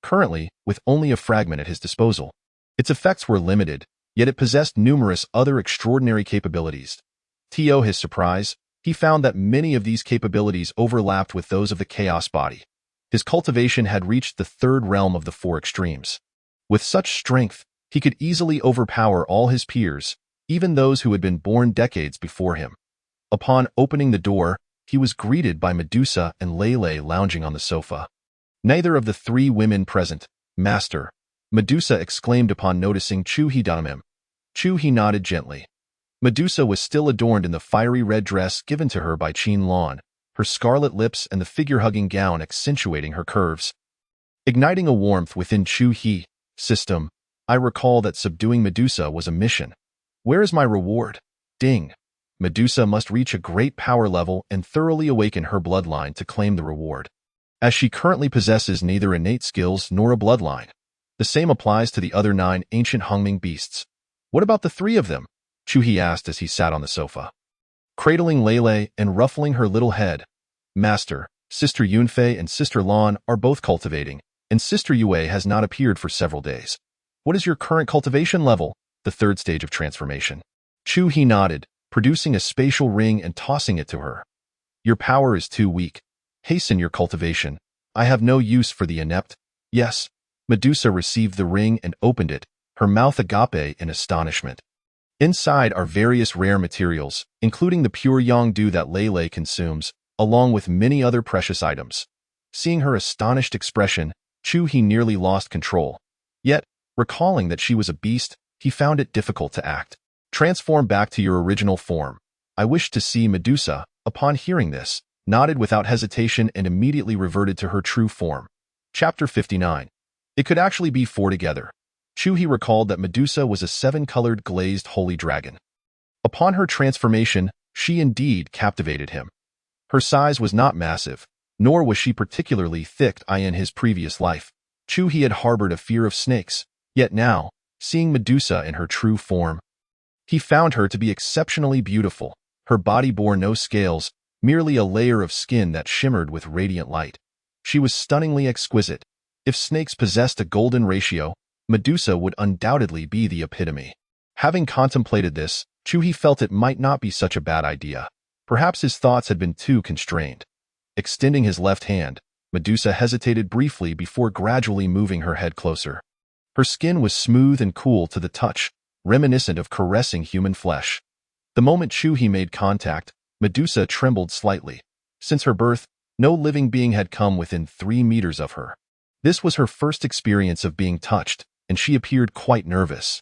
Currently, with only a fragment at his disposal, its effects were limited, yet it possessed numerous other extraordinary capabilities. To his surprise, he found that many of these capabilities overlapped with those of the chaos body. His cultivation had reached the 3rd realm of the 4 extremes. With such strength, he could easily overpower all his peers, even those who had been born decades before him. Upon opening the door, he was greeted by Medusa and Lele lounging on the sofa. Neither of the 3 women present, Master, Medusa exclaimed upon noticing He him. He nodded gently. Medusa was still adorned in the fiery red dress given to her by Qin Lan, her scarlet lips and the figure-hugging gown accentuating her curves. Igniting a warmth within He, system, I recall that subduing Medusa was a mission. Where is my reward? Ding. Medusa must reach a great power level and thoroughly awaken her bloodline to claim the reward. As she currently possesses neither innate skills nor a bloodline. The same applies to the other 9 ancient Hongming beasts. What about the 3 of them? He asked as he sat on the sofa, cradling Lele and ruffling her little head. Master, Sister Yunfei and Sister Lan are both cultivating, and Sister Yue has not appeared for several days. What is your current cultivation level? The 3rd stage of transformation. He nodded, producing a spatial ring and tossing it to her. Your power is too weak. Hasten your cultivation. I have no use for the inept. Yes. Medusa received the ring and opened it, her mouth agape in astonishment. Inside are various rare materials, including the pure Yangdu that Lele consumes, along with many other precious items. Seeing her astonished expression, He nearly lost control. Yet, recalling that she was a beast, he found it difficult to act. Transform back to your original form. I wish to see. Medusa, upon hearing this, nodded without hesitation and immediately reverted to her true form. Chapter 59. It could actually be 4 together. He recalled that Medusa was a 7-colored glazed holy dragon. Upon her transformation, she indeed captivated him. Her size was not massive, nor was she particularly thick. In his previous life, he had harbored a fear of snakes, yet now, seeing Medusa in her true form. He found her to be exceptionally beautiful. Her body bore no scales, merely a layer of skin that shimmered with radiant light. She was stunningly exquisite. If snakes possessed a golden ratio, Medusa would undoubtedly be the epitome. Having contemplated this, Chuhi felt it might not be such a bad idea. Perhaps his thoughts had been too constrained. Extending his left hand, Medusa hesitated briefly before gradually moving her head closer. Her skin was smooth and cool to the touch, reminiscent of caressing human flesh. The moment Chuhi made contact, Medusa trembled slightly. Since her birth, no living being had come within 3 meters of her. This was her first experience of being touched, and she appeared quite nervous.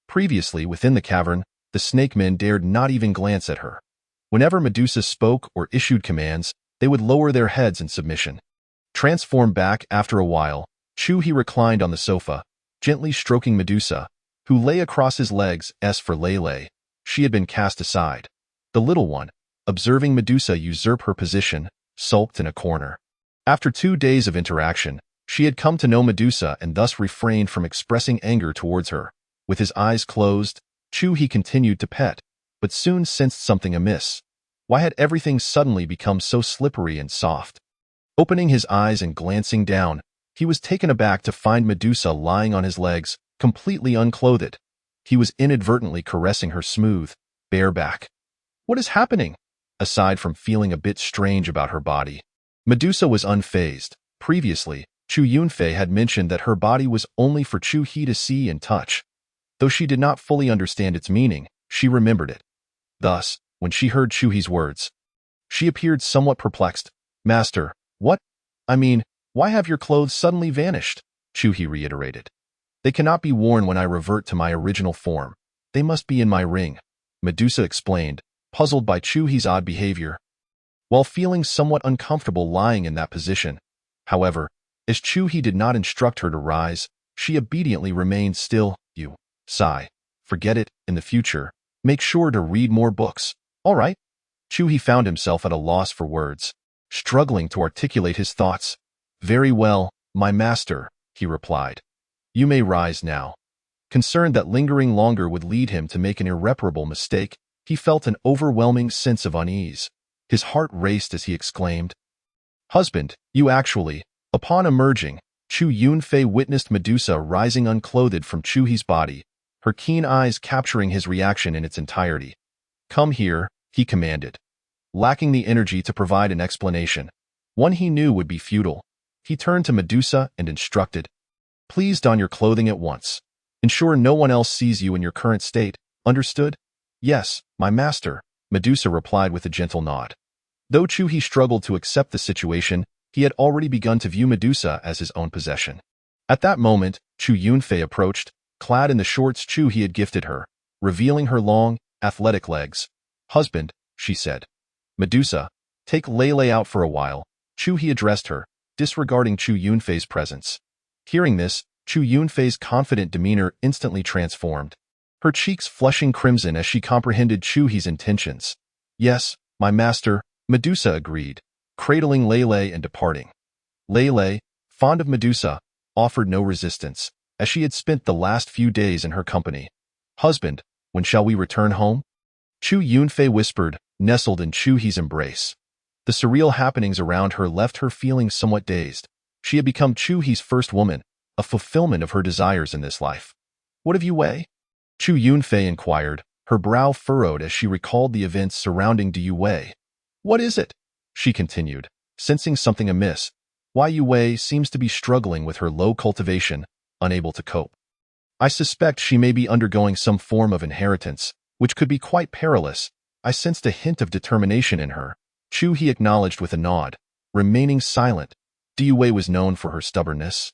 Previously, within the cavern, the snake men dared not even glance at her. Whenever Medusa spoke or issued commands, they would lower their heads in submission. Transformed back after a while, Chuhi reclined on the sofa, gently stroking Medusa, who lay across his legs. As for Lele, she had been cast aside. The little one, observing Medusa usurp her position, sulked in a corner. After 2 days of interaction, she had come to know Medusa and thus refrained from expressing anger towards her. With his eyes closed, Chuhi continued to pet, but soon sensed something amiss. Why had everything suddenly become so slippery and soft? Opening his eyes and glancing down, he was taken aback to find Medusa lying on his legs, completely unclothed. He was inadvertently caressing her smooth, bare back. What is happening? Aside from feeling a bit strange about her body, Medusa was unfazed. Previously, Chu Yunfei had mentioned that her body was only for Chu He to see and touch. Though she did not fully understand its meaning, she remembered it. Thus, when she heard Chu He's words, she appeared somewhat perplexed. Master, what? I mean, why have your clothes suddenly vanished? Chu He reiterated. They cannot be worn when I revert to my original form. They must be in my ring, Medusa explained, puzzled by Chu He's odd behavior. While feeling somewhat uncomfortable lying in that position, however, as Chu He did not instruct her to rise, she obediently remained still. You, sigh. Forget it, in the future. Make sure to read more books. All right? Chu He found himself at a loss for words, struggling to articulate his thoughts. Very well, my master, he replied. You may rise now. Concerned that lingering longer would lead him to make an irreparable mistake, he felt an overwhelming sense of unease. His heart raced as he exclaimed, Husband, you actually. Upon emerging, Chu Yunfei witnessed Medusa rising unclothed from Chu He's body, her keen eyes capturing his reaction in its entirety. Come here, he commanded. Lacking the energy to provide an explanation, one he knew would be futile, he turned to Medusa and instructed, Please don your clothing at once. Ensure no one else sees you in your current state. Understood? Yes, my master, Medusa replied with a gentle nod. Though Chu He struggled to accept the situation, he had already begun to view Medusa as his own possession. At that moment, Chu Yunfei approached, clad in the shorts Chu He had gifted her, revealing her long, athletic legs. Husband, she said. Medusa, take Lele out for a while, Chu He addressed her, disregarding Chu Yunfei's presence. Hearing this, Chu Yunfei's confident demeanor instantly transformed, her cheeks flushing crimson as she comprehended Chu He's intentions. Yes, my master, Medusa agreed, cradling Lele and departing. Lele, fond of Medusa, offered no resistance, as she had spent the last few days in her company. Husband, when shall we return home? Chu Yunfei whispered, nestled in Chu He's embrace. The surreal happenings around her left her feeling somewhat dazed. She had become Chu He's first woman, a fulfillment of her desires in this life. What of Yue? Chu Yunfei inquired, her brow furrowed as she recalled the events surrounding Yue. What is it? She continued, sensing something amiss. Why Yue seems to be struggling with her low cultivation, unable to cope. I suspect she may be undergoing some form of inheritance, which could be quite perilous. I sensed a hint of determination in her. Chu He acknowledged with a nod, remaining silent. Yue was known for her stubbornness,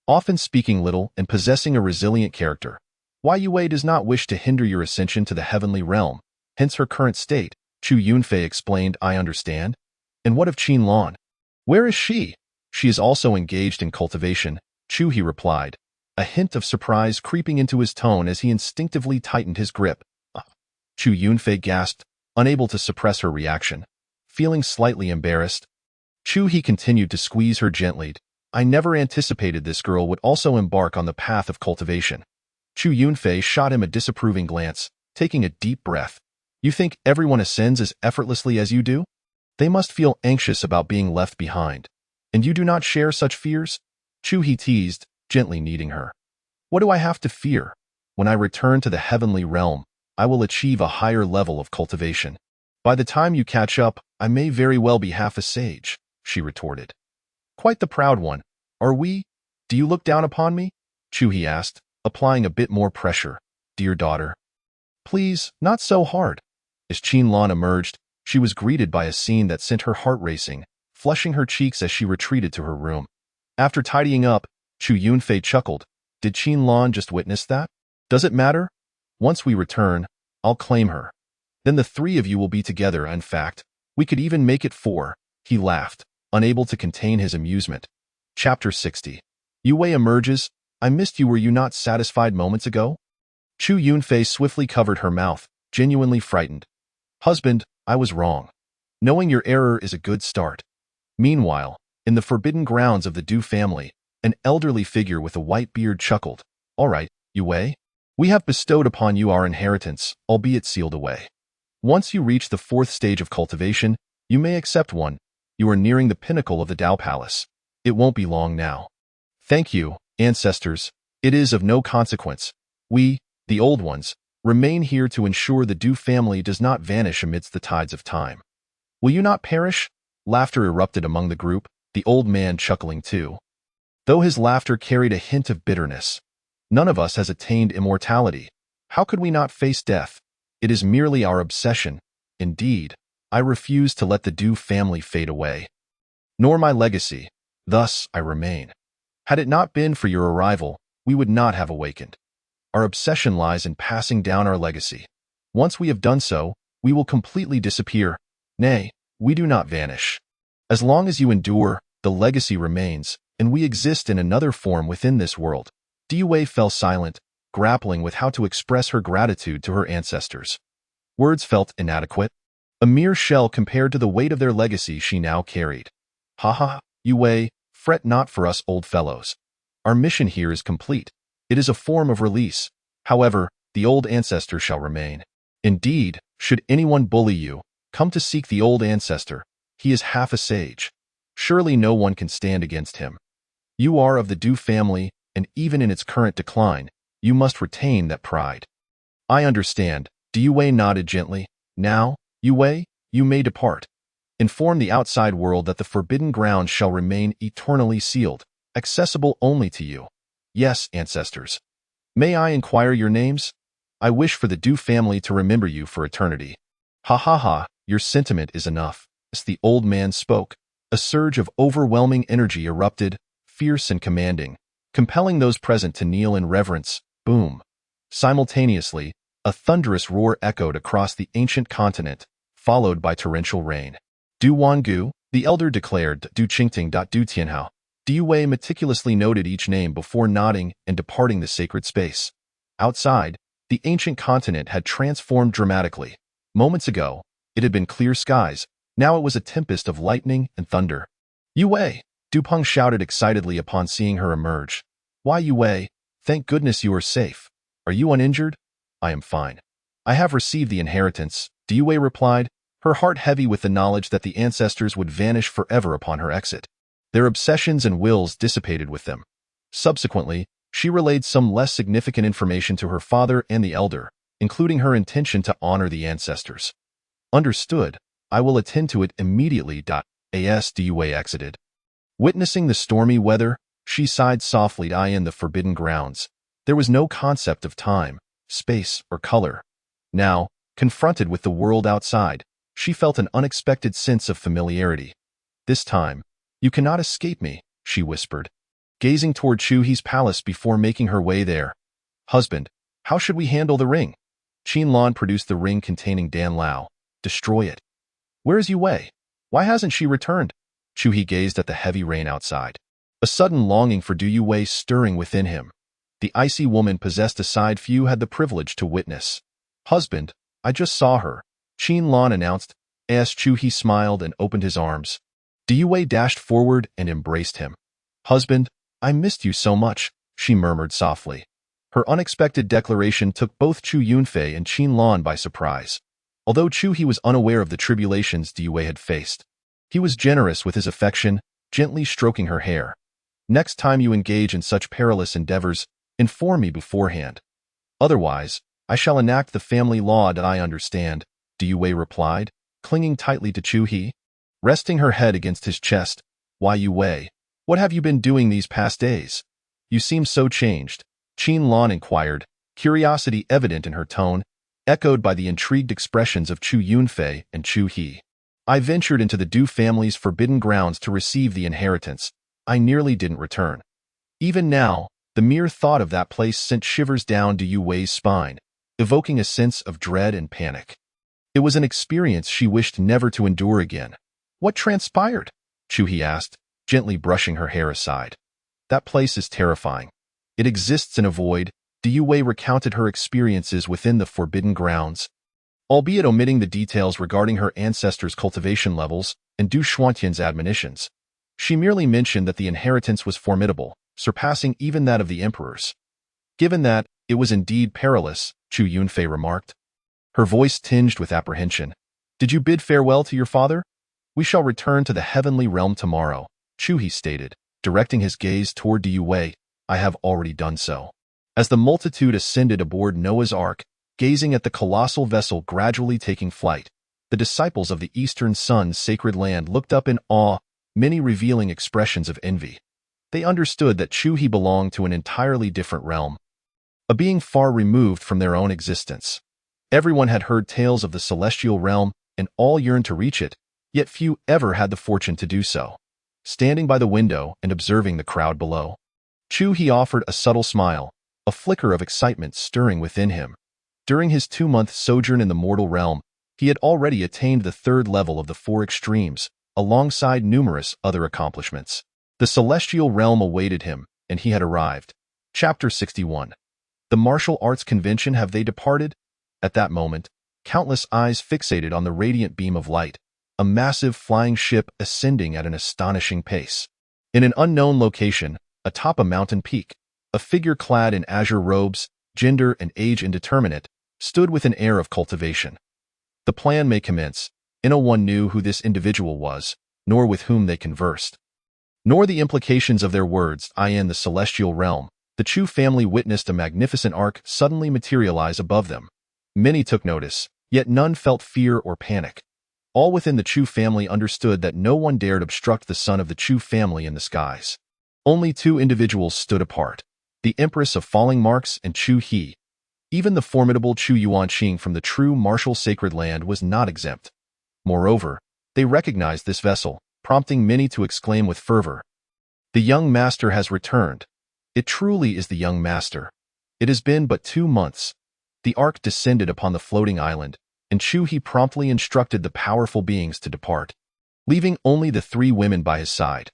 often speaking little and possessing a resilient character. Why Yue does not wish to hinder your ascension to the heavenly realm, hence her current state, Chu Yunfei explained. I understand. And what of Qin Lan? Where is she? She is also engaged in cultivation, Chu He replied, a hint of surprise creeping into his tone as he instinctively tightened his grip. Chu Yunfei gasped, unable to suppress her reaction. Feeling slightly embarrassed, Chu He continued to squeeze her gently. I never anticipated this girl would also embark on the path of cultivation. Chu Yunfei shot him a disapproving glance, taking a deep breath. You think everyone ascends as effortlessly as you do? They must feel anxious about being left behind. And you do not share such fears? Chu he teased, gently kneading her. What do I have to fear? When I return to the heavenly realm, I will achieve a higher level of cultivation. By the time you catch up, I may very well be half a sage, she retorted. Quite the proud one. Are we? Do you look down upon me? Chu he asked, applying a bit more pressure. Dear daughter. Please, not so hard. As Qinlan emerged, she was greeted by a scene that sent her heart racing, flushing her cheeks as she retreated to her room. After tidying up, Chu Yunfei chuckled. Did Qinlan just witness that? Does it matter? Once we return, I'll claim her. Then the three of you will be together. In fact, we could even make it 4. He laughed, unable to contain his amusement. Chapter 60. Yue emerges. I missed you. Were you not satisfied moments ago? Chu Yunfei swiftly covered her mouth, genuinely frightened. Husband, I was wrong. Knowing your error is a good start. Meanwhile, in the forbidden grounds of the Du family, an elderly figure with a white beard chuckled. All right, Yue. We have bestowed upon you our inheritance, albeit sealed away. Once you reach the 4th stage of cultivation, you may accept one. You are nearing the pinnacle of the Dao Palace. It won't be long now. Thank you, ancestors. It is of no consequence. We, the old ones, remain here to ensure the Du family does not vanish amidst the tides of time. Will you not perish? Laughter erupted among the group, the old man chuckling too. Though his laughter carried a hint of bitterness. None of us has attained immortality. How could we not face death? It is merely our obsession. Indeed, I refuse to let the Du family fade away. Nor my legacy. Thus, I remain. Had it not been for your arrival, we would not have awakened. Our obsession lies in passing down our legacy. Once we have done so, we will completely disappear. Nay, we do not vanish. As long as you endure, the legacy remains, and we exist in another form within this world. Diyue fell silent, grappling with how to express her gratitude to her ancestors. Words felt inadequate. A mere shell compared to the weight of their legacy she now carried. Ha ha, Yue, fret not for us old fellows. Our mission here is complete. It is a form of release. However, the old ancestor shall remain. Indeed, should anyone bully you, come to seek the old ancestor. He is half a sage. Surely no one can stand against him. You are of the Du family, and even in its current decline, you must retain that pride. I understand. Diyue nodded gently. Now, Yue, you may depart. Inform the outside world that the forbidden ground shall remain eternally sealed, accessible only to you. Yes, ancestors. May I inquire your names? I wish for the Du family to remember you for eternity. Ha ha ha, your sentiment is enough. As the old man spoke, a surge of overwhelming energy erupted, fierce and commanding, compelling those present to kneel in reverence. Boom. Simultaneously, a thunderous roar echoed across the ancient continent, followed by torrential rain. Du Wangu, the elder declared. Du Qingting. Du Tianhao. Diyue meticulously noted each name before nodding and departing the sacred space. Outside, the ancient continent had transformed dramatically. Moments ago, it had been clear skies. Now it was a tempest of lightning and thunder. Yue! Dupeng shouted excitedly upon seeing her emerge. Why, Yue? Thank goodness you are safe. Are you uninjured? I am fine. I have received the inheritance, Diyue replied, her heart heavy with the knowledge that the ancestors would vanish forever upon her exit. Their obsessions and wills dissipated with them. Subsequently, she relayed some less significant information to her father and the elder, including her intention to honor the ancestors. Understood. I will attend to it immediately. As Diyue exited. Witnessing the stormy weather, she sighed softly. In the forbidden grounds, there was no concept of time, space, or color. Now, confronted with the world outside, she felt an unexpected sense of familiarity. This time, you cannot escape me, she whispered, gazing toward Chuhi's palace before making her way there. Husband, how should we handle the ring? Qinlan produced the ring containing Dan Lao. Destroy it. Where is Yue? Why hasn't she returned? Chuhi gazed at the heavy rain outside. A sudden longing for Yue stirring within him. The icy woman possessed a side few had the privilege to witness. Husband, I just saw her, Qinlan announced, as Chuhi smiled and opened his arms. Diyue dashed forward and embraced him. Husband, I missed you so much, she murmured softly. Her unexpected declaration took both Chu Yunfei and Qin Lan by surprise. Although Chu He was unaware of the tribulations Diyue had faced, he was generous with his affection, gently stroking her hair. Next time you engage in such perilous endeavors, inform me beforehand. Otherwise, I shall enact the family law that I understand, Diyue replied, clinging tightly to Chu He. Resting her head against his chest, Why Yue, what have you been doing these past days? You seem so changed, Qin Lan inquired, curiosity evident in her tone, echoed by the intrigued expressions of Chu Yunfei and Chu He. I ventured into the Du family's forbidden grounds to receive the inheritance. I nearly didn't return. Even now, the mere thought of that place sent shivers down Diyue's spine, evoking a sense of dread and panic. It was an experience she wished never to endure again. What transpired? Chu He asked, gently brushing her hair aside. That place is terrifying. It exists in a void. Diyue recounted her experiences within the forbidden grounds, albeit omitting the details regarding her ancestors' cultivation levels and Du Xuantian's admonitions. She merely mentioned that the inheritance was formidable, surpassing even that of the emperors. Given that, it was indeed perilous, Chu Yunfei remarked, her voice tinged with apprehension. Did you bid farewell to your father? We shall return to the heavenly realm tomorrow, Chu He stated, directing his gaze toward Diyue. I have already done so. As the multitude ascended aboard Noah's Ark, gazing at the colossal vessel gradually taking flight, the disciples of the Eastern Sun's sacred land looked up in awe, many revealing expressions of envy. They understood that Chu He belonged to an entirely different realm, a being far removed from their own existence. Everyone had heard tales of the celestial realm, and all yearned to reach it, yet few ever had the fortune to do so. Standing by the window and observing the crowd below, Chu He offered a subtle smile, a flicker of excitement stirring within him. During his 2-month sojourn in the mortal realm, he had already attained the 3rd level of the 4 extremes, alongside numerous other accomplishments. The celestial realm awaited him, and he had arrived. Chapter 61. The martial arts convention, have they departed? At that moment, countless eyes fixated on the radiant beam of light, a massive flying ship ascending at an astonishing pace. In an unknown location, atop a mountain peak, a figure clad in azure robes, gender and age indeterminate, stood with an air of cultivation. The plan may commence. No one knew who this individual was, nor with whom they conversed, nor the implications of their words. In the celestial realm, the Chu family witnessed a magnificent ark suddenly materialize above them. Many took notice, yet none felt fear or panic. All within the Chu family understood that no one dared obstruct the son of the Chu family in the skies. Only 2 individuals stood apart, the Empress of Falling Marks and Chu He. Even the formidable Chu Yuanqing from the true martial sacred land was not exempt. Moreover, they recognized this vessel, prompting many to exclaim with fervor, "The young master has returned. It truly is the young master." It has been but 2 months. The ark descended upon the floating island, and Chu He promptly instructed the powerful beings to depart, leaving only the 3 women by his side.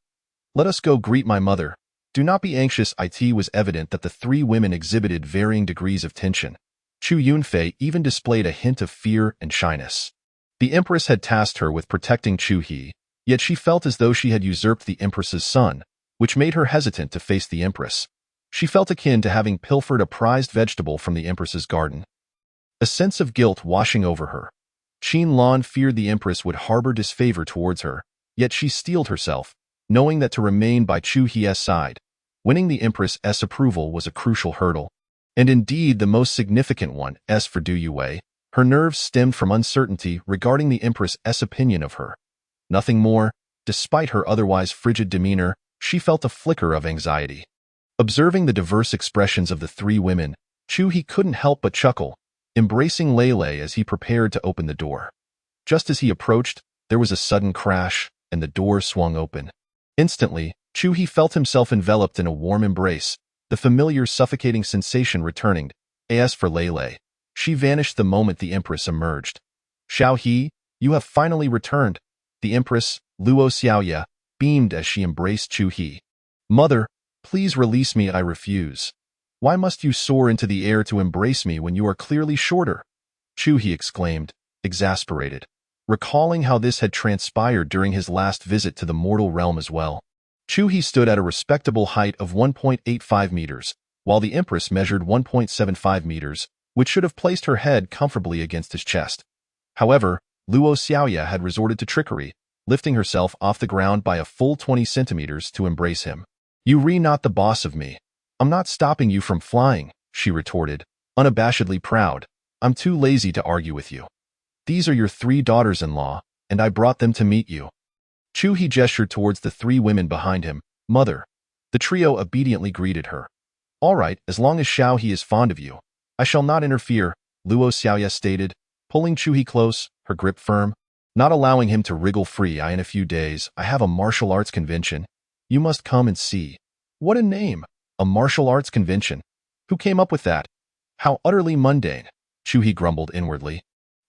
"Let us go greet my mother. Do not be anxious." It was evident that the 3 women exhibited varying degrees of tension. Chu Yunfei even displayed a hint of fear and shyness. The Empress had tasked her with protecting Chu He, yet she felt as though she had usurped the Empress's son, which made her hesitant to face the Empress. She felt akin to having pilfered a prized vegetable from the Empress's garden, a sense of guilt washing over her. Qin Lan feared the Empress would harbor disfavor towards her, yet she steeled herself, knowing that to remain by Chu He's side, winning the Empress's approval was a crucial hurdle, and indeed the most significant one. As for Diyue, her nerves stemmed from uncertainty regarding the Empress's opinion of her. Nothing more. Despite her otherwise frigid demeanor, she felt a flicker of anxiety. Observing the diverse expressions of the 3 women, Chu He couldn't help but chuckle, embracing Lele as he prepared to open the door. Just as he approached, there was a sudden crash, and the door swung open. Instantly, Chu He felt himself enveloped in a warm embrace, the familiar suffocating sensation returning. As for Lele, she vanished the moment the Empress emerged. "Xiao He, you have finally returned." The Empress, Luo Xiaoya, beamed as she embraced Chu He. "Mother, please release me. I refuse. Why must you soar into the air to embrace me when you are clearly shorter?" Chu He exclaimed, exasperated, recalling how this had transpired during his last visit to the mortal realm as well. Chu He stood at a respectable height of 1.85 meters, while the Empress measured 1.75 meters, which should have placed her head comfortably against his chest. However, Luo Xiaoya had resorted to trickery, lifting herself off the ground by a full 20 centimeters to embrace him. "You re not the boss of me. I'm not stopping you from flying," she retorted, unabashedly proud. "I'm too lazy to argue with you. These are your 3 daughters-in-law, and I brought them to meet you." Chu He gestured towards the 3 women behind him. "Mother." The trio obediently greeted her. "All right, as long as Xiao He is fond of you. I shall not interfere," Luo Xiaoya stated, pulling Chu He close, her grip firm, not allowing him to wriggle free. "In a few days, I have a martial arts convention. You must come and see." What a name! A martial arts convention. Who came up with that? How utterly mundane, Chu He grumbled inwardly.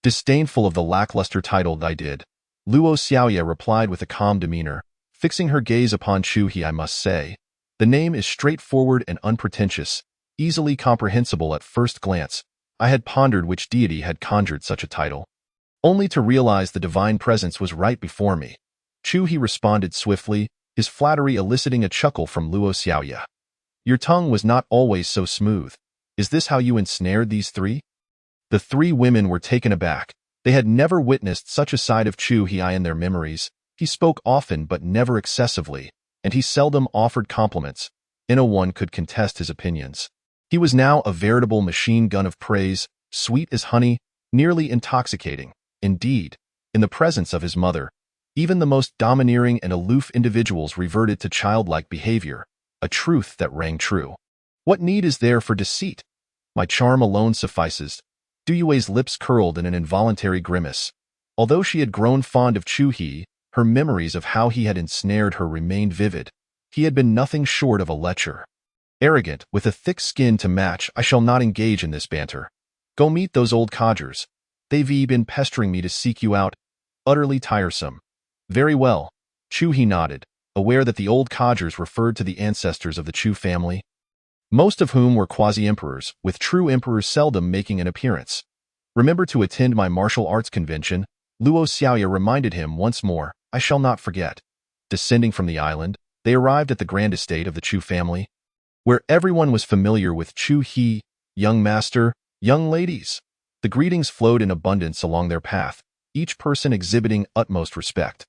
Disdainful of the lackluster title. "I did," Luo Xiaoya replied with a calm demeanor, fixing her gaze upon Chu He. "I must say, the name is straightforward and unpretentious, easily comprehensible at first glance." I had pondered which deity had conjured such a title, only to realize the divine presence was right before me. Chu He responded swiftly, his flattery eliciting a chuckle from Luo Xiaoya. "Your tongue was not always so smooth. Is this how you ensnared these 3? The 3 women were taken aback. They had never witnessed such a side of Chu He in their memories. He spoke often but never excessively, and he seldom offered compliments. No one could contest his opinions. He was now a veritable machine gun of praise, sweet as honey, nearly intoxicating. Indeed, in the presence of his mother, even the most domineering and aloof individuals reverted to childlike behavior, a truth that rang true. What need is there for deceit? My charm alone suffices. Du Yue's lips curled in an involuntary grimace. Although she had grown fond of Chu He, her memories of how he had ensnared her remained vivid. He had been nothing short of a lecher. Arrogant, with a thick skin to match. "I shall not engage in this banter. Go meet those old codgers. They've been pestering me to seek you out. Utterly tiresome." "Very well," Chu He nodded, aware that the old codgers referred to the ancestors of the Chu family, most of whom were quasi-emperors, with true emperors seldom making an appearance. "Remember to attend my martial arts convention," Luo Xiaoya reminded him once more. "I shall not forget." Descending from the island, they arrived at the grand estate of the Chu family, where everyone was familiar with Chu He, young master, young ladies. The greetings flowed in abundance along their path, each person exhibiting utmost respect.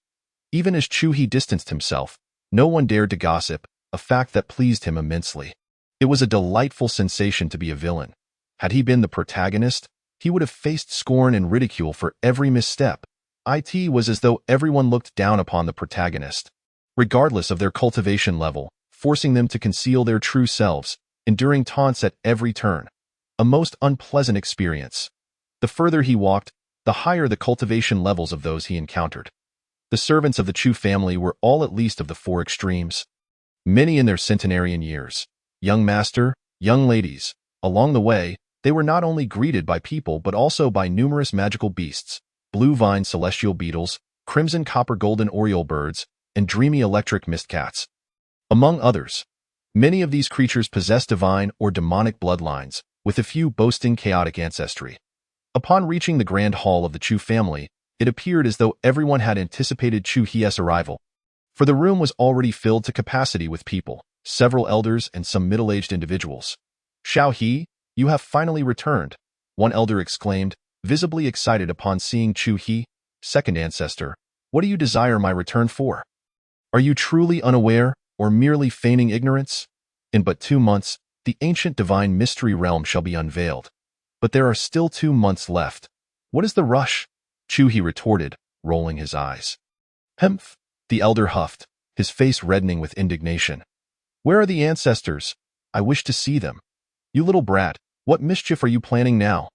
Even as Chu He distanced himself, no one dared to gossip, a fact that pleased him immensely. It was a delightful sensation to be a villain. Had he been the protagonist, he would have faced scorn and ridicule for every misstep. It was as though everyone looked down upon the protagonist, regardless of their cultivation level, forcing them to conceal their true selves, enduring taunts at every turn. A most unpleasant experience. The further he walked, the higher the cultivation levels of those he encountered. The servants of the Chu family were all at least of the 4 extremes, many in their centenarian years. Young master, young ladies. Along the way, they were not only greeted by people but also by numerous magical beasts, blue-vine celestial beetles, crimson copper golden oriole birds, and dreamy electric mist cats. Among others, many of these creatures possessed divine or demonic bloodlines, with a few boasting chaotic ancestry. Upon reaching the grand hall of the Chu family, it appeared as though everyone had anticipated Chu He's arrival, for the room was already filled to capacity with people, several elders and some middle-aged individuals. "Xiao He, you have finally returned," one elder exclaimed, visibly excited upon seeing Chu He. "Second ancestor, what do you desire my return for? Are you truly unaware, or merely feigning ignorance? In but 2 months, the ancient divine mystery realm shall be unveiled. But there are still 2 months left. What is the rush?" Chu He retorted, rolling his eyes. "Hemph," the elder huffed, his face reddening with indignation. "Where are the ancestors? I wish to see them. You little brat, what mischief are you planning now?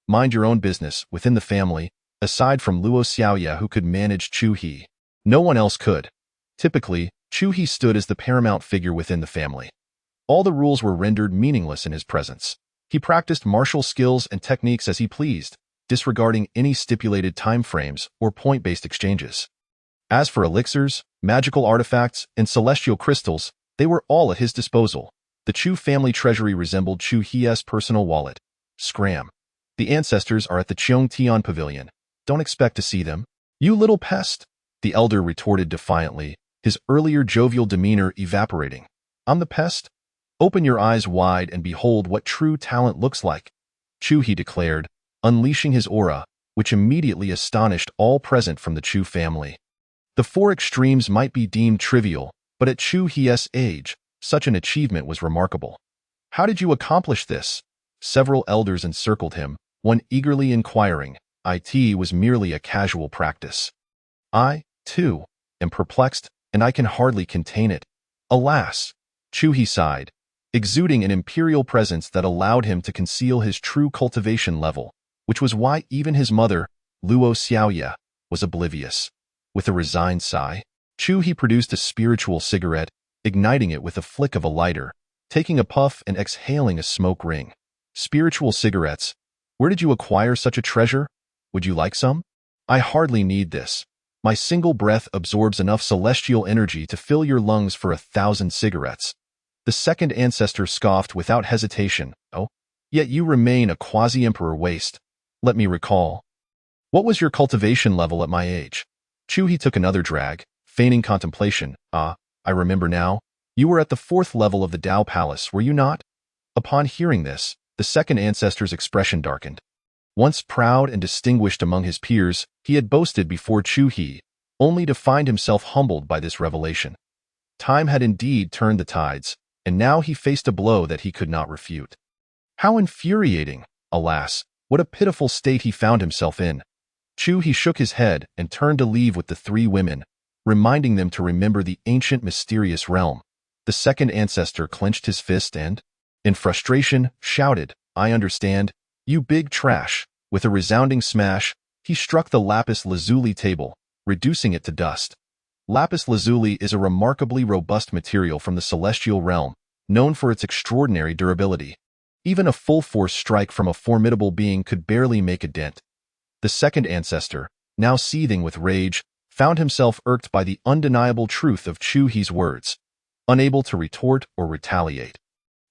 Mind your own business within the family." Aside from Luo Xiaoya, who could manage Chu He, no one else could. Typically, Chu He stood as the paramount figure within the family. All the rules were rendered meaningless in his presence. He practiced martial skills and techniques as he pleased, disregarding any stipulated time frames or point-based exchanges. As for elixirs, magical artifacts, and celestial crystals, they were all at his disposal. The Chu family treasury resembled Chu He's personal wallet. Scram. "The ancestors are at the Cheong Tian Pavilion. Don't expect to see them." "You little pest," the elder retorted defiantly, his earlier jovial demeanor evaporating. "I'm the pest? Open your eyes wide and behold what true talent looks like, Chu He declared, unleashing his aura, which immediately astonished all present from the Chu family. The four extremes might be deemed trivial, but at Chu He's age, such an achievement was remarkable. How did you accomplish this? Several elders encircled him, one eagerly inquiring. It was merely a casual practice. I, too, am perplexed, and I can hardly contain it. Alas! Chu He sighed, exuding an imperial presence that allowed him to conceal his true cultivation level, which was why even his mother, Luo Xiaoye, was oblivious. With a resigned sigh, Chu He produced a spiritual cigarette, igniting it with a flick of a lighter, taking a puff and exhaling a smoke ring. Spiritual cigarettes. Where did you acquire such a treasure? Would you like some? I hardly need this. My single breath absorbs enough celestial energy to fill your lungs for 1,000 cigarettes. The second ancestor scoffed without hesitation. Oh, yet you remain a quasi-emperor waste. Let me recall. What was your cultivation level at my age? Chu He took another drag, feigning contemplation. I remember now. You were at the 4th level of the Dao Palace, were you not? Upon hearing this, the second ancestor's expression darkened. Once proud and distinguished among his peers, he had boasted before Chu He, only to find himself humbled by this revelation. Time had indeed turned the tides, and now he faced a blow that he could not refute. How infuriating! Alas, what a pitiful state he found himself in. Chu He shook his head and turned to leave with the 3 women, reminding them to remember the ancient mysterious realm. The second ancestor clenched his fist and, in frustration, shouted, I understand, you big trash. With a resounding smash, he struck the lapis lazuli table, reducing it to dust. Lapis lazuli is a remarkably robust material from the celestial realm, known for its extraordinary durability. Even a full-force strike from a formidable being could barely make a dent. The second ancestor, now seething with rage, found himself irked by the undeniable truth of Chu He's words, unable to retort or retaliate.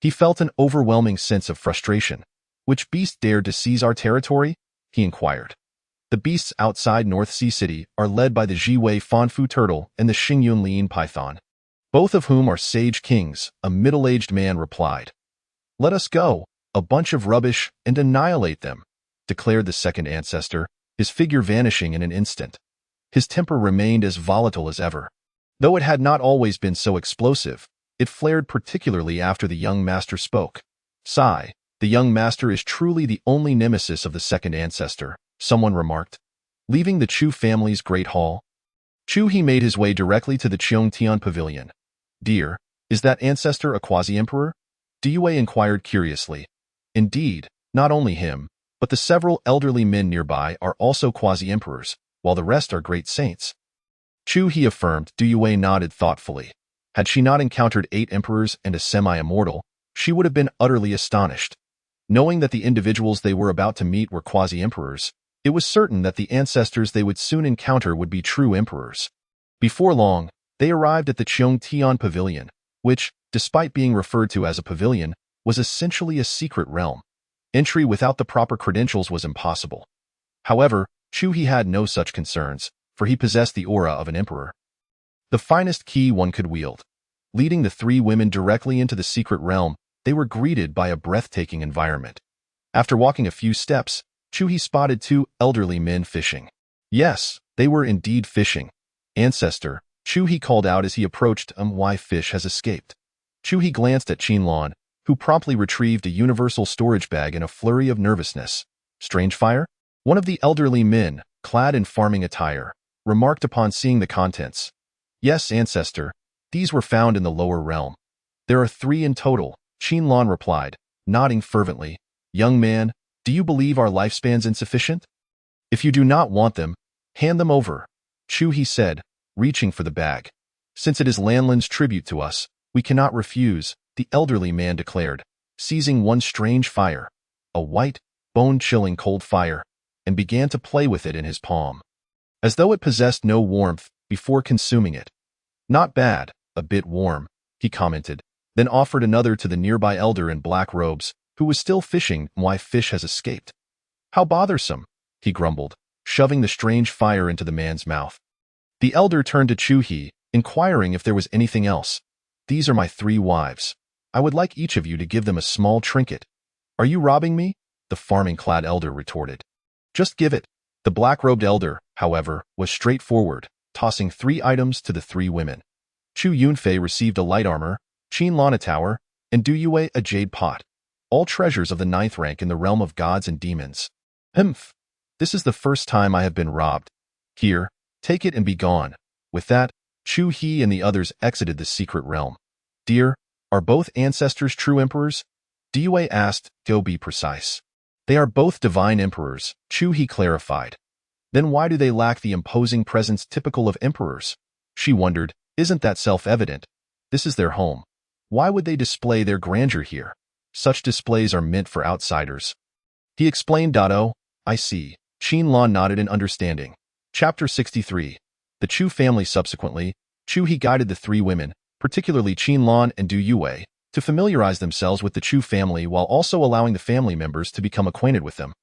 He felt an overwhelming sense of frustration. Which beast dared to seize our territory? He inquired. The beasts outside North Sea City are led by the Jiwei Fanfu turtle and the Xingyun Lian python, both of whom are sage kings, a middle-aged man replied. Let us go, a bunch of rubbish, and annihilate them, declared the second ancestor, his figure vanishing in an instant. His temper remained as volatile as ever. Though it had not always been so explosive, it flared particularly after the young master spoke. Sigh. The young master is truly the only nemesis of the second ancestor, someone remarked. Leaving the Chu family's great hall, Chu He made his way directly to the Cheongtian pavilion. Dear, is that ancestor a quasi-emperor? Diyue inquired curiously. Indeed, not only him, but the several elderly men nearby are also quasi-emperors, while the rest are great saints. Chu He affirmed. Diyue nodded thoughtfully. Had she not encountered 8 emperors and a semi-immortal, she would have been utterly astonished. Knowing that the individuals they were about to meet were quasi-emperors, it was certain that the ancestors they would soon encounter would be true emperors. Before long, they arrived at the Cheongtian pavilion, which, despite being referred to as a pavilion, was essentially a secret realm. Entry without the proper credentials was impossible. However, Chu He had no such concerns, for he possessed the aura of an emperor. The finest key one could wield. Leading the 3 women directly into the secret realm, they were greeted by a breathtaking environment. After walking a few steps, Chu He spotted 2 elderly men fishing. Yes, they were indeed fishing. Ancestor, Chu He called out as he approached. Why fish has escaped. Chu He glanced at Qinlan, who promptly retrieved a universal storage bag in a flurry of nervousness. Strange fire? One of the elderly men, clad in farming attire, remarked upon seeing the contents. Yes, ancestor, these were found in the lower realm. There are 3 in total, Qinlan replied, nodding fervently. Young man, do you believe our lifespan's insufficient? If you do not want them, hand them over, Chu He said, reaching for the bag. Since it is Lanlin's tribute to us, we cannot refuse, the elderly man declared, seizing one strange fire, a white, bone-chilling cold fire, and began to play with it in his palm, as though it possessed no warmth, before consuming it. Not bad, a bit warm, he commented, then offered another to the nearby elder in black robes, who was still fishing. Why fish has escaped. How bothersome, he grumbled, shoving the strange fire into the man's mouth. The elder turned to Chu He, inquiring if there was anything else. These are my 3 wives. I would like each of you to give them a small trinket. Are you robbing me? The farming-clad elder retorted. Just give it. The black-robed elder, however, was straightforward, tossing 3 items to the 3 women. Chu Yunfei received a light armor, Qin Lan a tower, and Du Yue a jade pot, all treasures of the 9th rank in the realm of gods and demons. Humph! This is the first time I have been robbed. Here, take it and be gone. With that, Chu He and the others exited the secret realm. Dear, are both ancestors true emperors? Du Yue asked, go be precise. They are both divine emperors, Chu He clarified. Then why do they lack the imposing presence typical of emperors? She wondered, isn't that self-evident? This is their home. Why would they display their grandeur here? Such displays are meant for outsiders. He explained. Oh, I see. Qin Lan nodded in understanding. Chapter 63. The Chu family. Subsequently, Chu He guided the 3 women, particularly Qin Lan and Du Yue, to familiarize themselves with the Chu family while also allowing the family members to become acquainted with them,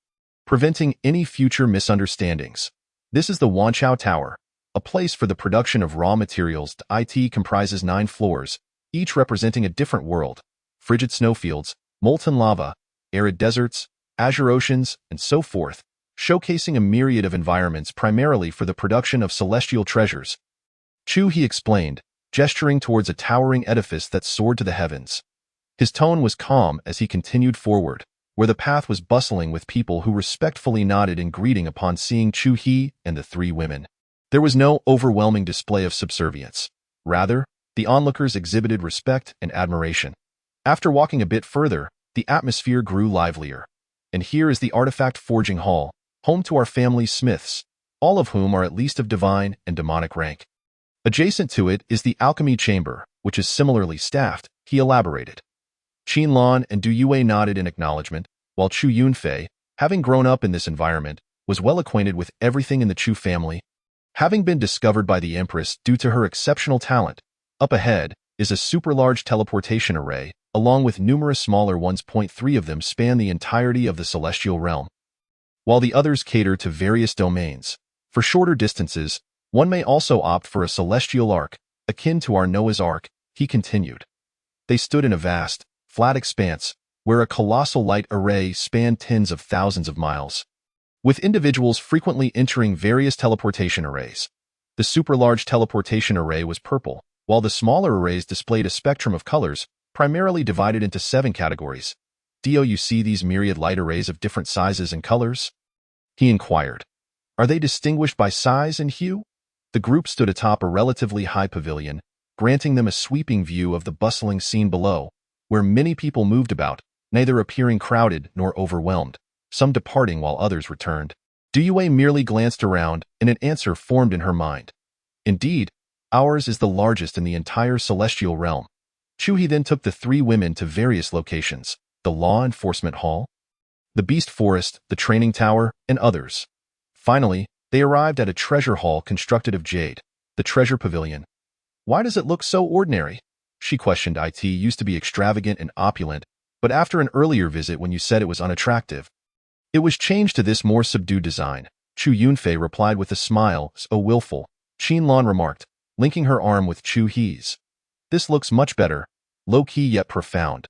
preventing any future misunderstandings. This is the Wanchao Tower, a place for the production of raw materials. It comprises 9 floors, each representing a different world: frigid snowfields, molten lava, arid deserts, azure oceans, and so forth, showcasing a myriad of environments primarily for the production of celestial treasures. Chu He explained, gesturing towards a towering edifice that soared to the heavens. His tone was calm as he continued forward, where the path was bustling with people who respectfully nodded in greeting upon seeing Chu He and the 3 women. There was no overwhelming display of subservience. Rather, the onlookers exhibited respect and admiration. After walking a bit further, the atmosphere grew livelier. And here is the Artifact Forging Hall, home to our family's smiths, all of whom are at least of divine and demonic rank. Adjacent to it is the Alchemy Chamber, which is similarly staffed, he elaborated. Qin Lan and Du Yue nodded in acknowledgement, while Chu Yunfei, having grown up in this environment, was well acquainted with everything in the Chu family. Having been discovered by the Empress due to her exceptional talent, up ahead is a super-large teleportation array, along with numerous smaller ones. 3 of them span the entirety of the celestial realm, while the others cater to various domains. For shorter distances, one may also opt for a celestial arc, akin to our Noah's Ark, he continued. They stood in a vast, flat expanse, where a colossal light array spanned tens of thousands of miles, with individuals frequently entering various teleportation arrays. The super-large teleportation array was purple, while the smaller arrays displayed a spectrum of colors, primarily divided into 7 categories. Do you see these myriad light arrays of different sizes and colors? He inquired. Are they distinguished by size and hue? The group stood atop a relatively high pavilion, granting them a sweeping view of the bustling scene below, where many people moved about, neither appearing crowded nor overwhelmed, some departing while others returned. Du Yue merely glanced around, and an answer formed in her mind. Indeed, ours is the largest in the entire celestial realm. Chu He then took the 3 women to various locations: the Law Enforcement Hall, the Beast Forest, the Training Tower, and others. Finally, they arrived at a treasure hall constructed of jade, the Treasure Pavilion. Why does it look so ordinary? She questioned. It used to be extravagant and opulent, but after an earlier visit when you said it was unattractive, it was changed to this more subdued design. Chu Yunfei replied with a smile. So willful, Qin Lan remarked, linking her arm with Chu He's. This looks much better, low-key yet profound.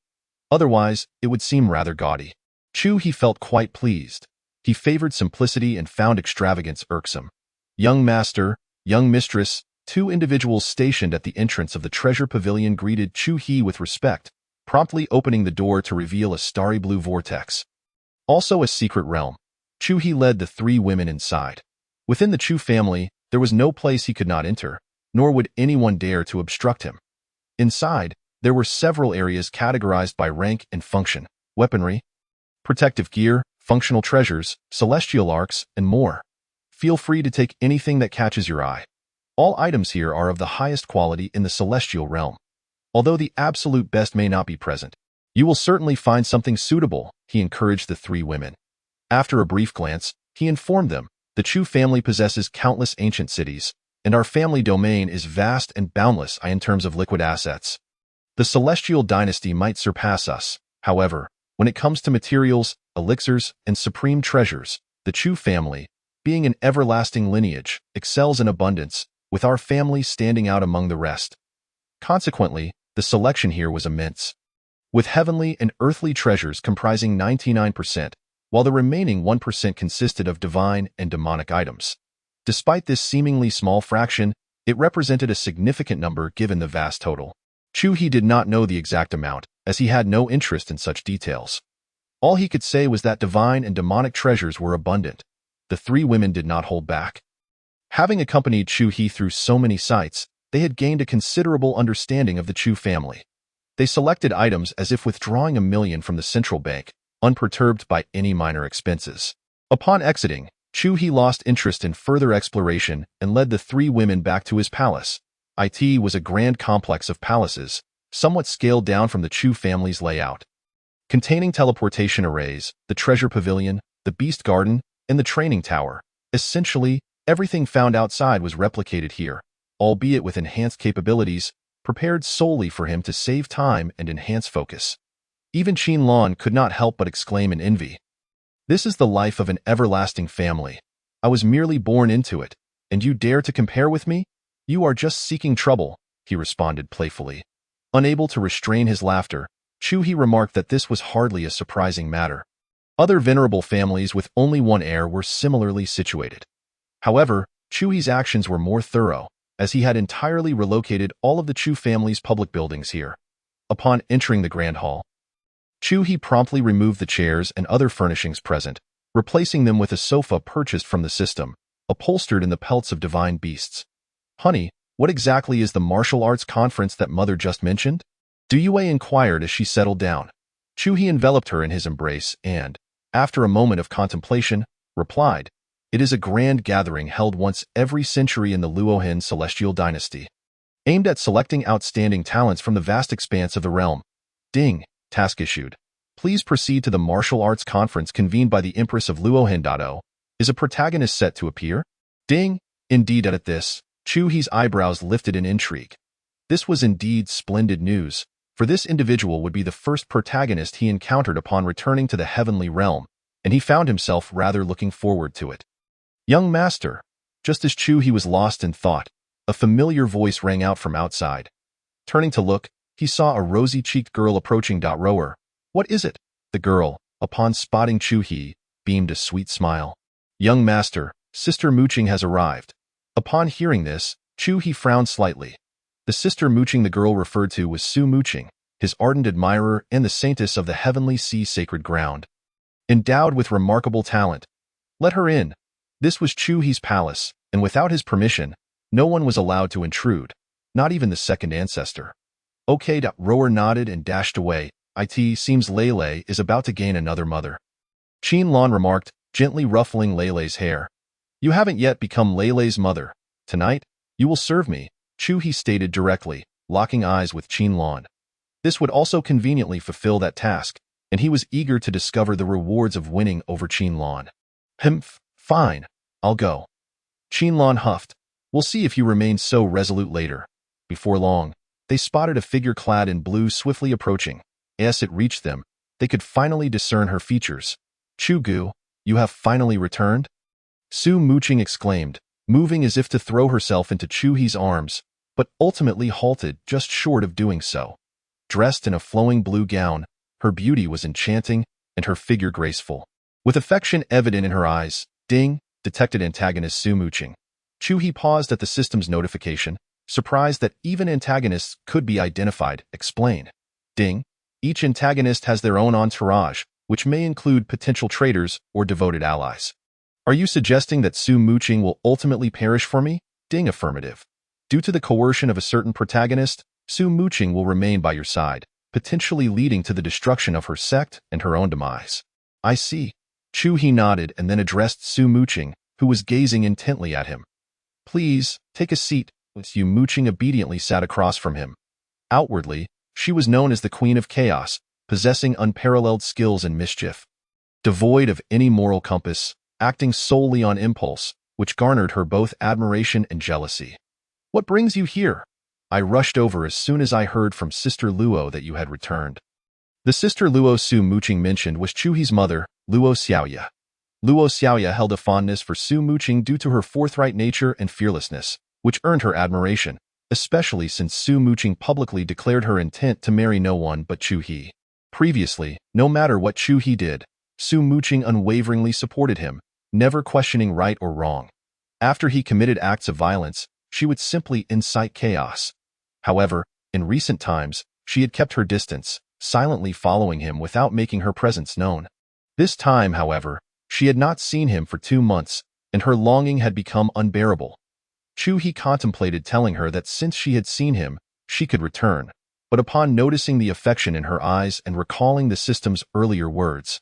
Otherwise, it would seem rather gaudy. Chu He felt quite pleased. He favored simplicity and found extravagance irksome. Young master, young mistress, 2 individuals stationed at the entrance of the treasure pavilion greeted Chu He with respect, promptly opening the door to reveal a starry blue vortex. Also a secret realm. Chu He led the 3 women inside. Within the Chu family, there was no place he could not enter, nor would anyone dare to obstruct him. Inside, there were several areas categorized by rank and function: weaponry, protective gear, functional treasures, celestial arcs, and more. Feel free to take anything that catches your eye. All items here are of the highest quality in the celestial realm. Although the absolute best may not be present, you will certainly find something suitable, he encouraged the 3 women. After a brief glance, he informed them, the Chu family possesses countless ancient cities, and our family domain is vast and boundless in terms of liquid assets. The celestial dynasty might surpass us, however, when it comes to materials, elixirs, and supreme treasures. The Chu family, being an everlasting lineage, excels in abundance, with our family standing out among the rest. Consequently, the selection here was immense. with heavenly and earthly treasures comprising 99%, while the remaining 1% consisted of divine and demonic items. Despite this seemingly small fraction, it represented a significant number given the vast total. Chu-hee did not know the exact amount, as he had no interest in such details. All he could say was that divine and demonic treasures were abundant. The three women did not hold back. Having accompanied Chu-hee through so many sites, they had gained a considerable understanding of the Chu family. They selected items as if withdrawing $1 million from the central bank, unperturbed by any minor expenses. Upon exiting, Chu-hee lost interest in further exploration and led the three women back to his palace. It was a grand complex of palaces, somewhat scaled down from the Chu family's layout. Containing teleportation arrays, the treasure pavilion, the beast garden, and the training tower. Essentially, everything found outside was replicated here, albeit with enhanced capabilities, prepared solely for him to save time and enhance focus. Even Qin could not help but exclaim in envy. This is the life of an everlasting family. I was merely born into it, and you dare to compare with me? You are just seeking trouble, he responded playfully. Unable to restrain his laughter, Chu-hee remarked that this was hardly a surprising matter. Other venerable families with only one heir were similarly situated. However, Chu-hee's actions were more thorough, as he had entirely relocated all of the Chu family's public buildings here. Upon entering the grand hall, Chu-hee promptly removed the chairs and other furnishings present, replacing them with a sofa purchased from the system, upholstered in the pelts of divine beasts. Honey, what exactly is the martial arts conference that Mother just mentioned? Duyue inquired as she settled down. Chu-hee enveloped her in his embrace and, after a moment of contemplation, replied, "It is a grand gathering held once every century in the Luohan celestial dynasty, aimed at selecting outstanding talents from the vast expanse of the realm. Ding, task issued. Please proceed to the martial arts conference convened by the Empress of Luohan. Is a protagonist set to appear? Ding, indeed. At this, Chu-hee's eyebrows lifted in intrigue. This was indeed splendid news, for this individual would be the first protagonist he encountered upon returning to the heavenly realm, and he found himself rather looking forward to it. Young master, just as Chu-hee was lost in thought, a familiar voice rang out from outside. Turning to look, he saw a rosy-cheeked girl approaching. Rower, what is it? The girl, upon spotting Chu-hee, beamed a sweet smile. Young master, Sister Mooching has arrived. Upon hearing this, Chu-hee frowned slightly. The sister Mooching the girl referred to was Su Mooching, his ardent admirer and the saintess of the heavenly sea sacred ground. Endowed with remarkable talent. Let her in. This was Chu-hee's palace, and without his permission, no one was allowed to intrude, not even the second ancestor. Okay. Rower nodded and dashed away. It seems Lele is about to gain another mother. Qin remarked, gently ruffling Lele's hair. You haven't yet become Lele's mother. Tonight, you will serve me, Chu-hee stated directly, locking eyes with Qin. This would also conveniently fulfill that task, and he was eager to discover the rewards of winning over Qin. Humph, fine, I'll go. Qin huffed. We'll see if you remain so resolute later. Before long, they spotted a figure clad in blue swiftly approaching. As it reached them, they could finally discern her features. Chu-gu, you have finally returned? Su Mooching exclaimed, moving as if to throw herself into Chu-hee's arms, but ultimately halted just short of doing so. Dressed in a flowing blue gown, her beauty was enchanting and her figure graceful. With affection evident in her eyes, Ding, detected antagonist Su Mooching. Chu-hee paused at the system's notification, surprised that even antagonists could be identified. Explain. Ding, each antagonist has their own entourage, which may include potential traitors or devoted allies. Are you suggesting that Su Mooching will ultimately perish for me? Ding, affirmative. Due to the coercion of a certain protagonist, Su Mooching will remain by your side, potentially leading to the destruction of her sect and her own demise. I see. Chu-hee nodded and then addressed Su Mooching, who was gazing intently at him. Please, take a seat. Su Mooching obediently sat across from him. Outwardly, she was known as the Queen of Chaos, possessing unparalleled skills in mischief. Devoid of any moral compass, acting solely on impulse, which garnered her both admiration and jealousy. What brings you here? I rushed over as soon as I heard from Sister Luo that you had returned. The Sister Luo Su Mooching mentioned was Chu-hee's mother, Luo Xiaoya. Luo Xiaoya held a fondness for Su Mooching due to her forthright nature and fearlessness, which earned her admiration, especially since Su Mooching publicly declared her intent to marry no one but Chu-hee. Previously, no matter what Chu He did, Su Muqing unwaveringly supported him, never questioning right or wrong. After he committed acts of violence, she would simply incite chaos. However, in recent times, she had kept her distance, silently following him without making her presence known. This time, however, she had not seen him for 2 months, and her longing had become unbearable. Chu He contemplated telling her that since she had seen him, she could return, but upon noticing the affection in her eyes and recalling the system's earlier words,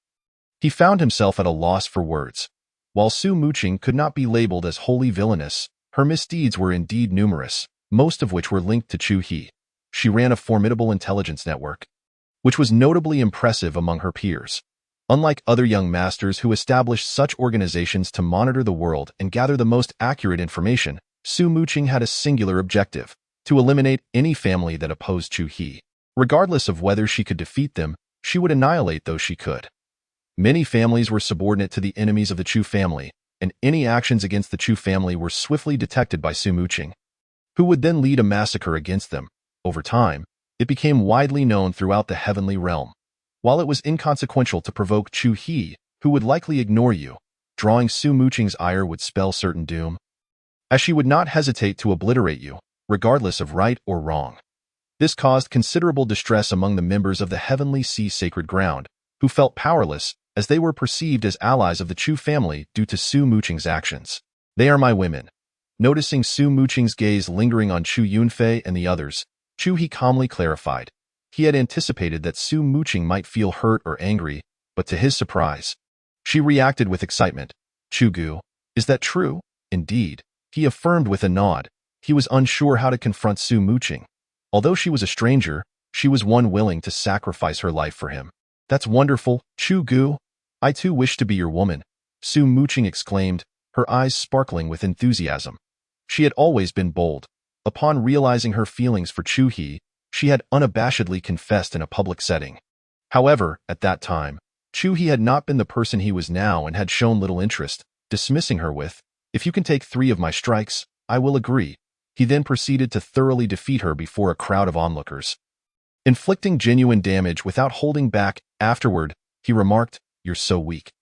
he found himself at a loss for words. While Su Muqing could not be labeled as wholly villainous, her misdeeds were indeed numerous, most of which were linked to Chu He. She ran a formidable intelligence network, which was notably impressive among her peers. Unlike other young masters who established such organizations to monitor the world and gather the most accurate information, Su Muqing had a singular objective: to eliminate any family that opposed Chu He. Regardless of whether she could defeat them, she would annihilate those she could. Many families were subordinate to the enemies of the Chu family, and any actions against the Chu family were swiftly detected by Su Muqing, who would then lead a massacre against them. Over time, it became widely known throughout the heavenly realm. While it was inconsequential to provoke Chu He, who would likely ignore you, drawing Su Muqing's ire would spell certain doom, as she would not hesitate to obliterate you, regardless of right or wrong. This caused considerable distress among the members of the Heavenly Sea Sacred Ground, who felt powerless as they were perceived as allies of the Chu family due to Su Muqing's actions. They are my women. Noticing Su Muqing's gaze lingering on Chu Yunfei and the others, Chu He calmly clarified. He had anticipated that Su Muqing might feel hurt or angry, but to his surprise, she reacted with excitement. Chu Gu, is that true? Indeed, he affirmed with a nod. He was unsure how to confront Su Muqing. Although she was a stranger, she was one willing to sacrifice her life for him. That's wonderful, Chu Gu. I too wish to be your woman, Su Muqing exclaimed, her eyes sparkling with enthusiasm. She had always been bold. Upon realizing her feelings for Chu He, she had unabashedly confessed in a public setting. However, at that time, Chu He had not been the person he was now and had shown little interest, dismissing her with, "If you can take 3 of my strikes, I will agree." He then proceeded to thoroughly defeat her before a crowd of onlookers, inflicting genuine damage without holding back. Afterward, he remarked, "You're so weak.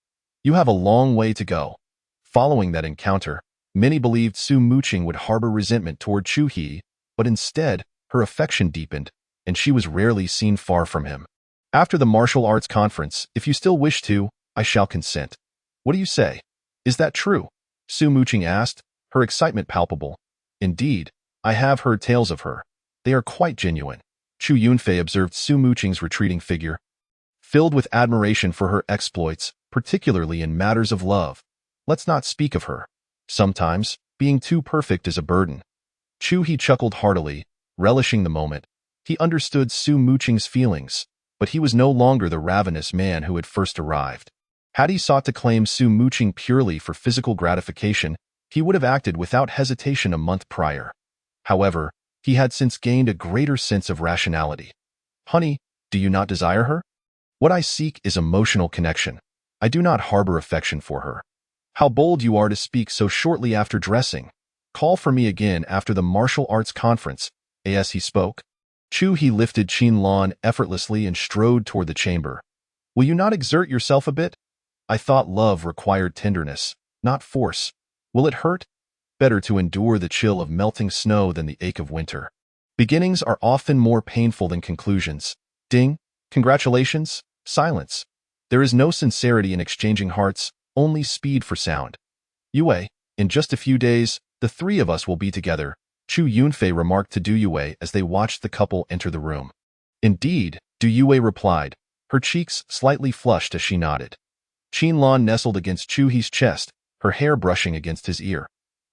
You have a long way to go." Following that encounter, many believed Su Muqing would harbor resentment toward Chu He, but instead, her affection deepened, and she was rarely seen far from him. After the martial arts conference, if you still wish to, I shall consent. What do you say? Is that true? Su Muqing asked, her excitement palpable. Indeed, I have heard tales of her. They are quite genuine. Chu Yunfei observed Su Muqing's retreating figure, filled with admiration for her exploits, particularly in matters of love. Let's not speak of her. Sometimes, being too perfect is a burden. Chu He chuckled heartily, relishing the moment. He understood Su Muqing's feelings, but he was no longer the ravenous man who had first arrived. Had he sought to claim Su Muqing purely for physical gratification, he would have acted without hesitation a month prior. However, he had since gained a greater sense of rationality. Honey, do you not desire her? What I seek is emotional connection. I do not harbor affection for her. How bold you are to speak so shortly after dressing. Call for me again after the martial arts conference. As he spoke, Chu He lifted Qin Lan effortlessly and strode toward the chamber. Will you not exert yourself a bit? I thought love required tenderness, not force. Will it hurt? Better to endure the chill of melting snow than the ache of winter. Beginnings are often more painful than conclusions. Ding, congratulations, silence. There is no sincerity in exchanging hearts, only speed for sound. Yue, in just a few days, the 3 of us will be together, Chu Yunfei remarked to Du Yue as they watched the couple enter the room. Indeed, Du Yue replied, her cheeks slightly flushed as she nodded. Qin Lan nestled against Chu He's chest, her hair brushing against his ear.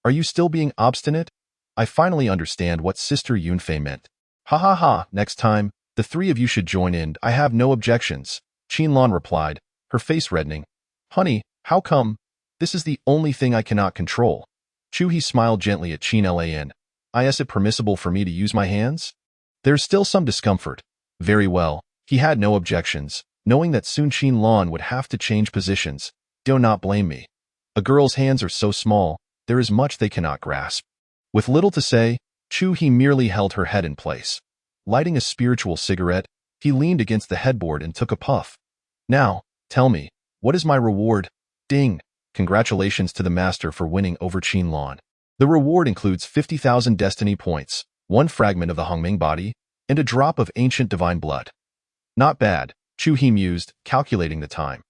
Are you still being obstinate? I finally understand what Sister Yunfei meant. Ha ha ha, next time, the 3 of you should join in. I have no objections, Qin Lan replied, her face reddening. Honey, how come? This is the only thing I cannot control. Chu He smiled gently at Qin Lan. Is it permissible for me to use my hands? There's still some discomfort. Very well, he had no objections, knowing that soon Qin Lan would have to change positions. Do not blame me. A girl's hands are so small, there is much they cannot grasp. With little to say, Chu He merely held her head in place. Lighting a spiritual cigarette, He leaned against the headboard and took a puff. Now, tell me, what is my reward? Ding! Congratulations to the master for winning over Qinlan. The reward includes 50,000 destiny points, 1 fragment of the Hongming body, and a drop of ancient divine blood. Not bad, Chu He mused, calculating the time.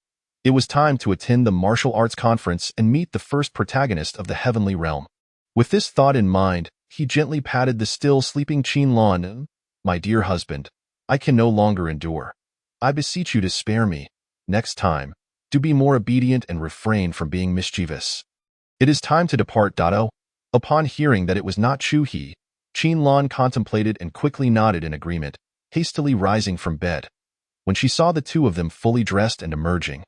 It was time to attend the martial arts conference and meet the first protagonist of the heavenly realm. With this thought in mind, he gently patted the still sleeping Qinlan. My dear husband, I can no longer endure. I beseech you to spare me. Next time, do be more obedient and refrain from being mischievous. It is time to depart, Dado. Upon hearing that it was not Chu He, Qinlan contemplated and quickly nodded in agreement, hastily rising from bed. When she saw the two of them fully dressed and emerging,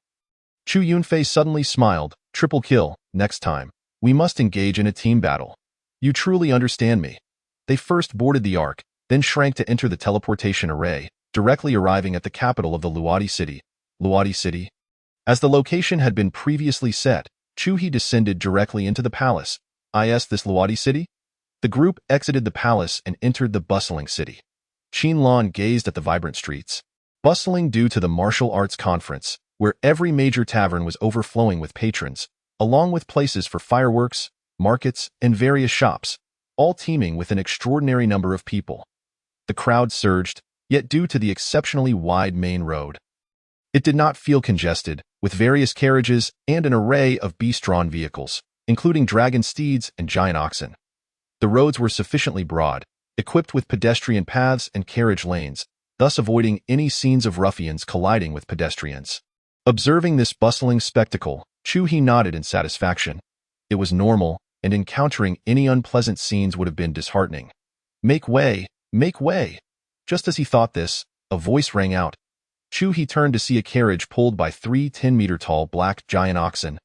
Chu Yunfei suddenly smiled. Triple kill, next time. We must engage in a team battle. You truly understand me. They first boarded the Ark, then shrank to enter the teleportation array, directly arriving at the capital of the Luodi city. Luodi city? As the location had been previously set, Chu He descended directly into the palace. Is this Luodi city? The group exited the palace and entered the bustling city. Qinlan gazed at the vibrant streets. Bustling due to the martial arts conference, where every major tavern was overflowing with patrons, along with places for fireworks, markets, and various shops, all teeming with an extraordinary number of people. The crowd surged, yet due to the exceptionally wide main road, it did not feel congested, with various carriages and an array of beast-drawn vehicles, including dragon steeds and giant oxen. The roads were sufficiently broad, equipped with pedestrian paths and carriage lanes, thus avoiding any scenes of ruffians colliding with pedestrians. Observing this bustling spectacle, Chu He nodded in satisfaction. It was normal, and encountering any unpleasant scenes would have been disheartening. Make way! Make way! Just as he thought this, a voice rang out. Chu He turned to see a carriage pulled by 3 10-meter-tall black giant oxen,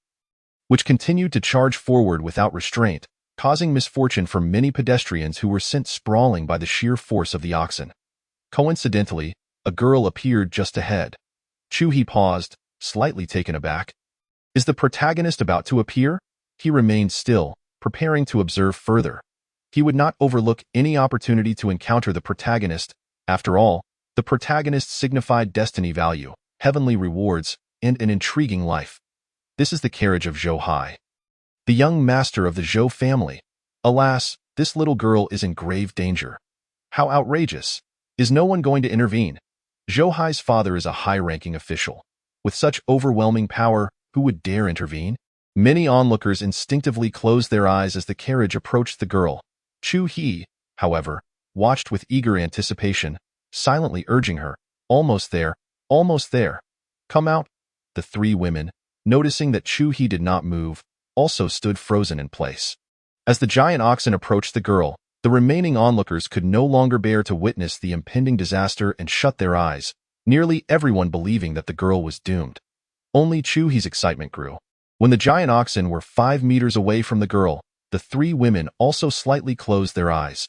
which continued to charge forward without restraint, causing misfortune for many pedestrians who were sent sprawling by the sheer force of the oxen. Coincidentally, a girl appeared just ahead. Chu He paused, slightly taken aback. Is the protagonist about to appear? He remained still, preparing to observe further. He would not overlook any opportunity to encounter the protagonist. After all, the protagonist signified destiny value, heavenly rewards, and an intriguing life. This is the carriage of Zhou Hai, the young master of the Zhou family. Alas, this little girl is in grave danger. How outrageous! Is no one going to intervene? Zhou Hai's father is a high-ranking official. With such overwhelming power, who would dare intervene? Many onlookers instinctively closed their eyes as the carriage approached the girl. Chu He, however, watched with eager anticipation, silently urging her, almost there, almost there. Come out. The 3 women, noticing that Chu He did not move, also stood frozen in place. As the giant oxen approached the girl, the remaining onlookers could no longer bear to witness the impending disaster and shut their eyes, nearly everyone believing that the girl was doomed. Only Chu He's excitement grew. When the giant oxen were 5 meters away from the girl, the 3 women also slightly closed their eyes.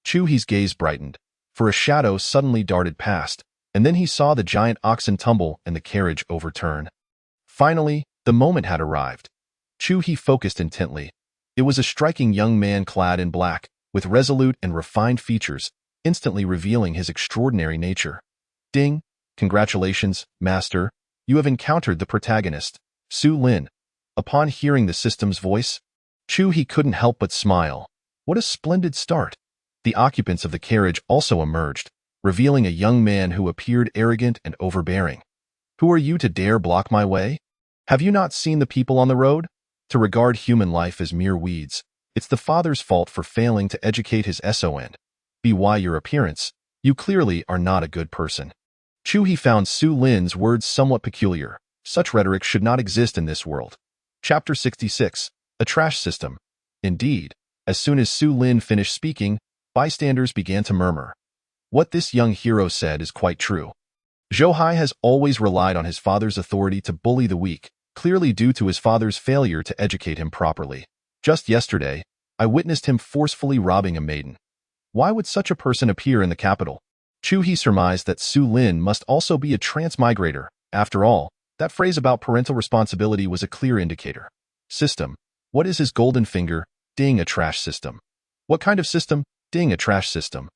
Chu He's gaze brightened, for a shadow suddenly darted past, and then he saw the giant oxen tumble and the carriage overturn. Finally, the moment had arrived. Chu He focused intently. It was a striking young man clad in black, with resolute and refined features, instantly revealing his extraordinary nature. Ding! Congratulations, master. You have encountered the protagonist, Su Lin. Upon hearing the system's voice, Chu He couldn't help but smile. What a splendid start! The occupants of the carriage also emerged, revealing a young man who appeared arrogant and overbearing. Who are you to dare block my way? Have you not seen the people on the road? To regard human life as mere weeds, it's the father's fault for failing to educate his son. By your appearance, you clearly are not a good person. Chu He found Su Lin's words somewhat peculiar. Such rhetoric should not exist in this world. Chapter 66. A Trash System. Indeed, as soon as Su Lin finished speaking, bystanders began to murmur. What this young hero said is quite true. Zhou Hai has always relied on his father's authority to bully the weak, clearly due to his father's failure to educate him properly. Just yesterday, I witnessed him forcefully robbing a maiden. Why would such a person appear in the capital? Chu He surmised that Su Lin must also be a transmigrator. After all, that phrase about parental responsibility was a clear indicator. System. What is his golden finger? Ding, a trash system. What kind of system? Ding, a trash system.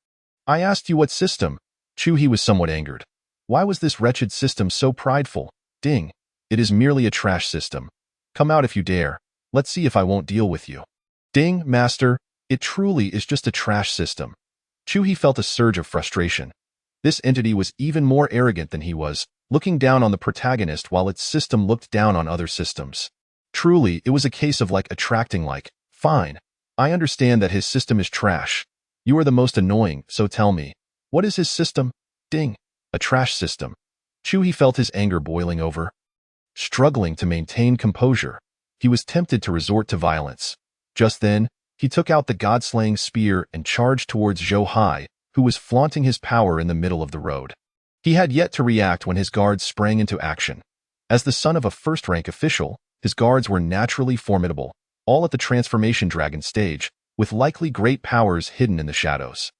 I asked you what system. Chu He was somewhat angered. Why was this wretched system so prideful? Ding. It is merely a trash system. Come out if you dare. Let's see if I won't deal with you. Ding, master. It truly is just a trash system. Chu-hee felt a surge of frustration. This entity was even more arrogant than he was, looking down on the protagonist while its system looked down on other systems. Truly, it was a case of attracting fine. I understand that his system is trash. You are the most annoying, so tell me. What is his system? Ding. A trash system. Chu-hee felt his anger boiling over. Struggling to maintain composure, he was tempted to resort to violence. Just then, he took out the god-slaying spear and charged towards Zhou Hai, who was flaunting his power in the middle of the road. He had yet to react when his guards sprang into action. As the son of a first-rank official, his guards were naturally formidable, all at the transformation dragon stage, with likely great powers hidden in the shadows.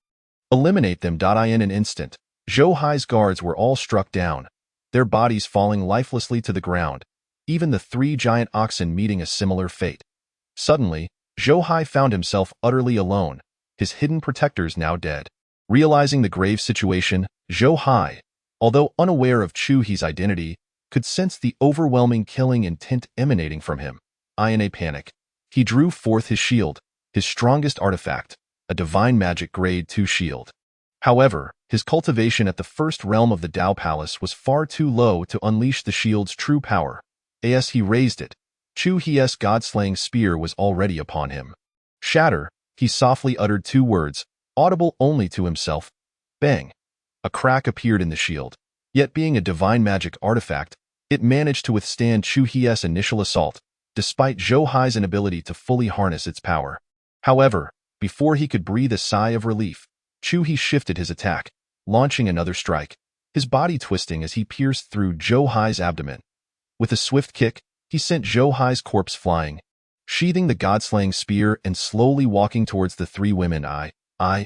Eliminate them. In an instant, Zhou Hai's guards were all struck down, their bodies falling lifelessly to the ground, even the 3 giant oxen meeting a similar fate. Suddenly, Zhou Hai found himself utterly alone, his hidden protectors now dead. Realizing the grave situation, Zhou Hai, although unaware of Chu-hee's identity, could sense the overwhelming killing intent emanating from him. In a panic, he drew forth his shield, his strongest artifact, a divine magic grade 2 shield. However, his cultivation at the first realm of the Dao Palace was far too low to unleash the shield's true power. As he raised it, Chu-hee's god-slaying spear was already upon him. Shatter, he softly uttered 2 words, audible only to himself. Bang! A crack appeared in the shield. Yet being a divine magic artifact, it managed to withstand Chu-hee's initial assault, despite Zhou Hai's inability to fully harness its power. However, before he could breathe a sigh of relief, Chu-hee shifted his attack, launching another strike, his body twisting as he pierced through Zhou Hai's abdomen. With a swift kick, he sent Zhou Hai's corpse flying. Sheathing the god-slaying spear and slowly walking towards the 3 women. Chow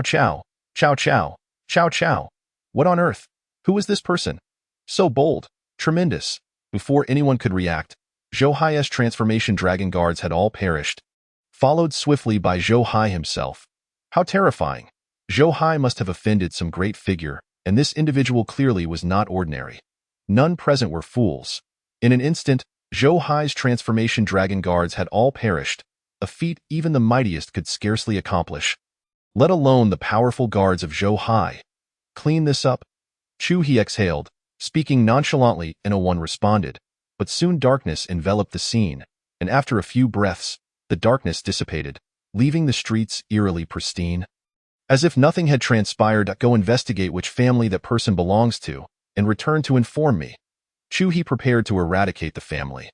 chow, chow chow, chow chow. What on earth? Who is this person? So bold, tremendous. Before anyone could react, Zhou Hai's transformation dragon guards had all perished, followed swiftly by Zhou Hai himself. How terrifying. Zhou Hai must have offended some great figure, and this individual clearly was not ordinary. None present were fools. In an instant, Zhou Hai's transformation dragon guards had all perished, a feat even the mightiest could scarcely accomplish, let alone the powerful guards of Zhou Hai. Clean this up? Chu-hee exhaled, speaking nonchalantly, and one responded. But soon darkness enveloped the scene, and after a few breaths, the darkness dissipated, leaving the streets eerily pristine. As if nothing had transpired, go investigate which family that person belongs to, and return to inform me. Chu-hee prepared to eradicate the family.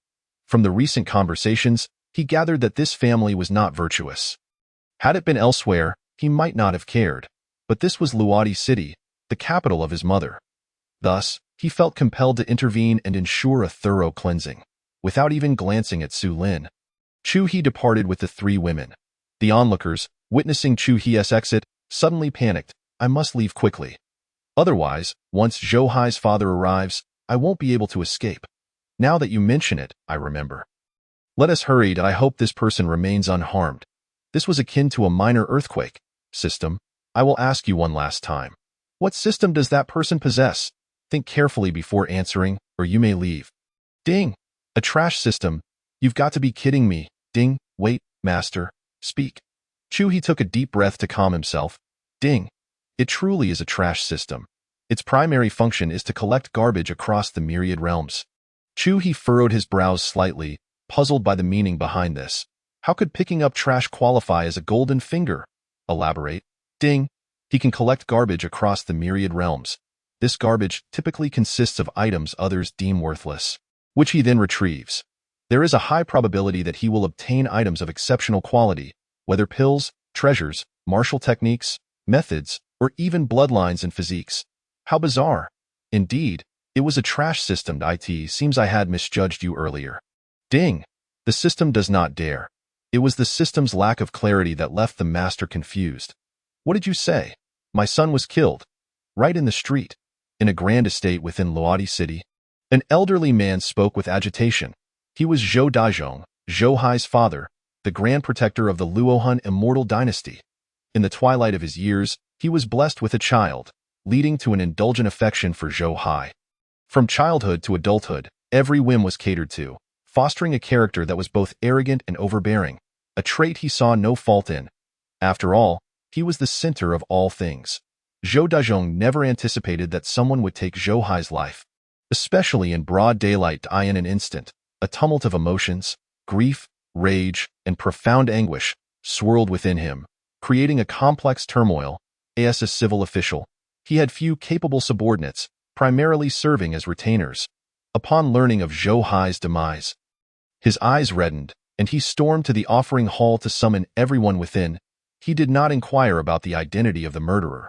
From the recent conversations, he gathered that this family was not virtuous. Had it been elsewhere, he might not have cared. But this was Luodi City, the capital of his mother. Thus, he felt compelled to intervene and ensure a thorough cleansing. Without even glancing at Su Lin, Chu-hee departed with the 3 women. The onlookers, witnessing Chu-hee's exit, suddenly panicked. I must leave quickly. Otherwise, once Zhou Hai's father arrives, I won't be able to escape. Now that you mention it, I remember. Let us hurry. I hope this person remains unharmed. This was akin to a minor earthquake. System, I will ask you one last time. What system does that person possess? Think carefully before answering, or you may leave. Ding! A trash system. You've got to be kidding me. Ding! Wait, master. Speak. Chu-hee took a deep breath to calm himself. Ding! It truly is a trash system. Its primary function is to collect garbage across the myriad realms. Chu-hee furrowed his brows slightly, puzzled by the meaning behind this. How could picking up trash qualify as a golden finger? Elaborate. Ding! He can collect garbage across the myriad realms. This garbage typically consists of items others deem worthless, which he then retrieves. There is a high probability that he will obtain items of exceptional quality, whether pills, treasures, martial techniques, methods, or even bloodlines and physiques. How bizarre. Indeed, it was a trash system. It seems I had misjudged you earlier. Ding! The system does not dare. It was the system's lack of clarity that left the master confused. What did you say? My son was killed. Right in the street. In a grand estate within Luodi City. An elderly man spoke with agitation. He was Zhou Dazhong, Zhou Hai's father, the grand protector of the Luohan immortal dynasty. In the twilight of his years, he was blessed with a child, leading to an indulgent affection for Zhou Hai. From childhood to adulthood, every whim was catered to, fostering a character that was both arrogant and overbearing, a trait he saw no fault in. After all, he was the center of all things. Zhou Dazhong never anticipated that someone would take Zhou Hai's life, especially in broad daylight. In an instant, a tumult of emotions, grief, rage, and profound anguish swirled within him, creating a complex turmoil. As a civil official, he had few capable subordinates, primarily serving as retainers. Upon learning of Zhou Hai's demise, his eyes reddened, and he stormed to the offering hall to summon everyone within. He did not inquire about the identity of the murderer.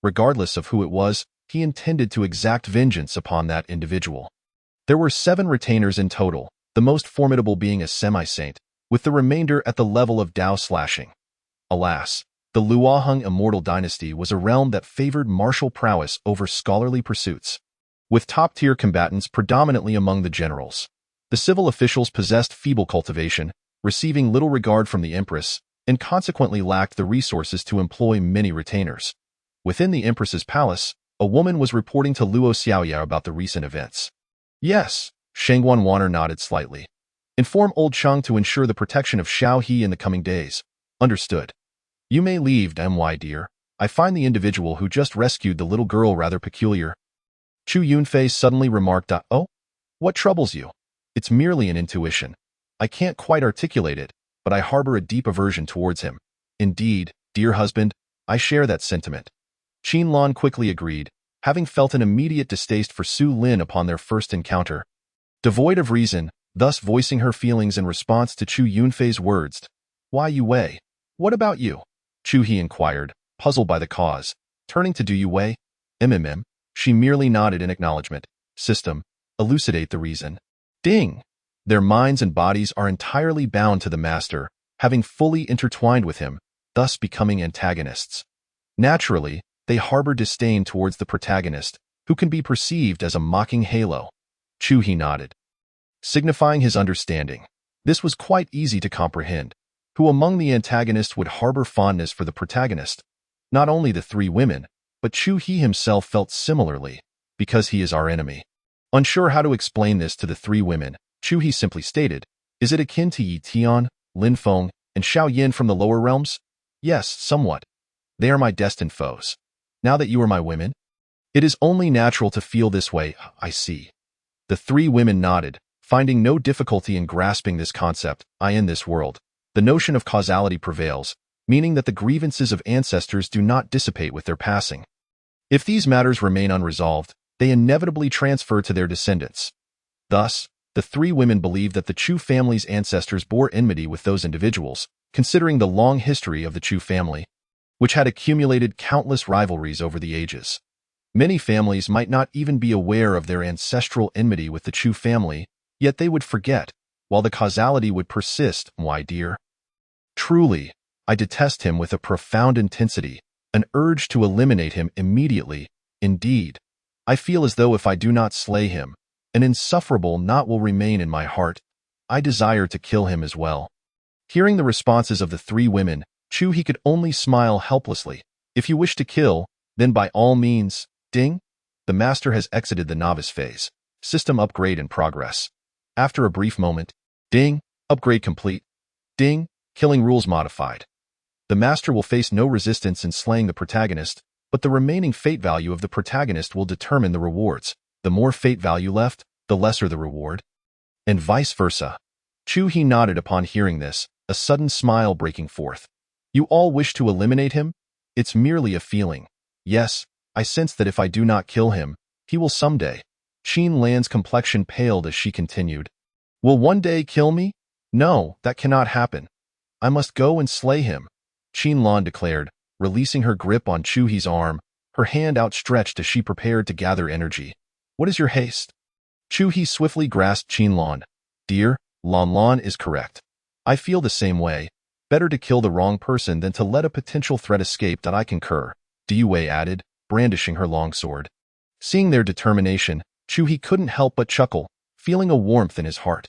Regardless of who it was, he intended to exact vengeance upon that individual. There were 7 retainers in total, the most formidable being a semi-saint, with the remainder at the level of Dao slashing. Alas, the Luoheng immortal dynasty was a realm that favored martial prowess over scholarly pursuits, with top-tier combatants predominantly among the generals. The civil officials possessed feeble cultivation, receiving little regard from the empress, and consequently lacked the resources to employ many retainers. Within the empress's palace, a woman was reporting to Luo Xiaoya about the recent events. Yes, Shangguan Wanner nodded slightly. Inform old Cheng to ensure the protection of Xiao He in the coming days. Understood. You may leave, my dear. I find the individual who just rescued the little girl rather peculiar. Chu Yunfei suddenly remarked, Oh? What troubles you? It's merely an intuition. I can't quite articulate it, but I harbor a deep aversion towards him. Indeed, dear husband, I share that sentiment. Qin Lan quickly agreed, having felt an immediate distaste for Su Lin upon their first encounter. Devoid of reason, thus voicing her feelings in response to Chu Yunfei's words. Why Yu Wei? What about you? Chu He inquired, puzzled by the cause. Turning to Du Yu Wei, she merely nodded in acknowledgement. System, elucidate the reason. Ding! Their minds and bodies are entirely bound to the master, having fully intertwined with him, thus becoming antagonists. Naturally, they harbor disdain towards the protagonist, who can be perceived as a mocking halo. Chu He nodded, signifying his understanding. This was quite easy to comprehend. Who among the antagonists would harbor fondness for the protagonist? Not only the 3 women, but Chu He himself felt similarly, because he is our enemy. Unsure how to explain this to the 3 women, Chu He simply stated, Is it akin to Yi Tian, Lin Feng, and Xiao Yin from the lower realms? Yes, somewhat. They are my destined foes. Now that you are my women, it is only natural to feel this way. I see. The 3 women nodded, finding no difficulty in grasping this concept. In this world, the notion of causality prevails, meaning that the grievances of ancestors do not dissipate with their passing. If these matters remain unresolved, they inevitably transfer to their descendants. Thus, the 3 women believed that the Chu family's ancestors bore enmity with those individuals, considering the long history of the Chu family, which had accumulated countless rivalries over the ages. Many families might not even be aware of their ancestral enmity with the Chu family, yet they would forget, while the causality would persist. Why, dear? Truly, I detest him with a profound intensity, an urge to eliminate him immediately. Indeed, I feel as though if I do not slay him, an insufferable knot will remain in my heart. I desire to kill him as well. Hearing the responses of the 3 women, Chu He could only smile helplessly. If you wish to kill, then by all means. Ding! The master has exited the novice phase. System upgrade in progress. After a brief moment, ding! Upgrade complete. Ding! Killing rules modified. The master will face no resistance in slaying the protagonist, but the remaining fate value of the protagonist will determine the rewards. The more fate value left, the lesser the reward. And vice versa. Chu He nodded upon hearing this, a sudden smile breaking forth. You all wish to eliminate him? It's merely a feeling. Yes, I sense that if I do not kill him, he will someday. Qin Lan's complexion paled as she continued. Will one day kill me? No, that cannot happen. I must go and slay him, Qin Lan declared, releasing her grip on Chu He's arm, her hand outstretched as she prepared to gather energy. What is your haste? Chu He swiftly grasped Qin Lan. Dear, Lan is correct. I feel the same way. Better to kill the wrong person than to let a potential threat escape. That I concur, Du Yu Wei added, brandishing her longsword. Seeing their determination, Chu He couldn't help but chuckle, feeling a warmth in his heart.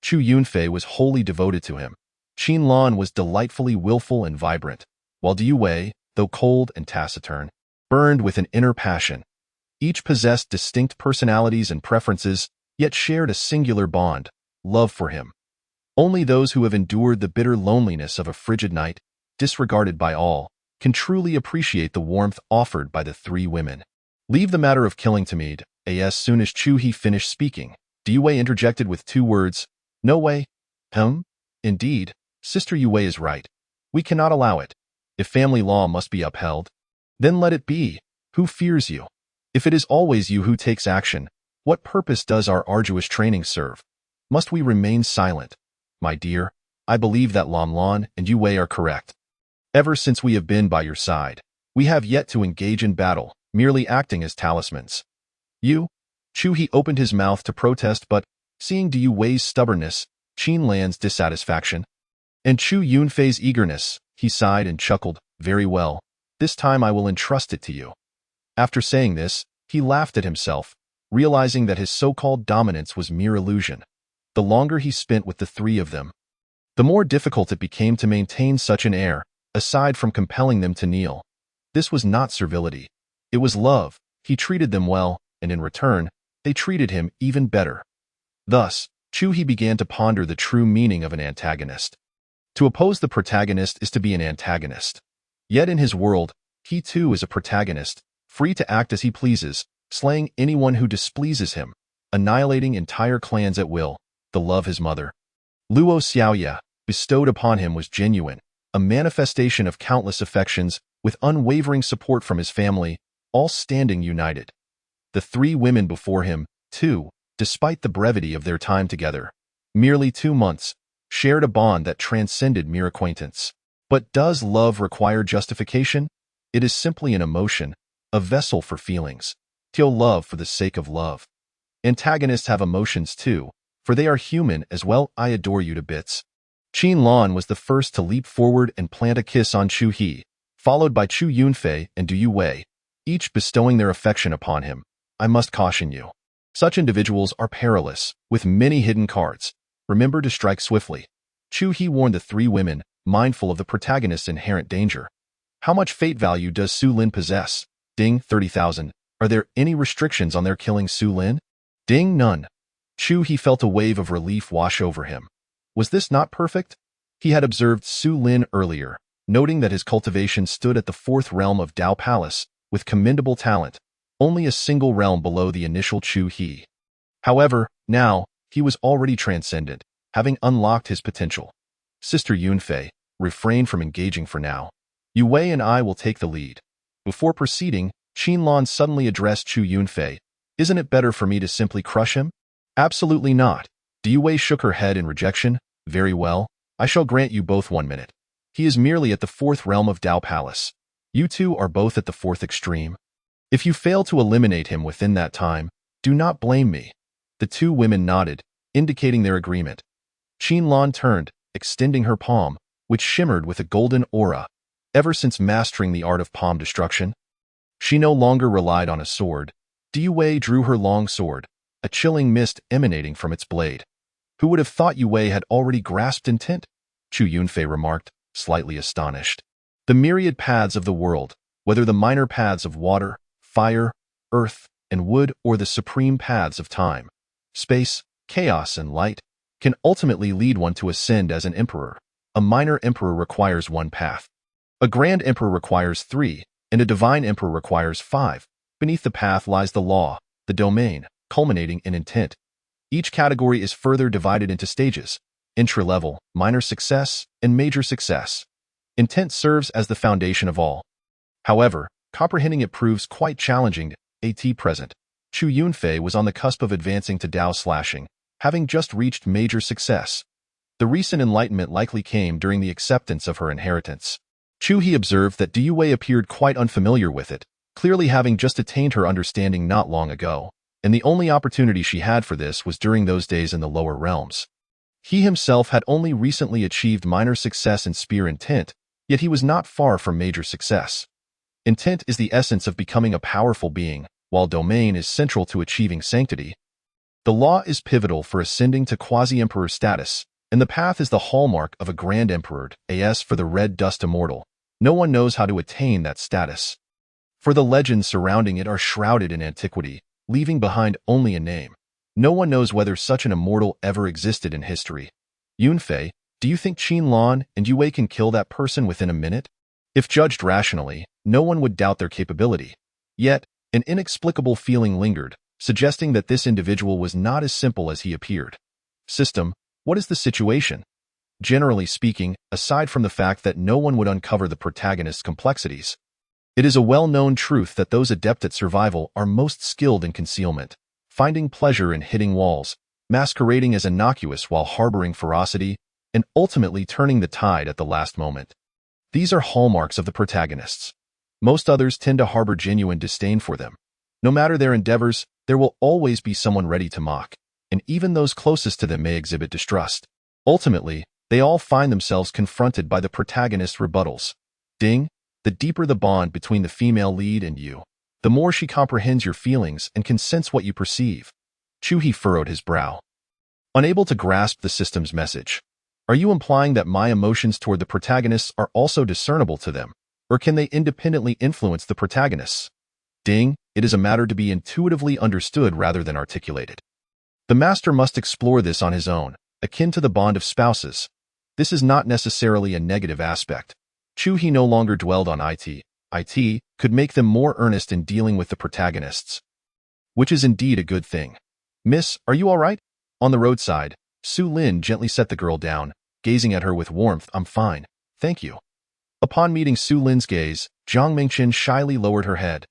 Chu Yunfei was wholly devoted to him. Qin Lan was delightfully willful and vibrant, while Du Yu Wei, though cold and taciturn, burned with an inner passion. Each possessed distinct personalities and preferences, yet shared a singular bond, love for him. Only those who have endured the bitter loneliness of a frigid night, disregarded by all, can truly appreciate the warmth offered by the three women. Leave the matter of killing to me. As soon as Chu He finished speaking, Yue interjected with two words, "No way." Indeed, Sister Yue is right. We cannot allow it. If family law must be upheld, then let it be. Who fears you? If it is always you who takes action, what purpose does our arduous training serve? Must we remain silent? My dear, I believe that Lam Lan and Yue are correct. Ever since we have been by your side, we have yet to engage in battle, merely acting as talismans. Chu He opened his mouth to protest, but, seeing Yue Wei's stubbornness, Qin Lan's dissatisfaction, and Chu Yunfei's eagerness, he sighed and chuckled, "Very well, this time I will entrust it to you." After saying this, he laughed at himself, realizing that his so-called dominance was mere illusion. The longer he spent with the three of them, the more difficult it became to maintain such an air, aside from compelling them to kneel. This was not servility. It was love. He treated them well, and in return, they treated him even better. Thus, Chu He began to ponder the true meaning of an antagonist. To oppose the protagonist is to be an antagonist. Yet in his world, he too is a protagonist, free to act as he pleases, slaying anyone who displeases him, annihilating entire clans at will. The love his mother, Luo Xiaoya, bestowed upon him was genuine, a manifestation of countless affections, with unwavering support from his family, all standing united. The three women before him, too, despite the brevity of their time together, merely 2 months, shared a bond that transcended mere acquaintance. But does love require justification? It is simply an emotion, a vessel for feelings. Till love for the sake of love. Antagonists have emotions too, for they are human as well. I adore you to bits. Qin Lan was the first to leap forward and plant a kiss on Chu He, followed by Chu Yunfei and Yue Wei, each bestowing their affection upon him. I must caution you. Such individuals are perilous, with many hidden cards. Remember to strike swiftly. Chu He warned the three women, mindful of the protagonist's inherent danger. How much fate value does Su Lin possess? Ding, 30,000. Are there any restrictions on their killing Su Lin? Ding, none. Chu He felt a wave of relief wash over him. Was this not perfect? He had observed Su Lin earlier, noting that his cultivation stood at the 4th realm of Dao Palace, with commendable talent, only a single realm below the initial Chu He. However, now, he was already transcendent, having unlocked his potential. Sister Yunfei, refrain from engaging for now. Yue Wei and I will take the lead. Before proceeding, Qin Lan suddenly addressed Chu Yunfei. Isn't it better for me to simply crush him? Absolutely not. Yue Wei shook her head in rejection. Very well, I shall grant you both 1 minute. He is merely at the 4th realm of Dao Palace. You two are both at the 4th extreme. If you fail to eliminate him within that time, do not blame me. The two women nodded, indicating their agreement. Qin Lan turned, extending her palm, which shimmered with a golden aura. Ever since mastering the art of palm destruction, she no longer relied on a sword. Yue Wei drew her long sword, a chilling mist emanating from its blade. Who would have thought Yue Wei had already grasped intent? Chu Yunfei remarked, slightly astonished. The myriad paths of the world, whether the minor paths of water, fire, earth, and wood, or the supreme paths of time, space, chaos, and light, can ultimately lead one to ascend as an emperor. A minor emperor requires 1 path. A grand emperor requires 3, and a divine emperor requires 5. Beneath the path lies the law, the domain, culminating in intent. Each category is further divided into stages: intra-level, minor success, and major success. Intent serves as the foundation of all. However, comprehending it proves quite challenging. At present, Chu Yunfei was on the cusp of advancing to Dao slashing, having just reached major success. The recent enlightenment likely came during the acceptance of her inheritance. Chu He observed that Yue Wei appeared quite unfamiliar with it, clearly having just attained her understanding not long ago, and the only opportunity she had for this was during those days in the lower realms. He himself had only recently achieved minor success in spear intent, yet he was not far from major success. Intent is the essence of becoming a powerful being, while domain is central to achieving sanctity. The law is pivotal for ascending to quasi-emperor status, and the path is the hallmark of a grand emperor. As for the red dust immortal, no one knows how to attain that status. for the legends surrounding it are shrouded in antiquity, leaving behind only a name. No one knows whether such an immortal ever existed in history. Yunfei, do you think Qinlan and Yue can kill that person within a minute? If judged rationally, no one would doubt their capability. Yet, an inexplicable feeling lingered, suggesting that this individual was not as simple as he appeared. System, what is the situation? Generally speaking, aside from the fact that no one would uncover the protagonist's complexities, it is a well-known truth that those adept at survival are most skilled in concealment, finding pleasure in hitting walls, masquerading as innocuous while harboring ferocity, and ultimately turning the tide at the last moment. These are hallmarks of the protagonists. Most others tend to harbor genuine disdain for them. No matter their endeavors, there will always be someone ready to mock, and even those closest to them may exhibit distrust. Ultimately, they all find themselves confronted by the protagonist's rebuttals. Ding, the deeper the bond between the female lead and you, the more she comprehends your feelings and can sense what you perceive. Chuhi furrowed his brow, unable to grasp the system's message. Are you implying that my emotions toward the protagonists are also discernible to them, or can they independently influence the protagonists? Ding, it is a matter to be intuitively understood rather than articulated. The master must explore this on his own, akin to the bond of spouses. This is not necessarily a negative aspect. Chuhi no longer dwelled on it. It could make them more earnest in dealing with the protagonists, which is indeed a good thing. Miss, are you all right? On the roadside, Su Lin gently set the girl down, gazing at her with warmth. I'm fine, thank you. Upon meeting Su Lin's gaze, Jiang Mingqian shyly lowered her head,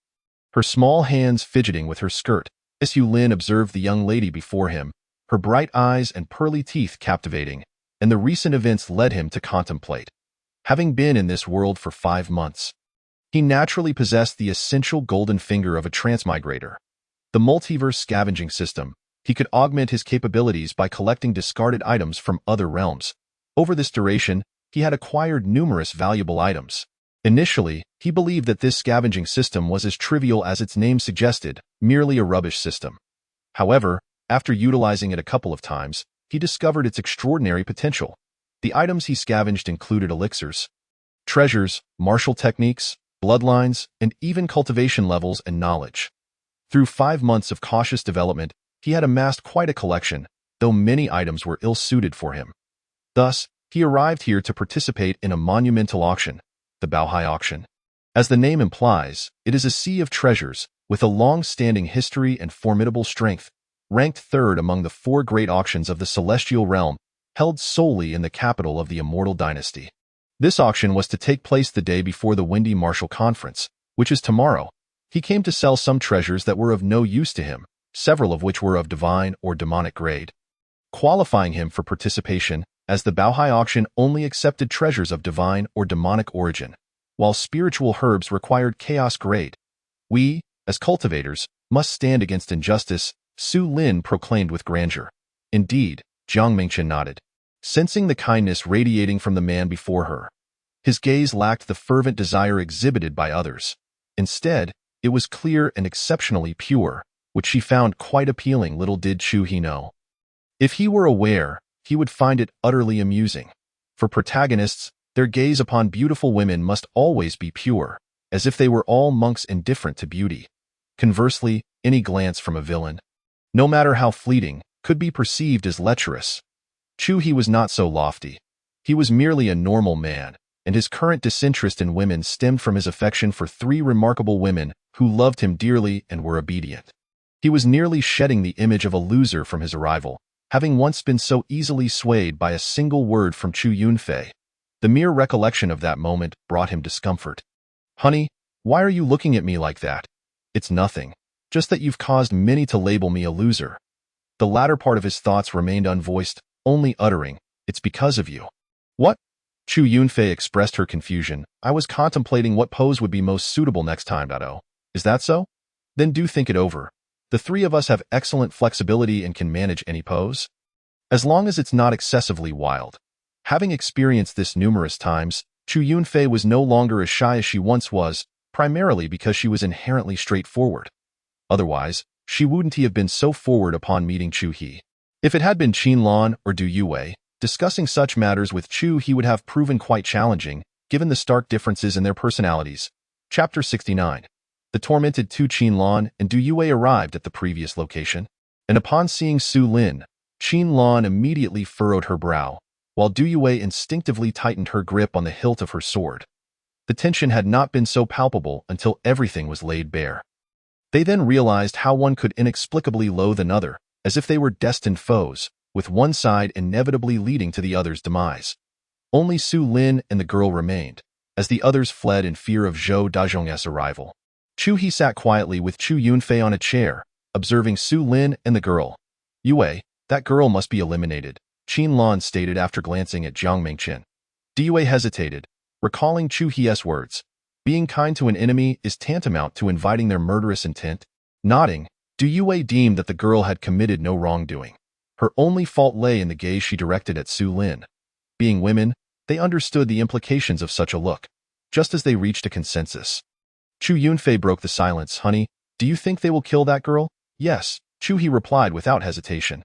her small hands fidgeting with her skirt. Su Lin observed the young lady before him, her bright eyes and pearly teeth captivating, and the recent events led him to contemplate. Having been in this world for 5 months, he naturally possessed the essential golden finger of a transmigrator. The multiverse scavenging system, he could augment his capabilities by collecting discarded items from other realms. Over this duration, he had acquired numerous valuable items. Initially, he believed that this scavenging system was as trivial as its name suggested, merely a rubbish system. However, after utilizing it a couple of times, he discovered its extraordinary potential. The items he scavenged included elixirs, treasures, martial techniques, bloodlines, and even cultivation levels and knowledge. Through 5 months of cautious development, he had amassed quite a collection, though many items were ill-suited for him. Thus, he arrived here to participate in a monumental auction, the Baohai auction. As the name implies, it is a sea of treasures, with a long-standing history and formidable strength, ranked third among the 4 great auctions of the Celestial Realm, held solely in the capital of the Immortal Dynasty. This auction was to take place the day before the Windy Martial Conference, which is tomorrow. He came to sell some treasures that were of no use to him, several of which were of divine or demonic grade, qualifying him for participation, as the Baohai auction only accepted treasures of divine or demonic origin, while spiritual herbs required chaos grade. We, as cultivators, must stand against injustice, Su Lin proclaimed with grandeur. Indeed, Jiang Mingqian nodded, sensing the kindness radiating from the man before her. His gaze lacked the fervent desire exhibited by others. Instead, it was clear and exceptionally pure, which she found quite appealing. Little did Chuhi know. If he were aware, he would find it utterly amusing. For protagonists, their gaze upon beautiful women must always be pure, as if they were all monks indifferent to beauty. Conversely, any glance from a villain, no matter how fleeting, could be perceived as lecherous. Chuhi was not so lofty. He was merely a normal man, and his current disinterest in women stemmed from his affection for 3 remarkable women who loved him dearly and were obedient. He was nearly shedding the image of a loser from his arrival, having once been so easily swayed by a single word from Chu Yunfei. The mere recollection of that moment brought him discomfort. Honey, why are you looking at me like that? It's nothing. Just that you've caused many to label me a loser. The latter part of his thoughts remained unvoiced, only uttering, it's because of you. What? Chu Yunfei expressed her confusion. I was contemplating what pose would be most suitable next time, Dado. Is that so? Then do think it over. The 3 of us have excellent flexibility and can manage any pose, as long as it's not excessively wild. Having experienced this numerous times, Chu Yunfei was no longer as shy as she once was, primarily because she was inherently straightforward. Otherwise, she wouldn't have been so forward upon meeting Chu He. If it had been Qinlan or Du Yue, discussing such matters with Chu He would have proven quite challenging, given the stark differences in their personalities. Chapter 69. The tormented Tu Qinlan and Du Yue arrived at the previous location, and upon seeing Su Lin, Qinlan immediately furrowed her brow, while Du Yue instinctively tightened her grip on the hilt of her sword. The tension had not been so palpable until everything was laid bare. They then realized how one could inexplicably loathe another, as if they were destined foes, with one side inevitably leading to the other's demise. Only Su Lin and the girl remained, as the others fled in fear of Zhou Dazhong's arrival. Chu He sat quietly with Chu Yunfei on a chair, observing Su Lin and the girl. Yue, that girl must be eliminated, Qinlan stated after glancing at Jiang Mingqian. Yue hesitated, recalling Chu He's words. Being kind to an enemy is tantamount to inviting their murderous intent. Nodding, Du Yue deemed that the girl had committed no wrongdoing. Her only fault lay in the gaze she directed at Su Lin. Being women, they understood the implications of such a look, just as they reached a consensus. Chu Yunfei broke the silence. Honey, do you think they will kill that girl? Yes, Chu He replied without hesitation.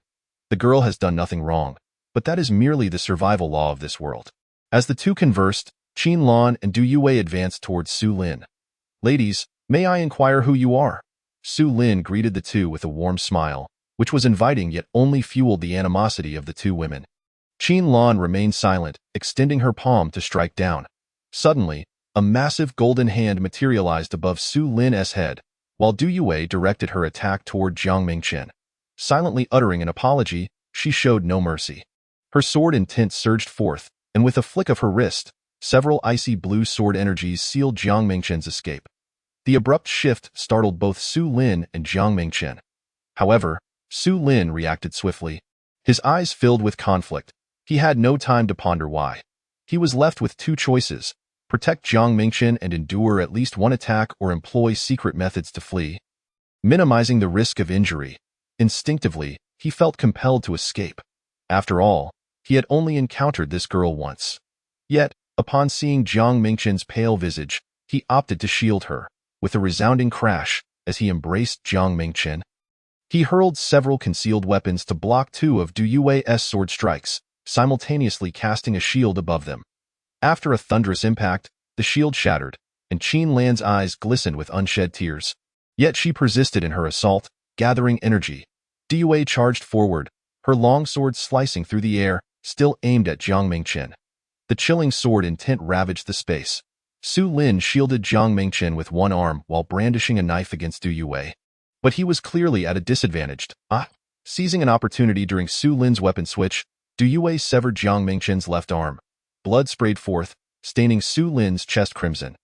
The girl has done nothing wrong, but that is merely the survival law of this world. As the two conversed, Qinlan and Du Yue advanced towards Su Lin. Ladies, may I inquire who you are? Su Lin greeted the two with a warm smile, which was inviting yet only fueled the animosity of the two women. Qinlan remained silent, extending her palm to strike down. Suddenly, a massive golden hand materialized above Su Lin's head, while Du Yue directed her attack toward Jiang Mingqian. Silently uttering an apology, she showed no mercy. Her sword intent surged forth, and with a flick of her wrist, several icy blue sword energies sealed Jiang Mingqian's escape. The abrupt shift startled both Su Lin and Jiang Mingqian. However, Su Lin reacted swiftly. His eyes filled with conflict. He had no time to ponder why. He was left with two choices: protect Jiang Mingqian and endure at least one attack, or employ secret methods to flee. Minimizing the risk of injury, instinctively, he felt compelled to escape. After all, he had only encountered this girl once. Yet, upon seeing Jiang Mingqian's pale visage, he opted to shield her, with a resounding crash, as he embraced Jiang Mingqian. He hurled several concealed weapons to block two of Du Yue's sword strikes, simultaneously casting a shield above them. After a thunderous impact, the shield shattered, and Qinlan's eyes glistened with unshed tears. Yet she persisted in her assault, gathering energy. Du Yue charged forward, her long sword slicing through the air, still aimed at Jiang Mingqian. The chilling sword intent ravaged the space. Su Lin shielded Jiang Mingqian with one arm while brandishing a knife against Du Yue. But he was clearly at a disadvantage. Seizing an opportunity during Su Lin's weapon switch, Du Yue severed Jiang Mingqian's left arm. Blood sprayed forth, staining Su Lin's chest crimson.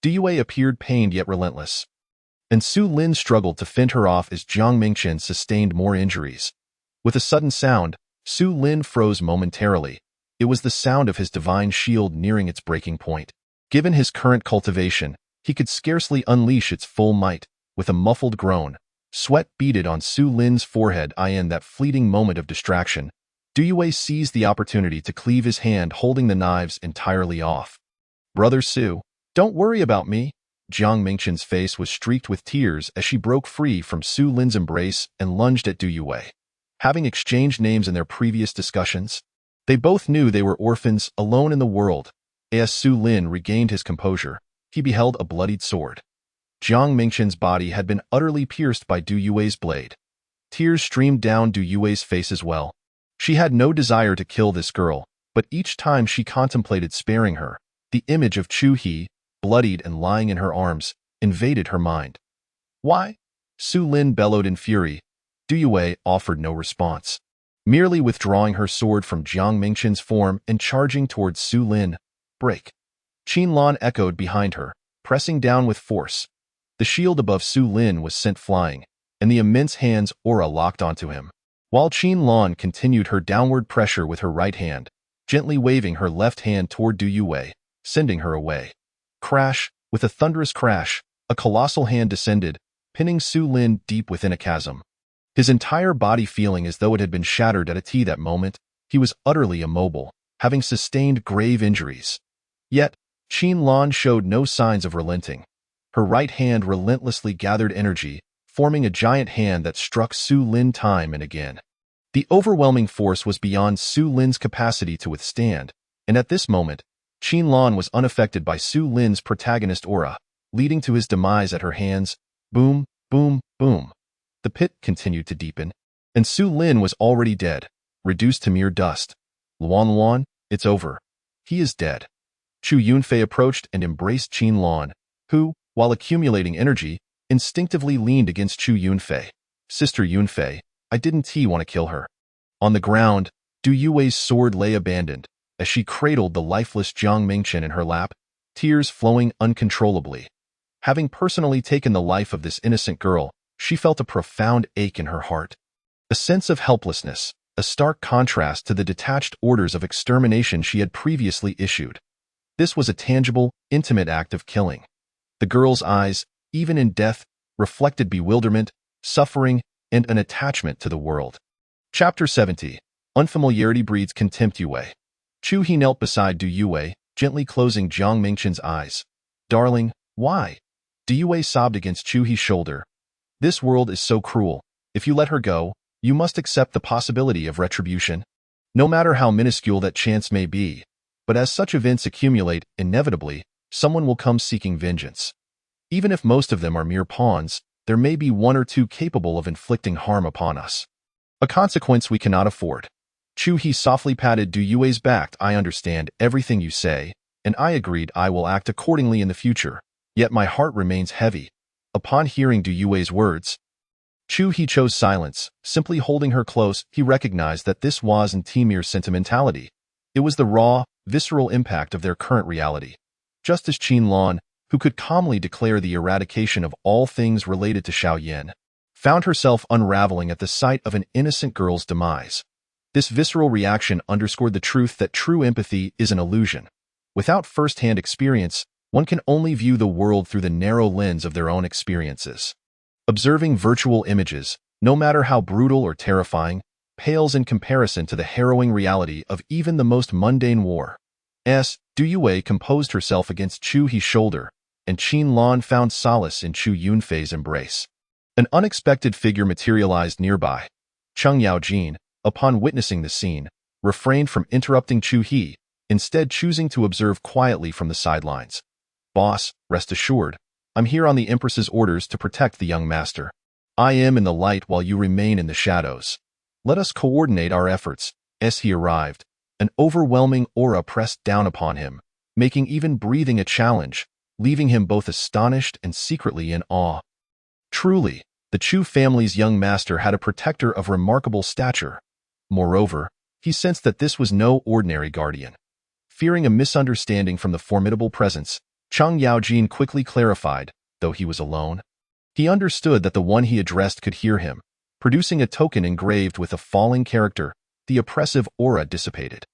Du Yue appeared pained yet relentless. And Su Lin struggled to fend her off as Jiang Mingqian sustained more injuries. With a sudden sound, Su Lin froze momentarily. It was the sound of his divine shield nearing its breaking point. Given his current cultivation, he could scarcely unleash its full might. With a muffled groan, sweat beaded on Su Lin's forehead. In that fleeting moment of distraction, Du Yue seized the opportunity to cleave his hand holding the knives entirely off. Brother Su, don't worry about me. Jiang Mingqian's face was streaked with tears as she broke free from Su Lin's embrace and lunged at Du Yue. Having exchanged names in their previous discussions, they both knew they were orphans alone in the world. As Su Lin regained his composure, he beheld a bloodied sword. Jiang Mingqian's body had been utterly pierced by Du Yue's blade. Tears streamed down Du Yue's face as well. She had no desire to kill this girl, but each time she contemplated sparing her, the image of Chu He, bloodied and lying in her arms, invaded her mind. Why? Su Lin bellowed in fury. Du Yue offered no response, merely withdrawing her sword from Jiang Mingqian's form and charging towards Su Lin. Break! Qinlan echoed behind her, pressing down with force. The shield above Su Lin was sent flying, and the immense hand's aura locked onto him, while Qinlan continued her downward pressure with her right hand, gently waving her left hand toward Du Yue, sending her away. Crash! With a thunderous crash, a colossal hand descended, pinning Su Lin deep within a chasm. His entire body feeling as though it had been shattered at that moment, he was utterly immobile, having sustained grave injuries. Yet, Qinlan showed no signs of relenting. Her right hand relentlessly gathered energy, forming a giant hand that struck Su Lin time and again. The overwhelming force was beyond Su Lin's capacity to withstand, and at this moment, Qinlan was unaffected by Su Lin's protagonist aura, leading to his demise at her hands. Boom, boom, boom. The pit continued to deepen, and Su Lin was already dead, reduced to mere dust. Luan Luan, it's over. He is dead. Chu Yunfei approached and embraced Qin Lan, who, while accumulating energy, instinctively leaned against Chu Yunfei. Sister Yunfei, I didn't want to kill her. On the ground, Du Yue's sword lay abandoned, as she cradled the lifeless Jiang Mingchen in her lap, tears flowing uncontrollably. Having personally taken the life of this innocent girl, she felt a profound ache in her heart. A sense of helplessness, a stark contrast to the detached orders of extermination she had previously issued. This was a tangible, intimate act of killing. The girl's eyes, even in death, reflected bewilderment, suffering, and an attachment to the world. Chapter 70. Unfamiliarity breeds contempt. Yue. Chu He knelt beside Du Yue, gently closing Jiang Mingchen's eyes. Darling, why? Du Yue sobbed against Chu He's shoulder. This world is so cruel. If you let her go, you must accept the possibility of retribution. No matter how minuscule that chance may be, but as such events accumulate, inevitably, someone will come seeking vengeance. Even if most of them are mere pawns, there may be one or two capable of inflicting harm upon us. A consequence we cannot afford. Chu He softly patted Du Yue's back. I understand everything you say, and I agreed I will act accordingly in the future, yet my heart remains heavy. Upon hearing Du Yue's words, Chu He chose silence, simply holding her close. He recognized that this wasn't mere sentimentality. It was the raw, visceral impact of their current reality. Just as Qin Lan, who could calmly declare the eradication of all things related to Xiaoyan, found herself unraveling at the sight of an innocent girl's demise. This visceral reaction underscored the truth that true empathy is an illusion. Without first-hand experience, one can only view the world through the narrow lens of their own experiences. Observing virtual images, no matter how brutal or terrifying, pales in comparison to the harrowing reality of even the most mundane war. Du Yue composed herself against Chu He's shoulder, and Qin Lan found solace in Chu Yunfei's embrace. An unexpected figure materialized nearby. Cheng Yaojin, upon witnessing the scene, refrained from interrupting Chu He, instead choosing to observe quietly from the sidelines. Boss, rest assured, I'm here on the Empress's orders to protect the young master. I am in the light while you remain in the shadows. Let us coordinate our efforts. As he arrived, an overwhelming aura pressed down upon him, making even breathing a challenge, leaving him both astonished and secretly in awe. Truly, the Chu family's young master had a protector of remarkable stature. Moreover, he sensed that this was no ordinary guardian. Fearing a misunderstanding from the formidable presence, Cheng Yaojin quickly clarified, though he was alone. He understood that the one he addressed could hear him. Producing a token engraved with a falling character, the oppressive aura dissipated.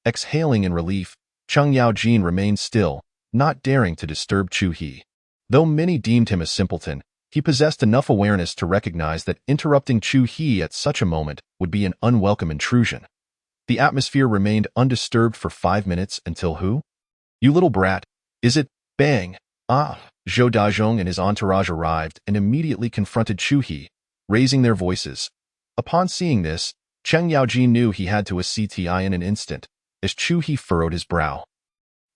Exhaling in relief, Cheng Yaojin remained still, not daring to disturb Chu He. Though many deemed him a simpleton, he possessed enough awareness to recognize that interrupting Chu He at such a moment would be an unwelcome intrusion. The atmosphere remained undisturbed for 5 minutes until who? You little brat, is it? Bang! Zhou Dazhong and his entourage arrived and immediately confronted Chu He, raising their voices. Upon seeing this, Cheng Yaojin knew he had to assist in an instant, as Chu He furrowed his brow.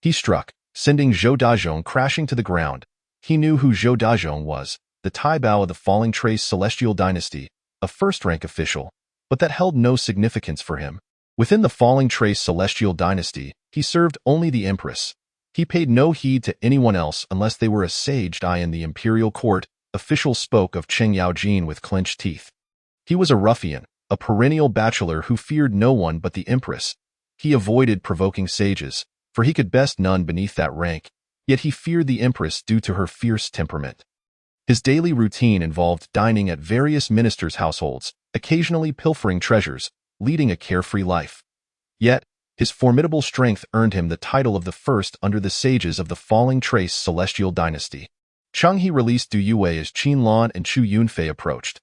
He struck, sending Zhou Dazhong crashing to the ground. He knew who Zhou Dazhong was, the Taibao of the Falling Trace Celestial Dynasty, a first-rank official, but that held no significance for him. Within the Falling Trace Celestial Dynasty, he served only the Empress. He paid no heed to anyone else unless they were a sage. In the imperial court, officials spoke of Cheng Yaojin with clenched teeth. He was a ruffian, a perennial bachelor who feared no one but the Empress. He avoided provoking sages, for he could best none beneath that rank, yet he feared the Empress due to her fierce temperament. His daily routine involved dining at various ministers' households, occasionally pilfering treasures, leading a carefree life. Yet, his formidable strength earned him the title of the first under the sages of the Falling Trace Celestial Dynasty. Cheng He released Du Yue as Qin Lan and Chu Yunfei approached.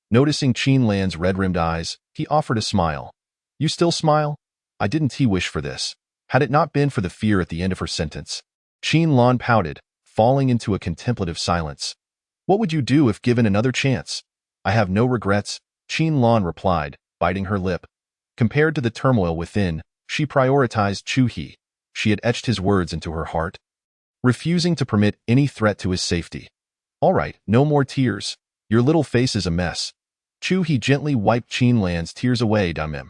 Noticing Qin Lan's red-rimmed eyes, he offered a smile. You still smile? I didn't wish for this, had it not been for the fear at the end of her sentence. Qin Lan pouted, falling into a contemplative silence. What would you do if given another chance? I have no regrets, Qin Lan replied, biting her lip. Compared to the turmoil within, she prioritized Chu He. She had etched his words into her heart. refusing to permit any threat to his safety. All right, no more tears. Your little face is a mess. Chu He gently wiped Qin Lan's tears away. Damim.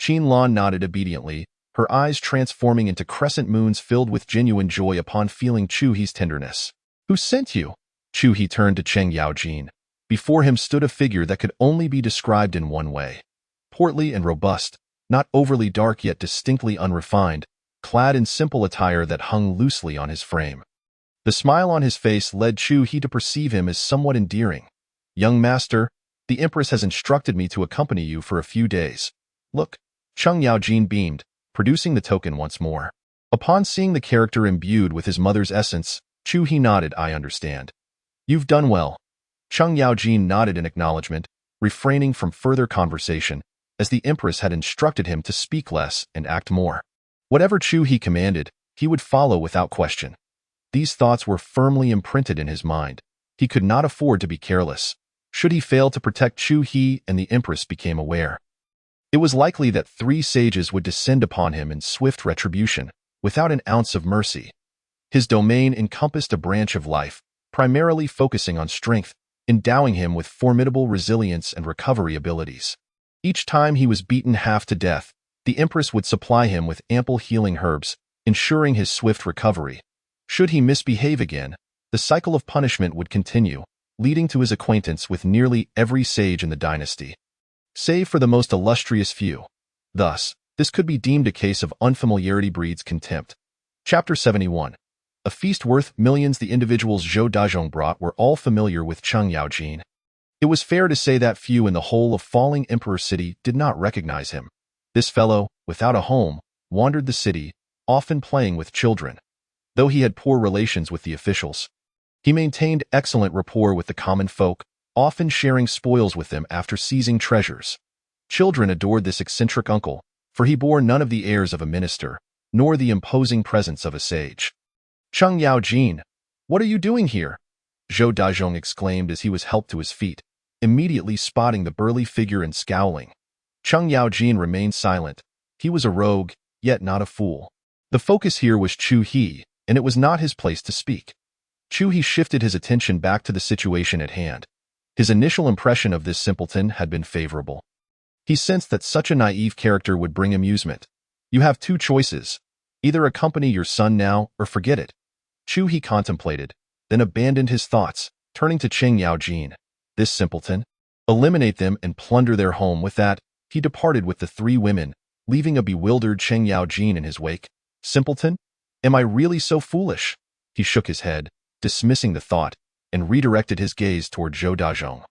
Qin Lan nodded obediently, her eyes transforming into crescent moons filled with genuine joy upon feeling Chu He's tenderness. Who sent you? Chu He turned to Cheng Yaojin. Before him stood a figure that could only be described in one way. Portly and robust, not overly dark yet distinctly unrefined, clad in simple attire that hung loosely on his frame. The smile on his face led Chu He to perceive him as somewhat endearing. Young master, the Empress has instructed me to accompany you for a few days. Look, Cheng Yaojin beamed, producing the token once more. Upon seeing the character imbued with his mother's essence, Chu He nodded. I understand. You've done well. Cheng Yaojin nodded in acknowledgement, refraining from further conversation, as the Empress had instructed him to speak less and act more. Whatever Chu He commanded, he would follow without question. These thoughts were firmly imprinted in his mind. He could not afford to be careless. Should he fail to protect Chu He and the Empress became aware, it was likely that 3 sages would descend upon him in swift retribution, without an ounce of mercy. His domain encompassed a branch of life, primarily focusing on strength, endowing him with formidable resilience and recovery abilities. Each time he was beaten half to death, the Empress would supply him with ample healing herbs, ensuring his swift recovery. Should he misbehave again, the cycle of punishment would continue, leading to his acquaintance with nearly every sage in the dynasty, save for the most illustrious few. Thus, this could be deemed a case of unfamiliarity breeds contempt. Chapter 71. A feast worth millions. The individuals Zhou Dazhong brought were all familiar with Cheng Yaojin. It was fair to say that few in the whole of Falling Emperor City did not recognize him. This fellow, without a home, wandered the city, often playing with children. Though he had poor relations with the officials, he maintained excellent rapport with the common folk, often sharing spoils with them after seizing treasures. Children adored this eccentric uncle, for he bore none of the airs of a minister, nor the imposing presence of a sage. Cheng Yaojin, what are you doing here? Zhou Dazhong exclaimed as he was helped to his feet, immediately spotting the burly figure and scowling. Cheng Yaojin remained silent. He was a rogue, yet not a fool. The focus here was Chu He, and it was not his place to speak. Chu He shifted his attention back to the situation at hand. His initial impression of this simpleton had been favorable. He sensed that such a naive character would bring amusement. You have 2 choices. Either accompany your son now or forget it. Chu He contemplated, then abandoned his thoughts, turning to Cheng Yaojin. This simpleton? Eliminate them and plunder their home. With that, he departed with the 3 women, leaving a bewildered Cheng Yaojin in his wake. Simpleton? Am I really so foolish? He shook his head, dismissing the thought, and redirected his gaze toward Zhou Dazhong.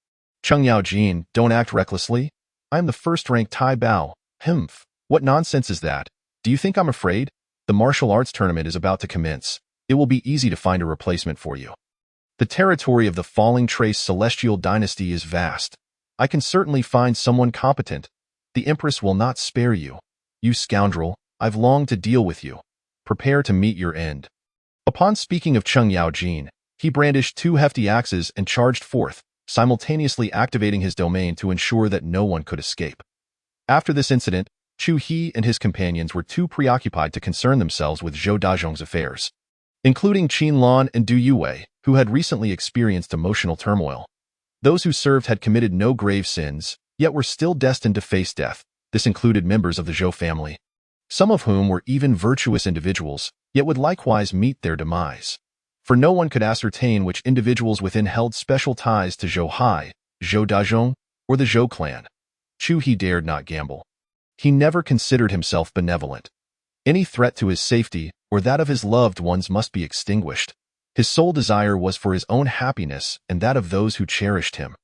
Cheng Yaojin, don't act recklessly. I am the first-ranked Tai Bao. Humph, what nonsense is that? Do you think I'm afraid? The martial arts tournament is about to commence. It will be easy to find a replacement for you. The territory of the Falling Trace Celestial Dynasty is vast. I can certainly find someone competent. The Empress will not spare you. You scoundrel, I've longed to deal with you. Prepare to meet your end. Upon speaking of Cheng Yaojin, he brandished 2 hefty axes and charged forth, simultaneously activating his domain to ensure that no one could escape. After this incident, Chu He and his companions were too preoccupied to concern themselves with Zhou Dazhong's affairs, including Qin Lan and Du Yue, who had recently experienced emotional turmoil. Those who served had committed no grave sins, yet were still destined to face death. This included members of the Zhou family, some of whom were even virtuous individuals, yet would likewise meet their demise. For no one could ascertain which individuals within held special ties to Zhou Hai, Zhou Dazhong, or the Zhou clan. Chu He dared not gamble. He never considered himself benevolent. Any threat to his safety or that of his loved ones must be extinguished. His sole desire was for his own happiness and that of those who cherished him.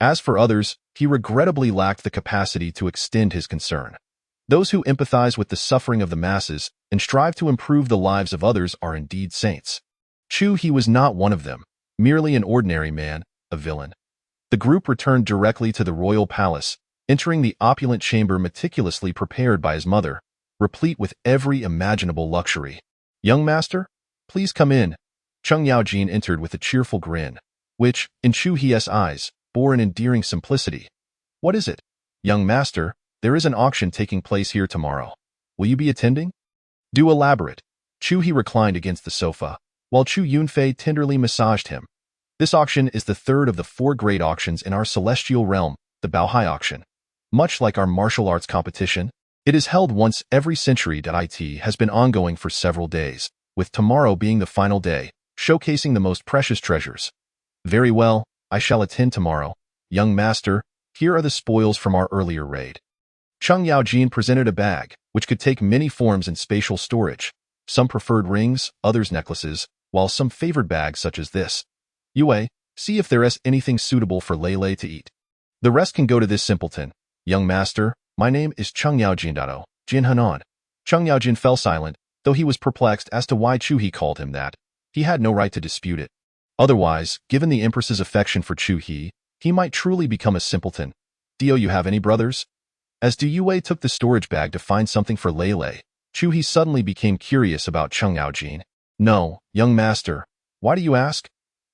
As for others, he regrettably lacked the capacity to extend his concern. Those who empathize with the suffering of the masses and strive to improve the lives of others are indeed saints. Chu He was not one of them, merely an ordinary man, a villain. The group returned directly to the royal palace, entering the opulent chamber meticulously prepared by his mother, replete with every imaginable luxury. Young master, please come in. Cheng Yaojin entered with a cheerful grin, which, in Chu He's eyes, bore an endearing simplicity. What is it? Young master, there is an auction taking place here tomorrow. Will you be attending? Do elaborate. Chu He reclined against the sofa, while Chu Yunfei tenderly massaged him. This auction is the third of the 4 great auctions in our celestial realm, the Baohai auction. Much like our martial arts competition, it is held once every century. It has been ongoing for several days, with tomorrow being the final day, showcasing the most precious treasures. Very well, I shall attend tomorrow. Young master, here are the spoils from our earlier raid. Cheng Yaojin presented a bag, which could take many forms in spatial storage. Some preferred rings, others necklaces, while some favored bags such as this. Yue, see if there is anything suitable for Lei to eat. The rest can go to this simpleton. Young master, my name is Cheng Yaojin. Jin Hanan. Cheng Yaojin fell silent, though he was perplexed as to why Chu He called him that. He had no right to dispute it. Otherwise, given the Empress's affection for Chu He might truly become a simpleton. Do you have any brothers? As Du Yue took the storage bag to find something for Lei, Chu He suddenly became curious about Cheng Yaojin. No, young master. Why do you ask?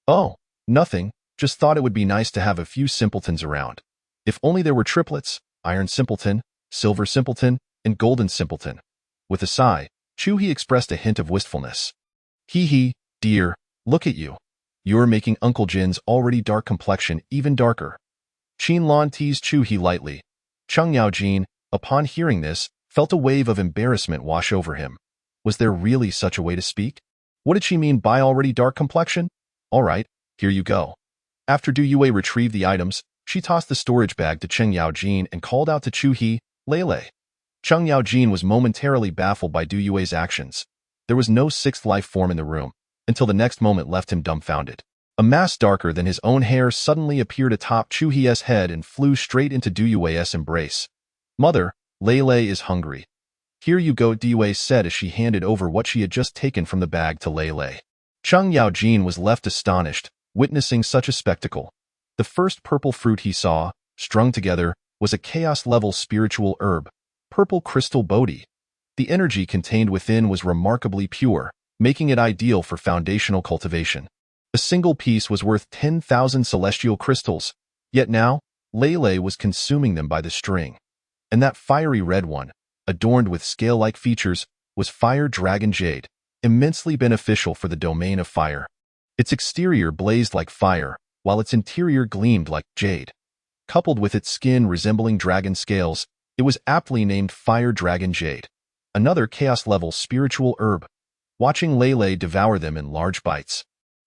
Oh, nothing. Just thought it would be nice to have a few simpletons around. If only there were triplets, iron simpleton, silver simpleton, and golden simpleton. With a sigh, Chu He expressed a hint of wistfulness. Dear, look at you. You're making Uncle Jin's already dark complexion even darker. Qin Lan teased Chu He lightly. Cheng Yaojin, upon hearing this, felt a wave of embarrassment wash over him. Was there really such a way to speak? What did she mean by already dark complexion? All right, here you go. After Du Yue retrieved the items, she tossed the storage bag to Cheng Yaojin and called out to Chu He, Lei. Cheng Yaojin was momentarily baffled by Du Yue's actions. There was no sixth life form in the room, until the next moment left him dumbfounded. A mass darker than his own hair suddenly appeared atop Chu He's head and flew straight into Du Yue's embrace. Mother, Lei is hungry. Here you go, Du Yue said as she handed over what she had just taken from the bag to Lei. Cheng Yaojin was left astonished, witnessing such a spectacle. The first purple fruit he saw, strung together, was a chaos-level spiritual herb, purple crystal Bodhi. The energy contained within was remarkably pure, making it ideal for foundational cultivation. A single piece was worth 10,000 celestial crystals, yet now, Lei was consuming them by the string. And that fiery red one, adorned with scale-like features, was fire dragon jade, immensely beneficial for the domain of fire. Its exterior blazed like fire, while its interior gleamed like jade. Coupled with its skin resembling dragon scales, it was aptly named Fire Dragon Jade, another chaos-level spiritual herb. Watching Lei devour them in large bites,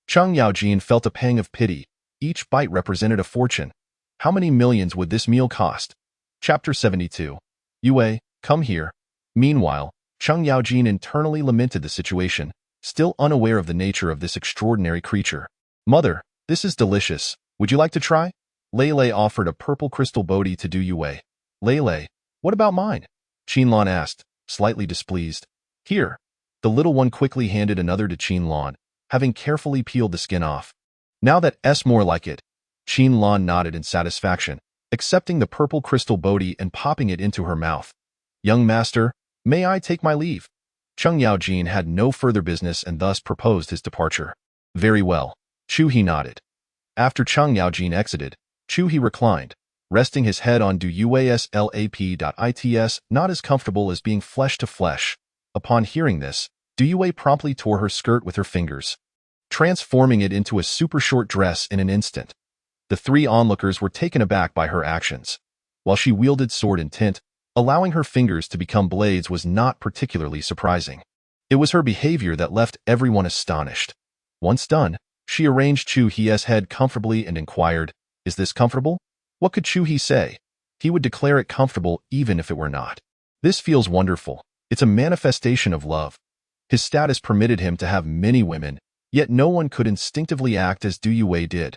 Cheng Yaojin felt a pang of pity. Each bite represented a fortune. How many millions would this meal cost? Chapter 72. Yue, come here. Meanwhile, Cheng Yaojin internally lamented the situation, still unaware of the nature of this extraordinary creature. Mother, this is delicious. Would you like to try? Lei offered a purple crystal Bodhi to Du Yue. Lei, what about mine? Qin Lan asked, slightly displeased. Here. The little one quickly handed another to Qin Lan, having carefully peeled the skin off. Now that's more like it. Qin Lan nodded in satisfaction, accepting the purple crystal Bodhi and popping it into her mouth. Young master, may I take my leave? Cheng Yaojin had no further business and thus proposed his departure. Very well. Chu He nodded. After Cheng Yaojin exited, Chu He reclined, resting his head on Du Yue's lap.its, not as comfortable as being flesh to flesh. Upon hearing this, Du Yue promptly tore her skirt with her fingers, transforming it into a super short dress in an instant. The 3 onlookers were taken aback by her actions. While she wielded sword intent, allowing her fingers to become blades was not particularly surprising. It was her behavior that left everyone astonished. Once done, she arranged Chu He's head comfortably and inquired, Is this comfortable? What could Chu He say? He would declare it comfortable even if it were not. This feels wonderful. It's a manifestation of love. His status permitted him to have many women, yet no one could instinctively act as Du Yue did.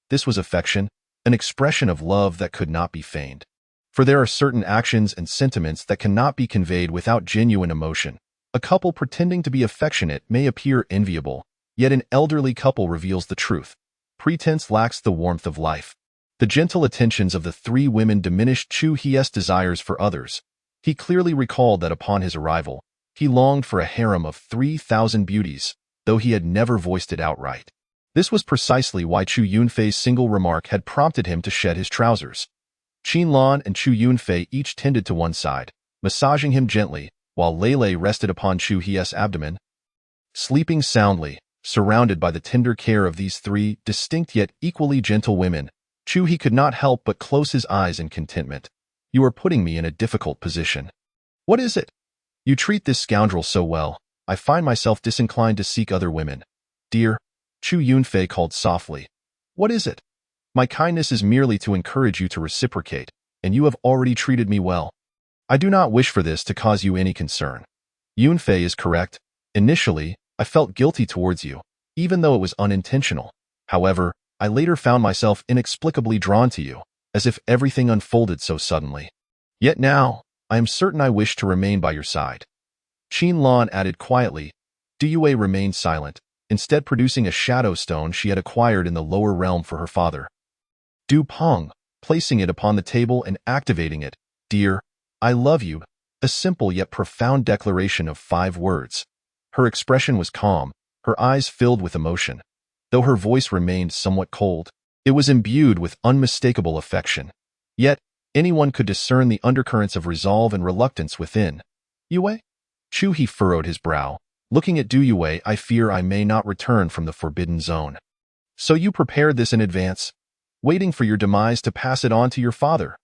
This was affection, an expression of love that could not be feigned. For there are certain actions and sentiments that cannot be conveyed without genuine emotion. A couple pretending to be affectionate may appear enviable, yet an elderly couple reveals the truth. Pretense lacks the warmth of life. The gentle attentions of the 3 women diminished Chu He's desires for others. He clearly recalled that upon his arrival, he longed for a harem of 3,000 beauties, though he had never voiced it outright. This was precisely why Chu Yunfei's single remark had prompted him to shed his trousers. Qin Lan and Chu Yunfei each tended to one side, massaging him gently, while Lei rested upon Chu He's abdomen. Sleeping soundly, Surrounded by the tender care of these three distinct yet equally gentle women, Chu-hee could not help but close his eyes in contentment. You are putting me in a difficult position. What is it? You treat this scoundrel so well, I find myself disinclined to seek other women. Dear, Chu Yunfei called softly. What is it? My kindness is merely to encourage you to reciprocate, and you have already treated me well. I do not wish for this to cause you any concern. Yunfei is correct. Initially, I felt guilty towards you, even though it was unintentional. However, I later found myself inexplicably drawn to you, as if everything unfolded so suddenly. Yet now, I am certain I wish to remain by your side. Qin Lan added quietly. Duyue remained silent, instead producing a shadow stone she had acquired in the lower realm for her father. Du Peng, placing it upon the table and activating it. Dear, I love you, a simple yet profound declaration of 5 words. Her expression was calm, her eyes filled with emotion. Though her voice remained somewhat cold, it was imbued with unmistakable affection. Yet, anyone could discern the undercurrents of resolve and reluctance within. Yue? Chu-hee furrowed his brow. Looking at Duyue, I fear I may not return from the forbidden zone. So you prepared this in advance, waiting for your demise to pass it on to your father.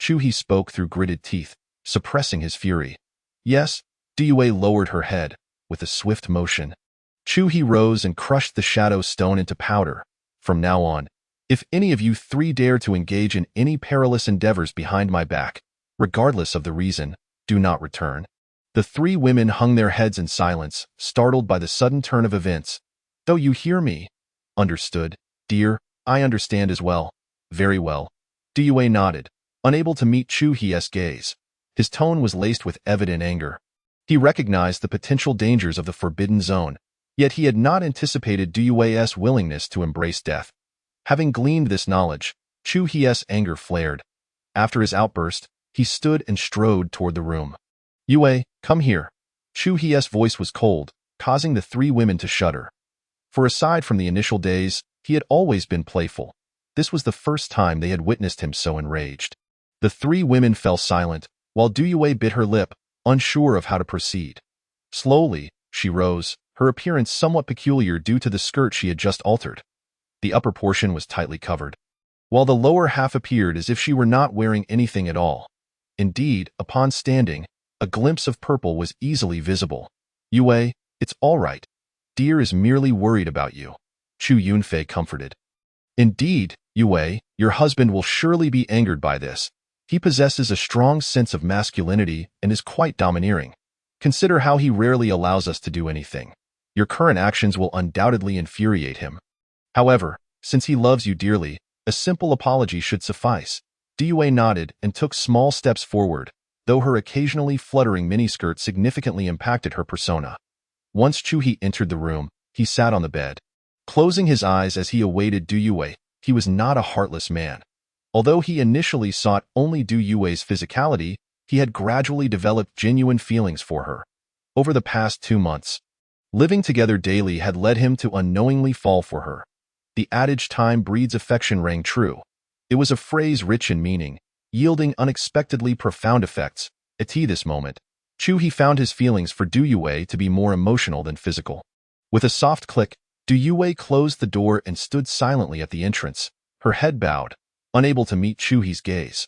Chu-hee spoke through gritted teeth, suppressing his fury. Yes, Duyue lowered her head, with a swift motion. Chu-hee rose and crushed the shadow stone into powder. From now on, if any of you 3 dare to engage in any perilous endeavors behind my back, regardless of the reason, do not return. The 3 women hung their heads in silence, startled by the sudden turn of events. Though you hear me. Understood, dear, I understand as well. Very well. Duyue nodded, unable to meet Chu-hee's gaze. His tone was laced with evident anger. He recognized the potential dangers of the forbidden zone, yet he had not anticipated Duyue's willingness to embrace death. Having gleaned this knowledge, Chu-hee's anger flared. After his outburst, he stood and strode toward the room. Yue, come here. Chu-hee's voice was cold, causing the 3 women to shudder. For aside from the initial days, he had always been playful. This was the first time they had witnessed him so enraged. The 3 women fell silent, while Duyue bit her lip, unsure of how to proceed. Slowly, she rose, her appearance somewhat peculiar due to the skirt she had just altered. The upper portion was tightly covered, while the lower half appeared as if she were not wearing anything at all. Indeed, upon standing, a glimpse of purple was easily visible. Yue, it's all right. Dear is merely worried about you. Chu Yunfei comforted. Indeed, Yue, your husband will surely be angered by this. He possesses a strong sense of masculinity and is quite domineering. Consider how he rarely allows us to do anything. Your current actions will undoubtedly infuriate him. However, since he loves you dearly, a simple apology should suffice. Duyue nodded and took small steps forward, though her occasionally fluttering miniskirt significantly impacted her persona. Once Chu-hee entered the room, he sat on the bed. Closing his eyes as he awaited Duyue, he was not a heartless man. Although he initially sought only Duyue's physicality, he had gradually developed genuine feelings for her. Over the past 2 months, living together daily had led him to unknowingly fall for her. The adage time breeds affection rang true. It was a phrase rich in meaning, yielding unexpectedly profound effects. At this moment, Chu-hee found his feelings for Duyue to be more emotional than physical. With a soft click, Duyue closed the door and stood silently at the entrance, her head bowed, unable to meet Chu-hee's gaze.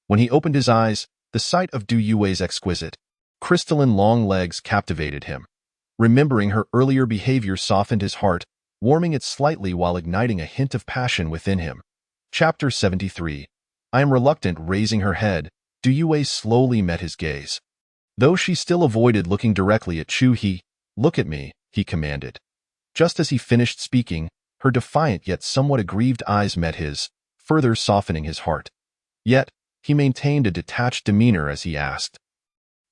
When he opened his eyes, the sight of Duyue's exquisite, crystalline long legs captivated him. Remembering her earlier behavior softened his heart, warming it slightly while igniting a hint of passion within him. Chapter 73. I am reluctant. Raising her head, Duyue slowly met his gaze. Though she still avoided looking directly at Chu-hee, look at me, he commanded. Just as he finished speaking, her defiant yet somewhat aggrieved eyes met his, further softening his heart. Yet, he maintained a detached demeanor as he asked,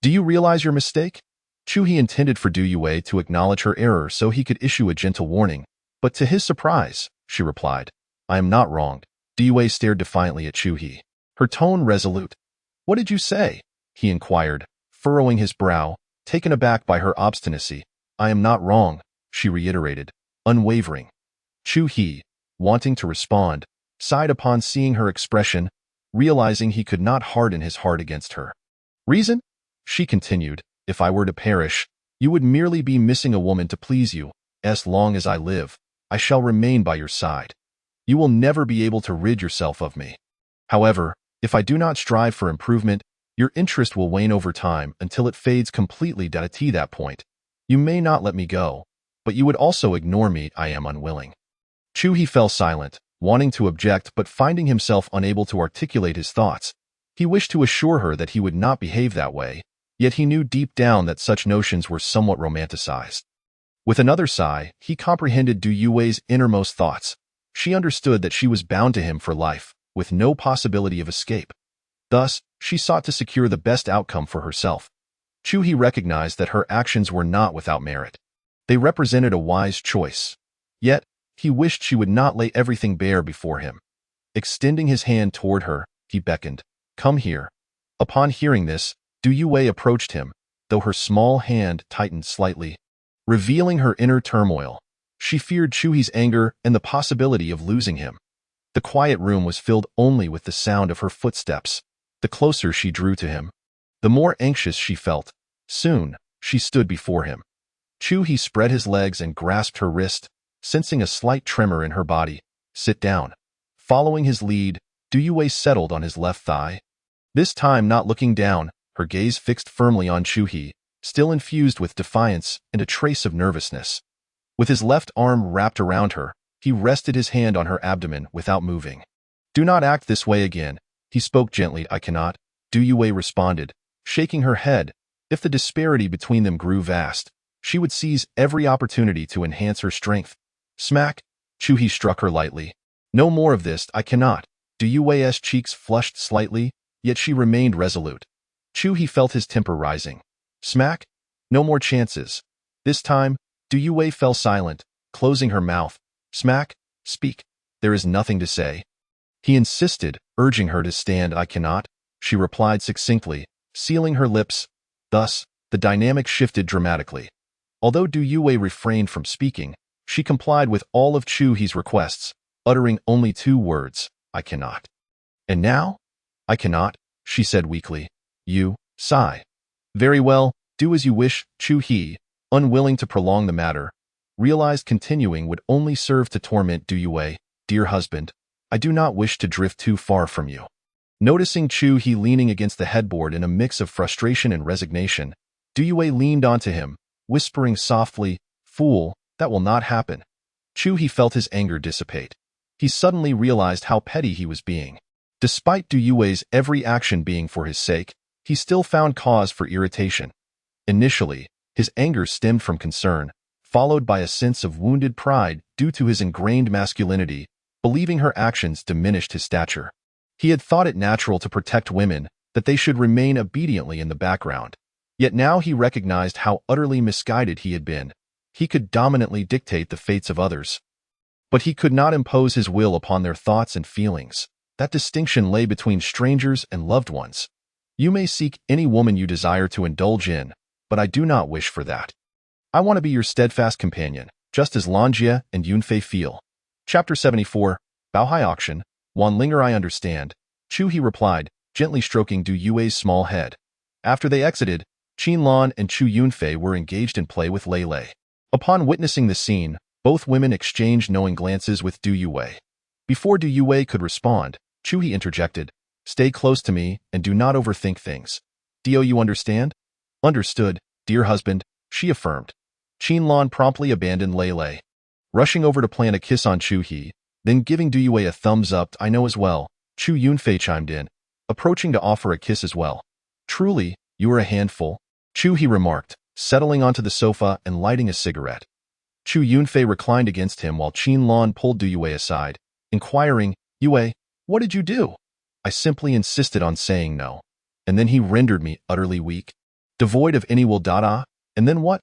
Do you realize your mistake? Chu-hee intended for Duyue to acknowledge her error so he could issue a gentle warning, but to his surprise, she replied, I am not wronged. Duyue stared defiantly at Chu-hee, her tone resolute. What did you say? He inquired, furrowing his brow, taken aback by her obstinacy. I am not wrong, she reiterated, unwavering. Chu-hee, wanting to respond, sighed upon seeing her expression, realizing he could not harden his heart against her. Reason? She continued, if I were to perish, you would merely be missing a woman to please you. As long as I live, I shall remain by your side. You will never be able to rid yourself of me. However, if I do not strive for improvement, your interest will wane over time until it fades completely. At that point, you may not let me go, but you would also ignore me. I am unwilling. Chu-hee fell silent, wanting to object but finding himself unable to articulate his thoughts. He wished to assure her that he would not behave that way, yet he knew deep down that such notions were somewhat romanticized. With another sigh, he comprehended Du Yue's innermost thoughts. She understood that she was bound to him for life, with no possibility of escape. Thus, she sought to secure the best outcome for herself. Chu-hee recognized that her actions were not without merit. They represented a wise choice. Yet, he wished she would not lay everything bare before him. Extending his hand toward her, he beckoned, "Come here." Upon hearing this, Du Yue approached him, though her small hand tightened slightly, revealing her inner turmoil. She feared Chu-hee's anger and the possibility of losing him. The quiet room was filled only with the sound of her footsteps. The closer she drew to him, the more anxious she felt. Soon, she stood before him. Chu-hee spread his legs and grasped her wrist, sensing a slight tremor in her body. "Sit down." Following his lead, Du Yue settled on his left thigh. This time not looking down, her gaze fixed firmly on Chu-hee, still infused with defiance and a trace of nervousness. With his left arm wrapped around her, he rested his hand on her abdomen without moving. "Do not act this way again," he spoke gently. "I cannot," Du Yue responded, shaking her head. If the disparity between them grew vast, she would seize every opportunity to enhance her strength. Smack! Chu-hee struck her lightly. "No more of this, I cannot." Du Yue's cheeks flushed slightly, yet she remained resolute. Chu-hee felt his temper rising. Smack! No more chances. This time, Du Yue fell silent, closing her mouth. Smack! Speak. There is nothing to say. He insisted, urging her to stand. "I cannot," she replied succinctly, sealing her lips. Thus, the dynamic shifted dramatically. Although Du Yue refrained from speaking, she complied with all of Chu-hee's requests, uttering only 2 words, "I cannot." "And now?" "I cannot," she said weakly. "You, sigh." "Very well, do as you wish." Chu-hee, unwilling to prolong the matter, realized continuing would only serve to torment Du Yue. "Dear husband, I do not wish to drift too far from you." Noticing Chu-hee leaning against the headboard in a mix of frustration and resignation, Du Yue leaned onto him, whispering softly, "Fool, that will not happen." Chu-hee felt his anger dissipate. He suddenly realized how petty he was being. Despite Du Yue's every action being for his sake, he still found cause for irritation. Initially, his anger stemmed from concern, followed by a sense of wounded pride due to his ingrained masculinity, believing her actions diminished his stature. He had thought it natural to protect women, that they should remain obediently in the background. Yet now he recognized how utterly misguided he had been. He could dominantly dictate the fates of others, but he could not impose his will upon their thoughts and feelings. That distinction lay between strangers and loved ones. You may seek any woman you desire to indulge in, but I do not wish for that. I want to be your steadfast companion, just as Lanjie and Yunfei feel. Chapter 74, Baohai Auction. "Wanlinger, I understand," Chu-hee replied, gently stroking Du Yue's small head. After they exited, Qinlan and Chu Yunfei were engaged in play with Lei Lei. Upon witnessing the scene, both women exchanged knowing glances with Du Yue. Before Du Yue could respond, Chu-hee interjected, "Stay close to me and do not overthink things. Do you understand?" "Understood, dear husband," she affirmed. Qinlan promptly abandoned Lei Lei, rushing over to plant a kiss on Chu-hee, then giving Du Yue a thumbs up. "I know as well," Chu Yunfei chimed in, approaching to offer a kiss as well. "Truly, you are a handful," Chu-hee remarked, settling onto the sofa and lighting a cigarette. Chu Yunfei reclined against him while Qinlan pulled Du Yue aside, inquiring, "Yue, what did you do?" "I simply insisted on saying no. And then he rendered me utterly weak, devoid of any will. And then what?"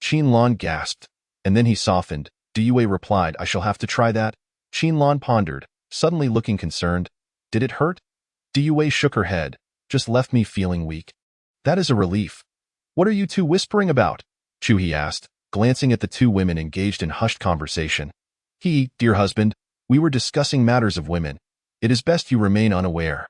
Qinlan gasped. "And then he softened." Du Yue replied, "I shall have to try that." Qinlan pondered, suddenly looking concerned. "Did it hurt?" Du Yue shook her head. "Just left me feeling weak." "That is a relief." "What are you two whispering about?" Chu-hee asked, glancing at the 2 women engaged in hushed conversation. "Dear husband, we were discussing matters of women. It is best you remain unaware.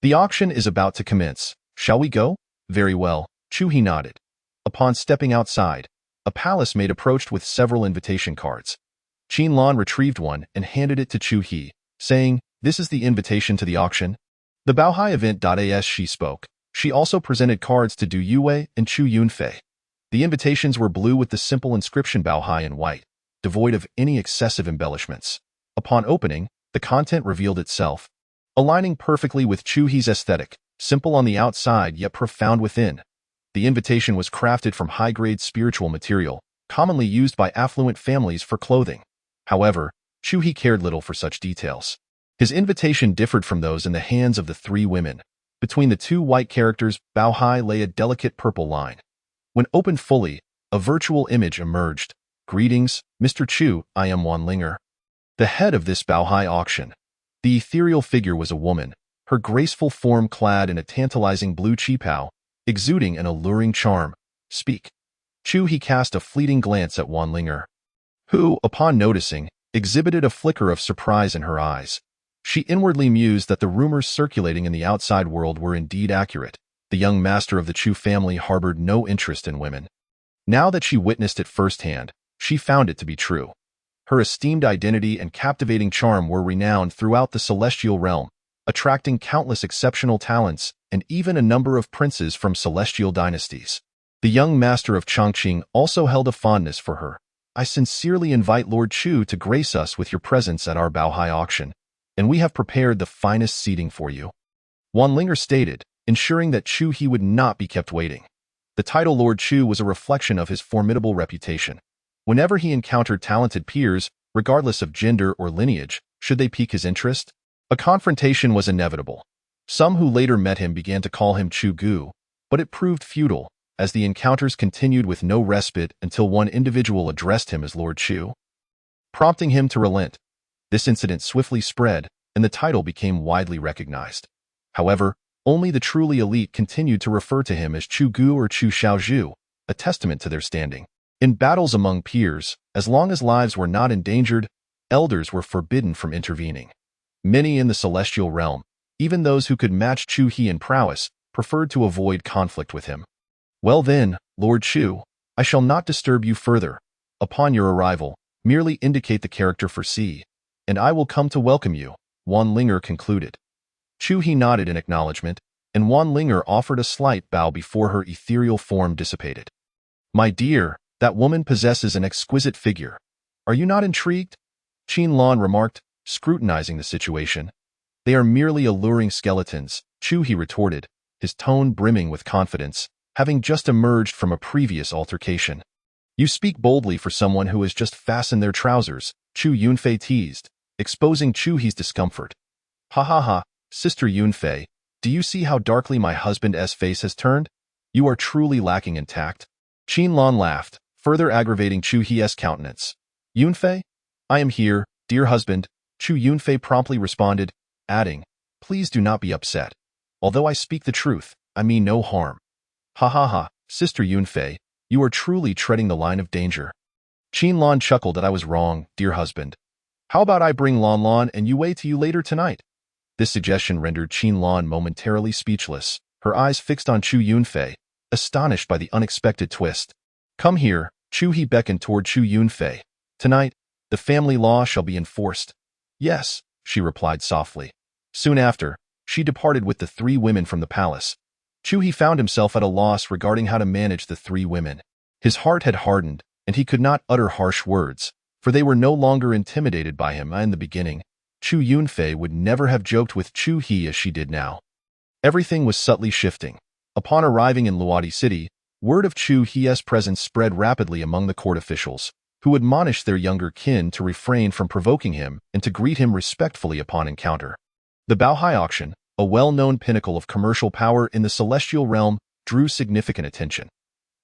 The auction is about to commence. Shall we go?" "Very well," Chu-hee nodded. Upon stepping outside, a palace-maid approached with several invitation cards. Qinlan retrieved one and handed it to Chu He, saying, "This is the invitation to the auction." The Baohai event.as she spoke. She also presented cards to Du Yue and Chu Yunfei. The invitations were blue with the simple inscription Baohai in white, devoid of any excessive embellishments. Upon opening, the content revealed itself, aligning perfectly with Chu He's aesthetic, simple on the outside yet profound within. The invitation was crafted from high-grade spiritual material, commonly used by affluent families for clothing. However, Chu He cared little for such details. His invitation differed from those in the hands of the three women. Between the two white characters, Baohai lay a delicate purple line. When opened fully, a virtual image emerged. "Greetings, Mr. Chu, I am Wanlinger, the head of this Baohai auction." The ethereal figure was a woman, her graceful form clad in a tantalizing blue qipao, exuding an alluring charm. "Speak." Chu He cast a fleeting glance at Wanlinger, who, upon noticing, exhibited a flicker of surprise in her eyes. She inwardly mused that the rumors circulating in the outside world were indeed accurate. The young master of the Chu family harbored no interest in women. Now that she witnessed it firsthand, she found it to be true. Her esteemed identity and captivating charm were renowned throughout the celestial realm, attracting countless exceptional talents and even a number of princes from celestial dynasties. The young master of Chongqing also held a fondness for her. "I sincerely invite Lord Chu to grace us with your presence at our Baohai auction, and we have prepared the finest seating for you," Wanlinger stated, ensuring that Chu He would not be kept waiting. The title Lord Chu was a reflection of his formidable reputation. Whenever he encountered talented peers, regardless of gender or lineage, should they pique his interest, a confrontation was inevitable. Some who later met him began to call him Chu Gu, but it proved futile, as the encounters continued with no respite until one individual addressed him as Lord Chu, prompting him to relent. This incident swiftly spread, and the title became widely recognized. However, only the truly elite continued to refer to him as Chu Gu or Chu Xiaozhu, a testament to their standing. In battles among peers, as long as lives were not endangered, elders were forbidden from intervening. Many in the celestial realm, even those who could match Chu He in prowess, preferred to avoid conflict with him. "Well then, Lord Chu, I shall not disturb you further. Upon your arrival, merely indicate the character for C, and I will come to welcome you," Wanlinger concluded. Chu He nodded in acknowledgement, and Wanlinger offered a slight bow before her ethereal form dissipated. "My dear, that woman possesses an exquisite figure. Are you not intrigued?" Qinlan remarked, scrutinizing the situation. "They are merely alluring skeletons," Chu He retorted, his tone brimming with confidence, having just emerged from a previous altercation. "You speak boldly for someone who has just fastened their trousers," Chu Yunfei teased, exposing Chu He's discomfort. "Ha ha ha, Sister Yunfei, do you see how darkly my husband's face has turned? You are truly lacking in tact." Qinlan laughed, further aggravating Chu He's countenance. "Yunfei? I am here, dear husband," Chu Yunfei promptly responded, adding, "Please do not be upset. Although I speak the truth, I mean no harm." "Ha ha ha, Sister Yunfei, you are truly treading the line of danger." Qinlan chuckled that I was wrong, dear husband. "How about I bring Lan and Yue to you later tonight?" This suggestion rendered Qinlan momentarily speechless, her eyes fixed on Chu Yunfei, astonished by the unexpected twist. "Come here," Chu He beckoned toward Chu Yunfei. "Tonight, the family law shall be enforced." "Yes," she replied softly. Soon after, she departed with the three women from the palace. Chu He found himself at a loss regarding how to manage the three women. His heart had hardened, and he could not utter harsh words, for they were no longer intimidated by him. In the beginning, Chu Yunfei would never have joked with Chu He as she did now. Everything was subtly shifting. Upon arriving in Luodi City, word of Chu He's presence spread rapidly among the court officials, who admonished their younger kin to refrain from provoking him and to greet him respectfully upon encounter. The Baohai auction, a well-known pinnacle of commercial power in the celestial realm, drew significant attention.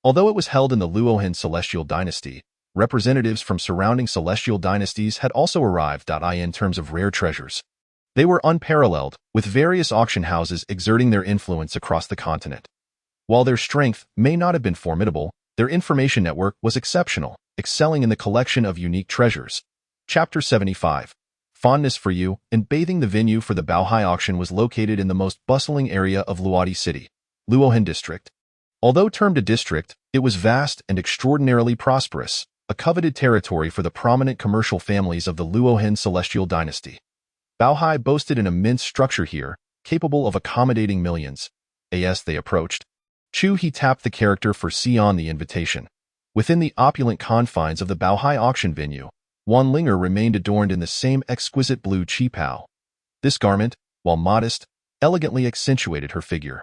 Although it was held in the Luohan celestial dynasty, representatives from surrounding celestial dynasties had also arrived. In terms of rare treasures, they were unparalleled, with various auction houses exerting their influence across the continent. While their strength may not have been formidable, their information network was exceptional, excelling in the collection of unique treasures. Chapter 75. Fondness for You and Bathing. The venue for the Baohai auction was located in the most bustling area of Luodi City, Luohan District. Although termed a district, it was vast and extraordinarily prosperous, a coveted territory for the prominent commercial families of the Luohan celestial dynasty. Baohai boasted an immense structure here, capable of accommodating millions. As they approached, Chu He tapped the character for see on the invitation. Within the opulent confines of the Baohai auction venue, Wan Linger remained adorned in the same exquisite blue qipao. This garment, while modest, elegantly accentuated her figure.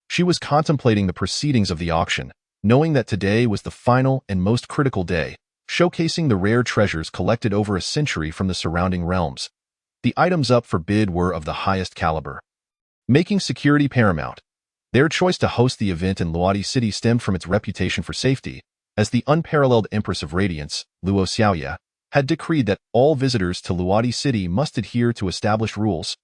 She was contemplating the proceedings of the auction, knowing that today was the final and most critical day, showcasing the rare treasures collected over a century from the surrounding realms. The items up for bid were of the highest caliber, making security paramount. Their choice to host the event in Luodi City stemmed from its reputation for safety, as the unparalleled Empress of Radiance, Luo Xiaoya, had decreed that all visitors to Luodi City must adhere to established rules,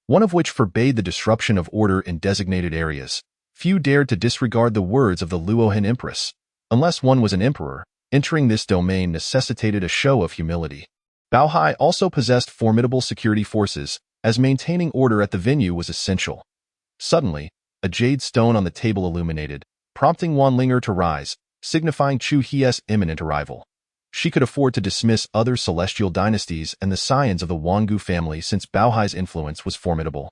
one of which forbade the disruption of order in designated areas. Few dared to disregard the words of the Luohan Empress. Unless one was an emperor, entering this domain necessitated a show of humility. Baohai also possessed formidable security forces, as maintaining order at the venue was essential. Suddenly, a jade stone on the table illuminated, prompting Wan Linger to rise, signifying Chu He's imminent arrival. She could afford to dismiss other celestial dynasties and the scions of the Wangu family since Baohai's influence was formidable.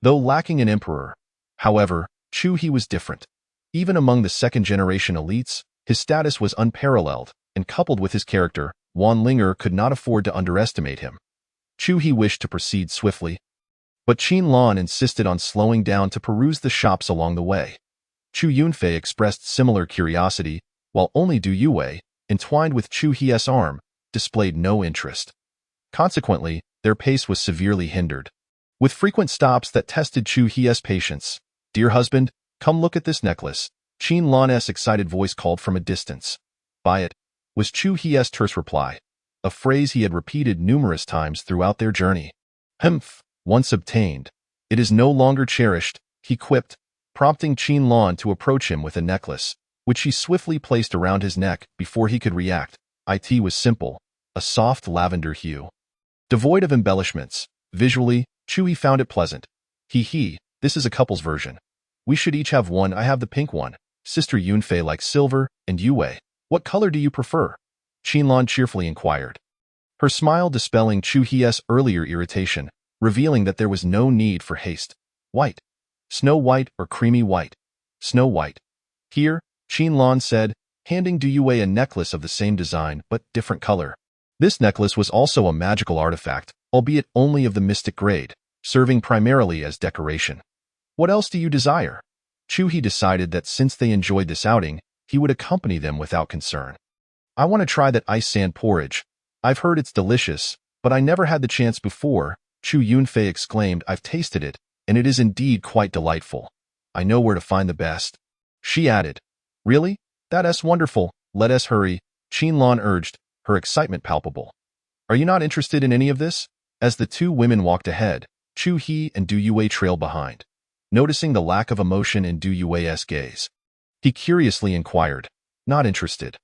Though lacking an emperor, however, Chu He was different. Even among the second-generation elites, his status was unparalleled, and coupled with his character, Wan Linger could not afford to underestimate him. Chu He wished to proceed swiftly, but Qin Lan insisted on slowing down to peruse the shops along the way. Chu Yunfei expressed similar curiosity, while only Du Yue, entwined with Chu He's arm, displayed no interest. Consequently, their pace was severely hindered. With frequent stops that tested Chu He's patience, "Dear husband, come look at this necklace," Qin Lan's excited voice called from a distance. "Buy it," was Chu He's terse reply, a phrase he had repeated numerous times throughout their journey. "Humph, once obtained, it is no longer cherished," he quipped, prompting Qin Lan to approach him with a necklace, which he swiftly placed around his neck before he could react. It was simple, a soft lavender hue. Devoid of embellishments, visually, Chu He found it pleasant. This is a couple's version. We should each have one. I have the pink one. Sister Yunfei likes silver, and Yue, what color do you prefer? Qin Lan cheerfully inquired, her smile dispelling Chu He's earlier irritation, revealing that there was no need for haste. White. Snow white or creamy white? Snow white. Here, Qin Lan said, handing Du Yue a necklace of the same design but different color. This necklace was also a magical artifact, albeit only of the mystic grade, serving primarily as decoration. What else do you desire? Chu He decided that since they enjoyed this outing, he would accompany them without concern. I want to try that ice sand porridge. I've heard it's delicious, but I never had the chance before, Chu Yunfei exclaimed. I've tasted it, and it is indeed quite delightful. I know where to find the best. She added, Really? That's wonderful. Let us hurry, Qin Lan urged, her excitement palpable. Are you not interested in any of this? As the two women walked ahead, Chu He and Du Yue trailed behind. Noticing the lack of emotion in Du Yue's gaze, he curiously inquired, Not interested.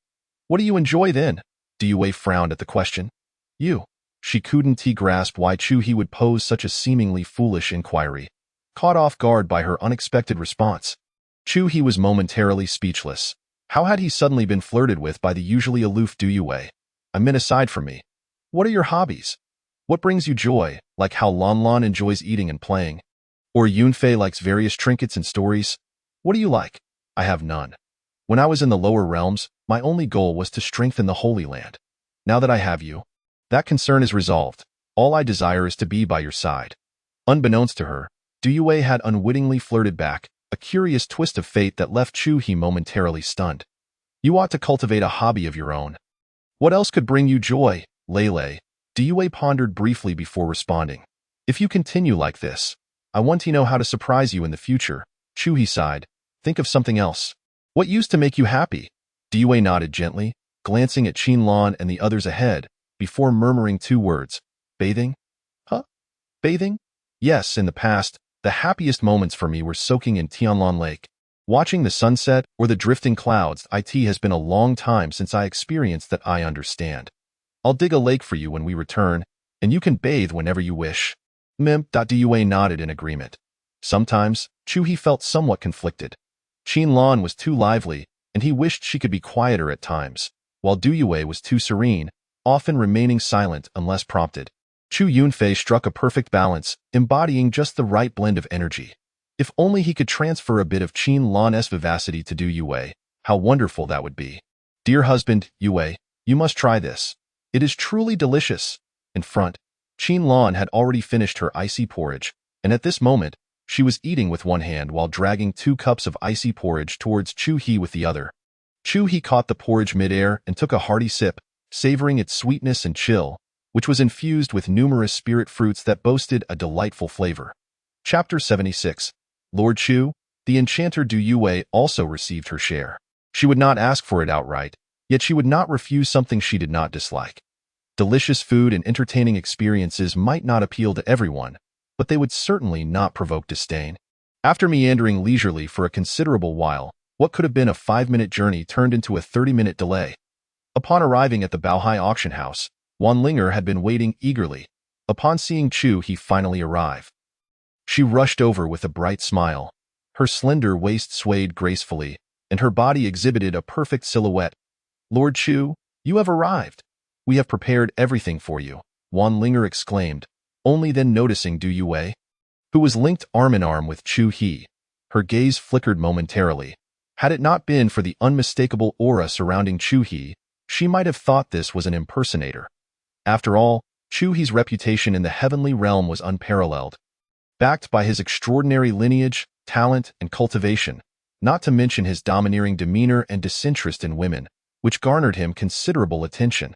What do you enjoy then? Du Yue frowned at the question. You. She couldn't grasp why Chu He would pose such a seemingly foolish inquiry, caught off guard by her unexpected response. Chu He was momentarily speechless. How had he suddenly been flirted with by the usually aloof Du Yue? I mean, aside from me, what are your hobbies? What brings you joy, like how Lan Lan enjoys eating and playing? Or Yunfei likes various trinkets and stories? What do you like? I have none. When I was in the lower realms, my only goal was to strengthen the Holy Land. Now that I have you, that concern is resolved. All I desire is to be by your side. Unbeknownst to her, Du Yue had unwittingly flirted back, a curious twist of fate that left Chu He momentarily stunned. You ought to cultivate a hobby of your own. What else could bring you joy, Lele? Du Yue pondered briefly before responding. If you continue like this, I want to know how to surprise you in the future. Chu He sighed. Think of something else. What used to make you happy? Du Yue nodded gently, glancing at Qin Lan and the others ahead, before murmuring two words. Bathing? Huh? Bathing? Yes, in the past, the happiest moments for me were soaking in Tianlan Lake, watching the sunset or the drifting clouds. It has been a long time since I experienced that. I understand. I'll dig a lake for you when we return, and you can bathe whenever you wish. Du Yue nodded in agreement. Sometimes, Chu He felt somewhat conflicted. Lan was too lively, and he wished she could be quieter at times, while Du Yue was too serene, often remaining silent unless prompted. Chu Yunfei struck a perfect balance, embodying just the right blend of energy. If only he could transfer a bit of Lan's vivacity to Du Yue, how wonderful that would be. Dear husband, Yue, you must try this. It is truly delicious. In front, Lan had already finished her icy porridge, and at this moment, she was eating with one hand while dragging 2 cups of icy porridge towards Chu He with the other. Chu He caught the porridge midair and took a hearty sip, savoring its sweetness and chill, which was infused with numerous spirit fruits that boasted a delightful flavor. Chapter 76. Lord Chu, the enchanter Du Yue also received her share. She would not ask for it outright, yet she would not refuse something she did not dislike. Delicious food and entertaining experiences might not appeal to everyone, but they would certainly not provoke disdain. After meandering leisurely for a considerable while, what could have been a 5-minute journey turned into a 30-minute delay. Upon arriving at the Baohai auction house, Linger had been waiting eagerly. Upon seeing Chu, he finally arrived. She rushed over with a bright smile. Her slender waist swayed gracefully, and her body exhibited a perfect silhouette. Lord Chu, you have arrived. We have prepared everything for you, Linger exclaimed, only then noticing Du Yue, who was linked arm in arm with Chu He. Her gaze flickered momentarily. Had it not been for the unmistakable aura surrounding Chu He, she might have thought this was an impersonator. After all, Chu He's reputation in the heavenly realm was unparalleled, backed by his extraordinary lineage, talent, and cultivation, not to mention his domineering demeanor and disinterest in women, which garnered him considerable attention.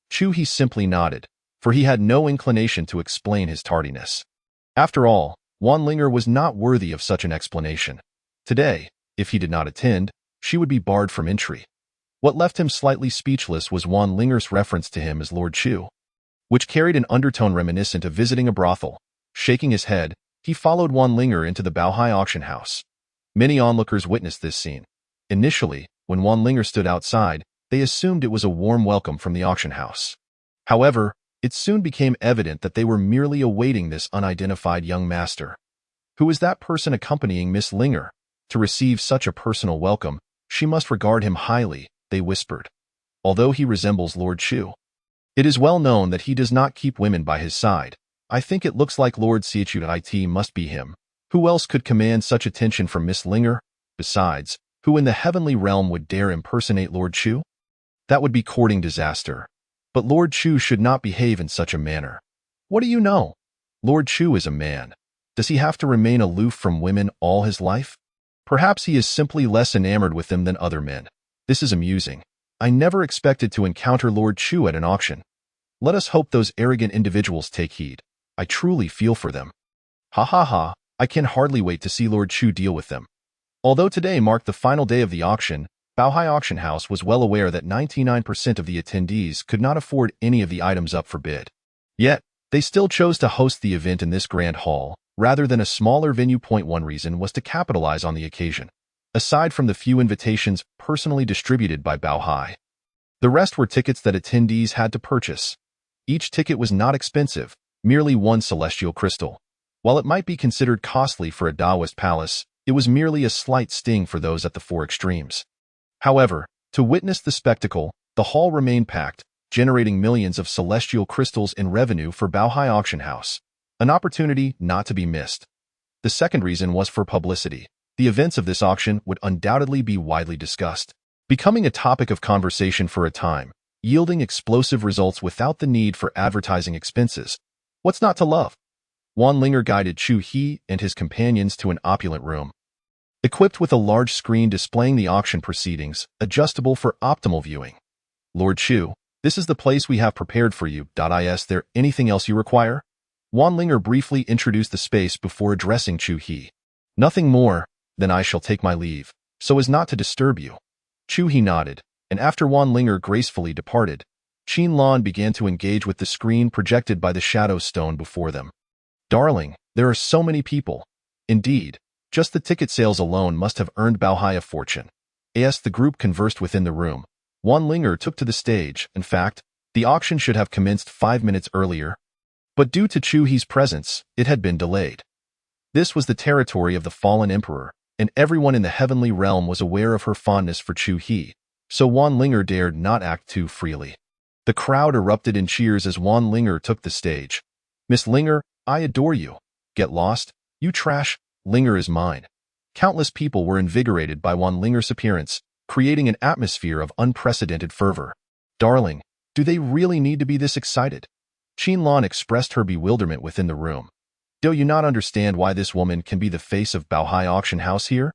Chu He simply nodded, for he had no inclination to explain his tardiness. After all, Linger was not worthy of such an explanation. Today, if he did not attend, she would be barred from entry. What left him slightly speechless was Linger's reference to him as Lord Chu, which carried an undertone reminiscent of visiting a brothel. Shaking his head, he followed Linger into the Baohai auction house. Many onlookers witnessed this scene. Initially, when Linger stood outside, they assumed it was a warm welcome from the auction house. However, it soon became evident that they were merely awaiting this unidentified young master. Who is that person accompanying Miss Linger? To receive such a personal welcome, she must regard him highly, they whispered. Although he resembles Lord Chu, it is well known that he does not keep women by his side. I think it looks like Lord It must be him. Who else could command such attention from Miss Linger? Besides, who in the heavenly realm would dare impersonate Lord Chu? That would be courting disaster. But Lord Chu should not behave in such a manner. What do you know? Lord Chu is a man. Does he have to remain aloof from women all his life? Perhaps he is simply less enamored with them than other men. This is amusing. I never expected to encounter Lord Chu at an auction. Let us hope those arrogant individuals take heed. I truly feel for them. Ha ha ha, I can hardly wait to see Lord Chu deal with them. Although today marked the final day of the auction, Baohai Auction House was well aware that 99% of the attendees could not afford any of the items up for bid. Yet, they still chose to host the event in this grand hall, rather than a smaller venue. One reason was to capitalize on the occasion. Aside from the few invitations personally distributed by Baohai, the rest were tickets that attendees had to purchase. Each ticket was not expensive, merely 1 celestial crystal. While it might be considered costly for a Taoist palace, it was merely a slight sting for those at the 4 extremes. However, to witness the spectacle, the hall remained packed, generating millions of celestial crystals in revenue for Baohai Auction House. An opportunity not to be missed. The second reason was for publicity. The events of this auction would undoubtedly be widely discussed, becoming a topic of conversation for a time, yielding explosive results without the need for advertising expenses. What's not to love? Linger guided Chu He and his companions to an opulent room, equipped with a large screen displaying the auction proceedings, adjustable for optimal viewing. Lord Chu, this is the place we have prepared for you. Is there anything else you require? Linger briefly introduced the space before addressing Chu He. Nothing more. Then I shall take my leave, so as not to disturb you. Chu He nodded, and after Linger gracefully departed, Lan began to engage with the screen projected by the shadow stone before them. Darling, there are so many people. Indeed, just the ticket sales alone must have earned Baohai a fortune. As the group conversed within the room, Linger took to the stage. In fact, the auction should have commenced 5 minutes earlier, but due to Chu He's presence, it had been delayed. This was the territory of the fallen emperor, and everyone in the heavenly realm was aware of her fondness for Chu He, so Wan Linger dared not act too freely. The crowd erupted in cheers as Wan Linger took the stage. "Miss Linger, I adore you. Get lost, you trash, Linger is mine." Countless people were invigorated by Wan Linger's appearance, creating an atmosphere of unprecedented fervor. "Darling, do they really need to be this excited?" Qinlan expressed her bewilderment within the room. "Do you not understand why this woman can be the face of Baohai Auction House here?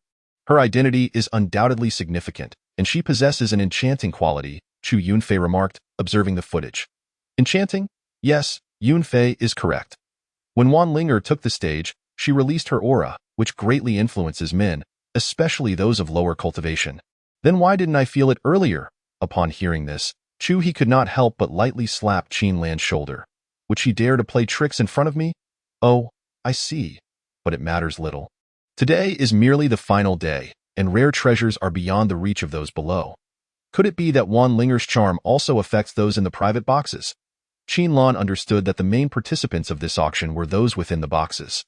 Her identity is undoubtedly significant, and she possesses an enchanting quality," Chu Yunfei remarked, observing the footage. "Enchanting? Yes, Yunfei is correct." When Wan Linger took the stage, she released her aura, which greatly influences men, especially those of lower cultivation. "Then why didn't I feel it earlier?" Upon hearing this, Chu He could not help but lightly slap Qinlan's shoulder. "Would she dare to play tricks in front of me? Oh, I see. But it matters little. Today is merely the final day, and rare treasures are beyond the reach of those below. Could it be that Wan Linger's charm also affects those in the private boxes?" Qinlan understood that the main participants of this auction were those within the boxes.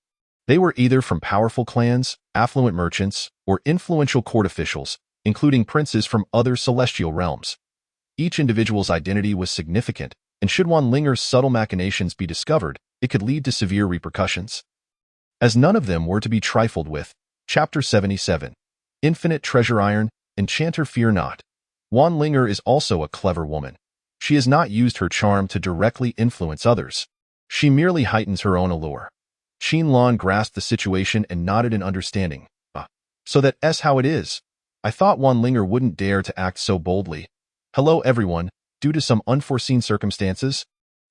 They were either from powerful clans, affluent merchants, or influential court officials, including princes from other celestial realms. Each individual's identity was significant, and should Wan Linger's subtle machinations be discovered, it could lead to severe repercussions. As none of them were to be trifled with, Chapter 77, Infinite Treasure Iron, Enchanter Fear Not. Wan Linger is also a clever woman. She has not used her charm to directly influence others. She merely heightens her own allure. Qinlan grasped the situation and nodded in understanding. So that's how it is. I thought Wan Linger wouldn't dare to act so boldly. Hello everyone, due to some unforeseen circumstances,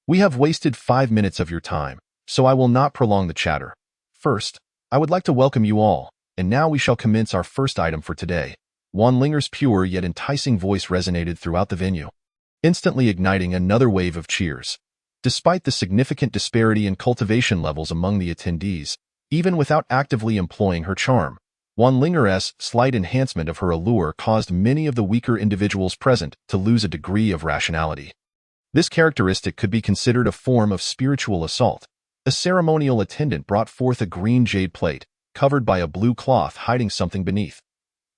we have wasted 5 minutes of your time, so I will not prolong the chatter. First, I would like to welcome you all, and now we shall commence our first item for today. Wan Linger's pure yet enticing voice resonated throughout the venue, instantly igniting another wave of cheers. Despite the significant disparity in cultivation levels among the attendees, even without actively employing her charm, Wan Linger's slight enhancement of her allure caused many of the weaker individuals present to lose a degree of rationality. This characteristic could be considered a form of spiritual assault. A ceremonial attendant brought forth a green jade plate, covered by a blue cloth hiding something beneath.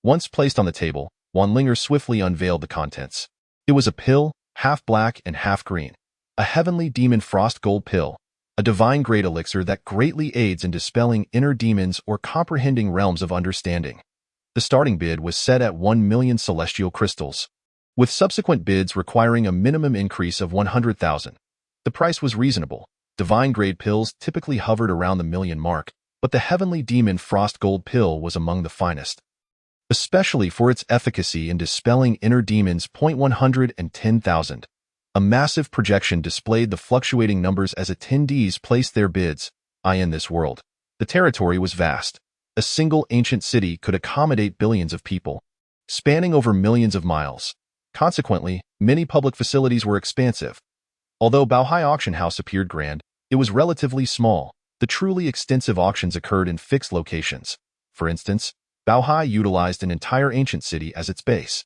Once placed on the table, Wan Linger swiftly unveiled the contents. It was a pill, half black and half green. A heavenly demon frost gold pill, a divine-grade elixir that greatly aids in dispelling inner demons or comprehending realms of understanding. The starting bid was set at 1 million celestial crystals, with subsequent bids requiring a minimum increase of 100,000. The price was reasonable. Divine-grade pills typically hovered around the million mark, but the heavenly demon frost gold pill was among the finest, especially for its efficacy in dispelling inner demons. 110,000. A massive projection displayed the fluctuating numbers as attendees placed their bids. In this world, the territory was vast. A single ancient city could accommodate billions of people, spanning over millions of miles. Consequently, many public facilities were expansive. Although Baohai Auction House appeared grand, it was relatively small. The truly extensive auctions occurred in fixed locations. For instance, Baohai utilized an entire ancient city as its base,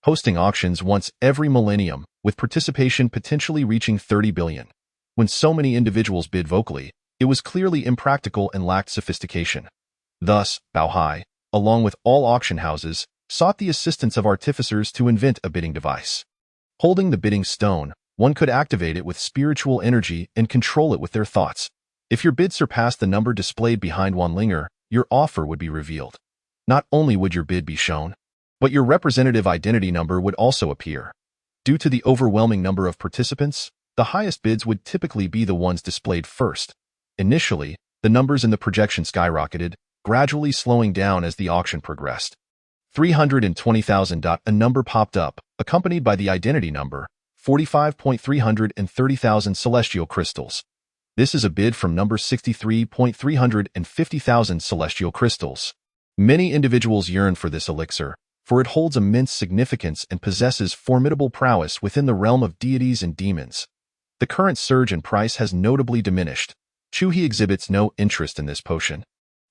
hosting auctions once every millennium, with participation potentially reaching 30 billion. When so many individuals bid vocally, it was clearly impractical and lacked sophistication. Thus, Baohai, along with all auction houses, sought the assistance of artificers to invent a bidding device. Holding the bidding stone, one could activate it with spiritual energy and control it with their thoughts. If your bid surpassed the number displayed behind Wan Linger, your offer would be revealed. Not only would your bid be shown, but your representative identity number would also appear. Due to the overwhelming number of participants, the highest bids would typically be the ones displayed first. Initially, the numbers in the projection skyrocketed, gradually slowing down as the auction progressed. 320,000. A number popped up, accompanied by the identity number, 45.330,000 celestial crystals. This is a bid from number 63.350,000 celestial crystals. Many individuals yearn for this elixir, for it holds immense significance and possesses formidable prowess within the realm of deities and demons. The current surge in price has notably diminished. Chu He exhibits no interest in this potion,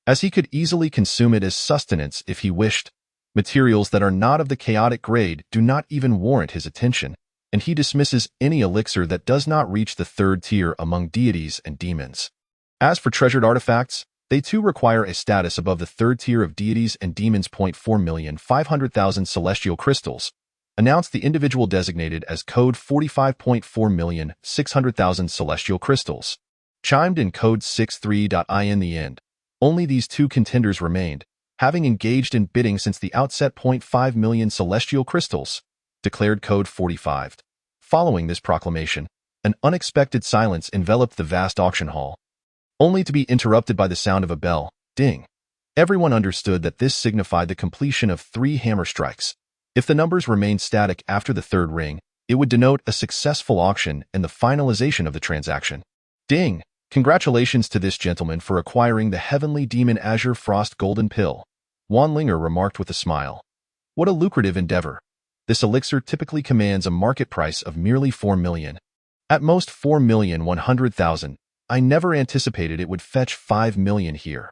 as he could easily consume it as sustenance if he wished. Materials that are not of the chaotic grade do not even warrant his attention, and he dismisses any elixir that does not reach the third tier among deities and demons. As for treasured artifacts, They too require a status above the third tier of deities and demons. 4,500,000 celestial crystals. Announced the individual designated as code 45.4,600,000 celestial crystals. Chimed in code 63.I. In the end, only these two contenders remained, having engaged in bidding since the outset. 0.5 million celestial crystals, declared code 45. Following this proclamation, an unexpected silence enveloped the vast auction hall, only to be interrupted by the sound of a bell. Ding. Everyone understood that this signified the completion of 3 hammer strikes. If the numbers remained static after the third ring, it would denote a successful auction and the finalization of the transaction. Ding. Congratulations to this gentleman for acquiring the Heavenly Demon Azure Frost Golden Pill, Wanlinger remarked with a smile. What a lucrative endeavor. This elixir typically commands a market price of merely 4 million. At most 4,100,000. I never anticipated it would fetch 5 million here.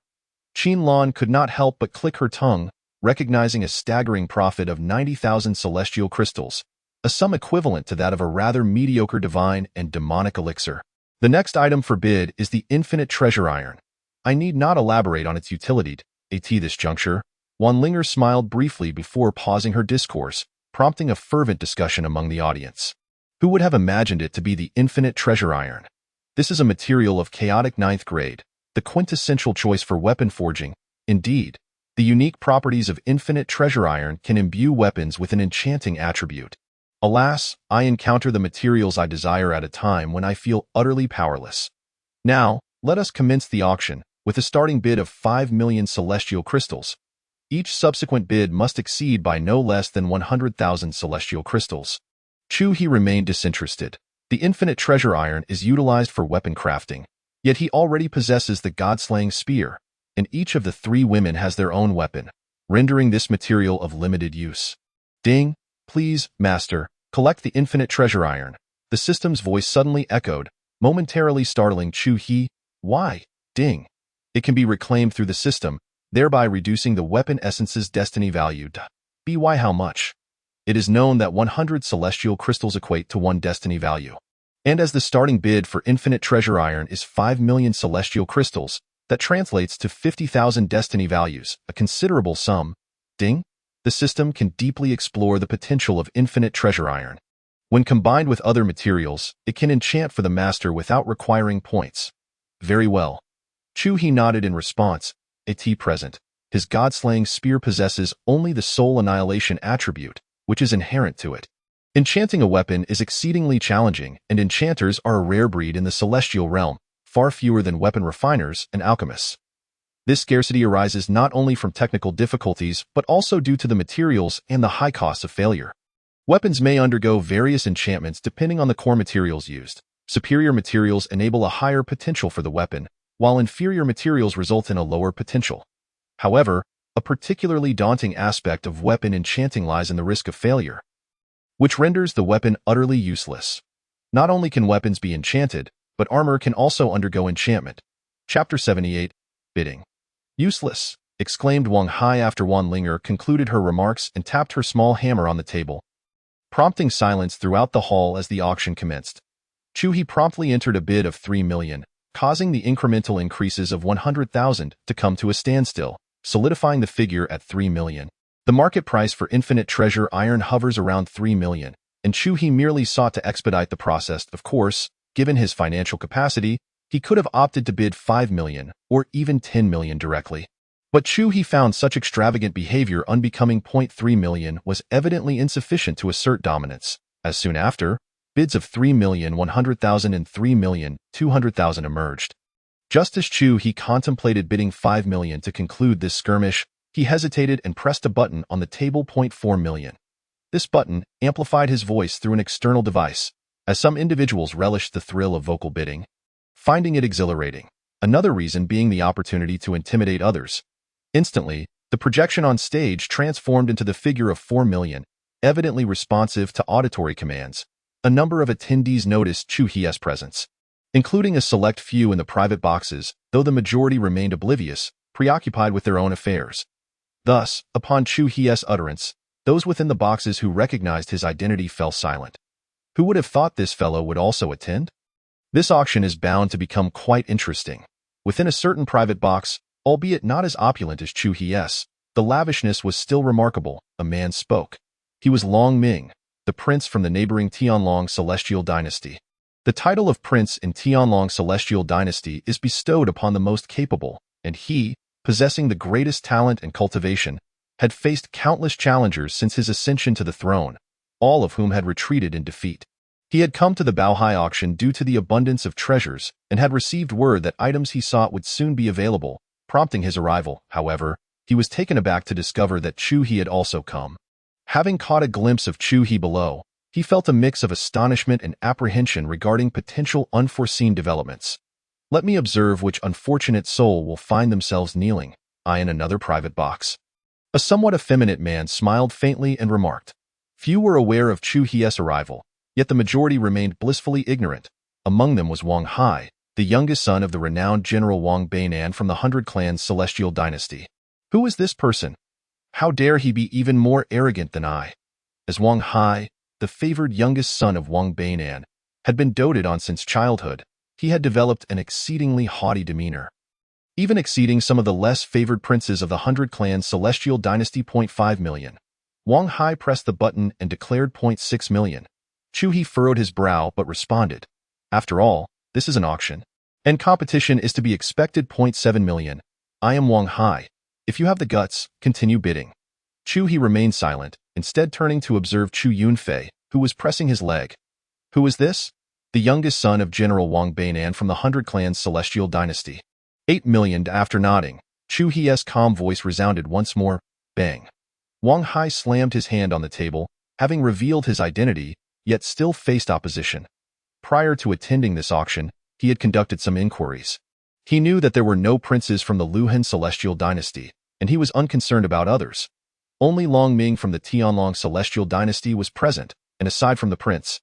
Qinlan could not help but click her tongue, recognizing a staggering profit of 90,000 celestial crystals, a sum equivalent to that of a rather mediocre divine and demonic elixir. The next item for bid is the infinite treasure iron. I need not elaborate on its utility at this juncture. Wanlinger smiled briefly before pausing her discourse, prompting a fervent discussion among the audience. Who would have imagined it to be the infinite treasure iron? This is a material of chaotic 9th grade, the quintessential choice for weapon forging. Indeed, the unique properties of infinite treasure iron can imbue weapons with an enchanting attribute. Alas, I encounter the materials I desire at a time when I feel utterly powerless. Now, let us commence the auction, with a starting bid of 5 million celestial crystals. Each subsequent bid must exceed by no less than 100,000 celestial crystals. He remained disinterested. The infinite treasure iron is utilized for weapon crafting, yet he already possesses the god-slaying spear, and each of the 3 women has their own weapon, rendering this material of limited use. Ding. Please, master, collect the infinite treasure iron. The system's voice suddenly echoed, momentarily startling He. Why? Ding. It can be reclaimed through the system, thereby reducing the weapon essence's destiny value. By how much? It is known that 100 celestial crystals equate to 1 destiny value. And as the starting bid for infinite treasure iron is 5 million celestial crystals, that translates to 50,000 destiny values, a considerable sum. Ding. The system can deeply explore the potential of infinite treasure iron. When combined with other materials, it can enchant for the master without requiring points. Very well. He nodded in response. Present. His god-slaying spear possesses only the soul annihilation attribute, which is inherent to it. Enchanting a weapon is exceedingly challenging, and enchanters are a rare breed in the celestial realm, far fewer than weapon refiners and alchemists. This scarcity arises not only from technical difficulties but also due to the materials and the high costs of failure. Weapons may undergo various enchantments depending on the core materials used. Superior materials enable a higher potential for the weapon, while inferior materials result in a lower potential. However, a particularly daunting aspect of weapon enchanting lies in the risk of failure, which renders the weapon utterly useless. Not only can weapons be enchanted, but armor can also undergo enchantment. Chapter 78. Bidding. Useless, exclaimed Wang Hai after Wanlinger concluded her remarks and tapped her small hammer on the table, prompting silence throughout the hall as the auction commenced. He promptly entered a bid of 3 million, causing the incremental increases of 100,000 to come to a standstill, solidifying the figure at 3 million. The market price for infinite treasure iron hovers around 3 million, and He merely sought to expedite the process. Of course, given his financial capacity, he could have opted to bid 5 million or even 10 million directly. But He found such extravagant behavior unbecoming. 0.3 million was evidently insufficient to assert dominance, as soon after, bids of 3,100,000 and 3,200,000 emerged. Just as he contemplated bidding 5 million to conclude this skirmish, he hesitated and pressed a button on the table. 0.4 million. This button amplified his voice through an external device, as some individuals relished the thrill of vocal bidding, finding it exhilarating. Another reason being the opportunity to intimidate others. Instantly, the projection on stage transformed into the figure of 4 million, evidently responsive to auditory commands. A number of attendees noticed Hie's presence, including a select few in the private boxes, though the majority remained oblivious, preoccupied with their own affairs. Thus, upon Hie's utterance, those within the boxes who recognized his identity fell silent. Who would have thought this fellow would also attend? This auction is bound to become quite interesting. Within a certain private box, Albeit not as opulent as Chu He's, the lavishness was still remarkable. A man spoke. He was Long Ming, the prince from the neighboring Tianlong Celestial Dynasty. The title of prince in Tianlong Celestial Dynasty is bestowed upon the most capable, and he, possessing the greatest talent and cultivation, had faced countless challengers since his ascension to the throne, all of whom had retreated in defeat. He had come to the Baohai auction due to the abundance of treasures and had received word that items he sought would soon be available, prompting his arrival. However, he was taken aback to discover that Chu He had also come. Having caught a glimpse of Chu He below, he felt a mix of astonishment and apprehension regarding potential unforeseen developments. Let me observe which unfortunate soul will find themselves kneeling, I in another private box. A somewhat effeminate man smiled faintly and remarked. Few were aware of Chu He's arrival, yet the majority remained blissfully ignorant. Among them was Wang Hai, the youngest son of the renowned General Wang Beinan from the 100 Clans Celestial Dynasty. Who is this person? How dare he be even more arrogant than I? As Wang Hai, the favored youngest son of Wang Beinan, had been doted on since childhood, he had developed an exceedingly haughty demeanor, even exceeding some of the less favored princes of the 100 Clans Celestial Dynasty. 0.5 million. Wang Hai pressed the button and declared 0.6 million. Chu He furrowed his brow but responded. After all, this is an auction, and competition is to be expected. 0.7 million. I am Wang Hai. If you have the guts, continue bidding. Chu He remained silent, instead turning to observe Chu Yunfei, who was pressing his leg. Who is this? The youngest son of General Wang Beinan from the 100 Clans Celestial Dynasty. 8 million. After nodding, Chu He's calm voice resounded once more. Bang. Wang Hai slammed his hand on the table, having revealed his identity, yet still faced opposition. Prior to attending this auction, he had conducted some inquiries. He knew that there were no princes from the Luhan Celestial Dynasty, and he was unconcerned about others. Only Long Ming from the Tianlong Celestial Dynasty was present, and aside from the prince,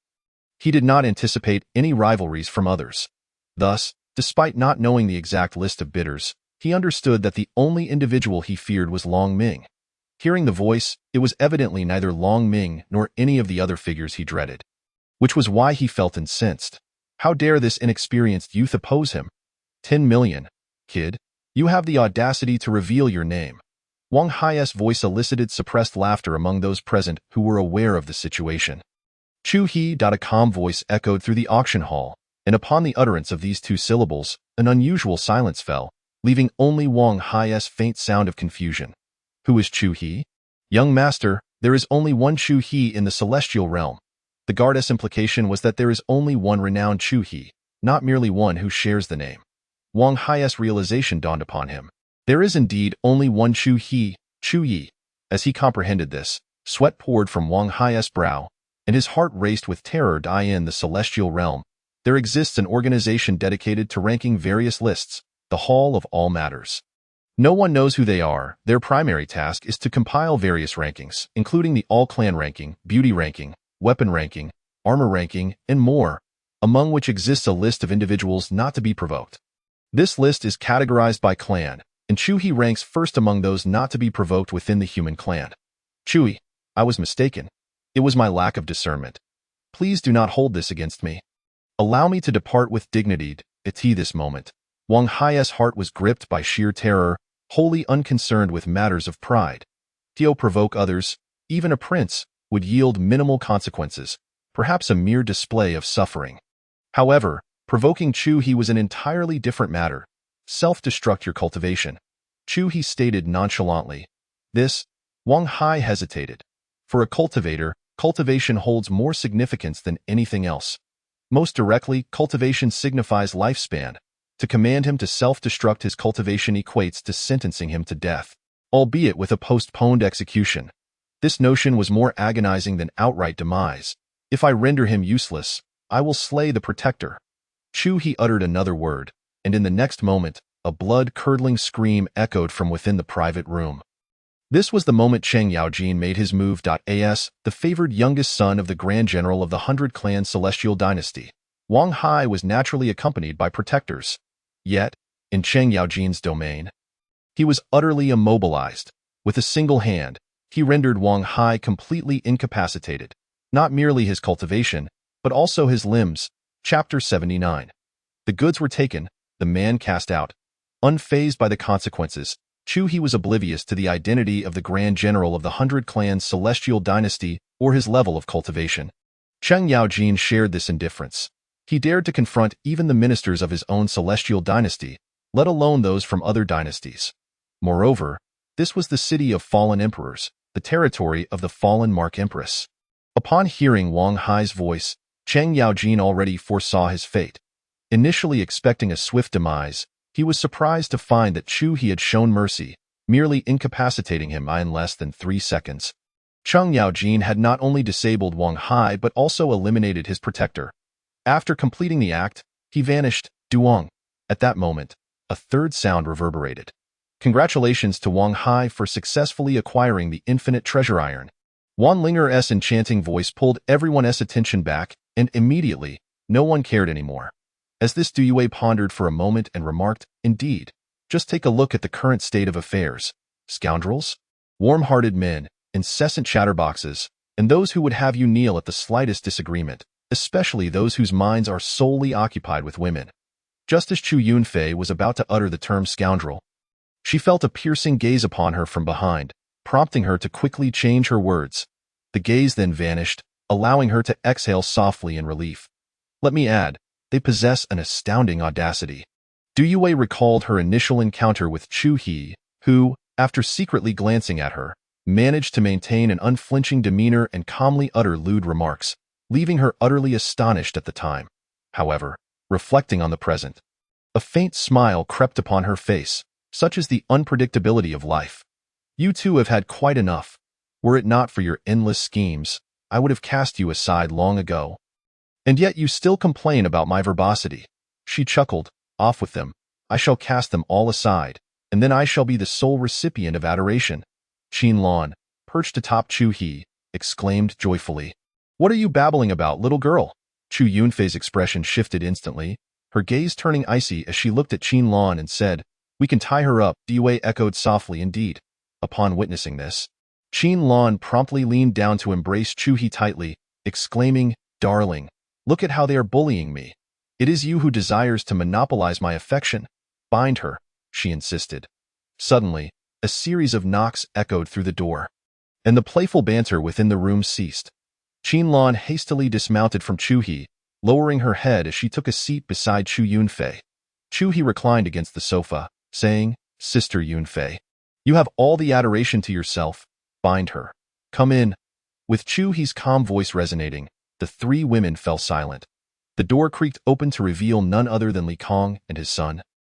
he did not anticipate any rivalries from others. Thus, despite not knowing the exact list of bidders, he understood that the only individual he feared was Long Ming. Hearing the voice, it was evidently neither Long Ming nor any of the other figures he dreaded, which was why he felt incensed. How dare this inexperienced youth oppose him? 10 million. Kid, you have the audacity to reveal your name. Wang Hai's voice elicited suppressed laughter among those present who were aware of the situation. Chu He. A calm voice echoed through the auction hall, and upon the utterance of these two syllables, an unusual silence fell, leaving only Wang Hai's faint sound of confusion. Who is Chu He? Young master, there is only one Chu He in the celestial realm. The guard's implication was that there is only one renowned Chu He, not merely one who shares the name. Wang Hai's realization dawned upon him. There is indeed only one Chu He, Chu Yi. As he comprehended this, sweat poured from Wang Hai's brow, and his heart raced with terror. In the celestial realm, there exists an organization dedicated to ranking various lists, the Hall of All Matters. No one knows who they are. Their primary task is to compile various rankings, including the all-clan ranking, beauty ranking, weapon ranking, armor ranking, and more, among which exists a list of individuals not to be provoked. This list is categorized by clan, and Chu He ranks first among those not to be provoked within the human clan. Chu, I was mistaken. It was my lack of discernment. Please do not hold this against me. Allow me to depart with dignity. At this moment, Wang Hai's heart was gripped by sheer terror, wholly unconcerned with matters of pride. To provoke others, even a prince, would yield minimal consequences, perhaps a mere display of suffering. However, provoking Chu He was an entirely different matter. Self-destruct your cultivation. Chu He stated nonchalantly. This, Wang Hai hesitated. For a cultivator, cultivation holds more significance than anything else. Most directly, cultivation signifies lifespan. To command him to self-destruct his cultivation equates to sentencing him to death, albeit with a postponed execution. This notion was more agonizing than outright demise. If I render him useless, I will slay the protector. Chu He uttered another word, and in the next moment, a blood-curdling scream echoed from within the private room. This was the moment Cheng Yaojin made his move. As the favored youngest son of the Grand General of the 100 Clan Celestial Dynasty, Wang Hai was naturally accompanied by protectors. Yet, in Cheng Yaojin's domain, he was utterly immobilized. With a single hand, he rendered Wang Hai completely incapacitated. Not merely his cultivation, but also his limbs. Chapter 79. The goods were taken, the man cast out. Unfazed by the consequences, Chu He was oblivious to the identity of the Grand General of the 100 Clans Celestial Dynasty or his level of cultivation. Cheng Yaojin shared this indifference. He dared to confront even the ministers of his own Celestial Dynasty, let alone those from other dynasties. Moreover, this was the city of fallen emperors, the territory of the fallen Mark Empress. Upon hearing Wang Hai's voice, Cheng Yaojin already foresaw his fate. Initially expecting a swift demise, he was surprised to find that Chu He had shown mercy, merely incapacitating him in less than 3 seconds. Cheng Yaojin had not only disabled Wang Hai but also eliminated his protector. After completing the act, he vanished, Duong. At that moment, a third sound reverberated. Congratulations to Wang Hai for successfully acquiring the infinite treasure iron. Wan Linger's enchanting voice pulled everyone's attention back, and immediately, no one cared anymore. As this Duyue pondered for a moment and remarked, indeed, just take a look at the current state of affairs. Scoundrels, warm-hearted men, incessant chatterboxes, and those who would have you kneel at the slightest disagreement, especially those whose minds are solely occupied with women. Just as Chu Yunfei was about to utter the term scoundrel, she felt a piercing gaze upon her from behind, prompting her to quickly change her words. The gaze then vanished, allowing her to exhale softly in relief. Let me add, they possess an astounding audacity. Duyue recalled her initial encounter with Chu He, who, after secretly glancing at her, managed to maintain an unflinching demeanor and calmly utter lewd remarks, leaving her utterly astonished at the time. However, reflecting on the present, a faint smile crept upon her face. Such is the unpredictability of life. You two have had quite enough. Were it not for your endless schemes, I would have cast you aside long ago. And yet you still complain about my verbosity. She chuckled. Off with them. I shall cast them all aside, and then I shall be the sole recipient of adoration. Qin Lan, perched atop Chu He, exclaimed joyfully. What are you babbling about, little girl? Chu Yunfei's expression shifted instantly, her gaze turning icy as she looked at Qin Lan and said, We can tie her up, Duyue echoed softly indeed. Upon witnessing this, Qin Lan promptly leaned down to embrace Chu He tightly, exclaiming, Darling, look at how they are bullying me. It is you who desires to monopolize my affection. Bind her, she insisted. Suddenly, a series of knocks echoed through the door, and the playful banter within the room ceased. Qin Lan hastily dismounted from Chu He, lowering her head as she took a seat beside Chu Yunfei. Chu He reclined against the sofa, saying, Sister Yunfei, you have all the adoration to yourself. Bind her. Come in. With Chu He's calm voice resonating, the three women fell silent. The door creaked open to reveal none other than Li Kong and his son.